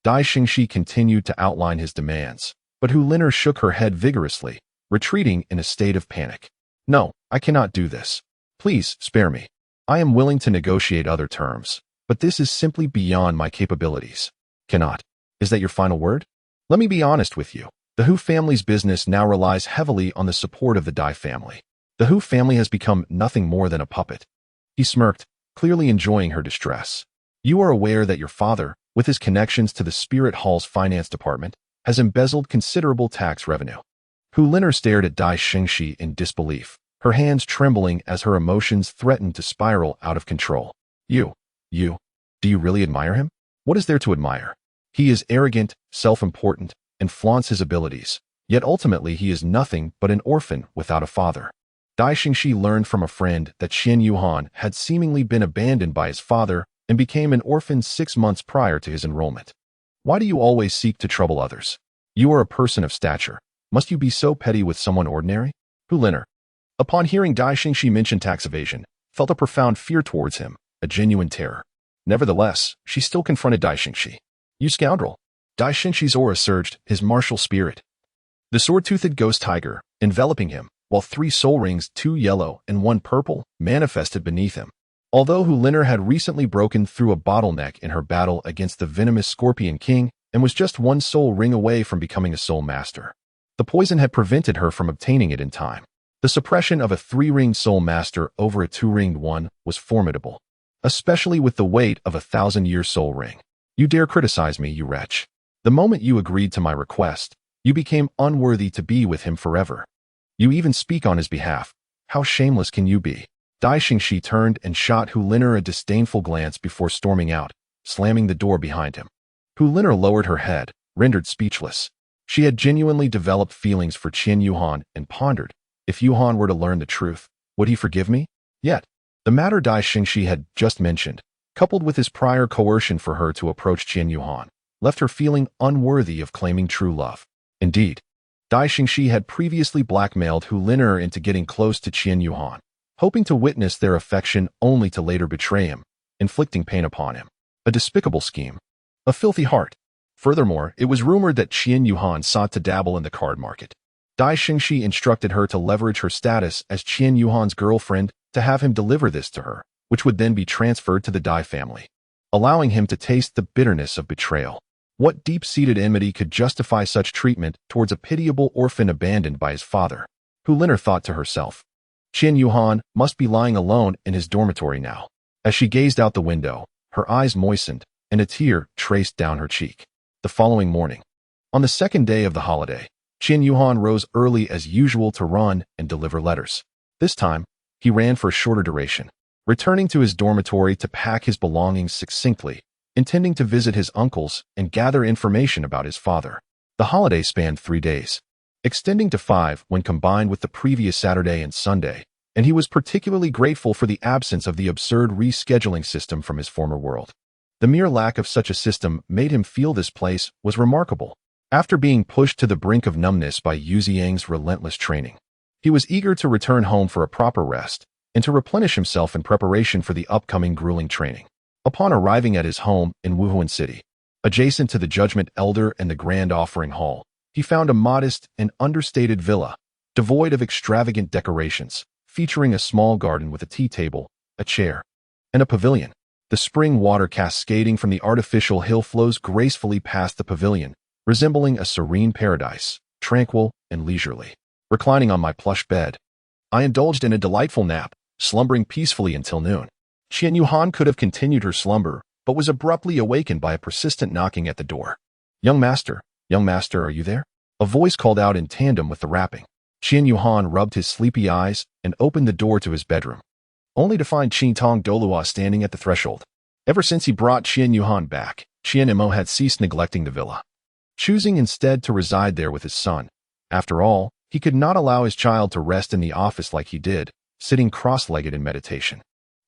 Dai Xingxi continued to outline his demands, but Hu Linner shook her head vigorously, retreating in a state of panic. No, I cannot do this. Please, spare me. I am willing to negotiate other terms, but this is simply beyond my capabilities. Cannot. Is that your final word? Let me be honest with you. The Hu family's business now relies heavily on the support of the Dai family. The Hu family has become nothing more than a puppet. He smirked, clearly enjoying her distress. You are aware that your father, with his connections to the Spirit Hall's finance department, has embezzled considerable tax revenue. Hu Lin'er stared at Dai Xingxi in disbelief, her hands trembling as her emotions threatened to spiral out of control. Do you really admire him? What is there to admire? He is arrogant, self-important, and flaunts his abilities, yet ultimately he is nothing but an orphan without a father. Dai Xingxi learned from a friend that Qian Yuhan had seemingly been abandoned by his father and became an orphan 6 months prior to his enrollment. Why do you always seek to trouble others? You are a person of stature. Must you be so petty with someone ordinary? Hu Lin'er, upon hearing Dai Xingxi mention tax evasion, felt a profound fear towards him, a genuine terror. Nevertheless, she still confronted Dai Xingxi. You scoundrel! Dai Xingxi's aura surged, his martial spirit. The sword-toothed ghost tiger, enveloping him, while 3 soul rings, 2 yellow and 1 purple, manifested beneath him. Although Hu Lin'er had recently broken through a bottleneck in her battle against the venomous Scorpion King and was just 1 soul ring away from becoming a soul master, the poison had prevented her from obtaining it in time. The suppression of a 3-ringed soul master over a 2-ringed one was formidable, especially with the weight of a 1,000-year soul ring. You dare criticize me, you wretch. The moment you agreed to my request, you became unworthy to be with him forever. You even speak on his behalf. How shameless can you be? Dai Xingxi turned and shot Hu Lin'er a disdainful glance before storming out, slamming the door behind him. Hu Lin'er lowered her head, rendered speechless. She had genuinely developed feelings for Qian Yuhan and pondered, if Yuhan were to learn the truth, would he forgive me? Yet, the matter Dai Xingxi had just mentioned, coupled with his prior coercion for her to approach Qian Yuhan, left her feeling unworthy of claiming true love. Indeed, Dai Xingxi had previously blackmailed Hu Lin'er into getting close to Qian Yuhan, hoping to witness their affection only to later betray him, inflicting pain upon him. A despicable scheme. A filthy heart. Furthermore, it was rumored that Qian Yuhan sought to dabble in the card market. Dai Xingxi instructed her to leverage her status as Qian Yuhan's girlfriend to have him deliver this to her, which would then be transferred to the Dai family, allowing him to taste the bitterness of betrayal. What deep-seated enmity could justify such treatment towards a pitiable orphan abandoned by his father? Hu Lin'er thought to herself. Qian Yuhan must be lying alone in his dormitory now. As she gazed out the window, her eyes moistened, and a tear traced down her cheek. The following morning, on the 2nd day of the holiday, Qian Yuhan rose early as usual to run and deliver letters. This time, he ran for a shorter duration, returning to his dormitory to pack his belongings succinctly, intending to visit his uncles and gather information about his father. The holiday spanned 3 days, extending to 5 when combined with the previous Saturday and Sunday, and he was particularly grateful for the absence of the absurd rescheduling system from his former world. The mere lack of such a system made him feel this place was remarkable. After being pushed to the brink of numbness by Yu Ziyang's relentless training, he was eager to return home for a proper rest and to replenish himself in preparation for the upcoming grueling training. Upon arriving at his home in Wuhuan City, adjacent to the Judgment Elder and the Grand Offering Hall, he found a modest and understated villa, devoid of extravagant decorations, featuring a small garden with a tea table, a chair, and a pavilion. The spring water cascading from the artificial hill flows gracefully past the pavilion, resembling a serene paradise, tranquil and leisurely. Reclining on my plush bed, I indulged in a delightful nap, slumbering peacefully until noon. Qian Yuhan could have continued her slumber, but was abruptly awakened by a persistent knocking at the door. Young master, are you there? A voice called out in tandem with the rapping. Qian Yuhan rubbed his sleepy eyes and opened the door to his bedroom, only to find Qingtong Douluo standing at the threshold. Ever since he brought Qian Yuhan back, Qian Mo had ceased neglecting the villa, choosing instead to reside there with his son. After all, he could not allow his child to rest in the office like he did, sitting cross-legged in meditation.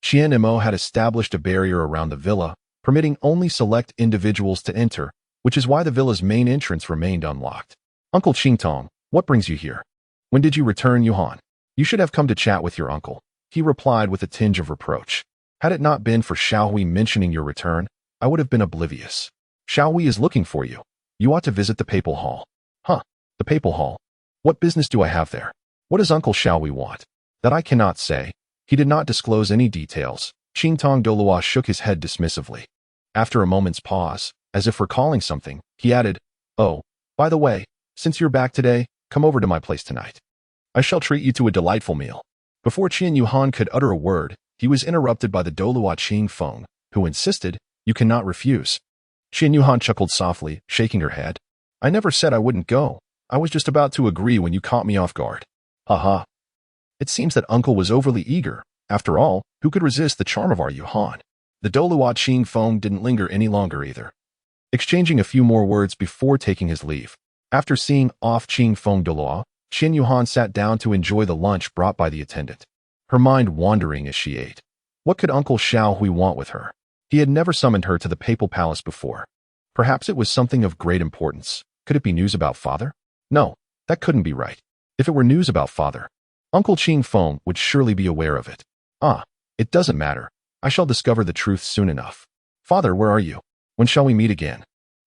Qian Mo had established a barrier around the villa, permitting only select individuals to enter, which is why the villa's main entrance remained unlocked. Uncle Qingtong, what brings you here? When did you return, Yuhan? You should have come to chat with your uncle, he replied with a tinge of reproach. Had it not been for Xiaohui mentioning your return, I would have been oblivious. Xiaohui is looking for you. You ought to visit the Papal Hall. Huh, the Papal Hall. What business do I have there? What does Uncle Xiaohui want? That I cannot say. He did not disclose any details, Qingtong Douluo shook his head dismissively. After a moment's pause, as if recalling something, he added, "Oh, by the way, since you're back today, come over to my place tonight. I shall treat you to a delightful meal." Before Qian Yuhan could utter a word, he was interrupted by the Douluo Qing Feng, who insisted, "You cannot refuse." Qian Yuhan chuckled softly, shaking her head. "I never said I wouldn't go. I was just about to agree when you caught me off guard." "Haha." It seems that uncle was overly eager. After all, who could resist the charm of our Yuhan? The Douluo Qing Feng didn't linger any longer either. Exchanging a few more words before taking his leave. After seeing off Qing Feng Douluo, Qian Yuhan sat down to enjoy the lunch brought by the attendant, her mind wandering as she ate. What could Uncle Xiao Hui want with her? He had never summoned her to the papal palace before. Perhaps it was something of great importance. Could it be news about father? No, that couldn't be right. If it were news about father, Uncle Qing Feng would surely be aware of it. It doesn't matter. I shall discover the truth soon enough. Father, where are you? When shall we meet again?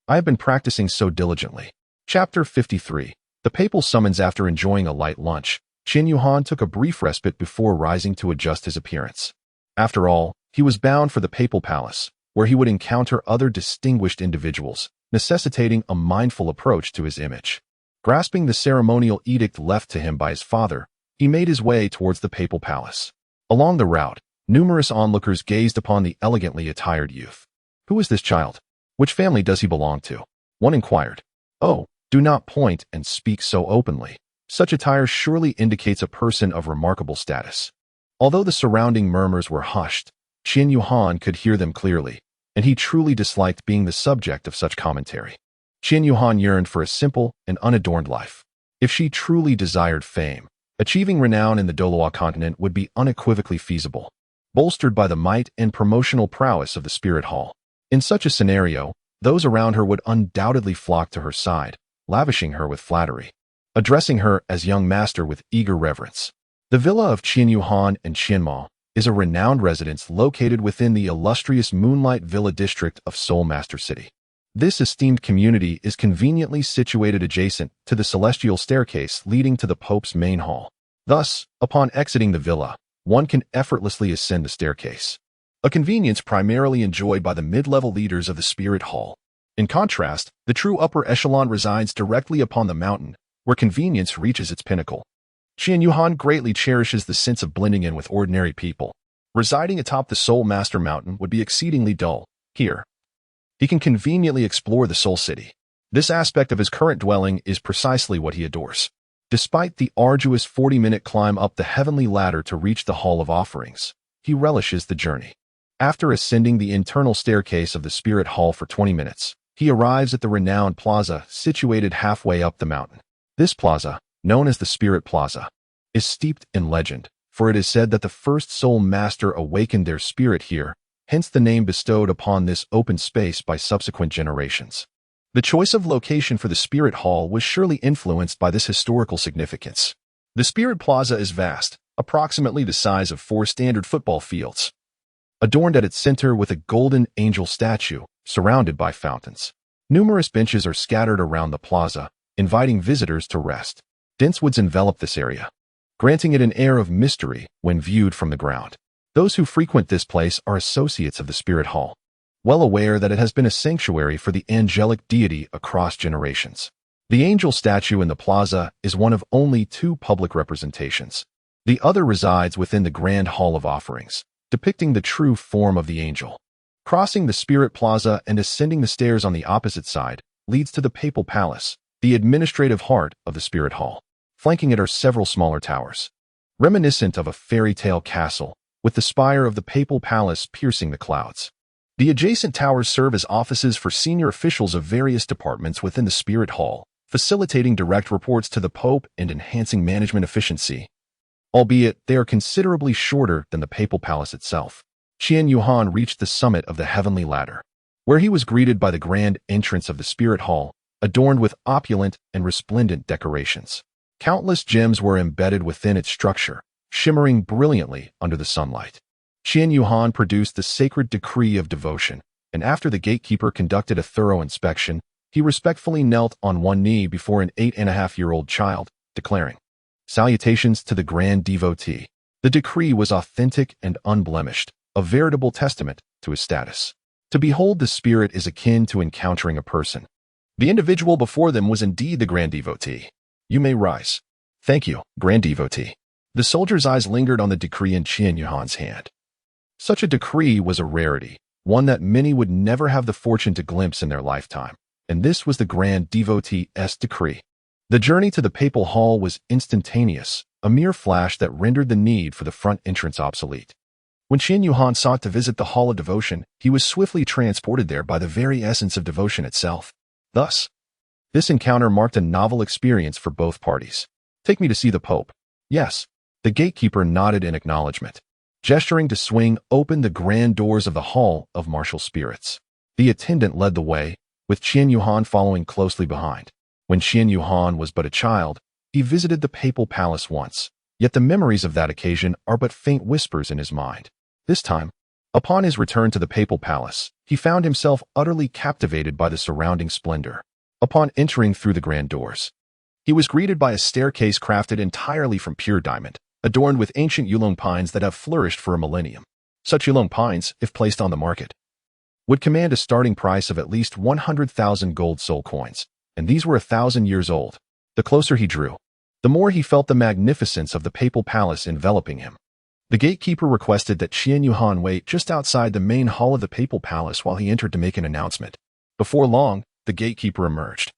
I have been practicing so diligently. Chapter 53. The papal summons. After enjoying a light lunch, Qian Yuhan took a brief respite before rising to adjust his appearance. After all, he was bound for the papal palace, where he would encounter other distinguished individuals, necessitating a mindful approach to his image. Grasping the ceremonial edict left to him by his father, he made his way towards the papal palace. Along the route, numerous onlookers gazed upon the elegantly attired youth. Who is this child? Which family does he belong to? One inquired. Oh, do not point and speak so openly. Such attire surely indicates a person of remarkable status. Although the surrounding murmurs were hushed, Qian Yuhan could hear them clearly, and he truly disliked being the subject of such commentary. Qian Yuhan yearned for a simple and unadorned life. If she truly desired fame, achieving renown in the Douluo continent would be unequivocally feasible, bolstered by the might and promotional prowess of the Spirit Hall. In such a scenario, those around her would undoubtedly flock to her side, lavishing her with flattery, addressing her as young master with eager reverence. The villa of Qian Yuhan and Qianma is a renowned residence located within the illustrious Moonlight Villa district of Seoul Master City. This esteemed community is conveniently situated adjacent to the celestial staircase leading to the Pope's main hall. Thus, upon exiting the villa, one can effortlessly ascend the staircase, a convenience primarily enjoyed by the mid-level leaders of the Spirit Hall. In contrast, the true upper echelon resides directly upon the mountain, where convenience reaches its pinnacle. Qian Yuhan greatly cherishes the sense of blending in with ordinary people. Residing atop the Seoul Master Mountain would be exceedingly dull. Here, he can conveniently explore the Seoul City. This aspect of his current dwelling is precisely what he adores. Despite the arduous 40-minute climb up the heavenly ladder to reach the Hall of Offerings, he relishes the journey. After ascending the internal staircase of the Spirit Hall for 20 minutes, he arrives at the renowned plaza situated halfway up the mountain. This plaza, known as the Spirit Plaza, is steeped in legend, for it is said that the first Soul Master awakened their spirit here, hence the name bestowed upon this open space by subsequent generations. The choice of location for the Spirit Hall was surely influenced by this historical significance. The Spirit Plaza is vast, approximately the size of 4 standard football fields, adorned at its center with a golden angel statue, surrounded by fountains. Numerous benches are scattered around the plaza, inviting visitors to rest. Dense woods envelop this area, granting it an air of mystery when viewed from the ground. Those who frequent this place are associates of the Spirit Hall, well aware that it has been a sanctuary for the angelic deity across generations. The angel statue in the plaza is one of only 2 public representations. The other resides within the Grand Hall of Offerings, depicting the true form of the angel. Crossing the Spirit Plaza and ascending the stairs on the opposite side leads to the Papal Palace, the administrative heart of the Spirit Hall. Flanking it are several smaller towers, reminiscent of a fairy tale castle, with the spire of the Papal Palace piercing the clouds. The adjacent towers serve as offices for senior officials of various departments within the Spirit Hall, facilitating direct reports to the Pope and enhancing management efficiency. Albeit they are considerably shorter than the Papal Palace itself. Qian Yuhan reached the summit of the heavenly ladder, where he was greeted by the grand entrance of the Spirit Hall, adorned with opulent and resplendent decorations. Countless gems were embedded within its structure, shimmering brilliantly under the sunlight. Qian Yuhan produced the sacred decree of devotion, and after the gatekeeper conducted a thorough inspection, he respectfully knelt on one knee before an 8.5-year-old child, declaring, "Salutations to the grand devotee." The decree was authentic and unblemished, a veritable testament to his status. To behold the spirit is akin to encountering a person. The individual before them was indeed the grand devotee. You may rise. Thank you, grand devotee. The soldier's eyes lingered on the decree in Qian Yuhan's hand. Such a decree was a rarity, one that many would never have the fortune to glimpse in their lifetime, and this was the grand devotee's decree. The journey to the papal hall was instantaneous, a mere flash that rendered the need for the front entrance obsolete. When Qian Yuhan sought to visit the Hall of Devotion, he was swiftly transported there by the very essence of devotion itself. Thus, this encounter marked a novel experience for both parties. Take me to see the Pope. Yes. The gatekeeper nodded in acknowledgement, gesturing to swing open the grand doors of the Hall of Martial Spirits. The attendant led the way, with Qian Yuhan following closely behind. When Qian Yuhan was but a child, he visited the papal palace once, yet the memories of that occasion are but faint whispers in his mind. This time, upon his return to the papal palace, he found himself utterly captivated by the surrounding splendor. Upon entering through the grand doors, he was greeted by a staircase crafted entirely from pure diamond, adorned with ancient yulong pines that have flourished for a millennium. Such yulong pines, if placed on the market, would command a starting price of at least 100,000 gold soul coins, and these were 1,000 years old. The closer he drew, the more he felt the magnificence of the papal palace enveloping him. The gatekeeper requested that Qian Yuhan wait just outside the main hall of the papal palace while he entered to make an announcement. Before long, the gatekeeper emerged,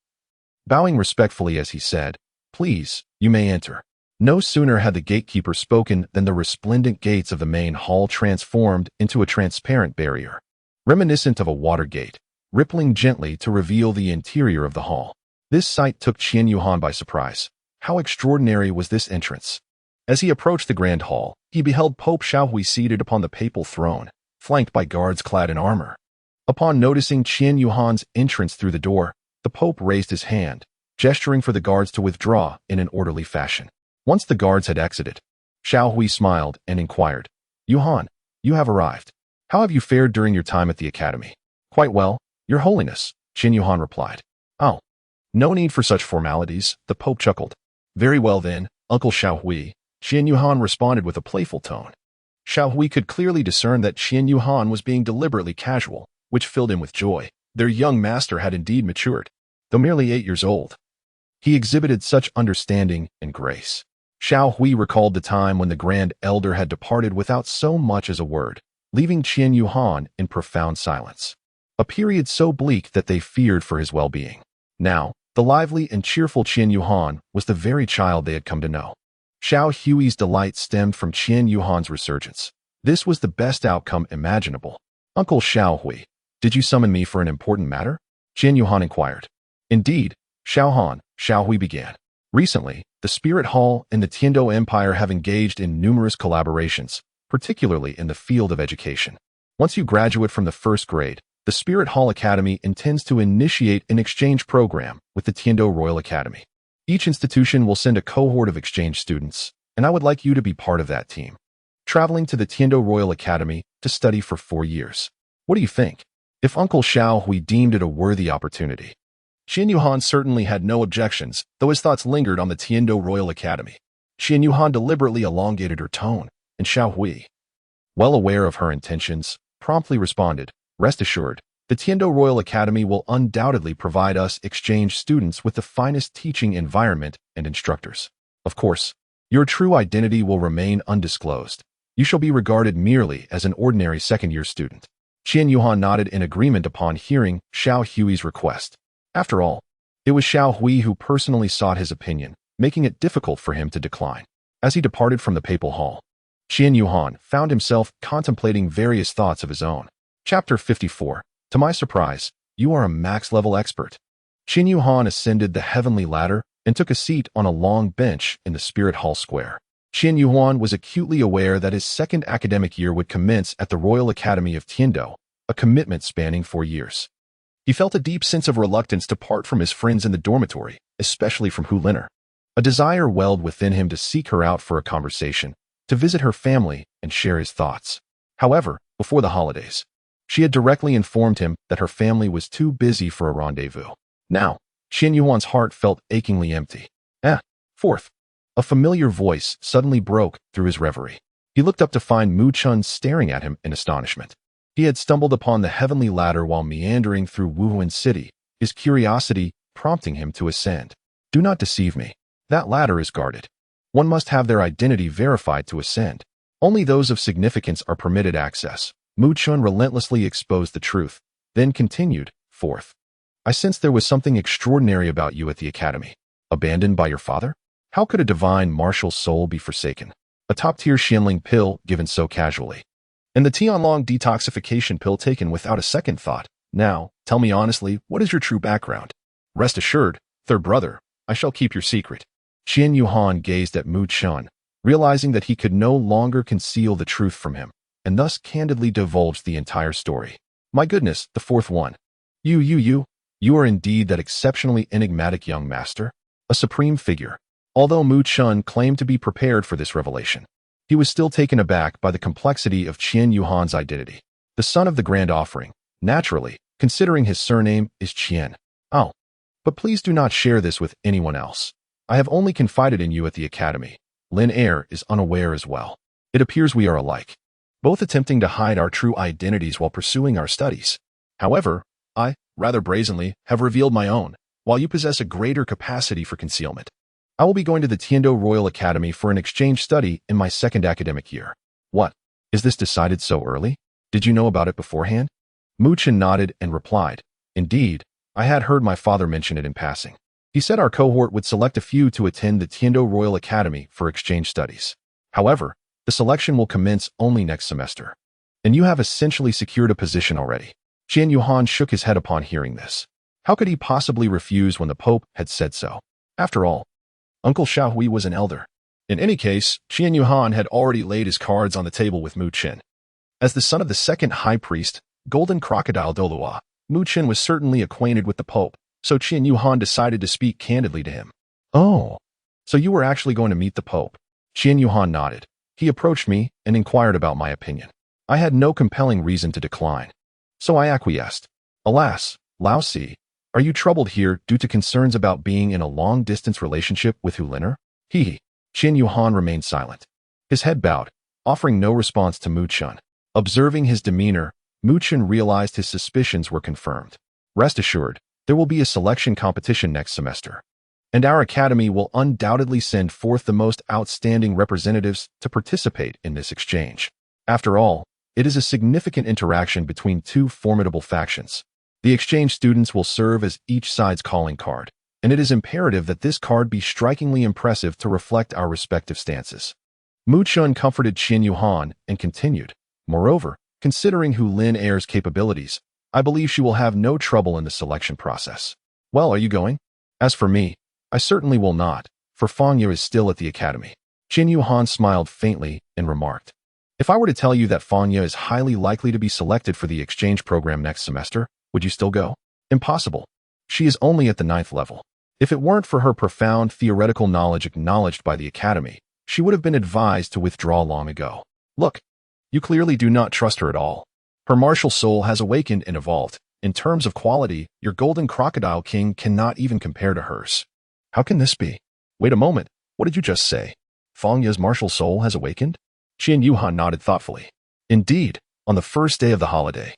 bowing respectfully as he said, "Please, you may enter." No sooner had the gatekeeper spoken than the resplendent gates of the main hall transformed into a transparent barrier, reminiscent of a water gate, rippling gently to reveal the interior of the hall. This sight took Qian Yuhan by surprise. How extraordinary was this entrance! As he approached the grand hall, he beheld Pope Xiaohui seated upon the papal throne, flanked by guards clad in armor. Upon noticing Qian Yuhan's entrance through the door, the Pope raised his hand, gesturing for the guards to withdraw in an orderly fashion. Once the guards had exited, Xiaohui smiled and inquired, "Yuhan, you have arrived. How have you fared during your time at the academy?" "Quite well, Your Holiness," Qian Yuhan replied. "Oh, no need for such formalities," the Pope chuckled. "Very well then, Uncle Xiaohui," Qian Yuhan responded with a playful tone. Xiaohui could clearly discern that Qian Yuhan was being deliberately casual, which filled him with joy. Their young master had indeed matured. Though merely 8 years old, he exhibited such understanding and grace. Xiaohui recalled the time when the grand elder had departed without so much as a word, leaving Qian Yuhan in profound silence. A period so bleak that they feared for his well-being. Now, the lively and cheerful Qian Yuhan was the very child they had come to know. Xiaohui's delight stemmed from Qian Yuhan's resurgence. This was the best outcome imaginable. "Uncle Xiaohui, did you summon me for an important matter?" Qian Yuhan inquired. "Indeed, Xiaohui began. Recently, the Spirit Hall and the Tiando Empire have engaged in numerous collaborations, particularly in the field of education. Once you graduate from the first grade, the Spirit Hall Academy intends to initiate an exchange program with the Tiando Royal Academy. Each institution will send a cohort of exchange students, and I would like you to be part of that team, traveling to the Tiando Royal Academy to study for 4 years. What do you think?" If Uncle Xiaohui deemed it a worthy opportunity, Qian Yuhan certainly had no objections, though his thoughts lingered on the Tiando Royal Academy. Qian Yuhan deliberately elongated her tone, and Xiaohui, well aware of her intentions, promptly responded, "Rest assured, the Tiando Royal Academy will undoubtedly provide us exchange students with the finest teaching environment and instructors. Of course, your true identity will remain undisclosed. You shall be regarded merely as an ordinary second-year student." Qian Yuhan nodded in agreement upon hearing Xiaohui's request. After all, it was Xiaohui who personally sought his opinion, making it difficult for him to decline. As he departed from the papal hall, Qian Yuhan found himself contemplating various thoughts of his own. Chapter 54. To my surprise, you are a max-level expert. Qian Yuhan ascended the heavenly ladder and took a seat on a long bench in the Spirit Hall Square. Qian Yuhan was acutely aware that his second academic year would commence at the Royal Academy of Tiando, a commitment spanning 4 years. He felt a deep sense of reluctance to part from his friends in the dormitory, especially from Hu Linner. A desire welled within him to seek her out for a conversation, to visit her family and share his thoughts. However, before the holidays, she had directly informed him that her family was too busy for a rendezvous. Now, Qian Yuan's heart felt achingly empty. Fourth. A familiar voice suddenly broke through his reverie. He looked up to find Mu Chun staring at him in astonishment. He had stumbled upon the heavenly ladder while meandering through Wuhan City, his curiosity prompting him to ascend. Do not deceive me. That ladder is guarded. One must have their identity verified to ascend. Only those of significance are permitted access. Mu Chun relentlessly exposed the truth, then continued, Fourth. I sensed there was something extraordinary about you at the academy. Abandoned by your father? How could a divine martial soul be forsaken? A top-tier Xianling pill given so casually. And the Tianlong detoxification pill taken without a second thought. Now, tell me honestly, what is your true background? Rest assured, third brother, I shall keep your secret. Qian Yuhan gazed at Mu Chun, realizing that he could no longer conceal the truth from him, and thus candidly divulged the entire story. My goodness, the fourth one. You are indeed that exceptionally enigmatic young master, a supreme figure. Although Mu Chun claimed to be prepared for this revelation, he was still taken aback by the complexity of Qian Yuhan's identity. The son of the Grand Offering, naturally, considering his surname is Qian. Oh, but please do not share this with anyone else. I have only confided in you at the academy. Lin Air is unaware as well. It appears we are alike, both attempting to hide our true identities while pursuing our studies. However, I, rather brazenly, have revealed my own, while you possess a greater capacity for concealment. I will be going to the Tiando Royal Academy for an exchange study in my second academic year. What? Is this decided so early? Did you know about it beforehand? Mu Chun nodded and replied, Indeed, I had heard my father mention it in passing. He said our cohort would select a few to attend the Tiando Royal Academy for exchange studies. However, the selection will commence only next semester. And you have essentially secured a position already. Qian Yuhan shook his head upon hearing this. How could he possibly refuse when the Pope had said so? After all, Uncle Xiaohui was an elder. In any case, Qian Yuhan had already laid his cards on the table with Mu Chun. As the son of the second high priest, Golden Crocodile Douluo, Mu Chun was certainly acquainted with the Pope, so Qian Yuhan decided to speak candidly to him. Oh, so you were actually going to meet the Pope? Qian Yuhan nodded. He approached me and inquired about my opinion. I had no compelling reason to decline, so I acquiesced. Alas, Lao Si, are you troubled here due to concerns about being in a long-distance relationship with Hu Liner? Qian Yuhan remained silent. His head bowed, offering no response to Mu Chun. Observing his demeanor, Mu Chun realized his suspicions were confirmed. Rest assured, there will be a selection competition next semester, and our academy will undoubtedly send forth the most outstanding representatives to participate in this exchange. After all, it is a significant interaction between two formidable factions. The exchange students will serve as each side's calling card, and it is imperative that this card be strikingly impressive to reflect our respective stances. Mu Chun comforted Qian Yuhan and continued, Moreover, considering Hu Lin Air's capabilities, I believe she will have no trouble in the selection process. Well, are you going? As for me, I certainly will not, for Fang Ye is still at the academy. Qian Yuhan smiled faintly and remarked, If I were to tell you that Fang Ye is highly likely to be selected for the exchange program next semester, would you still go? Impossible. She is only at the 9th level. If it weren't for her profound theoretical knowledge acknowledged by the academy, she would have been advised to withdraw long ago. Look, you clearly do not trust her at all. Her martial soul has awakened and evolved. In terms of quality, your Golden Crocodile King cannot even compare to hers. How can this be? Wait a moment, what did you just say? Fang Ye's martial soul has awakened? Qian Yuhan nodded thoughtfully. Indeed, on the first day of the holiday,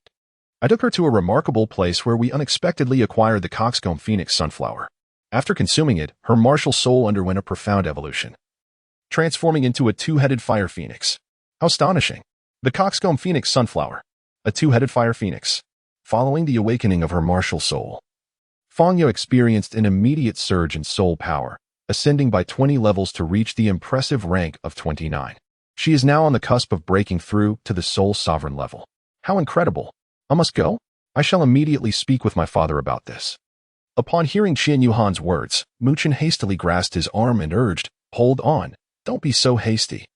I took her to a remarkable place where we unexpectedly acquired the Coxcomb Phoenix Sunflower. After consuming it, her martial soul underwent a profound evolution, transforming into a two-headed fire phoenix. How astonishing! The Coxcomb Phoenix Sunflower, a two-headed fire phoenix. Following the awakening of her martial soul, Fang Ye experienced an immediate surge in soul power, ascending by 20 levels to reach the impressive rank of 29. She is now on the cusp of breaking through to the soul sovereign level. How incredible! I must go? I shall immediately speak with my father about this. Upon hearing Qian Yuhan's words, Mu Chun hastily grasped his arm and urged, Hold on, don't be so hasty.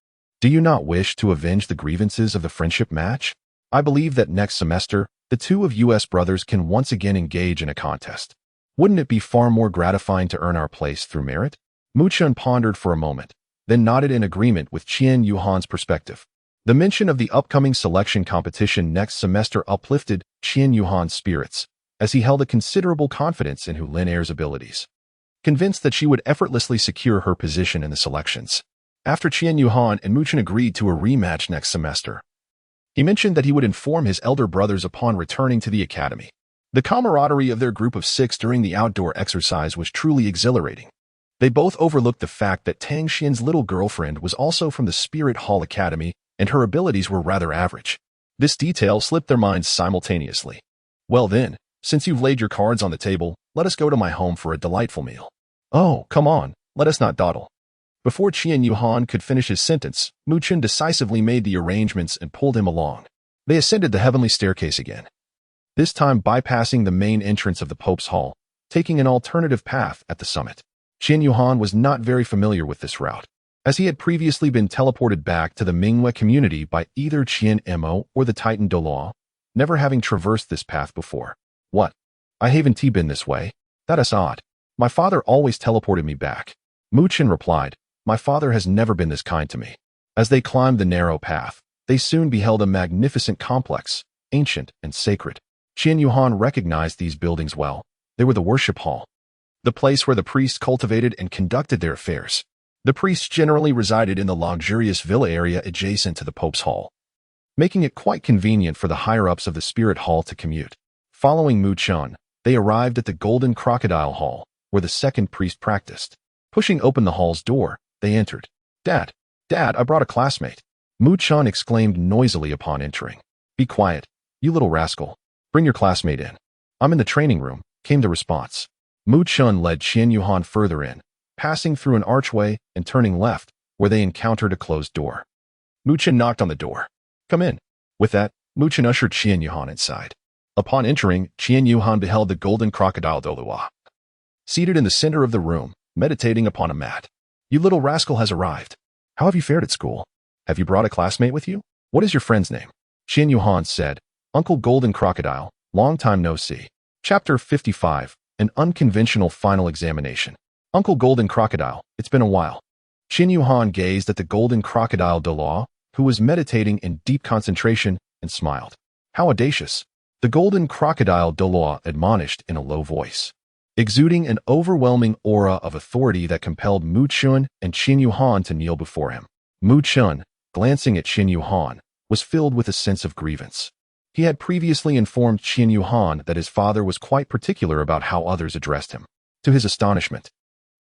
Do you not wish to avenge the grievances of the friendship match? I believe that next semester, the two of US brothers can once again engage in a contest. Wouldn't it be far more gratifying to earn our place through merit? Mu Chun pondered for a moment, then nodded in agreement with Qian Yuhan's perspective. The mention of the upcoming selection competition next semester uplifted Qian Yuhan's spirits, as he held a considerable confidence in Hu Lin Air's abilities. Convinced that she would effortlessly secure her position in the selections. After Qian Yuhan and Muchen agreed to a rematch next semester, he mentioned that he would inform his elder brothers upon returning to the academy. The camaraderie of their group of 6 during the outdoor exercise was truly exhilarating. They both overlooked the fact that Tang Xian's little girlfriend was also from the Spirit Hall Academy and her abilities were rather average. This detail slipped their minds simultaneously. Well then, since you've laid your cards on the table, let us go to my home for a delightful meal. Oh, come on, let us not dawdle. Before Qian Yuhan could finish his sentence, Mu Chun decisively made the arrangements and pulled him along. They ascended the heavenly staircase again, this time bypassing the main entrance of the Pope's Hall, taking an alternative path at the summit. Qian Yuhan was not very familiar with this route, as he had previously been teleported back to the Mingwe community by either Qian Mo or the Titan Douluo, never having traversed this path before. What? I haven't been this way? That is odd. My father always teleported me back. Mu Chun replied, my father has never been this kind to me. As they climbed the narrow path, they soon beheld a magnificent complex, ancient and sacred. Qian Yuhan recognized these buildings well. They were the worship hall, the place where the priests cultivated and conducted their affairs. The priests generally resided in the luxurious villa area adjacent to the Pope's Hall, making it quite convenient for the higher-ups of the Spirit Hall to commute. Following Mu Chun, they arrived at the Golden Crocodile Hall, where the second priest practiced. Pushing open the hall's door, they entered. Dad, I brought a classmate. Mu Chun exclaimed noisily upon entering. Be quiet, you little rascal. Bring your classmate in. I'm in the training room, came the response. Mu Chun led Qian Yuhan further in, passing through an archway and turning left, where they encountered a closed door. Mu Chun knocked on the door. Come in. With that, Mu Chun ushered Qian Yuhan inside. Upon entering, Qian Yuhan beheld the golden crocodile Douluo, seated in the center of the room, meditating upon a mat. You little rascal has arrived. How have you fared at school? Have you brought a classmate with you? What is your friend's name? Qian Yuhan said, Uncle Golden Crocodile, long time no see. Chapter 55, An Unconventional Final Examination. Uncle Golden Crocodile, it's been a while. Qian Yuhan gazed at the golden crocodile Douluo, who was meditating in deep concentration, and smiled. How audacious. The golden crocodile Douluo admonished in a low voice, exuding an overwhelming aura of authority that compelled Mu Chun and Qian Yuhan to kneel before him. Mu Chun, glancing at Qian Yuhan, was filled with a sense of grievance. He had previously informed Qian Yuhan that his father was quite particular about how others addressed him. To his astonishment,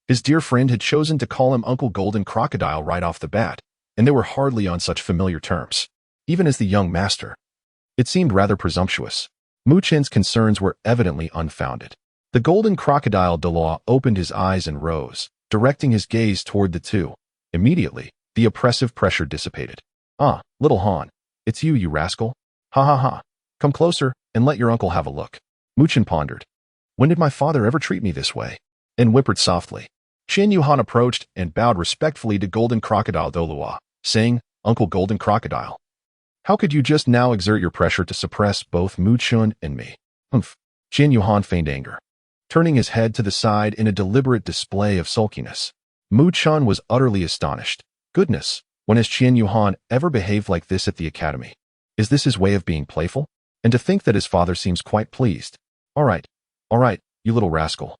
his dear friend had chosen to call him Uncle Golden Crocodile right off the bat, and they were hardly on such familiar terms. Even as the young master, it seemed rather presumptuous. Mu Chun's concerns were evidently unfounded. The golden crocodile Douluo opened his eyes and rose, directing his gaze toward the two. Immediately, the oppressive pressure dissipated. Ah, little Han, it's you rascal. Ha ha ha. Come closer and let your uncle have a look. Mu Chun pondered. When did my father ever treat me this way? And whimpered softly. Qian Yuhan approached and bowed respectfully to Golden Crocodile Douluo, saying, Uncle Golden Crocodile, how could you just now exert your pressure to suppress both Mu Chun and me? Humph. Qian Yuhan feigned anger, turning his head to the side in a deliberate display of sulkiness. Mu Chun was utterly astonished. Goodness, when has Qian Yuhan ever behaved like this at the academy? Is this his way of being playful? And to think that his father seems quite pleased. All right, you little rascal.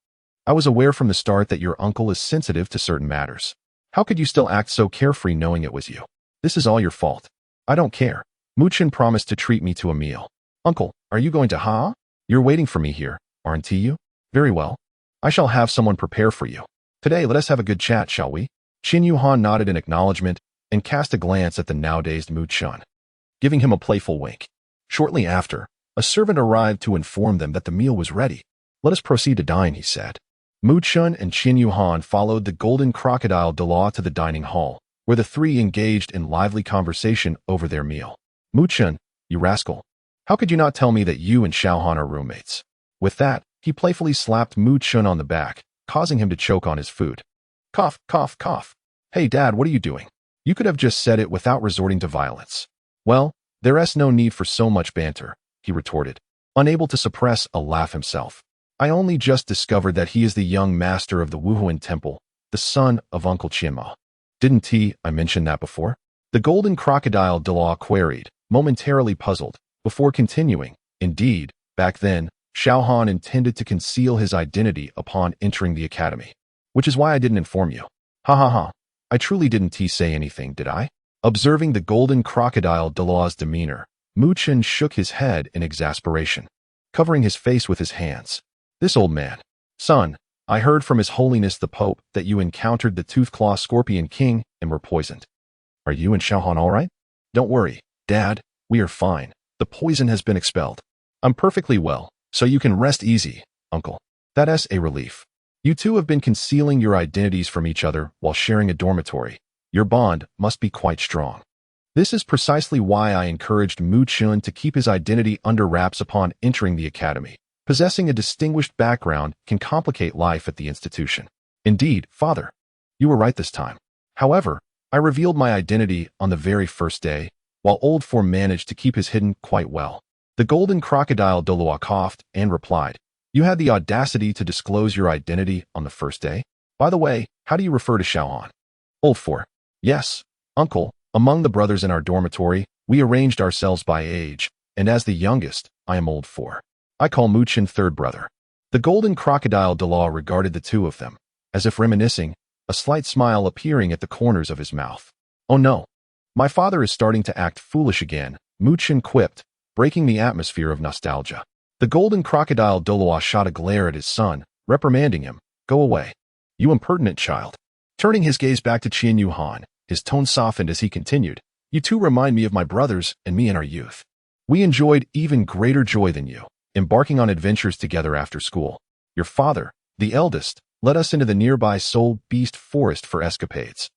I was aware from the start that your uncle is sensitive to certain matters. How could you still act so carefree knowing it was you? This is all your fault. I don't care. Mu Chun promised to treat me to a meal. Uncle, are you going to Ha? You're waiting for me here, aren't you? Very well. I shall have someone prepare for you. Today let us have a good chat, shall we? Qian Yuhan nodded in acknowledgement and cast a glance at the now-dazed Mu Chun, giving him a playful wink. Shortly after, a servant arrived to inform them that the meal was ready. Let us proceed to dine, he said. Mu Chun and Qian Yuhan followed the golden crocodile Douluo to the dining hall, where the three engaged in lively conversation over their meal. Mu Chun, you rascal. How could you not tell me that you and Xiaohan are roommates? With that, he playfully slapped Mu Chun on the back, causing him to choke on his food. Cough, cough, cough. Hey Dad, what are you doing? You could have just said it without resorting to violence. Well, there's no need for so much banter, he retorted, unable to suppress a laugh himself. I only just discovered that he is the young master of the Wuhuan Temple, the son of Uncle Qianma. Didn't I mention that before? The golden crocodile Douluo queried, momentarily puzzled, before continuing. Indeed, back then, Xiaohan intended to conceal his identity upon entering the academy, which is why I didn't inform you. Ha ha ha. I truly didn't say anything, did I? Observing the golden crocodile Douluo's demeanor, Mu Chen shook his head in exasperation, covering his face with his hands. This old man. Son, I heard from His Holiness the Pope that you encountered the Tooth-Claw Scorpion King and were poisoned. Are you and Xiaohan all right? Don't worry, Dad, we are fine. The poison has been expelled. I'm perfectly well, so you can rest easy, Uncle. That's a relief. You two have been concealing your identities from each other while sharing a dormitory. Your bond must be quite strong. This is precisely why I encouraged Mu Chun to keep his identity under wraps upon entering the academy. Possessing a distinguished background can complicate life at the institution. Indeed, Father, you were right this time. However, I revealed my identity on the very first day, while Old Four managed to keep his hidden quite well. The golden crocodile Douluo coughed and replied, You had the audacity to disclose your identity on the first day? By the way, how do you refer to Xiaohan? Old Four. Yes, Uncle. Among the brothers in our dormitory, we arranged ourselves by age, and as the youngest, I am Old Four. I call Mu Chen third brother. The golden crocodile Douluo regarded the two of them, as if reminiscing, a slight smile appearing at the corners of his mouth. Oh no. My father is starting to act foolish again, Mu Chen quipped, breaking the atmosphere of nostalgia. The golden crocodile Douluo shot a glare at his son, reprimanding him. Go away. You impertinent child. Turning his gaze back to Qian Yuhan, his tone softened as he continued. You two remind me of my brothers and me in our youth. We enjoyed even greater joy than you, embarking on adventures together after school. Your father, the eldest, led us into the nearby Soul Beast Forest for escapades.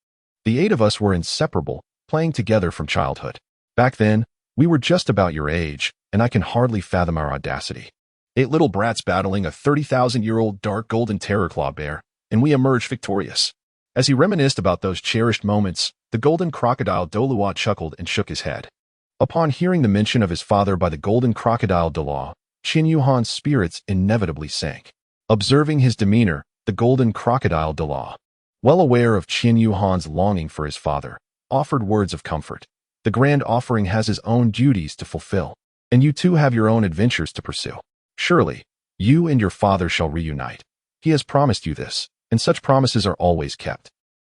The 8 of us were inseparable, playing together from childhood. Back then, we were just about your age, and I can hardly fathom our audacity. 8 little brats battling a 30,000-year-old dark golden terror claw bear, and we emerged victorious. As he reminisced about those cherished moments, the golden crocodile Douluo chuckled and shook his head. Upon hearing the mention of his father by the golden crocodile Douluo, Qian Yuhan's spirits inevitably sank. Observing his demeanor, the golden crocodile Douluo, well aware of Qian Yuhan's longing for his father, offered words of comfort. The grand offering has his own duties to fulfill, and you two have your own adventures to pursue. Surely, you and your father shall reunite. He has promised you this, and such promises are always kept.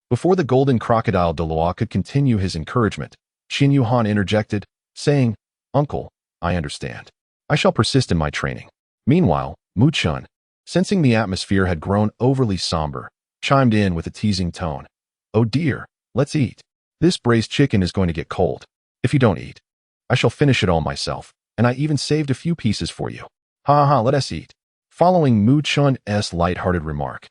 Before the golden crocodile Douluo could continue his encouragement, Qian Yuhan interjected, saying, Uncle, I understand. I shall persist in my training. Meanwhile, Mu Chun, sensing the atmosphere had grown overly somber, chimed in with a teasing tone. Oh dear, let's eat. This braised chicken is going to get cold. If you don't eat, I shall finish it all myself, and I even saved a few pieces for you. Ha ha, let us eat. Following Mu Chun's light-hearted remark,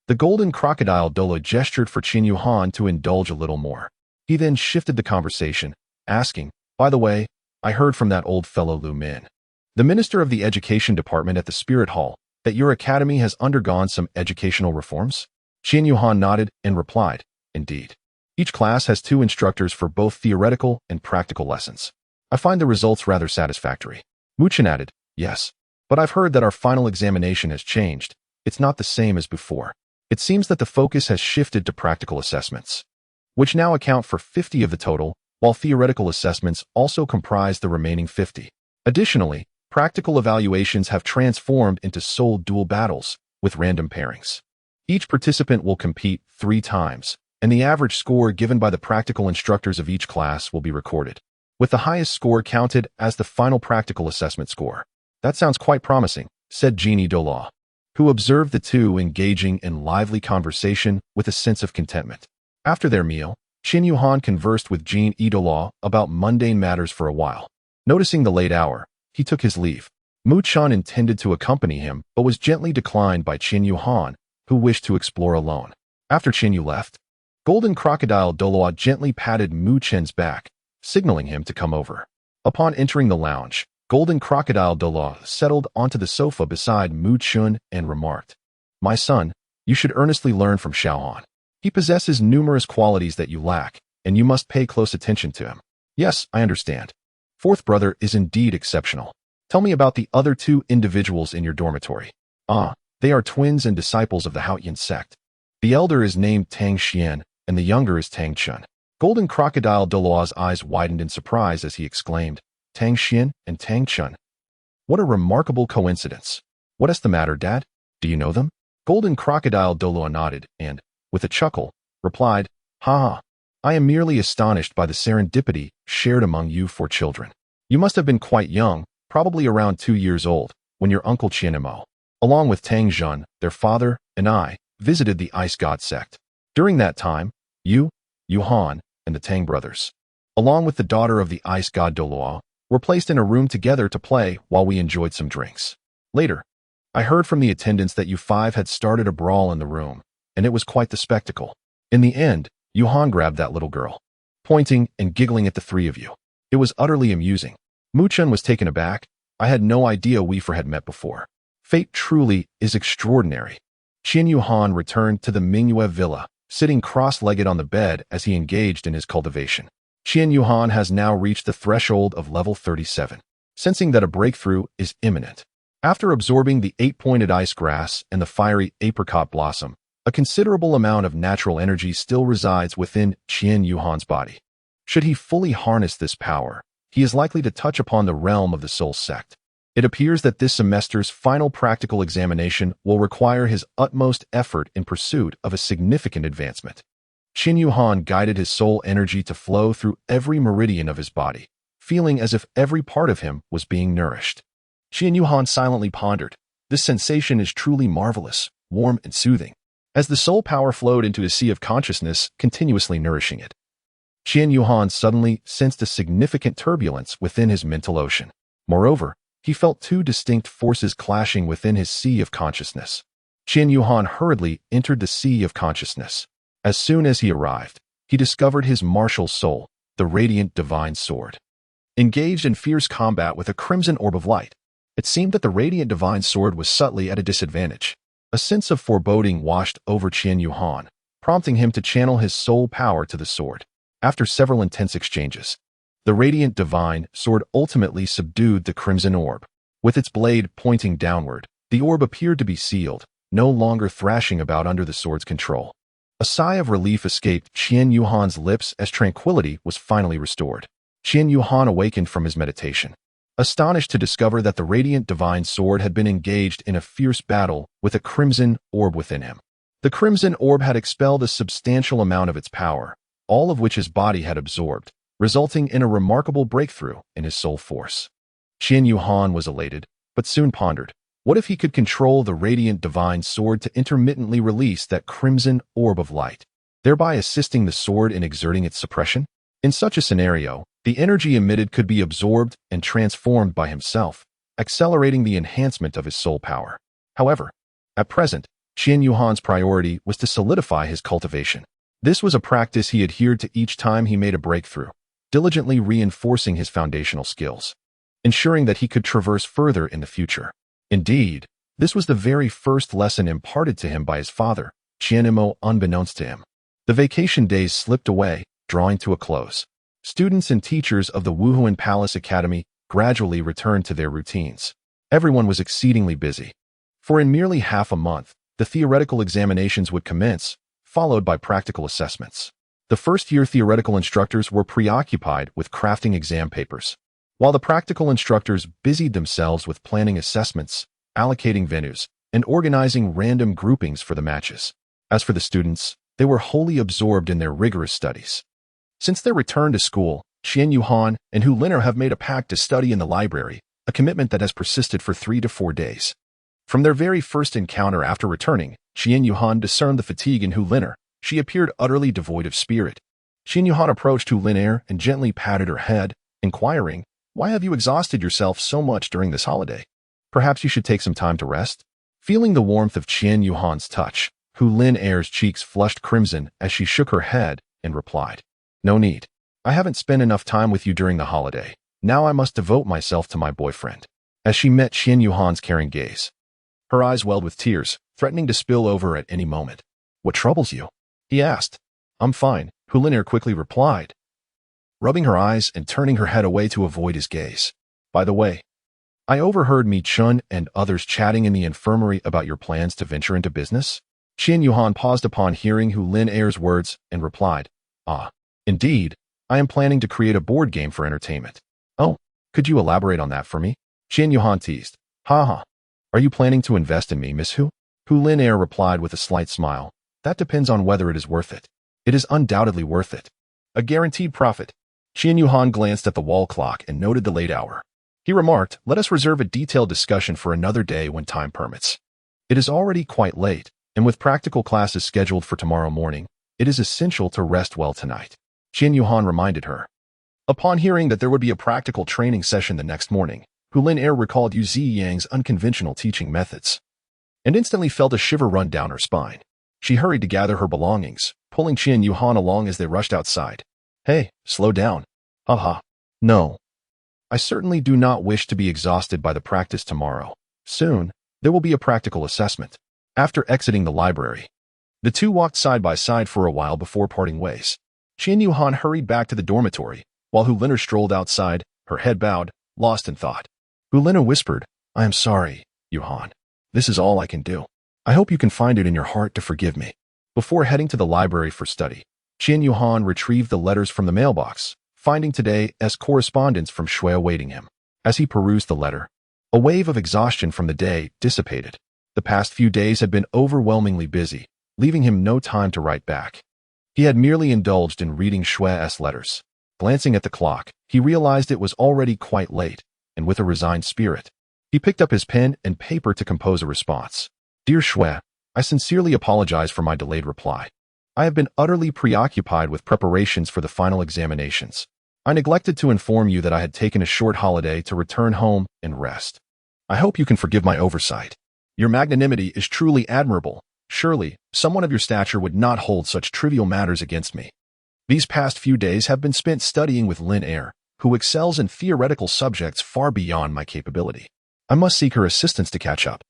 the golden crocodile Douluo gestured for Qian Yuhan to indulge a little more. He then shifted the conversation, asking, By the way, I heard from that old fellow Lu Min, the minister of the education department at the Spirit Hall, that your academy has undergone some educational reforms? Qian Yuhan nodded and replied, Indeed. Each class has 2 instructors for both theoretical and practical lessons. I find the results rather satisfactory. Mu Chen added, Yes, but I've heard that our final examination has changed. It's not the same as before. It seems that the focus has shifted to practical assessments, which now account for 50 of the total, while theoretical assessments also comprise the remaining 50. Additionally, practical evaluations have transformed into soul duel battles, with random pairings. Each participant will compete 3 times, and the average score given by the practical instructors of each class will be recorded, with the highest score counted as the final practical assessment score. That sounds quite promising, said Genie Douluo, who observed the two engaging in lively conversation with a sense of contentment. After their meal, Qian Yuhan conversed with Jean Douluo about mundane matters for a while. Noticing the late hour, he took his leave. Mu Chun intended to accompany him, but was gently declined by Qian Yuhan, who wished to explore alone. After Qian Yu left, golden crocodile Douluo gently patted Mu Chen's back, signaling him to come over. Upon entering the lounge, golden crocodile Douluo settled onto the sofa beside Mu Chun and remarked, My son, you should earnestly learn from Xiaohan. He possesses numerous qualities that you lack, and you must pay close attention to him. Yes, I understand. 4th brother is indeed exceptional. Tell me about the other 2 individuals in your dormitory. They are twins and disciples of the Haotian sect. The elder is named Tang Xian, and the younger is Tang Chun. Golden crocodile Douluo's eyes widened in surprise as he exclaimed, Tang Xian and Tang Chun. What a remarkable coincidence. What is the matter, Dad? Do you know them? Golden crocodile Douluo nodded and, with a chuckle, replied, Ha! I am merely astonished by the serendipity shared among you four children. You must have been quite young, probably around 2 years old, when your uncle Qianmo, along with Tang Zhun, their father, and I, visited the Ice God sect. During that time, you, Han, and the Tang brothers, along with the daughter of the Ice God Douluo, were placed in a room together to play while we enjoyed some drinks. Later, I heard from the attendants that you five had started a brawl in the room, and it was quite the spectacle. In the end, Han grabbed that little girl, pointing and giggling at the three of you. It was utterly amusing. Muchun was taken aback. I had no idea we four had met before. Fate truly is extraordinary. Han returned to the Mingyue villa, sitting cross-legged on the bed as he engaged in his cultivation. Han has now reached the threshold of level 37, sensing that a breakthrough is imminent. After absorbing the 8-pointed ice grass and the fiery apricot blossom, a considerable amount of natural energy still resides within Han's body. Should he fully harness this power, he is likely to touch upon the realm of the Soul Sect. It appears that this semester's final practical examination will require his utmost effort in pursuit of a significant advancement. Han guided his soul energy to flow through every meridian of his body, feeling as if every part of him was being nourished. Han silently pondered. This sensation is truly marvelous, warm and soothing, as the soul power flowed into his sea of consciousness, continuously nourishing it. Han suddenly sensed a significant turbulence within his mental ocean. Moreover, he felt two distinct forces clashing within his sea of consciousness. Han hurriedly entered the sea of consciousness. As soon as he arrived, he discovered his martial soul, the radiant divine sword, engaged in fierce combat with a crimson orb of light. It seemed that the radiant divine sword was subtly at a disadvantage. A sense of foreboding washed over Han, prompting him to channel his soul power to the sword. After several intense exchanges, the radiant divine sword ultimately subdued the crimson orb. With its blade pointing downward, the orb appeared to be sealed, no longer thrashing about under the sword's control. A sigh of relief escaped Han's lips as tranquility was finally restored. Han awakened from his meditation, astonished to discover that the radiant divine sword had been engaged in a fierce battle with a crimson orb within him. The crimson orb had expelled a substantial amount of its power, all of which his body had absorbed, resulting in a remarkable breakthrough in his soul force. Han was elated, but soon pondered, what if he could control the radiant divine sword to intermittently release that crimson orb of light, thereby assisting the sword in exerting its suppression? In such a scenario, the energy emitted could be absorbed and transformed by himself, accelerating the enhancement of his soul power. However, at present, Han's priority was to solidify his cultivation. This was a practice he adhered to each time he made a breakthrough, diligently reinforcing his foundational skills, ensuring that he could traverse further in the future. Indeed, this was the very first lesson imparted to him by his father, Qianmo, unbeknownst to him. The vacation days slipped away, drawing to a close. Students and teachers of the Wuhuan Palace Academy gradually returned to their routines. Everyone was exceedingly busy. For in merely half a month, the theoretical examinations would commence, followed by practical assessments. The first-year theoretical instructors were preoccupied with crafting exam papers, while the practical instructors busied themselves with planning assessments, allocating venues, and organizing random groupings for the matches. As for the students, they were wholly absorbed in their rigorous studies. Since their return to school, Han and Hu Liner have made a pact to study in the library, a commitment that has persisted for 3 to 4 days. From their very first encounter after returning, Han discerned the fatigue in Hu Liner. She appeared utterly devoid of spirit. Han approached Hu Liner and gently patted her head, inquiring, "Why have you exhausted yourself so much during this holiday? Perhaps you should take some time to rest?" Feeling the warmth of Han's touch, Hu Liner's cheeks flushed crimson as she shook her head and replied, "No need. I haven't spent enough time with you during the holiday. Now I must devote myself to my boyfriend." As she met Han's caring gaze, her eyes welled with tears, threatening to spill over at any moment. "What troubles you?" he asked. "I'm fine," Hu Liner quickly replied, rubbing her eyes and turning her head away to avoid his gaze. "By the way, I overheard Mi Chun and others chatting in the infirmary about your plans to venture into business." Han paused upon hearing Hu Liner's words and replied, "Ah, indeed, I am planning to create a board game for entertainment." "Oh, could you elaborate on that for me?" Han teased. "Ha. Are you planning to invest in me, Miss Hu?" Hu Liner replied with a slight smile. "That depends on whether it is worth it." It is undoubtedly worth it. A guaranteed profit. Qian Yuhan glanced at the wall clock and noted the late hour. He remarked, let us reserve a detailed discussion for another day when time permits. It is already quite late, and with practical classes scheduled for tomorrow morning, it is essential to rest well tonight. Qian Yuhan reminded her. Upon hearing that there would be a practical training session the next morning, Hu Lin recalled Yu Ziyang's unconventional teaching methods, and instantly felt a shiver run down her spine. She hurried to gather her belongings, pulling Qian Yuhan along as they rushed outside. Hey, slow down. Haha. No. I certainly do not wish to be exhausted by the practice tomorrow. Soon, there will be a practical assessment. After exiting the library, the two walked side by side for a while before parting ways. Qian Yuhan hurried back to the dormitory, while Hu Lin strolled outside, her head bowed, lost in thought. Hu Lin whispered, I am sorry, Yuhan. This is all I can do. I hope you can find it in your heart to forgive me. Before heading to the library for study, Qian Yuhan retrieved the letters from the mailbox, finding today's correspondence from Shui awaiting him. As he perused the letter, a wave of exhaustion from the day dissipated. The past few days had been overwhelmingly busy, leaving him no time to write back. He had merely indulged in reading Shui's letters. Glancing at the clock, he realized it was already quite late, and with a resigned spirit, he picked up his pen and paper to compose a response. Dear Shui, I sincerely apologize for my delayed reply. I have been utterly preoccupied with preparations for the final examinations. I neglected to inform you that I had taken a short holiday to return home and rest. I hope you can forgive my oversight. Your magnanimity is truly admirable. Surely, someone of your stature would not hold such trivial matters against me. These past few days have been spent studying with Lin, who excels in theoretical subjects far beyond my capability. I must seek her assistance to catch up,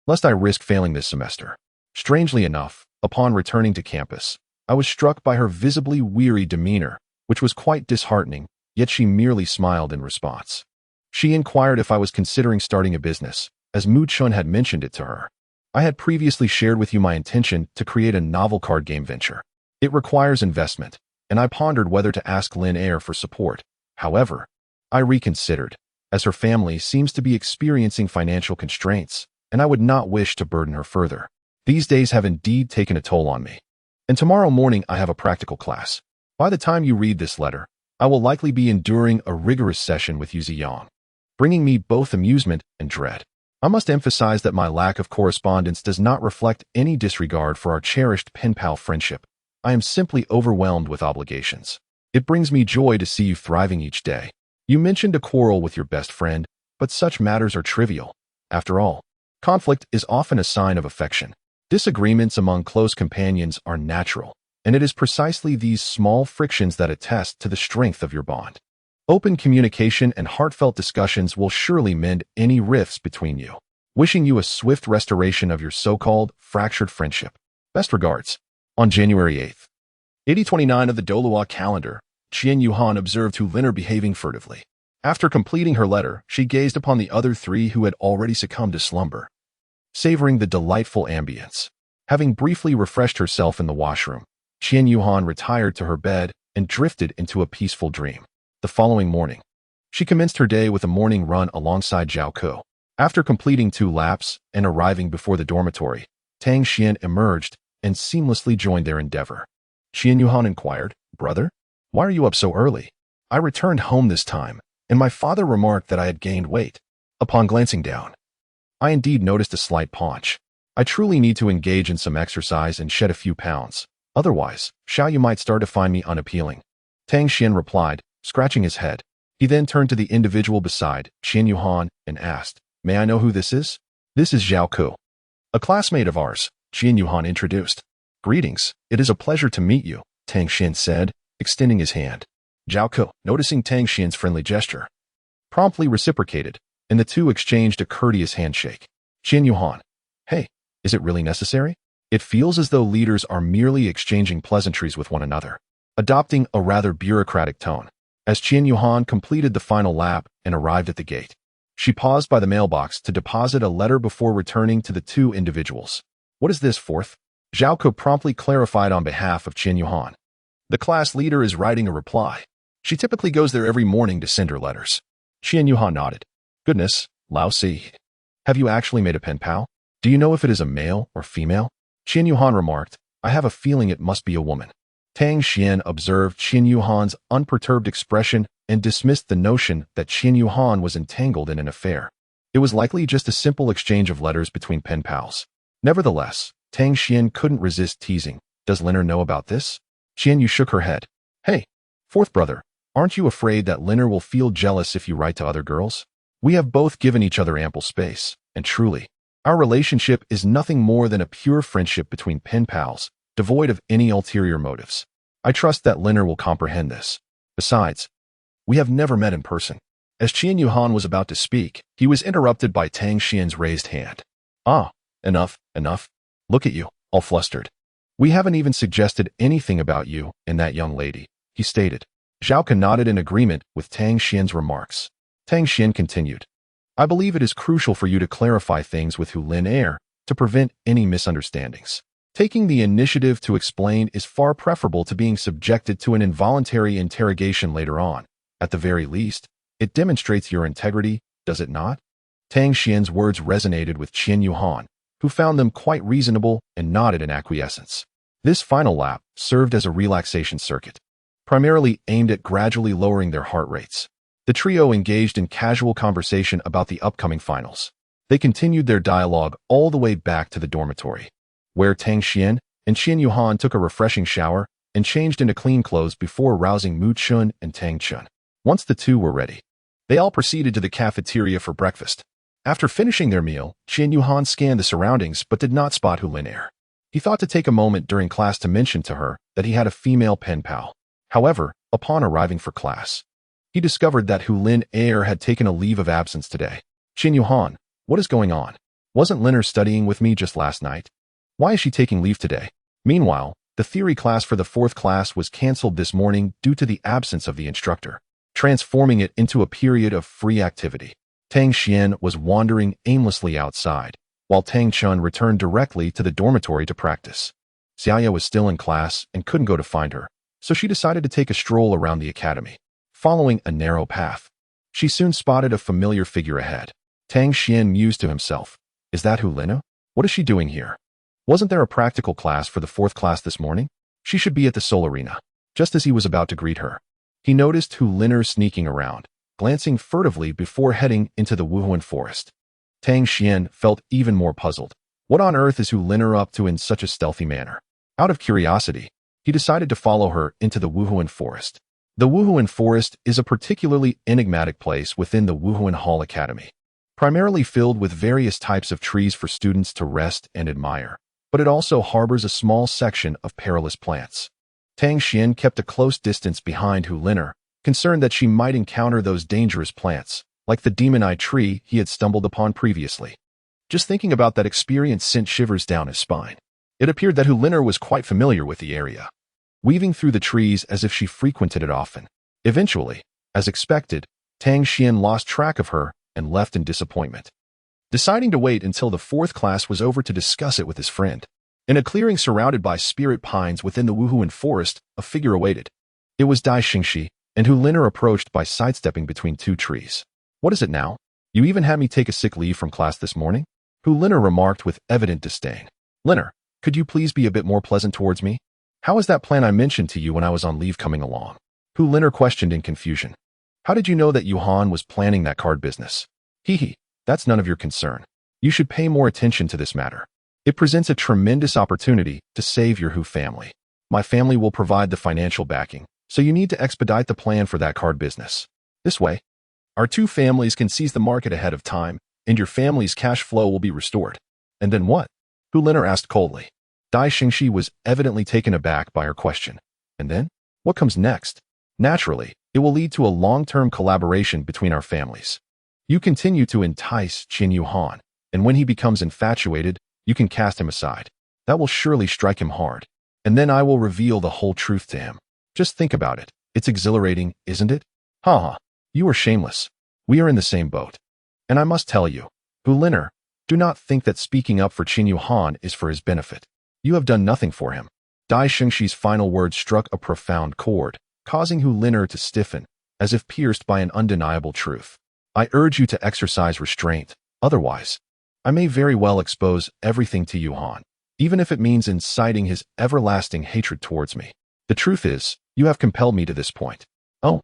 lest I risk failing this semester. Strangely enough, upon returning to campus, I was struck by her visibly weary demeanor, which was quite disheartening, yet she merely smiled in response. She inquired if I was considering starting a business, as Mu Chun had mentioned it to her. I had previously shared with you my intention to create a novel card game venture. It requires investment, and I pondered whether to ask Lin for support. However, I reconsidered, as her family seems to be experiencing financial constraints, and I would not wish to burden her further. These days have indeed taken a toll on me. And tomorrow morning I have a practical class. By the time you read this letter, I will likely be enduring a rigorous session with Yu Ziyang, bringing me both amusement and dread. I must emphasize that my lack of correspondence does not reflect any disregard for our cherished pen-pal friendship. I am simply overwhelmed with obligations. It brings me joy to see you thriving each day. You mentioned a quarrel with your best friend, but such matters are trivial. After all, conflict is often a sign of affection. Disagreements among close companions are natural, and it is precisely these small frictions that attest to the strength of your bond. Open communication and heartfelt discussions will surely mend any rifts between you. Wishing you a swift restoration of your so-called fractured friendship. Best regards. On January 8th, 8029 of the Douluo calendar, Qian Yuhan observed Hu Lin behaving furtively. After completing her letter, she gazed upon the other three who had already succumbed to slumber, savoring the delightful ambience. Having briefly refreshed herself in the washroom, Qian Yuhan retired to her bed and drifted into a peaceful dream. The following morning, she commenced her day with a morning run alongside Zhao Ke. After completing 2 laps and arriving before the dormitory, Tang Xian emerged and seamlessly joined their endeavor. Qian Yuhan inquired, Brother, why are you up so early? I returned home this time, and my father remarked that I had gained weight. Upon glancing down, I indeed noticed a slight paunch. I truly need to engage in some exercise and shed a few pounds. Otherwise, Xiaoyu might start to find me unappealing. Tang Xian replied, scratching his head. He then turned to the individual beside Qian Yuhan and asked, May I know who this is? This is Zhao Ke, a classmate of ours, Qian Yuhan introduced. Greetings, it is a pleasure to meet you, Tang Xian said, extending his hand. Zhao Ke, noticing Tang Xian's friendly gesture, promptly reciprocated, and the two exchanged a courteous handshake. Qian Yuhan, hey, is it really necessary? It feels as though leaders are merely exchanging pleasantries with one another, adopting a rather bureaucratic tone. As Qian Yuhan completed the final lap and arrived at the gate, she paused by the mailbox to deposit a letter before returning to the two individuals. What is this, fourth? Zhao Ke promptly clarified on behalf of Qian Yuhan. The class leader is writing a reply. She typically goes there every morning to send her letters. Qian Yuhan nodded. Goodness, Lao Si. Have you actually made a pen pal? Do you know if it is a male or female? Qian Yuhan remarked, I have a feeling it must be a woman. Tang Xian observed Qin Yuhan's unperturbed expression and dismissed the notion that Qin Yuhan was entangled in an affair. It was likely just a simple exchange of letters between pen pals. Nevertheless, Tang Xian couldn't resist teasing. Does Liner know about this? Qian Yu shook her head. Hey, fourth brother, aren't you afraid that Liner will feel jealous if you write to other girls? We have both given each other ample space, and truly, our relationship is nothing more than a pure friendship between pen pals, devoid of any ulterior motives. I trust that Liner will comprehend this. Besides, we have never met in person. As Qian Yuhan was about to speak, he was interrupted by Tang Xian's raised hand. Ah, enough. Look at you, all flustered. We haven't even suggested anything about you and that young lady, he stated. Zhaoka nodded in agreement with Tang Xian's remarks. Tang Xian continued. I believe it is crucial for you to clarify things with Hu Lin Er to prevent any misunderstandings. Taking the initiative to explain is far preferable to being subjected to an involuntary interrogation later on. At the very least, it demonstrates your integrity, does it not? Tang Xian's words resonated with Qin Yuhan, who found them quite reasonable and nodded in acquiescence. This final lap served as a relaxation circuit, primarily aimed at gradually lowering their heart rates. The trio engaged in casual conversation about the upcoming finals. They continued their dialogue all the way back to the dormitory, where Tang Xian and Qin Yuhan took a refreshing shower and changed into clean clothes before rousing Mu Chun and Tang Chun. Once the two were ready, they all proceeded to the cafeteria for breakfast. After finishing their meal, Qin Yuhan scanned the surroundings but did not spot Hu Lin Er. He thought to take a moment during class to mention to her that he had a female pen pal. However, upon arriving for class, he discovered that Hu Lin Er had taken a leave of absence today. Qin Yuhan, what is going on? Wasn't Liner studying with me just last night? Why is she taking leave today? Meanwhile, the theory class for the fourth class was cancelled this morning due to the absence of the instructor, transforming it into a period of free activity. Tang Xian was wandering aimlessly outside, while Tang Chun returned directly to the dormitory to practice. Xiaya was still in class and couldn't go to find her, so she decided to take a stroll around the academy. Following a narrow path, she soon spotted a familiar figure ahead. Tang Xian mused to himself, is that Hu Lin? What is she doing here? Wasn't there a practical class for the fourth class this morning? She should be at the Soul Arena. Just as he was about to greet her, he noticed Hu Lin sneaking around, glancing furtively before heading into the Wuhuan forest. Tang Xian felt even more puzzled. What on earth is Hu Lin up to in such a stealthy manner? Out of curiosity, he decided to follow her into the Wuhuan forest. The Wuhuan forest is a particularly enigmatic place within the Wuhuan Hall Academy, primarily filled with various types of trees for students to rest and admire, but it also harbors a small section of perilous plants. Tang Xian kept a close distance behind Hu Lin, concerned that she might encounter those dangerous plants, like the demon-eye tree he had stumbled upon previously. Just thinking about that experience sent shivers down his spine. It appeared that Hu Lin was quite familiar with the area, weaving through the trees as if she frequented it often. Eventually, as expected, Tang Xian lost track of her and left in disappointment, deciding to wait until the fourth class was over to discuss it with his friend. In a clearing surrounded by spirit pines within the Wuhuan forest, a figure awaited. It was Dai Xingxi, and Hu Lin approached by sidestepping between two trees. What is it now? You even had me take a sick leave from class this morning? Hu Lin remarked with evident disdain. Lin, could you please be a bit more pleasant towards me? How is that plan I mentioned to you when I was on leave coming along? Hu Lin questioned in confusion. How did you know that Yuhan was planning that card business? Hee, that's none of your concern. You should pay more attention to this matter. It presents a tremendous opportunity to save your Hu family. My family will provide the financial backing, so you need to expedite the plan for that card business. This way, our two families can seize the market ahead of time, and your family's cash flow will be restored. And then what? Hu Lin asked coldly. Dai Xingxi was evidently taken aback by her question. And then? What comes next? Naturally, it will lead to a long-term collaboration between our families. You continue to entice Qin Yuhan, and when he becomes infatuated, you can cast him aside. That will surely strike him hard. And then I will reveal the whole truth to him. Just think about it. It's exhilarating, isn't it? Ha. You are shameless. We are in the same boat. And I must tell you, Hu Lin, do not think that speaking up for Qin Yuhan is for his benefit. You have done nothing for him. Dai Xingxi's final words struck a profound chord, causing Hu Lin to stiffen, as if pierced by an undeniable truth. I urge you to exercise restraint, otherwise, I may very well expose everything to Yuhan, even if it means inciting his everlasting hatred towards me. The truth is, you have compelled me to this point. Oh,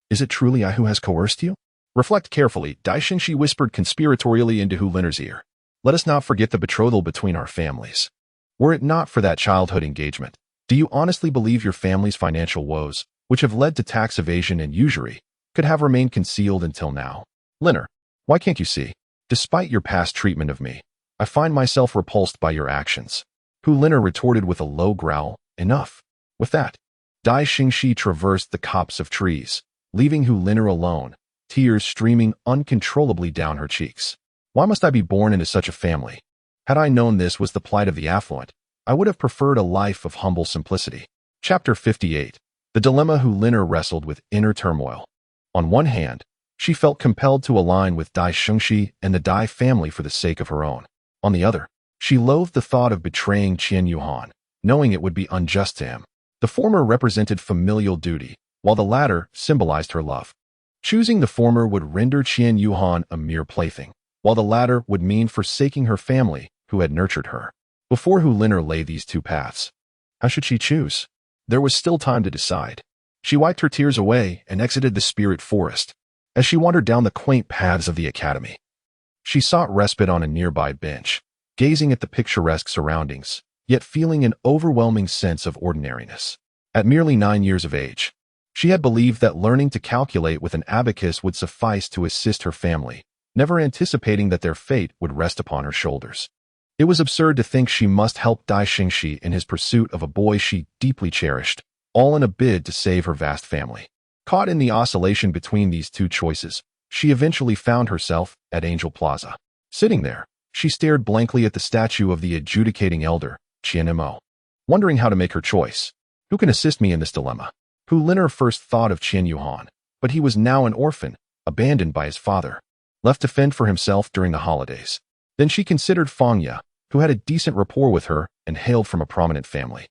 is it truly I who has coerced you? Reflect carefully, Dai Xingxi whispered conspiratorially into Hu Liner's ear. Let us not forget the betrothal between our families. Were it not for that childhood engagement, do you honestly believe your family's financial woes, which have led to tax evasion and usury, could have remained concealed until now? Liner, why can't you see? Despite your past treatment of me, I find myself repulsed by your actions. Hu Liner retorted with a low growl. Enough. With that, Dai Xingxi traversed the copse of trees, leaving Hu Liner alone, tears streaming uncontrollably down her cheeks. Why must I be born into such a family? Had I known this was the plight of the affluent, I would have preferred a life of humble simplicity. Chapter 58. The dilemma Hu Liner wrestled with inner turmoil. On one hand, she felt compelled to align with Dai Xingxi and the Dai family for the sake of her own. On the other, she loathed the thought of betraying Qian Yuhan, knowing it would be unjust to him. The former represented familial duty, while the latter symbolized her love. Choosing the former would render Qian Yuhan a mere plaything, while the latter would mean forsaking her family, who had nurtured her. Before Hu Liner lay these two paths, how should she choose? There was still time to decide. She wiped her tears away and exited the spirit forest. As she wandered down the quaint paths of the academy, she sought respite on a nearby bench, gazing at the picturesque surroundings, yet feeling an overwhelming sense of ordinariness. At merely 9 years of age, she had believed that learning to calculate with an abacus would suffice to assist her family, never anticipating that their fate would rest upon her shoulders. It was absurd to think she must help Dai Xingxi in his pursuit of a boy she deeply cherished, all in a bid to save her vast family. Caught in the oscillation between these two choices, she eventually found herself at Angel Plaza. Sitting there, she stared blankly at the statue of the adjudicating elder, Qian Mo, wondering how to make her choice. Who can assist me in this dilemma? Hu Liner first thought of Qian Yuhan, but he was now an orphan, abandoned by his father, left to fend for himself during the holidays. Then she considered Fangya, who had a decent rapport with her and hailed from a prominent family.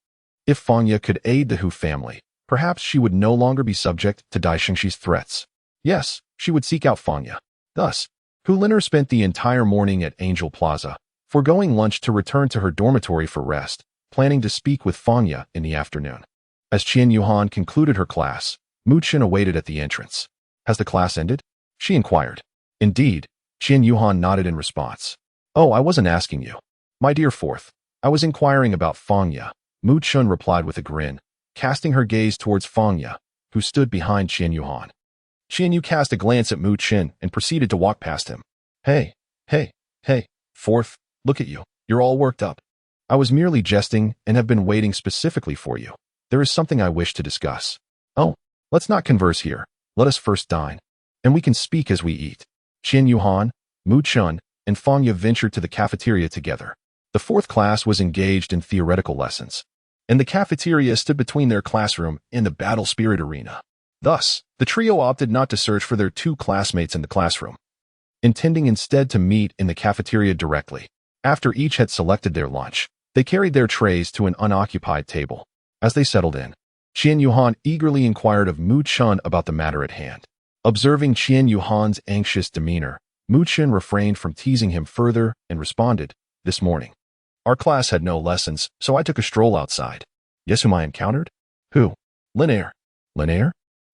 If Fangya could aid the Hu family, perhaps she would no longer be subject to Dai Xingxi's threats. Yes, she would seek out Fangya. Thus, Hu Liner spent the entire morning at Angel Plaza, foregoing lunch to return to her dormitory for rest, planning to speak with Fangya in the afternoon. As Qian Yuhan concluded her class, Mu Chen awaited at the entrance. Has the class ended? She inquired. Indeed, Qian Yuhan nodded in response. Oh, I wasn't asking you. My dear Fourth, I was inquiring about Fangya, Mu Chen replied with a grin, casting her gaze towards Fangya, who stood behind Qian Yuhan. Qian Yu cast a glance at Mu Chen and proceeded to walk past him. Hey, Fourth, look at you. You're all worked up. I was merely jesting and have been waiting specifically for you. There is something I wish to discuss. Oh, let's not converse here. Let us first dine, and we can speak as we eat. Qian Yuhan, Mu Chen, and Fangya ventured to the cafeteria together. The fourth class was engaged in theoretical lessons, and the cafeteria stood between their classroom and the battle spirit arena. Thus, the trio opted not to search for their two classmates in the classroom, intending instead to meet in the cafeteria directly. After each had selected their lunch, they carried their trays to an unoccupied table. As they settled in, Qian Yuhan eagerly inquired of Mu Chen about the matter at hand. Observing Qian Yuhan's anxious demeanor, Mu Chen refrained from teasing him further and responded, This morning, our class had no lessons, so I took a stroll outside. Guess whom I encountered? Who? Linaire. Linaire?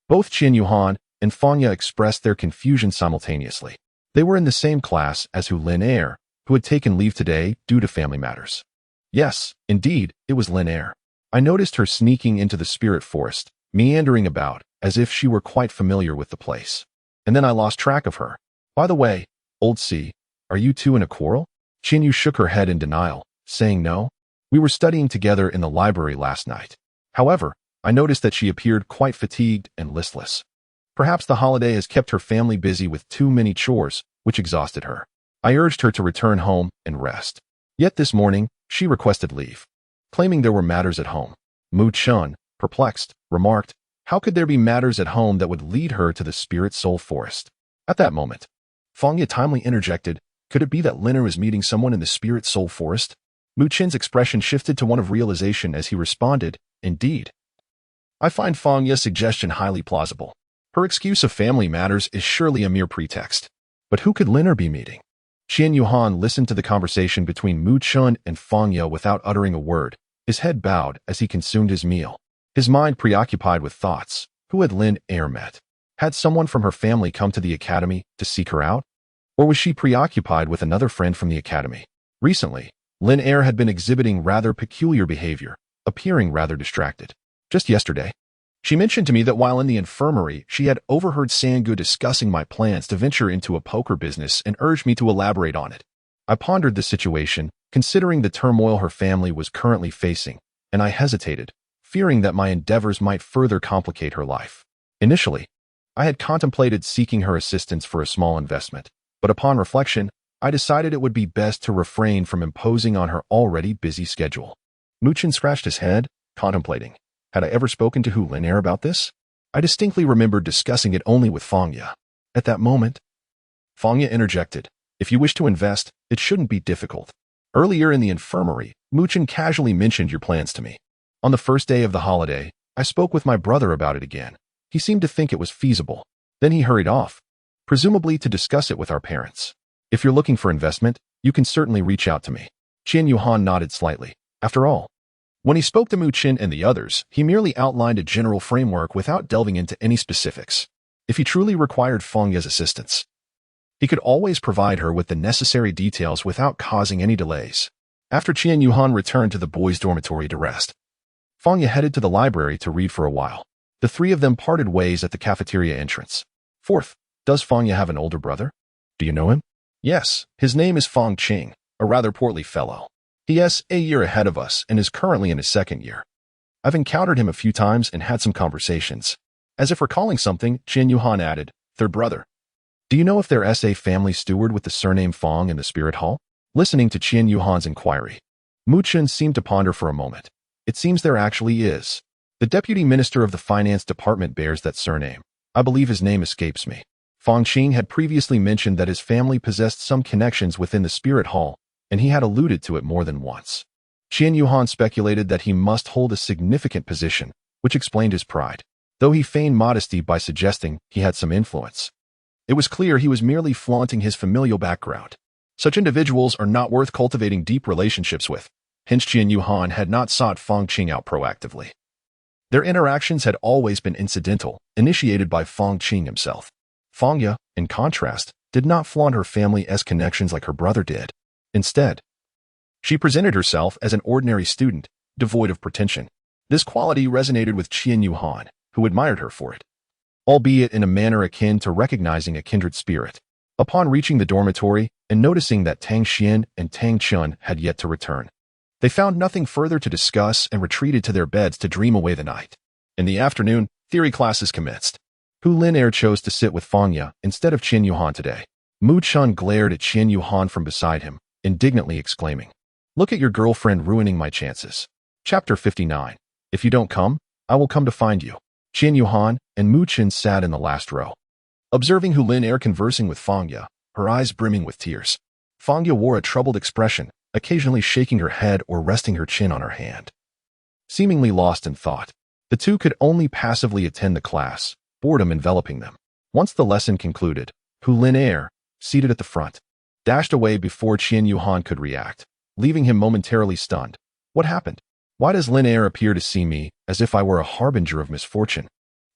Both Qian Yuhan and Fangya expressed their confusion simultaneously. They were in the same class as Linaire, who had taken leave today due to family matters. Yes, indeed, it was Linaire. I noticed her sneaking into the spirit forest, meandering about, as if she were quite familiar with the place. And then I lost track of her. By the way, old C, are you two in a quarrel? Qian Yu shook her head in denial, saying no. We were studying together in the library last night. However, I noticed that she appeared quite fatigued and listless. Perhaps the holiday has kept her family busy with too many chores, which exhausted her. I urged her to return home and rest. Yet this morning, she requested leave, claiming there were matters at home. Mu Chen, perplexed, remarked, How could there be matters at home that would lead her to the spirit soul forest? At that moment, Fangya timely interjected, Could it be that Linaire is meeting someone in the spirit soul forest? Mu Chen's expression shifted to one of realization as he responded, Indeed. I find Fangya's suggestion highly plausible. Her excuse of family matters is surely a mere pretext. But who could Linaire be meeting? Qian Yuhan listened to the conversation between Mu Chen and Fangya without uttering a word, his head bowed as he consumed his meal. his mind preoccupied with thoughts. Who had Lin Er met? Had someone from her family come to the academy to seek her out? Or was she preoccupied with another friend from the academy? Recently, Lin Er had been exhibiting rather peculiar behavior, appearing rather distracted. Just yesterday, she mentioned to me that while in the infirmary, she had overheard Sangu discussing my plans to venture into a poker business and urged me to elaborate on it. I pondered the situation, considering the turmoil her family was currently facing, and I hesitated, fearing that my endeavors might further complicate her life. Initially, I had contemplated seeking her assistance for a small investment, but upon reflection, I decided it would be best to refrain from imposing on her already busy schedule. Muchin scratched his head, contemplating. Had I ever spoken to Hu Lin Er about this? I distinctly remembered discussing it only with Fangya. At that moment, Fangya interjected. If you wish to invest, it shouldn't be difficult. Earlier in the infirmary, Muchin casually mentioned your plans to me. On the first day of the holiday, I spoke with my brother about it again. He seemed to think it was feasible. Then he hurried off, presumably to discuss it with our parents. If you're looking for investment, you can certainly reach out to me. Qian Yuhan nodded slightly. After all, when he spoke to Muchin and the others, he merely outlined a general framework without delving into any specifics. If he truly required Fangya's assistance, he could always provide her with the necessary details without causing any delays. After Qian Yuhan returned to the boys' dormitory to rest, Fangya headed to the library to read for a while. The three of them parted ways at the cafeteria entrance. Fourth, does Fangya have an older brother? Do you know him? Yes, his name is Fang Qing, a rather portly fellow. He is a year ahead of us and is currently in his second year. I've encountered him a few times and had some conversations. As if recalling something, Qian Yuhan added, third brother. Do you know if there is a family steward with the surname Fang in the spirit hall? Listening to Qian Yuhan's inquiry, Muchin seemed to ponder for a moment. It seems there actually is. The deputy minister of the finance department bears that surname. I believe his name escapes me. Fang Qing had previously mentioned that his family possessed some connections within the spirit hall, and he had alluded to it more than once. Qian Yuhan speculated that he must hold a significant position, which explained his pride, though he feigned modesty by suggesting he had some influence. It was clear he was merely flaunting his familial background. Such individuals are not worth cultivating deep relationships with. Hence Qian Yuhan had not sought Fang Qing out proactively. Their interactions had always been incidental, initiated by Fang Qing himself. Fangya, in contrast, did not flaunt her family's connections like her brother did. Instead, she presented herself as an ordinary student, devoid of pretension. This quality resonated with Qian Yuhan, who admired her for it, albeit in a manner akin to recognizing a kindred spirit. Upon reaching the dormitory and noticing that Tang Xian and Tang Chun had yet to return, they found nothing further to discuss and retreated to their beds to dream away the night. In the afternoon, theory classes commenced. Hu Lin Er chose to sit with Fangya instead of Qian Yuhan today. Mu Chun glared at Qian Yuhan from beside him, indignantly exclaiming, "Look at your girlfriend ruining my chances." Chapter 59. If you don't come, I will come to find you. Qian Yuhan and Mu Chun sat in the last row, observing Hu Lin Er conversing with Fangya, her eyes brimming with tears. Fangya wore a troubled expression, occasionally shaking her head or resting her chin on her hand. Seemingly lost in thought, the two could only passively attend the class, boredom enveloping them. Once the lesson concluded, Hu Lin Er, seated at the front, dashed away before Qian Yuhan could react, leaving him momentarily stunned. What happened? Why does Lin Er appear to see me as if I were a harbinger of misfortune?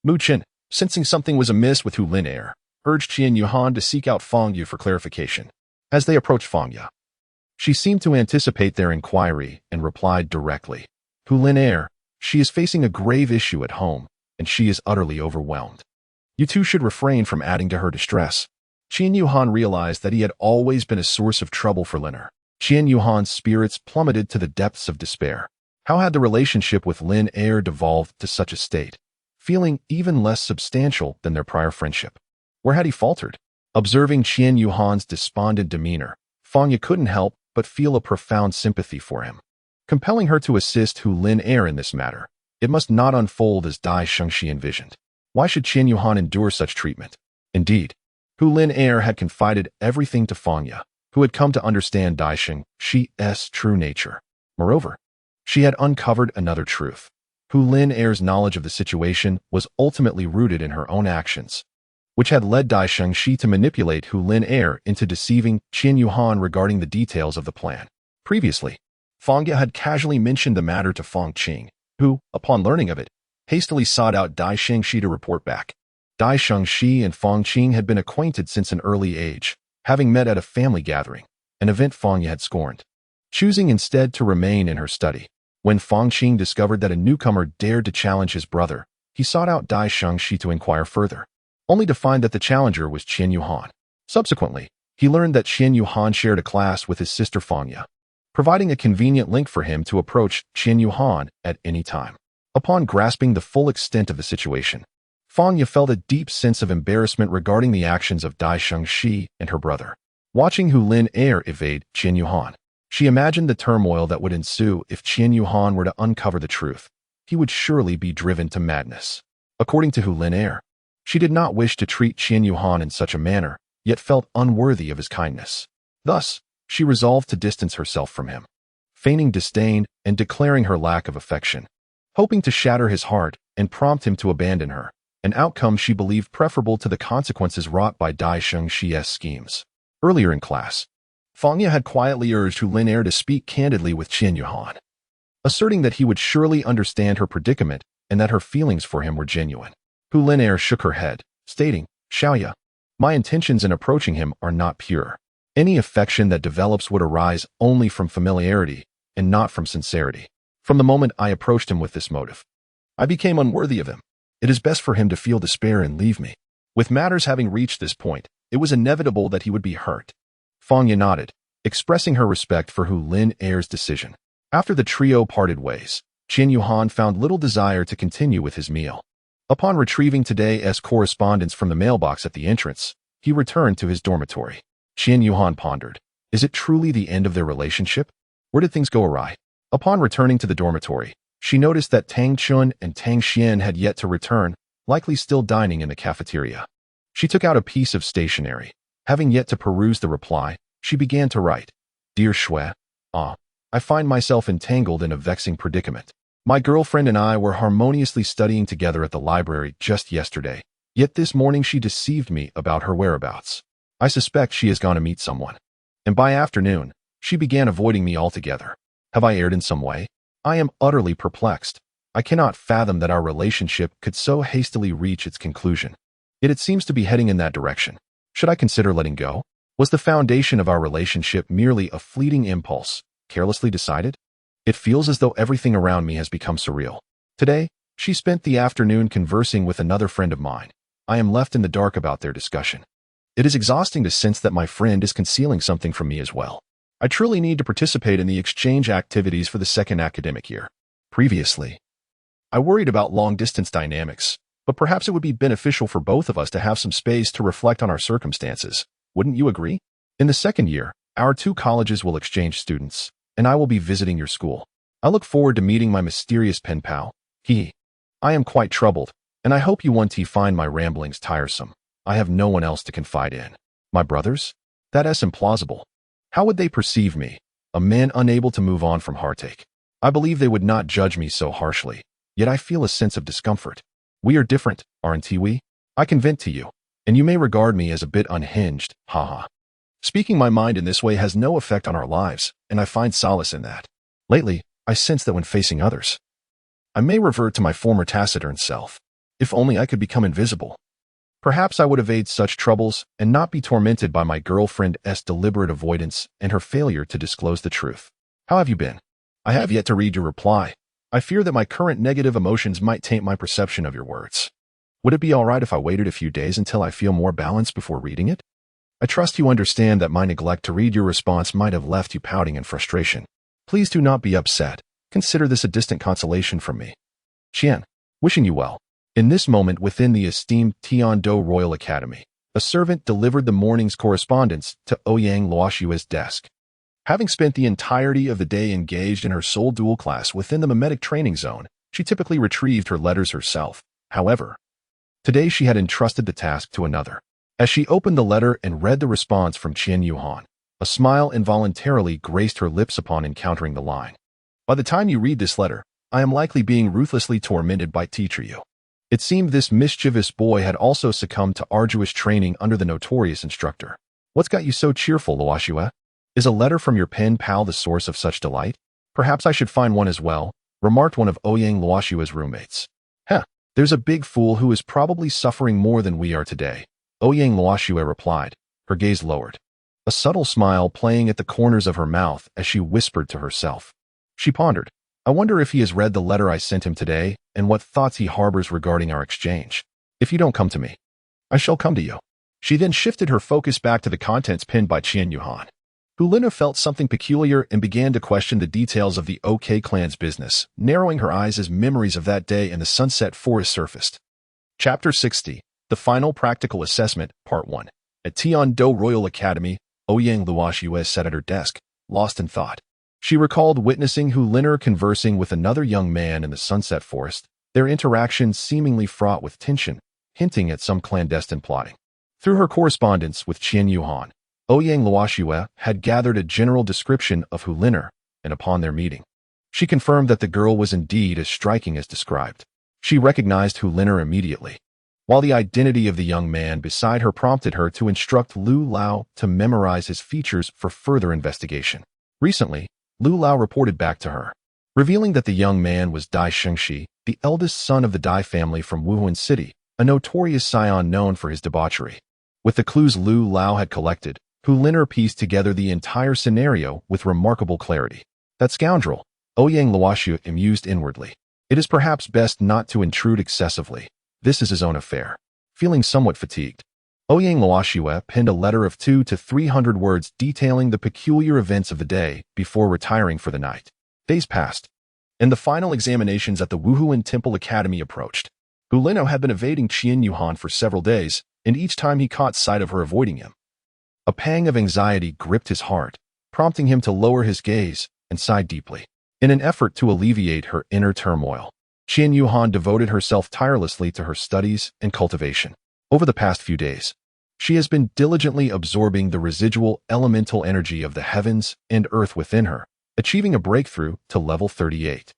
Muchin, sensing something was amiss with Hu Lin Er, urged Qian Yuhan to seek out Fangya for clarification. As they approached Fangya, she seemed to anticipate their inquiry and replied directly. Hu Lin Er, she is facing a grave issue at home, and she is utterly overwhelmed. You two should refrain from adding to her distress. Qian Yuhan realized that he had always been a source of trouble for Lin Er. Qian Yuhan's spirits plummeted to the depths of despair. How had the relationship with Lin Er devolved to such a state, feeling even less substantial than their prior friendship? Where had he faltered? Observing Qian Yuhan's despondent demeanor, Fangya couldn't help but feel a profound sympathy for him. Compelling her to assist Hu Lin Er in this matter, it must not unfold as Dai Shengxi envisioned. Why should Qian Yuhan endure such treatment? Indeed, Hu Lin Er had confided everything to Fangya, who had come to understand Dai Shengxi's true nature. Moreover, she had uncovered another truth. Hu Lin Er's knowledge of the situation was ultimately rooted in her own actions, which had led Dai Shengxi to manipulate Hu Lin Er into deceiving Qian Yuhan regarding the details of the plan. Previously, Fangya had casually mentioned the matter to Fang Qing, who, upon learning of it, hastily sought out Dai Shengxi to report back. Dai Shengxi and Fang Qing had been acquainted since an early age, having met at a family gathering, an event Fang Ye had scorned. Choosing instead to remain in her study. When Fang Qing discovered that a newcomer dared to challenge his brother, he sought out Dai Shengxi to inquire further, only to find that the challenger was Qian Yuhan. Subsequently, he learned that Qian Yuhan shared a class with his sister Fang Ye, providing a convenient link for him to approach Qian Yuhan at any time. Upon grasping the full extent of the situation, Fang Ye felt a deep sense of embarrassment regarding the actions of Dai Shengxi and her brother. Watching Hu Lin Er evade Qian Yuhan, she imagined the turmoil that would ensue if Qian Yuhan were to uncover the truth. He would surely be driven to madness. According to Hu Lin Er, she did not wish to treat Qian Yuhan in such a manner, yet felt unworthy of his kindness. Thus, she resolved to distance herself from him, feigning disdain and declaring her lack of affection, hoping to shatter his heart and prompt him to abandon her, an outcome she believed preferable to the consequences wrought by Dai Shengxi's schemes. Earlier in class, Fang Ye had quietly urged Hu Lin Er to speak candidly with Qian Yuhan, asserting that he would surely understand her predicament and that her feelings for him were genuine. Hu Lin Er shook her head, stating, "Xiaoya, my intentions in approaching him are not pure. Any affection that develops would arise only from familiarity and not from sincerity. From the moment I approached him with this motive, I became unworthy of him. It is best for him to feel despair and leave me." With matters having reached this point, it was inevitable that he would be hurt. Fang Ye nodded, expressing her respect for Hu Lin Er's decision. After the trio parted ways, Qian Yuhan found little desire to continue with his meal. Upon retrieving today's correspondence from the mailbox at the entrance, he returned to his dormitory. Qian Yuhan pondered, is it truly the end of their relationship? Where did things go awry? Upon returning to the dormitory, she noticed that Tang Chun and Tang Xian had yet to return, likely still dining in the cafeteria. She took out a piece of stationery. Having yet to peruse the reply, she began to write, "Dear Shui, I find myself entangled in a vexing predicament. My girlfriend and I were harmoniously studying together at the library just yesterday, yet this morning she deceived me about her whereabouts. I suspect she has gone to meet someone. And by afternoon, she began avoiding me altogether. Have I erred in some way? I am utterly perplexed. I cannot fathom that our relationship could so hastily reach its conclusion. Yet it seems to be heading in that direction. Should I consider letting go? Was the foundation of our relationship merely a fleeting impulse, carelessly decided? It feels as though everything around me has become surreal. Today, she spent the afternoon conversing with another friend of mine. I am left in the dark about their discussion. It is exhausting to sense that my friend is concealing something from me as well. I truly need to participate in the exchange activities for the second academic year. Previously, I worried about long-distance dynamics, but perhaps it would be beneficial for both of us to have some space to reflect on our circumstances. Wouldn't you agree? In the second year, our two colleges will exchange students, and I will be visiting your school. I look forward to meeting my mysterious pen pal. I am quite troubled, and I hope you won't find my ramblings tiresome. I have no one else to confide in. My brothers? That is implausible. How would they perceive me, a man unable to move on from heartache? I believe they would not judge me so harshly, yet I feel a sense of discomfort. We are different, aren't we? I can vent to you, and you may regard me as a bit unhinged, haha. Speaking my mind in this way has no effect on our lives, and I find solace in that. Lately, I sense that when facing others, I may revert to my former taciturn self. If only I could become invisible. Perhaps I would evade such troubles and not be tormented by my girlfriend's deliberate avoidance and her failure to disclose the truth. How have you been? I have yet to read your reply. I fear that my current negative emotions might taint my perception of your words. Would it be all right if I waited a few days until I feel more balanced before reading it? I trust you understand that my neglect to read your response might have left you pouting in frustration. Please do not be upset. Consider this a distant consolation from me. Qian, wishing you well. In this moment within the esteemed Tiando Royal Academy, a servant delivered the morning's correspondence to Ouyang Luoshua's desk. Having spent the entirety of the day engaged in her sole dual class within the mimetic training zone, she typically retrieved her letters herself. However, today she had entrusted the task to another. As she opened the letter and read the response from Qian Yuhan, a smile involuntarily graced her lips upon encountering the line. By the time you read this letter, I am likely being ruthlessly tormented by teacher you. It seemed this mischievous boy had also succumbed to arduous training under the notorious instructor. What's got you so cheerful, Luoshua? Is a letter from your pen pal the source of such delight? Perhaps I should find one as well, remarked one of Ouyang Luoshua's roommates. Huh, There's a big fool who is probably suffering more than we are today, Ouyang Luoxue replied, her gaze lowered, a subtle smile playing at the corners of her mouth as she whispered to herself. She pondered, I wonder if he has read the letter I sent him today and what thoughts he harbors regarding our exchange. If you don't come to me, I shall come to you. She then shifted her focus back to the contents pinned by Qian Yuhan. Hulina felt something peculiar and began to question the details of the OK clan's business, narrowing her eyes as memories of that day in the sunset forest surfaced. Chapter 60, The Final Practical Assessment, Part 1. At Tian-Do Royal Academy, Ouyang Luoxue sat at her desk, lost in thought. She recalled witnessing Hulina conversing with another young man in the sunset forest, their interaction seemingly fraught with tension, hinting at some clandestine plotting. Through her correspondence with Qian Yuhan, Ouyang Luoxue had gathered a general description of Hulina, and upon their meeting, she confirmed that the girl was indeed as striking as described. She recognized Hulina immediately, while the identity of the young man beside her prompted her to instruct Lu Lao to memorize his features for further investigation. Recently, Lu Lao reported back to her, revealing that the young man was Dai Shengxi, the eldest son of the Dai family from Wuhan City, a notorious scion known for his debauchery. With the clues Lu Lao had collected, Hulina pieced together the entire scenario with remarkable clarity. That scoundrel, Ouyang Luoxue mused inwardly. It is perhaps best not to intrude excessively. This is his own affair. Feeling somewhat fatigued, Ouyang Luoxue penned a letter of 200 to 300 words detailing the peculiar events of the day before retiring for the night. Days passed, and the final examinations at the Wuhuan Temple Academy approached. Hulina had been evading Qian Yuhan for several days, and each time he caught sight of her avoiding him, a pang of anxiety gripped his heart, prompting him to lower his gaze and sigh deeply. In an effort to alleviate her inner turmoil, Qian Yuhan devoted herself tirelessly to her studies and cultivation. Over the past few days, she has been diligently absorbing the residual elemental energy of the heavens and earth within her, achieving a breakthrough to level 38.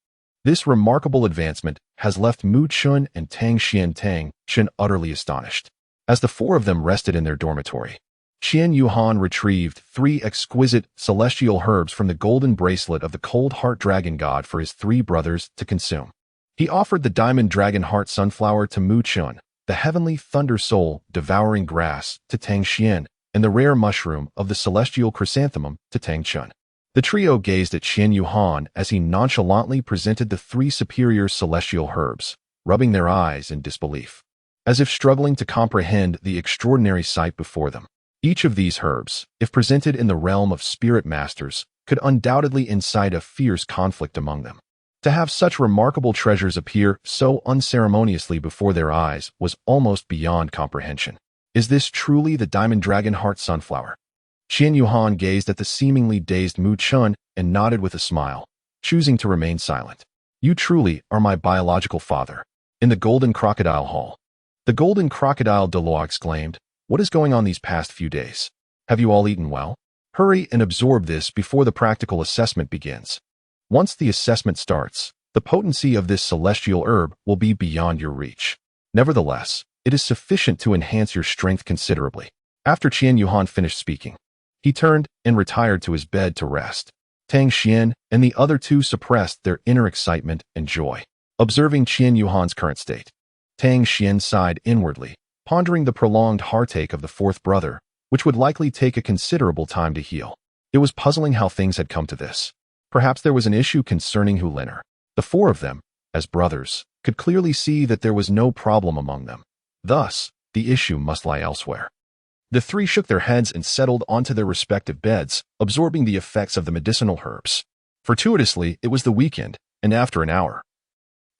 This remarkable advancement has left Mu Chun and Tang Xian utterly astonished. As the four of them rested in their dormitory, Qian Yuhan retrieved 3 exquisite celestial herbs from the golden bracelet of the cold heart dragon god for his 3 brothers to consume. He offered the diamond dragon heart sunflower to Mu Chun, the heavenly thunder soul devouring grass to Tang Xian, and the rare mushroom of the celestial chrysanthemum to Tang Chun. The trio gazed at Qian Yuhan as he nonchalantly presented the 3 superior celestial herbs, rubbing their eyes in disbelief, as if struggling to comprehend the extraordinary sight before them. Each of these herbs, if presented in the realm of spirit masters, could undoubtedly incite a fierce conflict among them. To have such remarkable treasures appear so unceremoniously before their eyes was almost beyond comprehension. Is this truly the Diamond Dragon Heart Sunflower? Qian Yuhan gazed at the seemingly dazed Mu Chun and nodded with a smile, choosing to remain silent. You truly are my biological father. In the Golden Crocodile Hall, the Golden Crocodile Douluo exclaimed, what is going on these past few days? Have you all eaten well? Hurry and absorb this before the practical assessment begins. Once the assessment starts, the potency of this celestial herb will be beyond your reach. Nevertheless, it is sufficient to enhance your strength considerably. After Qian Yuhan finished speaking, he turned and retired to his bed to rest. Tang Xian and the other 2 suppressed their inner excitement and joy, observing Qian Yuhan's current state. Tang Xian sighed inwardly, pondering the prolonged heartache of the 4th brother, which would likely take a considerable time to heal. It was puzzling how things had come to this. Perhaps there was an issue concerning Hulina. The 4 of them, as brothers, could clearly see that there was no problem among them. Thus, the issue must lie elsewhere. The 3 shook their heads and settled onto their respective beds, absorbing the effects of the medicinal herbs. Fortuitously, it was the weekend, and after an hour,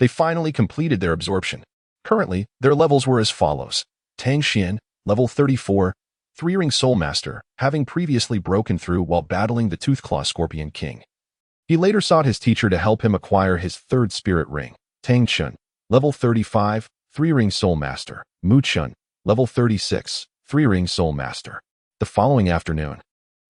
they finally completed their absorption. Currently, their levels were as follows. Tang Xian, level 34, 3-ring Soul Master, having previously broken through while battling the Toothclaw Scorpion King. He later sought his teacher to help him acquire his 3rd spirit ring. Tang Chun, level 35, 3-ring Soul Master. Mu Chun, level 36, 3-ring Soul Master. The following afternoon,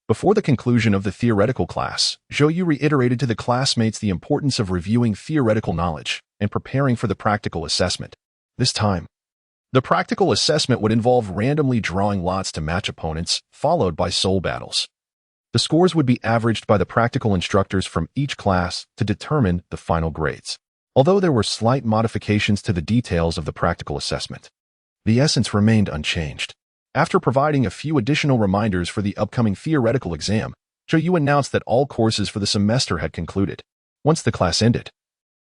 before the conclusion of the theoretical class, Zhou Yu reiterated to the classmates the importance of reviewing theoretical knowledge and preparing for the practical assessment. This time, the practical assessment would involve randomly drawing lots to match opponents, followed by soul battles. The scores would be averaged by the practical instructors from each class to determine the final grades. Although there were slight modifications to the details of the practical assessment, the essence remained unchanged. After providing a few additional reminders for the upcoming theoretical exam, Zhou Yu announced that all courses for the semester had concluded. Once the class ended,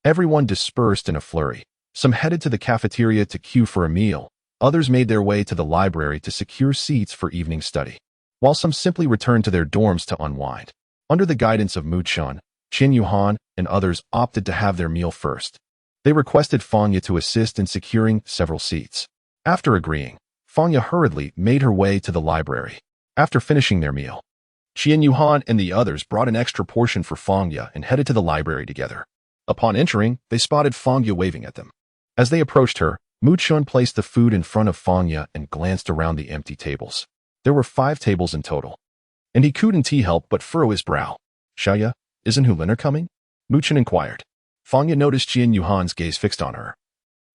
everyone dispersed in a flurry. Some headed to the cafeteria to queue for a meal. Others made their way to the library to secure seats for evening study, while some simply returned to their dorms to unwind. Under the guidance of Mu Chun, Qin Yuhan, and others opted to have their meal first. They requested Fangya to assist in securing several seats. After agreeing, Fangya hurriedly made her way to the library. After finishing their meal, Qin Yuhan and the others brought an extra portion for Fangya and headed to the library together. Upon entering, they spotted Fangya waving at them. As they approached her, Mu Chun placed the food in front of Fangya and glanced around the empty tables. There were 5 tables in total, and he couldn't help but furrow his brow. Xiaoya, isn't Huliner coming? Mu Chun inquired. Fangya noticed Qin Yuhan's gaze fixed on her,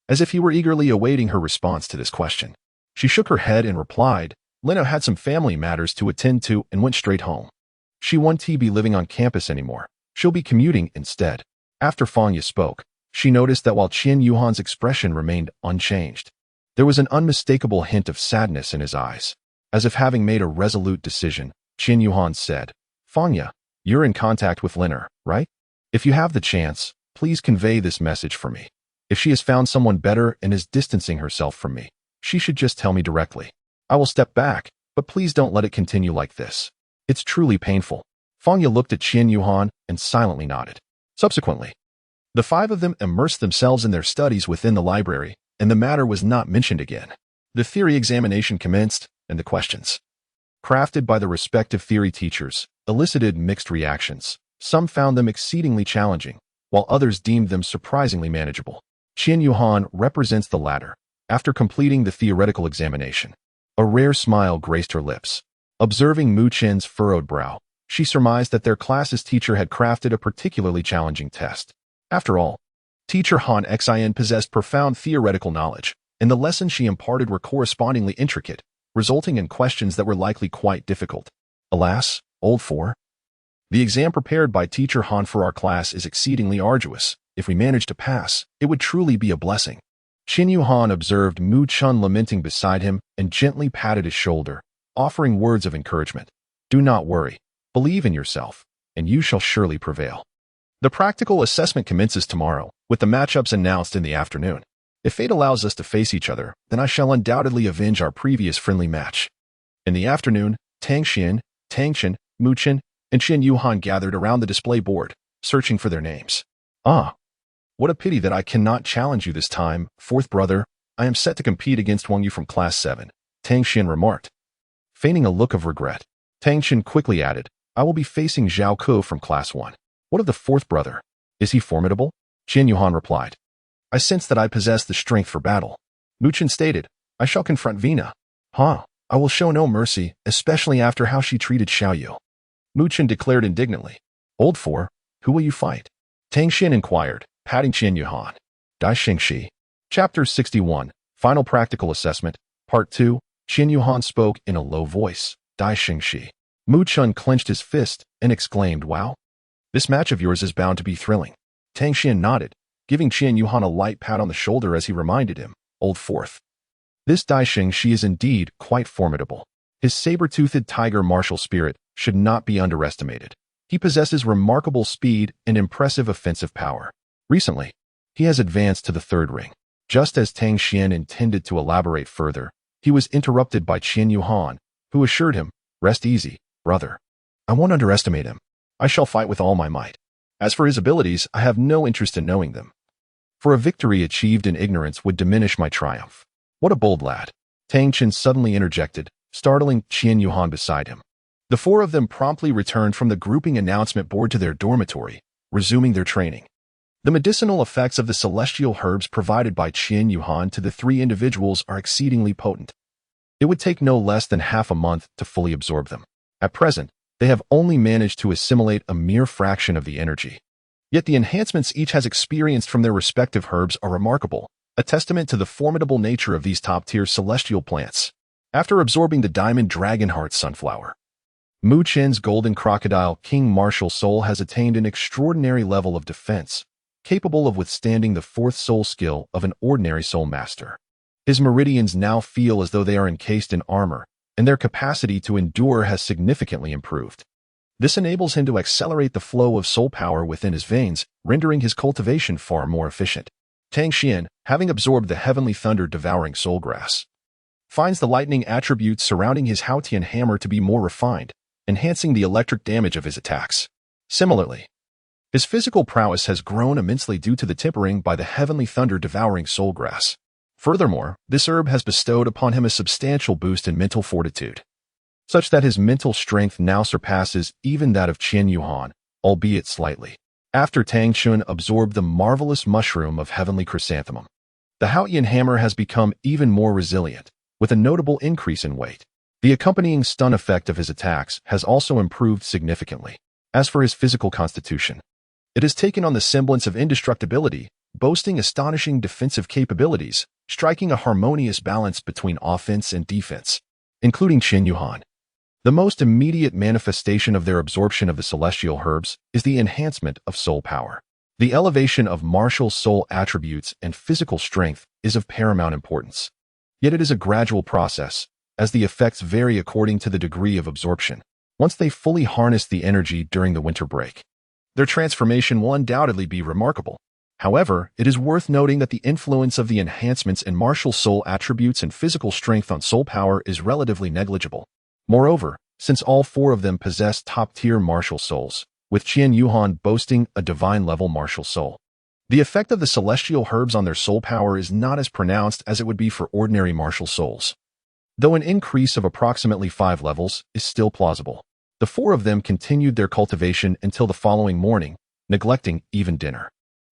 as if he were eagerly awaiting her response to this question. She shook her head and replied, Leno had some family matters to attend to and went straight home. She won't be living on campus anymore. She'll be commuting instead. After Fangya spoke, she noticed that while Qin Yuhan's expression remained unchanged, there was an unmistakable hint of sadness in his eyes. As if having made a resolute decision, Qin Yuhan said, Fangya, you're in contact with Liner, right? If you have the chance, please convey this message for me. If she has found someone better and is distancing herself from me, she should just tell me directly. I will step back, but please don't let it continue like this. It's truly painful. Fangya looked at Qin Yuhan and silently nodded. Subsequently, the 5 of them immersed themselves in their studies within the library, and the matter was not mentioned again. The theory examination commenced, and the questions, crafted by the respective theory teachers, elicited mixed reactions. Some found them exceedingly challenging, while others deemed them surprisingly manageable. Qin Yuhan represents the latter. After completing the theoretical examination, a rare smile graced her lips. Observing Mu Chen's furrowed brow, she surmised that their class's teacher had crafted a particularly challenging test. After all, teacher Han Xin possessed profound theoretical knowledge, and the lessons she imparted were correspondingly intricate, resulting in questions that were likely quite difficult. Alas, old 4. The exam prepared by teacher Han for our class is exceedingly arduous. If we manage to pass, it would truly be a blessing. Qin Yuhan observed Mu Chun lamenting beside him and gently patted his shoulder, offering words of encouragement. Do not worry. Believe in yourself, and you shall surely prevail. The practical assessment commences tomorrow, with the matchups announced in the afternoon. If fate allows us to face each other, then I shall undoubtedly avenge our previous friendly match. In the afternoon, Tang Chen, Mu Chen, and Qin Yuhan gathered around the display board, searching for their names. Ah, what a pity that I cannot challenge you this time, 4th brother. I am set to compete against Wang Yu from Class 7, Tang Chen remarked. Feigning a look of regret, Tang Chen quickly added, I will be facing Zhao Ke from Class 1. What of the 4th brother? Is he formidable? Qin Yuhan replied. I sense that I possess the strength for battle. Mu Chen stated, I shall confront Vina. I will show no mercy, especially after how she treated Xiaoyu. Mu Chen declared indignantly. Old 4, who will you fight? Tang Xin inquired, patting Qin Yuhan. Dai Xingxi. Chapter 61, Final Practical Assessment, Part 2. Qin Yuhan spoke in a low voice. Dai Xingxi. Mu Chun clenched his fist and exclaimed, Wow. This match of yours is bound to be thrilling. Tang Xin nodded, giving Qin Yuhan a light pat on the shoulder as he reminded him, Old 4th. This Dai Xingxi is indeed quite formidable. His saber-toothed tiger martial spirit should not be underestimated. He possesses remarkable speed and impressive offensive power. Recently, he has advanced to the 3rd ring. Just as Tang Xian intended to elaborate further, he was interrupted by Qin Yuhan, who assured him, Rest easy, brother. I won't underestimate him. I shall fight with all my might. As for his abilities, I have no interest in knowing them. For a victory achieved in ignorance would diminish my triumph. What a bold lad. Tang Chen suddenly interjected, startling Qin Yuhan beside him. The 4 of them promptly returned from the grouping announcement board to their dormitory, resuming their training. The medicinal effects of the celestial herbs provided by Qin Yuhan to the 3 individuals are exceedingly potent. It would take no less than half a month to fully absorb them. At present, they have only managed to assimilate a mere fraction of the energy. Yet the enhancements each has experienced from their respective herbs are remarkable, a testament to the formidable nature of these top-tier celestial plants. After absorbing the Diamond Dragonheart Sunflower, Mu Chen's Golden Crocodile King Martial Soul has attained an extraordinary level of defense, capable of withstanding the fourth soul skill of an ordinary soul master. His meridians now feel as though they are encased in armor, and their capacity to endure has significantly improved. This enables him to accelerate the flow of soul power within his veins, rendering his cultivation far more efficient. Tang Xian, having absorbed the heavenly thunder devouring soul grass, finds the lightning attributes surrounding his Haotian hammer to be more refined, enhancing the electric damage of his attacks. Similarly, his physical prowess has grown immensely due to the tempering by the heavenly thunder devouring soul grass. Furthermore, this herb has bestowed upon him a substantial boost in mental fortitude, such that his mental strength now surpasses even that of Qian Yuhan, albeit slightly. After Tang Chun absorbed the marvelous mushroom of heavenly chrysanthemum, the Haotian hammer has become even more resilient, with a notable increase in weight. The accompanying stun effect of his attacks has also improved significantly. As for his physical constitution, it has taken on the semblance of indestructibility, boasting astonishing defensive capabilities, striking a harmonious balance between offense and defense, including Qian Yuhan. The most immediate manifestation of their absorption of the celestial herbs is the enhancement of soul power. The elevation of martial soul attributes and physical strength is of paramount importance. Yet it is a gradual process, as the effects vary according to the degree of absorption. Once they fully harness the energy during the winter break, their transformation will undoubtedly be remarkable. However, it is worth noting that the influence of the enhancements in martial soul attributes and physical strength on soul power is relatively negligible. Moreover, since all four of them possess top-tier martial souls, with Qian Yuhan boasting a divine-level martial soul, the effect of the celestial herbs on their soul power is not as pronounced as it would be for ordinary martial souls, though an increase of approximately 5 levels is still plausible. The four of them continued their cultivation until the following morning, neglecting even dinner.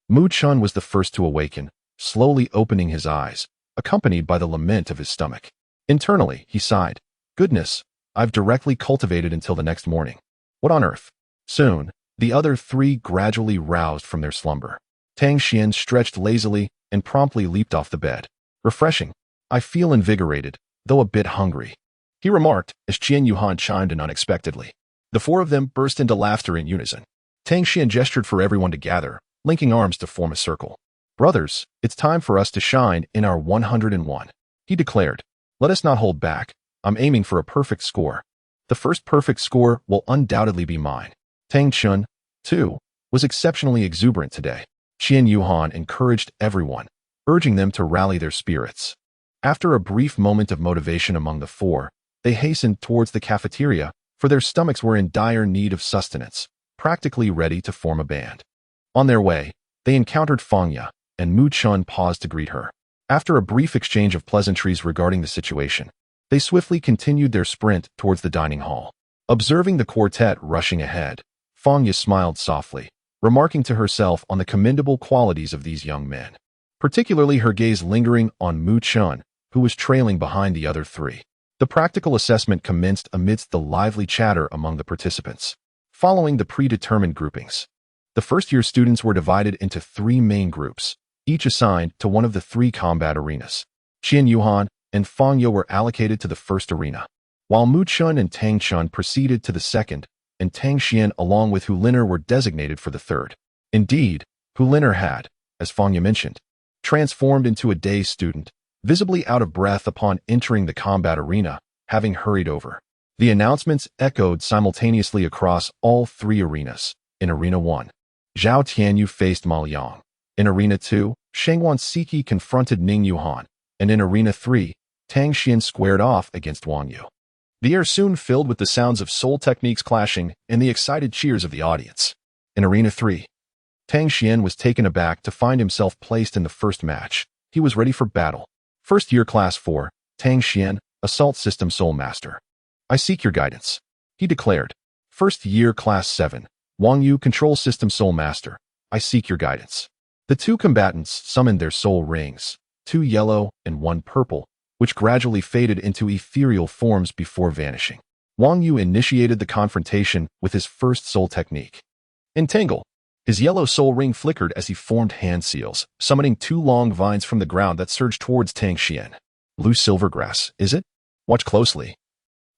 Mu Chun was the first to awaken, slowly opening his eyes, accompanied by the lament of his stomach. Internally, he sighed, "Goodness, I've directly cultivated until the next morning. What on earth?" Soon, the other three gradually roused from their slumber. Tang Xian stretched lazily and promptly leaped off the bed. "Refreshing. I feel invigorated, though a bit hungry," he remarked as Qian Yuhan chimed in unexpectedly. The four of them burst into laughter in unison. Tang Xian gestured for everyone to gather, linking arms to form a circle. "Brothers, it's time for us to shine in our 101, he declared. "Let us not hold back. I'm aiming for a perfect score. The first perfect score will undoubtedly be mine." Tang Chun, too, was exceptionally exuberant today. Qian Yuhan encouraged everyone, urging them to rally their spirits. After a brief moment of motivation among the four, they hastened towards the cafeteria, for their stomachs were in dire need of sustenance, practically ready to form a band. On their way, they encountered Fangya, and Mu Chun paused to greet her. After a brief exchange of pleasantries regarding the situation, they swiftly continued their sprint towards the dining hall. Observing the quartet rushing ahead, Fangya smiled softly, remarking to herself on the commendable qualities of these young men, particularly her gaze lingering on Mu Chun, who was trailing behind the other three. The practical assessment commenced amidst the lively chatter among the participants. Following the predetermined groupings, the first-year students were divided into 3 main groups, each assigned to one of the 3 combat arenas. Qian Yuhan and Fangya were allocated to the first arena, while Mu Chun and Tang Chun proceeded to the second, and Tang Xian along with Hu Liner were designated for the third. Indeed, Hu Liner had, as Fangya mentioned, transformed into a dazed student, visibly out of breath upon entering the combat arena, having hurried over. The announcements echoed simultaneously across all 3 arenas. In Arena 1, Zhao Tianyu faced Ma Liang. In Arena 2, Shangwan Siki confronted Ning Yuhan. And in Arena 3, Tang Xian squared off against Wang Yu. The air soon filled with the sounds of soul techniques clashing and the excited cheers of the audience. In Arena 3, Tang Xian was taken aback to find himself placed in the first match. He was ready for battle. First year Class 4, Tang Xian, Assault System Soul Master. "I seek your guidance," he declared. First year Class 7, Wang Yu, Control System Soul Master. "I seek your guidance." The 2 combatants summoned their soul rings, 2 yellow and 1 purple, which gradually faded into ethereal forms before vanishing. Wang Yu initiated the confrontation with his first soul technique. Entangle. His yellow soul ring flickered as he formed hand seals, summoning 2 long vines from the ground that surged towards Tang Xian. "Blue silvergrass, is it? Watch closely,"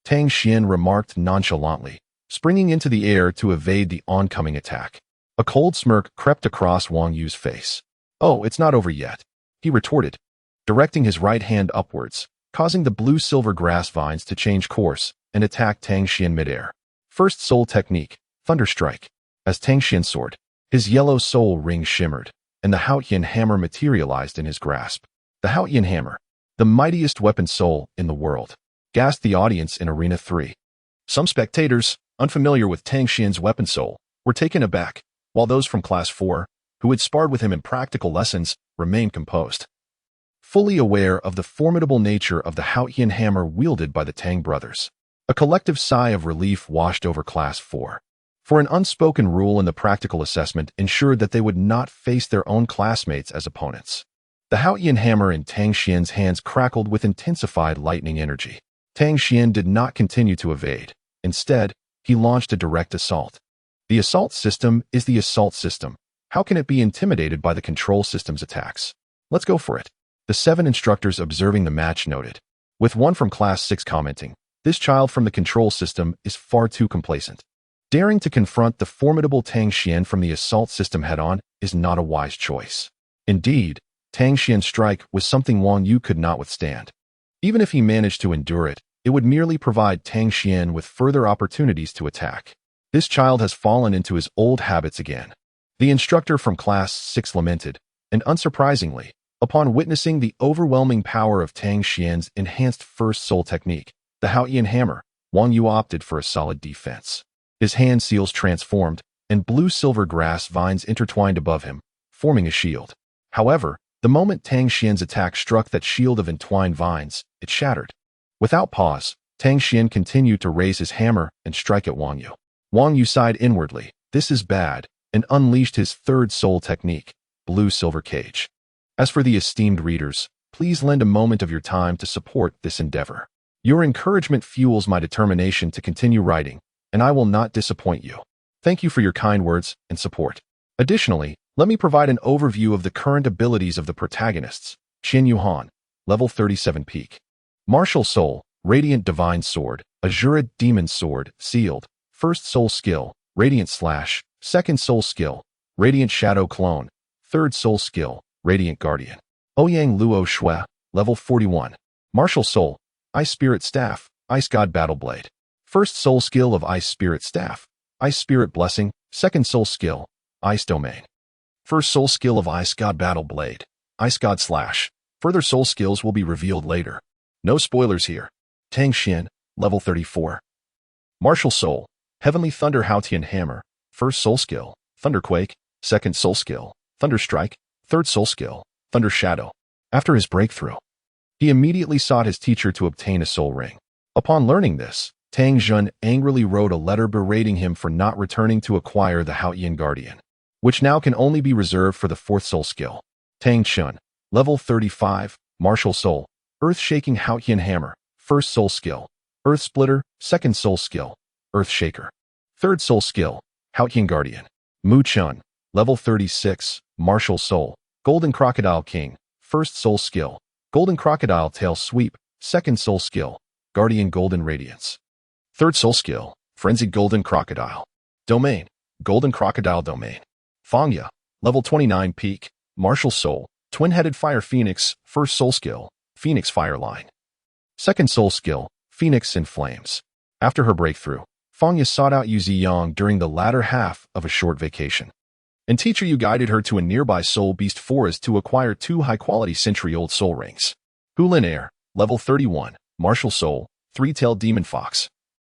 Tang Xian remarked nonchalantly, springing into the air to evade the oncoming attack. A cold smirk crept across Wang Yu's face. "Oh, it's not over yet," he retorted, directing his right hand upwards, causing the blue-silver grass vines to change course and attack Tang Xian midair. First soul technique, Thunder Strike. As Tang Xian soared, his yellow soul ring shimmered, and the Haotian hammer materialized in his grasp. The Haotian hammer, the mightiest weapon soul in the world, gasped the audience in Arena 3. Some spectators, unfamiliar with Tang Xian's weapon soul, were taken aback, while those from Class 4, who had sparred with him in practical lessons, remained composed, fully aware of the formidable nature of the Haotian hammer wielded by the Tang brothers. A collective sigh of relief washed over Class 4. For an unspoken rule in the practical assessment ensured that they would not face their own classmates as opponents. The Haotian hammer in Tang Xian's hands crackled with intensified lightning energy. Tang Xian did not continue to evade. Instead, he launched a direct assault. The assault system is the assault system. How can it be intimidated by the control system's attacks? Let's go for it. The 7 instructors observing the match noted, with one from Class 6 commenting, "This child from the control system is far too complacent. Daring to confront the formidable Tang Xian from the assault system head-on is not a wise choice." Indeed, Tang Xian's strike was something Wang Yu could not withstand. Even if he managed to endure it, it would merely provide Tang Xian with further opportunities to attack. This child has fallen into his old habits again. The instructor from Class 6 lamented, and unsurprisingly, upon witnessing the overwhelming power of Tang Xian's enhanced first soul technique, the Haotian hammer, Wang Yu opted for a solid defense. His hand seals transformed, and blue-silver grass vines intertwined above him, forming a shield. However, the moment Tang Xian's attack struck that shield of entwined vines, it shattered. Without pause, Tang Xian continued to raise his hammer and strike at Wang Yu. Wang Yu sighed inwardly, "This is bad," and unleashed his third soul technique, blue-silver cage. As for the esteemed readers, please lend a moment of your time to support this endeavor. Your encouragement fuels my determination to continue writing, and I will not disappoint you. Thank you for your kind words and support. Additionally, let me provide an overview of the current abilities of the protagonists. Qian Yuhan, level 37 peak. Martial Soul, Radiant Divine Sword, Azura Demon Sword, Sealed, First Soul Skill, Radiant Slash, Second Soul Skill, Radiant Shadow Clone, Third Soul Skill, Radiant Guardian. Ouyang Luo Shui, level 41. Martial Soul, Ice Spirit Staff, Ice God Battle Blade. First Soul Skill of Ice Spirit Staff, Ice Spirit Blessing, Second Soul Skill, Ice Domain. First Soul Skill of Ice God Battle Blade, Ice God Slash. Further soul skills will be revealed later. No spoilers here. Tang Xian, level 34. Martial Soul, Heavenly Thunder Haotian Hammer, First Soul Skill, Thunderquake, Second Soul Skill, Thunder Strike, Third Soul Skill, Thunder Shadow. After his breakthrough, he immediately sought his teacher to obtain a soul ring. Upon learning this, Tang Zhun angrily wrote a letter berating him for not returning to acquire the Haotian Guardian, which now can only be reserved for the fourth soul skill. Tang Chun, level 35, Martial Soul, Earth-Shaking Haotian Hammer, First Soul Skill, Earth Splitter, Second Soul Skill, Earth Shaker. Third Soul Skill, Haotian Guardian. Mu Chun, level 36, Martial Soul, Golden Crocodile King, First Soul Skill, Golden Crocodile Tail Sweep, Second Soul Skill, Guardian Golden Radiance. Third Soul Skill, Frenzied Golden Crocodile. Domain, Golden Crocodile Domain. Fangya, level 29 peak, Martial Soul, Twin-Headed Fire Phoenix, First Soul Skill, Phoenix Fire Line. Second Soul Skill, Phoenix in Flames. After her breakthrough, Fangya sought out Yu Ziyang during the latter half of a short vacation. And teacher Yu guided her to a nearby Soul Beast forest to acquire 2 high-quality century-old soul rings. Hulin Air, level 31, Martial Soul, Three-Tailed Demon Fox.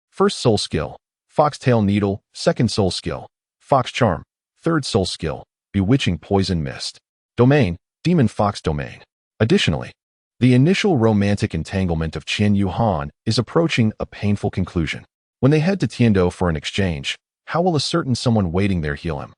First Soul Skill, Foxtail Needle, Second Soul Skill, Fox Charm, Third Soul Skill, Bewitching Poison Mist. Domain, Demon Fox Domain. Additionally, the initial romantic entanglement of Qian Yuhan is approaching a painful conclusion. When they head to Tiando for an exchange, how will a certain someone waiting there heal him?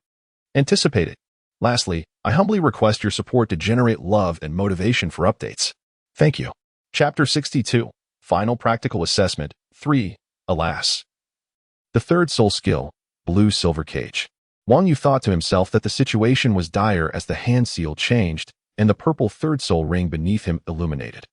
Anticipate it. Lastly, I humbly request your support to generate love and motivation for updates. Thank you. Chapter 62, Final Practical Assessment, 3, Alas. The third soul skill, Blue Silver Cage. Wang Yu thought to himself that the situation was dire as the hand seal changed and the purple third soul ring beneath him illuminated.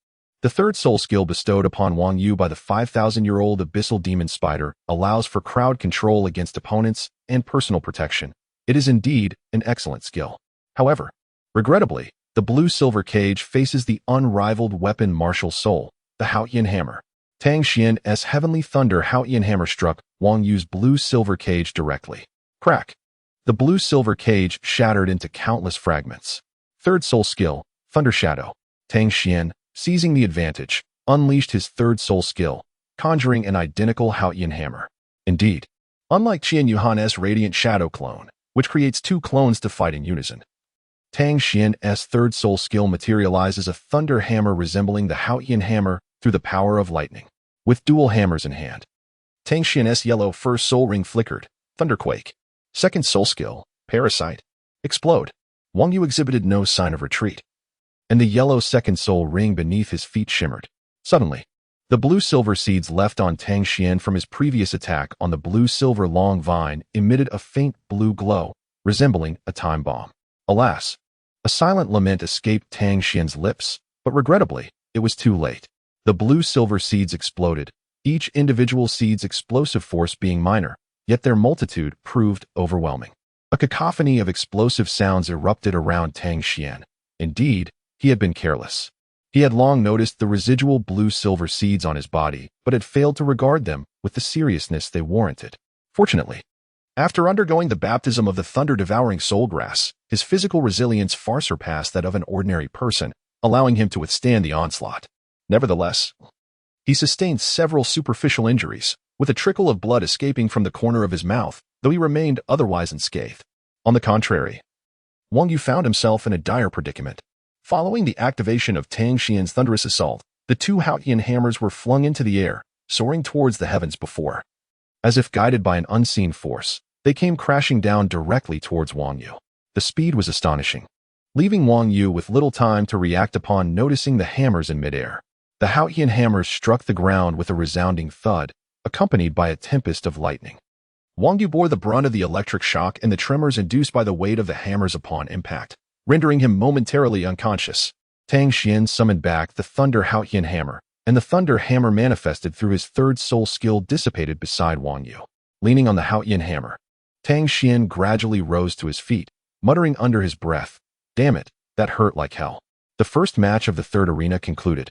The third soul skill bestowed upon Wang Yu by the 5,000-year-old abyssal demon spider allows for crowd control against opponents and personal protection. It is indeed an excellent skill. However, regrettably, the blue-silver cage faces the unrivaled weapon martial soul, the Haotian hammer. Tang Xian's heavenly thunder Haotian hammer struck Wang Yu's blue-silver cage directly. Crack! The blue-silver cage shattered into countless fragments. Third soul skill, Thunder Shadow. Tang Xian, seizing the advantage, unleashed his third soul skill, conjuring an identical Haotian hammer. Indeed, unlike Qian Yuhan's Radiant Shadow clone, which creates two clones to fight in unison, Tang Xian's third soul skill materializes a thunder hammer resembling the Haotian hammer through the power of lightning. With dual hammers in hand, Tang Xian's yellow first soul ring flickered, Thunderquake. Second soul skill, Parasite. Explode. Wang Yu exhibited no sign of retreat, and the yellow second soul ring beneath his feet shimmered. Suddenly, the blue-silver seeds left on Tang Xian from his previous attack on the blue-silver long vine emitted a faint blue glow, resembling a time bomb. Alas, a silent lament escaped Tang Xian's lips, but regrettably, it was too late. The blue-silver seeds exploded, each individual seed's explosive force being minor, yet their multitude proved overwhelming. A cacophony of explosive sounds erupted around Tang Xian. Indeed, he had been careless. He had long noticed the residual blue-silver seeds on his body, but had failed to regard them with the seriousness they warranted. Fortunately, after undergoing the baptism of the thunder-devouring soul grass, his physical resilience far surpassed that of an ordinary person, allowing him to withstand the onslaught. Nevertheless, he sustained several superficial injuries, with a trickle of blood escaping from the corner of his mouth, though he remained otherwise unscathed. On the contrary, Wang Yu found himself in a dire predicament. Following the activation of Tang Xian's thunderous assault, the two Haotian hammers were flung into the air, soaring towards the heavens before. As if guided by an unseen force, they came crashing down directly towards Wang Yu. The speed was astonishing, leaving Wang Yu with little time to react upon noticing the hammers in midair. The Haotian hammers struck the ground with a resounding thud, accompanied by a tempest of lightning. Wang Yu bore the brunt of the electric shock and the tremors induced by the weight of the hammers upon impact, rendering him momentarily unconscious. Tang Xian summoned back the Thunder Haotian hammer, and the Thunder hammer manifested through his third soul skill dissipated beside Wang Yu. Leaning on the Haotian hammer, Tang Xian gradually rose to his feet, muttering under his breath, "Damn it, that hurt like hell." The first match of the third arena concluded,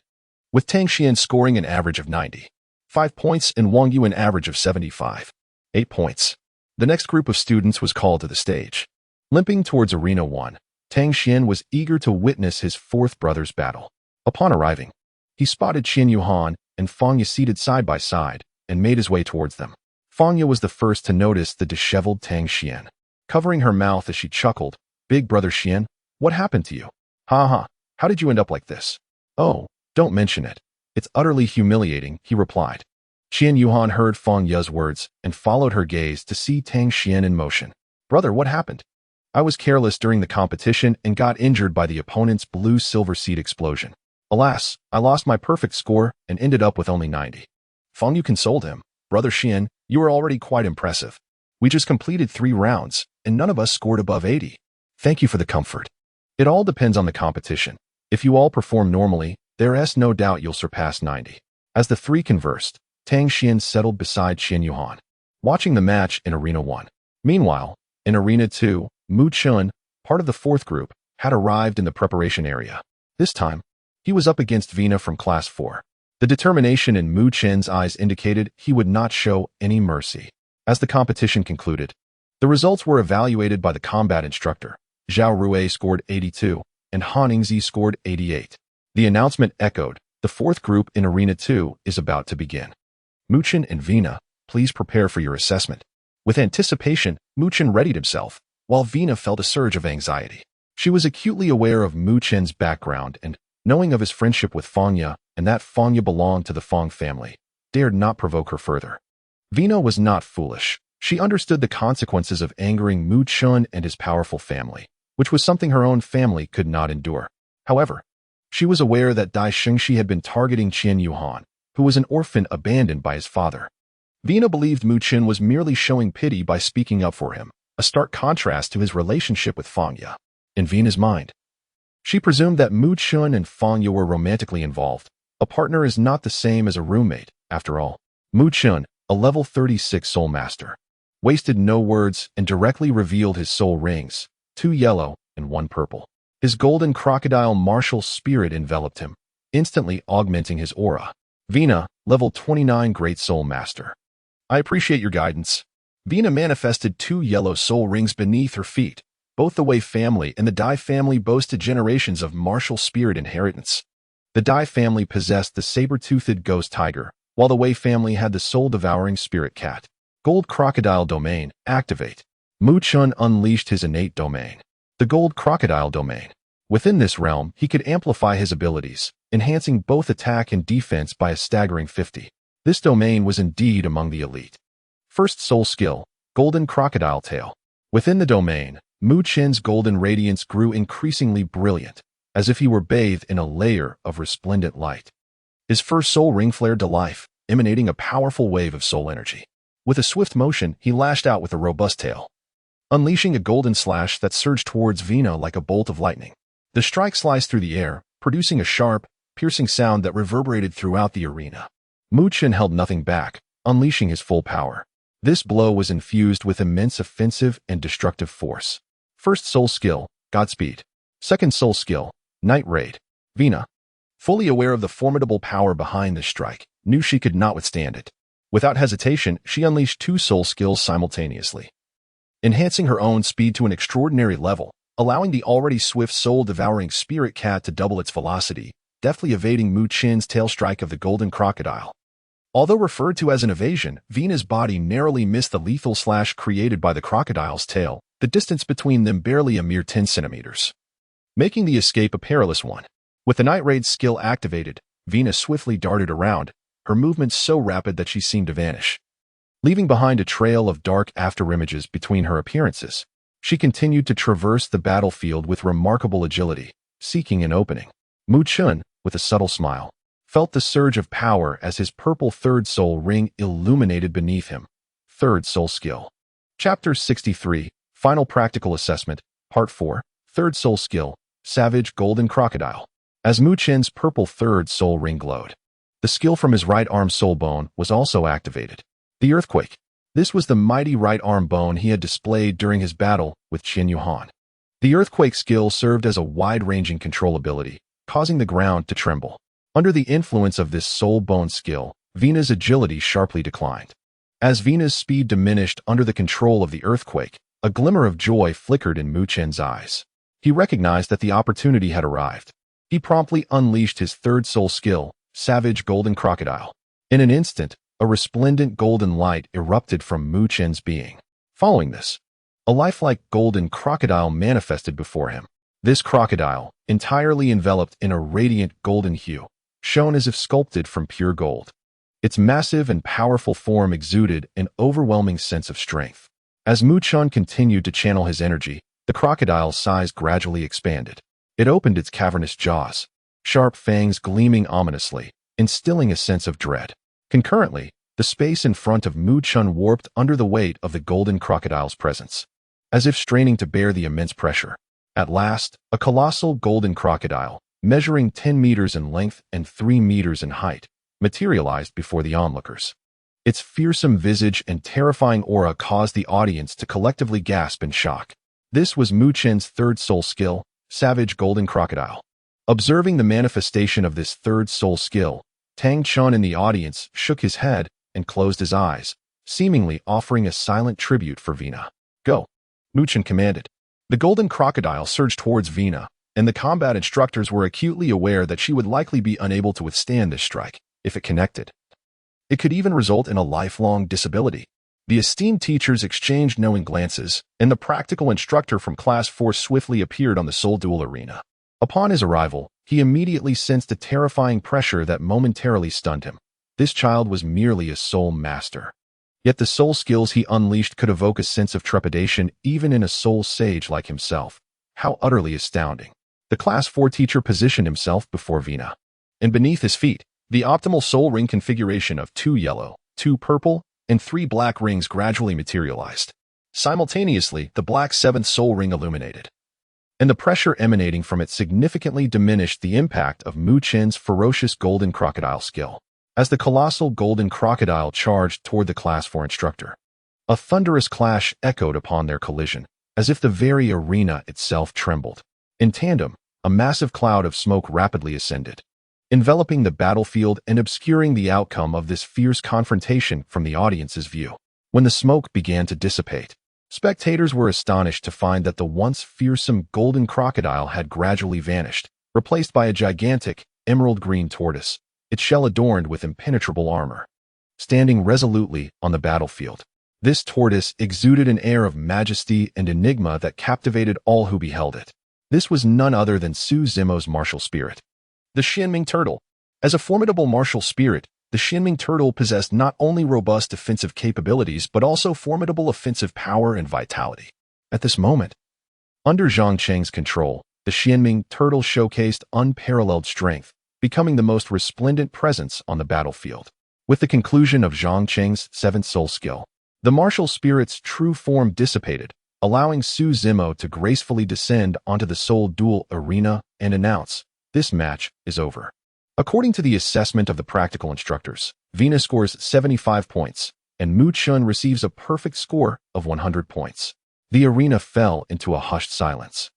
with Tang Xian scoring an average of 95 points and Wang Yu an average of 75.8 points. The next group of students was called to the stage. Limping towards Arena 1, Tang Xian was eager to witness his fourth brother's battle. Upon arriving, he spotted Qian Yuhan and Fangya seated side by side and made his way towards them. Fangya was the first to notice the disheveled Tang Xian. Covering her mouth as she chuckled, "Big brother Xian, what happened to you? Ha ha, how did you end up like this?" "Oh, don't mention it. It's utterly humiliating," he replied. Qian Yuhan heard Fangya's words and followed her gaze to see Tang Xian in motion. "Brother, what happened?" "I was careless during the competition and got injured by the opponent's blue-silver seed explosion. Alas, I lost my perfect score and ended up with only 90. Fangyu consoled him. "Brother Xian, you are already quite impressive. We just completed 3 rounds, and none of us scored above 80. Thank you for the comfort. It all depends on the competition. If you all perform normally, there's no doubt you'll surpass 90. As the three conversed, Tang Xian settled beside Qian Yuhan, watching the match in Arena 1. Meanwhile, in Arena 2, Mu Chun, part of the fourth group, had arrived in the preparation area. This time, he was up against Vina from Class 4. The determination in Mu Chen's eyes indicated he would not show any mercy. As the competition concluded, the results were evaluated by the combat instructor. Zhao Rui scored 82, and Han Yingzi scored 88. The announcement echoed, "The fourth group in Arena 2 is about to begin. Mu Chen and Vina, please prepare for your assessment." With anticipation, Mu Chen readied himself, while Vina felt a surge of anxiety. She was acutely aware of Mu Chen's background and, knowing of his friendship with Fangya and that Fangya belonged to the Fang family, dared not provoke her further. Vina was not foolish. She understood the consequences of angering Mu Chun and his powerful family, which was something her own family could not endure. However, she was aware that Dai Shengshi had been targeting Qian Yuhan, who was an orphan abandoned by his father. Vina believed Mu Chen was merely showing pity by speaking up for him, a stark contrast to his relationship with Fangya. In Vina's mind, she presumed that Mu Chun and Fangya were romantically involved. A partner is not the same as a roommate, after all. Mu Chun, a level 36 soul master, wasted no words and directly revealed his soul rings, 2 yellow and 1 purple. His golden crocodile martial spirit enveloped him, instantly augmenting his aura. Vina, level 29 Great Soul Master. I appreciate your guidance. Vina manifested 2 yellow soul rings beneath her feet. Both the Wei family and the Dai family boasted generations of martial spirit inheritance. The Dai family possessed the saber-toothed ghost tiger, while the Wei family had the soul-devouring spirit cat. Gold Crocodile Domain, activate. Mu Chun unleashed his innate domain, the Gold Crocodile Domain. Within this realm, he could amplify his abilities, enhancing both attack and defense by a staggering 50. This domain was indeed among the elite. First soul skill, Golden Crocodile Tail. Within the domain, Mu Chen's golden radiance grew increasingly brilliant, as if he were bathed in a layer of resplendent light. His first soul ring flared to life, emanating a powerful wave of soul energy. With a swift motion, he lashed out with a robust tail, unleashing a golden slash that surged towards Vina like a bolt of lightning. The strike sliced through the air, producing a sharp, piercing sound that reverberated throughout the arena. Mu Chen held nothing back, unleashing his full power. This blow was infused with immense offensive and destructive force. First soul skill, Godspeed. Second soul skill, Night Raid. Vina, fully aware of the formidable power behind this strike, knew she could not withstand it. Without hesitation, she unleashed 2 soul skills simultaneously, enhancing her own speed to an extraordinary level, allowing the already swift soul-devouring spirit cat to double its velocity, deftly evading Mu Chen's tail strike of the golden crocodile. Although referred to as an evasion, Vina's body narrowly missed the lethal slash created by the crocodile's tail, the distance between them barely a mere 10 centimeters, making the escape a perilous one. With the Night Raid skill activated, Vina swiftly darted around, her movements so rapid that she seemed to vanish, leaving behind a trail of dark afterimages between her appearances. She continued to traverse the battlefield with remarkable agility, seeking an opening. Mu Chun, with a subtle smile, felt the surge of power as his purple third soul ring illuminated beneath him. Third soul skill. Chapter 63, Final Practical Assessment, Part 4, Third soul skill, Savage Golden Crocodile. As Mu Chen's purple third soul ring glowed, the skill from his right arm soul bone was also activated. The Earthquake. This was the mighty right arm bone he had displayed during his battle with Qin Yuhan. The Earthquake skill served as a wide-ranging control ability, causing the ground to tremble. Under the influence of this soul bone skill, Vina's agility sharply declined. As Vina's speed diminished under the control of the Earthquake, a glimmer of joy flickered in Mu Chen's eyes. He recognized that the opportunity had arrived. He promptly unleashed his third soul skill, Savage Golden Crocodile. In an instant, a resplendent golden light erupted from Mu Chen's being. Following this, a lifelike golden crocodile manifested before him. This crocodile, entirely enveloped in a radiant golden hue, shone as if sculpted from pure gold. Its massive and powerful form exuded an overwhelming sense of strength. As Mu Chun continued to channel his energy, the crocodile's size gradually expanded. It opened its cavernous jaws, sharp fangs gleaming ominously, instilling a sense of dread. Concurrently, the space in front of Mu Chun warped under the weight of the golden crocodile's presence, as if straining to bear the immense pressure. At last, a colossal golden crocodile, measuring 10 meters in length and 3 meters in height, materialized before the onlookers. Its fearsome visage and terrifying aura caused the audience to collectively gasp in shock. This was Mu Chen's third soul skill, Savage Golden Crocodile. Observing the manifestation of this third soul skill, Tang Chun in the audience shook his head and closed his eyes, seemingly offering a silent tribute for Vina. Go, Mu Chen commanded. The golden crocodile surged towards Vina, and the combat instructors were acutely aware that she would likely be unable to withstand this strike, if it connected. It could even result in a lifelong disability. The esteemed teachers exchanged knowing glances, and the practical instructor from Class 4 swiftly appeared on the Soul Duel arena. Upon his arrival, he immediately sensed a terrifying pressure that momentarily stunned him. This child was merely a soul master. Yet the soul skills he unleashed could evoke a sense of trepidation even in a soul sage like himself. How utterly astounding. The Class 4 teacher positioned himself before Vina, and beneath his feet, the optimal soul ring configuration of 2 yellow, 2 purple, and 3 black rings gradually materialized. Simultaneously, the black 7th soul ring illuminated, and the pressure emanating from it significantly diminished the impact of Mu Chen's ferocious golden crocodile skill. As the colossal golden crocodile charged toward the Class 4 instructor, A thunderous clash echoed upon their collision, as if the very arena itself trembled. In tandem, a massive cloud of smoke rapidly ascended, enveloping the battlefield and obscuring the outcome of this fierce confrontation from the audience's view. When the smoke began to dissipate, spectators were astonished to find that the once fearsome golden crocodile had gradually vanished, replaced by a gigantic, emerald-green tortoise, its shell adorned with impenetrable armor. Standing resolutely on the battlefield, this tortoise exuded an air of majesty and enigma that captivated all who beheld it. This was none other than Su Zimo's martial spirit, the Xianming turtle. As a formidable martial spirit, the Xianming turtle possessed not only robust defensive capabilities but also formidable offensive power and vitality. At this moment, under Zhang Cheng's control, the Xianming turtle showcased unparalleled strength, becoming the most resplendent presence on the battlefield. With the conclusion of Zhang Cheng's seventh soul skill, the martial spirit's true form dissipated, allowing Su Zimo to gracefully descend onto the soul duel arena and announce, "This match is over." According to the assessment of the practical instructors, Vina scores 75 points, and Mu Chun receives a perfect score of 100 points. The arena fell into a hushed silence,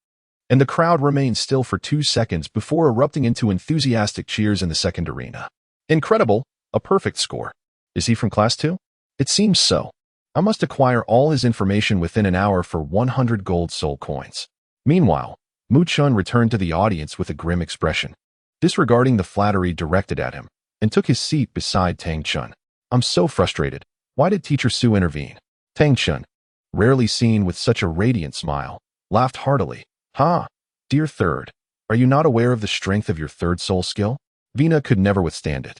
and the crowd remained still for 2 seconds before erupting into enthusiastic cheers in the second arena. Incredible! A perfect score. Is he from Class 2? It seems so. I must acquire all his information within an hour for 100 gold soul coins. Meanwhile, Mu Chun returned to the audience with a grim expression, disregarding the flattery directed at him, and took his seat beside Tang Chun. "I'm so frustrated. Why did Teacher Su intervene?" Tang Chun, rarely seen with such a radiant smile, laughed heartily. "Ha! Dear third, are you not aware of the strength of your third soul skill? Vina could never withstand it.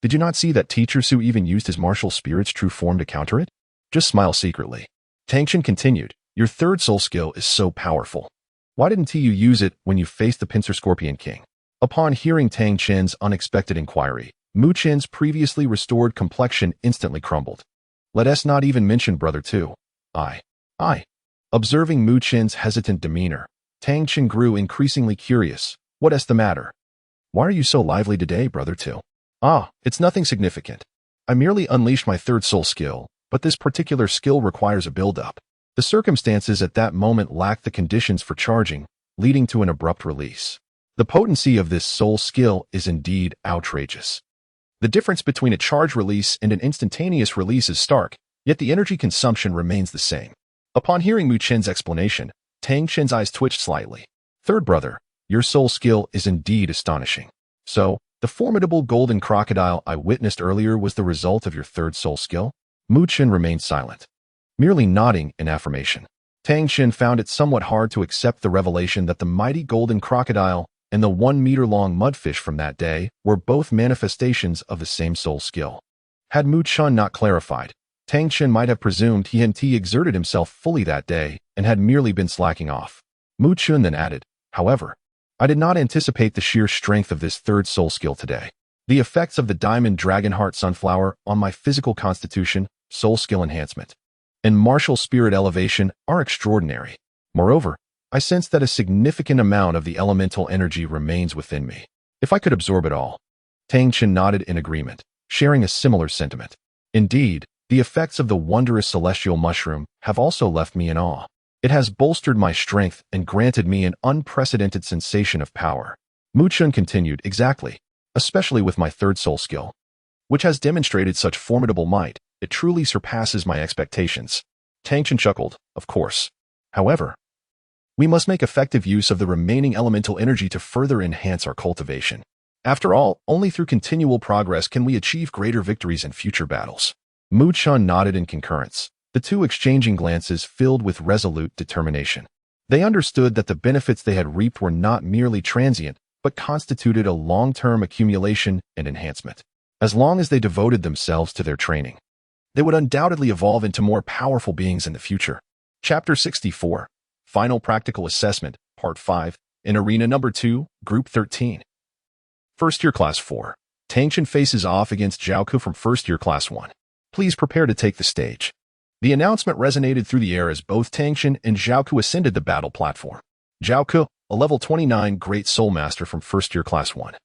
Did you not see that Teacher Su even used his martial spirit's true form to counter it? Just smile secretly." Tang Chun continued, "Your third soul skill is so powerful. Why didn't you use it when you faced the Pincer Scorpion King?" Upon hearing Tang Chen's unexpected inquiry, Mu Chen's previously restored complexion instantly crumbled. "Let us not even mention Brother Two. I. Observing Mu Chen's hesitant demeanor, Tang Chen grew increasingly curious. "What is the matter? Why are you so lively today, Brother Two?" It's nothing significant. I merely unleashed my third soul skill, but this particular skill requires a build-up. The circumstances at that moment lacked the conditions for charging, leading to an abrupt release. The potency of this soul skill is indeed outrageous. The difference between a charge release and an instantaneous release is stark, yet the energy consumption remains the same. Upon hearing Mu Chen's explanation, Tang Chen's eyes twitched slightly. "Third brother, your soul skill is indeed astonishing. So, the formidable golden crocodile I witnessed earlier was the result of your third soul skill?" Mu Chen remained silent, merely nodding in affirmation. Tang Chen found it somewhat hard to accept the revelation that the mighty golden crocodile and the 1-meter-long mudfish from that day were both manifestations of the same soul skill. Had Mu Chun not clarified, Tang Chen might have presumed he had exerted himself fully that day and had merely been slacking off. Mu Chun then added, "However, I did not anticipate the sheer strength of this third soul skill today. The effects of the Diamond Dragonheart Sunflower on my physical constitution, soul skill enhancement, and martial spirit elevation are extraordinary. Moreover, I sense that a significant amount of the elemental energy remains within me. If I could absorb it all." Tang Chen nodded in agreement, sharing a similar sentiment. "Indeed, the effects of the wondrous celestial mushroom have also left me in awe. It has bolstered my strength and granted me an unprecedented sensation of power." Mu Chun continued, "Exactly, especially with my third soul skill, which has demonstrated such formidable might. It truly surpasses my expectations." Tang Chen chuckled, "Of course. However, we must make effective use of the remaining elemental energy to further enhance our cultivation. After all, only through continual progress can we achieve greater victories in future battles." Mu Chun nodded in concurrence, the two exchanging glances filled with resolute determination. They understood that the benefits they had reaped were not merely transient, but constituted a long-term accumulation and enhancement. As long as they devoted themselves to their training, they would undoubtedly evolve into more powerful beings in the future. Chapter 64. Final Practical Assessment, Part 5, in Arena Number 2, Group 13. First Year Class 4. Tang Chen faces off against Zhaoku from First Year Class 1. Please prepare to take the stage. The announcement resonated through the air as both Tang Chen and Zhaoku ascended the battle platform. Zhaoku, a level 29 Great Soul Master from First Year Class 1,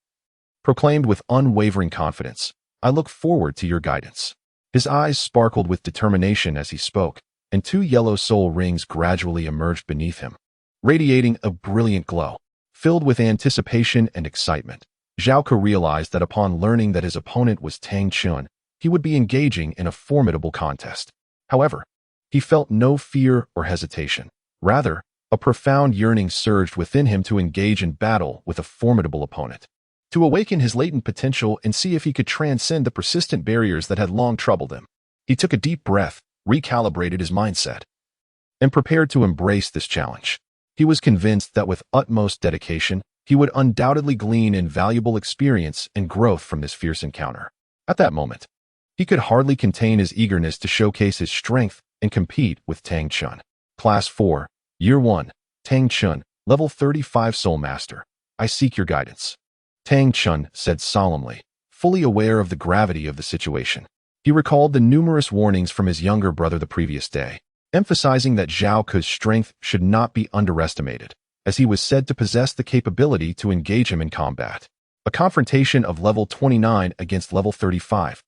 proclaimed with unwavering confidence, "I look forward to your guidance." His eyes sparkled with determination as he spoke, and two yellow soul rings gradually emerged beneath him, radiating a brilliant glow. Filled with anticipation and excitement, Zhao Ke realized that upon learning that his opponent was Tang Chun, he would be engaging in a formidable contest. However, he felt no fear or hesitation. Rather, a profound yearning surged within him to engage in battle with a formidable opponent, to awaken his latent potential and see if he could transcend the persistent barriers that had long troubled him. He took a deep breath, recalibrated his mindset, and prepared to embrace this challenge. He was convinced that with utmost dedication, he would undoubtedly glean invaluable experience and growth from this fierce encounter. At that moment, he could hardly contain his eagerness to showcase his strength and compete with Tang Chun. Class 4, Year 1, Tang Chun, Level 35 Soul Master. I seek your guidance. Tang Chun said solemnly, fully aware of the gravity of the situation. He recalled the numerous warnings from his younger brother the previous day, emphasizing that Zhao Ke's strength should not be underestimated, as he was said to possess the capability to engage him in combat. A confrontation of level 29 against level 35.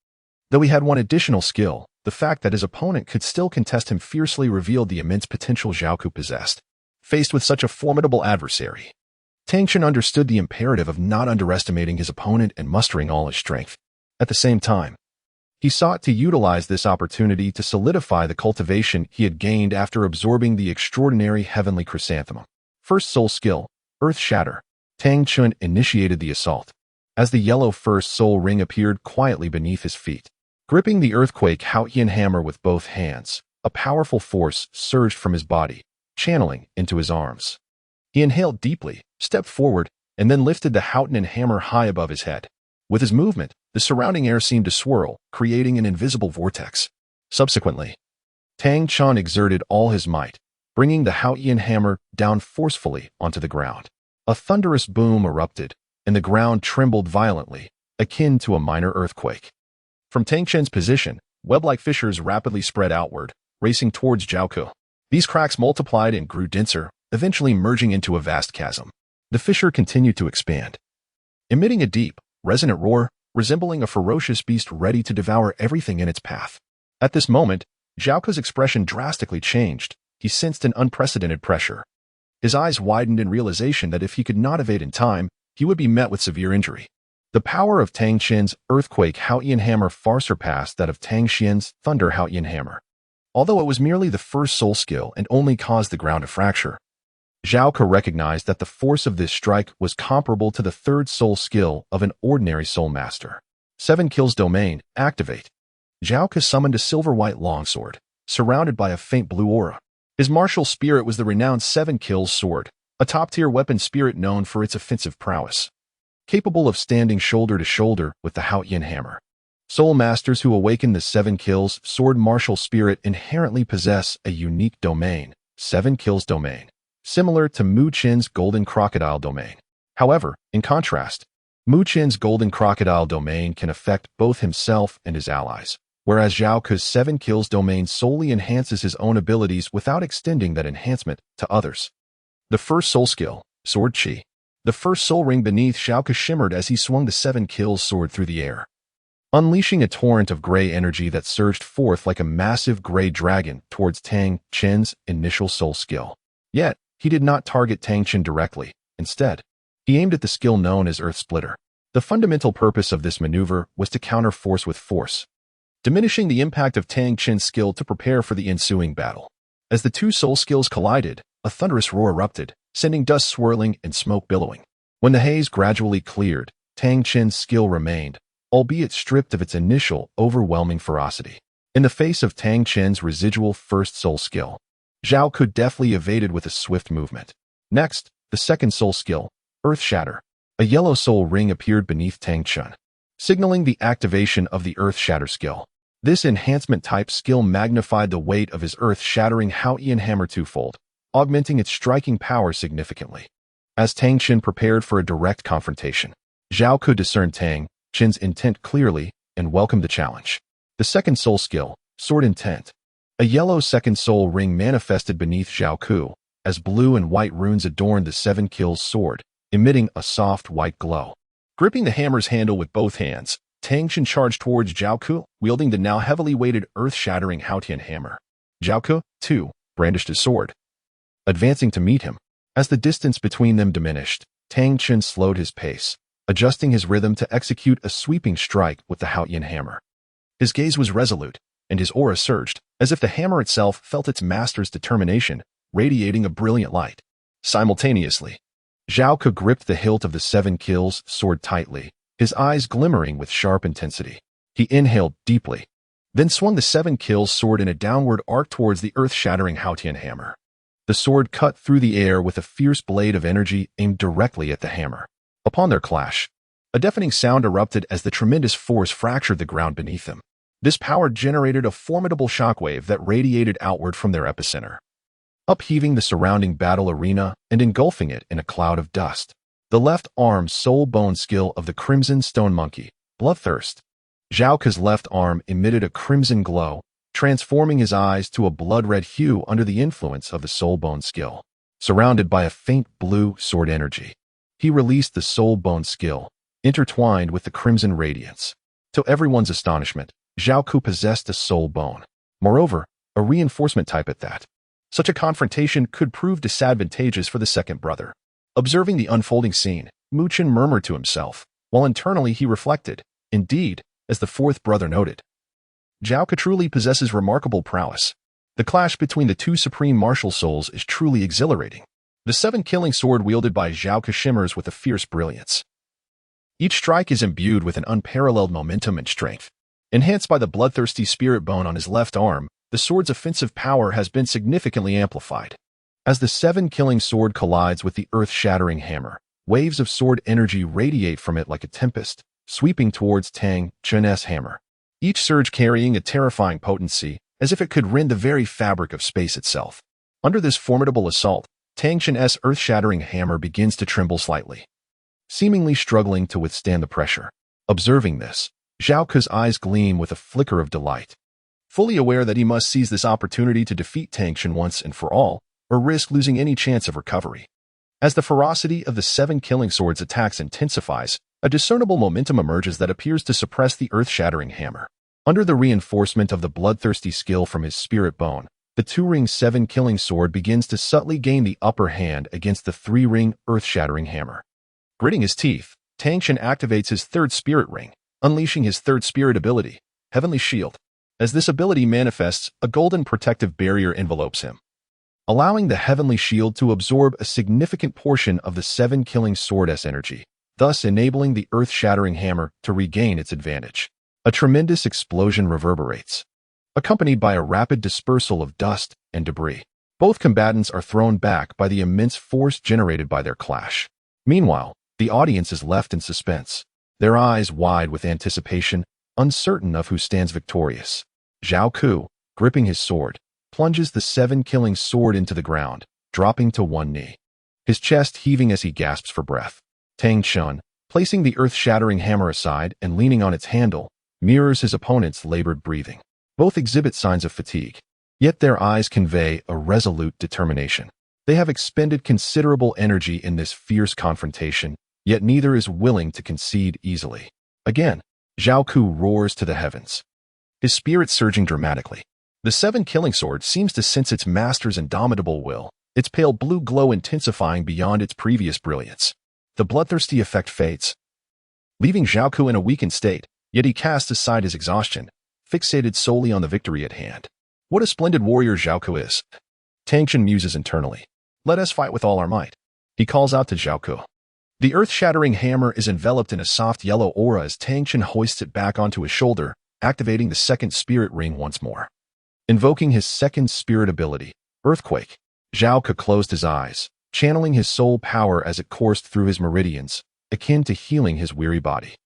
Though he had one additional skill, the fact that his opponent could still contest him fiercely revealed the immense potential Zhao Ke possessed. Faced with such a formidable adversary, Tang Chun understood the imperative of not underestimating his opponent and mustering all his strength. At the same time, he sought to utilize this opportunity to solidify the cultivation he had gained after absorbing the extraordinary heavenly chrysanthemum. First soul skill, Earth Shatter. Tang Chun initiated the assault, as the yellow first soul ring appeared quietly beneath his feet. Gripping the earthquake Haotian hammer with both hands, a powerful force surged from his body, channeling into his arms. He inhaled deeply, stepped forward, and then lifted the Haotian hammer high above his head. With his movement, the surrounding air seemed to swirl, creating an invisible vortex. Subsequently, Tang Chun exerted all his might, bringing the Haotian hammer down forcefully onto the ground. A thunderous boom erupted, and the ground trembled violently, akin to a minor earthquake. From Tang Chun's position, web-like fissures rapidly spread outward, racing towards Zhao Ke. These cracks multiplied and grew denser, eventually merging into a vast chasm. The fissure continued to expand, emitting a deep, resonant roar, resembling a ferocious beast ready to devour everything in its path. At this moment, Zhao Ke's expression drastically changed. He sensed an unprecedented pressure. His eyes widened in realization that if he could not evade in time, he would be met with severe injury. The power of Tang Chun's earthquake Haotian hammer far surpassed that of Tang Xian's thunder Haotian hammer. Although it was merely the first soul skill and only caused the ground to fracture, Zhao Ke recognized that the force of this strike was comparable to the third soul skill of an ordinary soul master. 7 Kills Domain, activate. Zhao Ke summoned a silver-white longsword, surrounded by a faint blue aura. His martial spirit was the renowned 7 Kills sword, a top-tier weapon spirit known for its offensive prowess, capable of standing shoulder to shoulder with the Haotian hammer. Soul masters who awaken the 7 Kills sword martial spirit inherently possess a unique domain, 7 Kills Domain, similar to Mu Chen's Golden Crocodile Domain. However, in contrast, Mu Chen's Golden Crocodile Domain can affect both himself and his allies, whereas Zhao Ke's 7 Kills Domain solely enhances his own abilities without extending that enhancement to others. The first soul skill, Sword Chi. The first soul ring beneath Zhao Ke shimmered as he swung the 7 Kills sword through the air, unleashing a torrent of gray energy that surged forth like a massive gray dragon towards Tang Chun's initial soul skill. Yet, he did not target Tang Chun directly. Instead, he aimed at the skill known as Earth Splitter. The fundamental purpose of this maneuver was to counter force with force, diminishing the impact of Tang Chun's skill to prepare for the ensuing battle. As the two soul skills collided, a thunderous roar erupted, sending dust swirling and smoke billowing. When the haze gradually cleared, Tang Chun's skill remained, albeit stripped of its initial, overwhelming ferocity. In the face of Tang Chun's residual first soul skill, Zhao Ke deftly evaded with a swift movement. Next, the second soul skill, Earth Shatter. A yellow soul ring appeared beneath Tang Chun, signaling the activation of the Earth Shatter skill. This enhancement-type skill magnified the weight of his earth-shattering Haotian hammer twofold, augmenting its striking power significantly. As Tang Chun prepared for a direct confrontation, Zhao Ke discerned Tang Chun's intent clearly and welcomed the challenge. The second soul skill, Sword Intent. A yellow second soul ring manifested beneath Zhao Ke, as blue and white runes adorned the 7 Kills sword, emitting a soft white glow. Gripping the hammer's handle with both hands, Tang Xin charged towards Zhao Ku, wielding the now heavily weighted earth-shattering Haotian hammer. Zhao Ku, too, brandished his sword, advancing to meet him. As the distance between them diminished, Tang Xin slowed his pace, adjusting his rhythm to execute a sweeping strike with the Haotian hammer. His gaze was resolute, and his aura surged, as if the hammer itself felt its master's determination, radiating a brilliant light. Simultaneously, Zhao Ke gripped the hilt of the Seven Kills sword tightly, his eyes glimmering with sharp intensity. He inhaled deeply, then swung the Seven Kills sword in a downward arc towards the earth-shattering Haotian hammer. The sword cut through the air with a fierce blade of energy aimed directly at the hammer. Upon their clash, a deafening sound erupted as the tremendous force fractured the ground beneath them. This power generated a formidable shockwave that radiated outward from their epicenter, upheaving the surrounding battle arena and engulfing it in a cloud of dust. The left arm soul bone skill of the Crimson Stone Monkey, Bloodthirst. Zhao Ke's left arm emitted a crimson glow, transforming his eyes to a blood-red hue under the influence of the soul bone skill. Surrounded by a faint blue sword energy, he released the soul bone skill, intertwined with the crimson radiance. To everyone's astonishment, Zhao Ke possessed a soul bone. Moreover, a reinforcement type at that. Such a confrontation could prove disadvantageous for the second brother. Observing the unfolding scene, Mu Chen murmured to himself, while internally he reflected, indeed, as the fourth brother noted, Zhao Ke truly possesses remarkable prowess. The clash between the two supreme martial souls is truly exhilarating. The seven-killing sword wielded by Zhao Ke shimmers with a fierce brilliance. Each strike is imbued with an unparalleled momentum and strength. Enhanced by the bloodthirsty spirit bone on his left arm, the sword's offensive power has been significantly amplified. As the seven-killing sword collides with the earth-shattering hammer, waves of sword energy radiate from it like a tempest, sweeping towards Tang Xin's hammer. Each surge carrying a terrifying potency, as if it could rend the very fabric of space itself. Under this formidable assault, Tang Xin's earth-shattering hammer begins to tremble slightly, seemingly struggling to withstand the pressure. Observing this, Zhao Ke's eyes gleam with a flicker of delight. Fully aware that he must seize this opportunity to defeat Tang Xin once and for all, or risk losing any chance of recovery. As the ferocity of the seven-killing sword's attacks intensifies, a discernible momentum emerges that appears to suppress the earth-shattering hammer. Under the reinforcement of the bloodthirsty skill from his spirit bone, the two-ring seven-killing sword begins to subtly gain the upper hand against the three-ring earth-shattering hammer. Gritting his teeth, Tang Xin activates his third spirit ring, unleashing his third spirit ability, Heavenly Shield. As this ability manifests, a golden protective barrier envelopes him, allowing the Heavenly Shield to absorb a significant portion of the seven-killing sword's energy, thus enabling the earth-shattering hammer to regain its advantage. A tremendous explosion reverberates, accompanied by a rapid dispersal of dust and debris. Both combatants are thrown back by the immense force generated by their clash. Meanwhile, the audience is left in suspense, their eyes wide with anticipation, uncertain of who stands victorious. Zhao Ke, gripping his sword, plunges the seven-killing sword into the ground, dropping to one knee, his chest heaving as he gasps for breath. Tang Xin, placing the earth-shattering hammer aside and leaning on its handle, mirrors his opponent's labored breathing. Both exhibit signs of fatigue, yet their eyes convey a resolute determination. They have expended considerable energy in this fierce confrontation, yet neither is willing to concede easily. Again, Zhao Ke roars to the heavens, his spirit surging dramatically. The seven-killing sword seems to sense its master's indomitable will, its pale blue glow intensifying beyond its previous brilliance. The bloodthirsty effect fades, leaving Zhao Ke in a weakened state, yet he casts aside his exhaustion, fixated solely on the victory at hand. What a splendid warrior Zhao Ke is. Tang Xin muses internally. Let us fight with all our might. He calls out to Zhao Ke. The earth-shattering hammer is enveloped in a soft yellow aura as Tang Xin hoists it back onto his shoulder, activating the second spirit ring once more. Invoking his second spirit ability, Earthquake, Zhao Ke closed his eyes, channeling his soul power as it coursed through his meridians, akin to healing his weary body.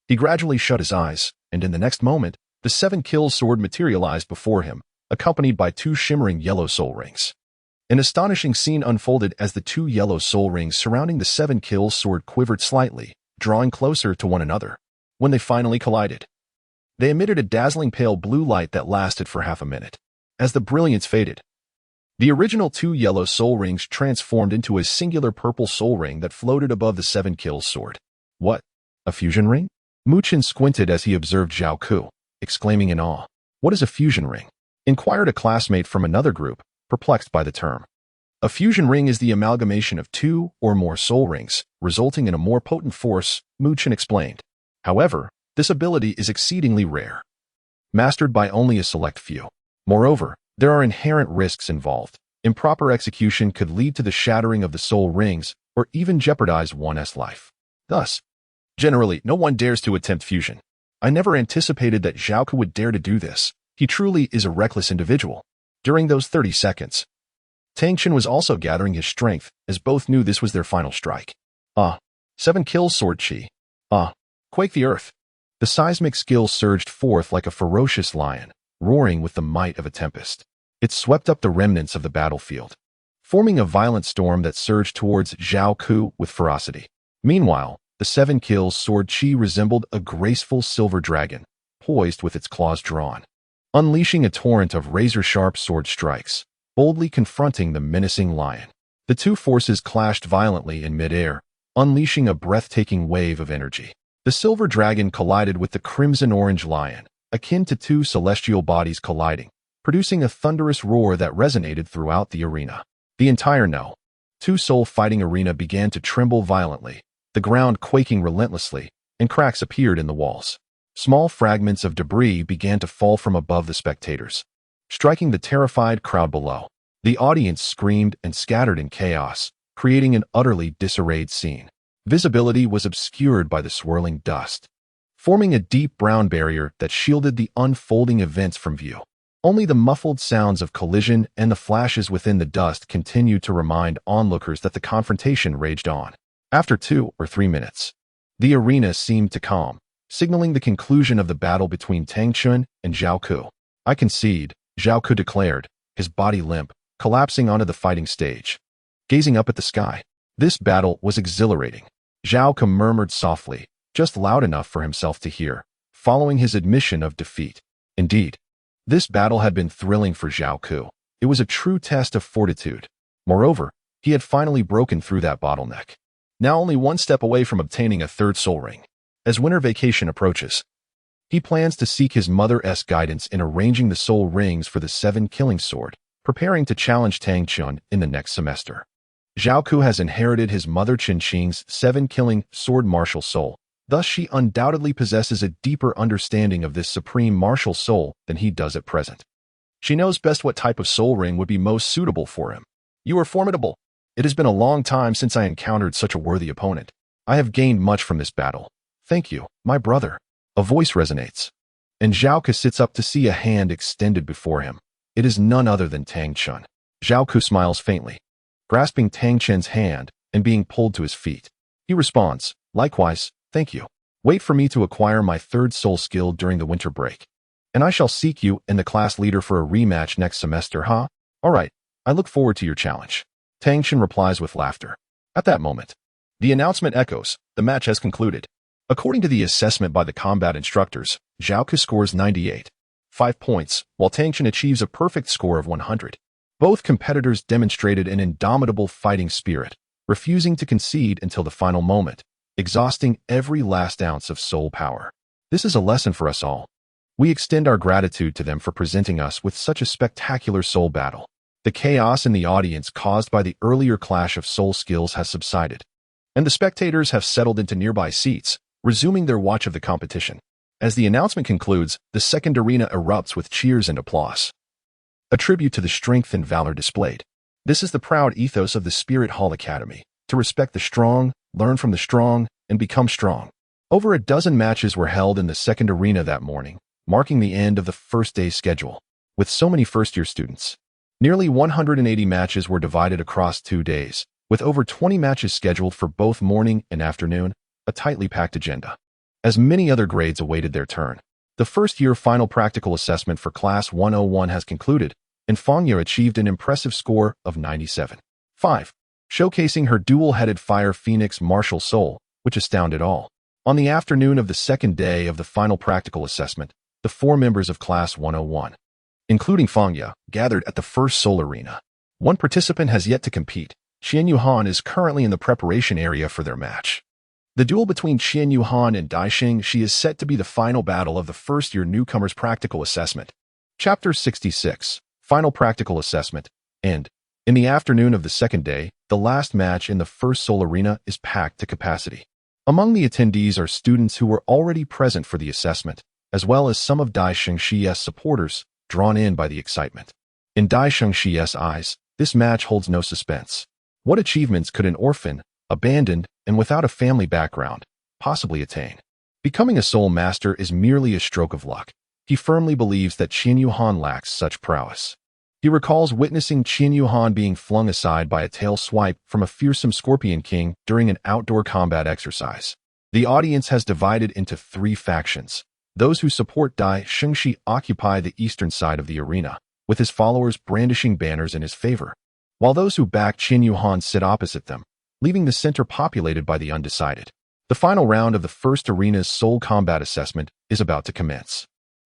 He gradually shut his eyes, and in the next moment, the seven-kill sword materialized before him, accompanied by two shimmering yellow soul rings. An astonishing scene unfolded as the two yellow soul rings surrounding the seven-kill sword quivered slightly, drawing closer to one another. When they finally collided, they emitted a dazzling pale blue light that lasted for half a minute. As the brilliance faded, the original two yellow soul rings transformed into a singular purple soul ring that floated above the seven-kill sword. What? A fusion ring? Mu Chen squinted as he observed Zhao Ku, exclaiming in awe. What is a fusion ring? Inquired a classmate from another group, perplexed by the term. A fusion ring is the amalgamation of two or more soul rings, resulting in a more potent force, Mu Chen explained. However, this ability is exceedingly rare, mastered by only a select few. Moreover, there are inherent risks involved. Improper execution could lead to the shattering of the soul rings or even jeopardize one's life. Thus, generally, no one dares to attempt fusion. I never anticipated that Zhao Ku would dare to do this. He truly is a reckless individual. During those 30 seconds, Tang Chen was also gathering his strength, as both knew this was their final strike. 7 kills sword chi. Quake the earth. The seismic skill surged forth like a ferocious lion, roaring with the might of a tempest. It swept up the remnants of the battlefield, forming a violent storm that surged towards Zhao Ku with ferocity. Meanwhile, the 7 kills sword chi resembled a graceful silver dragon, poised with its claws drawn, unleashing a torrent of razor-sharp sword strikes, boldly confronting the menacing lion. The two forces clashed violently in midair, unleashing a breathtaking wave of energy. The silver dragon collided with the crimson-orange lion, akin to two celestial bodies colliding, producing a thunderous roar that resonated throughout the arena. The entire two-soul fighting arena began to tremble violently, the ground quaking relentlessly, and cracks appeared in the walls. Small fragments of debris began to fall from above the spectators, striking the terrified crowd below. The audience screamed and scattered in chaos, creating an utterly disarrayed scene. Visibility was obscured by the swirling dust, forming a deep brown barrier that shielded the unfolding events from view. Only the muffled sounds of collision and the flashes within the dust continued to remind onlookers that the confrontation raged on. After 2 or 3 minutes, the arena seemed to calm, signaling the conclusion of the battle between Tang Chen and Zhao Ku. I concede, Zhao Ku declared, his body limp, collapsing onto the fighting stage. Gazing up at the sky, this battle was exhilarating. Zhao Ku murmured softly, just loud enough for himself to hear, following his admission of defeat. Indeed, this battle had been thrilling for Zhao Ku. It was a true test of fortitude. Moreover, he had finally broken through that bottleneck, now only one step away from obtaining a 3rd soul ring. As winter vacation approaches, he plans to seek his mother's guidance in arranging the soul rings for the 7 killing sword, preparing to challenge Tang Chen in the next semester. Zhao Ku has inherited his mother Qin Qing's 7 killing sword martial soul. Thus, she undoubtedly possesses a deeper understanding of this supreme martial soul than he does at present. She knows best what type of soul ring would be most suitable for him. You are formidable. It has been a long time since I encountered such a worthy opponent. I have gained much from this battle. Thank you, my brother. A voice resonates, and Zhao Ku sits up to see a hand extended before him. It is none other than Tang Chen. Zhao Ku smiles faintly, grasping Tang Chen's hand and being pulled to his feet. He responds, likewise, thank you. Wait for me to acquire my 3rd soul skill during the winter break, and I shall seek you and the class leader for a rematch next semester, huh? All right, I look forward to your challenge. Tang Chen replies with laughter. At that moment, the announcement echoes, the match has concluded. According to the assessment by the combat instructors, Zhao Ku scores 98, 5 points, while Tang Chen achieves a perfect score of 100. Both competitors demonstrated an indomitable fighting spirit, refusing to concede until the final moment, exhausting every last ounce of soul power. This is a lesson for us all. We extend our gratitude to them for presenting us with such a spectacular soul battle. The chaos in the audience caused by the earlier clash of soul skills has subsided, and the spectators have settled into nearby seats, resuming their watch of the competition. As the announcement concludes, the second arena erupts with cheers and applause, a tribute to the strength and valor displayed. This is the proud ethos of the Spirit Hall Academy, to respect the strong, learn from the strong, and become strong. Over a dozen matches were held in the second arena that morning, marking the end of the first day's schedule. With so many first-year students, nearly 180 matches were divided across 2 days, with over 20 matches scheduled for both morning and afternoon, a tightly packed agenda. As many other grades awaited their turn, the first-year final practical assessment for Class 101 has concluded, and Fangya achieved an impressive score of 97.5, showcasing her dual-headed Fire Phoenix martial soul, which astounded all. On the afternoon of the second day of the final practical assessment, the 4 members of Class 101, including Fangya, gathered at the first soul arena. One participant has yet to compete. Qian Yuhan is currently in the preparation area for their match. The duel between Qian Yuhan and Dai Xingxi is set to be the final battle of the first-year newcomers' practical assessment. Chapter 66, Final Practical Assessment, End. In the afternoon of the second day, the last match in the first Seoul Arena is packed to capacity. Among the attendees are students who were already present for the assessment, as well as some of Dai Xingxi's supporters, drawn in by the excitement. In Dai Xingxi's eyes, this match holds no suspense. What achievements could an orphan, abandoned, and without a family background, possibly attain? Becoming a Seoul master is merely a stroke of luck. He firmly believes that Qian Yuhan lacks such prowess. He recalls witnessing Qian Yuhan being flung aside by a tail swipe from a fearsome Scorpion King during an outdoor combat exercise. The audience has divided into 3 factions. Those who support Dai Xingxi occupy the eastern side of the arena, with his followers brandishing banners in his favor, while those who back Qian Yuhan sit opposite them, leaving the center populated by the undecided. The final round of the first arena's Seoul combat assessment is about to commence.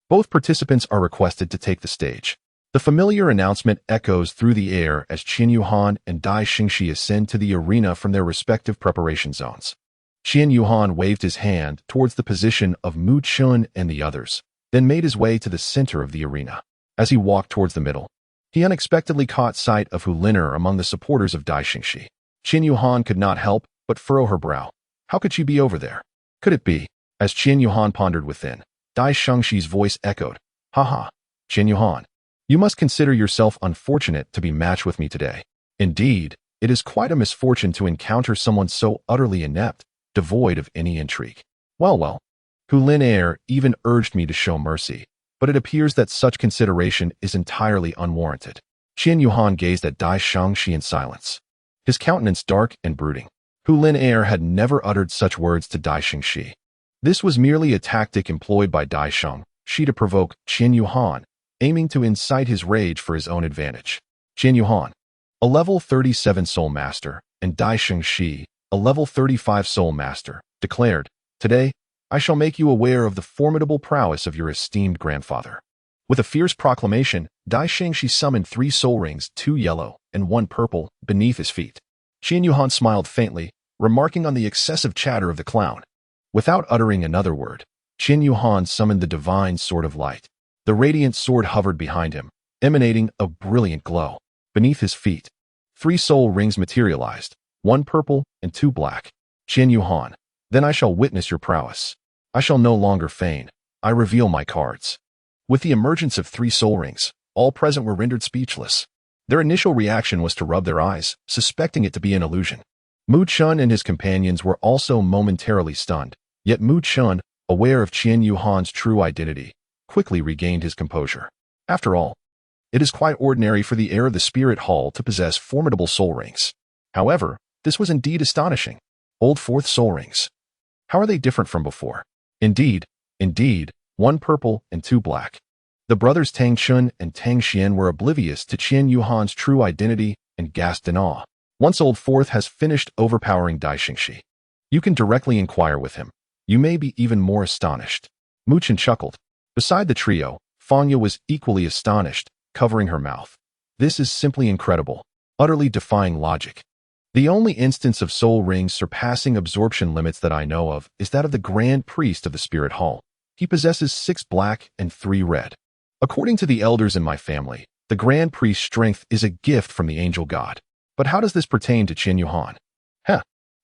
Both participants are requested to take the stage. The familiar announcement echoes through the air as Qian Yuhan and Dai Xingxi ascend to the arena from their respective preparation zones. Qian Yuhan waved his hand towards the position of Mu Chun and the others, then made his way to the center of the arena. As he walked towards the middle, he unexpectedly caught sight of Hu Lin'er among the supporters of Dai Xingxi. Qian Yuhan could not help but furrow her brow. How could she be over there? Could it be? As Qian Yuhan pondered within, Dai Xingxi's voice echoed, "Haha, Qian Yuhan. You must consider yourself unfortunate to be matched with me today. Indeed, it is quite a misfortune to encounter someone so utterly inept, devoid of any intrigue. Well, Hu Lin'er even urged me to show mercy, but it appears that such consideration is entirely unwarranted." Qian Yuhan gazed at Dai Xingxi in silence, his countenance dark and brooding. Hu Lin'er had never uttered such words to Dai Xingxi. This was merely a tactic employed by Dai Xingxi to provoke Qian Yuhan, aiming to incite his rage for his own advantage. Qian Yuhan, a level 37 Soul Master, and Dai Xingxi, a level 35 Soul Master, declared, "Today, I shall make you aware of the formidable prowess of your esteemed grandfather." With a fierce proclamation, Dai Xingxi summoned 3 soul rings, 2 yellow and 1 purple, beneath his feet. Qian Yuhan smiled faintly, remarking on the excessive chatter of the clown. Without uttering another word, Qian Yuhan summoned the divine Sword of Light. The radiant sword hovered behind him, emanating a brilliant glow. Beneath his feet, 3 soul rings materialized, 1 purple and 2 black. Qian Yuhan, then I shall witness your prowess. I shall no longer feign. I reveal my cards. With the emergence of 3 soul rings, all present were rendered speechless. Their initial reaction was to rub their eyes, suspecting it to be an illusion. Mu Chun and his companions were also momentarily stunned, yet Mu Chun, aware of Qian Yuhan's true identity, quickly regained his composure. After all, it is quite ordinary for the heir of the Spirit Hall to possess formidable soul rings. However, this was indeed astonishing. Old 4th soul rings. How are they different from before? Indeed, 1 purple and 2 black. The brothers Tang Chun and Tang Xian were oblivious to Qian Yuhan's true identity and gasped in awe. Once Old 4th has finished overpowering Dai Xingxi, you can directly inquire with him. You may be even more astonished. Mu Chun chuckled. Beside the trio, Fanya was equally astonished, covering her mouth. This is simply incredible, utterly defying logic. The only instance of soul rings surpassing absorption limits that I know of is that of the Grand Priest of the Spirit Hall. He possesses 6 black and 3 red. According to the elders in my family, the Grand Priest's strength is a gift from the angel god. But how does this pertain to Qian Yuhan?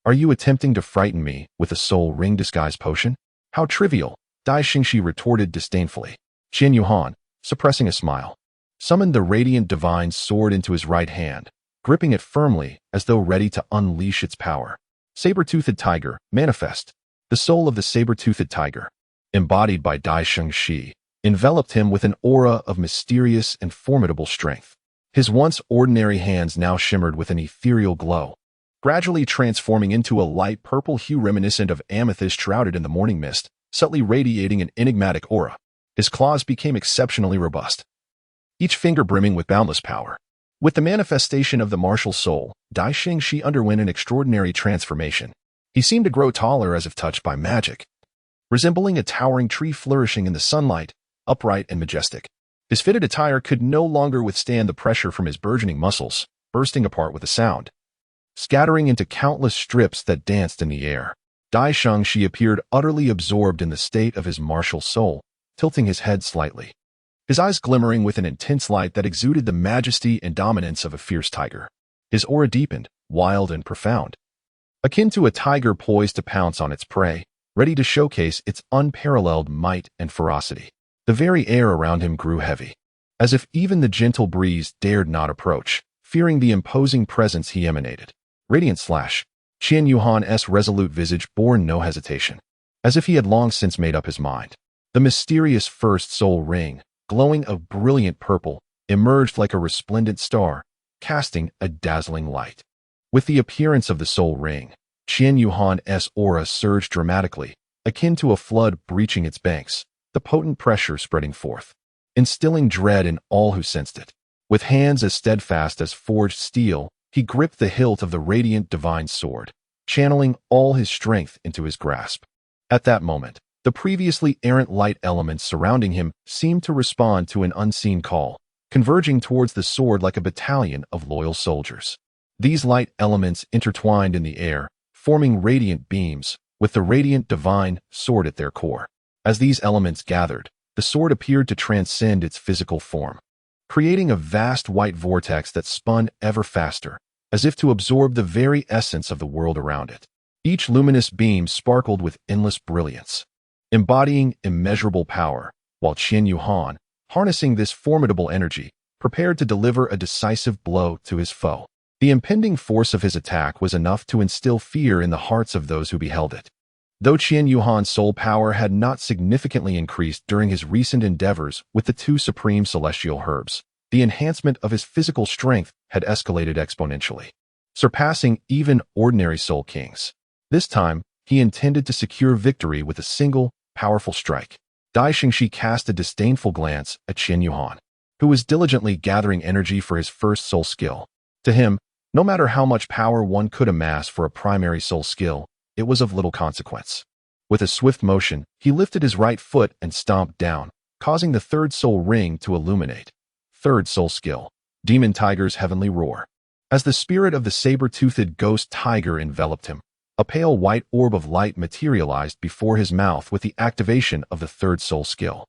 Are you attempting to frighten me with a soul ring disguise potion? How trivial, Dai Xingxi retorted disdainfully. Qian Yuhan, suppressing a smile, summoned the radiant divine sword into his right hand, gripping it firmly as though ready to unleash its power. Saber-toothed tiger, manifest. The soul of the saber-toothed tiger, embodied by Dai Xingxi, enveloped him with an aura of mysterious and formidable strength. His once ordinary hands now shimmered with an ethereal glow, gradually transforming into a light purple hue reminiscent of amethyst shrouded in the morning mist, subtly radiating an enigmatic aura. His claws became exceptionally robust, each finger brimming with boundless power. With the manifestation of the martial soul, Dai Xingxi underwent an extraordinary transformation. He seemed to grow taller as if touched by magic, resembling a towering tree flourishing in the sunlight, upright and majestic. His fitted attire could no longer withstand the pressure from his burgeoning muscles, bursting apart with a sound, scattering into countless strips that danced in the air. Dai Shengshi appeared utterly absorbed in the state of his martial soul, tilting his head slightly, his eyes glimmering with an intense light that exuded the majesty and dominance of a fierce tiger. His aura deepened, wild and profound, akin to a tiger poised to pounce on its prey, ready to showcase its unparalleled might and ferocity. The very air around him grew heavy, as if even the gentle breeze dared not approach, fearing the imposing presence he emanated. Radiant slash. Qian Yuhan's resolute visage bore no hesitation, as if he had long since made up his mind. The mysterious first soul ring, glowing a brilliant purple, emerged like a resplendent star, casting a dazzling light. With the appearance of the soul ring, Qian Yuhan's aura surged dramatically, akin to a flood breaching its banks, the potent pressure spreading forth, instilling dread in all who sensed it. With hands as steadfast as forged steel, he gripped the hilt of the radiant divine sword, channeling all his strength into his grasp. At that moment, the previously errant light elements surrounding him seemed to respond to an unseen call, converging towards the sword like a battalion of loyal soldiers. These light elements intertwined in the air, forming radiant beams, with the radiant divine sword at their core. As these elements gathered, the sword appeared to transcend its physical form, creating a vast white vortex that spun ever faster, as if to absorb the very essence of the world around it. Each luminous beam sparkled with endless brilliance, embodying immeasurable power, while Qian Yuhan, harnessing this formidable energy, prepared to deliver a decisive blow to his foe. The impending force of his attack was enough to instill fear in the hearts of those who beheld it. Though Qian Yuhan's soul power had not significantly increased during his recent endeavors with the two supreme celestial herbs, the enhancement of his physical strength had escalated exponentially, surpassing even ordinary soul kings. This time, he intended to secure victory with a single, powerful strike. Dai Shengshi cast a disdainful glance at Qian Yuhan, who was diligently gathering energy for his first soul skill. To him, no matter how much power one could amass for a primary soul skill, it was of little consequence. With a swift motion, he lifted his right foot and stomped down, causing the third soul ring to illuminate. Third soul skill, Demon Tiger's Heavenly Roar. As the spirit of the saber-toothed ghost tiger enveloped him, a pale white orb of light materialized before his mouth with the activation of the third soul skill.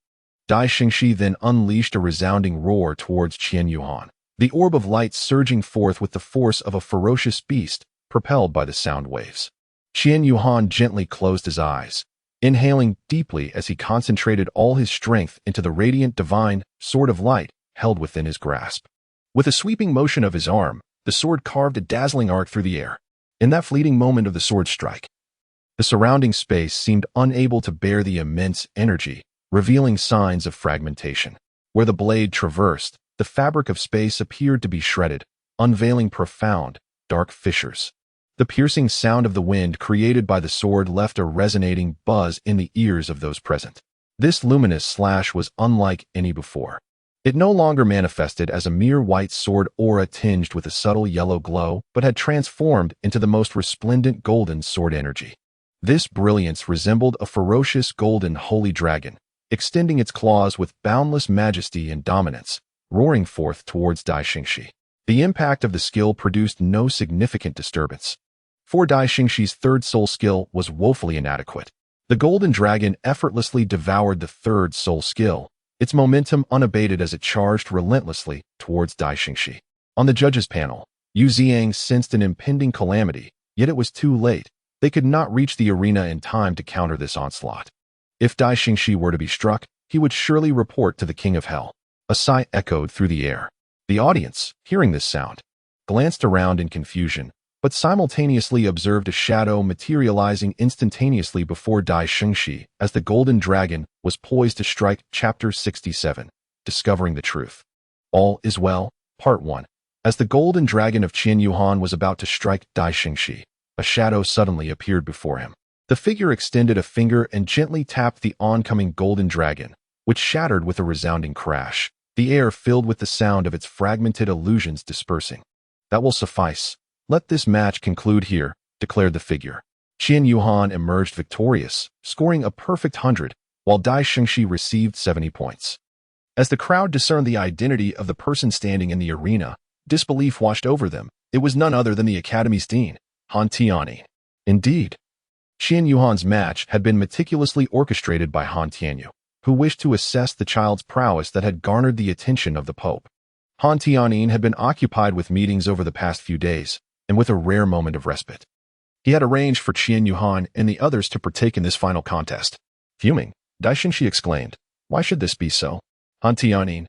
Dai Shengshi then unleashed a resounding roar towards Qian Yuhan, the orb of light surging forth with the force of a ferocious beast, propelled by the sound waves. Qian Yuhan gently closed his eyes, inhaling deeply as he concentrated all his strength into the radiant divine sword of light held within his grasp. With a sweeping motion of his arm, the sword carved a dazzling arc through the air. In that fleeting moment of the sword strike, the surrounding space seemed unable to bear the immense energy, revealing signs of fragmentation. Where the blade traversed, the fabric of space appeared to be shredded, unveiling profound, dark fissures. The piercing sound of the wind created by the sword left a resonating buzz in the ears of those present. This luminous slash was unlike any before. It no longer manifested as a mere white sword aura tinged with a subtle yellow glow, but had transformed into the most resplendent golden sword energy. This brilliance resembled a ferocious golden holy dragon, extending its claws with boundless majesty and dominance, roaring forth towards Dai Shengshi. The impact of the skill produced no significant disturbance, for Dai Shengshi's third soul skill was woefully inadequate. The golden dragon effortlessly devoured the third soul skill, its momentum unabated as it charged relentlessly towards Dai Shengshi. On the judges' panel, Yu Ziang sensed an impending calamity, yet it was too late. They could not reach the arena in time to counter this onslaught. If Dai Shengshi were to be struck, he would surely report to the King of Hell. A sigh echoed through the air. The audience, hearing this sound, glanced around in confusion, but simultaneously observed a shadow materializing instantaneously before Dai Shengshi as the golden dragon was poised to strike. Chapter 67, Discovering the Truth. All is Well, Part 1. As the golden dragon of Qian Yuhan was about to strike Dai Shengshi, a shadow suddenly appeared before him. The figure extended a finger and gently tapped the oncoming golden dragon, which shattered with a resounding crash, the air filled with the sound of its fragmented illusions dispersing. That will suffice. Let this match conclude here, declared the figure. Qian Yuhan emerged victorious, scoring a perfect 100, while Dai Shengshi received 70 points. As the crowd discerned the identity of the person standing in the arena, disbelief washed over them. It was none other than the Academy's dean, Han Tianyi. Indeed, Qian Yuhan's match had been meticulously orchestrated by Han Tianyu, who wished to assess the child's prowess that had garnered the attention of the Pope. Han Tianyin had been occupied with meetings over the past few days, and with a rare moment of respite. He had arranged for Qian Yuhan and the others to partake in this final contest. Fuming, Dai Xinshi exclaimed, "Why should this be so?" Han Tianyin,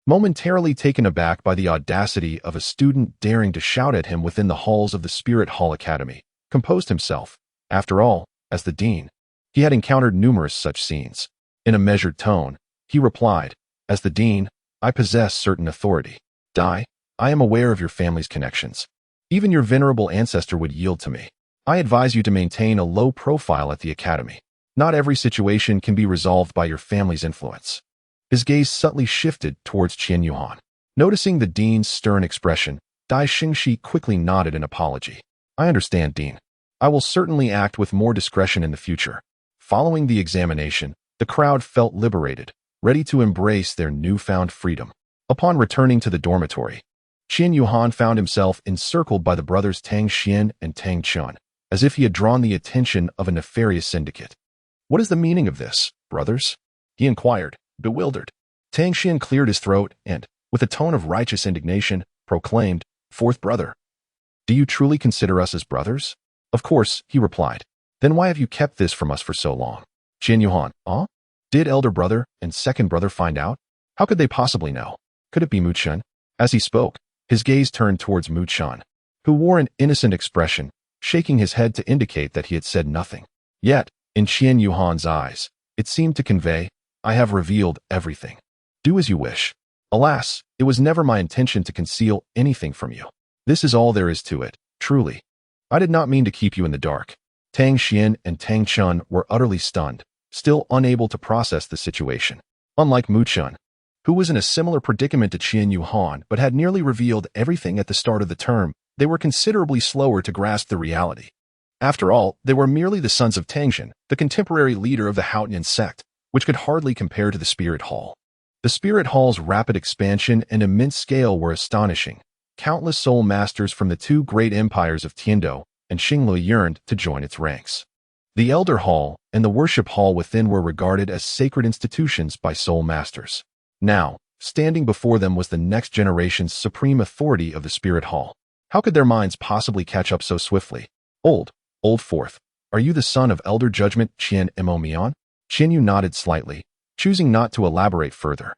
momentarily taken aback by the audacity of a student daring to shout at him within the halls of the Spirit Hall Academy, composed himself. After all, as the dean, he had encountered numerous such scenes. In a measured tone, he replied, "As the dean, I possess certain authority. Dai, I am aware of your family's connections. Even your venerable ancestor would yield to me. I advise you to maintain a low profile at the academy. Not every situation can be resolved by your family's influence." His gaze subtly shifted towards Qian Yuhan. Noticing the dean's stern expression, Dai Xingshi quickly nodded in apology. "I understand, Dean. I will certainly act with more discretion in the future." Following the examination, the crowd felt liberated, ready to embrace their newfound freedom. Upon returning to the dormitory, Qian Yuhan found himself encircled by the brothers Tang Xian and Tang Chun, as if he had drawn the attention of a nefarious syndicate. "What is the meaning of this, brothers?" he inquired, bewildered. Tang Xian cleared his throat and, with a tone of righteous indignation, proclaimed, "Fourth brother, do you truly consider us as brothers?" "Of course," he replied. "Then why have you kept this from us for so long?" Qian Yuhan, "Huh? Did elder brother and second brother find out? How could they possibly know? Could it be Mu Chun?" As he spoke, his gaze turned towards Mu Chun, who wore an innocent expression, shaking his head to indicate that he had said nothing. Yet, in Qian Yuhan's eyes, it seemed to convey, "I have revealed everything. Do as you wish. Alas, it was never my intention to conceal anything from you. This is all there is to it, truly. I did not mean to keep you in the dark." Tang Xian and Tang Chun were utterly stunned, still unable to process the situation. Unlike Mu Chun, who was in a similar predicament to Qian Yuhan but had nearly revealed everything at the start of the term, they were considerably slower to grasp the reality. After all, they were merely the sons of Tangxin, the contemporary leader of the Haotian sect, which could hardly compare to the Spirit Hall. The Spirit Hall's rapid expansion and immense scale were astonishing. Countless soul masters from the two great empires of Tiando and Xinglu yearned to join its ranks. The Elder Hall and the Worship Hall within were regarded as sacred institutions by soul masters. Now, standing before them was the next generation's supreme authority of the Spirit Hall. How could their minds possibly catch up so swiftly? Old fourth, are you the son of Elder Judgment Qian Mo Mian? Qian Yu nodded slightly, choosing not to elaborate further.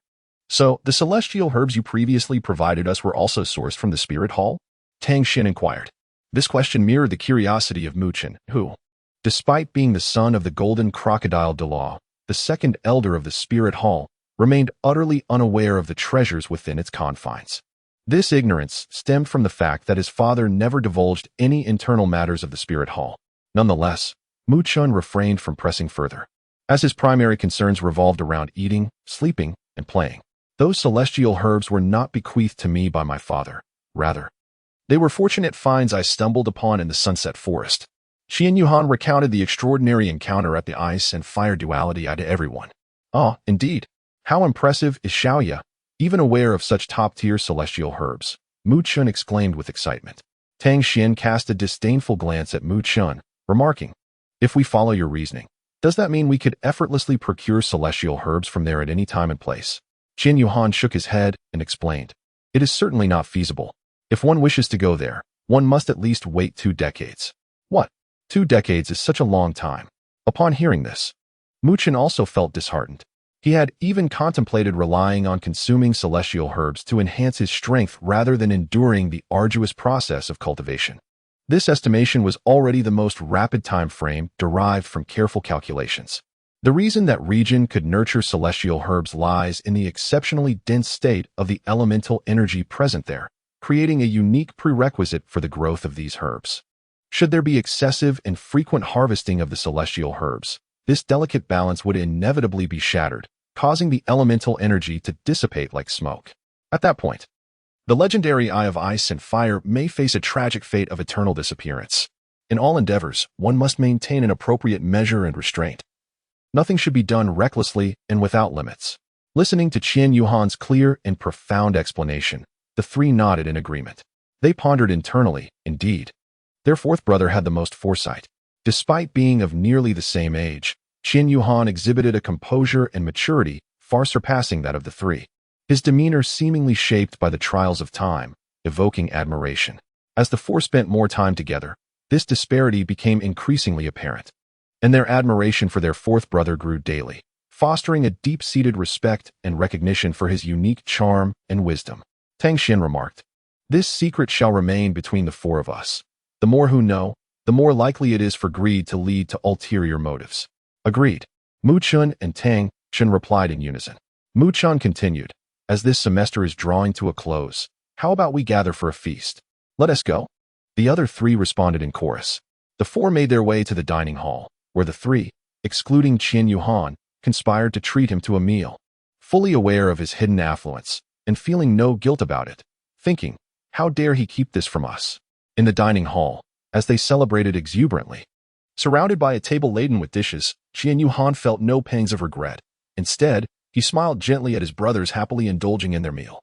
"So, the celestial herbs you previously provided us were also sourced from the Spirit Hall?" Tang Xin inquired. This question mirrored the curiosity of Mu Chun, who, despite being the son of the golden crocodile Douluo, the second elder of the Spirit Hall, remained utterly unaware of the treasures within its confines. This ignorance stemmed from the fact that his father never divulged any internal matters of the Spirit Hall. Nonetheless, Mu Chun refrained from pressing further, as his primary concerns revolved around eating, sleeping, and playing. Those celestial herbs were not bequeathed to me by my father. Rather, they were fortunate finds I stumbled upon in the Sunset Forest. Qian Yuhan recounted the extraordinary encounter at the ice and fire duality to everyone. "Ah, indeed. How impressive is Xiaoya, even aware of such top-tier celestial herbs," Mu Chun exclaimed with excitement. Tang Xian cast a disdainful glance at Mu Chun, remarking, "If we follow your reasoning, does that mean we could effortlessly procure celestial herbs from there at any time and place?" Qian Yuhan shook his head and explained, "It is certainly not feasible. If one wishes to go there, one must at least wait 2 decades. What? 2 decades is such a long time." Upon hearing this, Mu Chun also felt disheartened. He had even contemplated relying on consuming celestial herbs to enhance his strength rather than enduring the arduous process of cultivation. This estimation was already the most rapid time frame derived from careful calculations. The reason that region could nurture celestial herbs lies in the exceptionally dense state of the elemental energy present there, creating a unique prerequisite for the growth of these herbs. Should there be excessive and frequent harvesting of the celestial herbs, this delicate balance would inevitably be shattered, causing the elemental energy to dissipate like smoke. At that point, the legendary Eye of Ice and Fire may face a tragic fate of eternal disappearance. In all endeavors, one must maintain an appropriate measure and restraint. Nothing should be done recklessly and without limits. Listening to Qian Yuhan's clear and profound explanation, the three nodded in agreement. They pondered internally, indeed. Their fourth brother had the most foresight. Despite being of nearly the same age, Qin Yuhan exhibited a composure and maturity far surpassing that of the three. His demeanor seemingly shaped by the trials of time, evoking admiration. As the four spent more time together, this disparity became increasingly apparent, and their admiration for their fourth brother grew daily, fostering a deep-seated respect and recognition for his unique charm and wisdom. Tang Xin remarked, "This secret shall remain between the four of us. The more who know, the more likely it is for greed to lead to ulterior motives." Agreed. Mu Chun and Tang Xin replied in unison. Mu Chun continued, "As this semester is drawing to a close, how about we gather for a feast? Let us go." The other three responded in chorus. The four made their way to the dining hall, where the three, excluding Qin Yuhan, conspired to treat him to a meal. Fully aware of his hidden affluence, and feeling no guilt about it, thinking, how dare he keep this from us? In the dining hall, as they celebrated exuberantly, surrounded by a table laden with dishes, Qin Yuhan felt no pangs of regret. Instead, he smiled gently at his brothers happily indulging in their meal.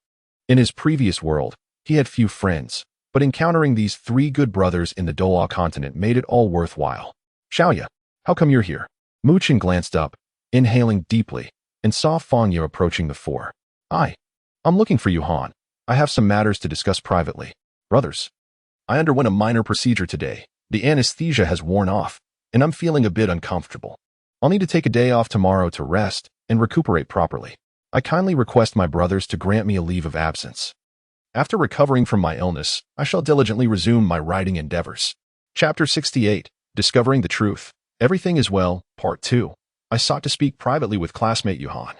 In his previous world, he had few friends, but encountering these three good brothers in the Douluo continent made it all worthwhile. "Xiaoya, how come you're here?" Mu Chen glanced up, inhaling deeply, and saw Fangya approaching the four. I'm looking for you, Han. I have some matters to discuss privately." "Brothers, I underwent a minor procedure today. The anesthesia has worn off, and I'm feeling a bit uncomfortable. I'll need to take a day off tomorrow to rest and recuperate properly. I kindly request my brothers to grant me a leave of absence. After recovering from my illness, I shall diligently resume my writing endeavors." Chapter 68, Discovering the Truth. Everything is Well, Part 2. I sought to speak privately with classmate Yuhan.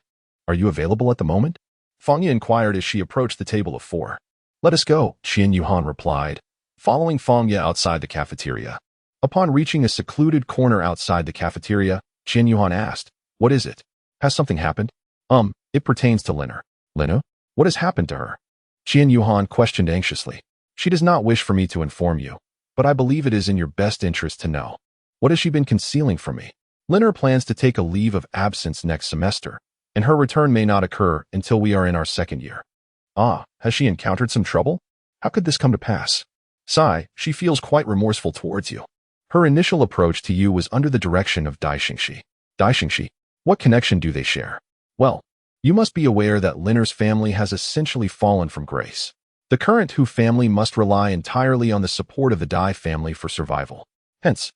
"Are you available at the moment?" Fangya inquired as she approached the table of four. "Let us go," Qin Yuhan replied, following Fangya outside the cafeteria. Upon reaching a secluded corner outside the cafeteria, Qin Yuhan asked, "What is it? Has something happened?" It pertains to Liner." "Lina? What has happened to her?" Qin Yuhan questioned anxiously. "She does not wish for me to inform you, but I believe it is in your best interest to know. What has she been concealing from me? Liner plans to take a leave of absence next semester, and her return may not occur until we are in our second year." Has she encountered some trouble? How could this come to pass?" "Sai, she feels quite remorseful towards you. Her initial approach to you was under the direction of Dai Xingxi." "Dai Xingxi? What connection do they share?" "Well, you must be aware that Liner's family has essentially fallen from grace. The current Hu family must rely entirely on the support of the Dai family for survival. Hence,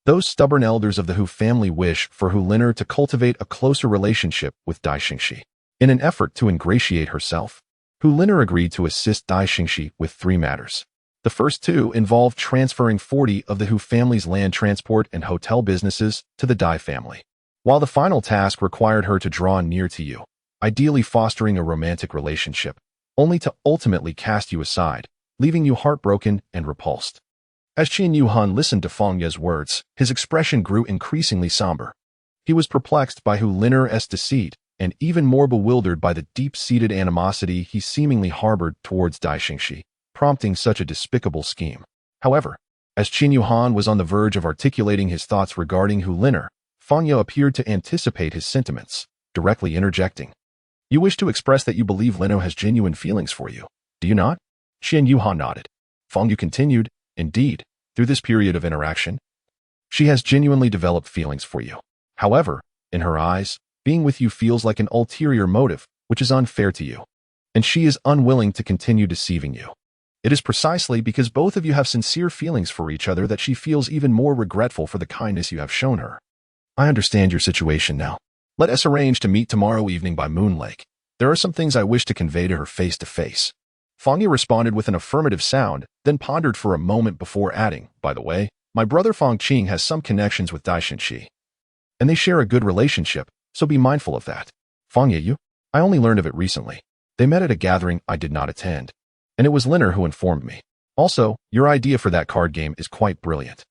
those stubborn elders of the Hu family wish for Hu Liner to cultivate a closer relationship with Dai Xingxi. In an effort to ingratiate herself, Hu Liner agreed to assist Dai Xingxi with 3 matters. The first 2 involved transferring 40 of the Hu family's land transport and hotel businesses to the Dai family, while the final task required her to draw near to you, ideally fostering a romantic relationship, only to ultimately cast you aside, leaving you heartbroken and repulsed." As Qin Yuhan listened to Fangya's words, his expression grew increasingly somber. He was perplexed by Hu Liner's deceit, and even more bewildered by the deep-seated animosity he seemingly harbored towards Dai Xingxi, prompting such a despicable scheme. However, as Qin Yuhan was on the verge of articulating his thoughts regarding Hu Liner, Fangya appeared to anticipate his sentiments, directly interjecting. "You wish to express that you believe Lino has genuine feelings for you, do you not?" Qin Yuhan nodded. Fangya continued, "Indeed, through this period of interaction, she has genuinely developed feelings for you. However, in her eyes, being with you feels like an ulterior motive, which is unfair to you, and she is unwilling to continue deceiving you. It is precisely because both of you have sincere feelings for each other that she feels even more regretful for the kindness you have shown her. I understand your situation now. Let us arrange to meet tomorrow evening by Moon Lake. There are some things I wish to convey to her face to face." Fangya responded with an affirmative sound, then pondered for a moment before adding, "By the way, my brother Fang Qing has some connections with Dai Xingxi, and they share a good relationship, so be mindful of that." "Fangya, I only learned of it recently. They met at a gathering I did not attend, and it was Liner who informed me. Also, your idea for that card game is quite brilliant.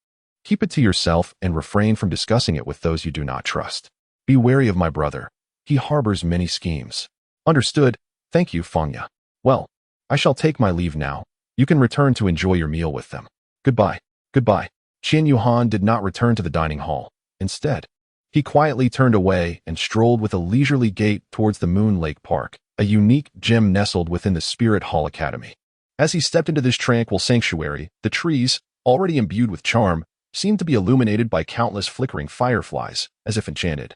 Keep it to yourself and refrain from discussing it with those you do not trust. Be wary of my brother. He harbors many schemes." "Understood. Thank you, Fangya. Well, I shall take my leave now. You can return to enjoy your meal with them. Goodbye." "Goodbye." Qin Yuhan did not return to the dining hall. Instead, he quietly turned away and strolled with a leisurely gait towards the Moon Lake Park, a unique gem nestled within the Spirit Hall Academy. As he stepped into this tranquil sanctuary, the trees, already imbued with charm, seemed to be illuminated by countless flickering fireflies, as if enchanted,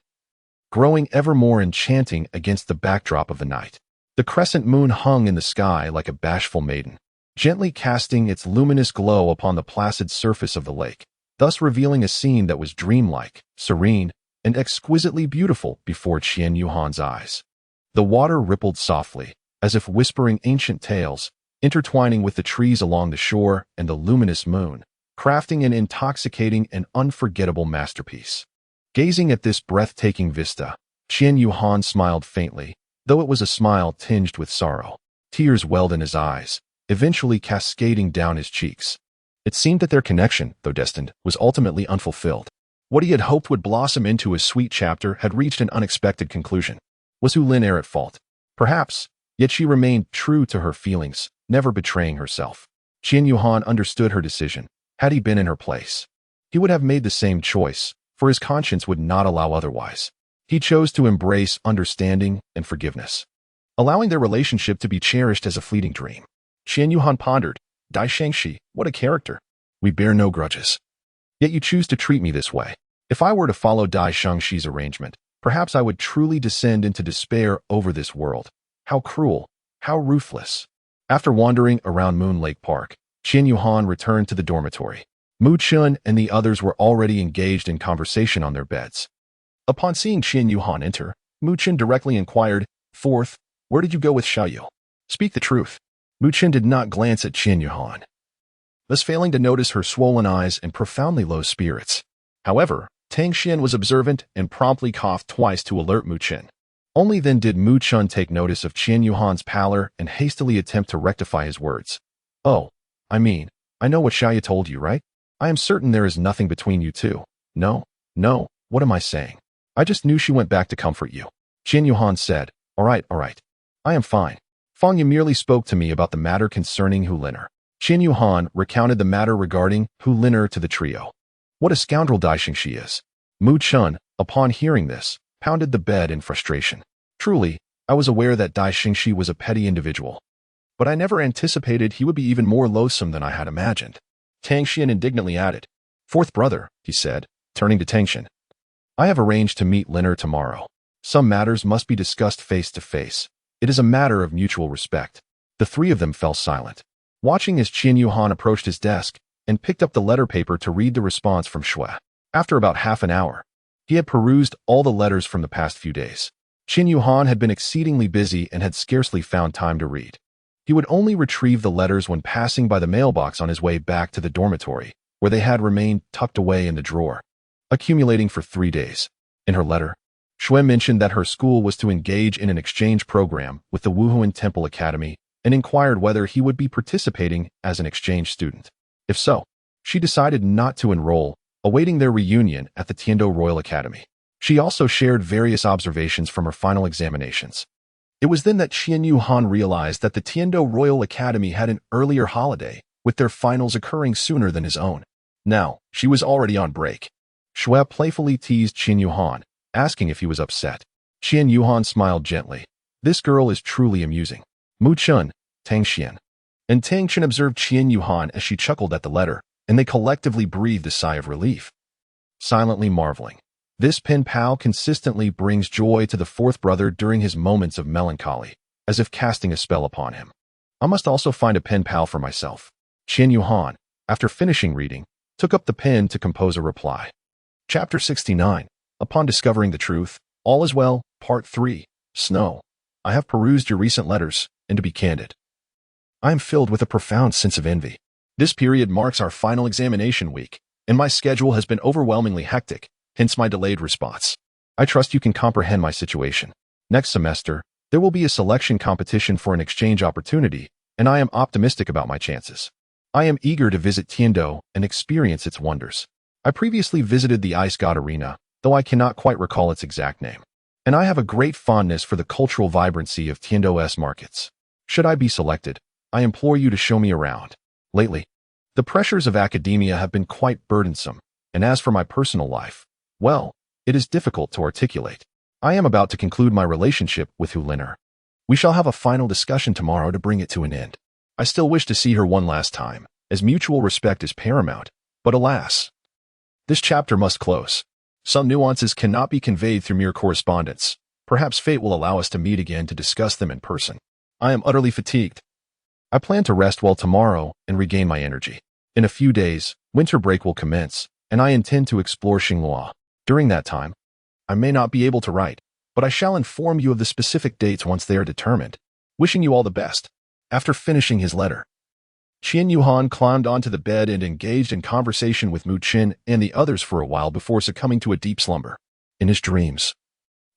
growing ever more enchanting against the backdrop of the night. The crescent moon hung in the sky like a bashful maiden, gently casting its luminous glow upon the placid surface of the lake, thus revealing a scene that was dreamlike, serene, and exquisitely beautiful before Qian Yuhan's eyes. The water rippled softly, as if whispering ancient tales, intertwining with the trees along the shore and the luminous moon, crafting an intoxicating and unforgettable masterpiece. Gazing at this breathtaking vista, Qian Yuhan smiled faintly, though it was a smile tinged with sorrow. Tears welled in his eyes, eventually cascading down his cheeks. It seemed that their connection, though destined, was ultimately unfulfilled. What he had hoped would blossom into a sweet chapter had reached an unexpected conclusion. Was Hu Lin at fault? Perhaps, yet she remained true to her feelings, never betraying herself. Qian Yuhan understood her decision. Had he been in her place, he would have made the same choice, for his conscience would not allow otherwise. He chose to embrace understanding and forgiveness, allowing their relationship to be cherished as a fleeting dream. Qian Yuhan pondered, Dai Shengxi, what a character. We bear no grudges. Yet you choose to treat me this way. If I were to follow Dai Shengxi's arrangement, perhaps I would truly descend into despair over this world. How cruel, how ruthless. After wandering around Moon Lake Park, Qian Yuhan returned to the dormitory. Mu Chun and the others were already engaged in conversation on their beds. Upon seeing Qian Yuhan enter, Mu Chun directly inquired, "Fourth, where did you go with Xiaoyu? Speak the truth." Mu Chun did not glance at Qian Yuhan, thus failing to notice her swollen eyes and profoundly low spirits. However, Tang Xian was observant and promptly coughed twice to alert Mu Chun. Only then did Mu Chun take notice of Qian Yuhan's pallor and hastily attempt to rectify his words. "Oh, I know what Xiaoyu told you, right? I am certain there is nothing between you two." No, what am I saying? I just knew she went back to comfort you." Qian Yuhan said, All right. I am fine. Fang Yu merely spoke to me about the matter concerning Hu Liner." Qian Yuhan recounted the matter regarding Hu Liner to the trio. What a scoundrel Dai Shengxi is. Mu Chun, upon hearing this, pounded the bed in frustration. Truly, I was aware that Dai Shengxi was a petty individual, but I never anticipated he would be even more loathsome than I had imagined. Tang Xian indignantly added, "Fourth brother," he said, turning to Tang Xian. "I have arranged to meet Liner tomorrow. Some matters must be discussed face to face. It is a matter of mutual respect." The three of them fell silent, watching as Qian Yuhan approached his desk and picked up the letter paper to read the response from Shui. After about half an hour, he had perused all the letters from the past few days. Qian Yuhan had been exceedingly busy and had scarcely found time to read. He would only retrieve the letters when passing by the mailbox on his way back to the dormitory, where they had remained tucked away in the drawer, accumulating for 3 days. In her letter, Shui mentioned that her school was to engage in an exchange program with the Wuhuan Temple Academy and inquired whether he would be participating as an exchange student. If so, she decided not to enroll, awaiting their reunion at the Tiando Royal Academy. She also shared various observations from her final examinations. It was then that Qian Yuhan realized that the Tiando Royal Academy had an earlier holiday, with their finals occurring sooner than his own. Now, she was already on break. Shui playfully teased Qian Yuhan, asking if he was upset. Qian Yuhan smiled gently. This girl is truly amusing. Mu Chun, Tang Xian, and Tang Chen observed Qian Yuhan as she chuckled at the letter, and they collectively breathed a sigh of relief, silently marveling. This pen pal consistently brings joy to the fourth brother during his moments of melancholy, as if casting a spell upon him. I must also find a pen pal for myself. Qian Yuhan, after finishing reading, took up the pen to compose a reply. Chapter 69. Upon discovering the truth, all is well, Part 3. Snow. I have perused your recent letters, and to be candid, I am filled with a profound sense of envy. This period marks our final examination week, and my schedule has been overwhelmingly hectic, hence my delayed response. I trust you can comprehend my situation. Next semester, there will be a selection competition for an exchange opportunity, and I am optimistic about my chances. I am eager to visit Tiando and experience its wonders. I previously visited the Ice God Arena, though I cannot quite recall its exact name, and I have a great fondness for the cultural vibrancy of Tiando's markets. Should I be selected, I implore you to show me around. Lately, the pressures of academia have been quite burdensome, and as for my personal life, well, it is difficult to articulate. I am about to conclude my relationship with Hu Liner. We shall have a final discussion tomorrow to bring it to an end. I still wish to see her one last time, as mutual respect is paramount, but alas, This chapter must close. Some nuances cannot be conveyed through mere correspondence. Perhaps fate will allow us to meet again to discuss them in person. I am utterly fatigued. I plan to rest well tomorrow and regain my energy. In a few days, winter break will commence, and I intend to explore Xinghua. During that time, I may not be able to write, but I shall inform you of the specific dates once they are determined. Wishing you all the best. After finishing his letter, Qian Yuhan climbed onto the bed and engaged in conversation with Mu Qin and the others for a while before succumbing to a deep slumber. In his dreams,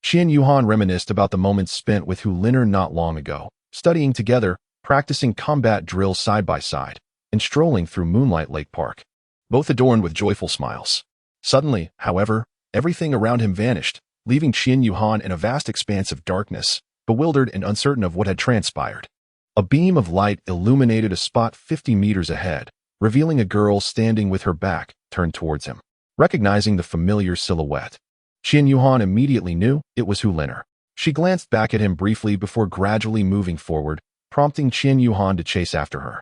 Qian Yuhan reminisced about the moments spent with Hu Liner not long ago, studying together, practicing combat drills side by side, and strolling through Moonlight Lake Park, both adorned with joyful smiles. Suddenly, however, everything around him vanished, leaving Qian Yuhan in a vast expanse of darkness, bewildered and uncertain of what had transpired. A beam of light illuminated a spot 50 meters ahead, revealing a girl standing with her back turned towards him. Recognizing the familiar silhouette, Qian Yuhan immediately knew it was Hu Liner. She glanced back at him briefly before gradually moving forward, prompting Qian Yuhan to chase after her,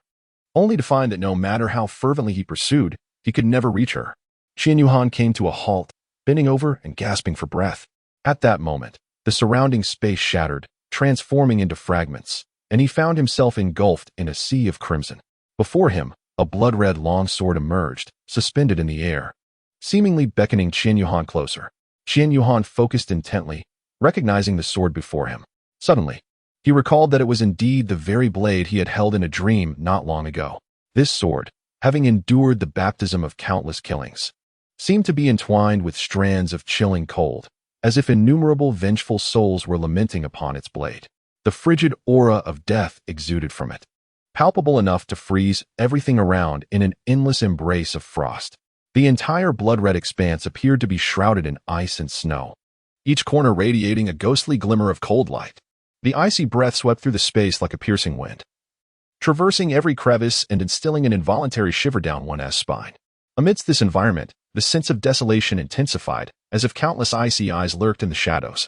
only to find that no matter how fervently he pursued, he could never reach her. Qian Yuhan came to a halt, bending over and gasping for breath. At that moment, the surrounding space shattered, transforming into fragments, and he found himself engulfed in a sea of crimson. Before him, a blood-red longsword emerged, suspended in the air, seemingly beckoning Qian Yuhan closer. Qian Yuhan focused intently, recognizing the sword before him. Suddenly, he recalled that it was indeed the very blade he had held in a dream not long ago. This sword, having endured the baptism of countless killings, seemed to be entwined with strands of chilling cold, as if innumerable vengeful souls were lamenting upon its blade. The frigid aura of death exuded from it, palpable enough to freeze everything around in an endless embrace of frost. The entire blood-red expanse appeared to be shrouded in ice and snow, each corner radiating a ghostly glimmer of cold light. The icy breath swept through the space like a piercing wind, traversing every crevice and instilling an involuntary shiver down one's spine. Amidst this environment, the sense of desolation intensified, as if countless icy eyes lurked in the shadows,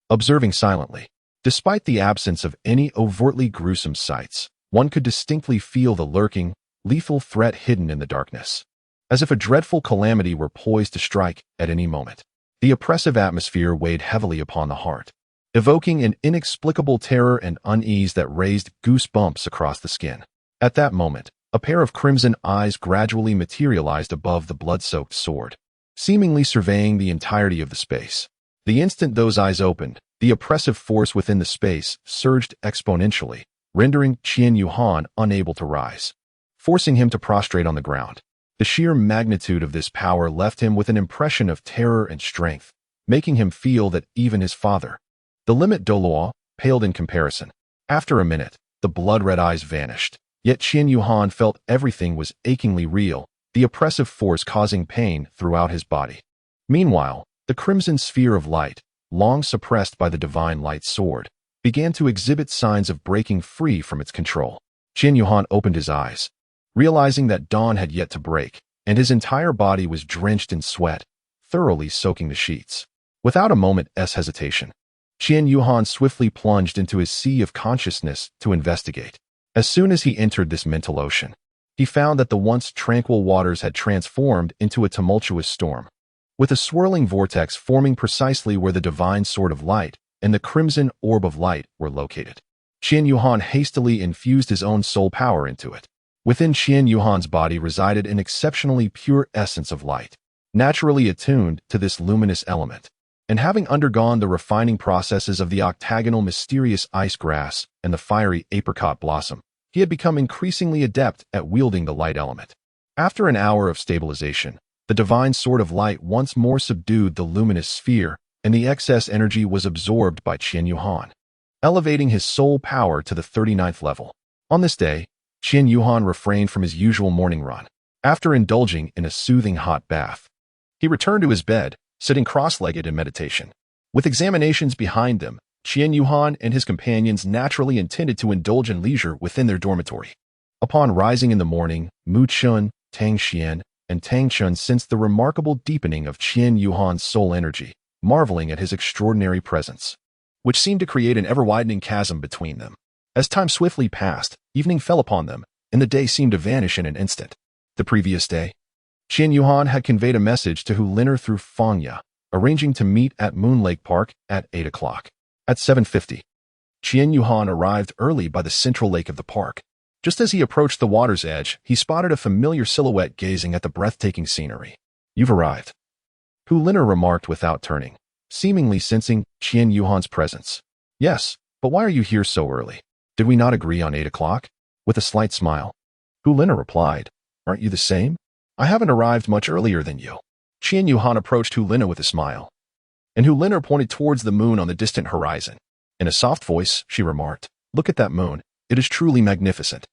observing silently. Despite the absence of any overtly gruesome sights, one could distinctly feel the lurking, lethal threat hidden in the darkness, as if a dreadful calamity were poised to strike at any moment. The oppressive atmosphere weighed heavily upon the heart, evoking an inexplicable terror and unease that raised goosebumps across the skin. At that moment, a pair of crimson eyes gradually materialized above the blood-soaked sword, seemingly surveying the entirety of the space. The instant those eyes opened, the oppressive force within the space surged exponentially, rendering Qian Yuhan unable to rise, forcing him to prostrate on the ground. The sheer magnitude of this power left him with an impression of terror and strength, making him feel that even his father, the limit Douluo, paled in comparison. After a minute, the blood-red eyes vanished, yet Qian Yuhan felt everything was achingly real, the oppressive force causing pain throughout his body. Meanwhile, the crimson sphere of light, long suppressed by the divine light sword, began to exhibit signs of breaking free from its control. Qian Yuhan opened his eyes, realizing that dawn had yet to break, and his entire body was drenched in sweat, thoroughly soaking the sheets. Without a moment's hesitation, Qian Yuhan swiftly plunged into his sea of consciousness to investigate. As soon as he entered this mental ocean, he found that the once tranquil waters had transformed into a tumultuous storm, with a swirling vortex forming precisely where the divine sword of light and the crimson orb of light were located. Qian Yuhan hastily infused his own soul power into it. Within Qian Yuhan's body resided an exceptionally pure essence of light, naturally attuned to this luminous element, and having undergone the refining processes of the octagonal mysterious ice grass and the fiery apricot blossom, he had become increasingly adept at wielding the light element. After an hour of stabilization, the divine sword of light once more subdued the luminous sphere, and the excess energy was absorbed by Qian Yuhan, elevating his soul power to the 39th level. On this day, Qian Yuhan refrained from his usual morning run. After indulging in a soothing hot bath, he returned to his bed, sitting cross-legged in meditation. With examinations behind them, Qian Yuhan and his companions naturally intended to indulge in leisure within their dormitory. Upon rising in the morning, Mu Qin, Tang Xian, and Tang Chun sensed the remarkable deepening of Qian Yuhan's soul energy, marveling at his extraordinary presence, which seemed to create an ever-widening chasm between them. As time swiftly passed, evening fell upon them, and the day seemed to vanish in an instant. The previous day, Qian Yuhan had conveyed a message to Hu Lin'er through Fang Ya, arranging to meet at Moon Lake Park at 8 o'clock. At 7:50, Qian Yuhan arrived early by the central lake of the park. Just as he approached the water's edge, he spotted a familiar silhouette gazing at the breathtaking scenery. "You've arrived," Hu Lin'er remarked without turning, seemingly sensing Qian Yuhan's presence. "Yes, but why are you here so early? Did we not agree on 8 o'clock? With a slight smile, Hu Lin'er replied, "Aren't you the same? I haven't arrived much earlier than you." Qian Yuhan approached Hu Lin'er with a smile, and Hu Lin'er pointed towards the moon on the distant horizon. In a soft voice, she remarked, "Look at that moon. It is truly magnificent."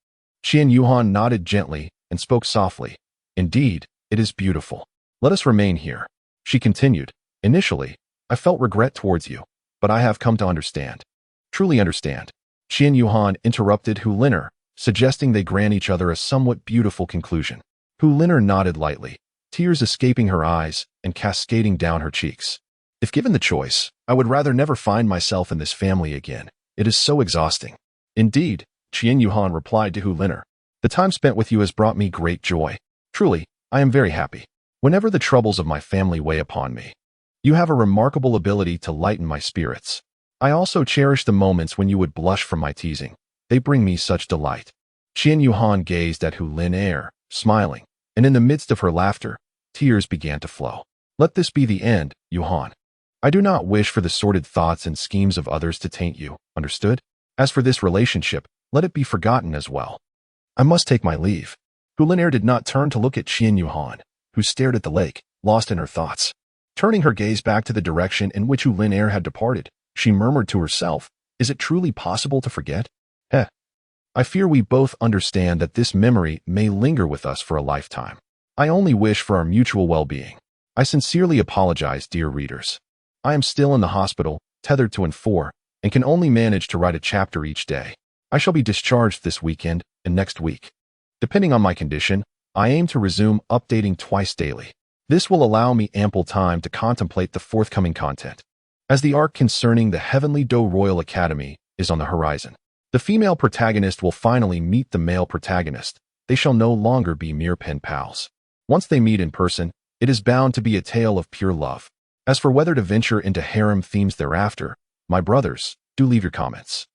Qian Yuhan nodded gently and spoke softly. "Indeed, it is beautiful. Let us remain here." She continued, "Initially, I felt regret towards you, but I have come to understand. Truly understand." Qian Yuhan interrupted Hu Lin'er, suggesting they grant each other a somewhat beautiful conclusion. Hu Lin'er nodded lightly, tears escaping her eyes and cascading down her cheeks. "If given the choice, I would rather never find myself in this family again. It is so exhausting." "Indeed," Qian Yuhan replied to Hu Lin'er, "the time spent with you has brought me great joy. Truly, I am very happy. Whenever the troubles of my family weigh upon me, you have a remarkable ability to lighten my spirits. I also cherish the moments when you would blush from my teasing. They bring me such delight." Qian Yuhan gazed at Hu Lin'er, smiling, and in the midst of her laughter, tears began to flow. "Let this be the end, Yuhan. I do not wish for the sordid thoughts and schemes of others to taint you, understood? As for this relationship, let it be forgotten as well. I must take my leave." Hu Lin'er did not turn to look at Qian Yuhan, who stared at the lake, lost in her thoughts. Turning her gaze back to the direction in which Hu Lin'er had departed, she murmured to herself, "Is it truly possible to forget? I fear we both understand that this memory may linger with us for a lifetime. I only wish for our mutual well-being. I sincerely apologize, dear readers. I am still in the hospital, tethered to N4, and can only manage to write a chapter each day. I shall be discharged this weekend and next week. Depending on my condition, I aim to resume updating twice daily. This will allow me ample time to contemplate the forthcoming content. As the arc concerning the heavenly Douluo Academy is on the horizon, the female protagonist will finally meet the male protagonist. They shall no longer be mere pen pals. Once they meet in person, it is bound to be a tale of pure love. As for whether to venture into harem themes thereafter, my brothers, do leave your comments.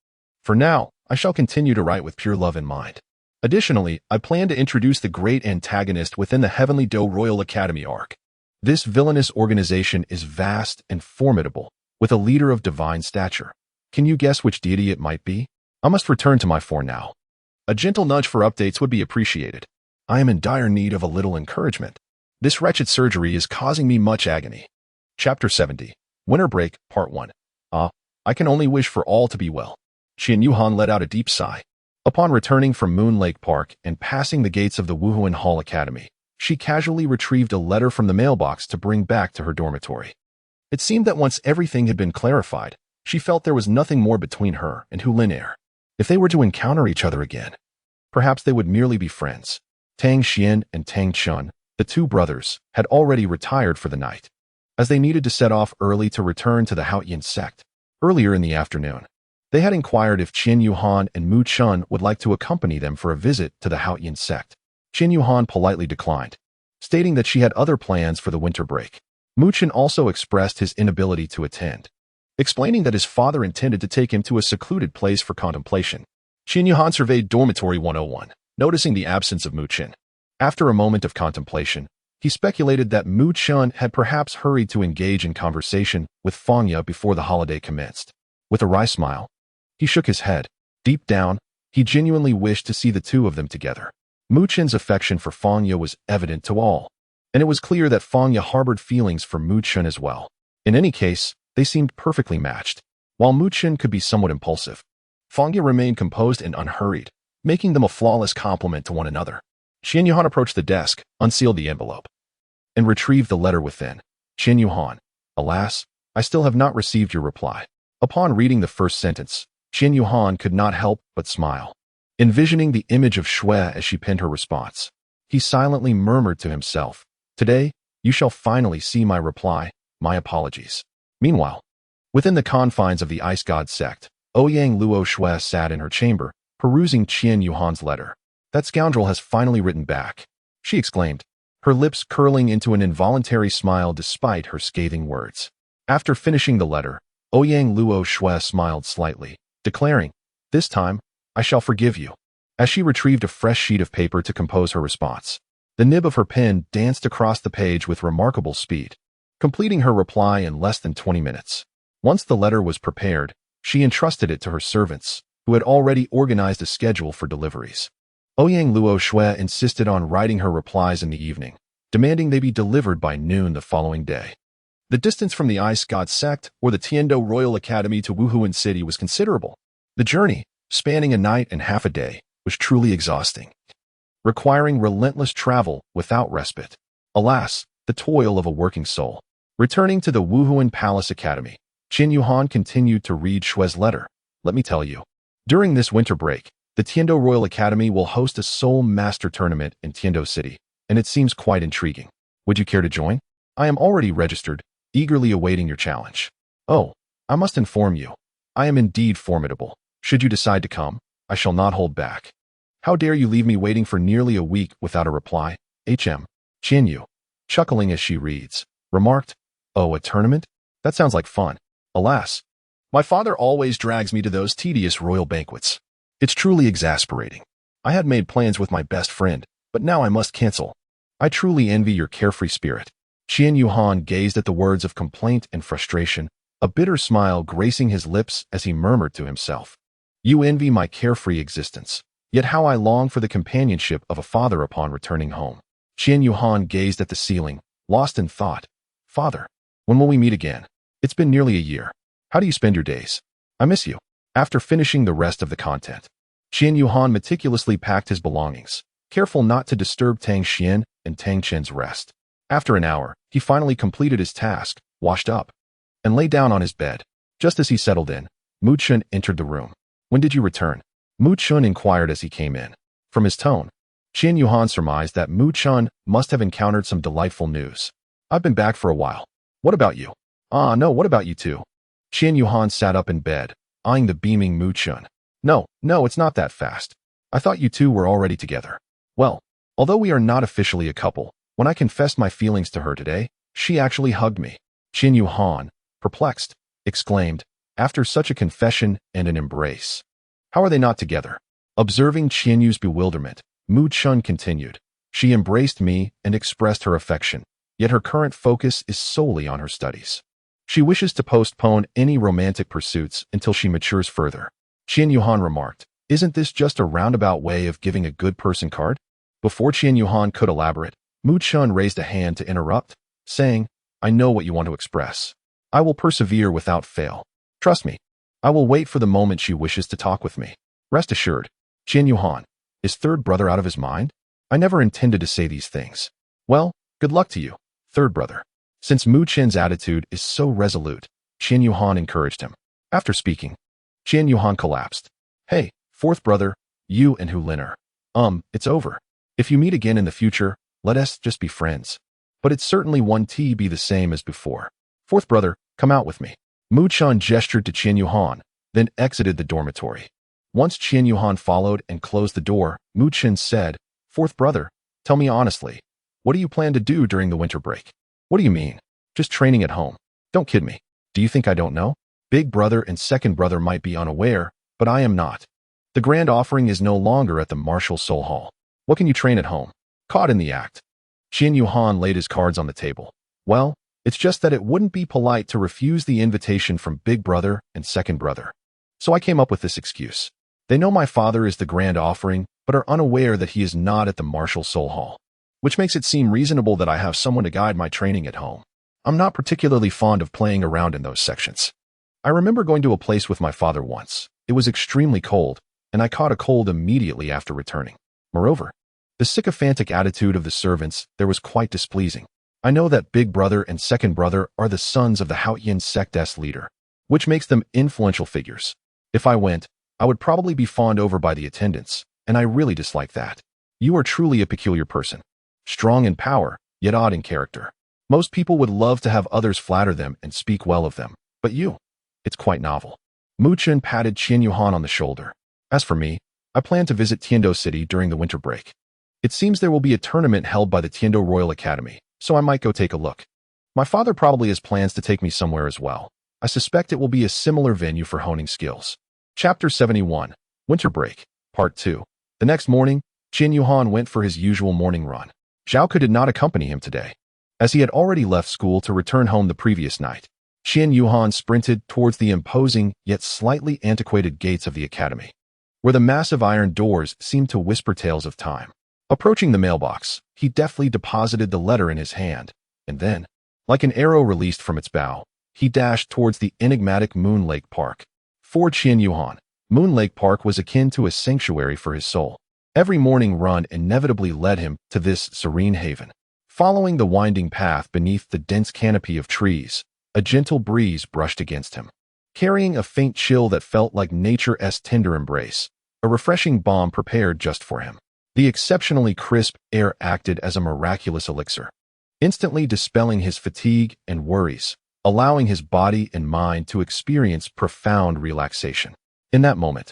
For now, I shall continue to write with pure love in mind. Additionally, I plan to introduce the great antagonist within the Heavenly Douluo Academy arc. This villainous organization is vast and formidable, with a leader of divine stature. Can you guess which deity it might be? I must return to my fore now. A gentle nudge for updates would be appreciated. I am in dire need of a little encouragement. This wretched surgery is causing me much agony. Chapter 70. Winter Break, Part 1. I can only wish for all to be well. Qian Yuhan let out a deep sigh. Upon returning from Moon Lake Park and passing the gates of the Wuhuan Hall Academy, she casually retrieved a letter from the mailbox to bring back to her dormitory. It seemed that once everything had been clarified, she felt there was nothing more between her and Hu Lin'er. If they were to encounter each other again, perhaps they would merely be friends. Tang Xian and Tang Chun, the two brothers, had already retired for the night, as they needed to set off early to return to the Haoyin sect. Earlier in the afternoon, they had inquired if Qian Yuhan and Mu Chun would like to accompany them for a visit to the Haoyin sect. Qian Yuhan politely declined, stating that she had other plans for the winter break. Mu Chun also expressed his inability to attend, explaining that his father intended to take him to a secluded place for contemplation. Qian Yuhan surveyed Dormitory 101, noticing the absence of Mu Chun. After a moment of contemplation, he speculated that Mu Chun had perhaps hurried to engage in conversation with Fang Ya before the holiday commenced. With a wry smile, he shook his head. Deep down, he genuinely wished to see the two of them together. Mu Chun's affection for Fang Ya was evident to all, and it was clear that Fang Ya harbored feelings for Mu Chun as well. In any case, they seemed perfectly matched. While Mu Chun could be somewhat impulsive, Fang Ya remained composed and unhurried, making them a flawless complement to one another. Qian Yuhan approached the desk, unsealed the envelope, and retrieved the letter within. Qian Yuhan, alas, I still have not received your reply. Upon reading the first sentence, Qian Yuhan could not help but smile, envisioning the image of Shui as she penned her response. He silently murmured to himself, "Today, you shall finally see my reply, my apologies." Meanwhile, within the confines of the Ice God sect, Ouyang Luo Shui sat in her chamber, perusing Qian Yuhan's letter. "That scoundrel has finally written back," she exclaimed, her lips curling into an involuntary smile despite her scathing words. After finishing the letter, Ouyang Luo Shui smiled slightly, declaring, "This time, I shall forgive you," as she retrieved a fresh sheet of paper to compose her response. The nib of her pen danced across the page with remarkable speed, completing her reply in less than 20 minutes. Once the letter was prepared, she entrusted it to her servants, who had already organized a schedule for deliveries. Ouyang Luo Shui insisted on writing her replies in the evening, demanding they be delivered by noon the following day. The distance from the Ice God Sect or the Tiando Royal Academy to Wuhuan City was considerable. The journey, spanning a night and half a day, was truly exhausting, requiring relentless travel without respite. Alas, the toil of a working soul. Returning to the Wuhuan Palace Academy, Qin Yuhan continued to read Shui's letter. "Let me tell you, during this winter break, the Tiando Royal Academy will host a Soul Master Tournament in Tiando City, and it seems quite intriguing. Would you care to join? I am already registered, eagerly awaiting your challenge. Oh, I must inform you, I am indeed formidable. Should you decide to come, I shall not hold back. How dare you leave me waiting for nearly a week without a reply? Qin Yu, chuckling as she reads, remarked, "Oh, a tournament? That sounds like fun. Alas, my father always drags me to those tedious royal banquets. It's truly exasperating. I had made plans with my best friend, but now I must cancel. I truly envy your carefree spirit." Qin Yuhan gazed at the words of complaint and frustration, a bitter smile gracing his lips as he murmured to himself, "You envy my carefree existence, yet how I long for the companionship of a father upon returning home." Qin Yuhan gazed at the ceiling, lost in thought. "Father, when will we meet again? It's been nearly a year. How do you spend your days? I miss you." After finishing the rest of the content, Qin Yuhan meticulously packed his belongings, careful not to disturb Tang Xian and Tang Chen's rest. After an hour, he finally completed his task, washed up, and lay down on his bed. Just as he settled in, Mu Chun entered the room. "When did you return?" Mu Chun inquired as he came in. From his tone, Qin Yuhan surmised that Mu Chun must have encountered some delightful news. "I've been back for a while. What about you?" "Ah, no, what about you too?" Qin Yuhan sat up in bed, eyeing the beaming Mu Chun. No, it's not that fast. I thought you two were already together." "Well, although we are not officially a couple, when I confessed my feelings to her today, she actually hugged me." Qin Yuhan, perplexed, exclaimed, "After such a confession and an embrace, how are they not together?" Observing Qin Yu's bewilderment, Mu Chun continued, "She embraced me and expressed her affection, yet her current focus is solely on her studies. She wishes to postpone any romantic pursuits until she matures further." Qin Yuhan remarked, "Isn't this just a roundabout way of giving a good person card?" Before Qin Yuhan could elaborate, Mu Chun raised a hand to interrupt, saying, "I know what you want to express. I will persevere without fail. Trust me, I will wait for the moment she wishes to talk with me. Rest assured." Qin Yuhan, is third brother out of his mind? I never intended to say these things. Well, good luck to you, third brother. Since Mu Chin's attitude is so resolute, Qin Yuhan encouraged him. After speaking, Qin Yuhan collapsed. "Hey, fourth brother, you and Hu Liner. It's over. If you meet again in the future, let us just be friends. But it certainly won't be the same as before. Fourth brother, come out with me." Mu Chun gestured to Qin Yuhan, then exited the dormitory. Once Qin Yuhan followed and closed the door, Mu Chun said, "Fourth brother, tell me honestly, what do you plan to do during the winter break?" "What do you mean? Just training at home. Don't kid me. Do you think I don't know? Big brother and second brother might be unaware, but I am not. The grand offering is no longer at the Martial Soul Hall. What can you train at home?" Caught in the act, Qin Yuhan laid his cards on the table. "Well, it's just that it wouldn't be polite to refuse the invitation from big brother and second brother. So I came up with this excuse. They know my father is the grand offering, but are unaware that he is not at the Martial Soul Hall, which makes it seem reasonable that I have someone to guide my training at home. I'm not particularly fond of playing around in those sections. I remember going to a place with my father once. It was extremely cold, and I caught a cold immediately after returning. Moreover, the sycophantic attitude of the servants there was quite displeasing. I know that big brother and second brother are the sons of the Haotian sect's leader, which makes them influential figures. If I went, I would probably be fawned over by the attendants, and I really dislike that. You are truly a peculiar person. Strong in power, yet odd in character. Most people would love to have others flatter them and speak well of them, but you, it's quite novel." Mu Chun patted Qin Yuhan on the shoulder. "As for me, I plan to visit Tiando City during the winter break. It seems there will be a tournament held by the Tiendo Royal Academy, so I might go take a look. My father probably has plans to take me somewhere as well. I suspect it will be a similar venue for honing skills. Chapter 71, Winter Break, Part 2. The next morning, Qian Yuhan went for his usual morning run. Zhao Ke did not accompany him today, as he had already left school to return home the previous night. Qian Yuhan sprinted towards the imposing yet slightly antiquated gates of the academy, where the massive iron doors seemed to whisper tales of time. Approaching the mailbox, he deftly deposited the letter in his hand, and then, like an arrow released from its bow, he dashed towards the enigmatic Moon Lake Park. For Qian Yuhan, Moon Lake Park was akin to a sanctuary for his soul. Every morning run inevitably led him to this serene haven. Following the winding path beneath the dense canopy of trees, a gentle breeze brushed against him, carrying a faint chill that felt like nature's tender embrace, a refreshing balm prepared just for him. The exceptionally crisp air acted as a miraculous elixir, instantly dispelling his fatigue and worries, allowing his body and mind to experience profound relaxation. In that moment,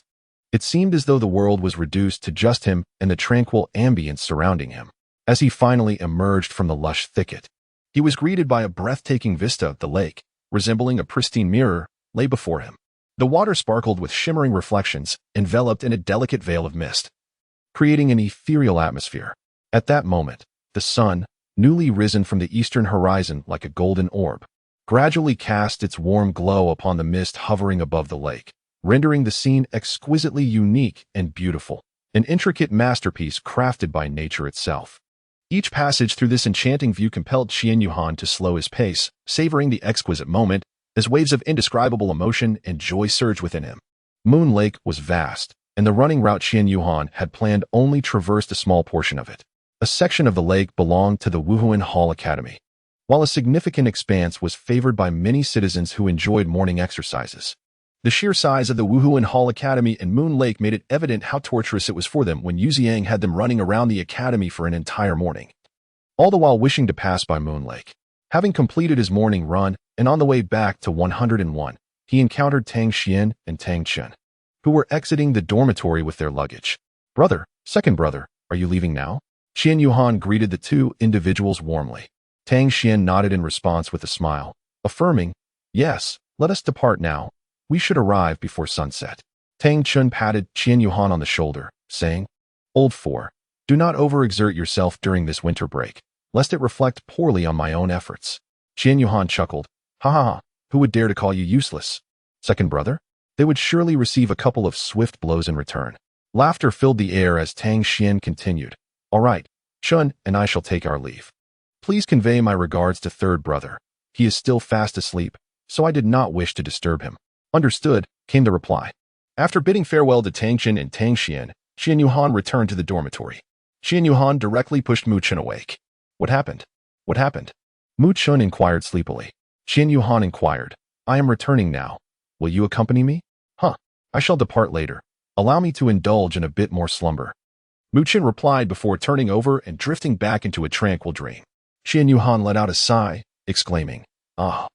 it seemed as though the world was reduced to just him and the tranquil ambience surrounding him. As he finally emerged from the lush thicket, he was greeted by a breathtaking vista of the lake, resembling a pristine mirror, lay before him. The water sparkled with shimmering reflections, enveloped in a delicate veil of mist, creating an ethereal atmosphere. At that moment, the sun, newly risen from the eastern horizon like a golden orb, gradually cast its warm glow upon the mist hovering above the lake, rendering the scene exquisitely unique and beautiful, an intricate masterpiece crafted by nature itself. Each passage through this enchanting view compelled Qian Yuhan to slow his pace, savoring the exquisite moment, as waves of indescribable emotion and joy surged within him. Moon Lake was vast, and the running route Qian Yuhan had planned only traversed a small portion of it. A section of the lake belonged to the Wuhuan Hall Academy, while a significant expanse was favored by many citizens who enjoyed morning exercises. The sheer size of the Wuhuan Hall Academy and Moon Lake made it evident how torturous it was for them when Yu Ziang had them running around the academy for an entire morning, all the while wishing to pass by Moon Lake. Having completed his morning run and on the way back to 101, he encountered Tang Xian and Tang Chen, who were exiting the dormitory with their luggage. "Brother, second brother, are you leaving now?" Qian Yuhan greeted the two individuals warmly. Tang Xian nodded in response with a smile, affirming, "Yes, let us depart now. We should arrive before sunset." Tang Chen patted Qian Yuhan on the shoulder, saying, "Old four, do not overexert yourself during this winter break, lest it reflect poorly on my own efforts." Qian Yuhan chuckled, "Ha ha ha, who would dare to call you useless? Second brother?" They would surely receive a couple of swift blows in return. Laughter filled the air as Tang Xian continued, "All right, Chun and I shall take our leave. Please convey my regards to third brother. He is still fast asleep, so I did not wish to disturb him." "Understood," came the reply. After bidding farewell to Tang Chen and Tang Xian, Qian Yuhan returned to the dormitory. Qian Yuhan directly pushed Mu Chun awake. "What happened? What happened?" Mu Chun inquired sleepily. Qian Yuhan inquired, "I am returning now. Will you accompany me?" "Huh, I shall depart later. Allow me to indulge in a bit more slumber." Mu Chun replied before turning over and drifting back into a tranquil dream. Qian Yuhan let out a sigh, exclaiming, "Ah,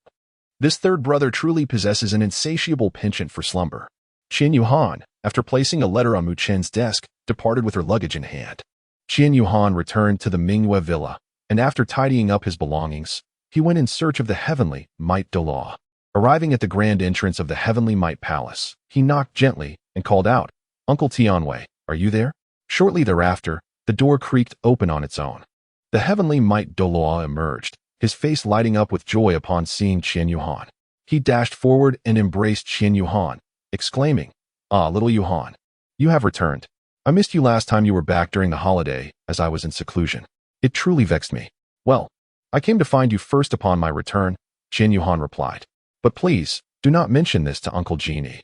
this third brother truly possesses an insatiable penchant for slumber." Qian Yuhan, after placing a letter on Mu Chen's desk, departed with her luggage in hand. Qian Yuhan returned to the Mingyue villa, and after tidying up his belongings, he went in search of the heavenly Might Douluo. Arriving at the grand entrance of the heavenly Might Palace, he knocked gently and called out, "Uncle Tianwei, are you there?" Shortly thereafter, the door creaked open on its own. The heavenly Might Douluo emerged, his face lighting up with joy upon seeing Qian Yuhan. He dashed forward and embraced Qian Yuhan, exclaiming, "Ah, little Yuhan, you have returned. I missed you last time you were back during the holiday, as I was in seclusion. It truly vexed me." "Well, I came to find you first upon my return," Qian Yuhan replied. "But please, do not mention this to Uncle Genie.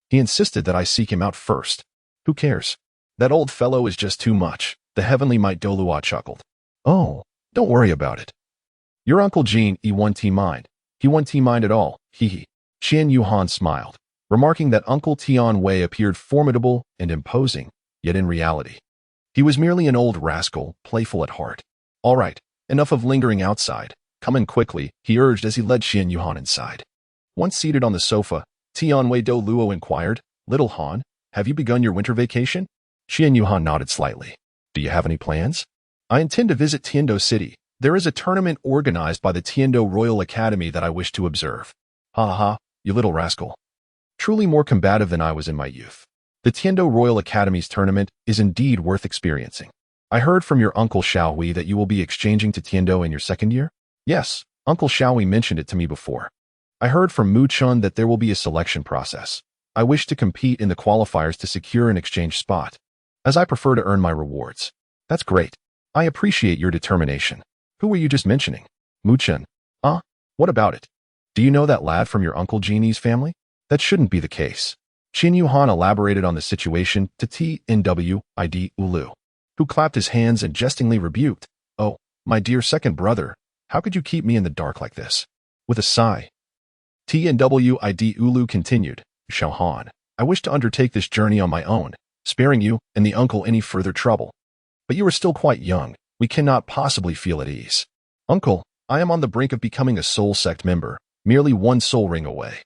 He insisted that I seek him out first." "Who cares? That old fellow is just too much," the heavenly Might Douluo chuckled. "Oh, don't worry about it. Your Uncle Jean, he won't mind. He won't mind at all, hee hee." Qian Yuhan smiled, remarking that Uncle Tianwei appeared formidable and imposing, yet in reality, he was merely an old rascal, playful at heart. "All right, enough of lingering outside. Come in quickly," he urged as he led Qian Yuhan inside. Once seated on the sofa, Tianwei Douluo inquired, "Little Han, have you begun your winter vacation?" Qian Yuhan nodded slightly. Do you have any plans? I intend to visit Tiando City. There is a tournament organized by the Tiando Royal Academy that I wish to observe. Ha ha ha, you little rascal. Truly more combative than I was in my youth. The Tiando Royal Academy's tournament is indeed worth experiencing. I heard from your uncle Xiaohui that you will be exchanging to Tiando in your second year? Yes, Uncle Xiaohui mentioned it to me before. I heard from Mu Chun that there will be a selection process. I wish to compete in the qualifiers to secure an exchange spot, as I prefer to earn my rewards. That's great. I appreciate your determination. Who were you just mentioning? Mu Chun. What about it? Do you know that lad from your Uncle Genie's family? That shouldn't be the case. Qin Yuhan elaborated on the situation to Transmigrated, Douluo, who clapped his hands and jestingly rebuked, "Oh, my dear second brother, how could you keep me in the dark like this?" With a sigh, Transmigrated Douluo continued, "Xiaohan, I wish to undertake this journey on my own, sparing you and the uncle any further trouble. But you are still quite young. We cannot possibly feel at ease. Uncle, I am on the brink of becoming a soul sect member, merely one soul ring away.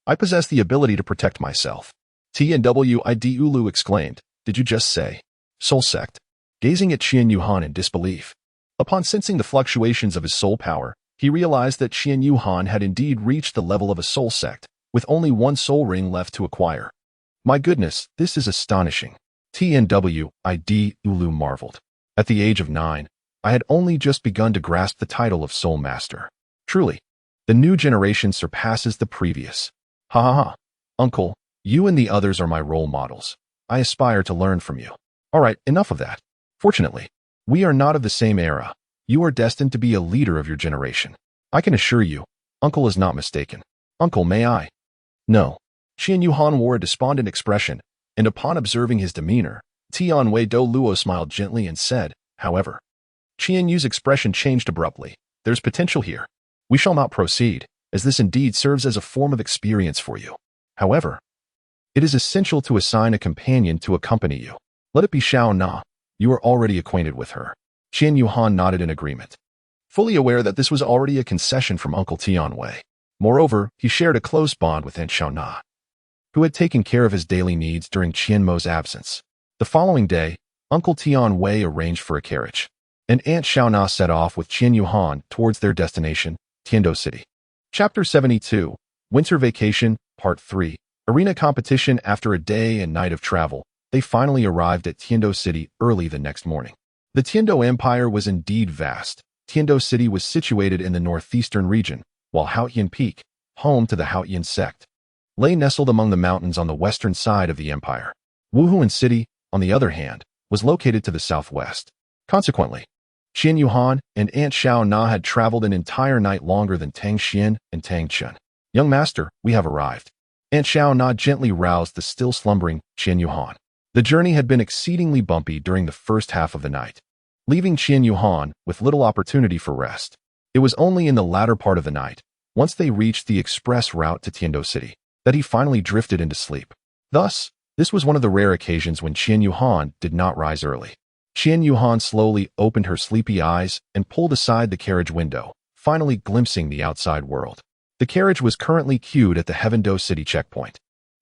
I possess the ability to protect myself." Transmigrated Douluo exclaimed, "Did you just say soul sect?" Gazing at Qian Yuhan in disbelief. Upon sensing the fluctuations of his soul power, he realized that Qian Yuhan had indeed reached the level of a soul sect, with only one soul ring left to acquire. My goodness, this is astonishing. Transmigrated Douluo marveled. At the age of 9, I had only just begun to grasp the title of Soul Master. Truly, the new generation surpasses the previous. Ha ha ha. Uncle, you and the others are my role models. I aspire to learn from you. All right, enough of that. Fortunately, we are not of the same era. You are destined to be a leader of your generation. I can assure you, Uncle is not mistaken. Uncle, may I? No. Qian Yuhan wore a despondent expression, and upon observing his demeanor, Douluo smiled gently and said, however, Qian Yu's expression changed abruptly. There's potential here. We shall not proceed, as this indeed serves as a form of experience for you. However, it is essential to assign a companion to accompany you. Let it be Xiao Na. You are already acquainted with her. Qian Yuhan nodded in agreement, fully aware that this was already a concession from Uncle Tianwei. Moreover, he shared a close bond with Aunt Xiao Na, who had taken care of his daily needs during Qian Mo's absence. The following day, Uncle Tianwei arranged for a carriage, and Aunt Xiao Na set off with Qian Yuhan towards their destination, Tiando City. Chapter 72, Winter Vacation, Part 3, Arena Competition. After a day and night of travel, they finally arrived at Tiando City early the next morning. The Tiando Empire was indeed vast. Tiando City was situated in the northeastern region, while Haotian Peak, home to the Haotian sect, lay nestled among the mountains on the western side of the empire. Wuhuan City, on the other hand, was located to the southwest. Consequently, Qian Yuhan and Aunt Xiao Na had traveled an entire night longer than Tang Xian and Tang Chun. "Young master, we have arrived." Aunt Xiao Na gently roused the still slumbering Qian Yuhan. The journey had been exceedingly bumpy during the first half of the night, leaving Qian Yuhan with little opportunity for rest. It was only in the latter part of the night, once they reached the express route to Tiando City, that he finally drifted into sleep. Thus, this was one of the rare occasions when Qian Yuhan did not rise early. Qian Yuhan slowly opened her sleepy eyes and pulled aside the carriage window, finally glimpsing the outside world. The carriage was currently queued at the Heavendo City checkpoint.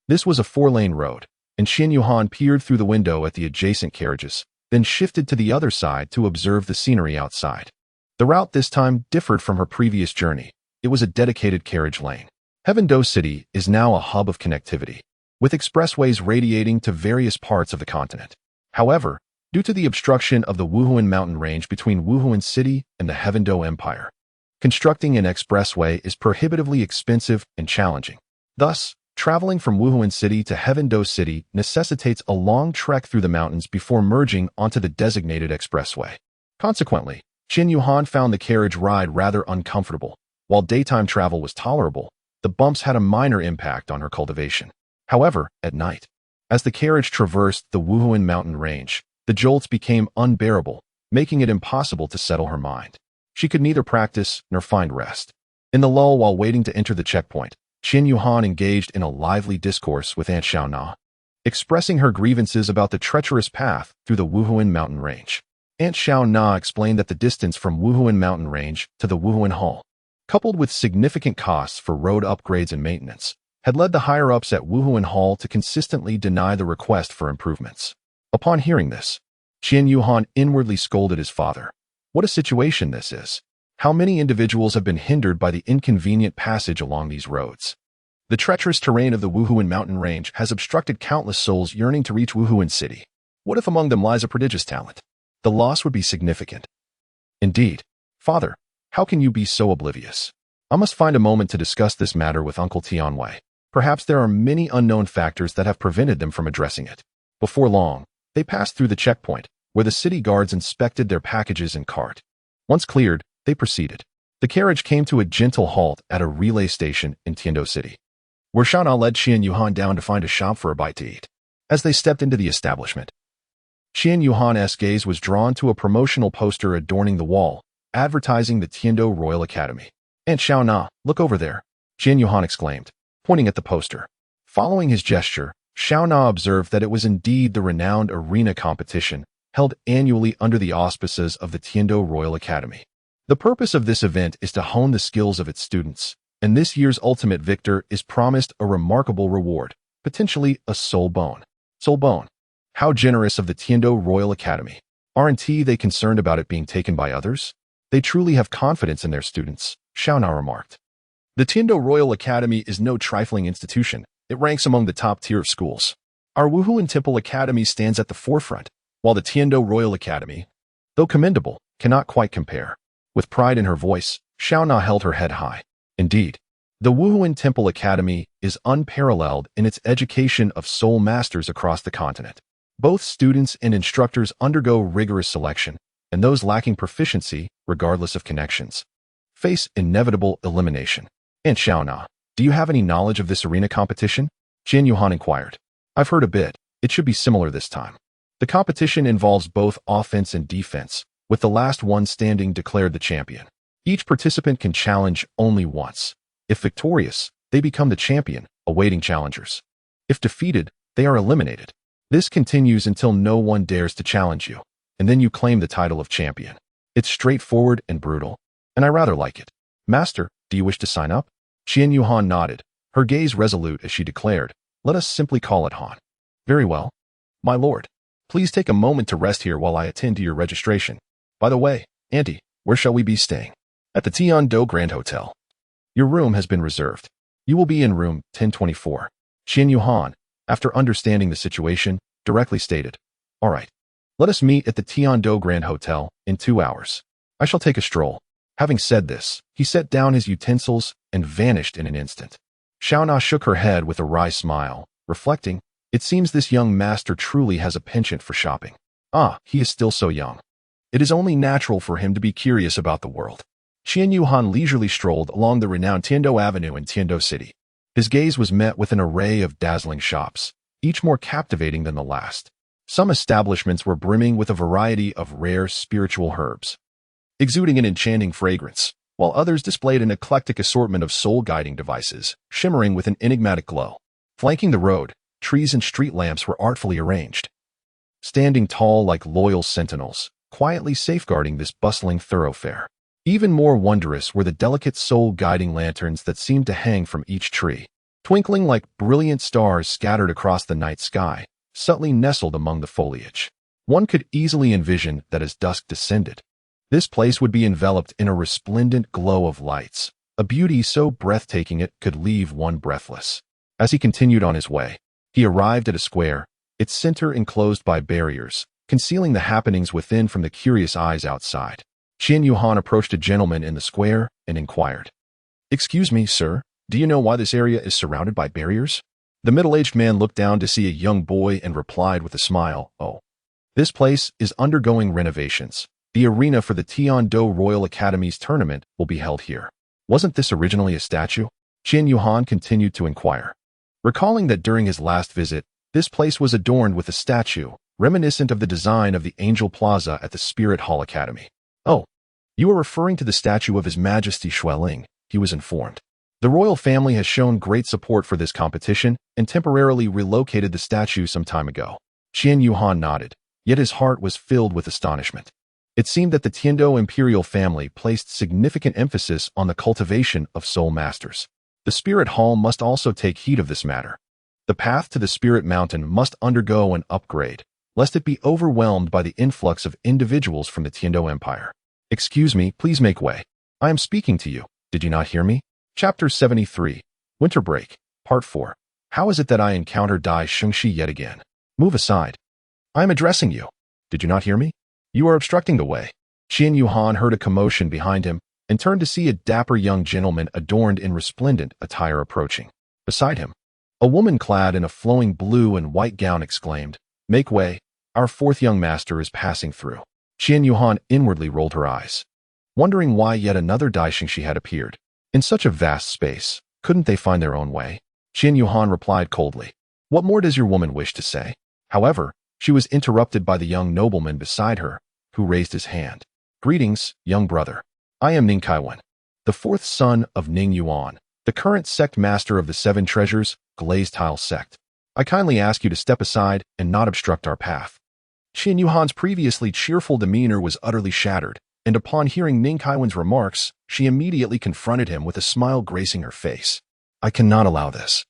This was a 4-lane road, and Qian Yuhan peered through the window at the adjacent carriages, then shifted to the other side to observe the scenery outside. The route this time differed from her previous journey. It was a dedicated carriage lane. Heavendo City is now a hub of connectivity, with expressways radiating to various parts of the continent. However, due to the obstruction of the Wuhuan mountain range between Wuhuan City and the Heavendo Empire, constructing an expressway is prohibitively expensive and challenging. Thus, traveling from Wuhuan City to Heavendo City necessitates a long trek through the mountains before merging onto the designated expressway. Consequently, Qian Yuhan found the carriage ride rather uncomfortable. While daytime travel was tolerable, the bumps had a minor impact on her cultivation. However, at night, as the carriage traversed the Wuhuan mountain range, the jolts became unbearable, making it impossible to settle her mind. She could neither practice nor find rest. In the lull while waiting to enter the checkpoint, Qian Yuhan engaged in a lively discourse with Aunt Xiao Na, expressing her grievances about the treacherous path through the Wuhuan mountain range. Aunt Xiao Na explained that the distance from Wuhuan mountain range to the Wuhuan Hall, coupled with significant costs for road upgrades and maintenance, had led the higher-ups at Wuhuan Hall to consistently deny the request for improvements. Upon hearing this, Qian Yuhan inwardly scolded his father. What a situation this is. How many individuals have been hindered by the inconvenient passage along these roads? The treacherous terrain of the Wuhuan mountain range has obstructed countless souls yearning to reach Wuhuan city. What if among them lies a prodigious talent? The loss would be significant. Indeed. Father, how can you be so oblivious? I must find a moment to discuss this matter with Uncle Tianwei. Perhaps there are many unknown factors that have prevented them from addressing it. Before long, they passed through the checkpoint, where the city guards inspected their packages and cart. Once cleared, they proceeded. The carriage came to a gentle halt at a relay station in Tiando City, where Xiaona led Qian Yuhan down to find a shop for a bite to eat. As they stepped into the establishment, Qian Yuhan's gaze was drawn to a promotional poster adorning the wall, advertising the Tiando Royal Academy. "Aunt Xiaona, look over there," Qian Yuhan exclaimed, pointing at the poster. Following his gesture, Xiaona observed that it was indeed the renowned arena competition held annually under the auspices of the Tiando Royal Academy. The purpose of this event is to hone the skills of its students, and this year's ultimate victor is promised a remarkable reward, potentially a soul bone. Soul bone. How generous of the Tiando Royal Academy. Aren't they concerned about it being taken by others? They truly have confidence in their students, Xiaona remarked. The Tiando Royal Academy is no trifling institution. It ranks among the top tier of schools. Our Wuhuan Temple Academy stands at the forefront, while the Tiando Royal Academy, though commendable, cannot quite compare. With pride in her voice, Xiaona held her head high. Indeed, the Wuhuan Temple Academy is unparalleled in its education of soul masters across the continent. Both students and instructors undergo rigorous selection, and those lacking proficiency, regardless of connections, face inevitable elimination. "Aunt Xiaona, do you have any knowledge of this arena competition?" Qian Yuhan inquired. "I've heard a bit. It should be similar this time. The competition involves both offense and defense, with the last one standing declared the champion. Each participant can challenge only once. If victorious, they become the champion, awaiting challengers. If defeated, they are eliminated. This continues until no one dares to challenge you, and then you claim the title of champion. It's straightforward and brutal, and I rather like it. Master, do you wish to sign up?" Qian Yuhan nodded, her gaze resolute as she declared, "Let us simply call it Han." "Very well. My lord, please take a moment to rest here while I attend to your registration. By the way, Auntie, where shall we be staying?" "At the Tiando Grand Hotel. Your room has been reserved. You will be in room 1024. Qian Yuhan, after understanding the situation, directly stated, "All right. Let us meet at the Tiando Grand Hotel in 2 hours. I shall take a stroll." Having said this, he set down his utensils and vanished in an instant. Xiaona shook her head with a wry smile, reflecting, "It seems this young master truly has a penchant for shopping. He is still so young. It is only natural for him to be curious about the world." Qian Yuhan leisurely strolled along the renowned Tiando Avenue in Tiando City. His gaze was met with an array of dazzling shops, each more captivating than the last. Some establishments were brimming with a variety of rare spiritual herbs, exuding an enchanting fragrance, while others displayed an eclectic assortment of soul-guiding devices, shimmering with an enigmatic glow. Flanking the road, trees and street lamps were artfully arranged, standing tall like loyal sentinels, quietly safeguarding this bustling thoroughfare. Even more wondrous were the delicate soul-guiding lanterns that seemed to hang from each tree, twinkling like brilliant stars scattered across the night sky, subtly nestled among the foliage. One could easily envision that as dusk descended, this place would be enveloped in a resplendent glow of lights, a beauty so breathtaking it could leave one breathless. As he continued on his way, he arrived at a square, its center enclosed by barriers, concealing the happenings within from the curious eyes outside. Qian Yuhan approached a gentleman in the square and inquired, "Excuse me, sir, do you know why this area is surrounded by barriers?" The middle-aged man looked down to see a young boy and replied with a smile, "Oh, this place is undergoing renovations. The arena for the Tiando Royal Academy's tournament will be held here." "Wasn't this originally a statue?" Qian Yuhan continued to inquire, recalling that during his last visit, this place was adorned with a statue, reminiscent of the design of the Angel Plaza at the Spirit Hall Academy. "Oh, you are referring to the statue of His Majesty Xueling," he was informed. "The royal family has shown great support for this competition and temporarily relocated the statue some time ago." Qian Yuhan nodded, yet his heart was filled with astonishment. It seemed that the Tiando imperial family placed significant emphasis on the cultivation of soul masters. The Spirit Hall must also take heed of this matter. The path to the Spirit Mountain must undergo an upgrade, lest it be overwhelmed by the influx of individuals from the Tiando Empire. Excuse me, please make way. I am speaking to you. Did you not hear me? Chapter 73. Winter Break, Part 4. How is it that I encounter Dai Shengshi yet again? Move aside. I am addressing you. Did you not hear me? You are obstructing the way. Qian Yuhan heard a commotion behind him and turned to see a dapper young gentleman adorned in resplendent attire approaching. Beside him, a woman clad in a flowing blue and white gown exclaimed, "Make way, our fourth young master is passing through." Qian Yuhan inwardly rolled her eyes, wondering why yet another Dai Shengshi had appeared. In such a vast space, couldn't they find their own way? Qian Yuhan replied coldly, "What more does your woman wish to say?" However, she was interrupted by the young nobleman beside her, who raised his hand. "Greetings, young brother. I am Ning Kaiwen, the fourth son of Ning Yuan, the current sect master of the Seven Treasures, Glazed Tile sect. I kindly ask you to step aside and not obstruct our path." Qian Yuhan's previously cheerful demeanor was utterly shattered, and upon hearing Ning Kaiwen's remarks, she immediately confronted him with a smile gracing her face. "I cannot allow this.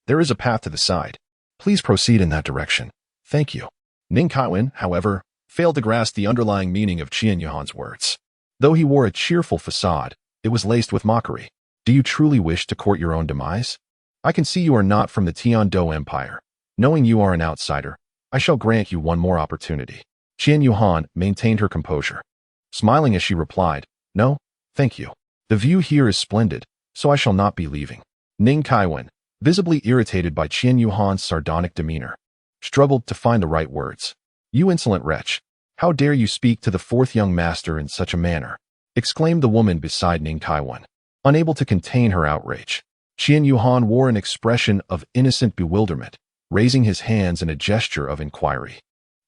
There is a path to the side. Please proceed in that direction. Thank you." Ning Kaiwen, however, failed to grasp the underlying meaning of Qian Yuhan's words. Though he wore a cheerful facade, it was laced with mockery. "Do you truly wish to court your own demise? I can see you are not from the Tiando Empire. Knowing you are an outsider, I shall grant you one more opportunity." Qian Yuhan maintained her composure, smiling as she replied, "No, thank you. The view here is splendid, so I shall not be leaving." Ning Kaiwen, visibly irritated by Qian Yuhan's sardonic demeanor, struggled to find the right words. "You insolent wretch, how dare you speak to the fourth young master in such a manner?" exclaimed the woman beside Ning Kaiwen, unable to contain her outrage. Qian Yuhan wore an expression of innocent bewilderment, raising his hands in a gesture of inquiry.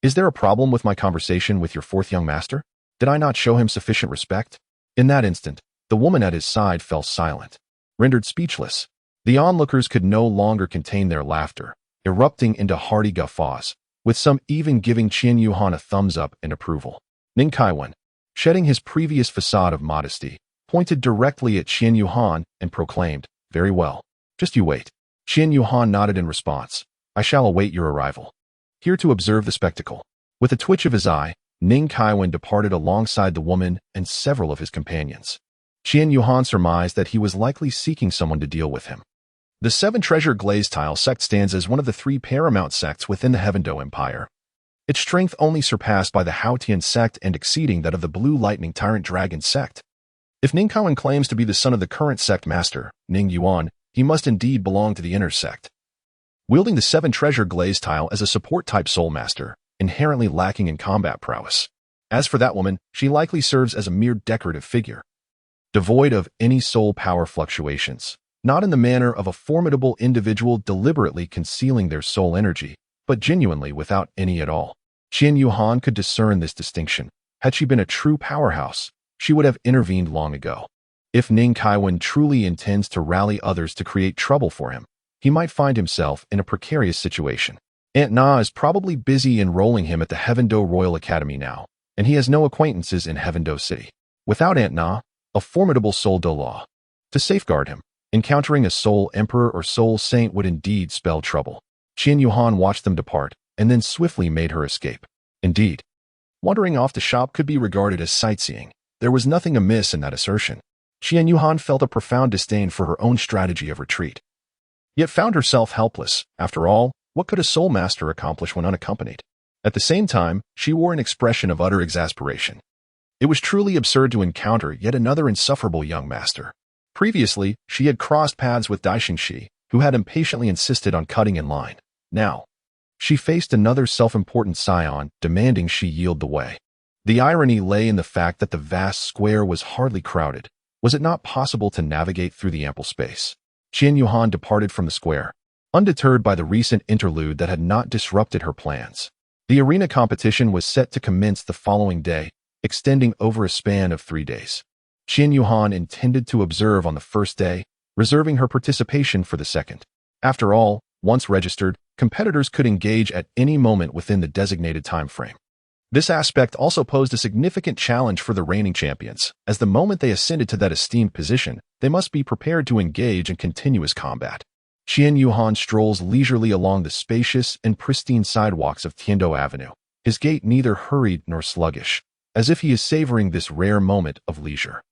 "Is there a problem with my conversation with your fourth young master? Did I not show him sufficient respect?" In that instant, the woman at his side fell silent, rendered speechless. The onlookers could no longer contain their laughter, erupting into hearty guffaws, with some even giving Qian Yuhan a thumbs up in approval. Ning Kaiwen, shedding his previous facade of modesty, pointed directly at Qian Yuhan and proclaimed, "Very well. Just you wait." Qian Yuhan nodded in response. "I shall await your arrival. Here to observe the spectacle." With a twitch of his eye, Ning Kaiwen departed alongside the woman and several of his companions. Qian Yuhan surmised that he was likely seeking someone to deal with him. The Seven Treasure Glazed Tile sect stands as one of the three paramount sects within the Heavendo Empire. Its strength only surpassed by the Haotian sect and exceeding that of the Blue Lightning Tyrant Dragon sect. If Ning Kaiwen claims to be the son of the current sect master, Ning Yuan, he must indeed belong to the inner sect. Wielding the Seven Treasure Glazed Tile as a support-type soul master, inherently lacking in combat prowess. As for that woman, she likely serves as a mere decorative figure, devoid of any soul power fluctuations, not in the manner of a formidable individual deliberately concealing their soul energy, but genuinely without any at all. Qian Yuhan could discern this distinction. Had she been a true powerhouse, she would have intervened long ago. If Ning Kaiwen truly intends to rally others to create trouble for him, he might find himself in a precarious situation. Aunt Na is probably busy enrolling him at the Heavendo Royal Academy now, and he has no acquaintances in Heavendo City. Without Aunt Na, a formidable soul Douluo to safeguard him, encountering a soul emperor or soul saint would indeed spell trouble. Qian Yuhan watched them depart, and then swiftly made her escape. Indeed, wandering off to shop could be regarded as sightseeing. There was nothing amiss in that assertion. Qian Yuhan felt a profound disdain for her own strategy of retreat, yet found herself helpless. After all, what could a soul master accomplish when unaccompanied? At the same time, she wore an expression of utter exasperation. It was truly absurd to encounter yet another insufferable young master. Previously, she had crossed paths with Dai Shengshi, who had impatiently insisted on cutting in line. Now, she faced another self-important scion, demanding she yield the way. The irony lay in the fact that the vast square was hardly crowded. Was it not possible to navigate through the ample space? Qian Yuhan departed from the square, undeterred by the recent interlude that had not disrupted her plans. The arena competition was set to commence the following day, extending over a span of 3 days. Qian Yuhan intended to observe on the first day, reserving her participation for the second. After all, once registered, competitors could engage at any moment within the designated time frame. This aspect also posed a significant challenge for the reigning champions, as the moment they ascended to that esteemed position, they must be prepared to engage in continuous combat. Qian Yuhan strolls leisurely along the spacious and pristine sidewalks of Tiando Avenue, his gait neither hurried nor sluggish, as if he is savoring this rare moment of leisure.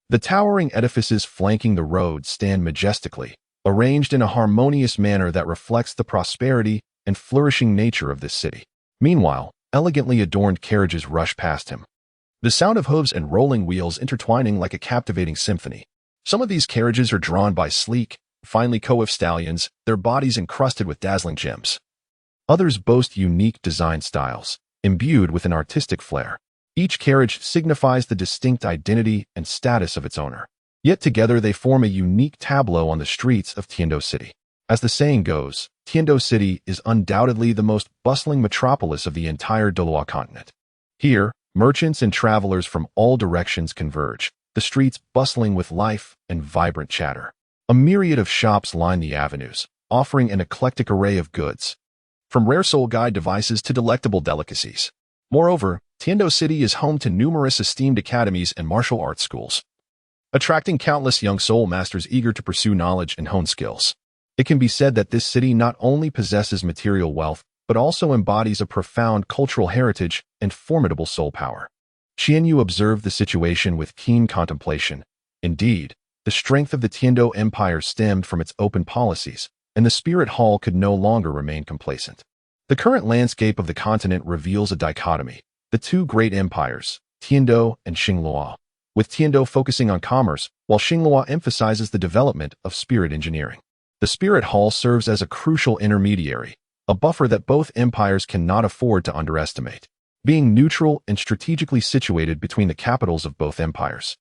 The towering edifices flanking the road stand majestically, arranged in a harmonious manner that reflects the prosperity and flourishing nature of this city. Meanwhile, elegantly adorned carriages rush past him, the sound of hooves and rolling wheels intertwining like a captivating symphony. Some of these carriages are drawn by sleek, finely coiffed stallions, their bodies encrusted with dazzling gems. Others boast unique design styles, imbued with an artistic flair. Each carriage signifies the distinct identity and status of its owner. Yet together they form a unique tableau on the streets of Tiando City. As the saying goes, Tiando City is undoubtedly the most bustling metropolis of the entire Douluo continent. Here, merchants and travelers from all directions converge, the streets bustling with life and vibrant chatter. A myriad of shops line the avenues, offering an eclectic array of goods, from rare soul guide devices to delectable delicacies. Moreover, Tiando City is home to numerous esteemed academies and martial arts schools, attracting countless young soul masters eager to pursue knowledge and hone skills. It can be said that this city not only possesses material wealth, but also embodies a profound cultural heritage and formidable soul power. Qianyu observed the situation with keen contemplation. Indeed, the strength of the Tiando Empire stemmed from its open policies, and the Spirit Hall could no longer remain complacent. The current landscape of the continent reveals a dichotomy: the two great empires, Tiando and Xingluo, with Tiando focusing on commerce, while Xingluo emphasizes the development of spirit engineering. The Spirit Hall serves as a crucial intermediary, a buffer that both empires cannot afford to underestimate, being neutral and strategically situated between the capitals of both empires.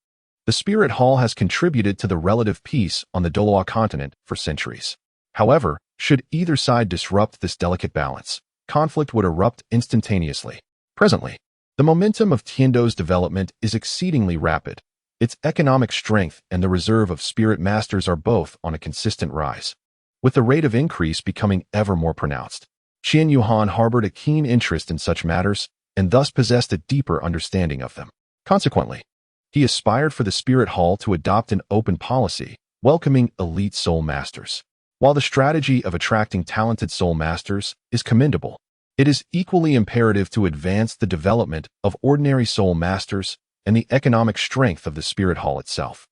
The Spirit Hall has contributed to the relative peace on the Douluo continent for centuries. However, should either side disrupt this delicate balance, conflict would erupt instantaneously. Presently, the momentum of Tiando's development is exceedingly rapid. Its economic strength and the reserve of spirit masters are both on a consistent rise, with the rate of increase becoming ever more pronounced. Qian Yuhan harbored a keen interest in such matters, and thus possessed a deeper understanding of them. Consequently, he aspired for the Spirit Hall to adopt an open policy, welcoming elite soul masters. While the strategy of attracting talented soul masters is commendable, it is equally imperative to advance the development of ordinary soul masters and the economic strength of the Spirit Hall itself.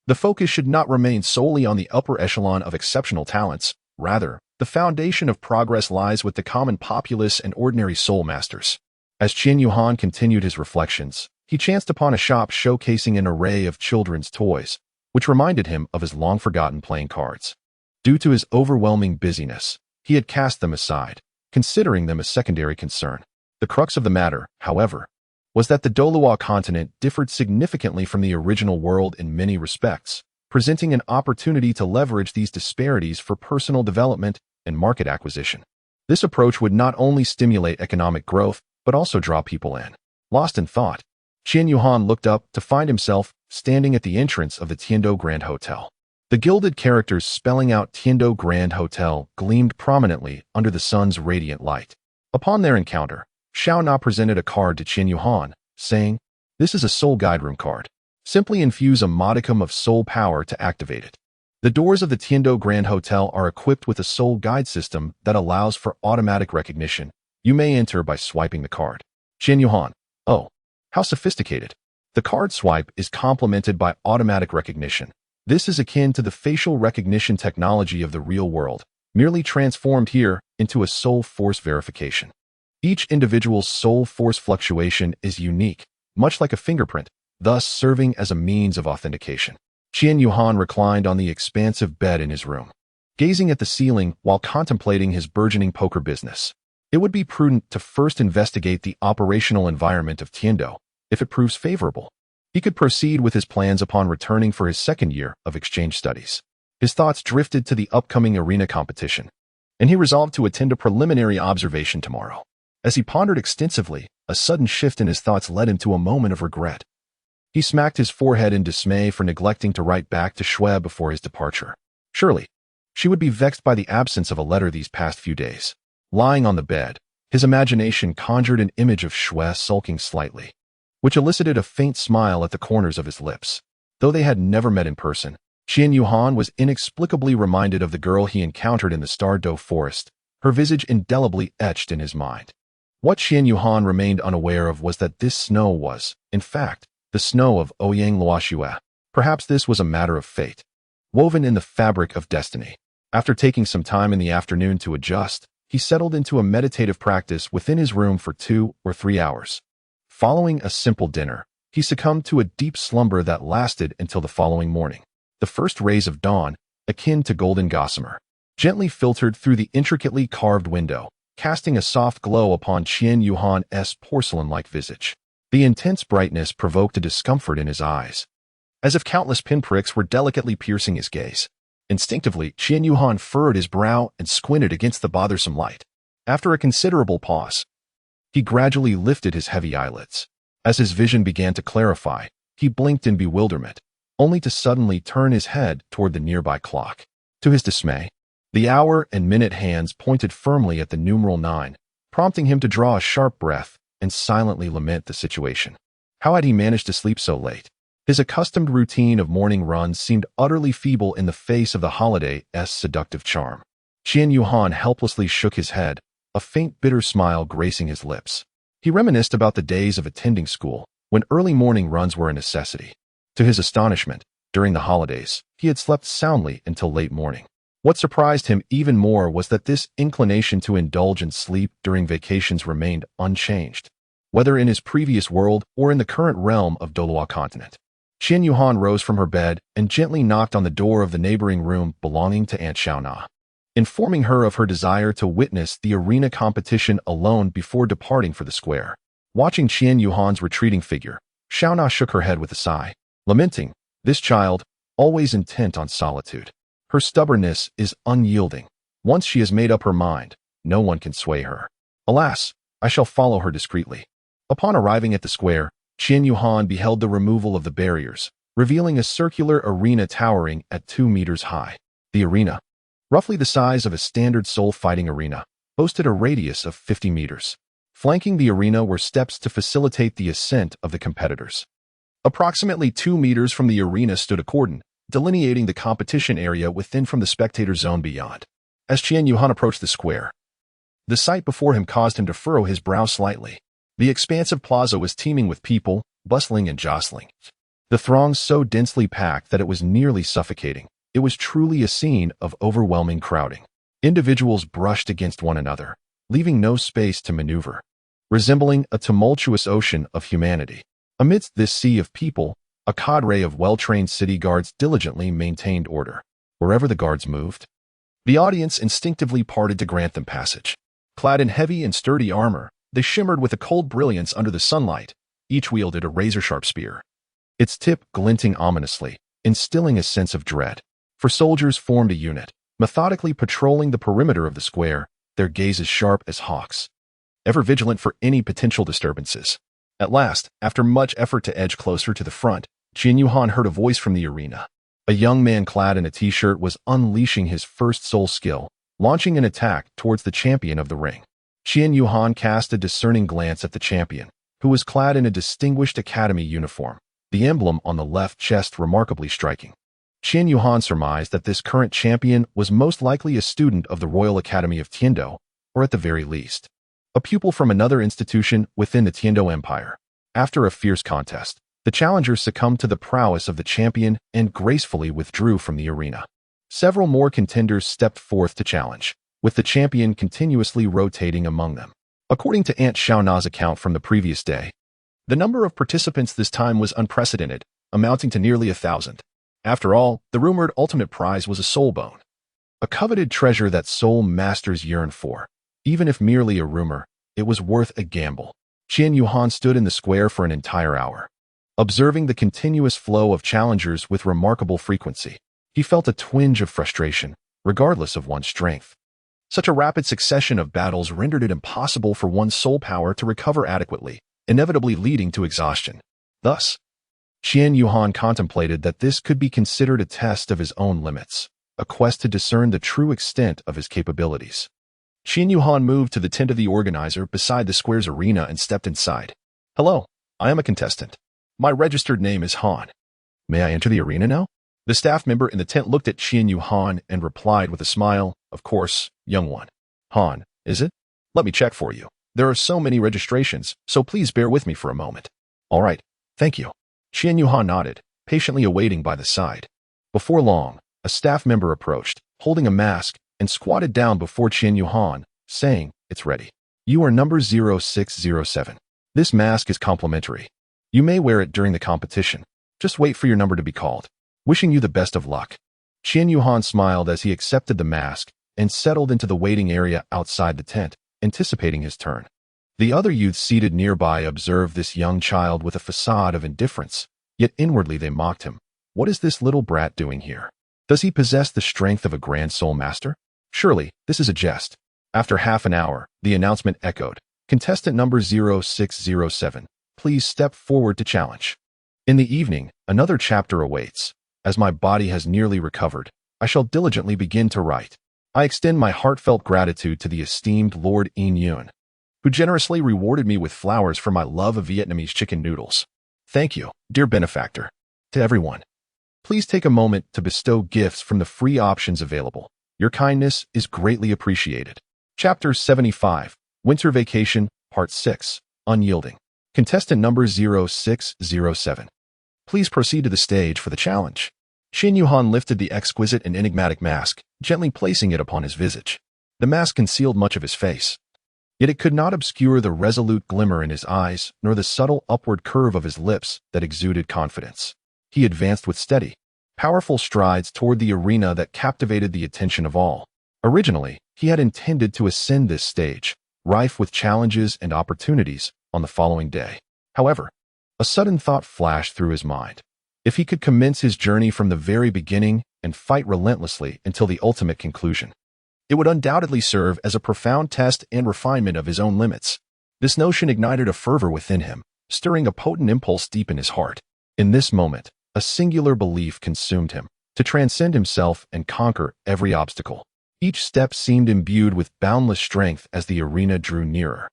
The focus should not remain solely on the upper echelon of exceptional talents. Rather, the foundation of progress lies with the common populace and ordinary soul masters. As Qian Yuhan continued his reflections, he chanced upon a shop showcasing an array of children's toys, which reminded him of his long-forgotten playing cards. Due to his overwhelming busyness, he had cast them aside, considering them a secondary concern. The crux of the matter, however, was that the Douluo continent differed significantly from the original world in many respects, presenting an opportunity to leverage these disparities for personal development and market acquisition. This approach would not only stimulate economic growth, but also draw people in. Lost in thought, Qian Yuhan looked up to find himself standing at the entrance of the Tiando Grand Hotel. The gilded characters spelling out Tiando Grand Hotel gleamed prominently under the sun's radiant light. Upon their encounter, Xiao Na presented a card to Qian Yuhan, saying, "This is a soul guide room card. Simply infuse a modicum of soul power to activate it." The doors of the Tiando Grand Hotel are equipped with a soul guide system that allows for automatic recognition. You may enter by swiping the card. Qian Yuhan, oh, how sophisticated. The card swipe is complemented by automatic recognition. This is akin to the facial recognition technology of the real world, merely transformed here into a soul force verification. Each individual's soul force fluctuation is unique, much like a fingerprint, thus serving as a means of authentication. Qian Yuhan reclined on the expansive bed in his room, gazing at the ceiling while contemplating his burgeoning poker business. It would be prudent to first investigate the operational environment of Tiando. If it proves favorable, he could proceed with his plans upon returning for his second year of exchange studies. His thoughts drifted to the upcoming arena competition, and he resolved to attend a preliminary observation tomorrow. As he pondered extensively, a sudden shift in his thoughts led him to a moment of regret. He smacked his forehead in dismay for neglecting to write back to Xue before his departure. Surely, she would be vexed by the absence of a letter these past few days. Lying on the bed, his imagination conjured an image of Xue sulking slightly, which elicited a faint smile at the corners of his lips. Though they had never met in person, Qian Yuhan was inexplicably reminded of the girl he encountered in the Stardow forest, her visage indelibly etched in his mind. What Qian Yuhan remained unaware of was that this snow was, in fact, the snow of Ouyang Luoxue. Perhaps this was a matter of fate, woven in the fabric of destiny. After taking some time in the afternoon to adjust, he settled into a meditative practice within his room for 2 or 3 hours. Following a simple dinner, he succumbed to a deep slumber that lasted until the following morning. The first rays of dawn, akin to golden gossamer, gently filtered through the intricately carved window, casting a soft glow upon Qian Yuhan's porcelain-like visage. The intense brightness provoked a discomfort in his eyes, as if countless pinpricks were delicately piercing his gaze. Instinctively, Qian Yuhan furrowed his brow and squinted against the bothersome light. After a considerable pause, he gradually lifted his heavy eyelids. As his vision began to clarify, he blinked in bewilderment, only to suddenly turn his head toward the nearby clock. To his dismay, the hour and minute hands pointed firmly at the numeral 9, prompting him to draw a sharp breath and silently lament the situation. How had he managed to sleep so late? His accustomed routine of morning runs seemed utterly feeble in the face of the holiday's seductive charm. Qian Yuhan helplessly shook his head, a faint bitter smile gracing his lips. He reminisced about the days of attending school, when early morning runs were a necessity. To his astonishment, during the holidays, he had slept soundly until late morning. What surprised him even more was that this inclination to indulge in sleep during vacations remained unchanged, whether in his previous world or in the current realm of Douluo continent. Qian Yuhan rose from her bed and gently knocked on the door of the neighboring room belonging to Aunt Xiaona, informing her of her desire to witness the arena competition alone before departing for the square. Watching Qian Yuhan's retreating figure, Xiaona shook her head with a sigh, lamenting, "This child, always intent on solitude. Her stubbornness is unyielding. Once she has made up her mind, no one can sway her. Alas, I shall follow her discreetly." Upon arriving at the square, Qian Yuhan beheld the removal of the barriers, revealing a circular arena towering at 2 meters high. The arena, roughly the size of a standard soul fighting arena, boasted a radius of 50 meters. Flanking the arena were steps to facilitate the ascent of the competitors. Approximately 2 meters from the arena stood a cordon, delineating the competition area within from the spectator zone beyond. As Qian Yuhan approached the square, the sight before him caused him to furrow his brow slightly. The expansive plaza was teeming with people, bustling and jostling. The throng so densely packed that it was nearly suffocating. It was truly a scene of overwhelming crowding. Individuals brushed against one another, leaving no space to maneuver, resembling a tumultuous ocean of humanity. Amidst this sea of people, a cadre of well-trained city guards diligently maintained order. Wherever the guards moved, the audience instinctively parted to grant them passage. Clad in heavy and sturdy armor, they shimmered with a cold brilliance under the sunlight. Each wielded a razor-sharp spear, its tip glinting ominously, instilling a sense of dread. For soldiers formed a unit, methodically patrolling the perimeter of the square, their gazes sharp as hawks, ever vigilant for any potential disturbances. At last, after much effort to edge closer to the front, Qian Yuhan heard a voice from the arena. A young man clad in a t-shirt was unleashing his first soul skill, launching an attack towards the champion of the ring. Qian Yuhan cast a discerning glance at the champion, who was clad in a distinguished academy uniform, the emblem on the left chest remarkably striking. Qian Yuhan surmised that this current champion was most likely a student of the Royal Academy of Tiando, or at the very least, a pupil from another institution within the Tiando Empire. After a fierce contest, the challengers succumbed to the prowess of the champion and gracefully withdrew from the arena. Several more contenders stepped forth to challenge, with the champion continuously rotating among them. According to Aunt Xiaona's account from the previous day, the number of participants this time was unprecedented, amounting to nearly 1,000. After all, the rumored ultimate prize was a soul bone, a coveted treasure that soul masters yearn for. Even if merely a rumor, it was worth a gamble. Qian Yuhan stood in the square for an entire hour, observing the continuous flow of challengers with remarkable frequency. He felt a twinge of frustration, regardless of one's strength. Such a rapid succession of battles rendered it impossible for one's soul power to recover adequately, inevitably leading to exhaustion. Thus, Qian Yuhan contemplated that this could be considered a test of his own limits, a quest to discern the true extent of his capabilities. Qian Yuhan moved to the tent of the organizer beside the square's arena and stepped inside. "Hello, I am a contestant. My registered name is Han. May I enter the arena now?" The staff member in the tent looked at Qianyu Han and replied with a smile, "Of course, young one." "Han, is it? Let me check for you. There are so many registrations, so please bear with me for a moment." "All right, thank you." Qianyu Han nodded, patiently awaiting by the side. Before long, a staff member approached, holding a mask, and squatted down before Qianyu Han, saying, "It's ready. You are number 0607. This mask is complimentary. You may wear it during the competition. Just wait for your number to be called. Wishing you the best of luck." Qianyu Han smiled as he accepted the mask and settled into the waiting area outside the tent, anticipating his turn. The other youths seated nearby observed this young child with a facade of indifference, yet inwardly they mocked him. What is this little brat doing here? Does he possess the strength of a grand soul master? Surely, this is a jest. After half an hour, the announcement echoed. "Contestant number 0607, please step forward to challenge." In the evening, another chapter awaits. As my body has nearly recovered, I shall diligently begin to write. I extend my heartfelt gratitude to the esteemed Lord In Yun, who generously rewarded me with flowers for my love of Vietnamese chicken noodles. Thank you, dear benefactor. To everyone, please take a moment to bestow gifts from the free options available. Your kindness is greatly appreciated. Chapter 75, Winter Vacation, Part 6, Unyielding. Contestant number 0607. Please proceed to the stage for the challenge. Qianyu Han lifted the exquisite and enigmatic mask, gently placing it upon his visage. The mask concealed much of his face, yet it could not obscure the resolute glimmer in his eyes, nor the subtle upward curve of his lips that exuded confidence. He advanced with steady, powerful strides toward the arena that captivated the attention of all. Originally, he had intended to ascend this stage, rife with challenges and opportunities, on the following day. However, a sudden thought flashed through his mind. If he could commence his journey from the very beginning and fight relentlessly until the ultimate conclusion, it would undoubtedly serve as a profound test and refinement of his own limits. This notion ignited a fervor within him, stirring a potent impulse deep in his heart. In this moment, a singular belief consumed him, to transcend himself and conquer every obstacle. Each step seemed imbued with boundless strength as the arena drew nearer,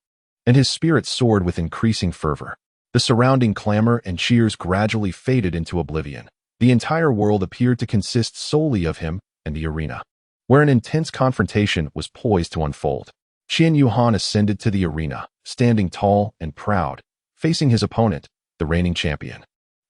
and his spirit soared with increasing fervor. The surrounding clamor and cheers gradually faded into oblivion. The entire world appeared to consist solely of him and the arena, where an intense confrontation was poised to unfold. Qianyu Han ascended to the arena, standing tall and proud, facing his opponent, the reigning champion,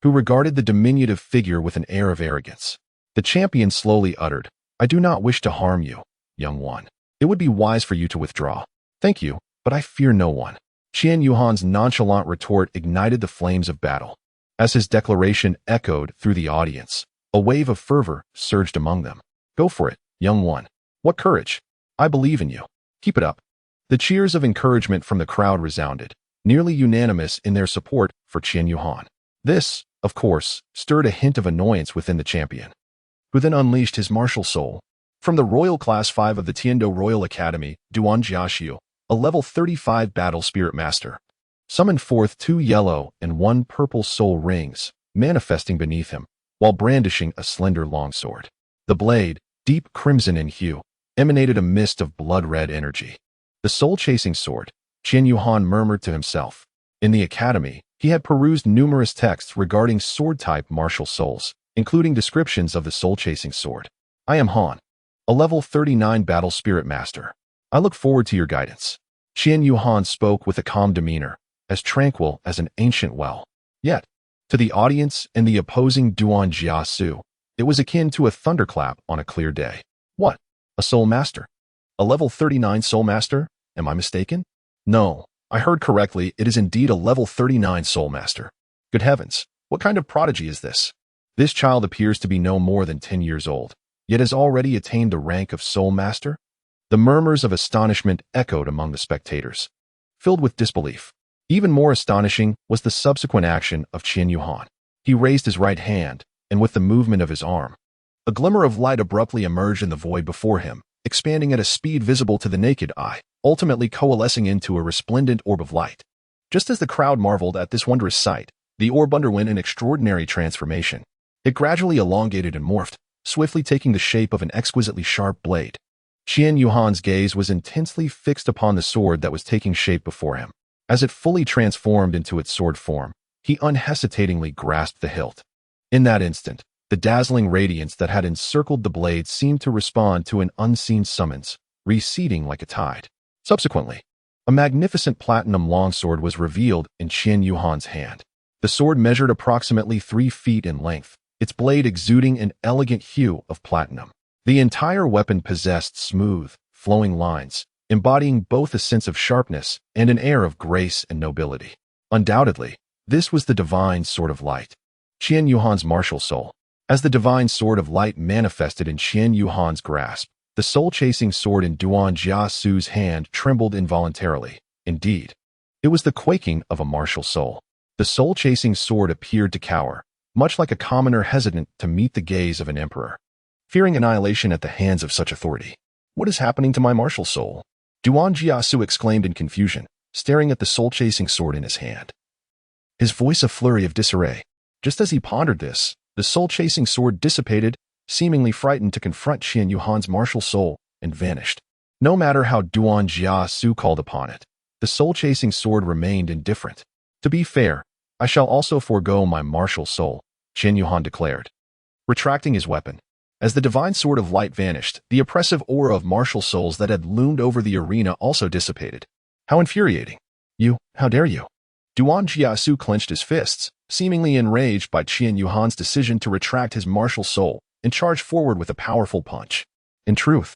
who regarded the diminutive figure with an air of arrogance. The champion slowly uttered, "I do not wish to harm you, young one. It would be wise for you to withdraw." "Thank you, but I fear no one." Qianyu Han's nonchalant retort ignited the flames of battle. As his declaration echoed through the audience, a wave of fervor surged among them. "Go for it, young one. What courage! I believe in you. Keep it up." The cheers of encouragement from the crowd resounded, nearly unanimous in their support for Qianyu Han. This, of course, stirred a hint of annoyance within the champion, who then unleashed his martial soul. From the Royal Class 5 of the Tiando Royal Academy, Duan Jiaxiu, a level 35 battle spirit master, summoned forth 2 yellow and 1 purple soul rings, manifesting beneath him, while brandishing a slender longsword. The blade, deep crimson in hue, emanated a mist of blood-red energy. The soul-chasing sword, Qianyu Han murmured to himself. In the academy, he had perused numerous texts regarding sword-type martial souls, including descriptions of the soul-chasing sword. "I am Han, a level 39 battle spirit master. I look forward to your guidance." Qianyu Han spoke with a calm demeanor, as tranquil as an ancient well. Yet, to the audience and the opposing Duan Jiasu, it was akin to a thunderclap on a clear day. "What? A soul master? A level 39 soul master? Am I mistaken?" "No, I heard correctly. It is indeed a level 39 soul master." "Good heavens, what kind of prodigy is this? This child appears to be no more than 10 years old, yet has already attained the rank of soul master?" The murmurs of astonishment echoed among the spectators, filled with disbelief. Even more astonishing was the subsequent action of Qianyu Han. He raised his right hand, and with the movement of his arm, a glimmer of light abruptly emerged in the void before him, expanding at a speed visible to the naked eye, ultimately coalescing into a resplendent orb of light. Just as the crowd marveled at this wondrous sight, the orb underwent an extraordinary transformation. It gradually elongated and morphed, swiftly taking the shape of an exquisitely sharp blade. Qianyu Han's gaze was intensely fixed upon the sword that was taking shape before him. As it fully transformed into its sword form, he unhesitatingly grasped the hilt. In that instant, The dazzling radiance that had encircled the blade seemed to respond to an unseen summons, receding like a tide. Subsequently, a magnificent platinum longsword was revealed in Qian Yuhan's hand. The sword measured approximately 3 feet in length, its blade exuding an elegant hue of platinum. The entire weapon possessed smooth, flowing lines, embodying both a sense of sharpness and an air of grace and nobility. Undoubtedly, this was the divine sword of light, Qian Yuhan's martial soul. As the divine sword of light manifested in Qian Yuhan's grasp, the soul-chasing sword in Duan Jiasu's hand trembled involuntarily. Indeed, it was the quaking of a martial soul. The soul-chasing sword appeared to cower, much like a commoner hesitant to meet the gaze of an emperor, fearing annihilation at the hands of such authority. "What is happening to my martial soul?" Duan Jiasu exclaimed in confusion, staring at the soul-chasing sword in his hand. His voice a flurry of disarray. Just as he pondered this, the soul-chasing sword dissipated, seemingly frightened to confront Qian Yuhan's martial soul, and vanished. No matter how Duan Jiasu called upon it, the soul-chasing sword remained indifferent. "To be fair, I shall also forego my martial soul," Qian Yuhan declared, retracting his weapon. As the divine sword of light vanished, the oppressive aura of martial souls that had loomed over the arena also dissipated. "How infuriating! How dare you?" Duan Jiasu clenched his fists, seemingly enraged by Qian Yuhan's decision to retract his martial soul and charged forward with a powerful punch. In truth,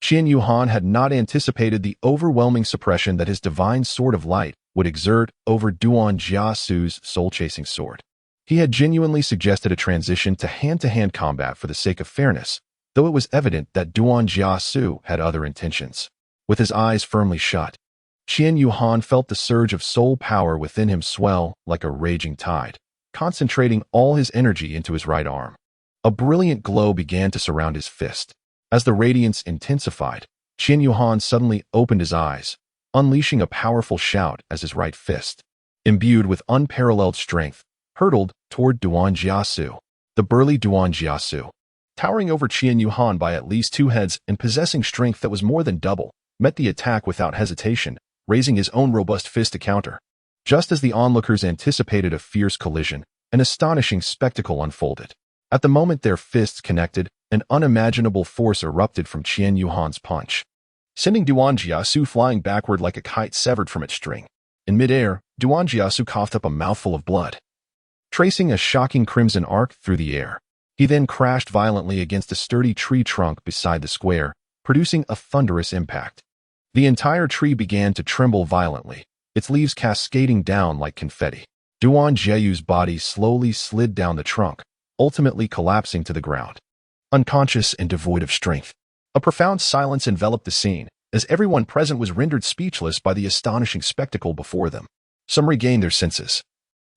Qian Yuhan had not anticipated the overwhelming suppression that his divine sword of light would exert over Duan Jiasu's soul-chasing sword. He had genuinely suggested a transition to hand-to-hand combat for the sake of fairness, though it was evident that Duan Jiasu had other intentions. With his eyes firmly shut, Qian Yuhan felt the surge of soul power within him swell like a raging tide, concentrating all his energy into his right arm. A brilliant glow began to surround his fist. As the radiance intensified, Qian Yuhan suddenly opened his eyes, unleashing a powerful shout as his right fist, imbued with unparalleled strength, hurtled toward Duan Jiasu. The burly Duan Jiasu, towering over Qian Yuhan by at least 2 heads and possessing strength that was more than double, met the attack without hesitation, raising his own robust fist to counter. Just as the onlookers anticipated a fierce collision, an astonishing spectacle unfolded. At the moment their fists connected, an unimaginable force erupted from Qian Yuhan's punch, sending Duan Jiasu flying backward like a kite severed from its string. In midair, Duan Jiasu coughed up a mouthful of blood, tracing a shocking crimson arc through the air. He then crashed violently against a sturdy tree trunk beside the square, producing a thunderous impact. The entire tree began to tremble violently, its leaves cascading down like confetti. Duan Jiayu's body slowly slid down the trunk, ultimately collapsing to the ground, unconscious and devoid of strength. A profound silence enveloped the scene, as everyone present was rendered speechless by the astonishing spectacle before them. Some regained their senses,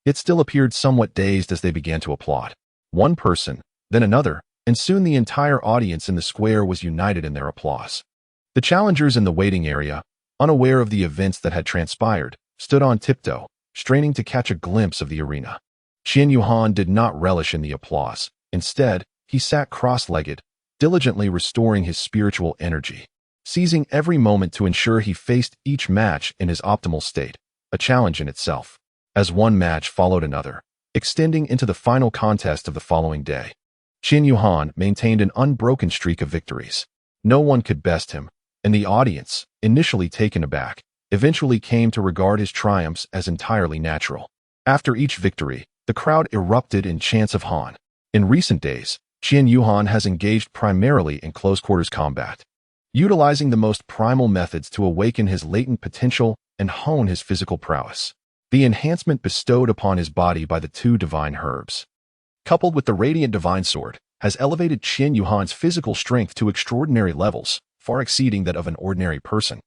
yet still appeared somewhat dazed as they began to applaud. One person, then another, and soon the entire audience in the square was united in their applause. The challengers in the waiting area, unaware of the events that had transpired, stood on tiptoe, straining to catch a glimpse of the arena. Qian Yuhan did not relish in the applause. Instead, he sat cross-legged, diligently restoring his spiritual energy, seizing every moment to ensure he faced each match in his optimal state, a challenge in itself. As one match followed another, extending into the final contest of the following day, Qian Yuhan maintained an unbroken streak of victories. No one could best him, and the audience, initially taken aback, eventually came to regard his triumphs as entirely natural. After each victory, the crowd erupted in chants of Han. In recent days, Qian Yuhan has engaged primarily in close-quarters combat, utilizing the most primal methods to awaken his latent potential and hone his physical prowess. The enhancement bestowed upon his body by the 2 divine herbs, coupled with the radiant divine sword, has elevated Qian Yuhan's physical strength to extraordinary levels, far exceeding that of an ordinary person.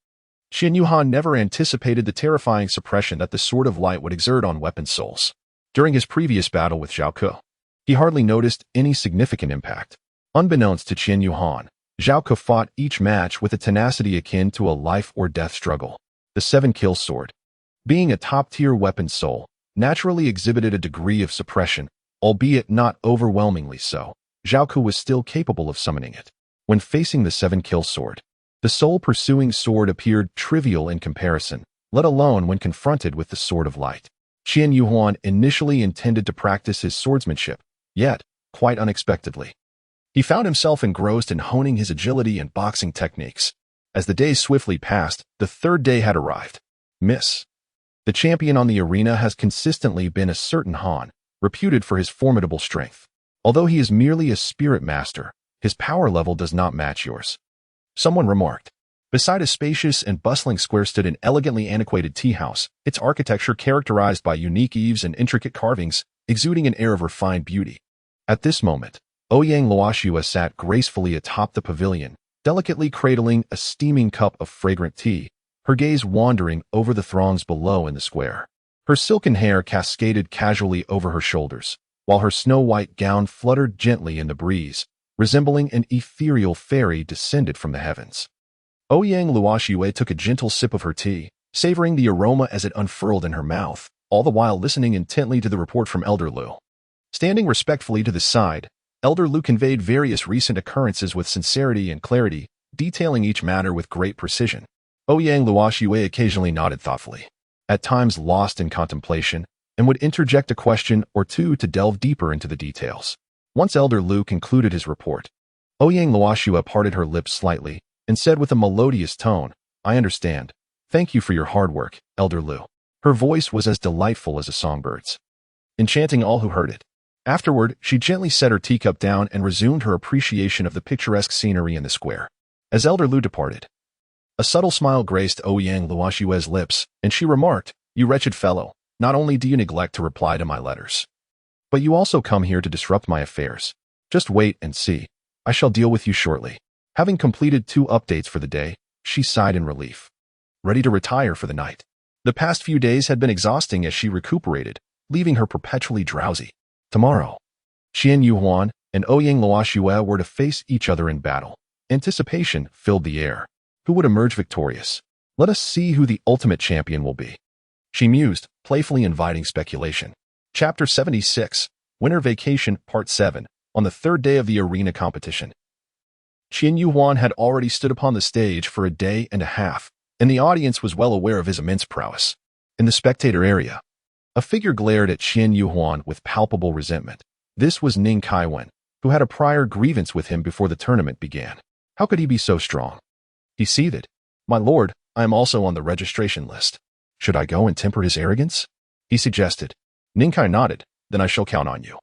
Qian Yuhan never anticipated the terrifying suppression that the Sword of Light would exert on weapon souls. During his previous battle with Zhao Ke, he hardly noticed any significant impact. Unbeknownst to Qian Yuhan, Zhao Ke fought each match with a tenacity akin to a life-or-death struggle. The 7-kill sword, being a top-tier weapon soul, naturally exhibited a degree of suppression, albeit not overwhelmingly so. Zhao Ke was still capable of summoning it. When facing the 7-kill sword, the soul-pursuing sword appeared trivial in comparison, let alone when confronted with the Sword of Light. Qian Yuhan initially intended to practice his swordsmanship, yet, quite unexpectedly. He found himself engrossed in honing his agility and boxing techniques. As the days swiftly passed, the third day had arrived. Miss. The champion on the arena has consistently been a certain Han, reputed for his formidable strength. Although he is merely a spirit master, his power level does not match yours. Someone remarked. Beside a spacious and bustling square stood an elegantly antiquated tea house, its architecture characterized by unique eaves and intricate carvings, exuding an air of refined beauty. At this moment, Ouyang Luoxue sat gracefully atop the pavilion, delicately cradling a steaming cup of fragrant tea, her gaze wandering over the throngs below in the square. Her silken hair cascaded casually over her shoulders, while her snow-white gown fluttered gently in the breeze, resembling an ethereal fairy descended from the heavens. Ouyang Luoxue took a gentle sip of her tea, savoring the aroma as it unfurled in her mouth, all the while listening intently to the report from Elder Lu. Standing respectfully to the side, Elder Lu conveyed various recent occurrences with sincerity and clarity, detailing each matter with great precision. Ouyang Luoxue occasionally nodded thoughtfully, at times lost in contemplation, and would interject a question or two to delve deeper into the details. Once Elder Lu concluded his report, Ouyang Luoxue parted her lips slightly and said with a melodious tone, "I understand. Thank you for your hard work, Elder Lu." Her voice was as delightful as a songbird's, enchanting all who heard it. Afterward, she gently set her teacup down and resumed her appreciation of the picturesque scenery in the square. As Elder Lu departed, a subtle smile graced Ouyang Luoxue's lips, and she remarked, "You wretched fellow, not only do you neglect to reply to my letters, but you also come here to disrupt my affairs. Just wait and see. I shall deal with you shortly." Having completed 2 updates for the day, she sighed in relief, ready to retire for the night. The past few days had been exhausting as she recuperated, leaving her perpetually drowsy. Tomorrow, Qian Yuhuan and Ouyang Luoxue were to face each other in battle. Anticipation filled the air. Who would emerge victorious? Let us see who the ultimate champion will be, she mused, playfully inviting speculation. Chapter 76, Winter Vacation, Part 7, on the third day of the arena competition. Qian Yuhuan had already stood upon the stage for a day and a half, and the audience was well aware of his immense prowess. In the spectator area, a figure glared at Qian Yuhuan with palpable resentment. This was Ning Kaiwen, who had a prior grievance with him before the tournament began. How could he be so strong? He seethed. "My lord, I am also on the registration list. Should I go and temper his arrogance?" he suggested. Ning Kai nodded. "Then I shall count on you."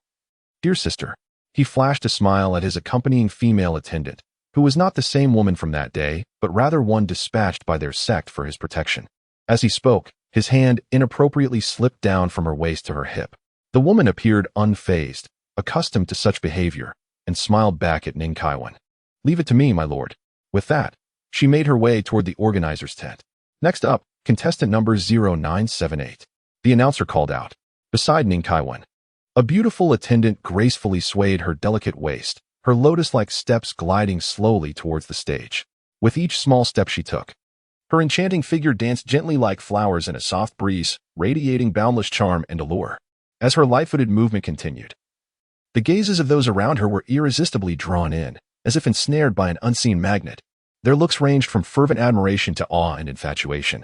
"Dear sister." He flashed a smile at his accompanying female attendant, who was not the same woman from that day, but rather one dispatched by their sect for his protection. As he spoke, his hand inappropriately slipped down from her waist to her hip. The woman appeared unfazed, accustomed to such behavior, and smiled back at Ning Kaiwen. "Leave it to me, my lord." With that, she made her way toward the organizer's tent. Next up, contestant number 0978. The announcer called out. Beside Ning Kaiwen, a beautiful attendant gracefully swayed her delicate waist, her lotus-like steps gliding slowly towards the stage. With each small step she took, her enchanting figure danced gently like flowers in a soft breeze, radiating boundless charm and allure. As her light-footed movement continued, the gazes of those around her were irresistibly drawn in, as if ensnared by an unseen magnet. Their looks ranged from fervent admiration to awe and infatuation,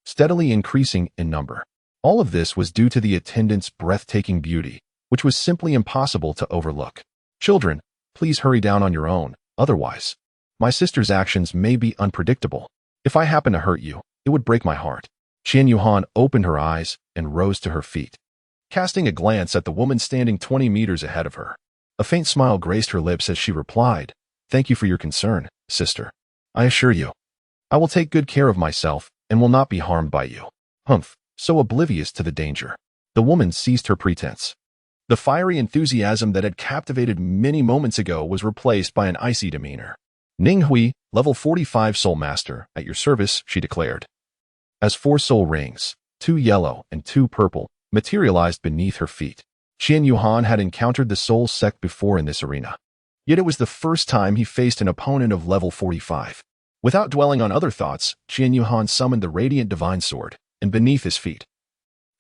steadily increasing in number. All of this was due to the attendant's breathtaking beauty, which was simply impossible to overlook. "Children, please hurry down on your own, otherwise, my sister's actions may be unpredictable. If I happen to hurt you, it would break my heart." Qian Yuhan opened her eyes and rose to her feet, casting a glance at the woman standing 20 meters ahead of her. A faint smile graced her lips as she replied, "Thank you for your concern, sister. I assure you, I will take good care of myself and will not be harmed by you." Humph, so oblivious to the danger. The woman ceased her pretense. The fiery enthusiasm that had captivated many moments ago was replaced by an icy demeanor. "Ning Hui, level 45 Soul Master, at your service," she declared. As 4 soul rings, 2 yellow and 2 purple, materialized beneath her feet. Qian Yuhan had encountered the soul sect before in this arena. Yet it was the first time he faced an opponent of level 45. Without dwelling on other thoughts, Qian Yuhan summoned the radiant divine sword, and beneath his feet,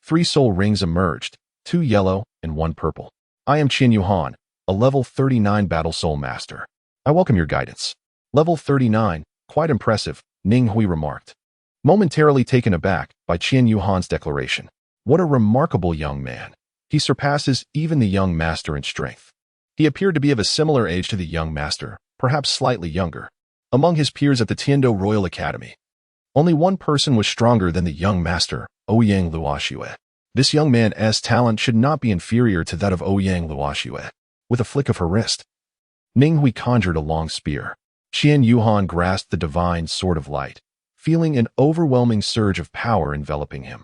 3 soul rings emerged, 2 yellow and 1 purple. "I am Qian Yuhan, a level 39 battle soul master. I welcome your guidance." "Level 39, quite impressive," Ning Hui remarked, momentarily taken aback by Qian Yuhan's declaration. "What a remarkable young man. He surpasses even the young master in strength." He appeared to be of a similar age to the young master, perhaps slightly younger. Among his peers at the Tiando Royal Academy, only one person was stronger than the young master, Ouyang Luoxue. This young man's talent should not be inferior to that of Ouyang Luoxue. With a flick of her wrist, Ning Hui conjured a long spear. Qian Yuhan grasped the divine sword of light, feeling an overwhelming surge of power enveloping him.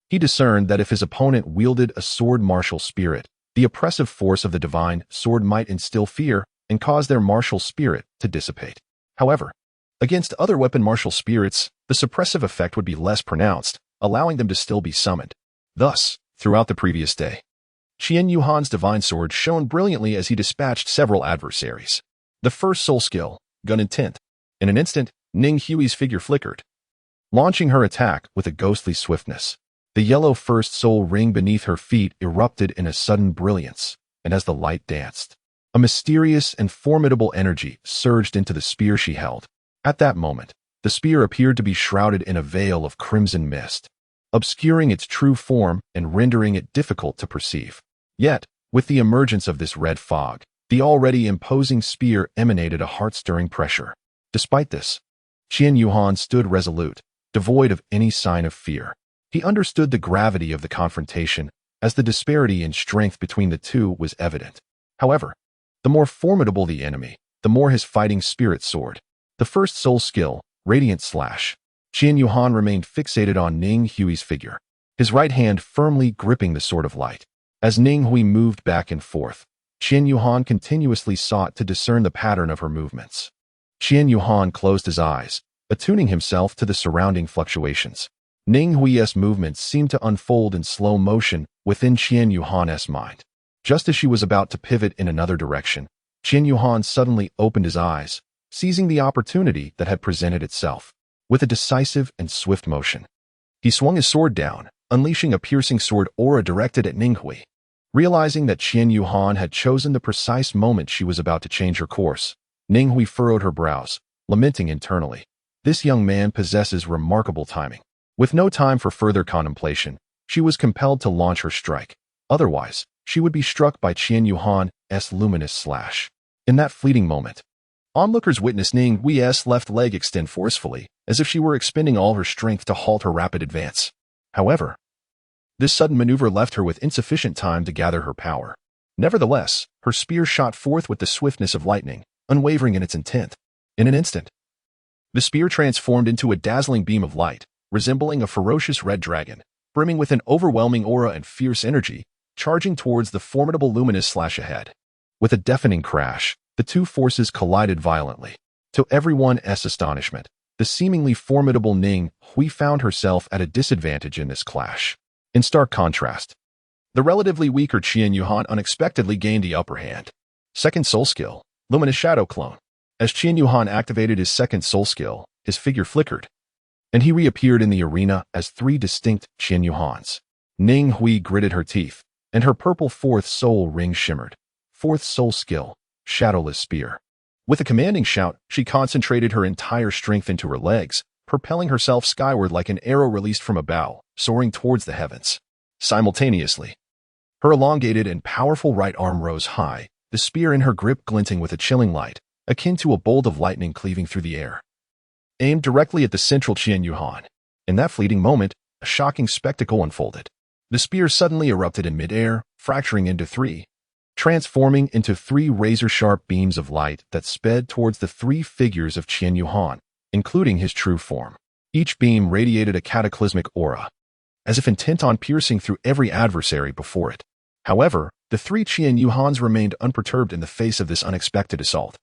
He discerned that if his opponent wielded a sword martial spirit, the oppressive force of the divine sword might instill fear and cause their martial spirit to dissipate. However, against other weapon martial spirits, the suppressive effect would be less pronounced, allowing them to still be summoned. Thus, throughout the previous day, Qian Yuhan's divine sword shone brilliantly as he dispatched several adversaries. The first soul skill, Gun Intent. In an instant, Ning Hui's figure flickered, launching her attack with a ghostly swiftness. The yellow first soul ring beneath her feet erupted in a sudden brilliance, and as the light danced, a mysterious and formidable energy surged into the spear she held. At that moment, the spear appeared to be shrouded in a veil of crimson mist, obscuring its true form and rendering it difficult to perceive. Yet, with the emergence of this red fog, the already imposing spear emanated a heart-stirring pressure. Despite this, Qian Yuhan stood resolute, devoid of any sign of fear. He understood the gravity of the confrontation, as the disparity in strength between the two was evident. However, the more formidable the enemy, the more his fighting spirit soared. The first soul skill, Radiant Slash. Qian Yuhan remained fixated on Ning Hui's figure, his right hand firmly gripping the sword of light. As Ning Hui moved back and forth, Qian Yuhan continuously sought to discern the pattern of her movements. Qian Yuhan closed his eyes, attuning himself to the surrounding fluctuations. Ning Hui's movements seemed to unfold in slow motion within Qian Yuhan's mind. Just as she was about to pivot in another direction, Qian Yuhan suddenly opened his eyes, seizing the opportunity that had presented itself. With a decisive and swift motion, he swung his sword down, unleashing a piercing sword aura directed at Ning Hui. Realizing that Qian Yuhan had chosen the precise moment she was about to change her course, Ning Hui furrowed her brows, lamenting internally. This young man possesses remarkable timing. With no time for further contemplation, she was compelled to launch her strike. Otherwise, she would be struck by Qian Yuhan's luminous slash. In that fleeting moment, onlookers witnessed Ning Hui's left leg extend forcefully, as if she were expending all her strength to halt her rapid advance. However, this sudden maneuver left her with insufficient time to gather her power. Nevertheless, her spear shot forth with the swiftness of lightning, unwavering in its intent. In an instant, the spear transformed into a dazzling beam of light, resembling a ferocious red dragon, brimming with an overwhelming aura and fierce energy, charging towards the formidable luminous slash ahead. With a deafening crash, the two forces collided violently. To everyone's astonishment, the seemingly formidable Ning Hui found herself at a disadvantage in this clash. In stark contrast, the relatively weaker Qian Yuhan unexpectedly gained the upper hand. Second soul skill, Luminous Shadow Clone. As Qian Yuhan activated his second soul skill, his figure flickered, and he reappeared in the arena as three distinct Qian Yuhans. Ning Hui gritted her teeth, and her purple fourth soul ring shimmered. Fourth soul skill, Shadowless Spear. With a commanding shout, she concentrated her entire strength into her legs, propelling herself skyward like an arrow released from a bow, soaring towards the heavens. Simultaneously, her elongated and powerful right arm rose high, the spear in her grip glinting with a chilling light, akin to a bolt of lightning cleaving through the air, aimed directly at the central Qian Yuhan. In that fleeting moment, a shocking spectacle unfolded. The spear suddenly erupted in midair, fracturing into three, transforming into three razor-sharp beams of light that sped towards the three figures of Qian Yuhan, including his true form. Each beam radiated a cataclysmic aura, as if intent on piercing through every adversary before it. However, the three Qian Yuhans remained unperturbed in the face of this unexpected assault.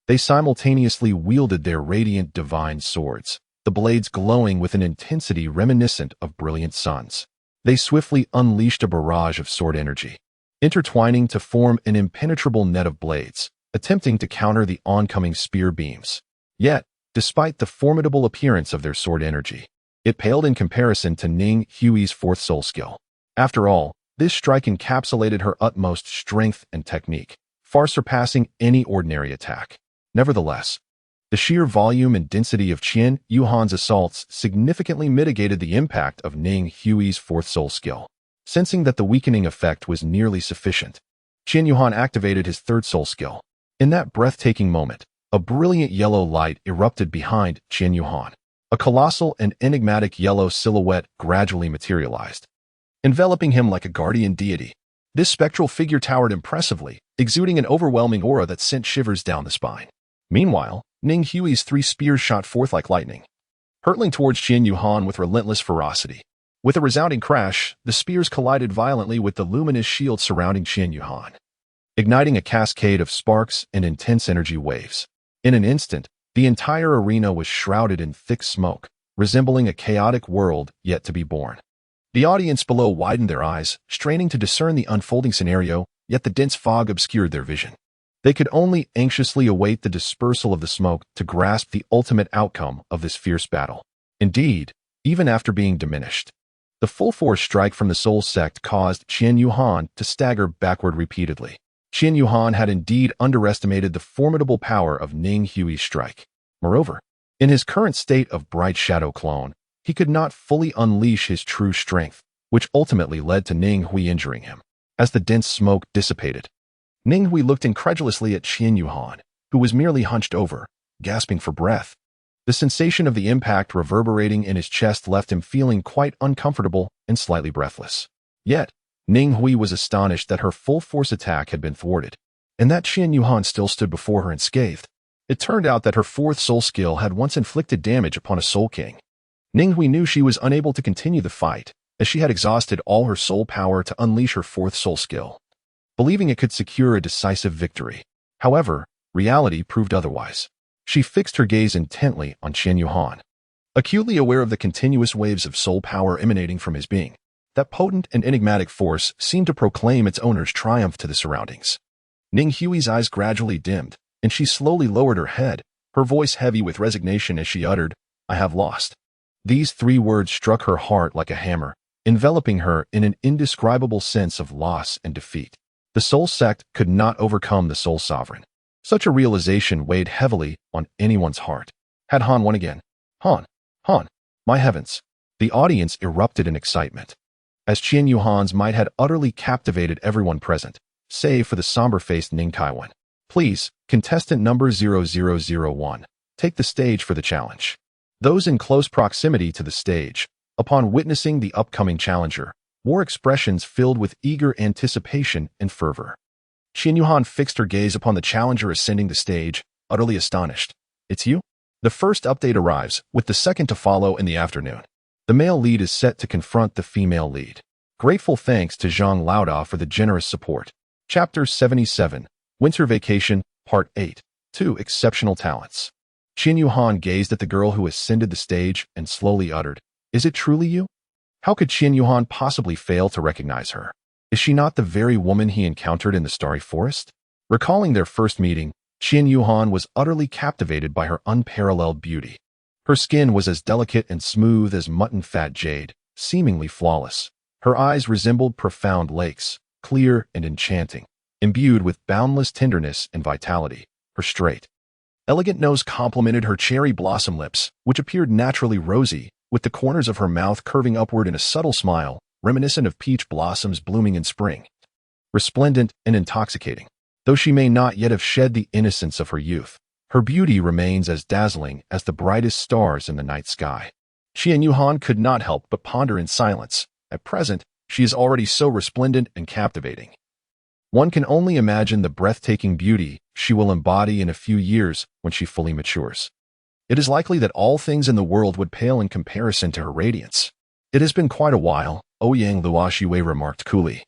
They simultaneously wielded their radiant divine swords, the blades glowing with an intensity reminiscent of brilliant suns. They swiftly unleashed a barrage of sword energy, intertwining to form an impenetrable net of blades, attempting to counter the oncoming spear beams. Yet, despite the formidable appearance of their sword energy, it paled in comparison to Ning Hui's fourth soul skill. After all, this strike encapsulated her utmost strength and technique, far surpassing any ordinary attack. Nevertheless, the sheer volume and density of Qian Yuhan's assaults significantly mitigated the impact of Ning Hui's fourth soul skill. Sensing that the weakening effect was nearly sufficient, Qian Yuhan activated his third soul skill. In that breathtaking moment, a brilliant yellow light erupted behind Qian Yuhan. A colossal and enigmatic yellow silhouette gradually materialized, enveloping him like a guardian deity. This spectral figure towered impressively, exuding an overwhelming aura that sent shivers down the spine. Meanwhile, Ning Hui's 3 spears shot forth like lightning, hurtling towards Qian Yuhan with relentless ferocity. With a resounding crash, the spears collided violently with the luminous shield surrounding Qian Yuhan, igniting a cascade of sparks and intense energy waves. In an instant, the entire arena was shrouded in thick smoke, resembling a chaotic world yet to be born. The audience below widened their eyes, straining to discern the unfolding scenario, yet the dense fog obscured their vision. They could only anxiously await the dispersal of the smoke to grasp the ultimate outcome of this fierce battle. Indeed, even after being diminished, the full-force strike from the Soul Sect caused Qian Yuhan to stagger backward repeatedly. Qian Yuhan had indeed underestimated the formidable power of Ning Hui's strike. Moreover, in his current state of bright shadow clone, he could not fully unleash his true strength, which ultimately led to Ning Hui injuring him. As the dense smoke dissipated, Ning Hui looked incredulously at Qian Yuhan, who was merely hunched over, gasping for breath. The sensation of the impact reverberating in his chest left him feeling quite uncomfortable and slightly breathless. Yet, Ning Hui was astonished that her full-force attack had been thwarted, and that Qian Yuhan still stood before her unscathed. It turned out that her 4th soul skill had once inflicted damage upon a Soul King. Ning Hui knew she was unable to continue the fight, as she had exhausted all her soul power to unleash her 4th soul skill, believing it could secure a decisive victory. However, reality proved otherwise. She fixed her gaze intently on Qian Yuhan, acutely aware of the continuous waves of soul power emanating from his being. That potent and enigmatic force seemed to proclaim its owner's triumph to the surroundings. Ning Hui's eyes gradually dimmed, and she slowly lowered her head, her voice heavy with resignation as she uttered, "I have lost." These 3 words struck her heart like a hammer, enveloping her in an indescribable sense of loss and defeat. The Soul Sect could not overcome the Soul Sovereign. Such a realization weighed heavily on anyone's heart. Had Han won again? Han! My heavens! The audience erupted in excitement, as Qian Yuhan's might had utterly captivated everyone present, save for the somber-faced Ning Kaiwan. "Please, contestant number 0001, take the stage for the challenge." Those in close proximity to the stage, upon witnessing the upcoming challenger, wore expressions filled with eager anticipation and fervor. Qian Yuhan fixed her gaze upon the challenger ascending the stage, utterly astonished. "It's you?" The first update arrives, with the second to follow in the afternoon. The male lead is set to confront the female lead. Grateful thanks to Zhang Laoda for the generous support. Chapter 77, Winter Vacation, Part 8, 2 Exceptional Talents. Qian Yuhan gazed at the girl who ascended the stage and slowly uttered, "Is it truly you?" How could Qian Yuhan possibly fail to recognize her? Is she not the very woman he encountered in the Starry Forest? Recalling their first meeting, Qian Yuhan was utterly captivated by her unparalleled beauty. Her skin was as delicate and smooth as mutton-fat jade, seemingly flawless. Her eyes resembled profound lakes, clear and enchanting, imbued with boundless tenderness and vitality. Her straight, elegant nose complemented her cherry blossom lips, which appeared naturally rosy, with the corners of her mouth curving upward in a subtle smile, reminiscent of peach blossoms blooming in spring. Resplendent and intoxicating, though she may not yet have shed the innocence of her youth, her beauty remains as dazzling as the brightest stars in the night sky. Qian Yuhan could not help but ponder in silence. At present, she is already so resplendent and captivating. One can only imagine the breathtaking beauty she will embody in a few years when she fully matures. It is likely that all things in the world would pale in comparison to her radiance. "It has been quite a while," Ouyang Luoxue remarked coolly,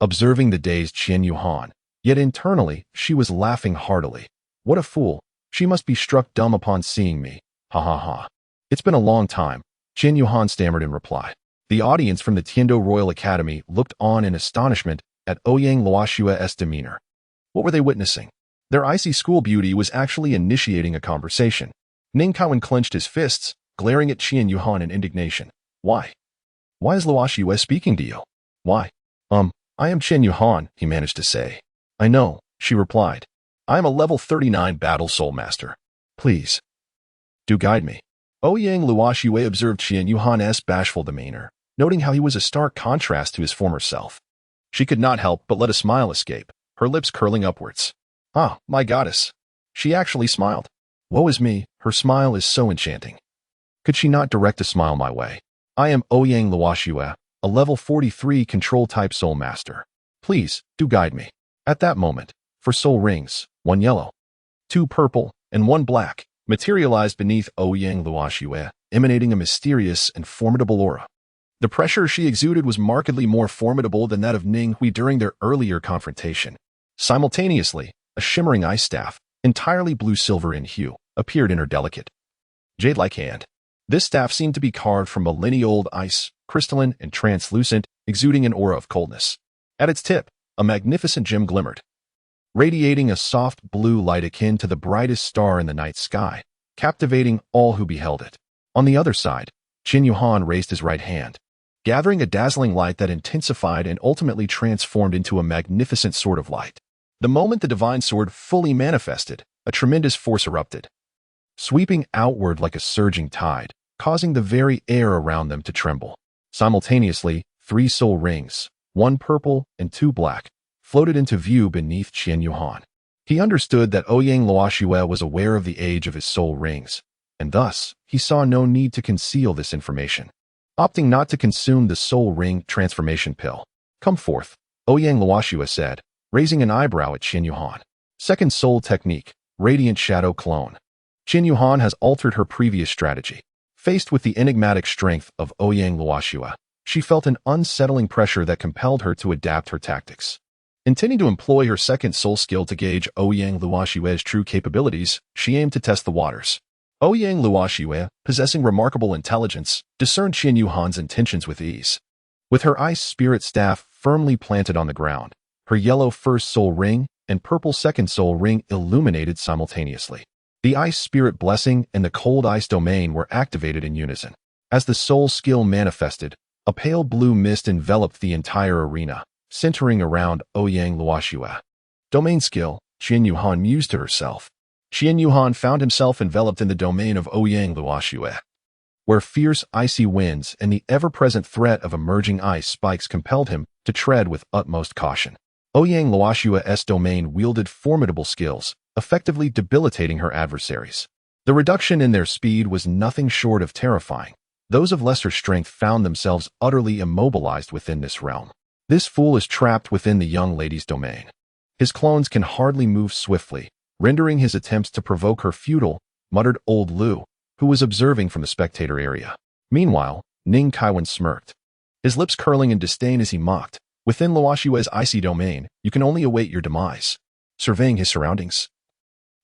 observing the dazed Qian Yuhan, yet internally she was laughing heartily. "What a fool! She must be struck dumb upon seeing me. Ha ha ha. It's been a long time," Qian Yuhan stammered in reply. The audience from the Tiando Royal Academy looked on in astonishment at Ouyang Luoxue's demeanor. What were they witnessing? Their icy school beauty was actually initiating a conversation. Ning Kaowen clenched his fists, glaring at Qian Yuhan in indignation. Why is Luoxue speaking to you? "Why? I am Qian Yuhan," he managed to say. "I know," she replied. "I am a level 39 battle soul master. Please, do guide me." Ouyang Luoxue observed Qian Yuhan's bashful demeanor, noting how he was a stark contrast to his former self. She could not help but let a smile escape, her lips curling upwards. Ah, my goddess. She actually smiled. Woe is me, her smile is so enchanting. Could she not direct a smile my way? I am Ouyang Luoxue, a level 43 control-type soul master. Please, do guide me. At that moment, for soul rings, 1 yellow, 2 purple, and 1 black, materialized beneath Ouyang Luoxue, emanating a mysterious and formidable aura. The pressure she exuded was markedly more formidable than that of Ning Hui during their earlier confrontation. Simultaneously, a shimmering ice staff, entirely blue-silver in hue, appeared in her delicate, jade-like hand. This staff seemed to be carved from millennia-old ice, crystalline and translucent, exuding an aura of coldness. At its tip, a magnificent gem glimmered, radiating a soft blue light akin to the brightest star in the night sky, captivating all who beheld it. On the other side, Qin Yuhan raised his right hand, gathering a dazzling light that intensified and ultimately transformed into a magnificent sword of light. The moment the divine sword fully manifested, a tremendous force erupted, sweeping outward like a surging tide, causing the very air around them to tremble. Simultaneously, 3 soul rings, 1 purple and 2 black, floated into view beneath Qin Yuhan. He understood that Ouyang Luoxue was aware of the age of his soul rings, and thus, he saw no need to conceal this information. Opting not to consume the soul ring transformation pill. Come forth, Ouyang Luoxue said, raising an eyebrow at Qin Yuhan. Second soul technique, Radiant Shadow Clone. Qin Yuhan has altered her previous strategy. Faced with the enigmatic strength of Ouyang Luoxue, she felt an unsettling pressure that compelled her to adapt her tactics. Intending to employ her second soul skill to gauge Ouyang Luoxue's true capabilities, she aimed to test the waters. Ouyang Luoxue, possessing remarkable intelligence, discerned Qin Yuhan's intentions with ease. With her ice spirit staff firmly planted on the ground, her yellow first soul ring and purple second soul ring illuminated simultaneously. The ice spirit blessing and the cold ice domain were activated in unison. As the soul skill manifested, a pale blue mist enveloped the entire arena, centering around Ouyang Luoxue. Domain skill, Qin Yuhan mused to herself. Qin Yuhan found himself enveloped in the domain of Ouyang Luoxue, where fierce icy winds and the ever-present threat of emerging ice spikes compelled him to tread with utmost caution. Ouyang Luoxue's domain wielded formidable skills, effectively debilitating her adversaries. The reduction in their speed was nothing short of terrifying. Those of lesser strength found themselves utterly immobilized within this realm. This fool is trapped within the young lady's domain. His clones can hardly move swiftly, rendering his attempts to provoke her futile, muttered old Lu, who was observing from the spectator area. Meanwhile, Ning Kaiwan smirked, his lips curling in disdain as he mocked. Within Luoxue's icy domain, you can only await your demise. Surveying his surroundings,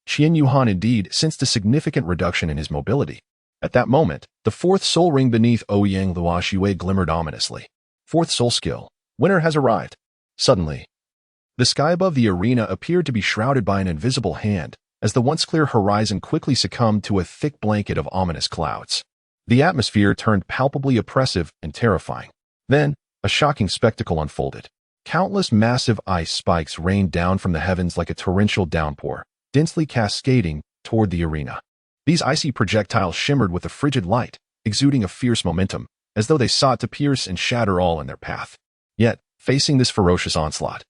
Qin Yuhan indeed sensed a significant reduction in his mobility. At that moment, the 4th soul ring beneath Ouyang Luoxue glimmered ominously. 4th soul skill, winner has arrived. Suddenly, the sky above the arena appeared to be shrouded by an invisible hand, as the once clear horizon quickly succumbed to a thick blanket of ominous clouds. The atmosphere turned palpably oppressive and terrifying. Then, a shocking spectacle unfolded. Countless massive ice spikes rained down from the heavens like a torrential downpour, densely cascading toward the arena. These icy projectiles shimmered with a frigid light, exuding a fierce momentum, as though they sought to pierce and shatter all in their path. Yet, facing this ferocious onslaught,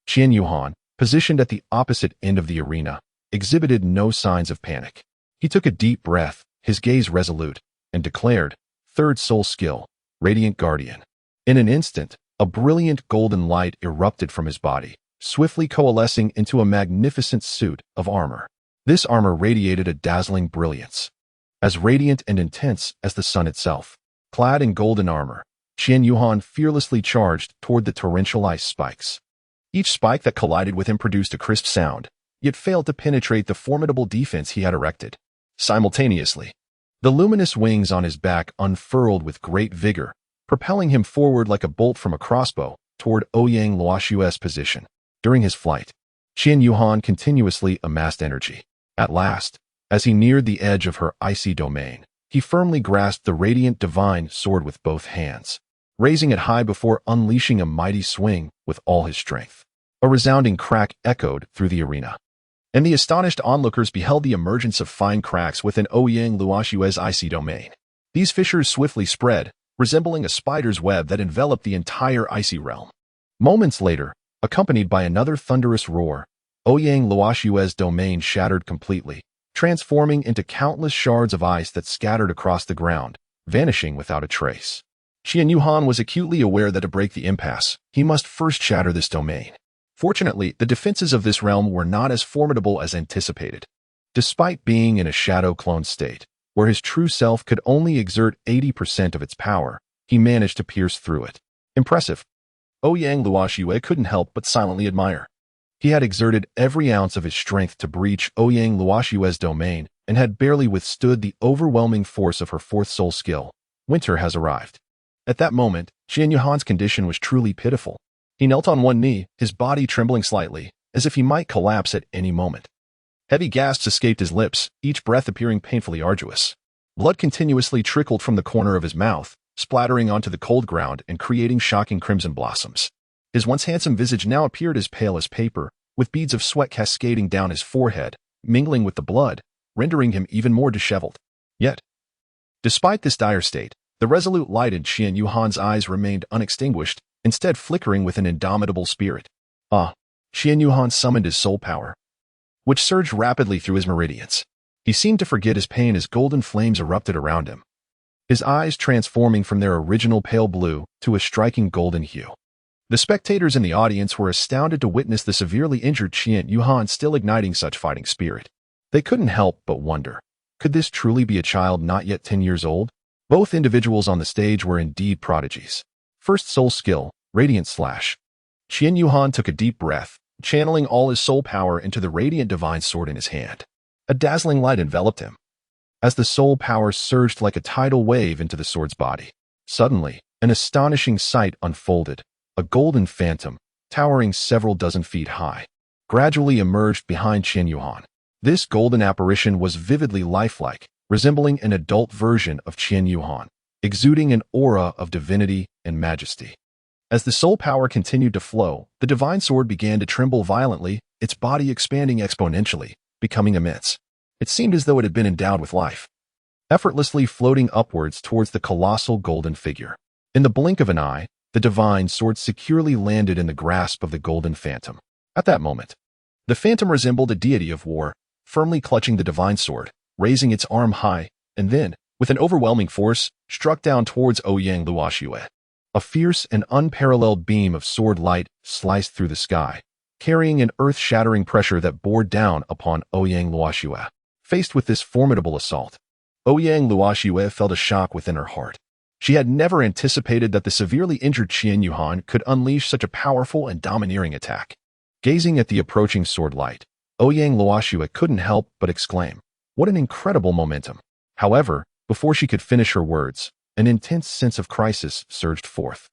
Qin Yuhan, positioned at the opposite end of the arena, exhibited no signs of panic. He took a deep breath, his gaze resolute, and declared, 3rd soul skill, Radiant Guardian. In an instant, a brilliant golden light erupted from his body, swiftly coalescing into a magnificent suit of armor. This armor radiated a dazzling brilliance, as radiant and intense as the sun itself. Clad in golden armor, Qin Yuhan fearlessly charged toward the torrential ice spikes. Each spike that collided with him produced a crisp sound, yet failed to penetrate the formidable defense he had erected. Simultaneously, the luminous wings on his back unfurled with great vigor, propelling him forward like a bolt from a crossbow toward Ouyang Luoxue's position. During his flight, Qin Yuhan continuously amassed energy. At last, as he neared the edge of her icy domain, he firmly grasped the radiant divine sword with both hands, raising it high before unleashing a mighty swing with all his strength. A resounding crack echoed through the arena, and the astonished onlookers beheld the emergence of fine cracks within Ouyang Luoxue's icy domain. These fissures swiftly spread, resembling a spider's web that enveloped the entire icy realm. Moments later, Accompanied by another thunderous roar, Ouyang Luoshue's domain shattered completely, transforming into countless shards of ice that scattered across the ground, vanishing without a trace. Qian Yuhan was acutely aware that to break the impasse, he must first shatter this domain. Fortunately, the defenses of this realm were not as formidable as anticipated. Despite being in a shadow-cloned state, where his true self could only exert 80% of its power, he managed to pierce through it. Impressive. Ouyang Luoshue couldn't help but silently admire. He had exerted every ounce of his strength to breach Ouyang Luoshue's domain and had barely withstood the overwhelming force of her fourth soul skill. Winter has arrived. At that moment, Qian Yuhan's condition was truly pitiful. He knelt on one knee, his body trembling slightly, as if he might collapse at any moment. Heavy gasps escaped his lips, each breath appearing painfully arduous. Blood continuously trickled from the corner of his mouth, splattering onto the cold ground and creating shocking crimson blossoms. His once handsome visage now appeared as pale as paper, with beads of sweat cascading down his forehead, mingling with the blood, rendering him even more disheveled. Yet, despite this dire state, the resolute light in Qian Yuhan's eyes remained unextinguished, instead flickering with an indomitable spirit. Qian Yuhan summoned his soul power, which surged rapidly through his meridians. He seemed to forget his pain as golden flames erupted around him, his eyes transforming from their original pale blue to a striking golden hue. The spectators in the audience were astounded to witness the severely injured Qian Yuhan still igniting such fighting spirit. They couldn't help but wonder, could this truly be a child not yet 10 years old? Both individuals on the stage were indeed prodigies. First soul skill, Radiant Slash. Qian Yuhan took a deep breath, channeling all his soul power into the radiant divine sword in his hand. A dazzling light enveloped him, as the soul power surged like a tidal wave into the sword's body. Suddenly, an astonishing sight unfolded. A golden phantom, towering several dozen feet high, gradually emerged behind Qian Yuhan. This golden apparition was vividly lifelike, resembling an adult version of Qian Yuhan, exuding an aura of divinity and majesty. As the soul power continued to flow, the divine sword began to tremble violently, its body expanding exponentially, becoming immense. It seemed as though it had been endowed with life, effortlessly floating upwards towards the colossal golden figure. In the blink of an eye, the divine sword securely landed in the grasp of the golden phantom. At that moment, the phantom resembled a deity of war, firmly clutching the divine sword, raising its arm high, and then, with an overwhelming force, struck down towards Ouyang Luoshue. A fierce and unparalleled beam of sword light sliced through the sky, carrying an earth-shattering pressure that bore down upon Ouyang Luoshue. Faced with this formidable assault, Ouyang Luoshue felt a shock within her heart. She had never anticipated that the severely injured Qian Yuhan could unleash such a powerful and domineering attack. Gazing at the approaching sword light, Ouyang Luoshue couldn't help but exclaim, "What an incredible momentum!" However, before she could finish her words, an intense sense of crisis surged forth.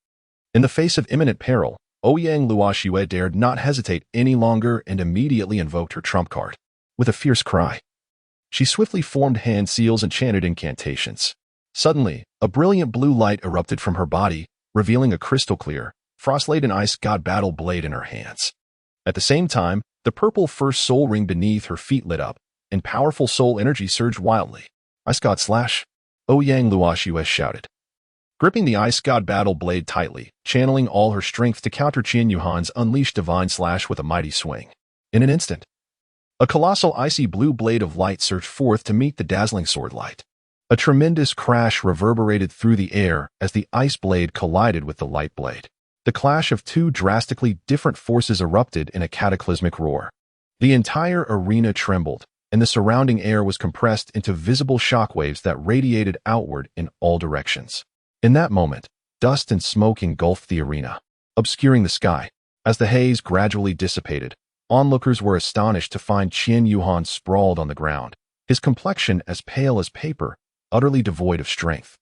In the face of imminent peril, Ouyang Luoshue dared not hesitate any longer and immediately invoked her trump card. With a fierce cry, she swiftly formed hand seals and chanted incantations. Suddenly, a brilliant blue light erupted from her body, revealing a crystal-clear, frost-laden ice god battle blade in her hands. At the same time, the purple first soul ring beneath her feet lit up, and powerful soul energy surged wildly. "Ice God Slash!" Ouyang Luoshue shouted, gripping the ice god battle blade tightly, channeling all her strength to counter Qian Yuhan's unleashed divine slash with a mighty swing. In an instant, a colossal icy blue blade of light surged forth to meet the dazzling sword light. A tremendous crash reverberated through the air as the ice blade collided with the light blade. The clash of two drastically different forces erupted in a cataclysmic roar. The entire arena trembled, and the surrounding air was compressed into visible shockwaves that radiated outward in all directions. In that moment, dust and smoke engulfed the arena, obscuring the sky. As the haze gradually dissipated, onlookers were astonished to find Qian Yuhan sprawled on the ground, his complexion as pale as paper, utterly devoid of strength,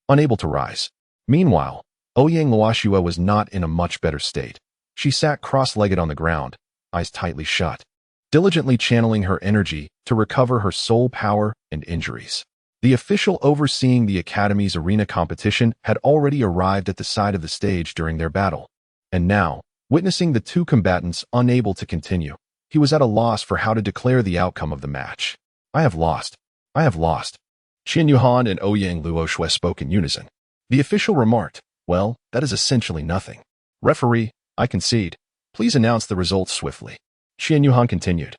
unable to rise. Meanwhile, Ouyang Luoshue was not in a much better state. She sat cross-legged on the ground, eyes tightly shut, diligently channeling her energy to recover her soul power and injuries. The official overseeing the Academy's arena competition had already arrived at the side of the stage during their battle. And now, witnessing the two combatants unable to continue, he was at a loss for how to declare the outcome of the match. "I have lost. I have lost." Qian Yuhan and Ouyang Luoshue spoke in unison. The official remarked, "Well, that is essentially nothing. Referee, I concede. Please announce the results swiftly. Qian Yuhan continued,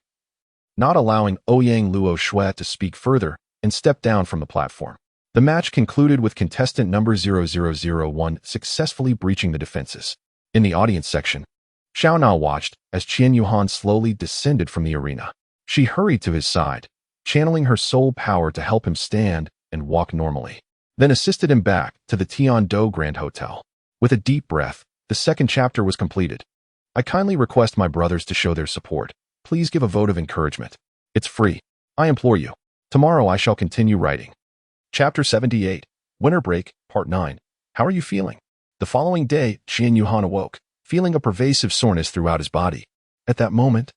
not allowing Ouyang Luo Shui to speak further, and stepped down from the platform. The match concluded with contestant number 0001 successfully breaching the defenses. In the audience section, Xiao Na watched as Qian Yuhan slowly descended from the arena. She hurried to his side, channeling her soul power to help him stand and walk normally, then assisted him back to the Tiando Grand Hotel. With a deep breath, the second chapter was completed. I kindly request my brothers to show their support. Please give a vote of encouragement. It's free. I implore you. Tomorrow I shall continue writing. Chapter 78, Winter Break, Part 9. How are you feeling? The following day, Qian Yuhan awoke, feeling a pervasive soreness throughout his body. At that moment,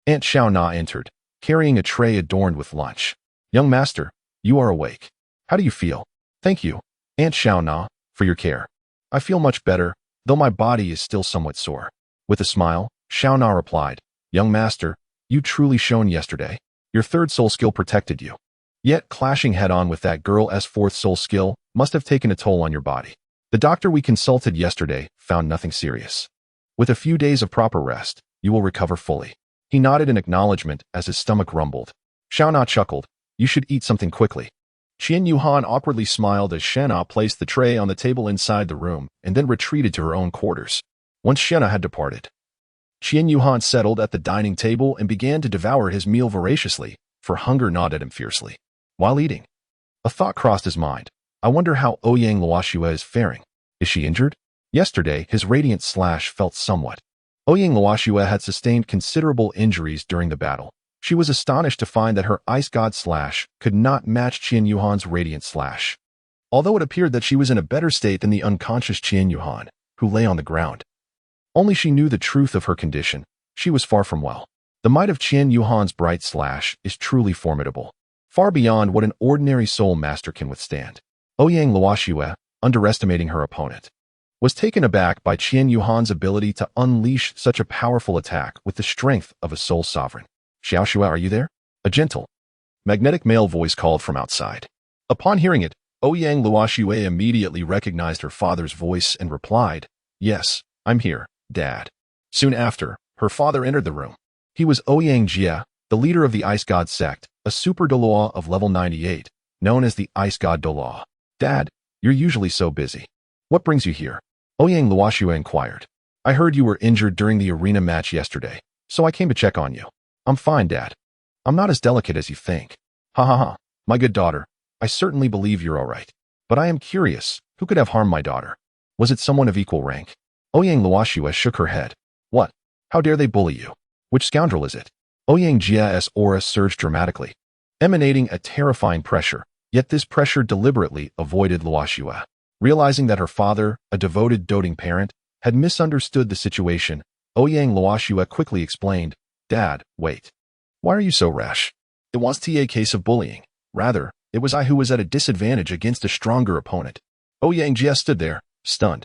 Aunt Xiao Na entered, carrying a tray adorned with lunch. Young master, you are awake. How do you feel? Thank you, Aunt Xiao Na, for your care. I feel much better, though my body is still somewhat sore. With a smile, Xiao Na replied, Young master, you truly shone yesterday. Your third soul skill protected you. Yet clashing head-on with that girl's fourth soul skill must have taken a toll on your body. The doctor we consulted yesterday found nothing serious. With a few days of proper rest, you will recover fully. He nodded in acknowledgement as his stomach rumbled. Xiao Na chuckled, You should eat something quickly. Qian Yuhan awkwardly smiled as Shena placed the tray on the table inside the room and then retreated to her own quarters. Once Shena had departed, Qian Yuhan settled at the dining table and began to devour his meal voraciously, for hunger gnawed at him fiercely. While eating, a thought crossed his mind. I wonder how Ouyang Luoxue is faring. Is she injured? Yesterday, his radiant slash felt somewhat. Ouyang Luoxue had sustained considerable injuries during the battle. She was astonished to find that her Ice God slash could not match Qian Yuhan's radiant slash, although it appeared that she was in a better state than the unconscious Qian Yuhan, who lay on the ground. Only she knew the truth of her condition. She was far from well. The might of Qian Yuhan's bright slash is truly formidable, far beyond what an ordinary soul master can withstand. Ouyang Luoxue, underestimating her opponent, was taken aback by Qian Yuhan's ability to unleash such a powerful attack with the strength of a soul sovereign. Xiaoxue, are you there? A gentle, magnetic male voice called from outside. Upon hearing it, Ouyang Luoxue immediately recognized her father's voice and replied, Yes, I'm here, Dad. Soon after, her father entered the room. He was Ouyang Jie, the leader of the Ice God sect, a super Douluo of level 98, known as the Ice God Douluo. Dad, you're usually so busy. What brings you here? Ouyang Luoxue inquired. I heard you were injured during the arena match yesterday, so I came to check on you. I'm fine, Dad. I'm not as delicate as you think. Ha ha ha, my good daughter. I certainly believe you're all right. But I am curious, who could have harmed my daughter? Was it someone of equal rank? Ouyang Luoxue shook her head. What? How dare they bully you? Which scoundrel is it? Ouyang Jie's aura surged dramatically, emanating a terrifying pressure, yet this pressure deliberately avoided Luoxue. Realizing that her father, a devoted doting parent, had misunderstood the situation, Ouyang Luoxue quickly explained, Dad, wait. Why are you so rash? It wasn't a case of bullying. Rather, it was I who was at a disadvantage against a stronger opponent. Ouyang Jie stood there, stunned,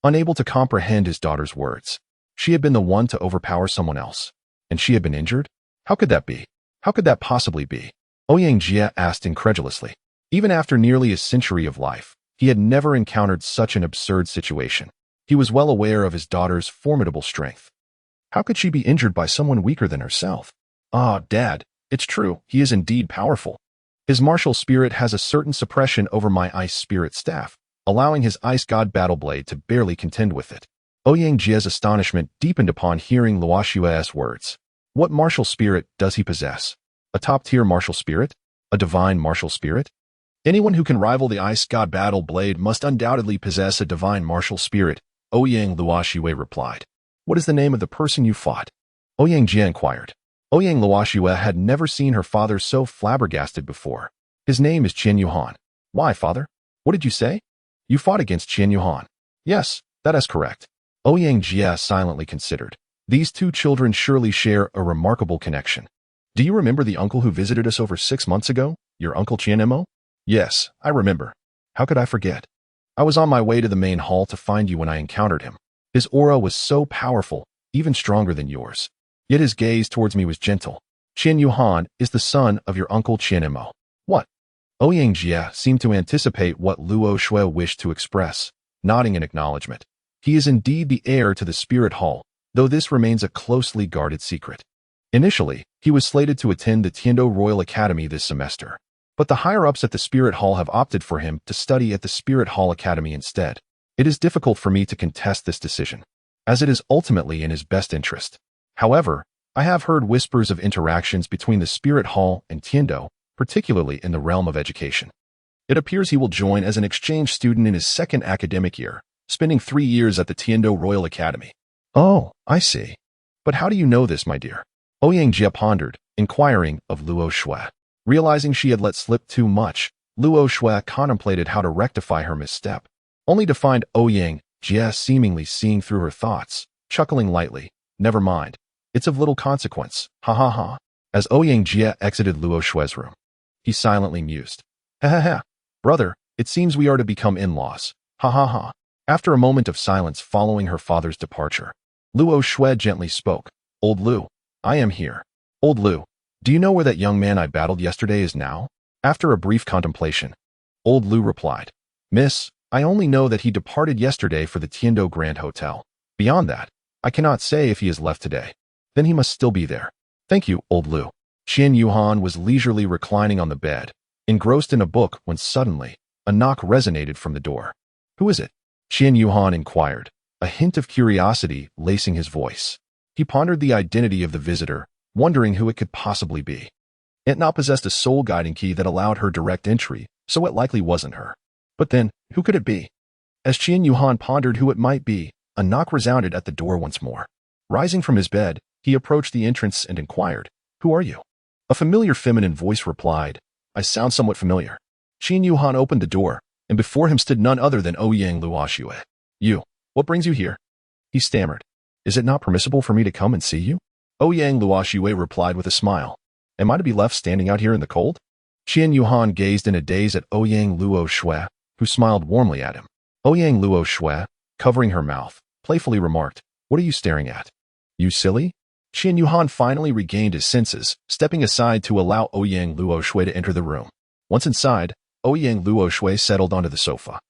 unable to comprehend his daughter's words. She had been the one to overpower someone else, and she had been injured? How could that be? How could that possibly be? Ouyang Jie asked incredulously. Even after nearly a century of life, he had never encountered such an absurd situation. He was well aware of his daughter's formidable strength. How could she be injured by someone weaker than herself? Ah, Dad, it's true, he is indeed powerful. His martial spirit has a certain suppression over my ice spirit staff, allowing his ice god battle blade to barely contend with it. Ouyang Jie's astonishment deepened upon hearing Luoxue's words. What martial spirit does he possess? A top-tier martial spirit? A divine martial spirit? Anyone who can rival the ice god battle blade must undoubtedly possess a divine martial spirit, Ouyang Luoxue replied. What is the name of the person you fought? Ouyang Jie inquired. Ouyang Luoxue had never seen her father so flabbergasted before. His name is Qian Yuhan. Why, father? What did you say? You fought against Qian Yuhan. Yes, that is correct. Ouyang Jie silently considered. These two children surely share a remarkable connection. Do you remember the uncle who visited us over 6 months ago? Your Uncle Qian Mo? Yes, I remember. How could I forget? I was on my way to the main hall to find you when I encountered him. His aura was so powerful, even stronger than yours. Yet his gaze towards me was gentle. Qian Yuhan is the son of your Uncle Qian Mo. What? Ouyang Jie seemed to anticipate what Luo Shui wished to express, nodding in acknowledgement. He is indeed the heir to the Spirit Hall, though this remains a closely guarded secret. Initially, he was slated to attend the Tiando Royal Academy this semester, but the higher-ups at the Spirit Hall have opted for him to study at the Spirit Hall Academy instead. It is difficult for me to contest this decision, as it is ultimately in his best interest. However, I have heard whispers of interactions between the Spirit Hall and Tiando, particularly in the realm of education. It appears he will join as an exchange student in his second academic year, spending 3 years at the Tiando Royal Academy. Oh, I see. But how do you know this, my dear? Ouyang Jie pondered, inquiring of Luo Shui. Realizing she had let slip too much, Luo Shui contemplated how to rectify her misstep, only to find Ouyang Jie seemingly seeing through her thoughts, chuckling lightly. Never mind. It's of little consequence, ha ha ha. As Ouyang Jie exited Luo Shui's room, he silently mused. Ha ha ha. Brother, it seems we are to become in-laws, ha ha ha. After a moment of silence following her father's departure, Luo Shui gently spoke. Old Lu, I am here. Old Lu, do you know where that young man I battled yesterday is now? After a brief contemplation, Old Lu replied. Miss, I only know that he departed yesterday for the Tiando Grand Hotel. Beyond that, I cannot say if he has left today. Then he must still be there. Thank you, Old Lu. Qian Yuhan was leisurely reclining on the bed, engrossed in a book when suddenly, a knock resonated from the door. Who is it? Qian Yuhan inquired, a hint of curiosity lacing his voice. He pondered the identity of the visitor, wondering who it could possibly be. It now possessed a soul guiding key that allowed her direct entry, so it likely wasn't her. But then, who could it be? As Qian Yuhan pondered who it might be, a knock resounded at the door once more. Rising from his bed, he approached the entrance and inquired, Who are you? A familiar feminine voice replied, I sound somewhat familiar. Qian Yuhan opened the door, and before him stood none other than Ouyang Luoxue. You, what brings you here? He stammered. Is it not permissible for me to come and see you? Ouyang Luoxue replied with a smile. Am I to be left standing out here in the cold? Qian Yuhan gazed in a daze at Ouyang Luoxue, who smiled warmly at him. Ouyang Luoxue, covering her mouth, playfully remarked, What are you staring at? You silly? Qian Yuhan finally regained his senses, stepping aside to allow Ouyang Luoxue to enter the room. Once inside, Ouyang Luoxue settled onto the sofa,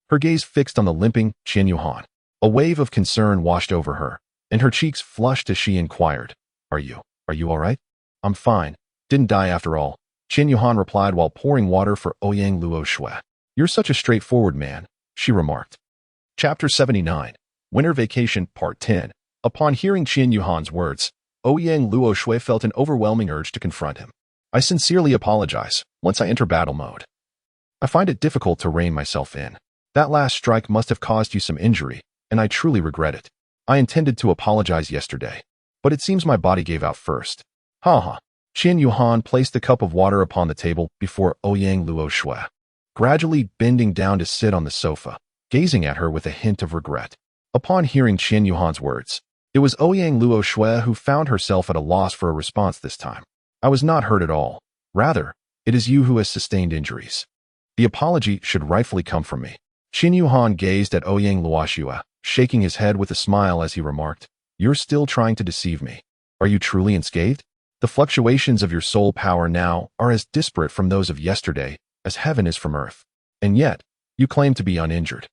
her gaze fixed on the limping Qian Yuhan. A wave of concern washed over her, and her cheeks flushed as she inquired, Are you all right? I'm fine. Didn't die after all, Qian Yuhan replied while pouring water for Ouyang Luoxue. You're such a straightforward man, she remarked. Chapter 79, Winter Vacation, Part 10. Upon hearing Qian Yuhan's words, Ouyang Luoxue felt an overwhelming urge to confront him. I sincerely apologize. Once I enter battle mode, I find it difficult to rein myself in. That last strike must have caused you some injury, and I truly regret it. I intended to apologize yesterday, but it seems my body gave out first. Ha ha. Qian Yuhan placed the cup of water upon the table before Ouyang Luoxue, gradually bending down to sit on the sofa, gazing at her with a hint of regret. Upon hearing Qian Yuhan's words, it was Ouyang Luoxue who found herself at a loss for a response this time. I was not hurt at all. Rather, it is you who has sustained injuries. The apology should rightfully come from me. Qian Yuhan gazed at Ouyang Luoxue, shaking his head with a smile as he remarked, You're still trying to deceive me. Are you truly unscathed? The fluctuations of your soul power now are as disparate from those of yesterday as heaven is from earth. And yet, you claim to be uninjured.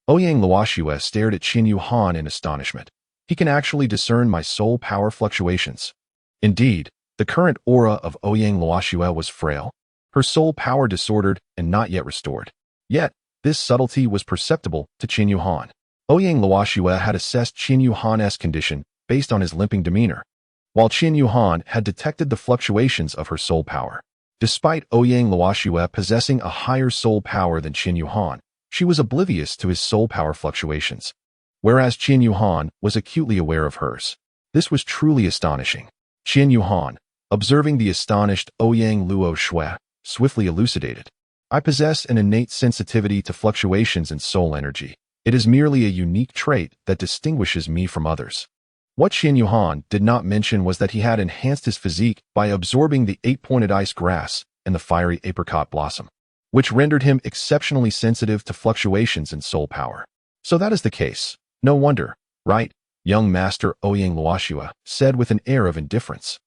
Ouyang Luoxue stared at Qian Yuhan in astonishment. He can actually discern my soul power fluctuations. Indeed, the current aura of Ouyang Luoxue was frail, her soul power disordered and not yet restored. Yet, this subtlety was perceptible to Qian Yuhan. Ouyang Luoxue had assessed Qian Yuhan's condition based on his limping demeanor, while Qian Yuhan had detected the fluctuations of her soul power. Despite Ouyang Luoxue possessing a higher soul power than Qian Yuhan, she was oblivious to his soul power fluctuations, whereas Qian Yuhan was acutely aware of hers. This was truly astonishing. Qian Yuhan, observing the astonished Ouyang Luoxue, swiftly elucidated. I possess an innate sensitivity to fluctuations in soul energy. It is merely a unique trait that distinguishes me from others. What Qian Yuhan did not mention was that he had enhanced his physique by absorbing the 8-pointed ice grass and the fiery apricot blossom, which rendered him exceptionally sensitive to fluctuations in soul power. So that is the case. No wonder, right? Young Master Ouyang Luoxue said with an air of indifference.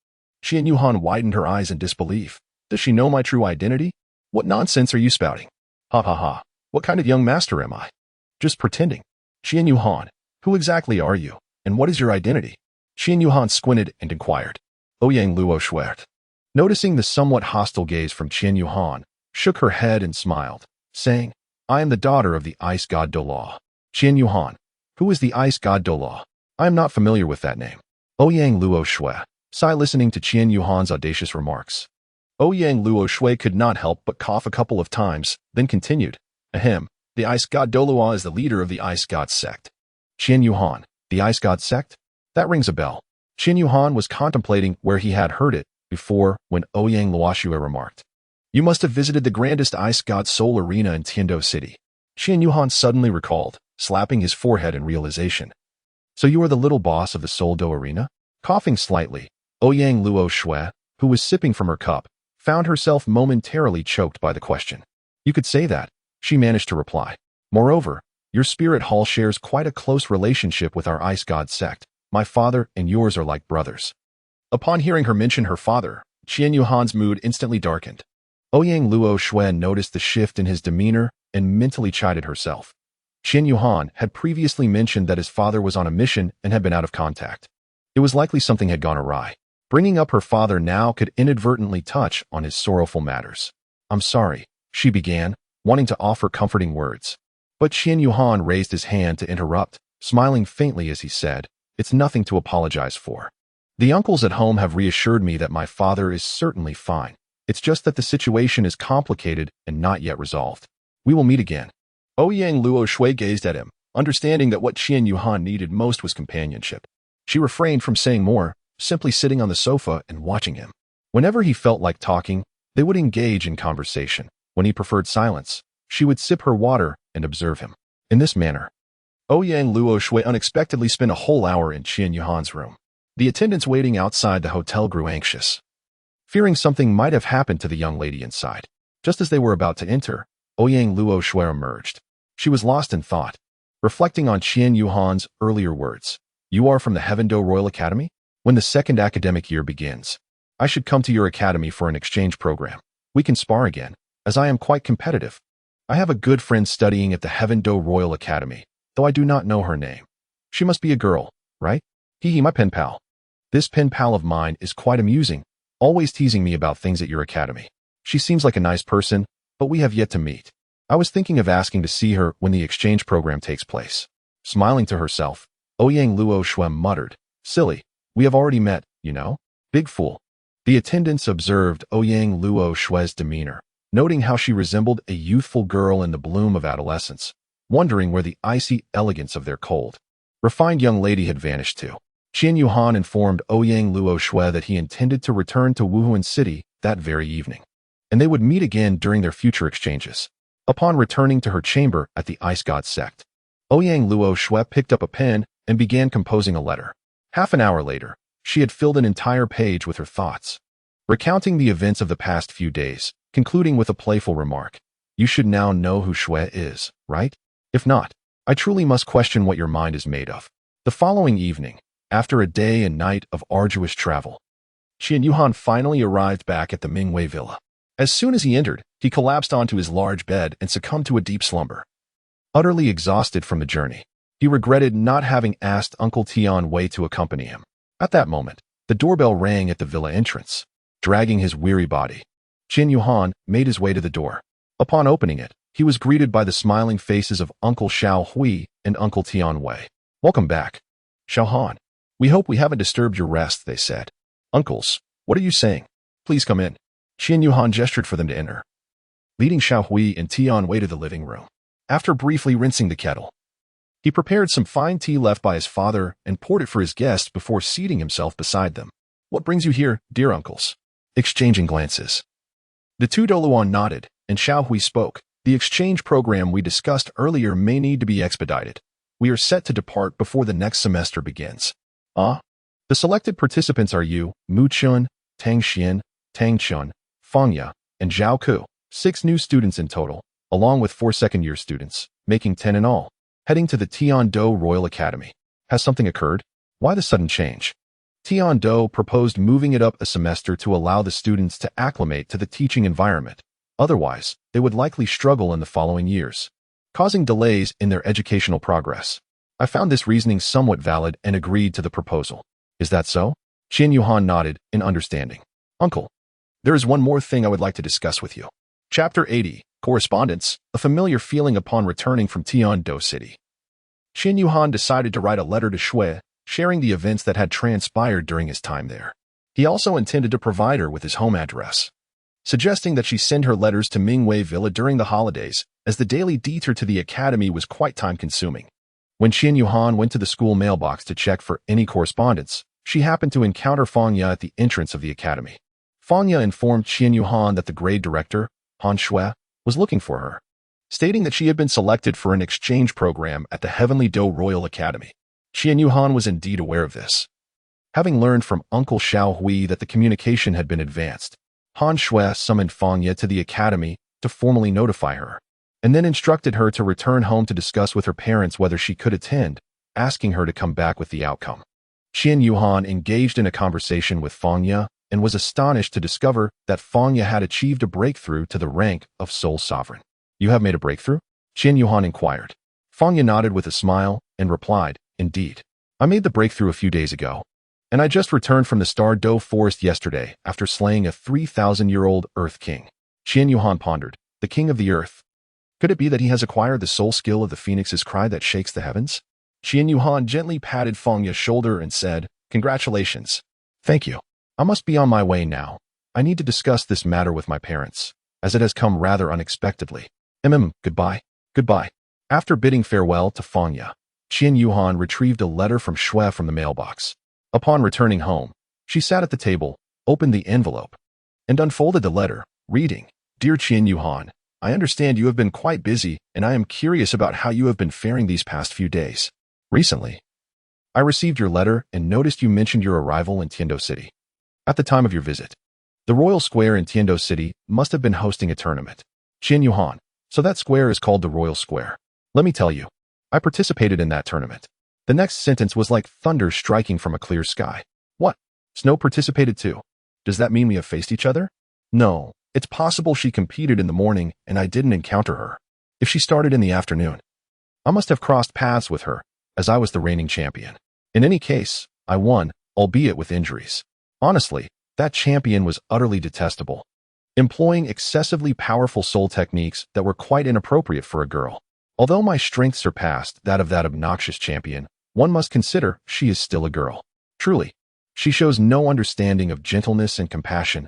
Qian Yuhan widened her eyes in disbelief. Does she know my true identity? What nonsense are you spouting? Ha ha ha. What kind of young master am I? Just pretending. Qian Yuhan, who exactly are you? And what is your identity? Qian Yuhan squinted and inquired. Ouyang Luo Shuert, noticing the somewhat hostile gaze from Qian Yuhan, shook her head and smiled, saying, I am the daughter of the ice god Douluo. Qian Yuhan, who is the ice god Douluo? I am not familiar with that name. Ouyang Luo Shui, sighed listening to Qian Yuhan's audacious remarks. Ouyang Luo Shui could not help but cough a couple of times, then continued, Ahem, the ice god Douluo is the leader of the ice god sect. Qian Yuhan, the ice god sect? That rings a bell. Qian Yuhan was contemplating where he had heard it before when Ouyang Luo Shui remarked, You must have visited the grandest ice god Seoul arena in Tiando City. Qian Yuhan suddenly recalled, slapping his forehead in realization. So you are the little boss of the Seoul Do arena? Coughing slightly, Ouyang Luo Shui, who was sipping from her cup, found herself momentarily choked by the question. You could say that, she managed to reply. Moreover, your spirit hall shares quite a close relationship with our ice god sect. My father and yours are like brothers. Upon hearing her mention her father, Qian Yuhan's mood instantly darkened. Ouyang Luo Shui noticed the shift in his demeanor and mentally chided herself. Qian Yuhan had previously mentioned that his father was on a mission and had been out of contact. It was likely something had gone awry. Bringing up her father now could inadvertently touch on his sorrowful matters. I'm sorry, she began, wanting to offer comforting words. But Qian Yuhan raised his hand to interrupt, smiling faintly as he said, It's nothing to apologize for. The uncles at home have reassured me that my father is certainly fine. It's just that the situation is complicated and not yet resolved. We will meet again. Ouyang Luo Shui gazed at him, understanding that what Qian Yuhan needed most was companionship. She refrained from saying more, simply sitting on the sofa and watching him. Whenever he felt like talking, they would engage in conversation. When he preferred silence, she would sip her water and observe him. In this manner, Ouyang Luo Shui unexpectedly spent a whole hour in Qian Yuhan's room. The attendants waiting outside the hotel grew anxious, fearing something might have happened to the young lady inside. Just as they were about to enter, Ouyang Luo Shui emerged. She was lost in thought, reflecting on Qian Yuhan's earlier words. You are from the Heavendo Royal Academy? When the second academic year begins, I should come to your academy for an exchange program. We can spar again, as I am quite competitive. I have a good friend studying at the Heavendo Royal Academy, though I do not know her name. She must be a girl, right? Hee, my pen pal. This pen pal of mine is quite amusing, always teasing me about things at your academy. She seems like a nice person, but we have yet to meet. I was thinking of asking to see her when the exchange program takes place. Smiling to herself, Ouyang Luo Shui muttered, Silly, we have already met, you know? Big fool. The attendants observed Ouyang Luo Shui's demeanor, noting how she resembled a youthful girl in the bloom of adolescence, wondering where the icy elegance of their cold, refined young lady had vanished to. Qian Yuhan informed Ouyang Luo Shui that he intended to return to Wuhan City that very evening, and they would meet again during their future exchanges. Upon returning to her chamber at the Ice God sect, Ouyang Luo Shui picked up a pen and began composing a letter. Half an hour later, she had filled an entire page with her thoughts, recounting the events of the past few days, concluding with a playful remark. You should now know who Shui is, right? If not, I truly must question what your mind is made of. The following evening, after a day and night of arduous travel, Qian Yuhan finally arrived back at the Mingwei Villa. As soon as he entered, he collapsed onto his large bed and succumbed to a deep slumber. Utterly exhausted from the journey, he regretted not having asked Uncle Tian Wei to accompany him. At that moment, the doorbell rang at the villa entrance. Dragging his weary body, Qian Yuhan made his way to the door. Upon opening it, he was greeted by the smiling faces of Uncle Xiao Hui and Uncle Tian Wei. Welcome back, Xiao Han. We hope we haven't disturbed your rest, they said. Uncles, what are you saying? Please come in. Qian Yuhan gestured for them to enter, leading Xiao Hui and Tian Wei to the living room. After briefly rinsing the kettle, he prepared some fine tea left by his father and poured it for his guests before seating himself beside them. What brings you here, dear uncles? Exchanging glances. The two Douluo nodded, and Xiao Hui spoke. The exchange program we discussed earlier may need to be expedited. We are set to depart before the next semester begins. The selected participants are you, Mu Chun, Tang Xian, Tang Chun, Fang Ya, and Zhao Ku, 6 new students in total, along with 4 second-year students, making 10 in all, heading to the Tiando Royal Academy. Has something occurred? Why the sudden change? Tiando proposed moving it up a semester to allow the students to acclimate to the teaching environment. Otherwise, they would likely struggle in the following years, causing delays in their educational progress. I found this reasoning somewhat valid and agreed to the proposal. Is that so? Qian Yuhan nodded in understanding. Uncle, there is one more thing I would like to discuss with you. Chapter 80, Correspondence, a familiar feeling upon returning from Tiando City. Qian Yuhan decided to write a letter to Shui, sharing the events that had transpired during his time there. He also intended to provide her with his home address, suggesting that she send her letters to Mingwei Villa during the holidays, as the daily detour to the academy was quite time-consuming. When Qian Yuhan went to the school mailbox to check for any correspondence, she happened to encounter Fang Ye at the entrance of the academy. Fang Ye informed Qian Yuhan that the grade director, Han Shui, was looking for her, stating that she had been selected for an exchange program at the Heavenly Do Royal Academy. Qian Yuhan was indeed aware of this. Having learned from Uncle Xiao Hui that the communication had been advanced, Han Shui summoned Fang Ye to the academy to formally notify her, and then instructed her to return home to discuss with her parents whether she could attend, asking her to come back with the outcome. Qian Yuhan engaged in a conversation with Fang Ye and was astonished to discover that Fang Ye had achieved a breakthrough to the rank of sole sovereign. You have made a breakthrough? Qian Yuhan inquired. Fang Ye nodded with a smile and replied, Indeed. I made the breakthrough a few days ago, and I just returned from the Star Do Forest yesterday after slaying a 3,000-year-old Earth King. Qian Yuhan pondered. The King of the Earth. Could it be that he has acquired the soul skill of the Phoenix's cry that shakes the heavens? Qian Yuhan gently patted Fang Ye's shoulder and said, Congratulations. Thank you. I must be on my way now. I need to discuss this matter with my parents, as it has come rather unexpectedly. Goodbye. Goodbye. After bidding farewell to Fang Ye, Qian Yuhan retrieved a letter from Shui from the mailbox. Upon returning home, she sat at the table, opened the envelope, and unfolded the letter, reading, Dear Qian Yuhan, I understand you have been quite busy, and I am curious about how you have been faring these past few days. Recently, I received your letter and noticed you mentioned your arrival in Tiando City. At the time of your visit, the Royal Square in Tiando City must have been hosting a tournament. Qian Yuhan, so that square is called the Royal Square. Let me tell you, I participated in that tournament. The next sentence was like thunder striking from a clear sky. What? Snow participated too. Does that mean we have faced each other? No, it's possible she competed in the morning and I didn't encounter her. If she started in the afternoon, I must have crossed paths with her, as I was the reigning champion. In any case, I won, albeit with injuries. Honestly, that champion was utterly detestable, employing excessively powerful soul techniques that were quite inappropriate for a girl. Although my strength surpassed that of that obnoxious champion, one must consider she is still a girl. Truly, she shows no understanding of gentleness and compassion.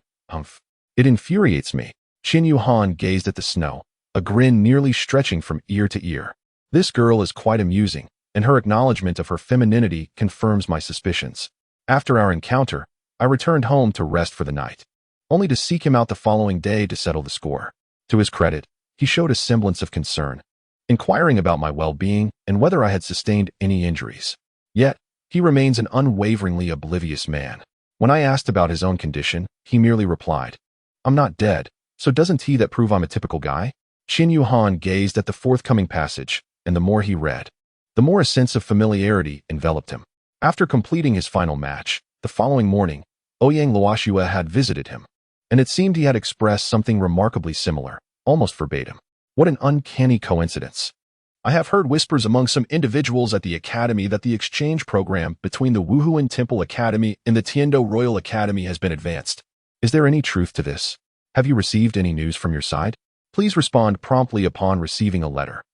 It infuriates me. Qian Yuhan gazed at the snow, a grin nearly stretching from ear to ear. This girl is quite amusing, and her acknowledgement of her femininity confirms my suspicions. After our encounter, I returned home to rest for the night, only to seek him out the following day to settle the score. To his credit, he showed a semblance of concern, inquiring about my well-being and whether I had sustained any injuries. Yet, he remains an unwaveringly oblivious man. When I asked about his own condition, he merely replied, I'm not dead, so doesn't he that prove I'm a typical guy? Qian Yuhan gazed at the forthcoming passage, and the more he read, the more a sense of familiarity enveloped him. After completing his final match, the following morning, Ouyang Luoxue had visited him, and it seemed he had expressed something remarkably similar, almost verbatim. What an uncanny coincidence. I have heard whispers among some individuals at the academy that the exchange program between the Wuhuan Temple Academy and the Tiando Royal Academy has been advanced. Is there any truth to this? Have you received any news from your side? Please respond promptly upon receiving a letter.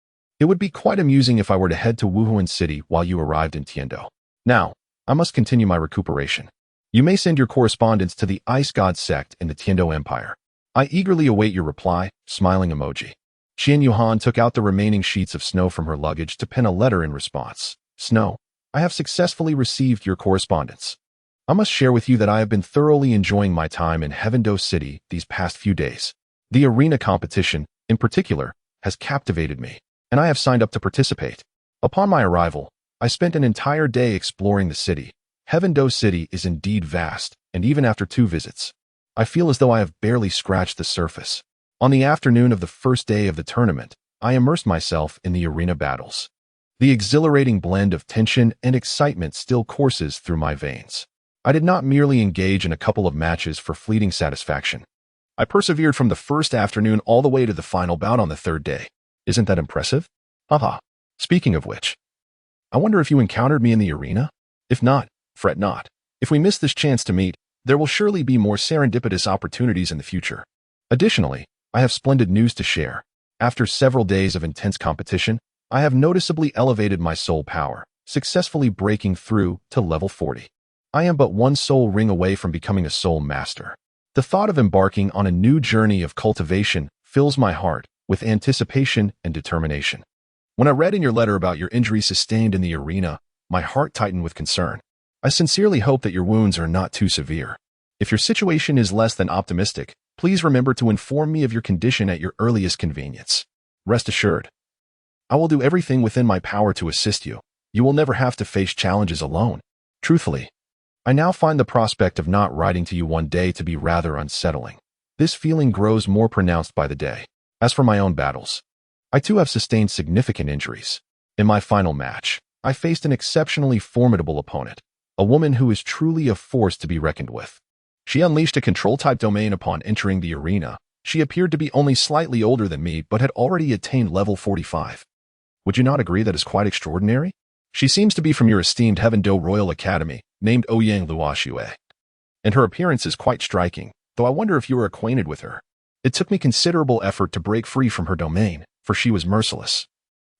It would be quite amusing if I were to head to Wuhuan City while you arrived in Tiando. Now, I must continue my recuperation. You may send your correspondence to the Ice God sect in the Tiando Empire. I eagerly await your reply, smiling emoji. Qian Yuhan took out the remaining sheets of snow from her luggage to pen a letter in response. Snow, I have successfully received your correspondence. I must share with you that I have been thoroughly enjoying my time in Heavendo City these past few days. The arena competition, in particular, has captivated me, and I have signed up to participate. Upon my arrival, I spent an entire day exploring the city. Heavendo City is indeed vast, and even after 2 visits, I feel as though I have barely scratched the surface. On the afternoon of the first day of the tournament, I immersed myself in the arena battles. The exhilarating blend of tension and excitement still courses through my veins. I did not merely engage in a couple of matches for fleeting satisfaction. I persevered from the first afternoon all the way to the final bout on the 3rd day. Isn't that impressive? Speaking of which, I wonder if you encountered me in the arena? If not, fret not. If we miss this chance to meet, there will surely be more serendipitous opportunities in the future. Additionally, I have splendid news to share. After several days of intense competition, I have noticeably elevated my soul power, successfully breaking through to level 40. I am but one soul ring away from becoming a soul master. The thought of embarking on a new journey of cultivation fills my heart with anticipation and determination. When I read in your letter about your injury sustained in the arena, my heart tightened with concern. I sincerely hope that your wounds are not too severe. If your situation is less than optimistic, please remember to inform me of your condition at your earliest convenience. Rest assured, I will do everything within my power to assist you. You will never have to face challenges alone. Truthfully, I now find the prospect of not writing to you one day to be rather unsettling. This feeling grows more pronounced by the day. As for my own battles, I too have sustained significant injuries. In my final match, I faced an exceptionally formidable opponent, a woman who is truly a force to be reckoned with. She unleashed a control-type domain upon entering the arena. She appeared to be only slightly older than me, but had already attained level 45. Would you not agree that is quite extraordinary? She seems to be from your esteemed Heaven Do Royal Academy, named Ouyang Luoxue. And her appearance is quite striking, though I wonder if you are acquainted with her. It took me considerable effort to break free from her domain, for she was merciless,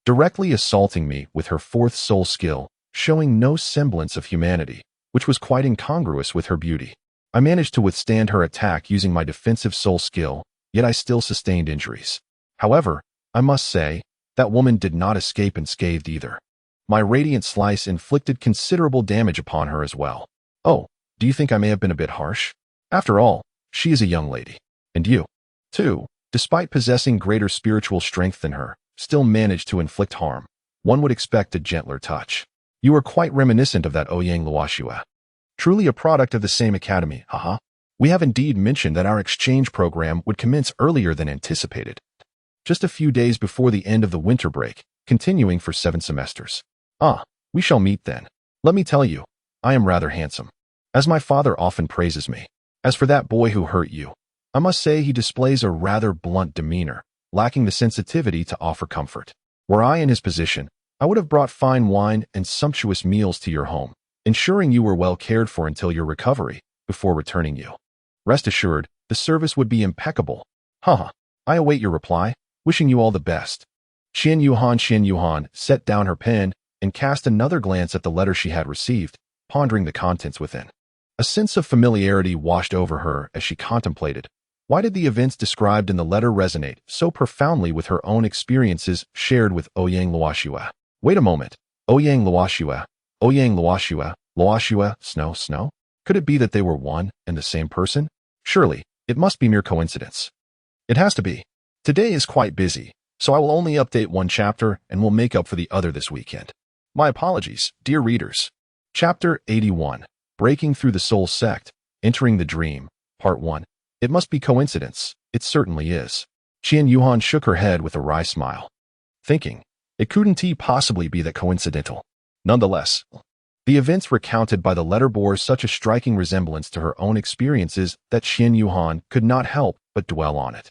directly assaulting me with her fourth soul skill, showing no semblance of humanity, which was quite incongruous with her beauty. I managed to withstand her attack using my defensive soul skill, yet I still sustained injuries. However, I must say, that woman did not escape unscathed either. My radiant slice inflicted considerable damage upon her as well. Oh, do you think I may have been a bit harsh? After all, she is a young lady. And you, too, despite possessing greater spiritual strength than her, still managed to inflict harm. One would expect a gentler touch. You are quite reminiscent of that Ouyang Luoxue. Truly a product of the same academy, haha. We have indeed mentioned that our exchange program would commence earlier than anticipated. Just a few days before the end of the winter break, continuing for 7 semesters. Ah, we shall meet then. Let me tell you, I am rather handsome, as my father often praises me. As for that boy who hurt you, I must say he displays a rather blunt demeanor, lacking the sensitivity to offer comfort. Were I in his position, I would have brought fine wine and sumptuous meals to your home, ensuring you were well cared for until your recovery, before returning you. Rest assured, the service would be impeccable. Haha, I await your reply, wishing you all the best. Qian Yuhan set down her pen and cast another glance at the letter she had received, pondering the contents within. A sense of familiarity washed over her as she contemplated. Why did the events described in the letter resonate so profoundly with her own experiences shared with Ouyang Luoxue? Wait a moment. Ouyang Luoxue, Luoxue, Snow? Could it be that they were one and the same person? Surely, it must be mere coincidence. It has to be. Today is quite busy, so I will only update one chapter and will make up for the other this weekend. My apologies, dear readers. Chapter 81. Breaking Through the Soul Sect, Entering the Dream, Part 1. It must be coincidence. It certainly is. Qian Yuhan shook her head with a wry smile, thinking, it couldn't possibly be that coincidental. Nonetheless, the events recounted by the letter bore such a striking resemblance to her own experiences that Qian Yuhan could not help but dwell on it.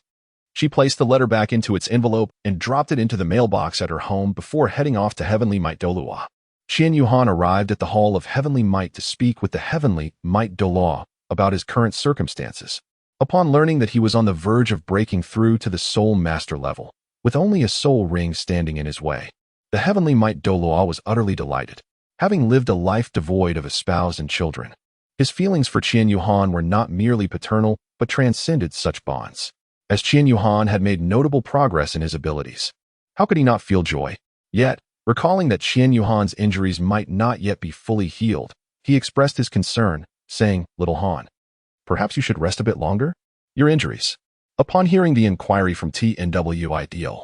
She placed the letter back into its envelope and dropped it into the mailbox at her home before heading off to Heavenly Might Douluo. Qian Yuhan arrived at the Hall of Heavenly Might to speak with the Heavenly Might Douluo about his current circumstances. Upon learning that he was on the verge of breaking through to the Soul Master level, with only a soul ring standing in his way, the Heavenly Might Douluo was utterly delighted. Having lived a life devoid of a spouse and children, his feelings for Qian Yuhan were not merely paternal, but transcended such bonds. As Qian Yuhan had made notable progress in his abilities, how could he not feel joy? Yet, recalling that Qian Yuhan's injuries might not yet be fully healed, he expressed his concern, saying, Little Han, perhaps you should rest a bit longer? Your injuries. Upon hearing the inquiry from TNW Ideal,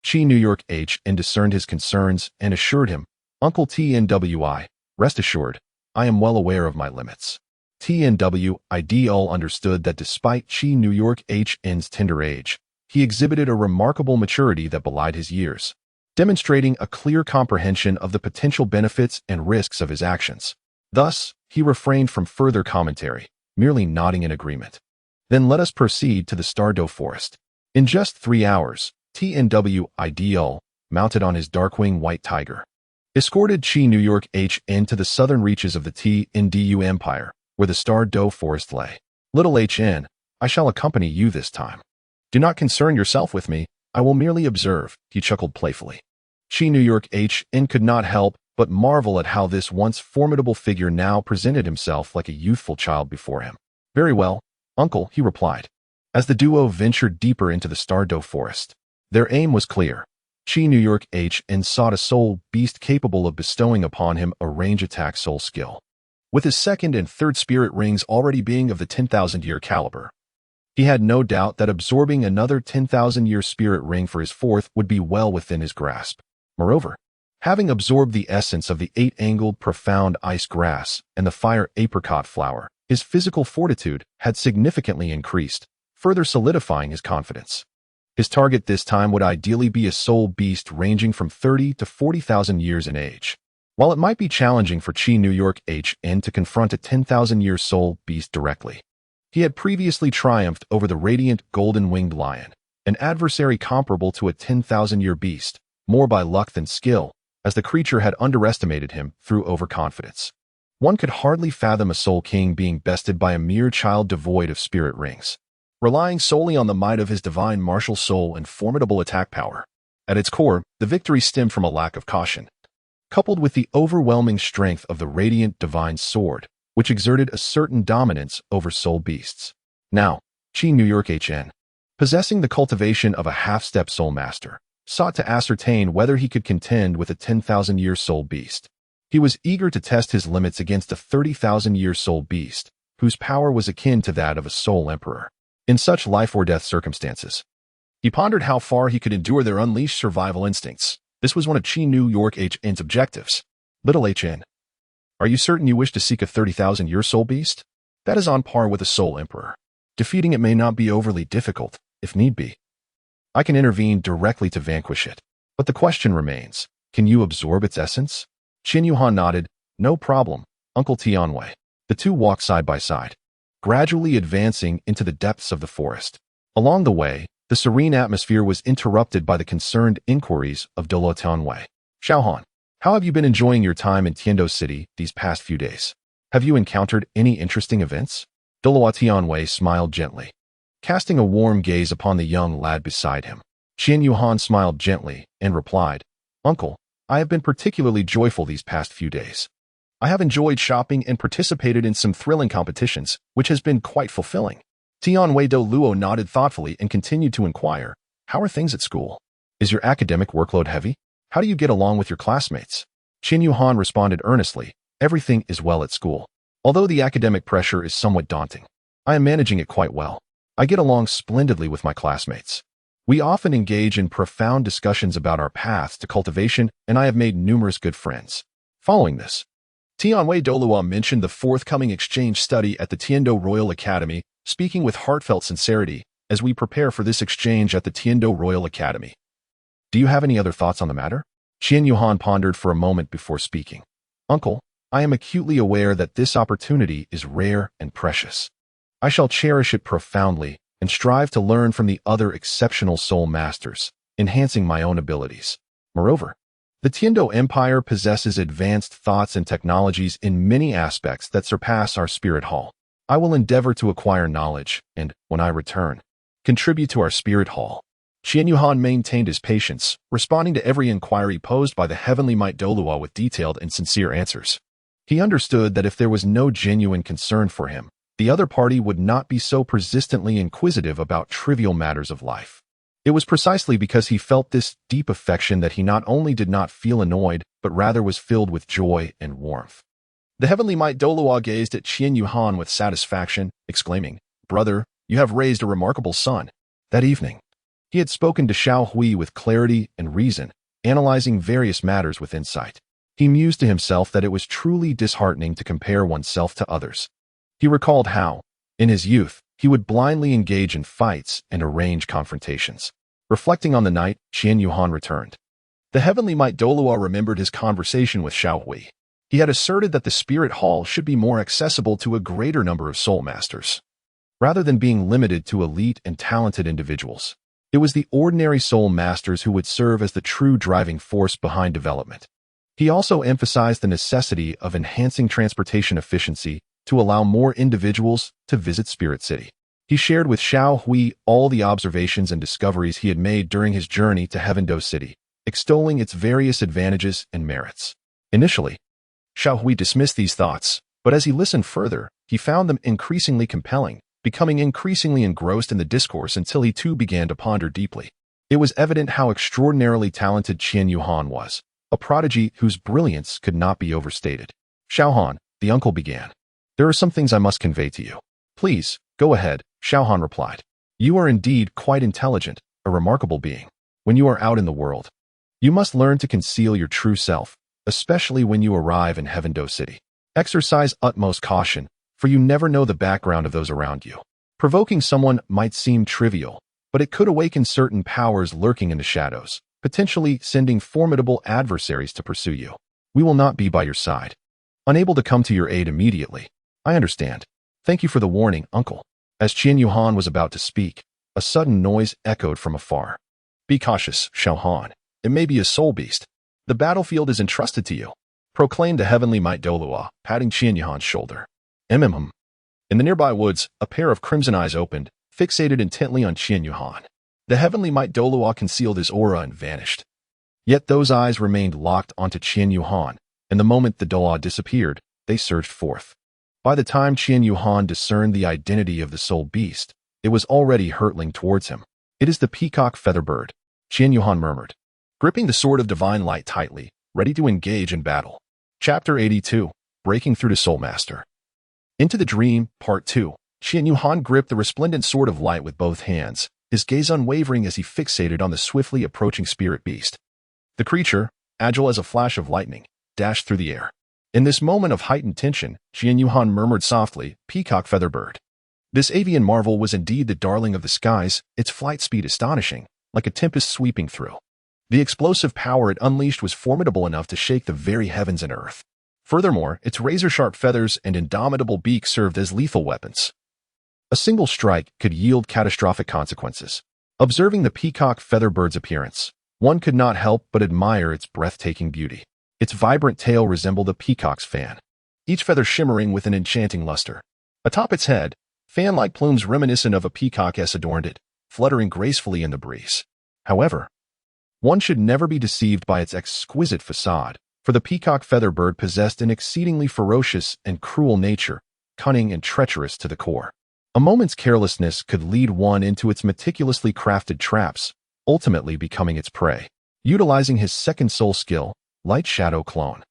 Chi New York HN discerned his concerns and assured him, Uncle TNWI, rest assured, I am well aware of my limits. TNW Ideal understood that despite Chi New York HN's tender age, he exhibited a remarkable maturity that belied his years, demonstrating a clear comprehension of the potential benefits and risks of his actions. Thus, he refrained from further commentary, merely nodding in agreement. Then let us proceed to the Stardow Forest. In just 3 hours, TNW Ideal, mounted on his Darkwing White Tiger, escorted Qi New York HN to the southern reaches of the T-Ndu Empire, where the Star Do Forest lay. Little HN, I shall accompany you this time. Do not concern yourself with me, I will merely observe, he chuckled playfully. Qi New York HN could not help but marvel at how this once formidable figure now presented himself like a youthful child before him. Very well, uncle, he replied. As the duo ventured deeper into the Star Do Forest, their aim was clear. Qi New York HN sought a soul beast capable of bestowing upon him a range attack soul skill. With his second and third spirit rings already being of the 10,000-year caliber, he had no doubt that absorbing another 10,000-year spirit ring for his fourth would be well within his grasp. Moreover, having absorbed the essence of the 8-angled profound ice grass and the fire apricot flower, his physical fortitude had significantly increased, further solidifying his confidence. His target this time would ideally be a soul beast ranging from 30 to 40,000 years in age. While it might be challenging for Qi New York HN to confront a 10,000-year soul beast directly, he had previously triumphed over the radiant golden-winged lion, an adversary comparable to a 10,000-year beast, more by luck than skill, as the creature had underestimated him through overconfidence. One could hardly fathom a soul king being bested by a mere child devoid of spirit rings, relying solely on the might of his divine martial soul and formidable attack power. At its core, the victory stemmed from a lack of caution, coupled with the overwhelming strength of the radiant divine sword, which exerted a certain dominance over soul beasts. Now, Qi New York HN, possessing the cultivation of a half-step soul master, sought to ascertain whether he could contend with a 10,000-year soul beast. He was eager to test his limits against a 30,000-year soul beast, whose power was akin to that of a soul emperor. In such life-or-death circumstances, he pondered how far he could endure their unleashed survival instincts. This was one of Qi New York HN's objectives. Little HN, are you certain you wish to seek a 30,000-year soul beast? That is on par with a soul emperor. Defeating it may not be overly difficult, if need be. I can intervene directly to vanquish it. But the question remains, can you absorb its essence? Qin Yuhan nodded. No problem, Uncle Tianwei. The two walked side by side, gradually advancing into the depths of the forest. Along the way, the serene atmosphere was interrupted by the concerned inquiries of Douluo Tianwei. Xiaohan, how have you been enjoying your time in Tiando City these past few days? Have you encountered any interesting events? Douluo Tianwei smiled gently, casting a warm gaze upon the young lad beside him. Qin Yuhan smiled gently and replied, Uncle, I have been particularly joyful these past few days. I have enjoyed shopping and participated in some thrilling competitions, which has been quite fulfilling. Tianwei Douluo nodded thoughtfully and continued to inquire, how are things at school? Is your academic workload heavy? How do you get along with your classmates? Qin Yuhan responded earnestly, everything is well at school. Although the academic pressure is somewhat daunting, I am managing it quite well. I get along splendidly with my classmates. We often engage in profound discussions about our paths to cultivation, and I have made numerous good friends. Following this, Tianwei Douluo mentioned the forthcoming exchange study at the Tiando Royal Academy, speaking with heartfelt sincerity as we prepare for this exchange at the Tiando Royal Academy. Do you have any other thoughts on the matter? Qin Yuhan pondered for a moment before speaking. Uncle, I am acutely aware that this opportunity is rare and precious. I shall cherish it profoundly and strive to learn from the other exceptional soul masters, enhancing my own abilities. Moreover, the Tiando Empire possesses advanced thoughts and technologies in many aspects that surpass our spirit hall. I will endeavor to acquire knowledge and, when I return, contribute to our spirit hall. Qin Yuhan maintained his patience, responding to every inquiry posed by the heavenly might Douluo with detailed and sincere answers. He understood that if there was no genuine concern for him, the other party would not be so persistently inquisitive about trivial matters of life. It was precisely because he felt this deep affection that he not only did not feel annoyed, but rather was filled with joy and warmth. The heavenly might Douluo gazed at Qin Yuhan with satisfaction, exclaiming, Brother, you have raised a remarkable son. That evening, he had spoken to Xiao Hui with clarity and reason, analyzing various matters with insight. He mused to himself that it was truly disheartening to compare oneself to others. He recalled how, in his youth, he would blindly engage in fights and arrange confrontations. Reflecting on the night, Qin Yuhan returned. The heavenly might Douluo remembered his conversation with Xiao Hui. He had asserted that the spirit hall should be more accessible to a greater number of soul masters, rather than being limited to elite and talented individuals. It was the ordinary soul masters who would serve as the true driving force behind development. He also emphasized the necessity of enhancing transportation efficiency to allow more individuals to visit Spirit City. He shared with Xiao Hui all the observations and discoveries he had made during his journey to Heavendo City, extolling its various advantages and merits. Initially, Xiao Hui dismissed these thoughts, but as he listened further, he found them increasingly compelling, becoming increasingly engrossed in the discourse until he too began to ponder deeply. It was evident how extraordinarily talented Qian Yuhan was, a prodigy whose brilliance could not be overstated. Xiao Han, the uncle began. There are some things I must convey to you. Please, go ahead, Xiao Han replied. You are indeed quite intelligent, a remarkable being. When you are out in the world, you must learn to conceal your true self, especially when you arrive in Heavendo City. Exercise utmost caution, for you never know the background of those around you. Provoking someone might seem trivial, but it could awaken certain powers lurking in the shadows, potentially sending formidable adversaries to pursue you. We will not be by your side. Unable to come to your aid immediately. I understand. Thank you for the warning, uncle. As Qian Yuhan was about to speak, a sudden noise echoed from afar. Be cautious, Xiao Han. It may be a soul beast. The battlefield is entrusted to you, proclaimed the heavenly might Douluo, patting Qian Yuhan's shoulder. In the nearby woods, a pair of crimson eyes opened, fixated intently on Qian Yuhan. The heavenly might Douluo concealed his aura and vanished. Yet those eyes remained locked onto Qian Yuhan, and the moment the Douluo disappeared, they surged forth. By the time Qian Yuhan discerned the identity of the soul beast, it was already hurtling towards him. It is the peacock feather bird, Qian Yuhan murmured, gripping the sword of divine light tightly, ready to engage in battle. Chapter 82, Breaking Through to Soul Master. Into the Dream, Part 2. Qian Yuhan gripped the resplendent sword of light with both hands, his gaze unwavering as he fixated on the swiftly approaching spirit beast. The creature, agile as a flash of lightning, dashed through the air. In this moment of heightened tension, Qian Yuhan murmured softly, Peacock feather bird. This avian marvel was indeed the darling of the skies, its flight speed astonishing, like a tempest sweeping through. The explosive power it unleashed was formidable enough to shake the very heavens and earth. Furthermore, its razor-sharp feathers and indomitable beak served as lethal weapons. A single strike could yield catastrophic consequences. Observing the peacock feather bird's appearance, one could not help but admire its breathtaking beauty. Its vibrant tail resembled a peacock's fan, each feather shimmering with an enchanting luster. Atop its head, fan-like plumes reminiscent of a peacockess adorned it, fluttering gracefully in the breeze. However, one should never be deceived by its exquisite facade, for the peacock feather bird possessed an exceedingly ferocious and cruel nature, cunning and treacherous to the core. A moment's carelessness could lead one into its meticulously crafted traps, ultimately becoming its prey. Utilizing his second soul skill, Light Shadow Clone.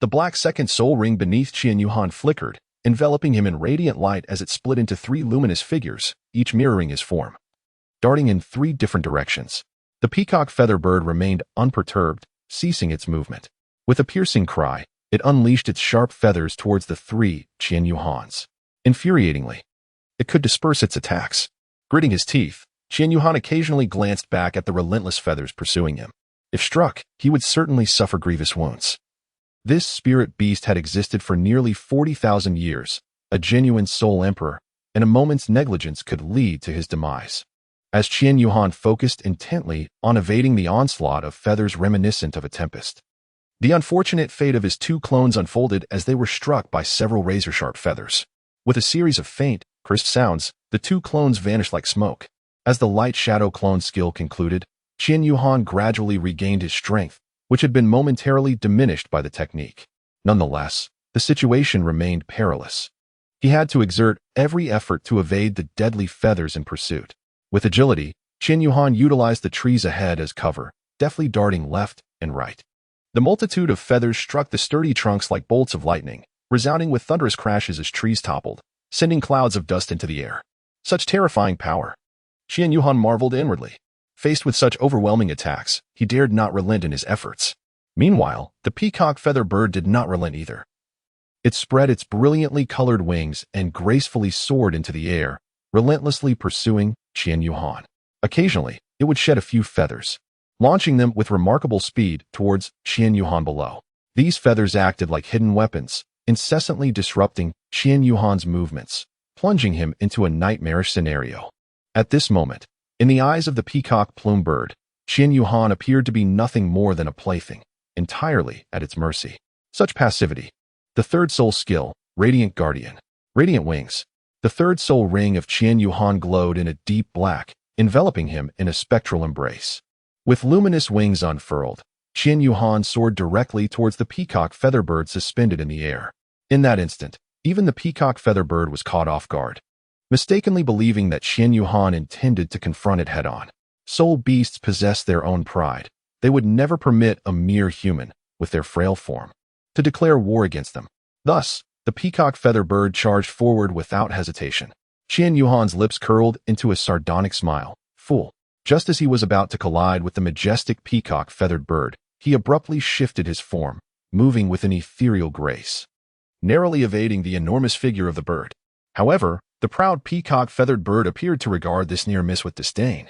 The black second soul ring beneath Qian Yuhan flickered, enveloping him in radiant light as it split into 3 luminous figures, each mirroring his form. Darting in 3 different directions, the peacock feather bird remained unperturbed, ceasing its movement. With a piercing cry, it unleashed its sharp feathers towards the 3 Qian Yuhans. Infuriatingly, it could disperse its attacks. Gritting his teeth, Qian Yuhan occasionally glanced back at the relentless feathers pursuing him. If struck, he would certainly suffer grievous wounds. This spirit beast had existed for nearly 40,000 years, a genuine soul emperor, and a moment's negligence could lead to his demise. As Qian Yuhan focused intently on evading the onslaught of feathers reminiscent of a tempest, the unfortunate fate of his 2 clones unfolded as they were struck by several razor-sharp feathers. With a series of faint, crisp sounds, the 2 clones vanished like smoke. As the Light Shadow Clone skill concluded, Qian Yuhan gradually regained his strength, which had been momentarily diminished by the technique. Nonetheless, the situation remained perilous. He had to exert every effort to evade the deadly feathers in pursuit. With agility, Qian Yuhan utilized the trees ahead as cover, deftly darting left and right. The multitude of feathers struck the sturdy trunks like bolts of lightning, resounding with thunderous crashes as trees toppled, sending clouds of dust into the air. Such terrifying power! Qian Yuhan marveled inwardly. Faced with such overwhelming attacks, he dared not relent in his efforts. Meanwhile, the peacock feather bird did not relent either. It spread its brilliantly colored wings and gracefully soared into the air, relentlessly pursuing Qian Yuhan. Occasionally, it would shed a few feathers, launching them with remarkable speed towards Qian Yuhan below. These feathers acted like hidden weapons, incessantly disrupting Qian Yuhan's movements, plunging him into a nightmarish scenario. At this moment, in the eyes of the peacock plume bird, Qian Yuhan appeared to be nothing more than a plaything. entirely at its mercy. Such passivity. The third soul skill, Radiant Guardian. Radiant Wings. The third soul ring of Qian Yuhan glowed in a deep black, enveloping him in a spectral embrace. With luminous wings unfurled, Qian Yuhan soared directly towards the peacock featherbird suspended in the air. In that instant, even the peacock featherbird was caught off guard, mistakenly believing that Qian Yuhan intended to confront it head-on. Soul beasts possess their own pride. They would never permit a mere human, with their frail form, to declare war against them. Thus, the peacock featherbird charged forward without hesitation. Qian Yuhan's lips curled into a sardonic smile. Fool. Just as he was about to collide with the majestic peacock feathered bird, he abruptly shifted his form, moving with an ethereal grace, narrowly evading the enormous figure of the bird. However, the proud peacock feathered bird appeared to regard this near miss with disdain,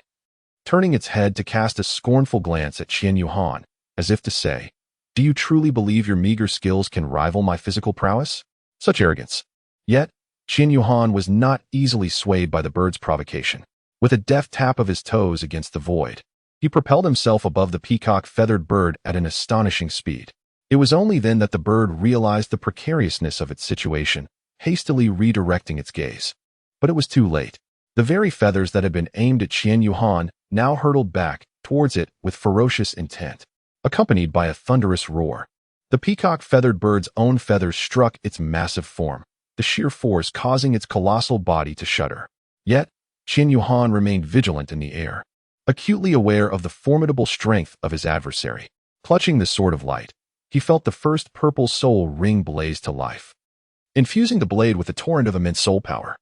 turning its head to cast a scornful glance at Qian Yuhan, as if to say, "Do you truly believe your meager skills can rival my physical prowess?" Such arrogance. Yet, Qian Yuhan was not easily swayed by the bird's provocation. With a deft tap of his toes against the void, he propelled himself above the peacock feathered bird at an astonishing speed. It was only then that the bird realized the precariousness of its situation, hastily redirecting its gaze. But it was too late. The very feathers that had been aimed at Qian Yuhan now hurtled back towards it with ferocious intent, accompanied by a thunderous roar. The peacock feathered bird's own feathers struck its massive form, the sheer force causing its colossal body to shudder. Yet, Qian Yuhan remained vigilant in the air, acutely aware of the formidable strength of his adversary. Clutching the sword of light, he felt the first purple soul ring blaze to life, infusing the blade with a torrent of immense soul power.